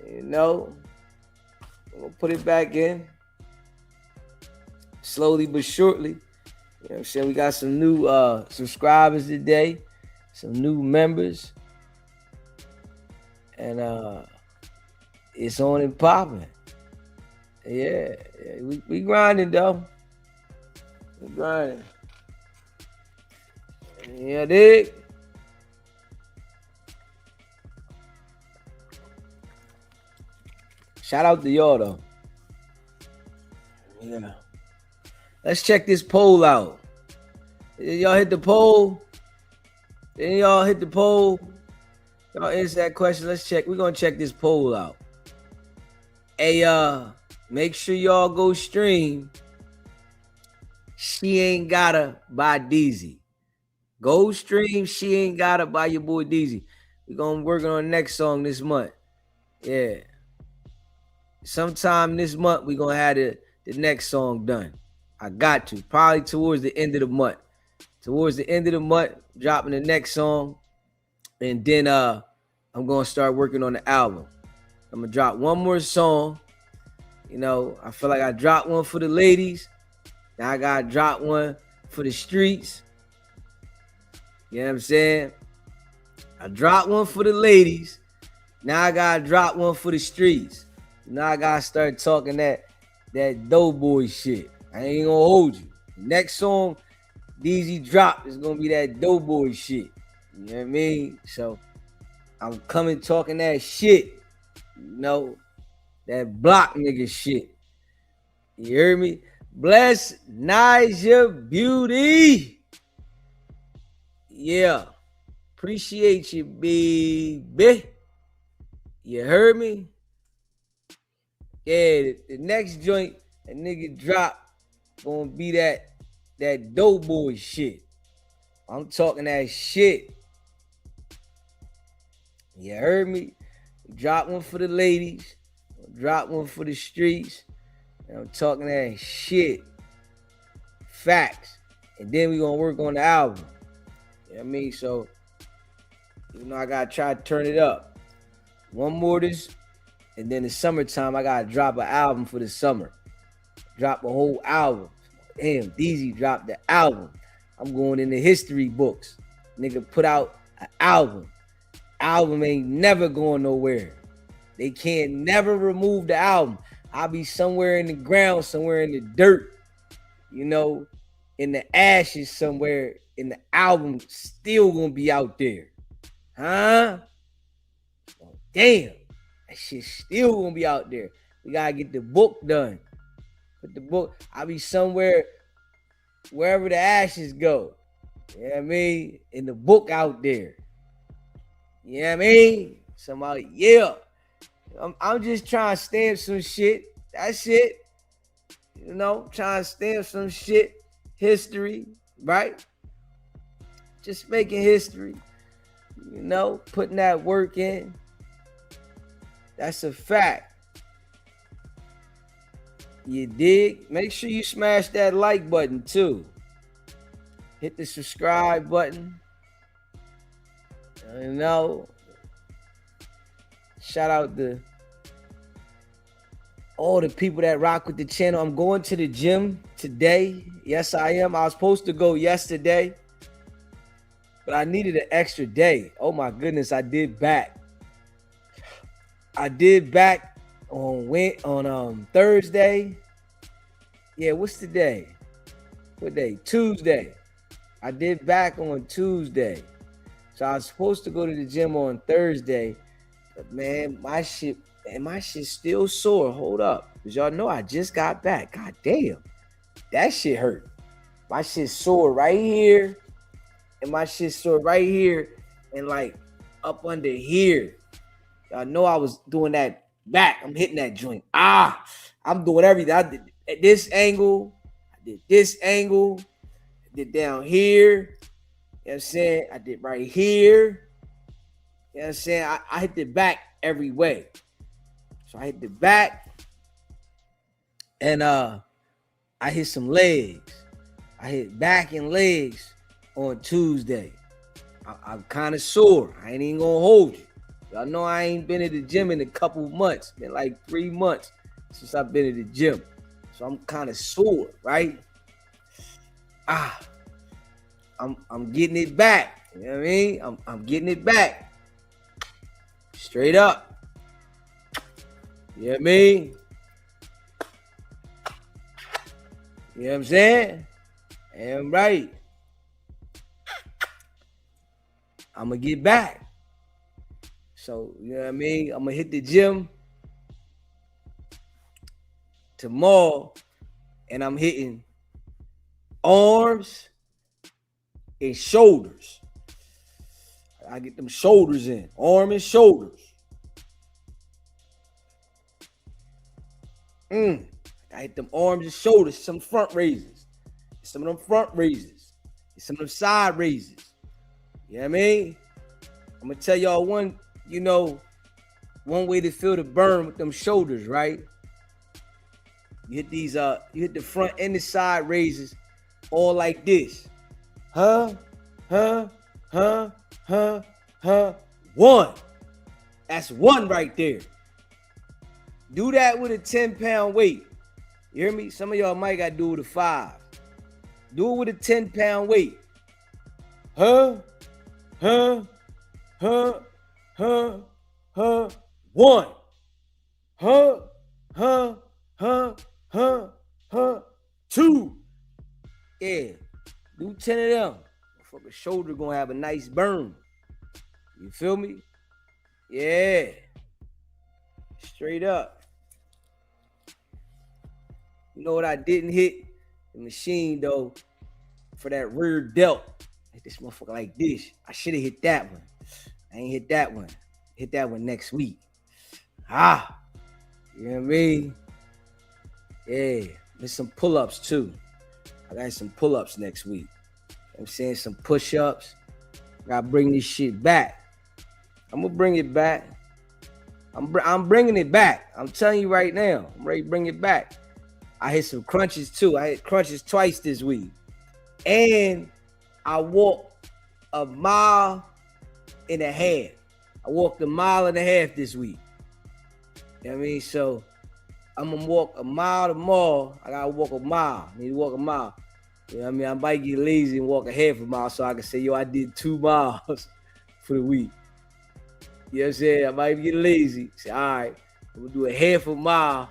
You know, I'm gonna put it back in slowly but surely. You know what I'm saying? We got some new subscribers today, some new members, and it's on and popping. Yeah, we grinding though. We grinding. Yeah, dig. Shout out to y'all though. Yeah. Let's check this poll out. Did y'all hit the poll? Didn't y'all hit the poll? Y'all answer that question. Let's check. We're gonna check this poll out. Hey, make sure y'all go stream She Ain't Gotta by DZ. Go stream She Ain't Gotta by your boy DZ. We're gonna work on the next song this month. Yeah. Sometime this month, we're going to have the next song done. I got to. Probably towards the end of the month. Towards the end of the month, dropping the next song. And then I'm going to start working on the album. I'm going to drop one more song. You know, I feel like I dropped one for the ladies. Now I got to drop one for the streets. You know what I'm saying? I dropped one for the ladies. Now I got to drop one for the streets. Now I gotta start talking that doughboy shit. I ain't gonna hold you. The next song DZ drop is gonna be that doughboy shit. You know what I mean? So I'm coming talking that shit. You know, that block nigga shit. You hear me? Bless Naja Beauty. Yeah. Appreciate you, baby. You heard me? Yeah, the next joint a nigga drop gonna be that doughboy shit. I'm talking that shit. You heard me? Drop one for the ladies. Drop one for the streets. And I'm talking that shit. Facts. And then we gonna work on the album. You know what I mean? So, you know, I gotta try to turn it up. One more this. And then in summertime, I gotta drop an album for the summer. Drop a whole album. Damn, DZ dropped the album. I'm going in the history books. Nigga put out an album. Album ain't never going nowhere. They can't never remove the album. I'll be somewhere in the ground, somewhere in the dirt, you know, in the ashes somewhere, and the album still gonna be out there. Huh? Oh, damn. That shit still gonna be out there. We gotta get the book done. Put the book, I'll be somewhere, wherever the ashes go. You know what I mean? And the book out there. You know what I mean? Somebody, yeah. I'm just trying to stamp some shit. That's it. You know, trying to stamp some shit. History, right? Just making history. You know, putting that work in. That's a fact. You dig? Make sure you smash that like button too. Hit the subscribe button. You know, shout out to all the people that rock with the channel. I'm going to the gym today. Yes, I am. I was supposed to go yesterday, but I needed an extra day. Oh my goodness, I did back. On Thursday. Yeah, what's the day? What day? Tuesday. I did back on Tuesday. So I was supposed to go to the gym on Thursday, but man, my shit's still sore. Hold up. Because y'all know I just got back. God damn. That shit hurt. My shit's sore right here. And my shit's sore right here. And like up under here. Y'all know I was doing that back. I'm hitting that joint. I'm doing everything. I did at this angle. I did this angle. I did down here. You know what I'm saying? I did right here. You know what I'm saying? I hit the back every way. So I hit the back. And I hit some legs. I hit back and legs on Tuesday. I'm kind of sore. I ain't even gonna hold you. Y'all know I ain't been at the gym in a couple months. Been like 3 months since I've been at the gym. So I'm kind of sore, right? I'm getting it back. You know what I mean? I'm getting it back. Straight up. You know what I mean? You know what I'm saying? Damn right. I'm going to get back. So, you know what I mean? I'm going to hit the gym tomorrow, and I'm hitting arms and shoulders. I get them shoulders in, arm and shoulders. I hit them arms and shoulders, some front raises, some of them front raises, some of them side raises. You know what I mean? I'm gonna tell y'all one way to feel the burn with them shoulders, right? You hit these, you hit the front and the side raises all like this. One. That's one right there. Do that with a 10-pound weight. You hear me? Some of y'all might got to do it with a 5. Do it with a 10-pound weight. One. Two. Yeah. Do 10 of them. Fucking shoulder gonna have a nice burn. You feel me? Yeah. Straight up. You know what I didn't hit? The machine though, for that rear delt. Hit this motherfucker like this. I should have hit that one. I ain't hit that one. Hit that one next week. You know what I mean? Yeah. There's some pull-ups too. I got some pull-ups next week. I'm saying some push-ups. Gotta bring this shit back. I'm gonna bring it back. I'm bringing it back. I'm telling you right now. I'm ready to bring it back. I hit some crunches too. I hit crunches twice this week. And I walked a mile and a half. I walked a mile and a half this week. You know what I mean? So I'm gonna walk a mile tomorrow. I gotta walk a mile. I need to walk a mile. You know what I mean? I might get lazy and walk a half a mile so I can say, yo, I did 2 miles for the week. You know what I'm saying? I might get lazy. Say, all right, I'm gonna do a half a mile,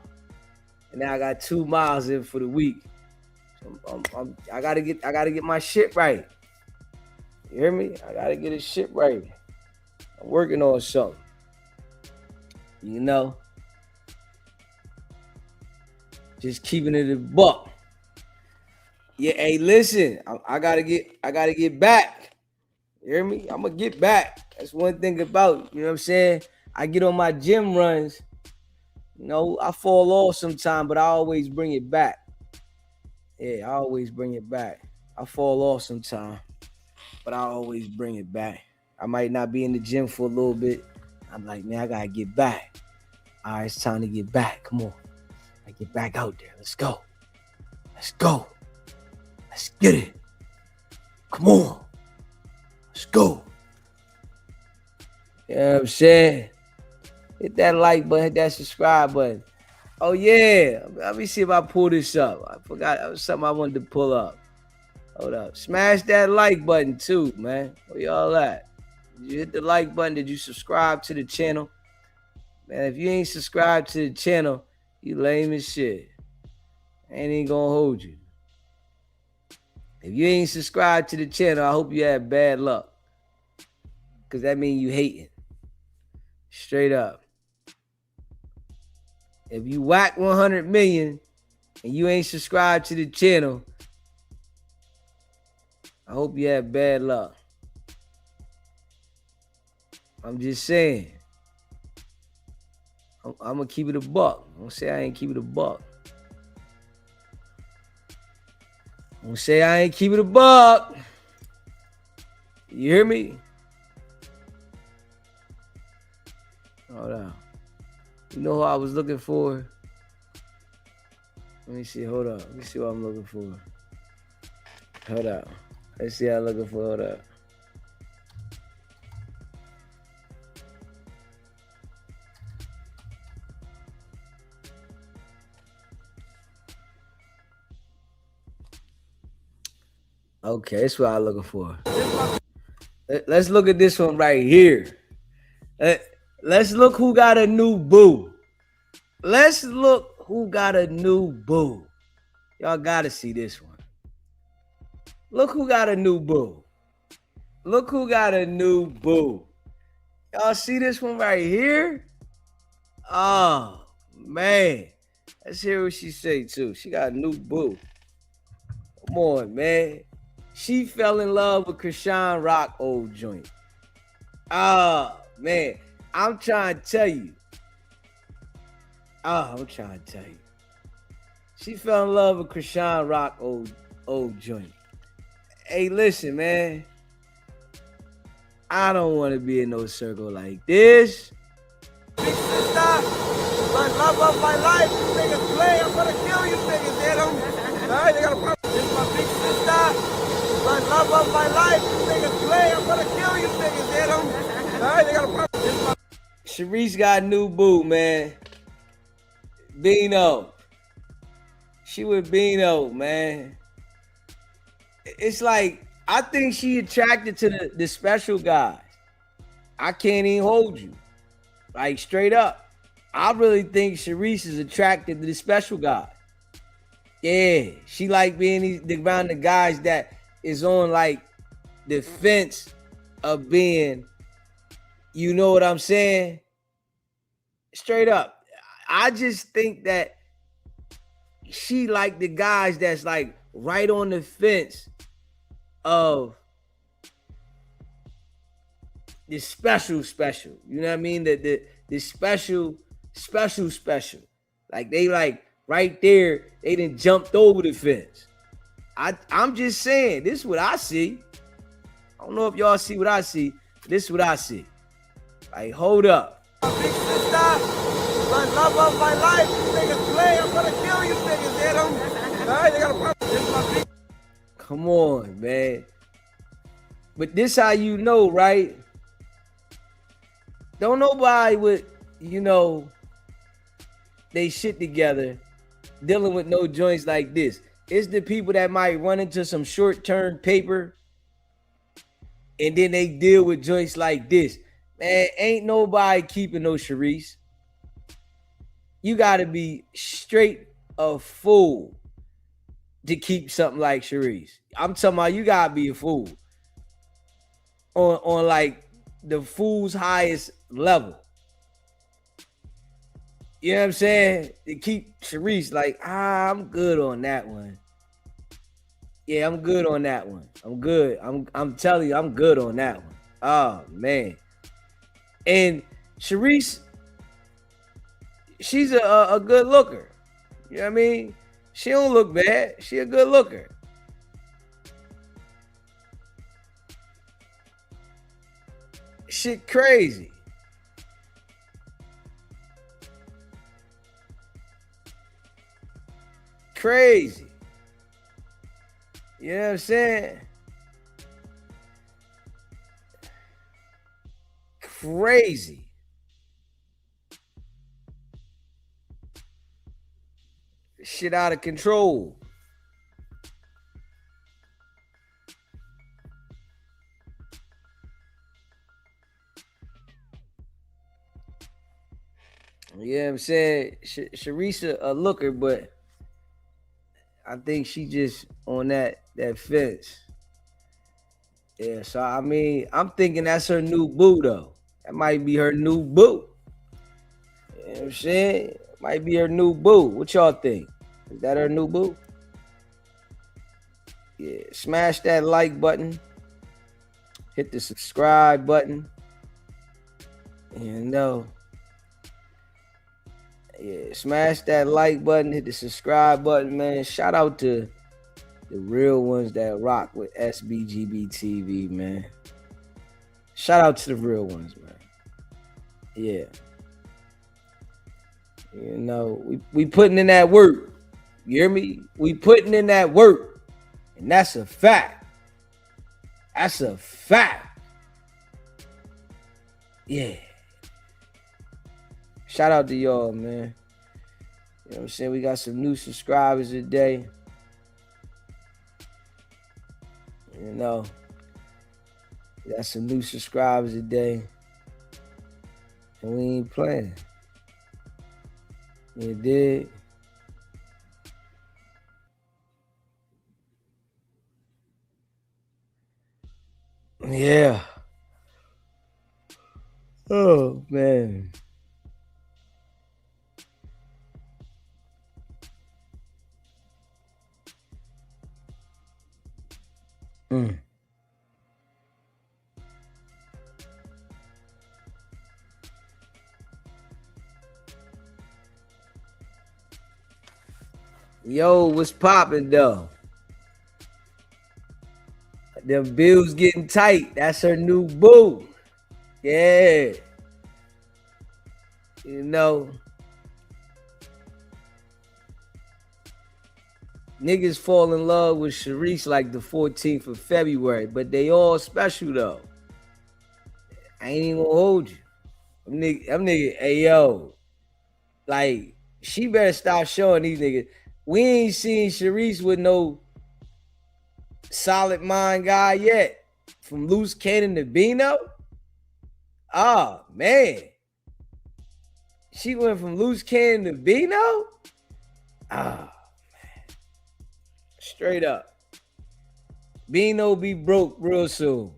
and now I got 2 miles in for the week. So I gotta get my shit right. You hear me? I gotta get this shit right. I'm working on something. You know? Just keeping it a buck. Yeah, hey, listen, I gotta get back. You hear me? I'm gonna get back. That's one thing about, you know what I'm saying? I get on my gym runs, you know, I fall off sometime, but I always bring it back. Yeah, I always bring it back. I fall off sometime, but I always bring it back. I might not be in the gym for a little bit. I'm like, man, I gotta get back. All right, it's time to get back. Come on. I get back out there. Let's go. Let's go. Let's get it. Come on. Let's go. You know what I'm saying? Hit that like button, hit that subscribe button. Oh, yeah. Let me see if I pull this up. I forgot. It was something I wanted to pull up. Hold up. Smash that like button, too, man. Where y'all at? Did you hit the like button? Did you subscribe to the channel? Man, if you ain't subscribed to the channel, you lame as shit. I ain't gonna hold you. If you ain't subscribed to the channel, I hope you have bad luck. Because that means you hating. Straight up. If you whack 100 million and you ain't subscribed to the channel, I hope you have bad luck. I'm just saying. I'm going to keep it a buck. I'm going to say I ain't keep it a buck. I'm going to say I ain't keep it a buck. You hear me? Hold on. You know who I was looking for? Let me see. Hold up. Let me see what I'm looking for. Hold up. Let's see what I'm looking for. Hold up. Okay, that's what I'm looking for. Let's look at this one right here. Let's look who got a new boo. Let's look who got a new boo. Y'all gotta see this one. Look who got a new boo. Look who got a new boo. Y'all see this one right here? Oh, man. Let's hear what she say, too. She got a new boo. Come on, man. She fell in love with Krishan Rock old joint. Oh, man. I'm trying to tell you. She fell in love with Krishan Rock old joint. Hey, listen, man. I don't want to be in no circle like this. Big sister, the love of my life. You niggas play. I'm gonna kill you niggas, hit them. All right, they got a problem. This is my big sister. The love of my life. You niggas play. I'm gonna kill you niggas, hit them. All right, they got a problem. This is my Sharice got a new boo, man. Bino. She with Bino, man. It's like, I think she attracted to the special guys. I can't even hold you. Like, straight up. I really think Sharice is attracted to the special guy. Yeah, she like being around the guys that is on, like, the fence of being, you know what I'm saying? Straight up. I just think that she like the guys that's like right on the fence of the special. You know what I mean? The special. Like they like right there, they done jumped over the fence. I'm just saying, this is what I see. I don't know if y'all see what I see. This is what I see. Like, hold up. Big sister, the love of my life. You niggas play. I'm gonna kill you niggas, hit them. All right, they got a problem. This is my big. Come on, man. But this how you know, right? Don't nobody with, you know, they shit together dealing with no joints like this. It's the people that might run into some short-term paper and then they deal with joints like this. Man, ain't nobody keeping no Sharice. You got to be straight a fool to keep something like Sharice. I'm talking about you got to be a fool on like the fool's highest level. You know what I'm saying? To keep Sharice like, I'm good on that one. Yeah, I'm good on that one. I'm good. I'm telling you, I'm good on that one. Oh, man. And Sharice, she's a good looker. You know what I mean? She don't look bad. She a good looker. Shit crazy. Crazy. You know what I'm saying? Crazy. Shit out of control. You know what I'm saying? Sharice a looker, but I think she just on that fence. Yeah, so I mean, I'm thinking that's her new boo though. That might be her new boo. You know what I'm saying? Might be her new boo. What y'all think? Is that her new boo? Yeah, smash that like button. Hit the subscribe button. You know. Yeah, smash that like button, hit the subscribe button, man. Shout out to the real ones that rock with SBGB TV, man. Shout out to the real ones, man. Yeah. You know, we putting in that work. You hear me? We putting in that work. And that's a fact. That's a fact. Yeah. Shout out to y'all, man. You know what I'm saying? We got some new subscribers today. You know, we got some new subscribers today. And we ain't playing. You dig? Yeah. Oh, man. Yo, what's poppin' though? The bills getting tight. That's her new boo. Yeah. You know. Niggas fall in love with Sharice like the 14th of February, but they all special though. I ain't even gonna hold you. I'm nigga, hey yo. Like, she better stop showing these niggas. We ain't seen Sharice with no solid mind guy yet. From Loose Cannon to Bino. Oh, man. She went from Loose Cannon to Bino? Oh, man. Straight up. Bino be broke real soon.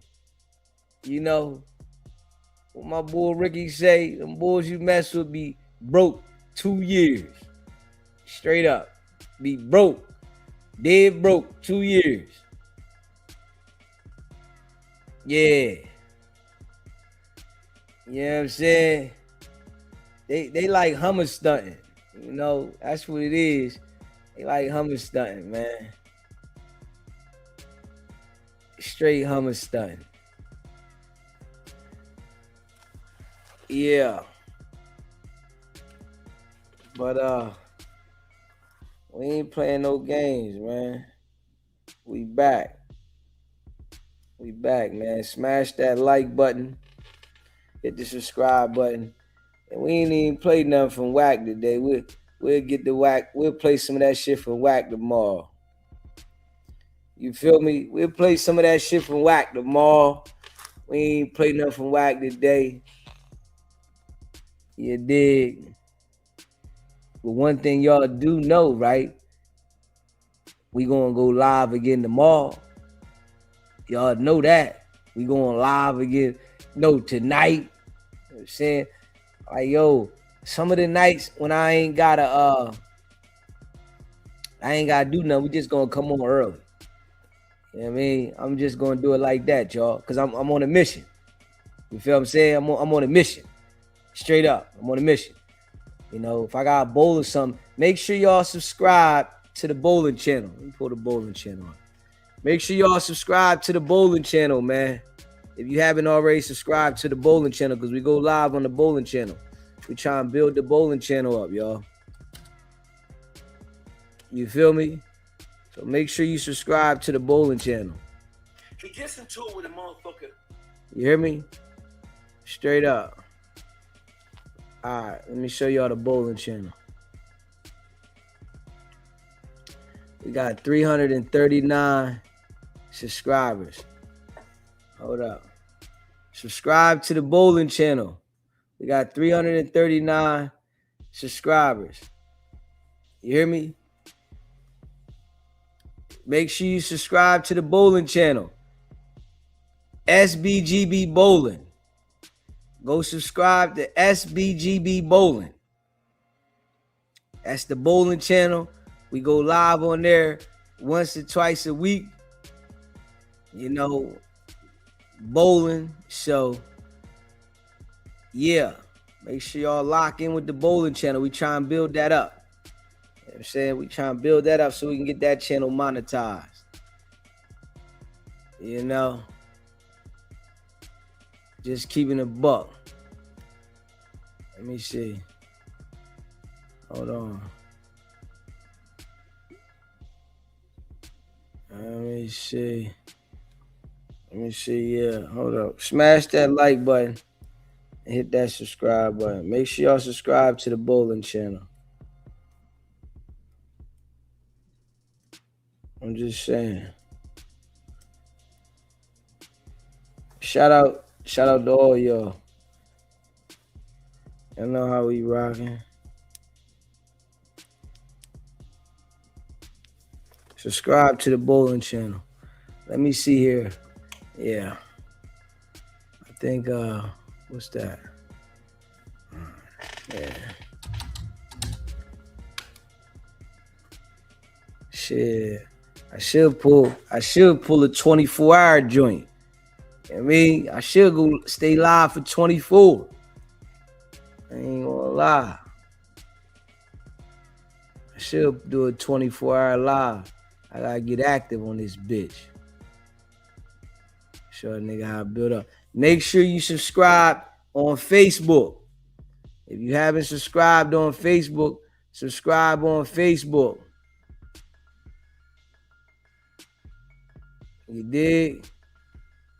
You know, what my boy Ricky say, them boys you mess with be broke 2 years. Straight up. Be broke. Dead broke 2 years. Yeah. You know what I'm saying? They like Hummer stunting. You know, that's what it is. They like Hummer stunting, man. Straight Hummer stunting. Yeah. But we ain't playing no games, man. We back. We back, man. Smash that like button. Hit the subscribe button. And we ain't even played nothing from Whack today. We'll get the Whack. We'll play some of that shit from Whack tomorrow. You feel me? We'll play some of that shit from Whack tomorrow. We ain't played nothing from Whack today. You dig? But one thing y'all do know, right? We gonna go live again tomorrow. Y'all know that. We going live again. No, tonight. You know what I'm saying? Like, yo, some of the nights when I ain't gotta do nothing, we just gonna come on early. You know what I mean? I'm just gonna do it like that, y'all. Cause I'm on a mission. You feel what I'm saying? I'm on a mission. Straight up, I'm on a mission. You know, if I got a bowl or something, make sure y'all subscribe to the bowling channel. Let me pull the bowling channel on. Make sure y'all subscribe to the bowling channel, man. If you haven't already subscribed to the bowling channel, because we go live on the bowling channel. We try and build the bowling channel up, y'all. You feel me? So make sure you subscribe to the bowling channel. He gets into it with a motherfucker. You hear me? Straight up. All right, let me show y'all the bowling channel. We got 339 subscribers. Hold up. Subscribe to the bowling channel. We got 339 subscribers. You hear me? Make sure you subscribe to the bowling channel. SBGB Bowling. Go subscribe to SBGB Bowling. That's the bowling channel. We go live on there once or twice a week. You know, bowling. So, yeah. Make sure y'all lock in with the bowling channel. We try and build that up. You know what I'm saying? We try and build that up so we can get that channel monetized. You know? Just keeping a buck. Let me see. Hold on. Let me see. Yeah, hold up. Smash that like button and hit that subscribe button. Make sure y'all subscribe to the bowling channel. I'm just saying. Shout out to all y'all. Y'all know how we rocking. Subscribe to the bowling channel. Let me see here. Yeah. I think, what's that? Yeah. Shit. I should pull a 24-hour joint. I mean, I should go stay live for 24. I ain't gonna lie. I should do a 24-hour live. I gotta get active on this bitch. Show a nigga how to build up. Make sure you subscribe on Facebook. If you haven't subscribed on Facebook, subscribe on Facebook. You dig?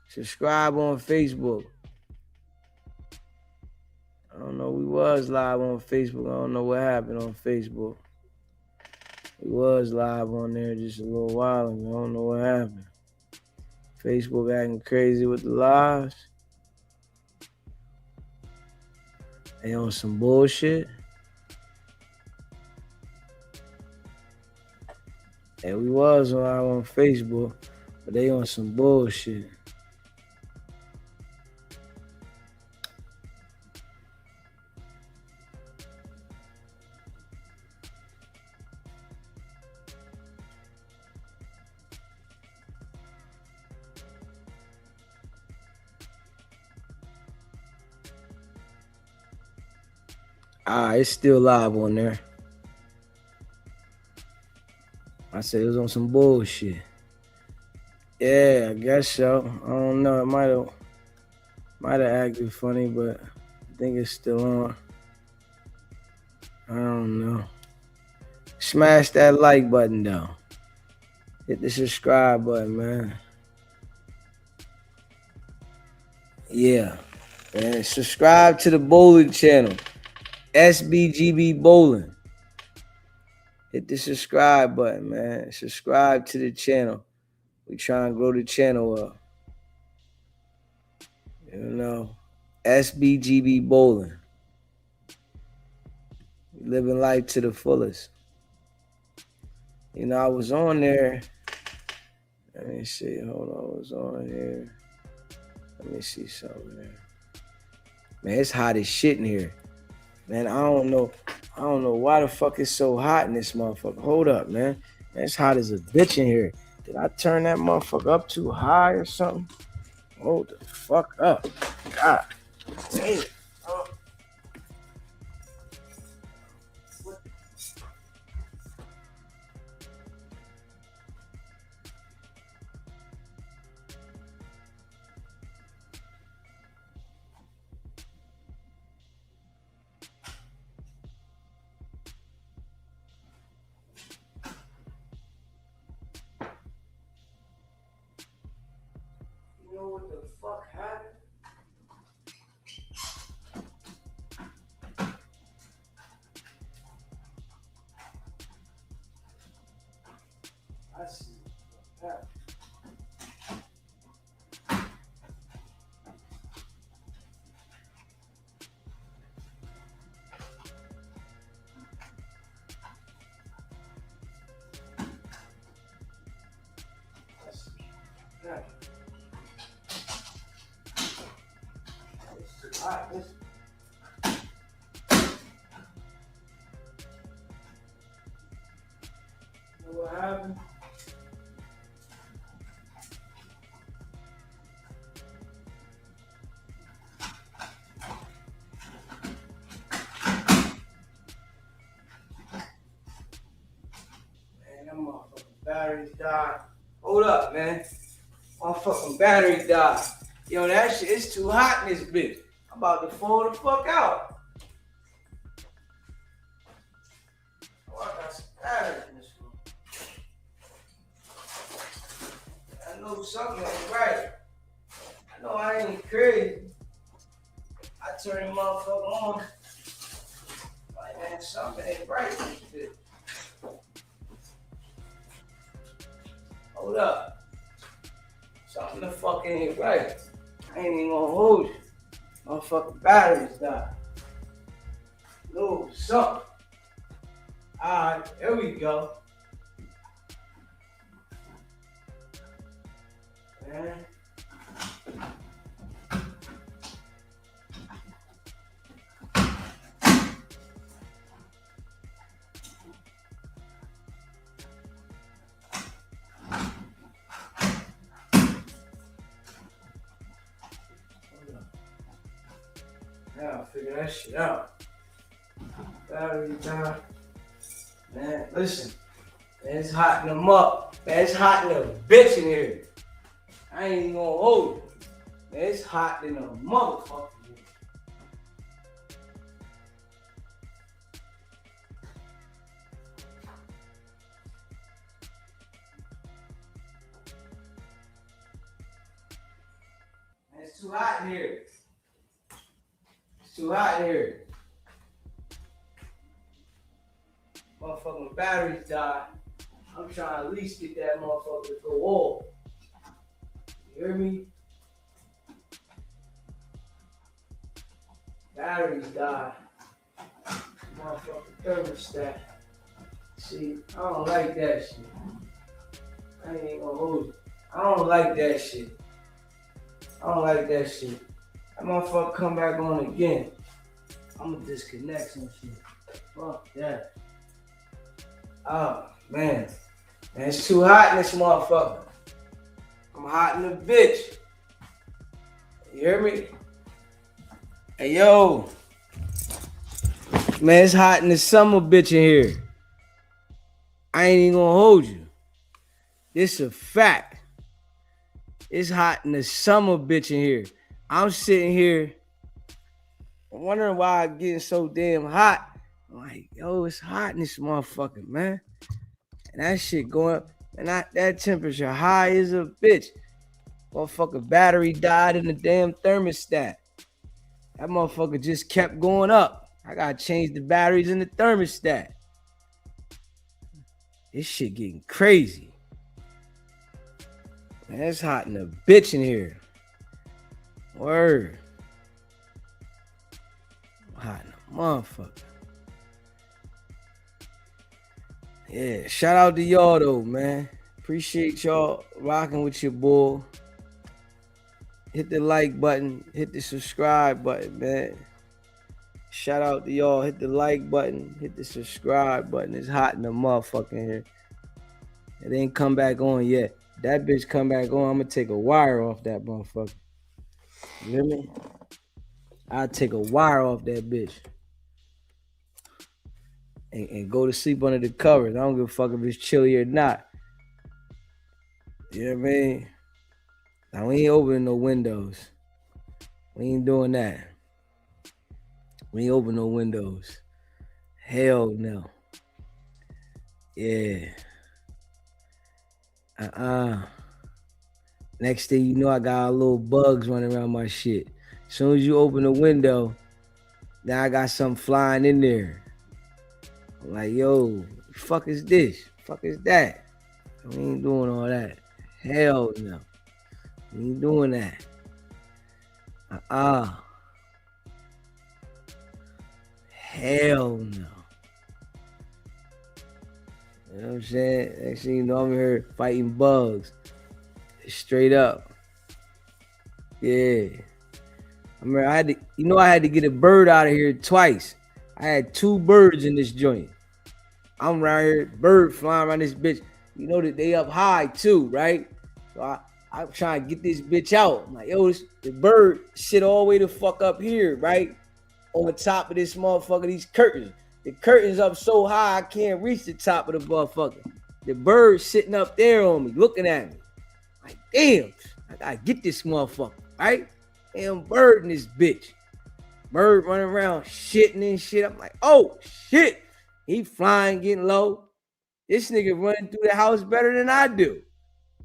Subscribe on Facebook. I don't know. We was live on Facebook. I don't know what happened on Facebook. We was live on there just a little while ago. I don't know what happened. Facebook acting crazy with the lives. They on some bullshit. And we was live on Facebook, but they on some bullshit. It's still live on there. I said it was on some bullshit. Yeah, I guess so. I don't know. It might have acted funny, but I think it's still on. I don't know. Smash that like button though. Hit the subscribe button, man. Yeah. And subscribe to the bowling channel. SBGB Bowling. Hit the subscribe button, man. Subscribe to the channel. We try and grow the channel up. You know, SBGB Bowling. Living life to the fullest. You know, I was on there. Let me see. Hold on. I was on here. Let me see something there. Man, it's hot as shit in here. Man, I don't know why the fuck it's so hot in this motherfucker. Hold up, man. Man, it's hot as a bitch in here. Did I turn that motherfucker up too high or something? Hold the fuck up. God damn. You know what the fuck happened? I see what happened. I see what happened. It's too hot. You know what happened? Man, that motherfucking batteries died. Hold up, man. Motherfucking battery died. Yo, that shit is too hot in this bitch. I'm about to fall the fuck out. Oh, I got some batteries in this room. I know something ain't right. I know I ain't crazy. I turn the motherfucker on. Like, man, something ain't right with this bitch. Hold up. Something the fuck ain't right. I ain't even gonna hold you. Motherfucking batteries died. No, something. Alright, here we go. Man. Now figure that shit out. Battery died. Man, listen. Man, it's hot in them up. Man, it's hot in a bitch in here. I ain't even gonna hold it. Man, it's hot in a motherfucker. Man, it's too hot in here. It's too hot in here. Motherfucking batteries died. I'm trying to at least get that motherfucker to go off. You hear me? Batteries died. Motherfucking thermostat. See, I don't like that shit. I ain't even gonna hold you. I don't like that shit. I don't like that shit. That motherfucker come back on again. I'ma disconnect some shit. Fuck that. Oh, man. Man, it's too hot in this motherfucker. I'm hot in the bitch. You hear me? Hey, yo. Man, it's hot in the summer bitch in here. I ain't even gonna hold you. This a fact. It's hot in the summer bitch in here. I'm sitting here wondering why I'm getting so damn hot. I'm like, yo, it's hot in this motherfucker, man. And that shit going up. And that temperature high as a bitch. Motherfucker battery died in the damn thermostat. That motherfucker just kept going up. I gotta change the batteries in the thermostat. This shit getting crazy. Man, it's hot in the bitch in here. Word. Hot in the motherfucker. Yeah, shout out to y'all though, man. Appreciate y'all rocking with your boy. Hit the like button, hit the subscribe button, man. Shout out to y'all. Hit the like button, hit the subscribe button. It's hot in the motherfucker here. It ain't come back on yet. That bitch come back on, I'm gonna take a wire off that motherfucker. You hear me? I'd take a wire off that bitch and go to sleep under the covers. I don't give a fuck if it's chilly or not. You know what I mean? Now, we ain't opening no windows. We ain't doing that. We ain't open no windows. Hell no. Yeah. Next thing you know, I got little bugs running around my shit. As soon as you open the window, now I got something flying in there. I'm like, yo, the fuck is this? The fuck is that? We ain't doing all that. Hell no. We ain't doing that. Hell no. You know what I'm saying? Next thing you know, I'm here fighting bugs. Straight up. Yeah. I remember I had to get a bird out of here twice. I had 2 birds in this joint. I'm around here, bird flying around this bitch. You know that they up high too, right? So I'm trying to get this bitch out. I'm like, yo, the bird sit all the way the fuck up here, right? On the top of this motherfucker, these curtains. The curtains up so high, I can't reach the top of the motherfucker. The bird sitting up there on me, looking at me. Like, damn, I gotta get this motherfucker, right? Damn bird in this bitch. Bird running around shitting and shit. I'm like, oh, shit. He flying, getting low. This nigga running through the house better than I do.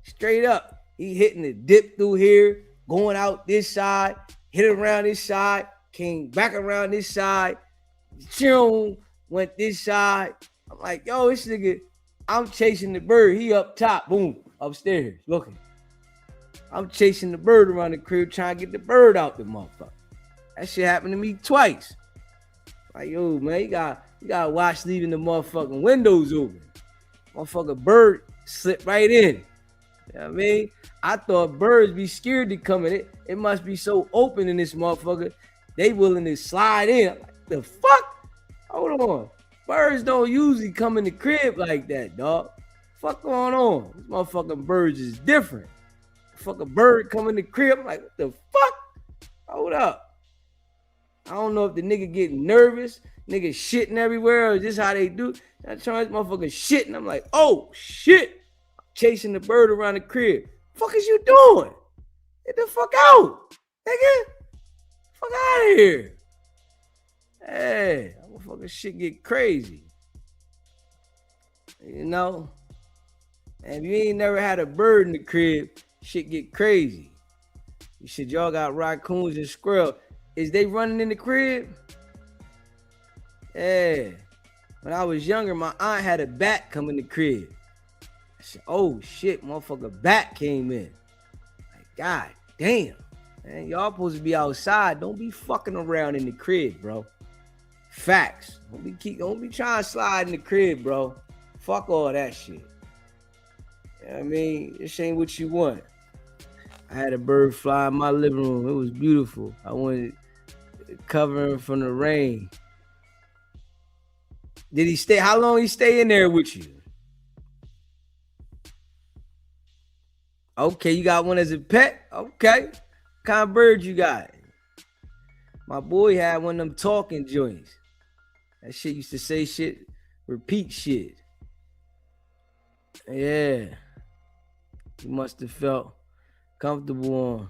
Straight up. He hitting the dip through here, going out this side, hit around this side, came back around this side, went this side. I'm like, yo, this nigga, I'm chasing the bird. He up top, boom, upstairs, looking. I'm chasing the bird around the crib, trying to get the bird out the motherfucker. That shit happened to me twice. Like, yo, man, you gotta watch leaving the motherfucking windows open. Motherfucker bird slipped right in. You know what I mean? I thought birds be scared to come in. It must be so open in this motherfucker. They willing to slide in. I'm like, the fuck? Hold on. Birds don't usually come in the crib like that, dog. Fuck going on? These motherfucking birds is different. Fucking bird come in the crib. I'm like, what the fuck? Hold up. I don't know if the nigga getting nervous, nigga shitting everywhere, or just how they do. I'm trying this motherfucker shitting. I'm like, oh shit. Chasing the bird around the crib. Fuck is you doing? Get the fuck out, nigga. Fuck out of here. Hey, motherfucker shit get crazy. You know? And if you ain't never had a bird in the crib, shit get crazy. You said y'all got raccoons and squirrels. Is they running in the crib? Yeah. When I was younger, my aunt had a bat come in the crib. I said, oh shit, motherfucker, bat came in. Like, god damn. Man, y'all supposed to be outside. Don't be fucking around in the crib, bro. Facts. Don't be trying to slide in the crib, bro. Fuck all that shit. You know what I mean? This ain't what you want. I had a bird fly in my living room. It was beautiful. I wanted to cover him from the rain. Did he stay? How long he stay in there with you? Okay, you got one as a pet? Okay. What kind of bird you got? My boy had one of them talking joints. That shit used to say shit, repeat shit. Yeah. You must have felt comfortable on.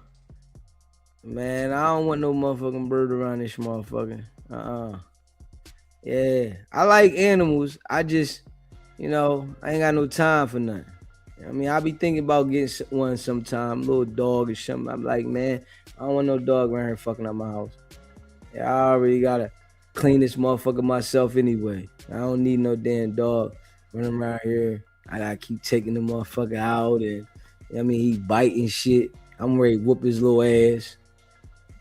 Man, I don't want no motherfucking bird around this motherfucker. Yeah. I like animals. I just, I ain't got no time for nothing. I mean, I be thinking about getting one sometime, little dog or something. I'm like, man, I don't want no dog around here fucking up my house. Yeah, I already gotta clean this motherfucker myself anyway. I don't need no damn dog running around here. I gotta keep taking the motherfucker out, and he biting shit. I'm ready to whoop his little ass.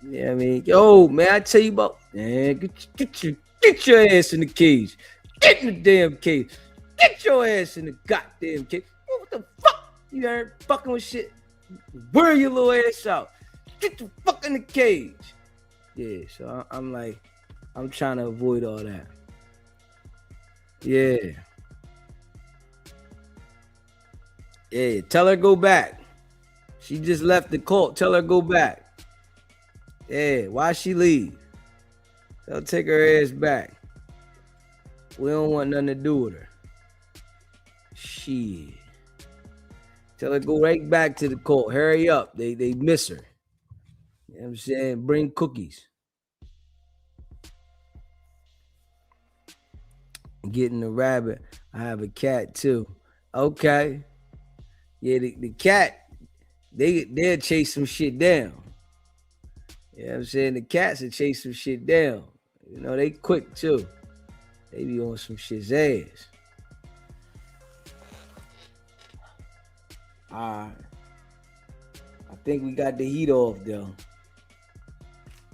Yeah, I mean, yo, man, I tell you about, man, get your ass in the cage. Get in the damn cage. Get your ass in the goddamn cage. What the fuck? You ain't fucking with shit. Wear your little ass out. Get the fuck in the cage. Yeah, so I'm like, I'm trying to avoid all that. Yeah. Yeah, tell her go back. She just left the cult. Tell her go back. Yeah, why she leave? They'll take her ass back. We don't want nothing to do with her. Shit. Tell her go right back to the court. Hurry up. They miss her. You know what I'm saying? Bring cookies. Getting the rabbit. I have a cat too. Okay. Yeah, the cat, they'll chase some shit down. You know what I'm saying? The cats will chase some shit down. You know, they quick too. They be on some shit's ass. All right. I think we got the heat off though.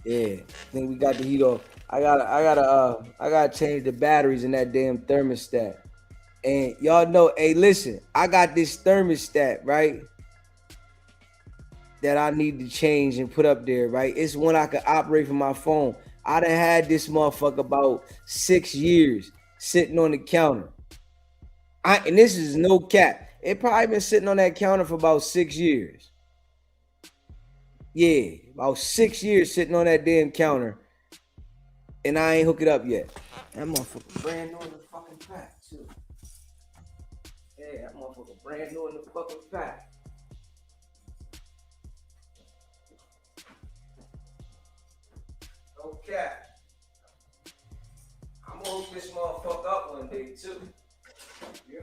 Yeah, I think we got the heat off. I gotta change the batteries in that damn thermostat. And y'all know, hey, listen, I got this thermostat, right? That I need to change and put up there, right? It's one I can operate from my phone. I done had this motherfucker about 6 years sitting on the counter. And this is no cap. It probably been sitting on that counter for about 6 years. Yeah, about 6 years sitting on that damn counter. And I ain't hook it up yet. That motherfucker brand new in the fucking pack, too. Yeah, that motherfucker brand new in the fucking pack. Okay. I'm gonna hook this motherfucker up one day, too. Yeah.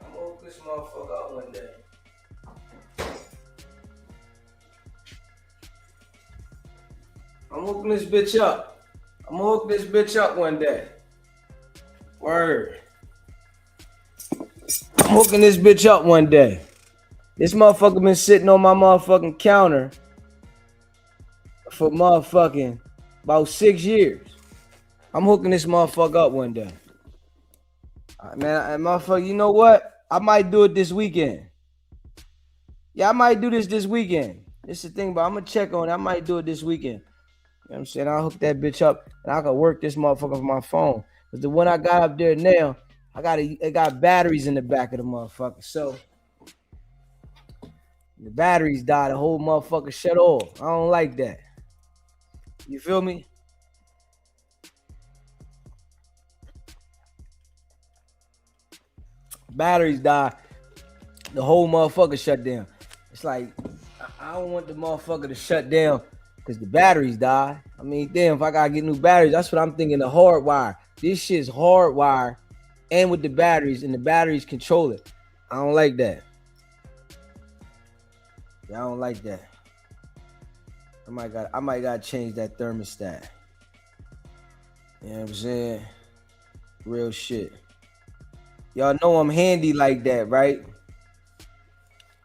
I'm gonna hook this motherfucker up one day. I'm hooking this bitch up. I'm gonna hook this bitch up one day. Word. I'm hooking this bitch up one day. This motherfucker been sitting on my motherfucking counter for motherfucking about 6 years. I'm hooking this motherfucker up one day. Man, motherfucker, you know what? I might do it this weekend. Yeah, I might do this weekend. This is the thing, but I'm gonna check on it. I might do it this weekend. You know what I'm saying? I'll hook that bitch up and I can work this motherfucker from my phone. But the one I got up there now, it got batteries in the back of the motherfucker. So the batteries die, the whole motherfucker shut off. I don't like that. You feel me? Batteries die, the whole motherfucker shut down. It's like, I don't want the motherfucker to shut down because the batteries die. I mean, damn, if I gotta get new batteries, that's what I'm thinking, the hardwire. This shit's hardwire and with the batteries, and the batteries control it. I don't like that. I don't like that. I might gotta change that thermostat. You know what I'm saying? Real shit. Y'all know I'm handy like that, right?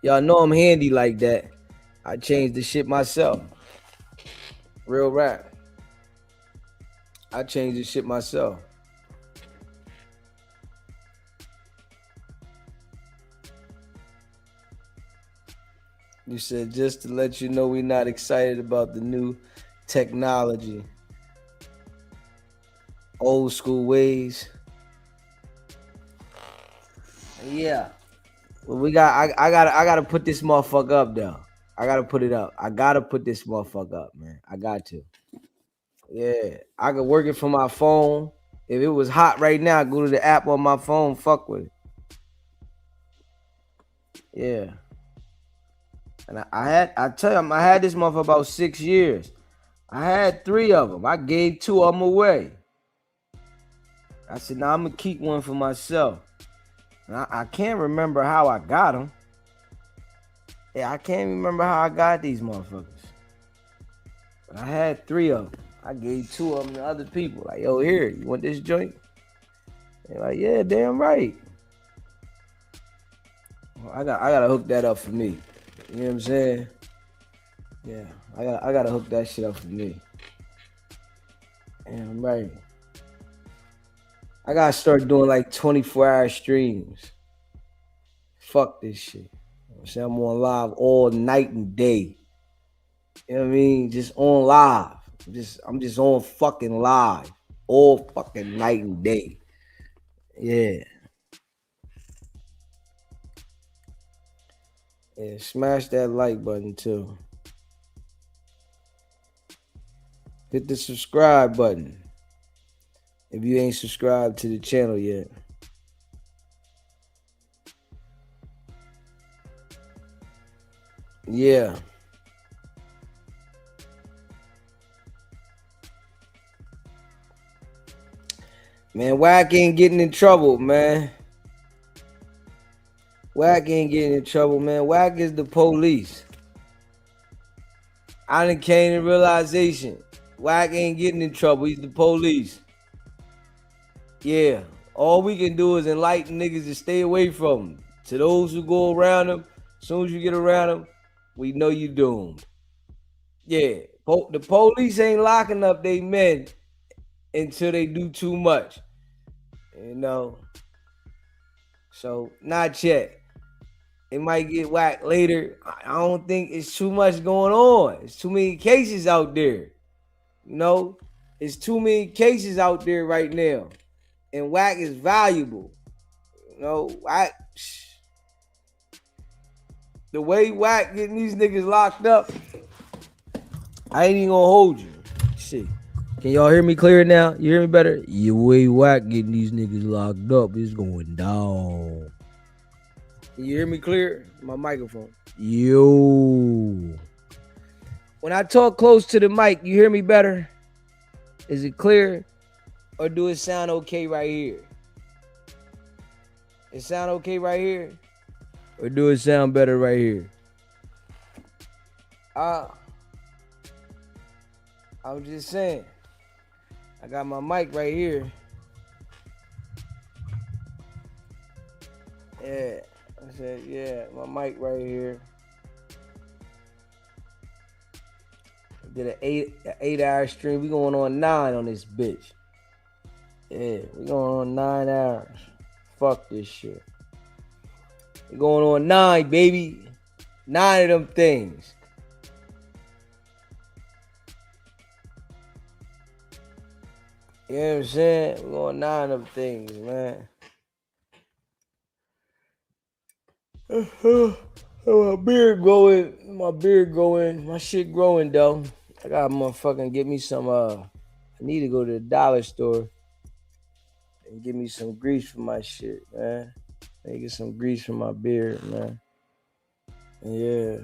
Y'all know I'm handy like that. I changed the shit myself. Real rap. I changed the shit myself. You said just to let you know we're not excited about the new technology. Old school ways. Yeah. Well, I gotta put this motherfucker up though. I gotta put it up. I gotta put this motherfucker up, man. I got to. Yeah. I could work it from my phone. If it was hot right now, go to the app on my phone, fuck with it. Yeah. And I tell you, I had this motherfucker about 6 years. I had 3 of them. I gave 2 of them away. I said, nah, I'm gonna keep one for myself. And I can't remember how I got them. Yeah, I can't remember how I got these motherfuckers. But I had 3 of them. I gave 2 of them to other people. Like, yo, here, you want this joint? They're like, yeah, damn right. Well, I gotta hook that up for me. You know what I'm saying? Yeah, I gotta hook that shit up for me. Damn right. I gotta start doing like 24-hour streams. Fuck this shit. You know what I'm saying? I'm on live all night and day. You know what I mean? Just on live. I'm just on fucking live. All fucking night and day. Yeah. Yeah, smash that like button too. Hit the subscribe button if you ain't subscribed to the channel yet. Yeah. Man, Wack ain't getting in trouble, man. Wack ain't getting in trouble, man. Wack is the police. I done came to realization. Wack ain't getting in trouble. He's the police. Yeah. All we can do is enlighten niggas to stay away from him. To those who go around him, as soon as you get around him, we know you doomed. Yeah. The police ain't locking up they men until they do too much. You know. So, not yet. It might get whacked later. I don't think it's too much going on. It's too many cases out there. You know? It's too many cases out there right now. And whack is valuable. You know, whack. The way whack getting these niggas locked up, I ain't even gonna hold you. Shit. Can y'all hear me clear now? You hear me better? The way whack getting these niggas locked up is going down. Can you hear me clear? My microphone. Yo. When I talk close to the mic, you hear me better? Is it clear? Or do it sound okay right here? It sound okay right here? Or do it sound better right here? I'm just saying. I got my mic right here. Yeah. I said, yeah, my mic right here. I did an 8-hour stream. We going on 9 on this bitch. Yeah, we going on 9 hours. Fuck this shit. We going on 9, baby. 9 of them things. You know what I'm saying? We're going 9 of them things, man. My beard growing. My shit growing though. I gotta motherfucking get me some I need to go to the dollar store and get me some grease for my shit, man. I need to get some grease for my beard, man. Yeah.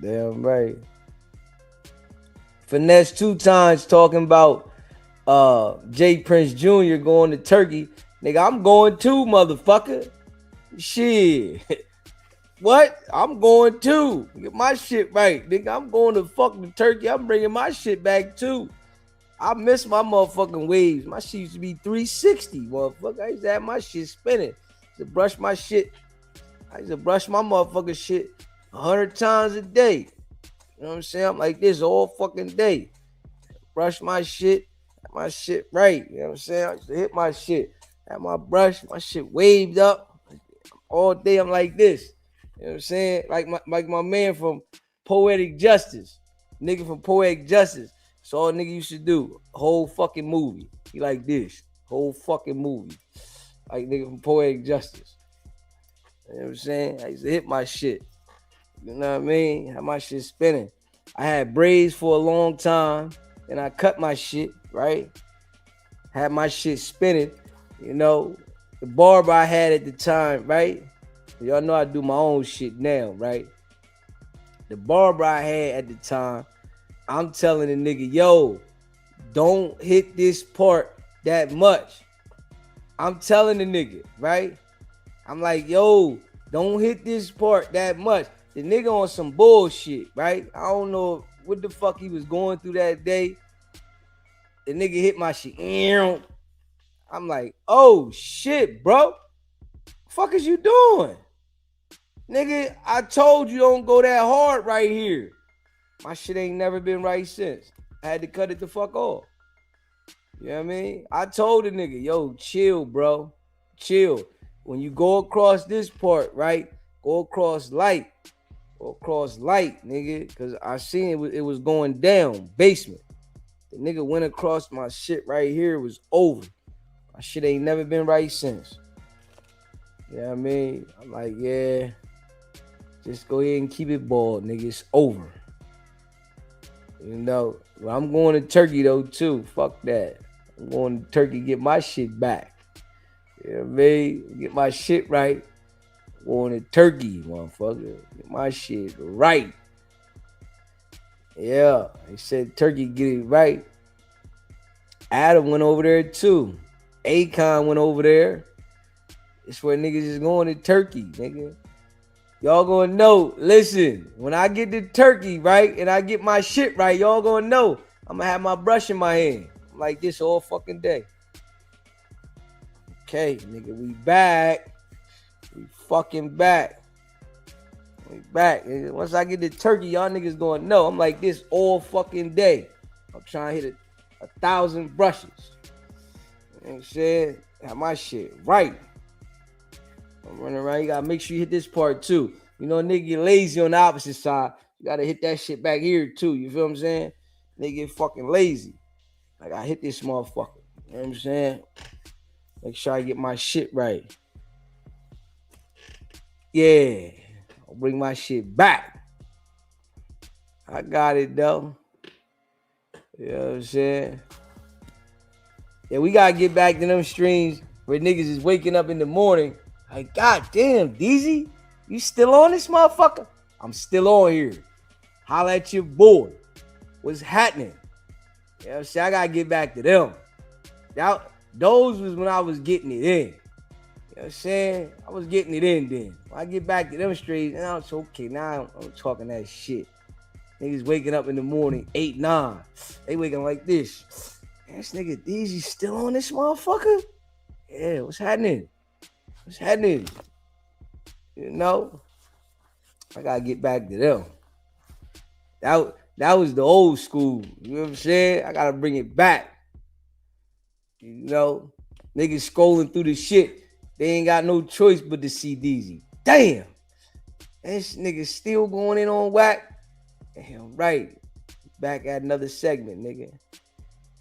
Damn right. Finesse 2 times talking about J. Prince Jr. going to Turkey. Nigga, I'm going too, motherfucker. Shit. What? I'm going too. Get my shit right. Nigga, I'm going to fucking Turkey. I'm bringing my shit back too. I miss my motherfucking waves. My shit used to be 360, motherfucker. I used to have my shit spinning. I used to brush my shit. I used to brush my motherfucking shit 100 times a day. You know what I'm saying? I'm like this all fucking day. Brush my shit right. You know what I'm saying? I used to hit my shit. Have my brush, my shit waved up. All day I'm like this. You know what I'm saying? Like my man from Poetic Justice. Nigga from Poetic Justice. That's all nigga used to do. Whole fucking movie. He like this. Whole fucking movie. Like nigga from Poetic Justice. You know what I'm saying? I used to hit my shit. You know what I mean? Have my shit spinning. I had braids for a long time. And I cut my shit, right? Had my shit spinning. You know, the barber I had at the time, right? Y'all know I do my own shit now, right? The barber I had at the time, I'm telling the nigga, yo, don't hit this part that much. I'm telling the nigga, right? I'm like, yo, don't hit this part that much. The nigga on some bullshit, right? I don't know what the fuck he was going through that day. The nigga hit my shit. I'm like, oh shit, bro. Fuck is you doing? Nigga, I told you don't go that hard right here. My shit ain't never been right since. I had to cut it the fuck off. You know what I mean? I told the nigga, yo, chill, bro. Chill. When you go across this part, right? Go across light. Go across light, nigga. Because I seen it was going down. Basement. The nigga went across my shit right here. It was over. My shit ain't never been right since. You know what I mean? I'm like, yeah, just go ahead and keep it boiled, nigga. It's over. You know, well, I'm going to Turkey though too. Fuck that. I'm going to Turkey to get my shit back. You know what I mean? Get my shit right. I'm going to Turkey, motherfucker. Get my shit right. Yeah, they said Turkey get it right. Adam went over there too. Akon went over there. It's where niggas is going to Turkey, nigga. Y'all gonna know. Listen, when I get to Turkey, right, and I get my shit right, y'all gonna know. I'm gonna have my brush in my hand. I'm like this all fucking day. Okay, nigga, we back. We fucking back. We back. Once I get to Turkey, y'all niggas gonna know. I'm like this all fucking day. I'm trying to hit 1,000 brushes. You know what I'm saying? Have my shit right. I'm running around. You gotta make sure you hit this part too. You know, nigga get lazy on the opposite side. You gotta hit that shit back here too. You feel what I'm saying? Nigga get fucking lazy. Like I hit this motherfucker. You know what I'm saying? Make sure I get my shit right. Yeah. I'll bring my shit back. I got it though. You know what I'm saying? Yeah, we gotta get back to them streams where niggas is waking up in the morning. Like, God damn, DZ, you still on this motherfucker? I'm still on here. Holla at your boy. What's happening? You know what I'm saying? I gotta get back to them. Those was when I was getting it in. You know what I'm saying? I was getting it in then. When I get back to them streets, now it's okay. Now I'm talking that shit. Niggas waking up in the morning, 8, 9. They waking like this. Man, this nigga DZ still on this motherfucker? Yeah, what's happening? What's happening? You know? I gotta get back to them. That was the old school. You know what I'm saying? I gotta bring it back. You know? Niggas scrolling through the shit. They ain't got no choice but to see DZ. Damn! This nigga still going in on whack. Damn right. Back at another segment, nigga.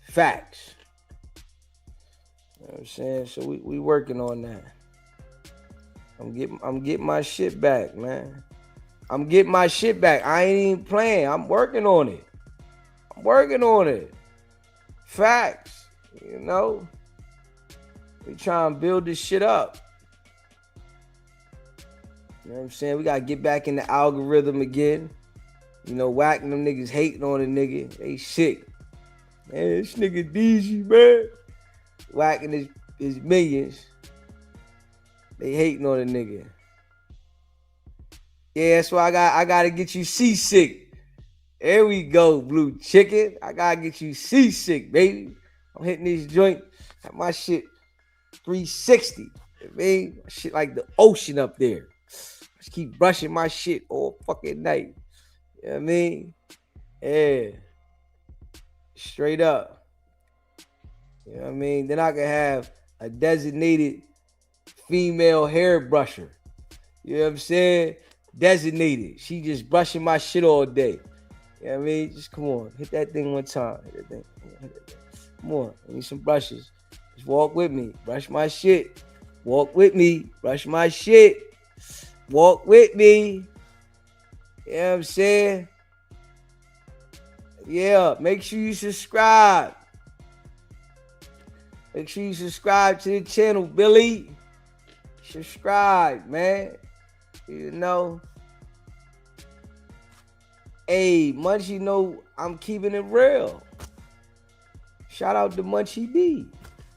Facts. You know what I'm saying? So we working on that. I'm getting my shit back, man. I'm getting my shit back. I ain't even playing. I'm working on it. I'm working on it. Facts. You know? We trying to build this shit up. You know what I'm saying? We gotta get back in the algorithm again. You know, whacking them niggas hating on a nigga. They sick. Man, this nigga DZ, man. Whacking his millions. They hating on a nigga. Yeah, that's why I gotta get you seasick. There we go, blue chicken. I gotta get you seasick, baby. I'm hitting this joint. Have my shit 360. You know, man, shit like the ocean up there. Just keep brushing my shit all fucking night. You know what I mean? Yeah. Straight up. You know what I mean? Then I can have a designated female hairbrusher. You know what I'm saying? Designated. She just brushing my shit all day. You know what I mean? Just come on. Hit that thing one time. Hit that thing. Come on. I need some brushes. Just walk with me. Brush my shit. Walk with me. Brush my shit. Walk with me. You know what I'm saying? Yeah. Make sure you subscribe. Make sure you subscribe to the channel, Billy. Subscribe, man. You know. Hey, Munchie know I'm keeping it real. Shout out to Munchie B.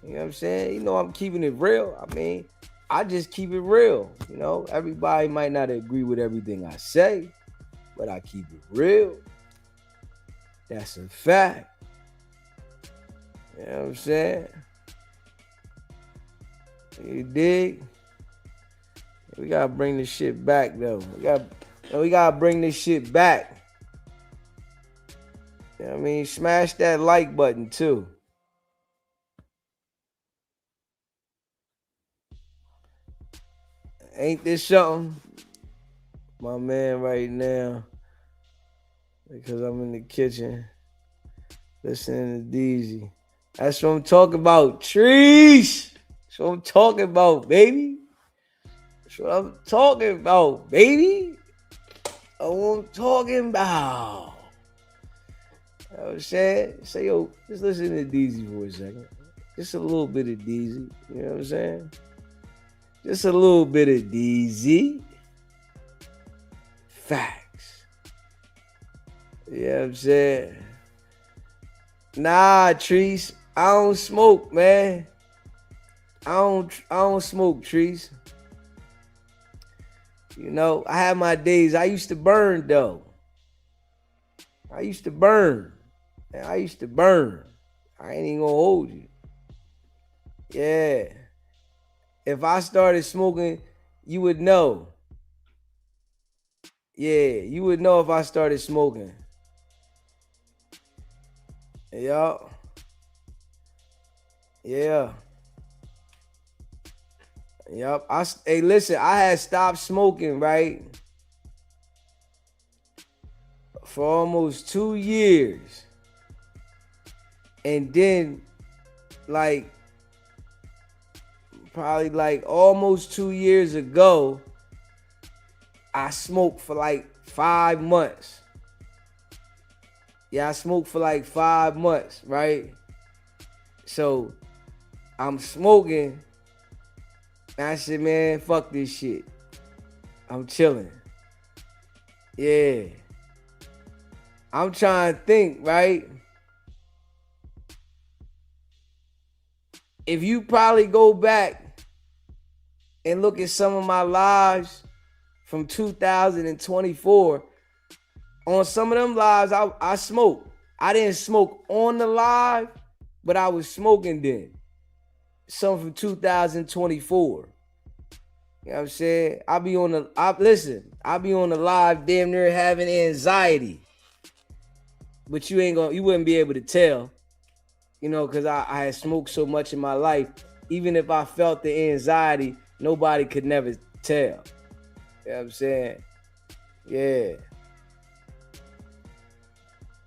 You know what I'm saying? You know I'm keeping it real. I mean, I just keep it real. You know, everybody might not agree with everything I say, but I keep it real. That's a fact. You know what I'm saying? You dig? We gotta bring this shit back though. We gotta bring this shit back. You know what I mean? Smash that like button too. Ain't this something? My man right now. Because I'm in the kitchen listening to DZ. That's what I'm talking about. Trees! That's what I'm talking about, baby. That's what I'm talking about, baby. That's what I'm talking about. You know what I'm saying? Say, yo, just listen to DZ for a second. Just a little bit of DZ. You know what I'm saying? Just a little bit of DZ. Facts. You know what I'm saying? Nah, Trees. I don't smoke, man. I don't smoke, Trees. You know, I had my days. I used to burn, though. I used to burn. I ain't even gonna hold you. Yeah. If I started smoking, you would know. Yeah, you would know if I started smoking. Yup. Yeah. Yup. Hey, listen, I had stopped smoking, right? For almost 2 years. And then, like, probably like almost 2 years ago, I smoked for like 5 months. Yeah, I smoked for like 5 months, right? So I'm smoking. And I said, man, fuck this shit. I'm chilling. Yeah. I'm trying to think, right? If you probably go back and look at some of my lives from 2024, on some of them lives, I smoked. I didn't smoke on the live, but I was smoking then. Some from 2024. You know what I'm saying? I'll be on the live damn near having anxiety. But you wouldn't be able to tell. You know, because I had smoked so much in my life. Even if I felt the anxiety, nobody could never tell. You know what I'm saying? Yeah.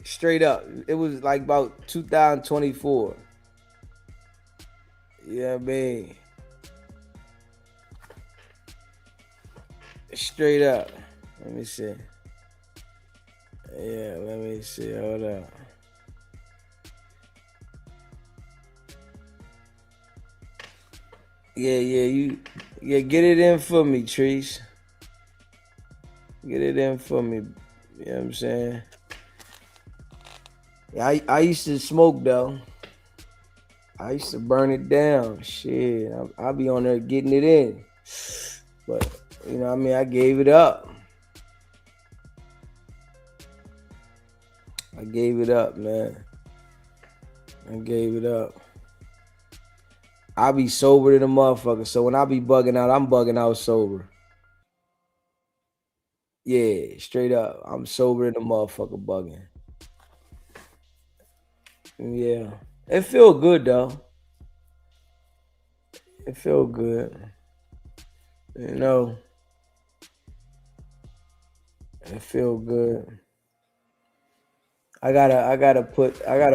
Straight up. It was like about 2024. Yeah, I mean. Straight up. Let me see. Yeah, let me see. Hold up. Yeah, get it in for me, Trees. Get it in for me. You know what I'm saying? Yeah, I used to smoke, though. I used to burn it down. Shit, I'll be on there getting it in. But, you know what I mean? I gave it up. I gave it up, man. I gave it up. I be sober to the motherfucker. So when I be bugging out, I'm bugging out sober. Yeah, straight up. I'm sober to the motherfucker bugging. Yeah. It feel good, though. It feel good. You know. It feel good. I gotta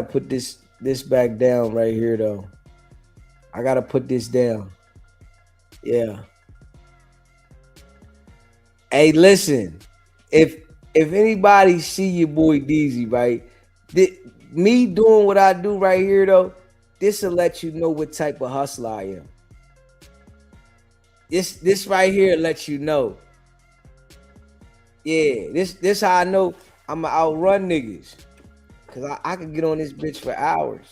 put this back down right here, though. I gotta put this down. Yeah. Hey, listen. If anybody see your boy DZ, right? Me doing what I do right here, though, this will let you know what type of hustler I am. This right here lets you know. Yeah, this how I know I'ma outrun niggas. Cause I can get on this bitch for hours.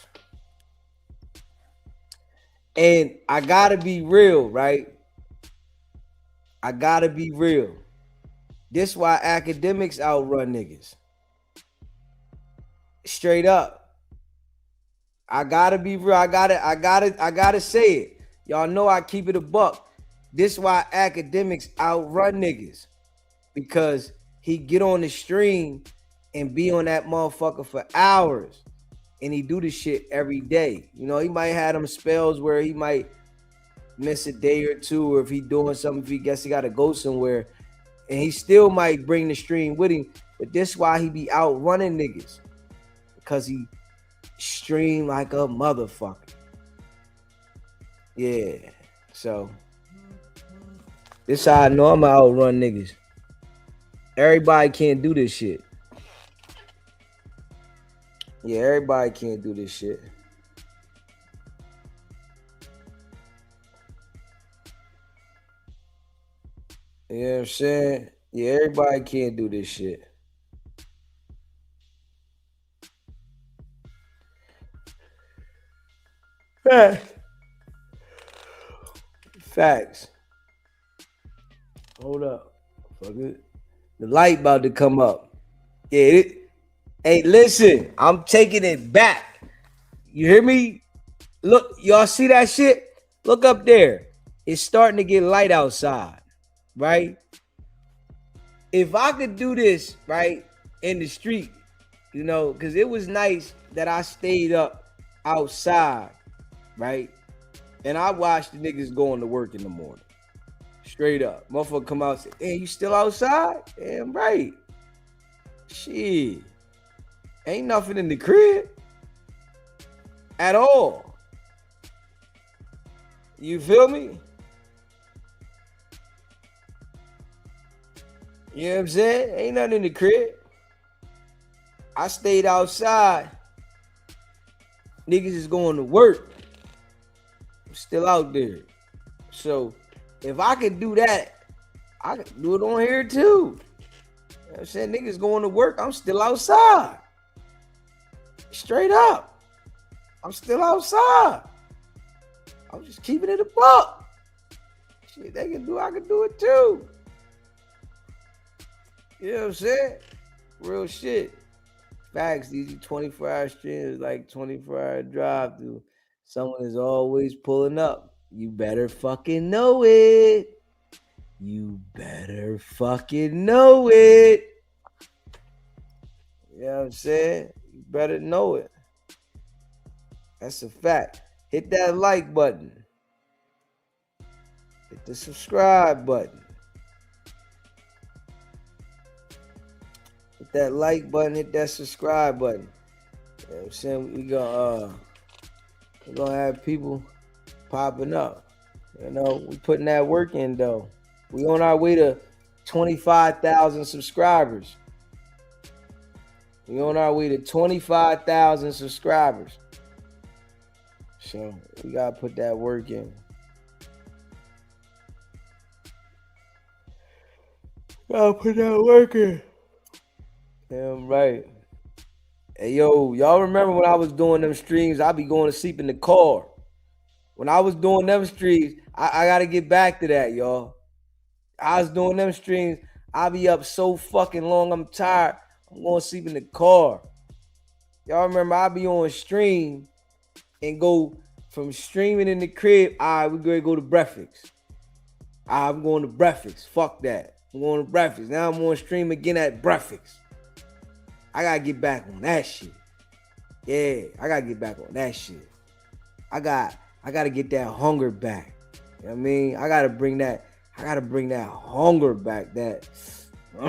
And I gotta be real, right? I gotta be real. This why academics outrun niggas. Straight up. I gotta be real. I gotta say it. Y'all know I keep it a buck. This why academics outrun niggas. Because he get on the stream and be on that motherfucker for hours. And he do this shit every day. You know, he might have them spells where he might miss a day or two, or if he doing something, if he guess he got to go somewhere, and he still might bring the stream with him. But this why he be outrunning niggas, because he stream like a motherfucker. Yeah, so This how I know I'm going to outrun niggas. Everybody can't do this shit. Yeah, everybody can't do this shit. You know what I'm saying? Yeah, everybody can't do this shit. Facts. Hold up. Fuck it. The light about to come up. Yeah. Hey, listen. I'm taking it back. You hear me? Look, y'all see that shit? Look up there. It's starting to get light outside, right? If I could do this, right, in the street, you know, because it was nice that I stayed up outside, right? And I watched the niggas going to work in the morning. Straight up. Motherfucker come out and say, hey, you still outside? Damn right. Shit. Ain't nothing in the crib. At all. You feel me? You know what I'm saying? Ain't nothing in the crib. I stayed outside. Niggas is going to work. I'm still out there. So if I could do that, I could do it on here too. You know what I'm saying? Niggas going to work. I'm still outside. Straight up. I'm still outside. I'm just keeping it a buck. Shit, they can do, I can do it too. You know what I'm saying? Real shit. Facts, these 24-hour streams like 24-hour drive through. Someone is always pulling up. You better fucking know it. You better fucking know it. You know what I'm saying? You better know it. That's a fact. Hit that like button. Hit the subscribe button. Hit that like button, hit that subscribe button. You know what I'm saying? We're gonna have people popping up. You know, we putting that work in though. We on our way to 25,000 subscribers. We on our way to 25,000 subscribers. So we gotta put that work in. Gotta put that work in. Damn right. Hey yo, y'all remember when I was doing them streams? I be going to sleep in the car. When I was doing them streams, I gotta get back to that, y'all. I was doing them streams. I be up so fucking long. I'm tired. I'm going to sleep in the car. Y'all remember I be on stream and go from streaming in the crib. All right, we're going to go to breakfast. All right, I'm going to breakfast. Fuck that. I'm going to breakfast. Now I'm on stream again at breakfast. I got to get back on that shit. Yeah, I got to get back on that shit. I got to get that hunger back. You know what I mean? I got to bring that hunger back. That. You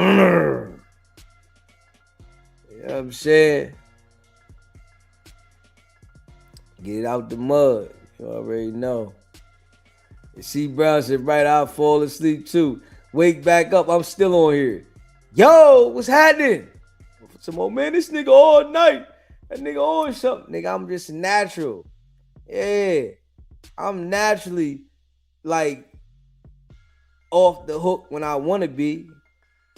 know what I'm saying? Get it out the mud. You already know. And C Brown said, right, I'll fall asleep too. Wake back up. I'm still on here. Yo, what's happening? Some more, man, this nigga all night. That nigga on something. Nigga, I'm just natural. Yeah. I'm naturally like off the hook when I want to be.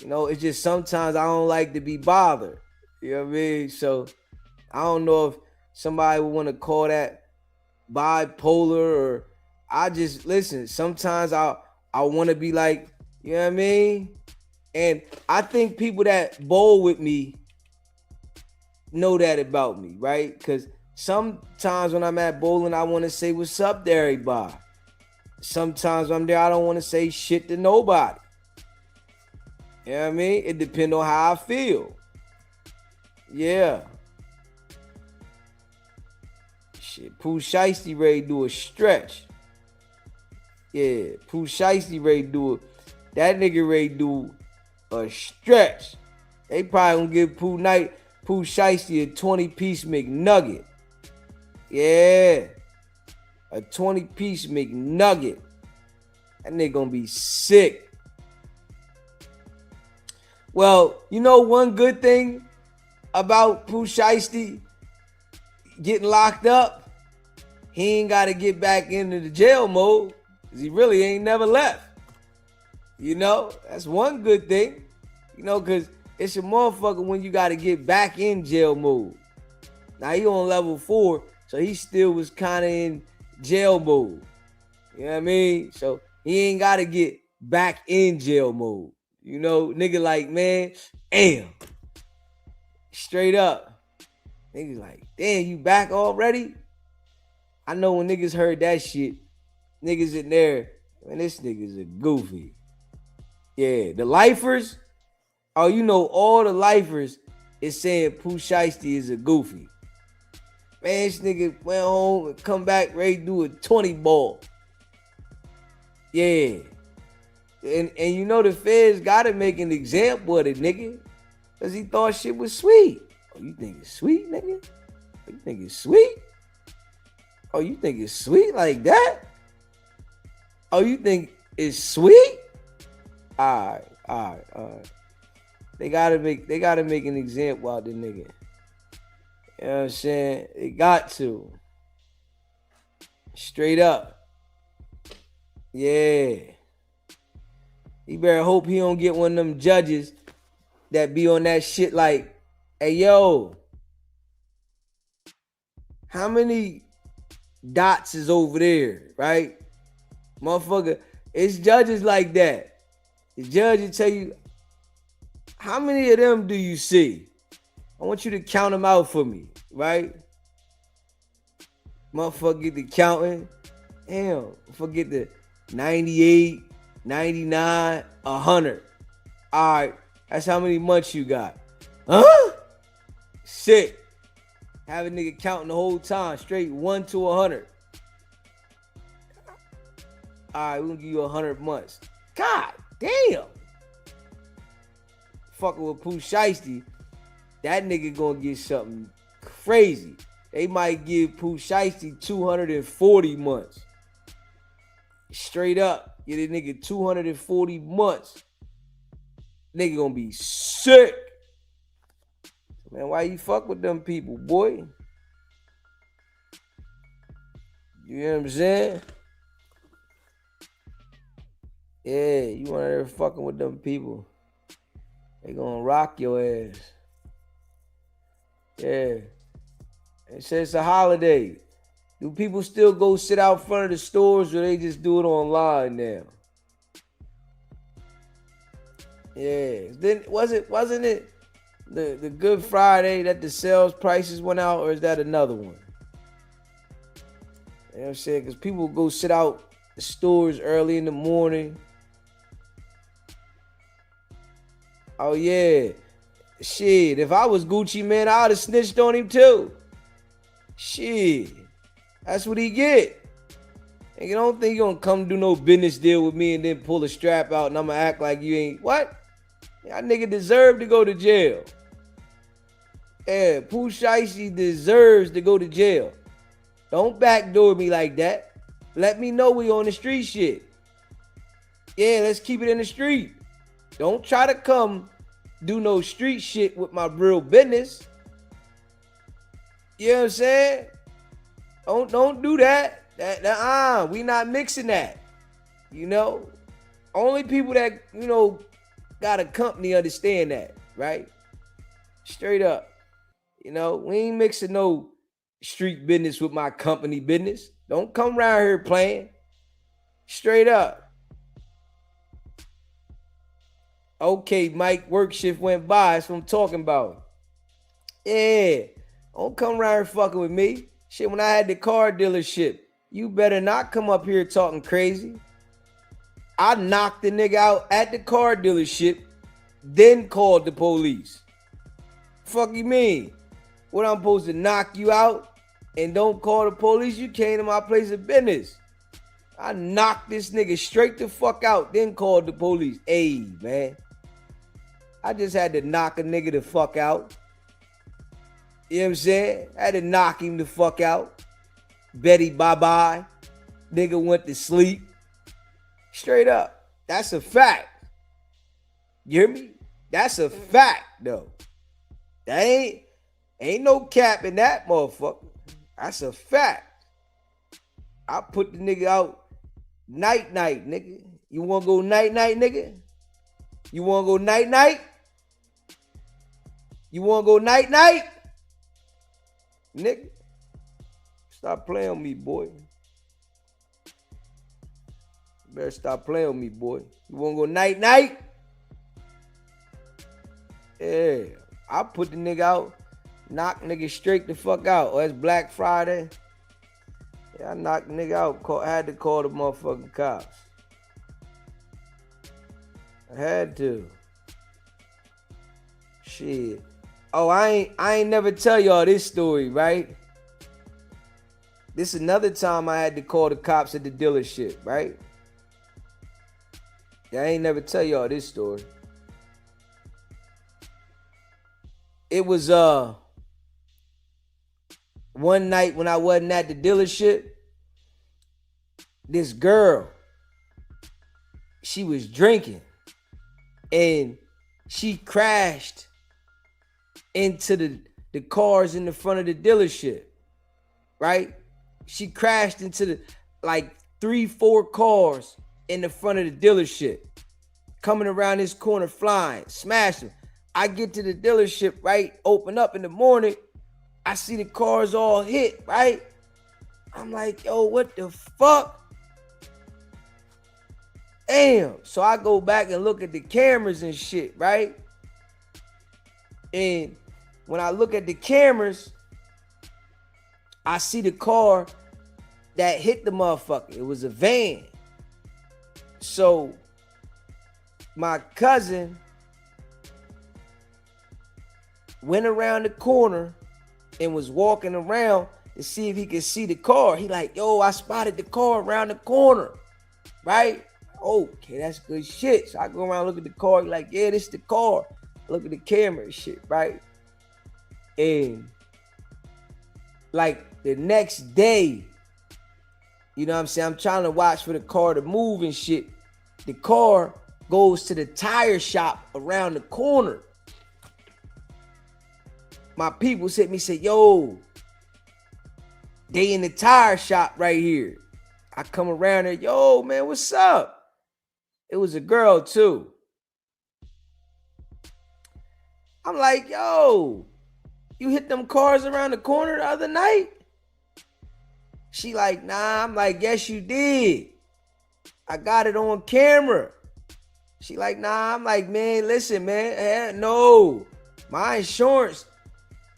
You know, it's just sometimes I don't like to be bothered. You know what I mean? So I don't know if somebody would want to call that bipolar, or I just listen. Sometimes I want to be like, you know what I mean? And I think people that bowl with me know that about me, right? Because sometimes when I'm at bowling, I want to say what's up to everybody. Sometimes when I'm there, I don't want to say shit to nobody. You know what I mean? It depends on how I feel. Yeah. Shit, Pooh Shiesty ready to do a stretch. Yeah, Pooh Shiesty ready to do it. That nigga ready to do a stretch. They probably gonna give Pooh Shiesty a 20-piece McNugget. Yeah. A 20-piece McNugget. That nigga gonna be sick. Well, you know one good thing about Pooh Shiesty getting locked up? He ain't got to get back into the jail mode because he really ain't never left. You know, that's one good thing. You know, because it's a motherfucker when you got to get back in jail mode. Now, he on level 4, so he still was kind of in jail mode. You know what I mean? So he ain't got to get back in jail mode. You know, nigga like, man, damn. Straight up. Niggas like, damn, you back already? I know when niggas heard that shit, niggas in there, man, this nigga's a goofy. Yeah, the lifers, oh, you know, all the lifers is saying Pooh Shiesty is a goofy. Man, this nigga went home and come back ready to do a 20 ball. Yeah. And you know the feds gotta make an example of the nigga. Cause he thought shit was sweet. Oh, you think it's sweet, nigga? Oh, you think it's sweet? Oh, you think it's sweet like that? Oh, you think it's sweet? All right. They gotta make an example out the nigga. You know what I'm saying? They got to. Straight up. Yeah. You better hope he don't get one of them judges that be on that shit like, hey, yo, how many dots is over there, right? Motherfucker, it's judges like that. The judge will tell you, how many of them do you see? I want you to count them out for me, right? Motherfucker get the counting. Damn, forget the 98, 99, 100. All right, that's how many months you got. Huh? Sick. Have a nigga counting the whole time, straight 1 to 100. All right, we're gonna give you 100 months. God damn. Fucking with Pooh Shiesty, that nigga gonna get something crazy. They might give Pooh Shiesty 240 months. Straight up, get a nigga 240 months. Nigga gonna be sick. Man, why you fuck with them people, boy? You know what I'm saying? Yeah, you want to fucking with them people. They gonna rock your ass. Yeah. It says it's a holiday. Do people still go sit out front of the stores or they just do it online now? Yeah. Then wasn't it the Good Friday that the sales prices went out, or is that another one? You know what I'm saying? Because people go sit out the stores early in the morning. Oh yeah. Shit. If I was Gucci, man, I would have snitched on him too. Shit. That's what he get. And you don't think you gonna come do no business deal with me and then pull a strap out and I'm gonna act like you ain't. What? Y'all nigga deserve to go to jail. Yeah, Pooh Shiesty deserves to go to jail. Don't backdoor me like that. Let me know we on the street shit. Yeah, let's keep it in the street. Don't try to come do no street shit with my real business. You know what I'm saying? Don't do that. We not mixing that. You know? Only people that, you know, got a company understand that, right? Straight up. You know, we ain't mixing no street business with my company business. Don't come around here playing. Straight up. Okay, Mike, work shift went by. That's what I'm talking about. Yeah. Don't come around here fucking with me. Shit, when I had the car dealership, you better not come up here talking crazy. I knocked the nigga out at the car dealership, then called the police. Fuck you mean? What, I'm supposed to knock you out and don't call the police? You came to my place of business. I knocked this nigga straight the fuck out, then called the police. Hey, man. I just had to knock a nigga the fuck out. You know what I'm saying? I had to knock him the fuck out. Betty bye-bye. Nigga went to sleep. Straight up. That's a fact. You hear me? That's a fact, though. That ain't no cap in that motherfucker. That's a fact. I put the nigga out night, nigga. You want to go night, nigga? You want to go night? You want to go night? Nigga, stop playing with me, boy. You better stop playing with me, boy. You want to go night? Yeah, I put the nigga out, knock nigga straight the fuck out. Oh, it's Black Friday. Yeah, I knocked the nigga out. I had to call the motherfucking cops. I had to. Shit. Oh, I ain't never tell y'all this story, right? This is another time I had to call the cops at the dealership, right? Yeah, I ain't never tell y'all this story. It was one night when I wasn't at the dealership, this girl, she was drinking and she crashed into the cars in the front of the dealership, right? She crashed into the like 3-4 cars in the front of the dealership, coming around this corner flying, smashed them. I get to the dealership, right? Open up in the morning. I see the cars all hit, right? I'm like, yo, what the fuck? Damn. So I go back and look at the cameras and shit, right? And when I look at the cameras, I see the car that hit the motherfucker. It was a van. So my cousin went around the corner and was walking around to see if he could see the car. He like, yo, I spotted the car around the corner, right? Okay, that's good shit. So I go around, look at the car. He like, yeah, this is the car. Look at the camera and shit, right? And like the next day, you know what I'm saying? I'm trying to watch for the car to move and shit. The car goes to the tire shop around the corner. My people hit me, say, yo, they in the tire shop right here. I come around there, yo, man, what's up? It was a girl too. I'm like, yo, you hit them cars around the corner the other night? She like, nah. I'm like, yes, you did. I got it on camera. She like, nah. I'm like, man, listen, man. No, my insurance,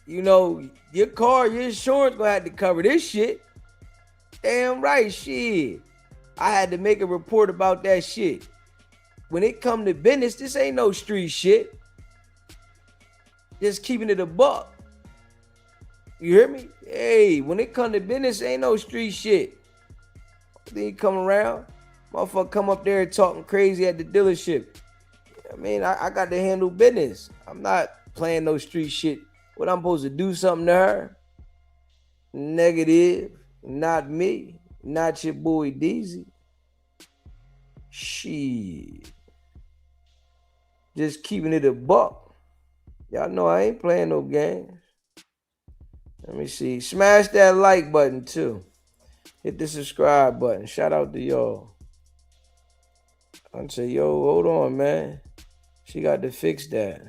you know, your insurance gonna have to cover this shit. Damn right, shit. I had to make a report about that shit. When it come to business, this ain't no street shit. Just keeping it a buck. You hear me? Hey, when it come to business, ain't no street shit. Then you come around, motherfucker come up there and talking crazy at the dealership. I mean, I got to handle business. I'm not playing no street shit. What, I'm supposed to do something to her? Negative. Not me. Not your boy Deezy. Shit. Just keeping it a buck. Y'all know I ain't playing no games. Let me see. Smash that like button too. Hit the subscribe button. Shout out to y'all. I'd say, yo, hold on, man. She got to fix that.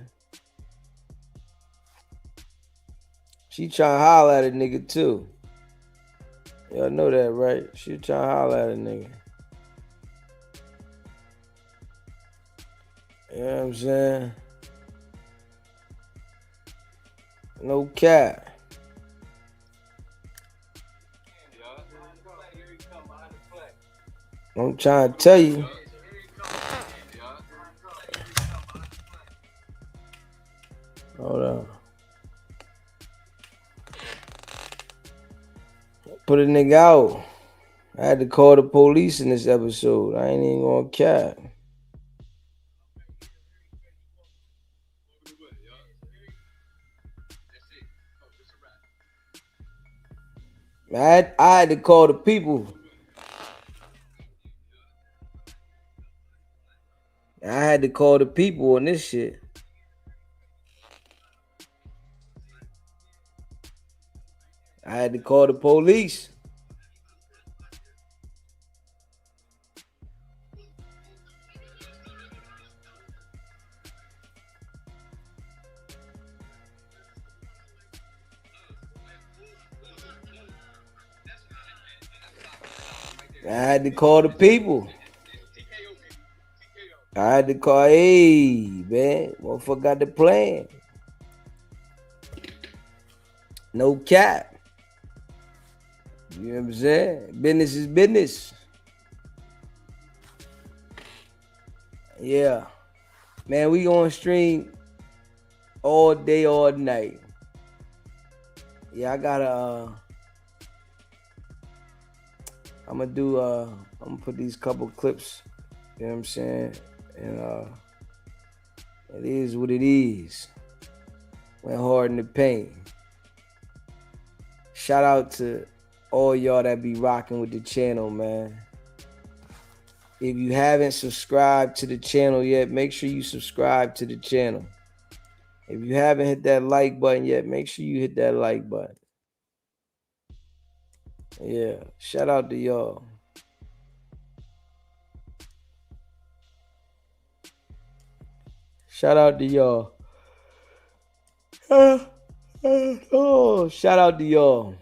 She trying to holler at a nigga too. Y'all know that, right? She trying to holler at a nigga. You know what I'm saying? No cap. I'm trying to tell you. Hold on. Put a nigga out. I had to call the police in this episode. I ain't even gonna cap. I had to call the people. I had to call the people on this shit. I had to call the police. I had to call the people. I had to call, hey, man, motherfucker got the plan. No cap. You know what I'm saying? Business is business. Yeah. Man, we on stream all day, all night. Yeah, I gotta, I'm gonna put these couple clips, you know what I'm saying? And it is what it is. Went hard in the paint. Shout out to all y'all that be rocking with the channel, man. If you haven't subscribed to the channel yet, make sure you subscribe to the channel. If you haven't hit that like button yet, make sure you hit that like button. Yeah, shout out to y'all. Shout out to y'all. Oh, shout out to y'all.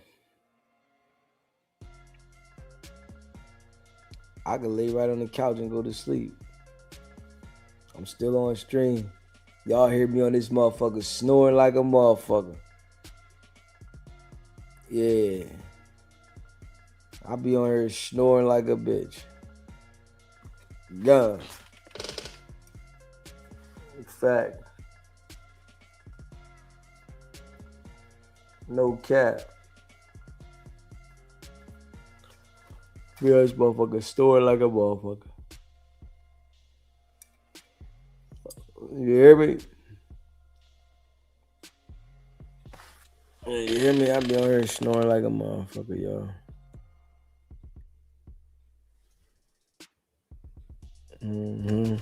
I can lay right on the couch and go to sleep. I'm still on stream. Y'all hear me on this motherfucker snoring like a motherfucker. Yeah. I be on here snoring like a bitch. Gun. Fact. No cap. Yeah, this motherfucker snoring like a motherfucker. You hear me? You hear me? I be on here snoring like a motherfucker, y'all. Mm-hmm.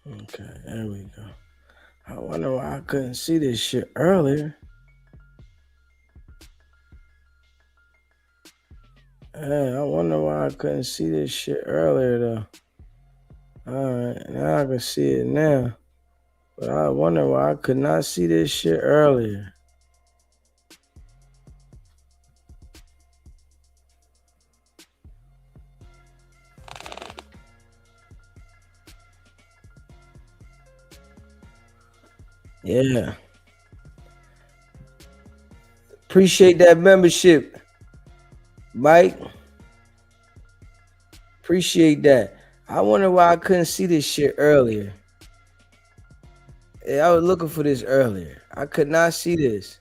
Okay, there we go. I wonder why I couldn't see this shit earlier. Hey, I wonder why I couldn't see this shit earlier though. Alright, now I can see it now. But I wonder why I could not see this shit earlier. Yeah. Appreciate that membership, Mike. Appreciate that. I wonder why I couldn't see this shit earlier. Yeah, I was looking for this earlier. I could not see this.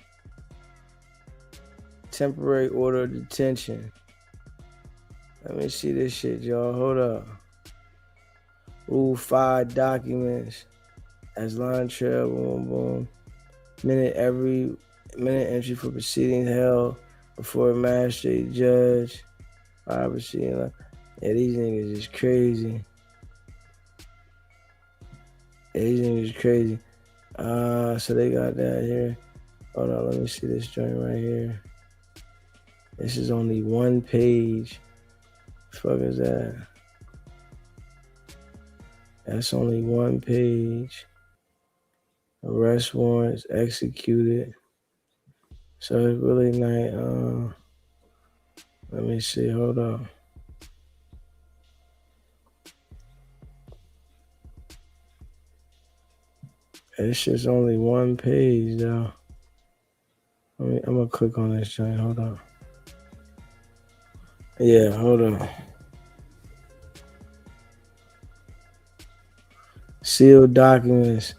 Temporary order of detention. Let me see this shit, y'all. Hold up. Rule 5 documents. As line trail, boom, boom. Minute entry for proceedings held before a magistrate judge. Yeah, these niggas is crazy. Yeah, these niggas is crazy. So they got that here. Hold on, let me see this joint right here. This is only one page. What the fuck is that? That's only one page. Arrest warrants executed. So it's really not. Let me see. Hold on. It's just only one page though. I'm gonna click on this joint. Hold on. Yeah, hold on. Sealed documents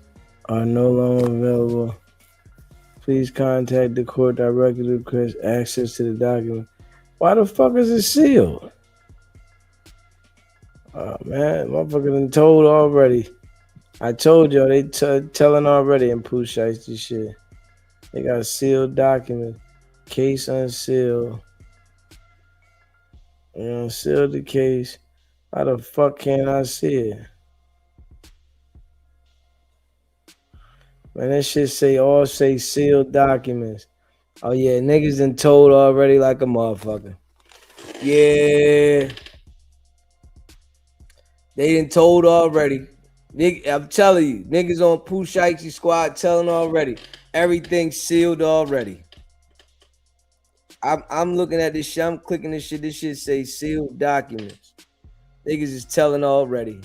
are no longer available. Please contact the court directly to request access to the document. Why the fuck is it sealed? Oh man, motherfucker done told already. I told y'all they telling already in Pooh Shiesty shit. They got a sealed document. Case unsealed. You know, seal the case. How the fuck can I see it? Man, that shit say sealed documents. Oh yeah, niggas done told already like a motherfucker. Yeah. They done told already. I'm telling you, niggas on Pooh Shiesty squad telling already. Everything's sealed already. I'm looking at this shit. I'm clicking this shit. This shit say sealed documents. Niggas is telling already.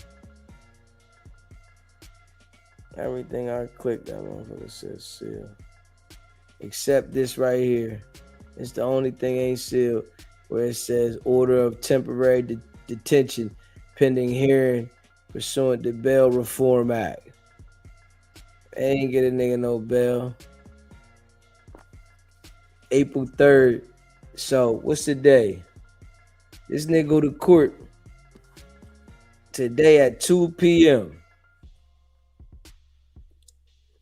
Everything I clicked, that motherfucker says sealed. Except this right here. It's the only thing ain't sealed. Where it says order of temporary detention pending hearing pursuant to Bail Reform Act. They ain't get a nigga no bail. April 3rd. So, what's the day? This nigga go to court today at 2 p.m.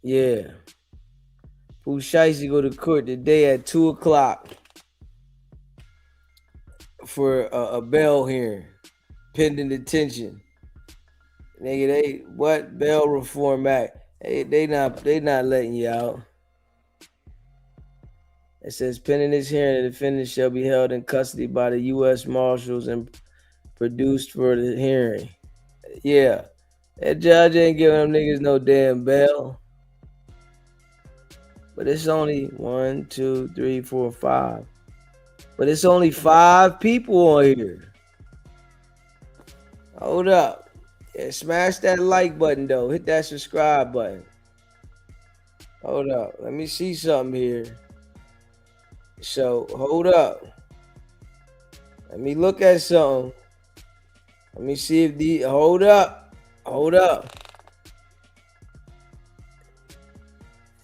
Yeah. Pooh Shiesty go to court today at 2 o'clock for a bail hearing, pending detention. Nigga, they what? Bail Reform Act. They not letting you out. It says pending this hearing, the defendant shall be held in custody by the U.S. Marshals and produced for the hearing. Yeah, that judge ain't giving them niggas no damn bail. But it's only 1, 2, 3, 4, 5. But it's only 5 people on here. Hold up. Yeah, smash that like button though. Hit that subscribe button. Hold up. Let me see something here. So, hold up. Let me look at something. Let me see if the... Hold up. Hold up.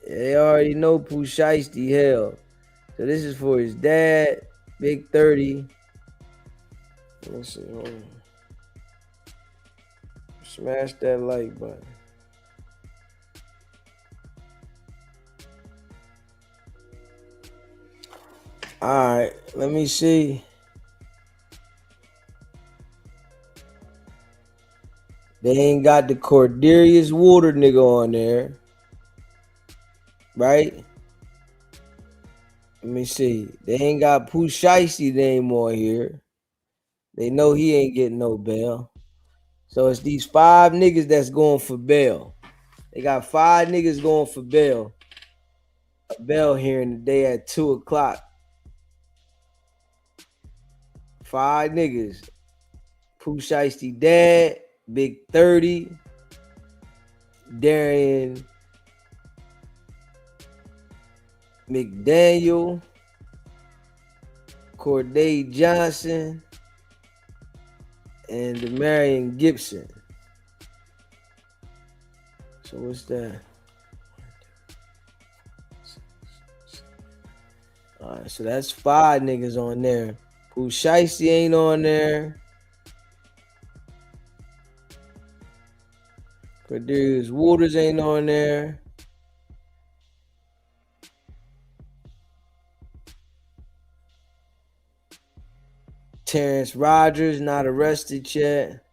They already know Pooh Shiesty hell. So this is for his dad, Big 30. Let me see. Hold on. Smash that like button. All right, let me see. They ain't got the Cordelius Water nigga on there. Right? Let me see. They ain't got Pooh Shiesty name on here. They know he ain't getting no bail. So it's these 5 niggas that's going for bail. They got 5 niggas going for bail. A bail hearing today at 2 o'clock. 5 niggas. Pooh Shiesty dad, Big 30, Darian McDaniel, Corday Johnson, and Marion Gibson. So what's that? All right, so that's 5 niggas on there. Pooh Shiesty ain't on there. Cordelius Waters ain't on there. Terrence Rogers not arrested yet.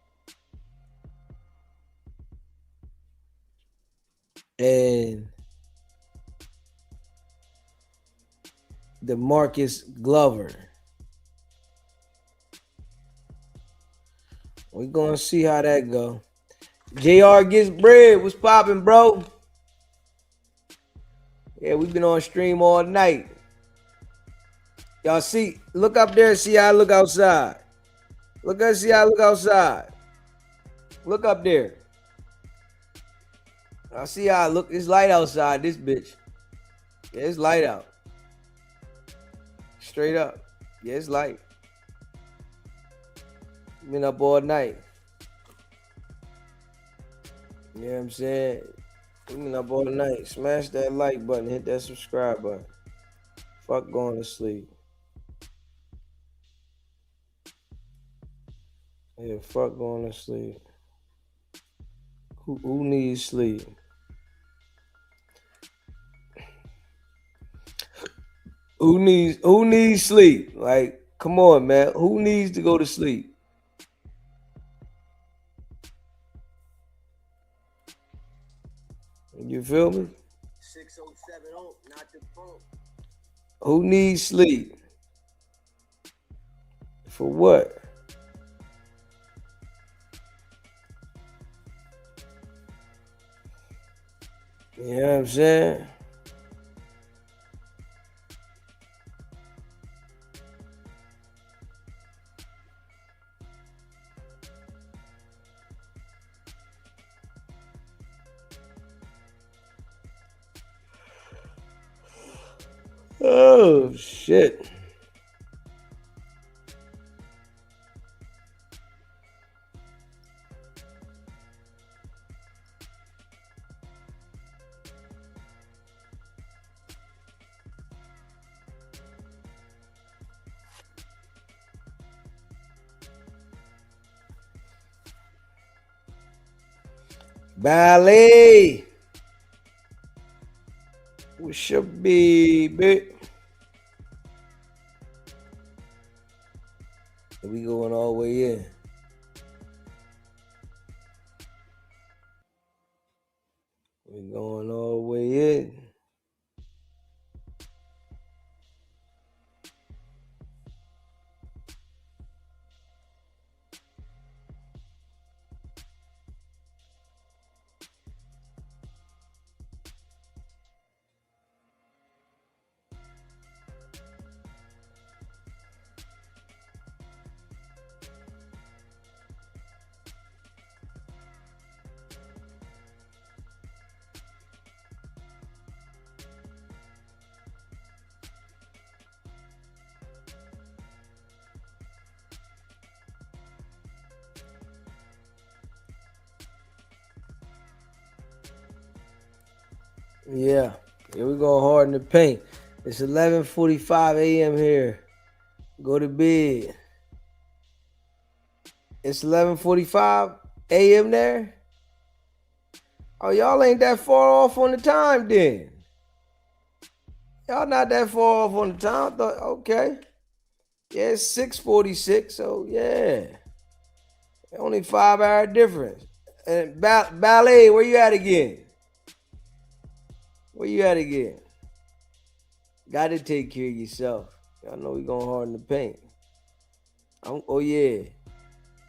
And DeMarcus Glover. We're gonna see how that go. JR gets bread. What's popping, bro? Yeah, we've been on stream all night. Y'all see, look up there and see how I look outside. Look up, see how I look outside. Look up there. I see how I look. It's light outside, this bitch. Yeah, it's light out. Straight up. Yeah, it's light. Been up all night. You know what I'm saying? Been up all night. Smash that like button. Hit that subscribe button. Fuck going to sleep. Yeah, fuck going to sleep. Who needs sleep? Who needs sleep? Like, come on, man. Who needs to go to sleep? You feel me? 607 not the phone. Who needs sleep? For what? You know what I'm saying? Oh, shit. Ballet. What's your baby? We going all the way in. We going all the way in. Yeah, we going hard in the paint. It's 11:45 a.m. here. Go to bed. It's 11:45 a.m. there. Oh, y'all ain't that far off on the time then. Y'all not that far off on the time. Okay. Yeah, it's 6:46. So yeah, only 5-hour difference. And ballet, where you at again? Where you at again? Got to take care of yourself. Y'all know we going hard in the paint. Oh yeah,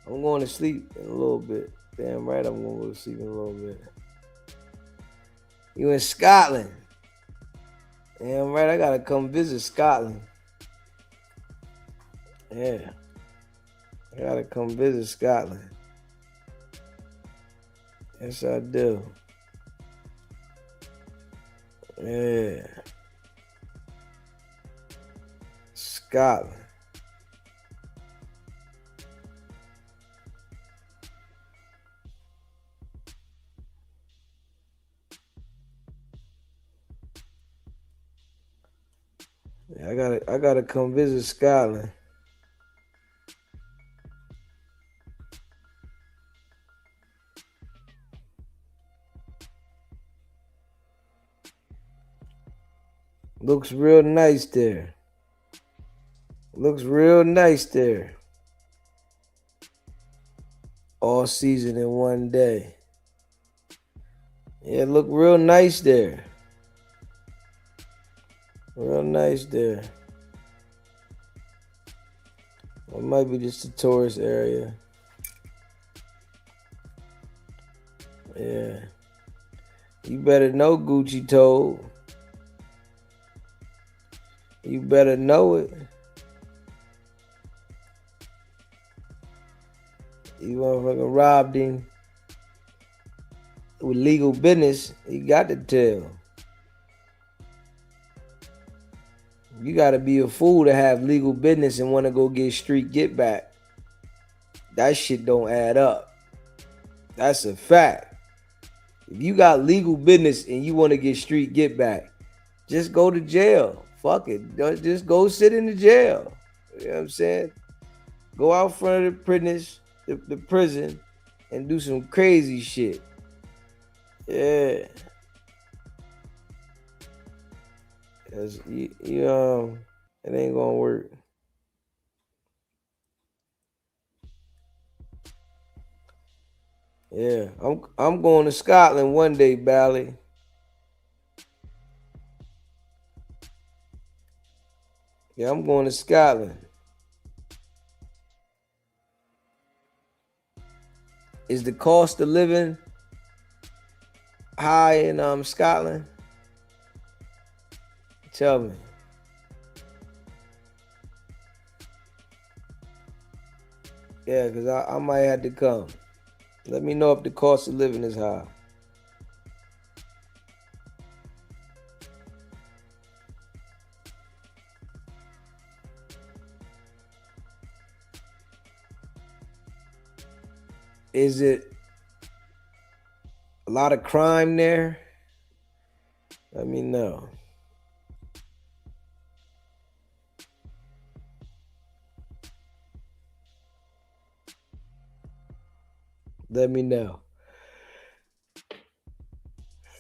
I'm going to sleep in a little bit. Damn right, I'm going to go to sleep in a little bit. You in Scotland? Damn right, I gotta come visit Scotland. Yeah, I gotta come visit Scotland. Yes, I do. Yeah. Scotland. Yeah, I gotta come visit Scotland. Looks real nice there. Looks real nice there. All season in one day. Yeah, look real nice there. Real nice there. It might be just a tourist area. Yeah. You better know, Gucci told. You better know it. You motherfucking robbed him with legal business. He got to tell. You got to be a fool to have legal business and want to go get street get back. That shit don't add up. That's a fact. If you got legal business and you want to get street get back, just go to jail. Fuck it. Just go sit in the jail. You know what I'm saying? Go out front of the prison and do some crazy shit. Yeah. It ain't gonna work. Yeah, I'm going to Scotland one day, Bally. Yeah, I'm going to Scotland. Is the cost of living high in Scotland? Tell me. Yeah, because I might have to come. Let me know if the cost of living is high. Is it a lot of crime there? Let me know. Let me know.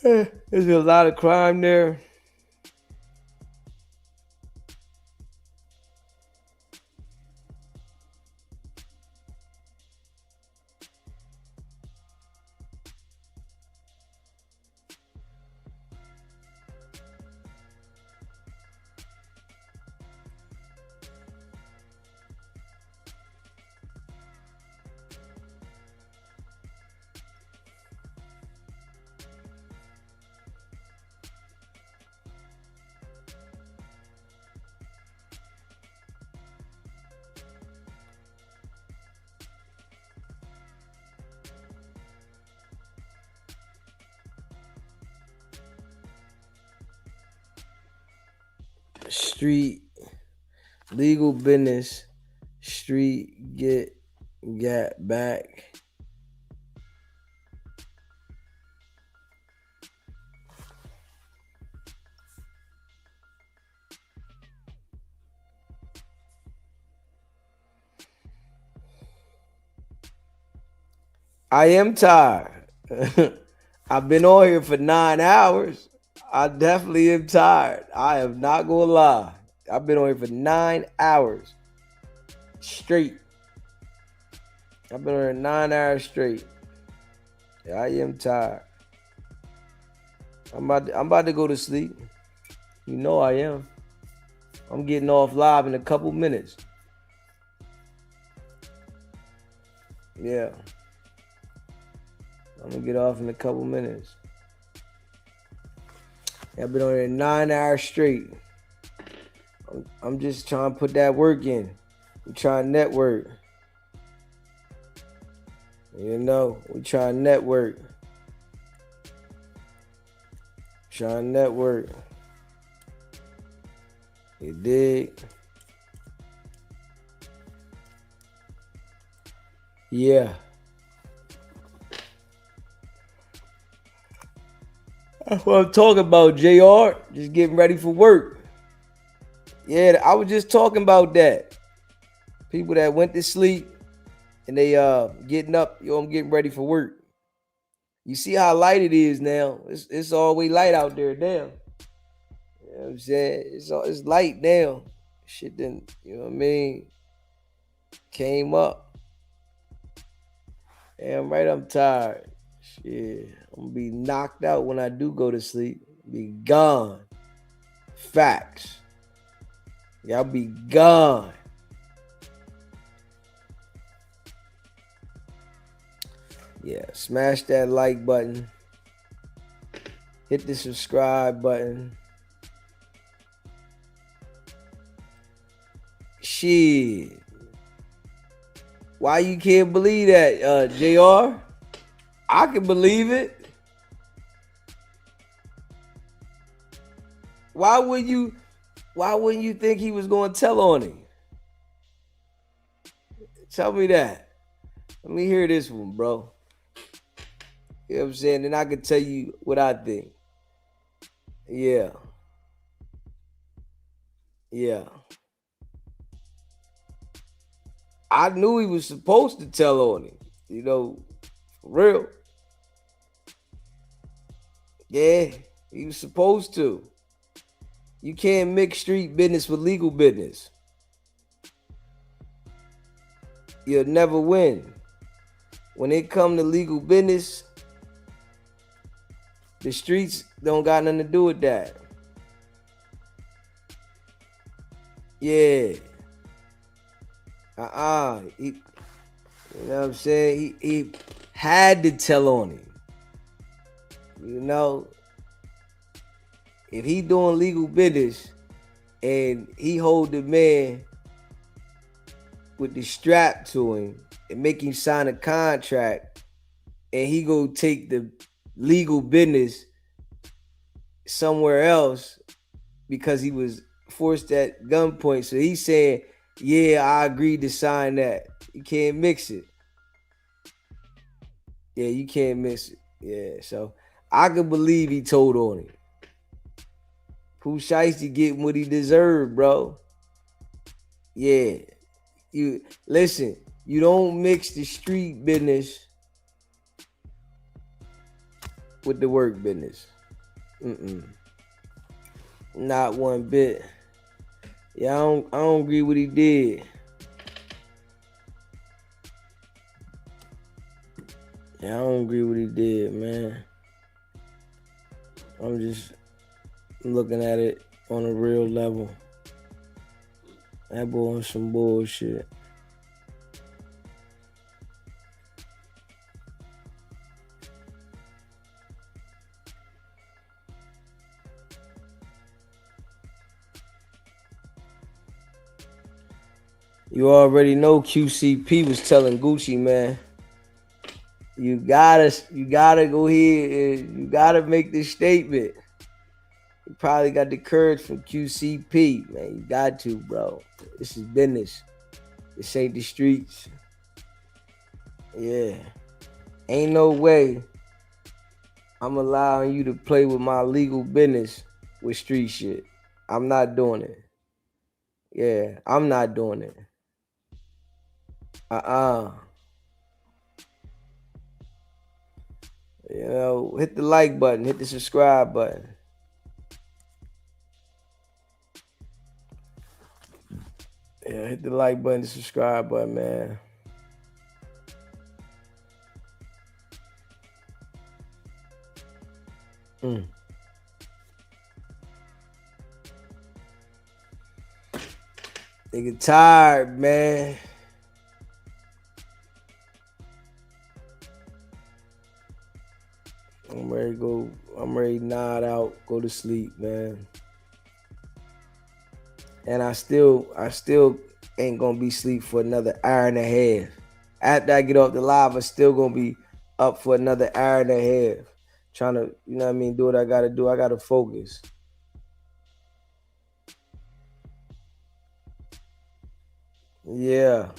Is there a lot of crime there? Street legal business, street get back. I am tired. I've been on here for 9 hours. I definitely am tired. I am not gonna lie. I've been on here for 9 hours straight. I've been on here 9 hours straight. Yeah, I am tired. I'm about to go to sleep. You know I am. I'm getting off live in a couple minutes. Yeah. I'm gonna get off in a couple minutes. I've been on here 9 hours straight. I'm just trying to put that work in. I'm trying to network. You know, we trying to network. Trying to network. You dig? Yeah. That's what I'm talking about, JR. Just getting ready for work. Yeah, I was just talking about that. People that went to sleep and they getting up, I'm getting ready for work. You see how light it is now. It's always light out there now. You know what I'm saying? It's light now. Shit didn't, you know what I mean? Came up. Damn right, I'm tired. Shit, I'm gonna be knocked out when I do go to sleep. Be gone. Facts. Y'all be gone. Yeah, smash that like button. Hit the subscribe button. Shit. Why you can't believe that, JR? I can believe it. Why wouldn't you think he was going to tell on him? Tell me that. Let me hear this one, bro. You know what I'm saying? Then I can tell you what I think. Yeah. Yeah. I knew he was supposed to tell on him. You know, for real. Yeah, he was supposed to. You can't mix street business with legal business. You'll never win. When it come to legal business, the streets don't got nothing to do with that. Yeah. You know what I'm saying? He had to tell on him. You know, if he doing legal business and he hold the man with the strap to him and make him sign a contract and he go take the legal business somewhere else because he was forced at gunpoint. So he's saying, yeah, I agreed to sign that. You can't mix it. Yeah, you can't mix it. Yeah, so I can believe he told on him. Pooh Shiesty getting what he deserved, bro. Yeah. You listen, you don't mix the street business with the work business. Not one bit. Yeah, I don't agree what he did. Yeah, I don't agree what he did, man. I'm just looking at it on a real level. That boy on some bullshit. You already know QCP was telling Gucci, man, you gotta go ahead and you gotta make this statement. You probably got the courage from QCP, man. You got to, bro. This is business. This ain't the streets. Yeah. Ain't no way I'm allowing you to play with my legal business with street shit. I'm not doing it. Yeah, I'm not doing it. You know, hit the like button, hit the subscribe button. Yeah, hit the like button, the subscribe button, man. Nigga tired, man. I'm ready to nod out, go to sleep, man. And I still ain't gonna be asleep for another hour and a half. After I get off the live, I'm still gonna be up for another hour and a half. Trying to, you know what I mean, do what I gotta do. I gotta focus. Yeah.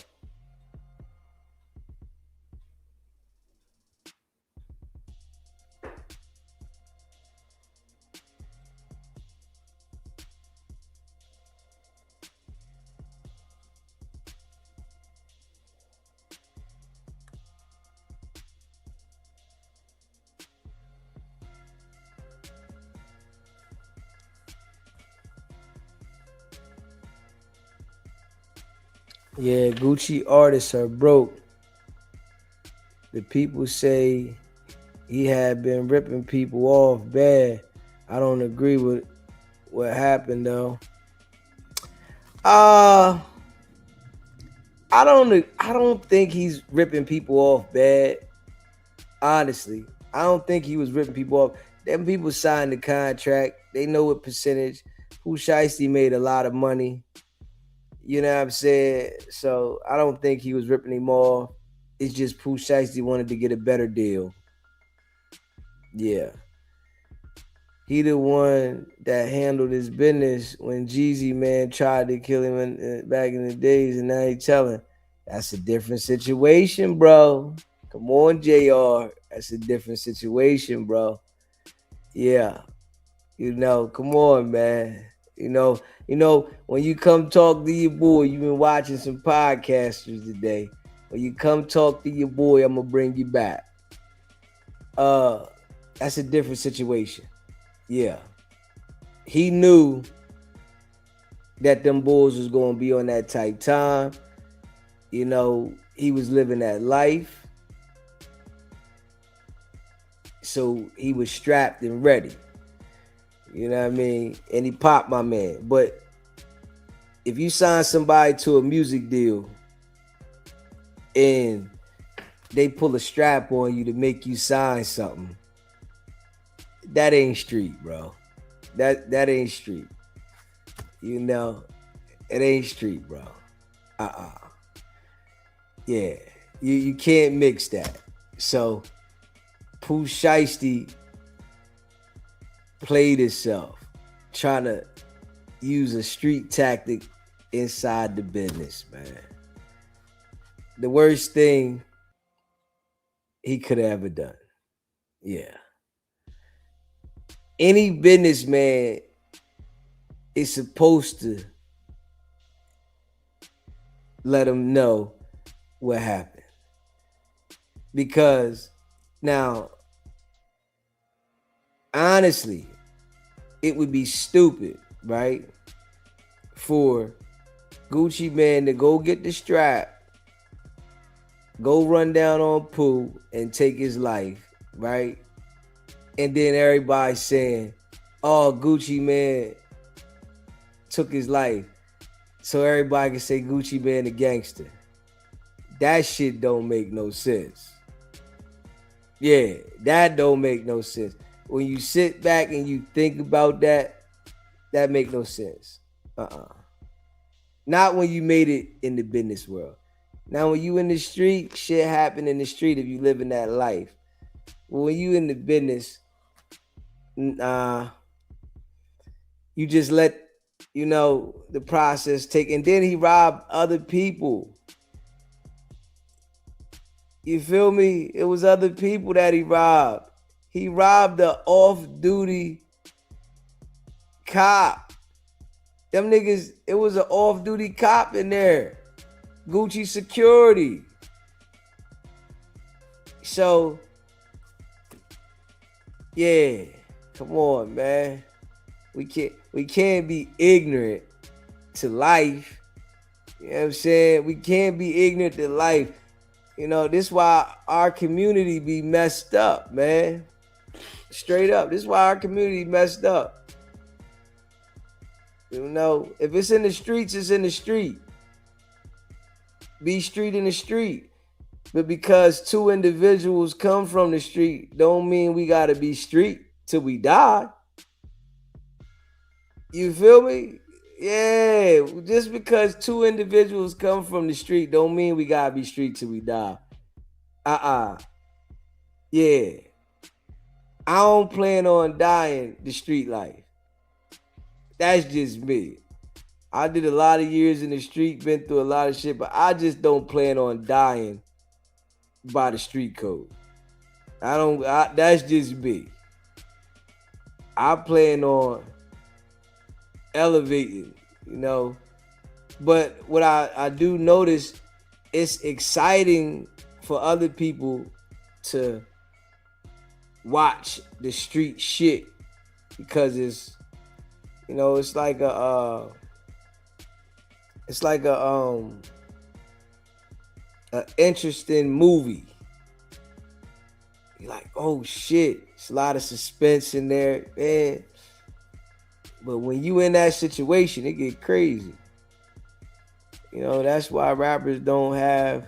Yeah, Gucci artists are broke. The people say he had been ripping people off bad. I don't agree with what happened though. I don't think he's ripping people off bad. Honestly, I don't think he was ripping people off. Them people signed the contract. They know what percentage. Pooh Shiesty made a lot of money. You know what I'm saying? So I don't think he was ripping him off. It's just Pooh Shiesty wanted to get a better deal. Yeah. He the one that handled his business when Jeezy, man, tried to kill him back in the days, and now he telling. That's a different situation, bro. Come on, JR. That's a different situation, bro. Yeah. You know, come on, man. You know, when you come talk to your boy, you've been watching some podcasters today. When you come talk to your boy, I'm gonna bring you back. That's a different situation. Yeah. He knew that them boys was gonna be on that tight time. You know, he was living that life. So he was strapped and ready. You know what I mean? And he popped my man. But if you sign somebody to a music deal and they pull a strap on you to make you sign something, that ain't street, bro. That ain't street. You know, it ain't street, bro. Yeah, you can't mix that. So Pooh Shiesty played himself, trying to use a street tactic inside the business, man. The worst thing he could have ever done. Yeah. Any businessman is supposed to let him know what happened. Because now, honestly, it would be stupid, right, for Gucci Man to go get the strap, go run down on Pooh and take his life, right? And then everybody saying, oh, Gucci Man took his life. So everybody can say Gucci Man a gangster. That shit don't make no sense. Yeah, that don't make no sense. When you sit back and you think about that, that make no sense. Not when you made it in the business world. Now, when you in the street, shit happen in the street if you live in that life. But when you in the business, you just let, the process take. And then he robbed other people. You feel me? It was other people that he robbed. He robbed the off-duty cop. Them niggas, it was an off-duty cop in there. Gucci security. So, yeah, come on, man. We can't be ignorant to life. You know what I'm saying? We can't be ignorant to life. This is why our community be messed up, man. Straight up. This is why our community messed up. If it's in the streets, it's in the street. Be street in the street. But because two individuals come from the street, don't mean we gotta be street till we die. You feel me? Yeah, just because two individuals come from the street don't mean we gotta be street till we die. Yeah. I don't plan on dying the street life. That's just me. I did a lot of years in the street, been through a lot of shit, but I just don't plan on dying by the street code. That's just me. I plan on elevating, But what I do notice, it's exciting for other people to watch the street shit because it's like a interesting movie. You're like, oh shit, it's a lot of suspense in there, man. But when you in that situation, it get crazy. That's why rappers don't have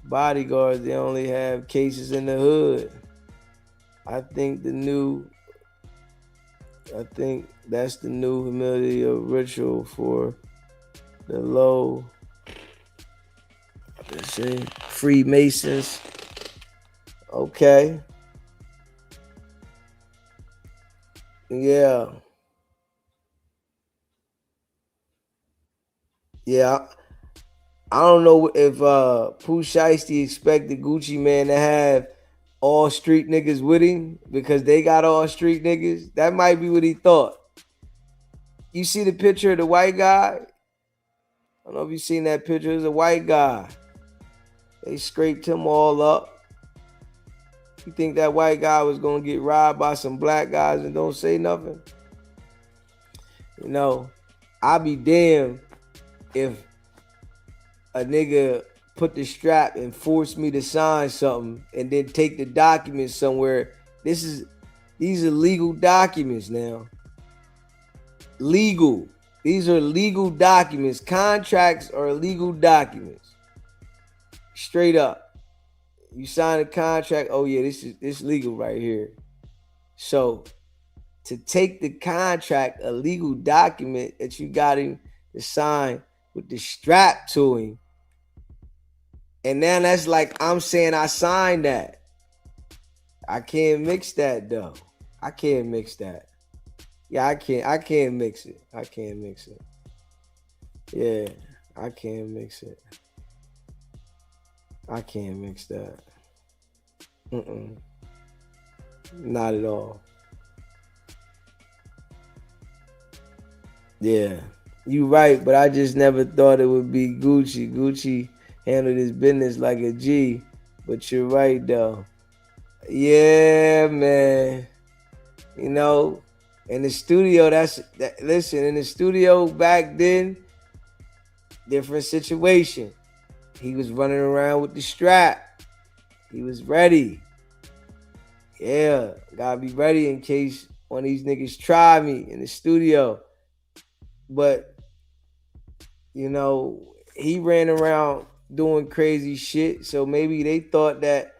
bodyguards. They only have cases in the hood. I think that's the new humility of ritual for The low. Let's see. Freemasons. Okay. Yeah. Yeah. I don't know if Pooh Shiesty expected Gucci Man to have all street niggas with him because they got all street niggas. That might be what he thought. You see the picture of the white guy? I don't know if you seen that picture. It's a white guy. They scraped him all up. You think that white guy was gonna get robbed by some black guys and don't say nothing? You know, I'll be damned if a nigga put the strap and force me to sign something and then take the documents somewhere. These are legal documents now. Legal. These are legal documents. Contracts are legal documents. Straight up. You sign a contract, oh yeah, this legal right here. So to take the contract, a legal document that you got him to sign with the strap to him, and then that's like I'm saying I signed that. I can't mix that though. I can't mix that. Yeah, I can't mix it. I can't mix it. Yeah, I can't mix it. I can't mix that. Not at all. Yeah, you right, but I just never thought it would be Gucci. Gucci handled his business like a G, but you're right though. Yeah, man. You know, in the studio, listen, in the studio back then, different situation. He was running around with the strap. He was ready. Yeah, gotta be ready in case one of these niggas try me in the studio. But, you know, he ran around doing crazy shit. So maybe they thought that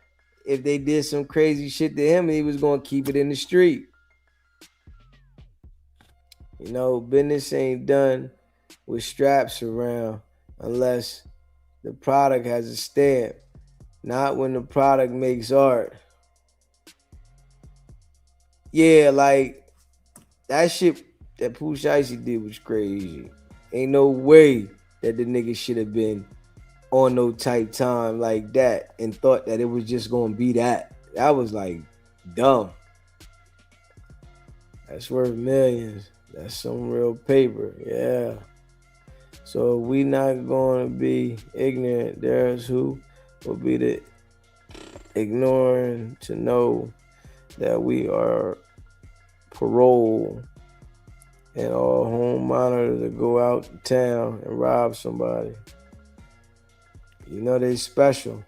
if they did some crazy shit to him, he was gonna keep it in the street. You know, business ain't done with straps around unless the product has a stamp. Not when the product makes art. Yeah, like that shit that Pooh Shiesty did was crazy. Ain't no way that the nigga should have been on no tight time like that and thought that it was just gonna be that. That was like dumb. That's worth millions. That's some real paper. Yeah. So we not gonna be ignorant. There's who will be the ignoring to know that we are parole and all home monitor to go out to town and rob somebody. You know they special.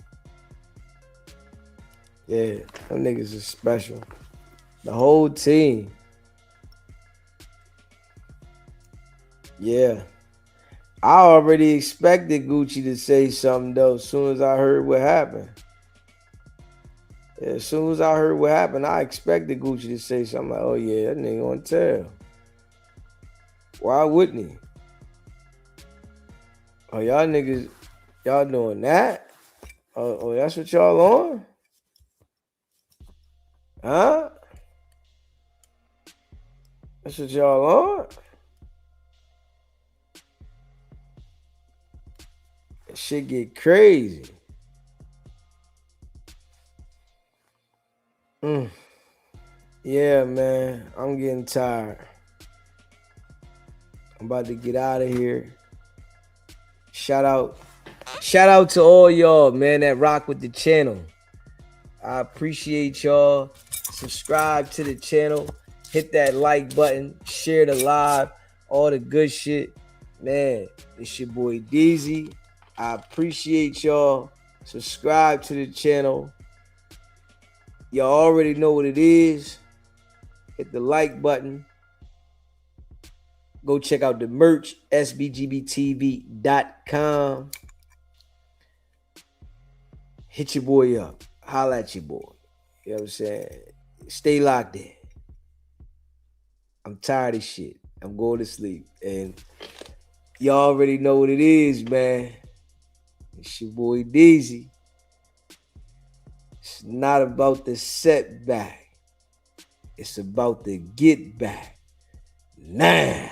Yeah, them niggas is special. The whole team. Yeah. I already expected Gucci to say something though as soon as I heard what happened. Yeah, as soon as I heard what happened, I expected Gucci to say something like, oh yeah, that nigga gonna tell. Why wouldn't he? Oh, y'all niggas, y'all doing that? Oh, that's what y'all on? Huh? That's what y'all on? That shit get crazy. Yeah, man, I'm getting tired. I'm about to get out of here. Shout out to all y'all, man, that rock with the channel. I appreciate y'all. Subscribe to the channel. Hit that like button. Share the live. All the good shit. Man, it's your boy Deezy. I appreciate y'all. Subscribe to the channel. Y'all already know what it is. Hit the like button. Go check out the merch, sbgbtv.com. Hit your boy up. Holla at your boy. You know what I'm saying? Stay locked in. I'm tired of shit. I'm going to sleep. And Y'all already know what it is, man. It's your boy Deezy. It's not about the setback. It's about the get back. Nah.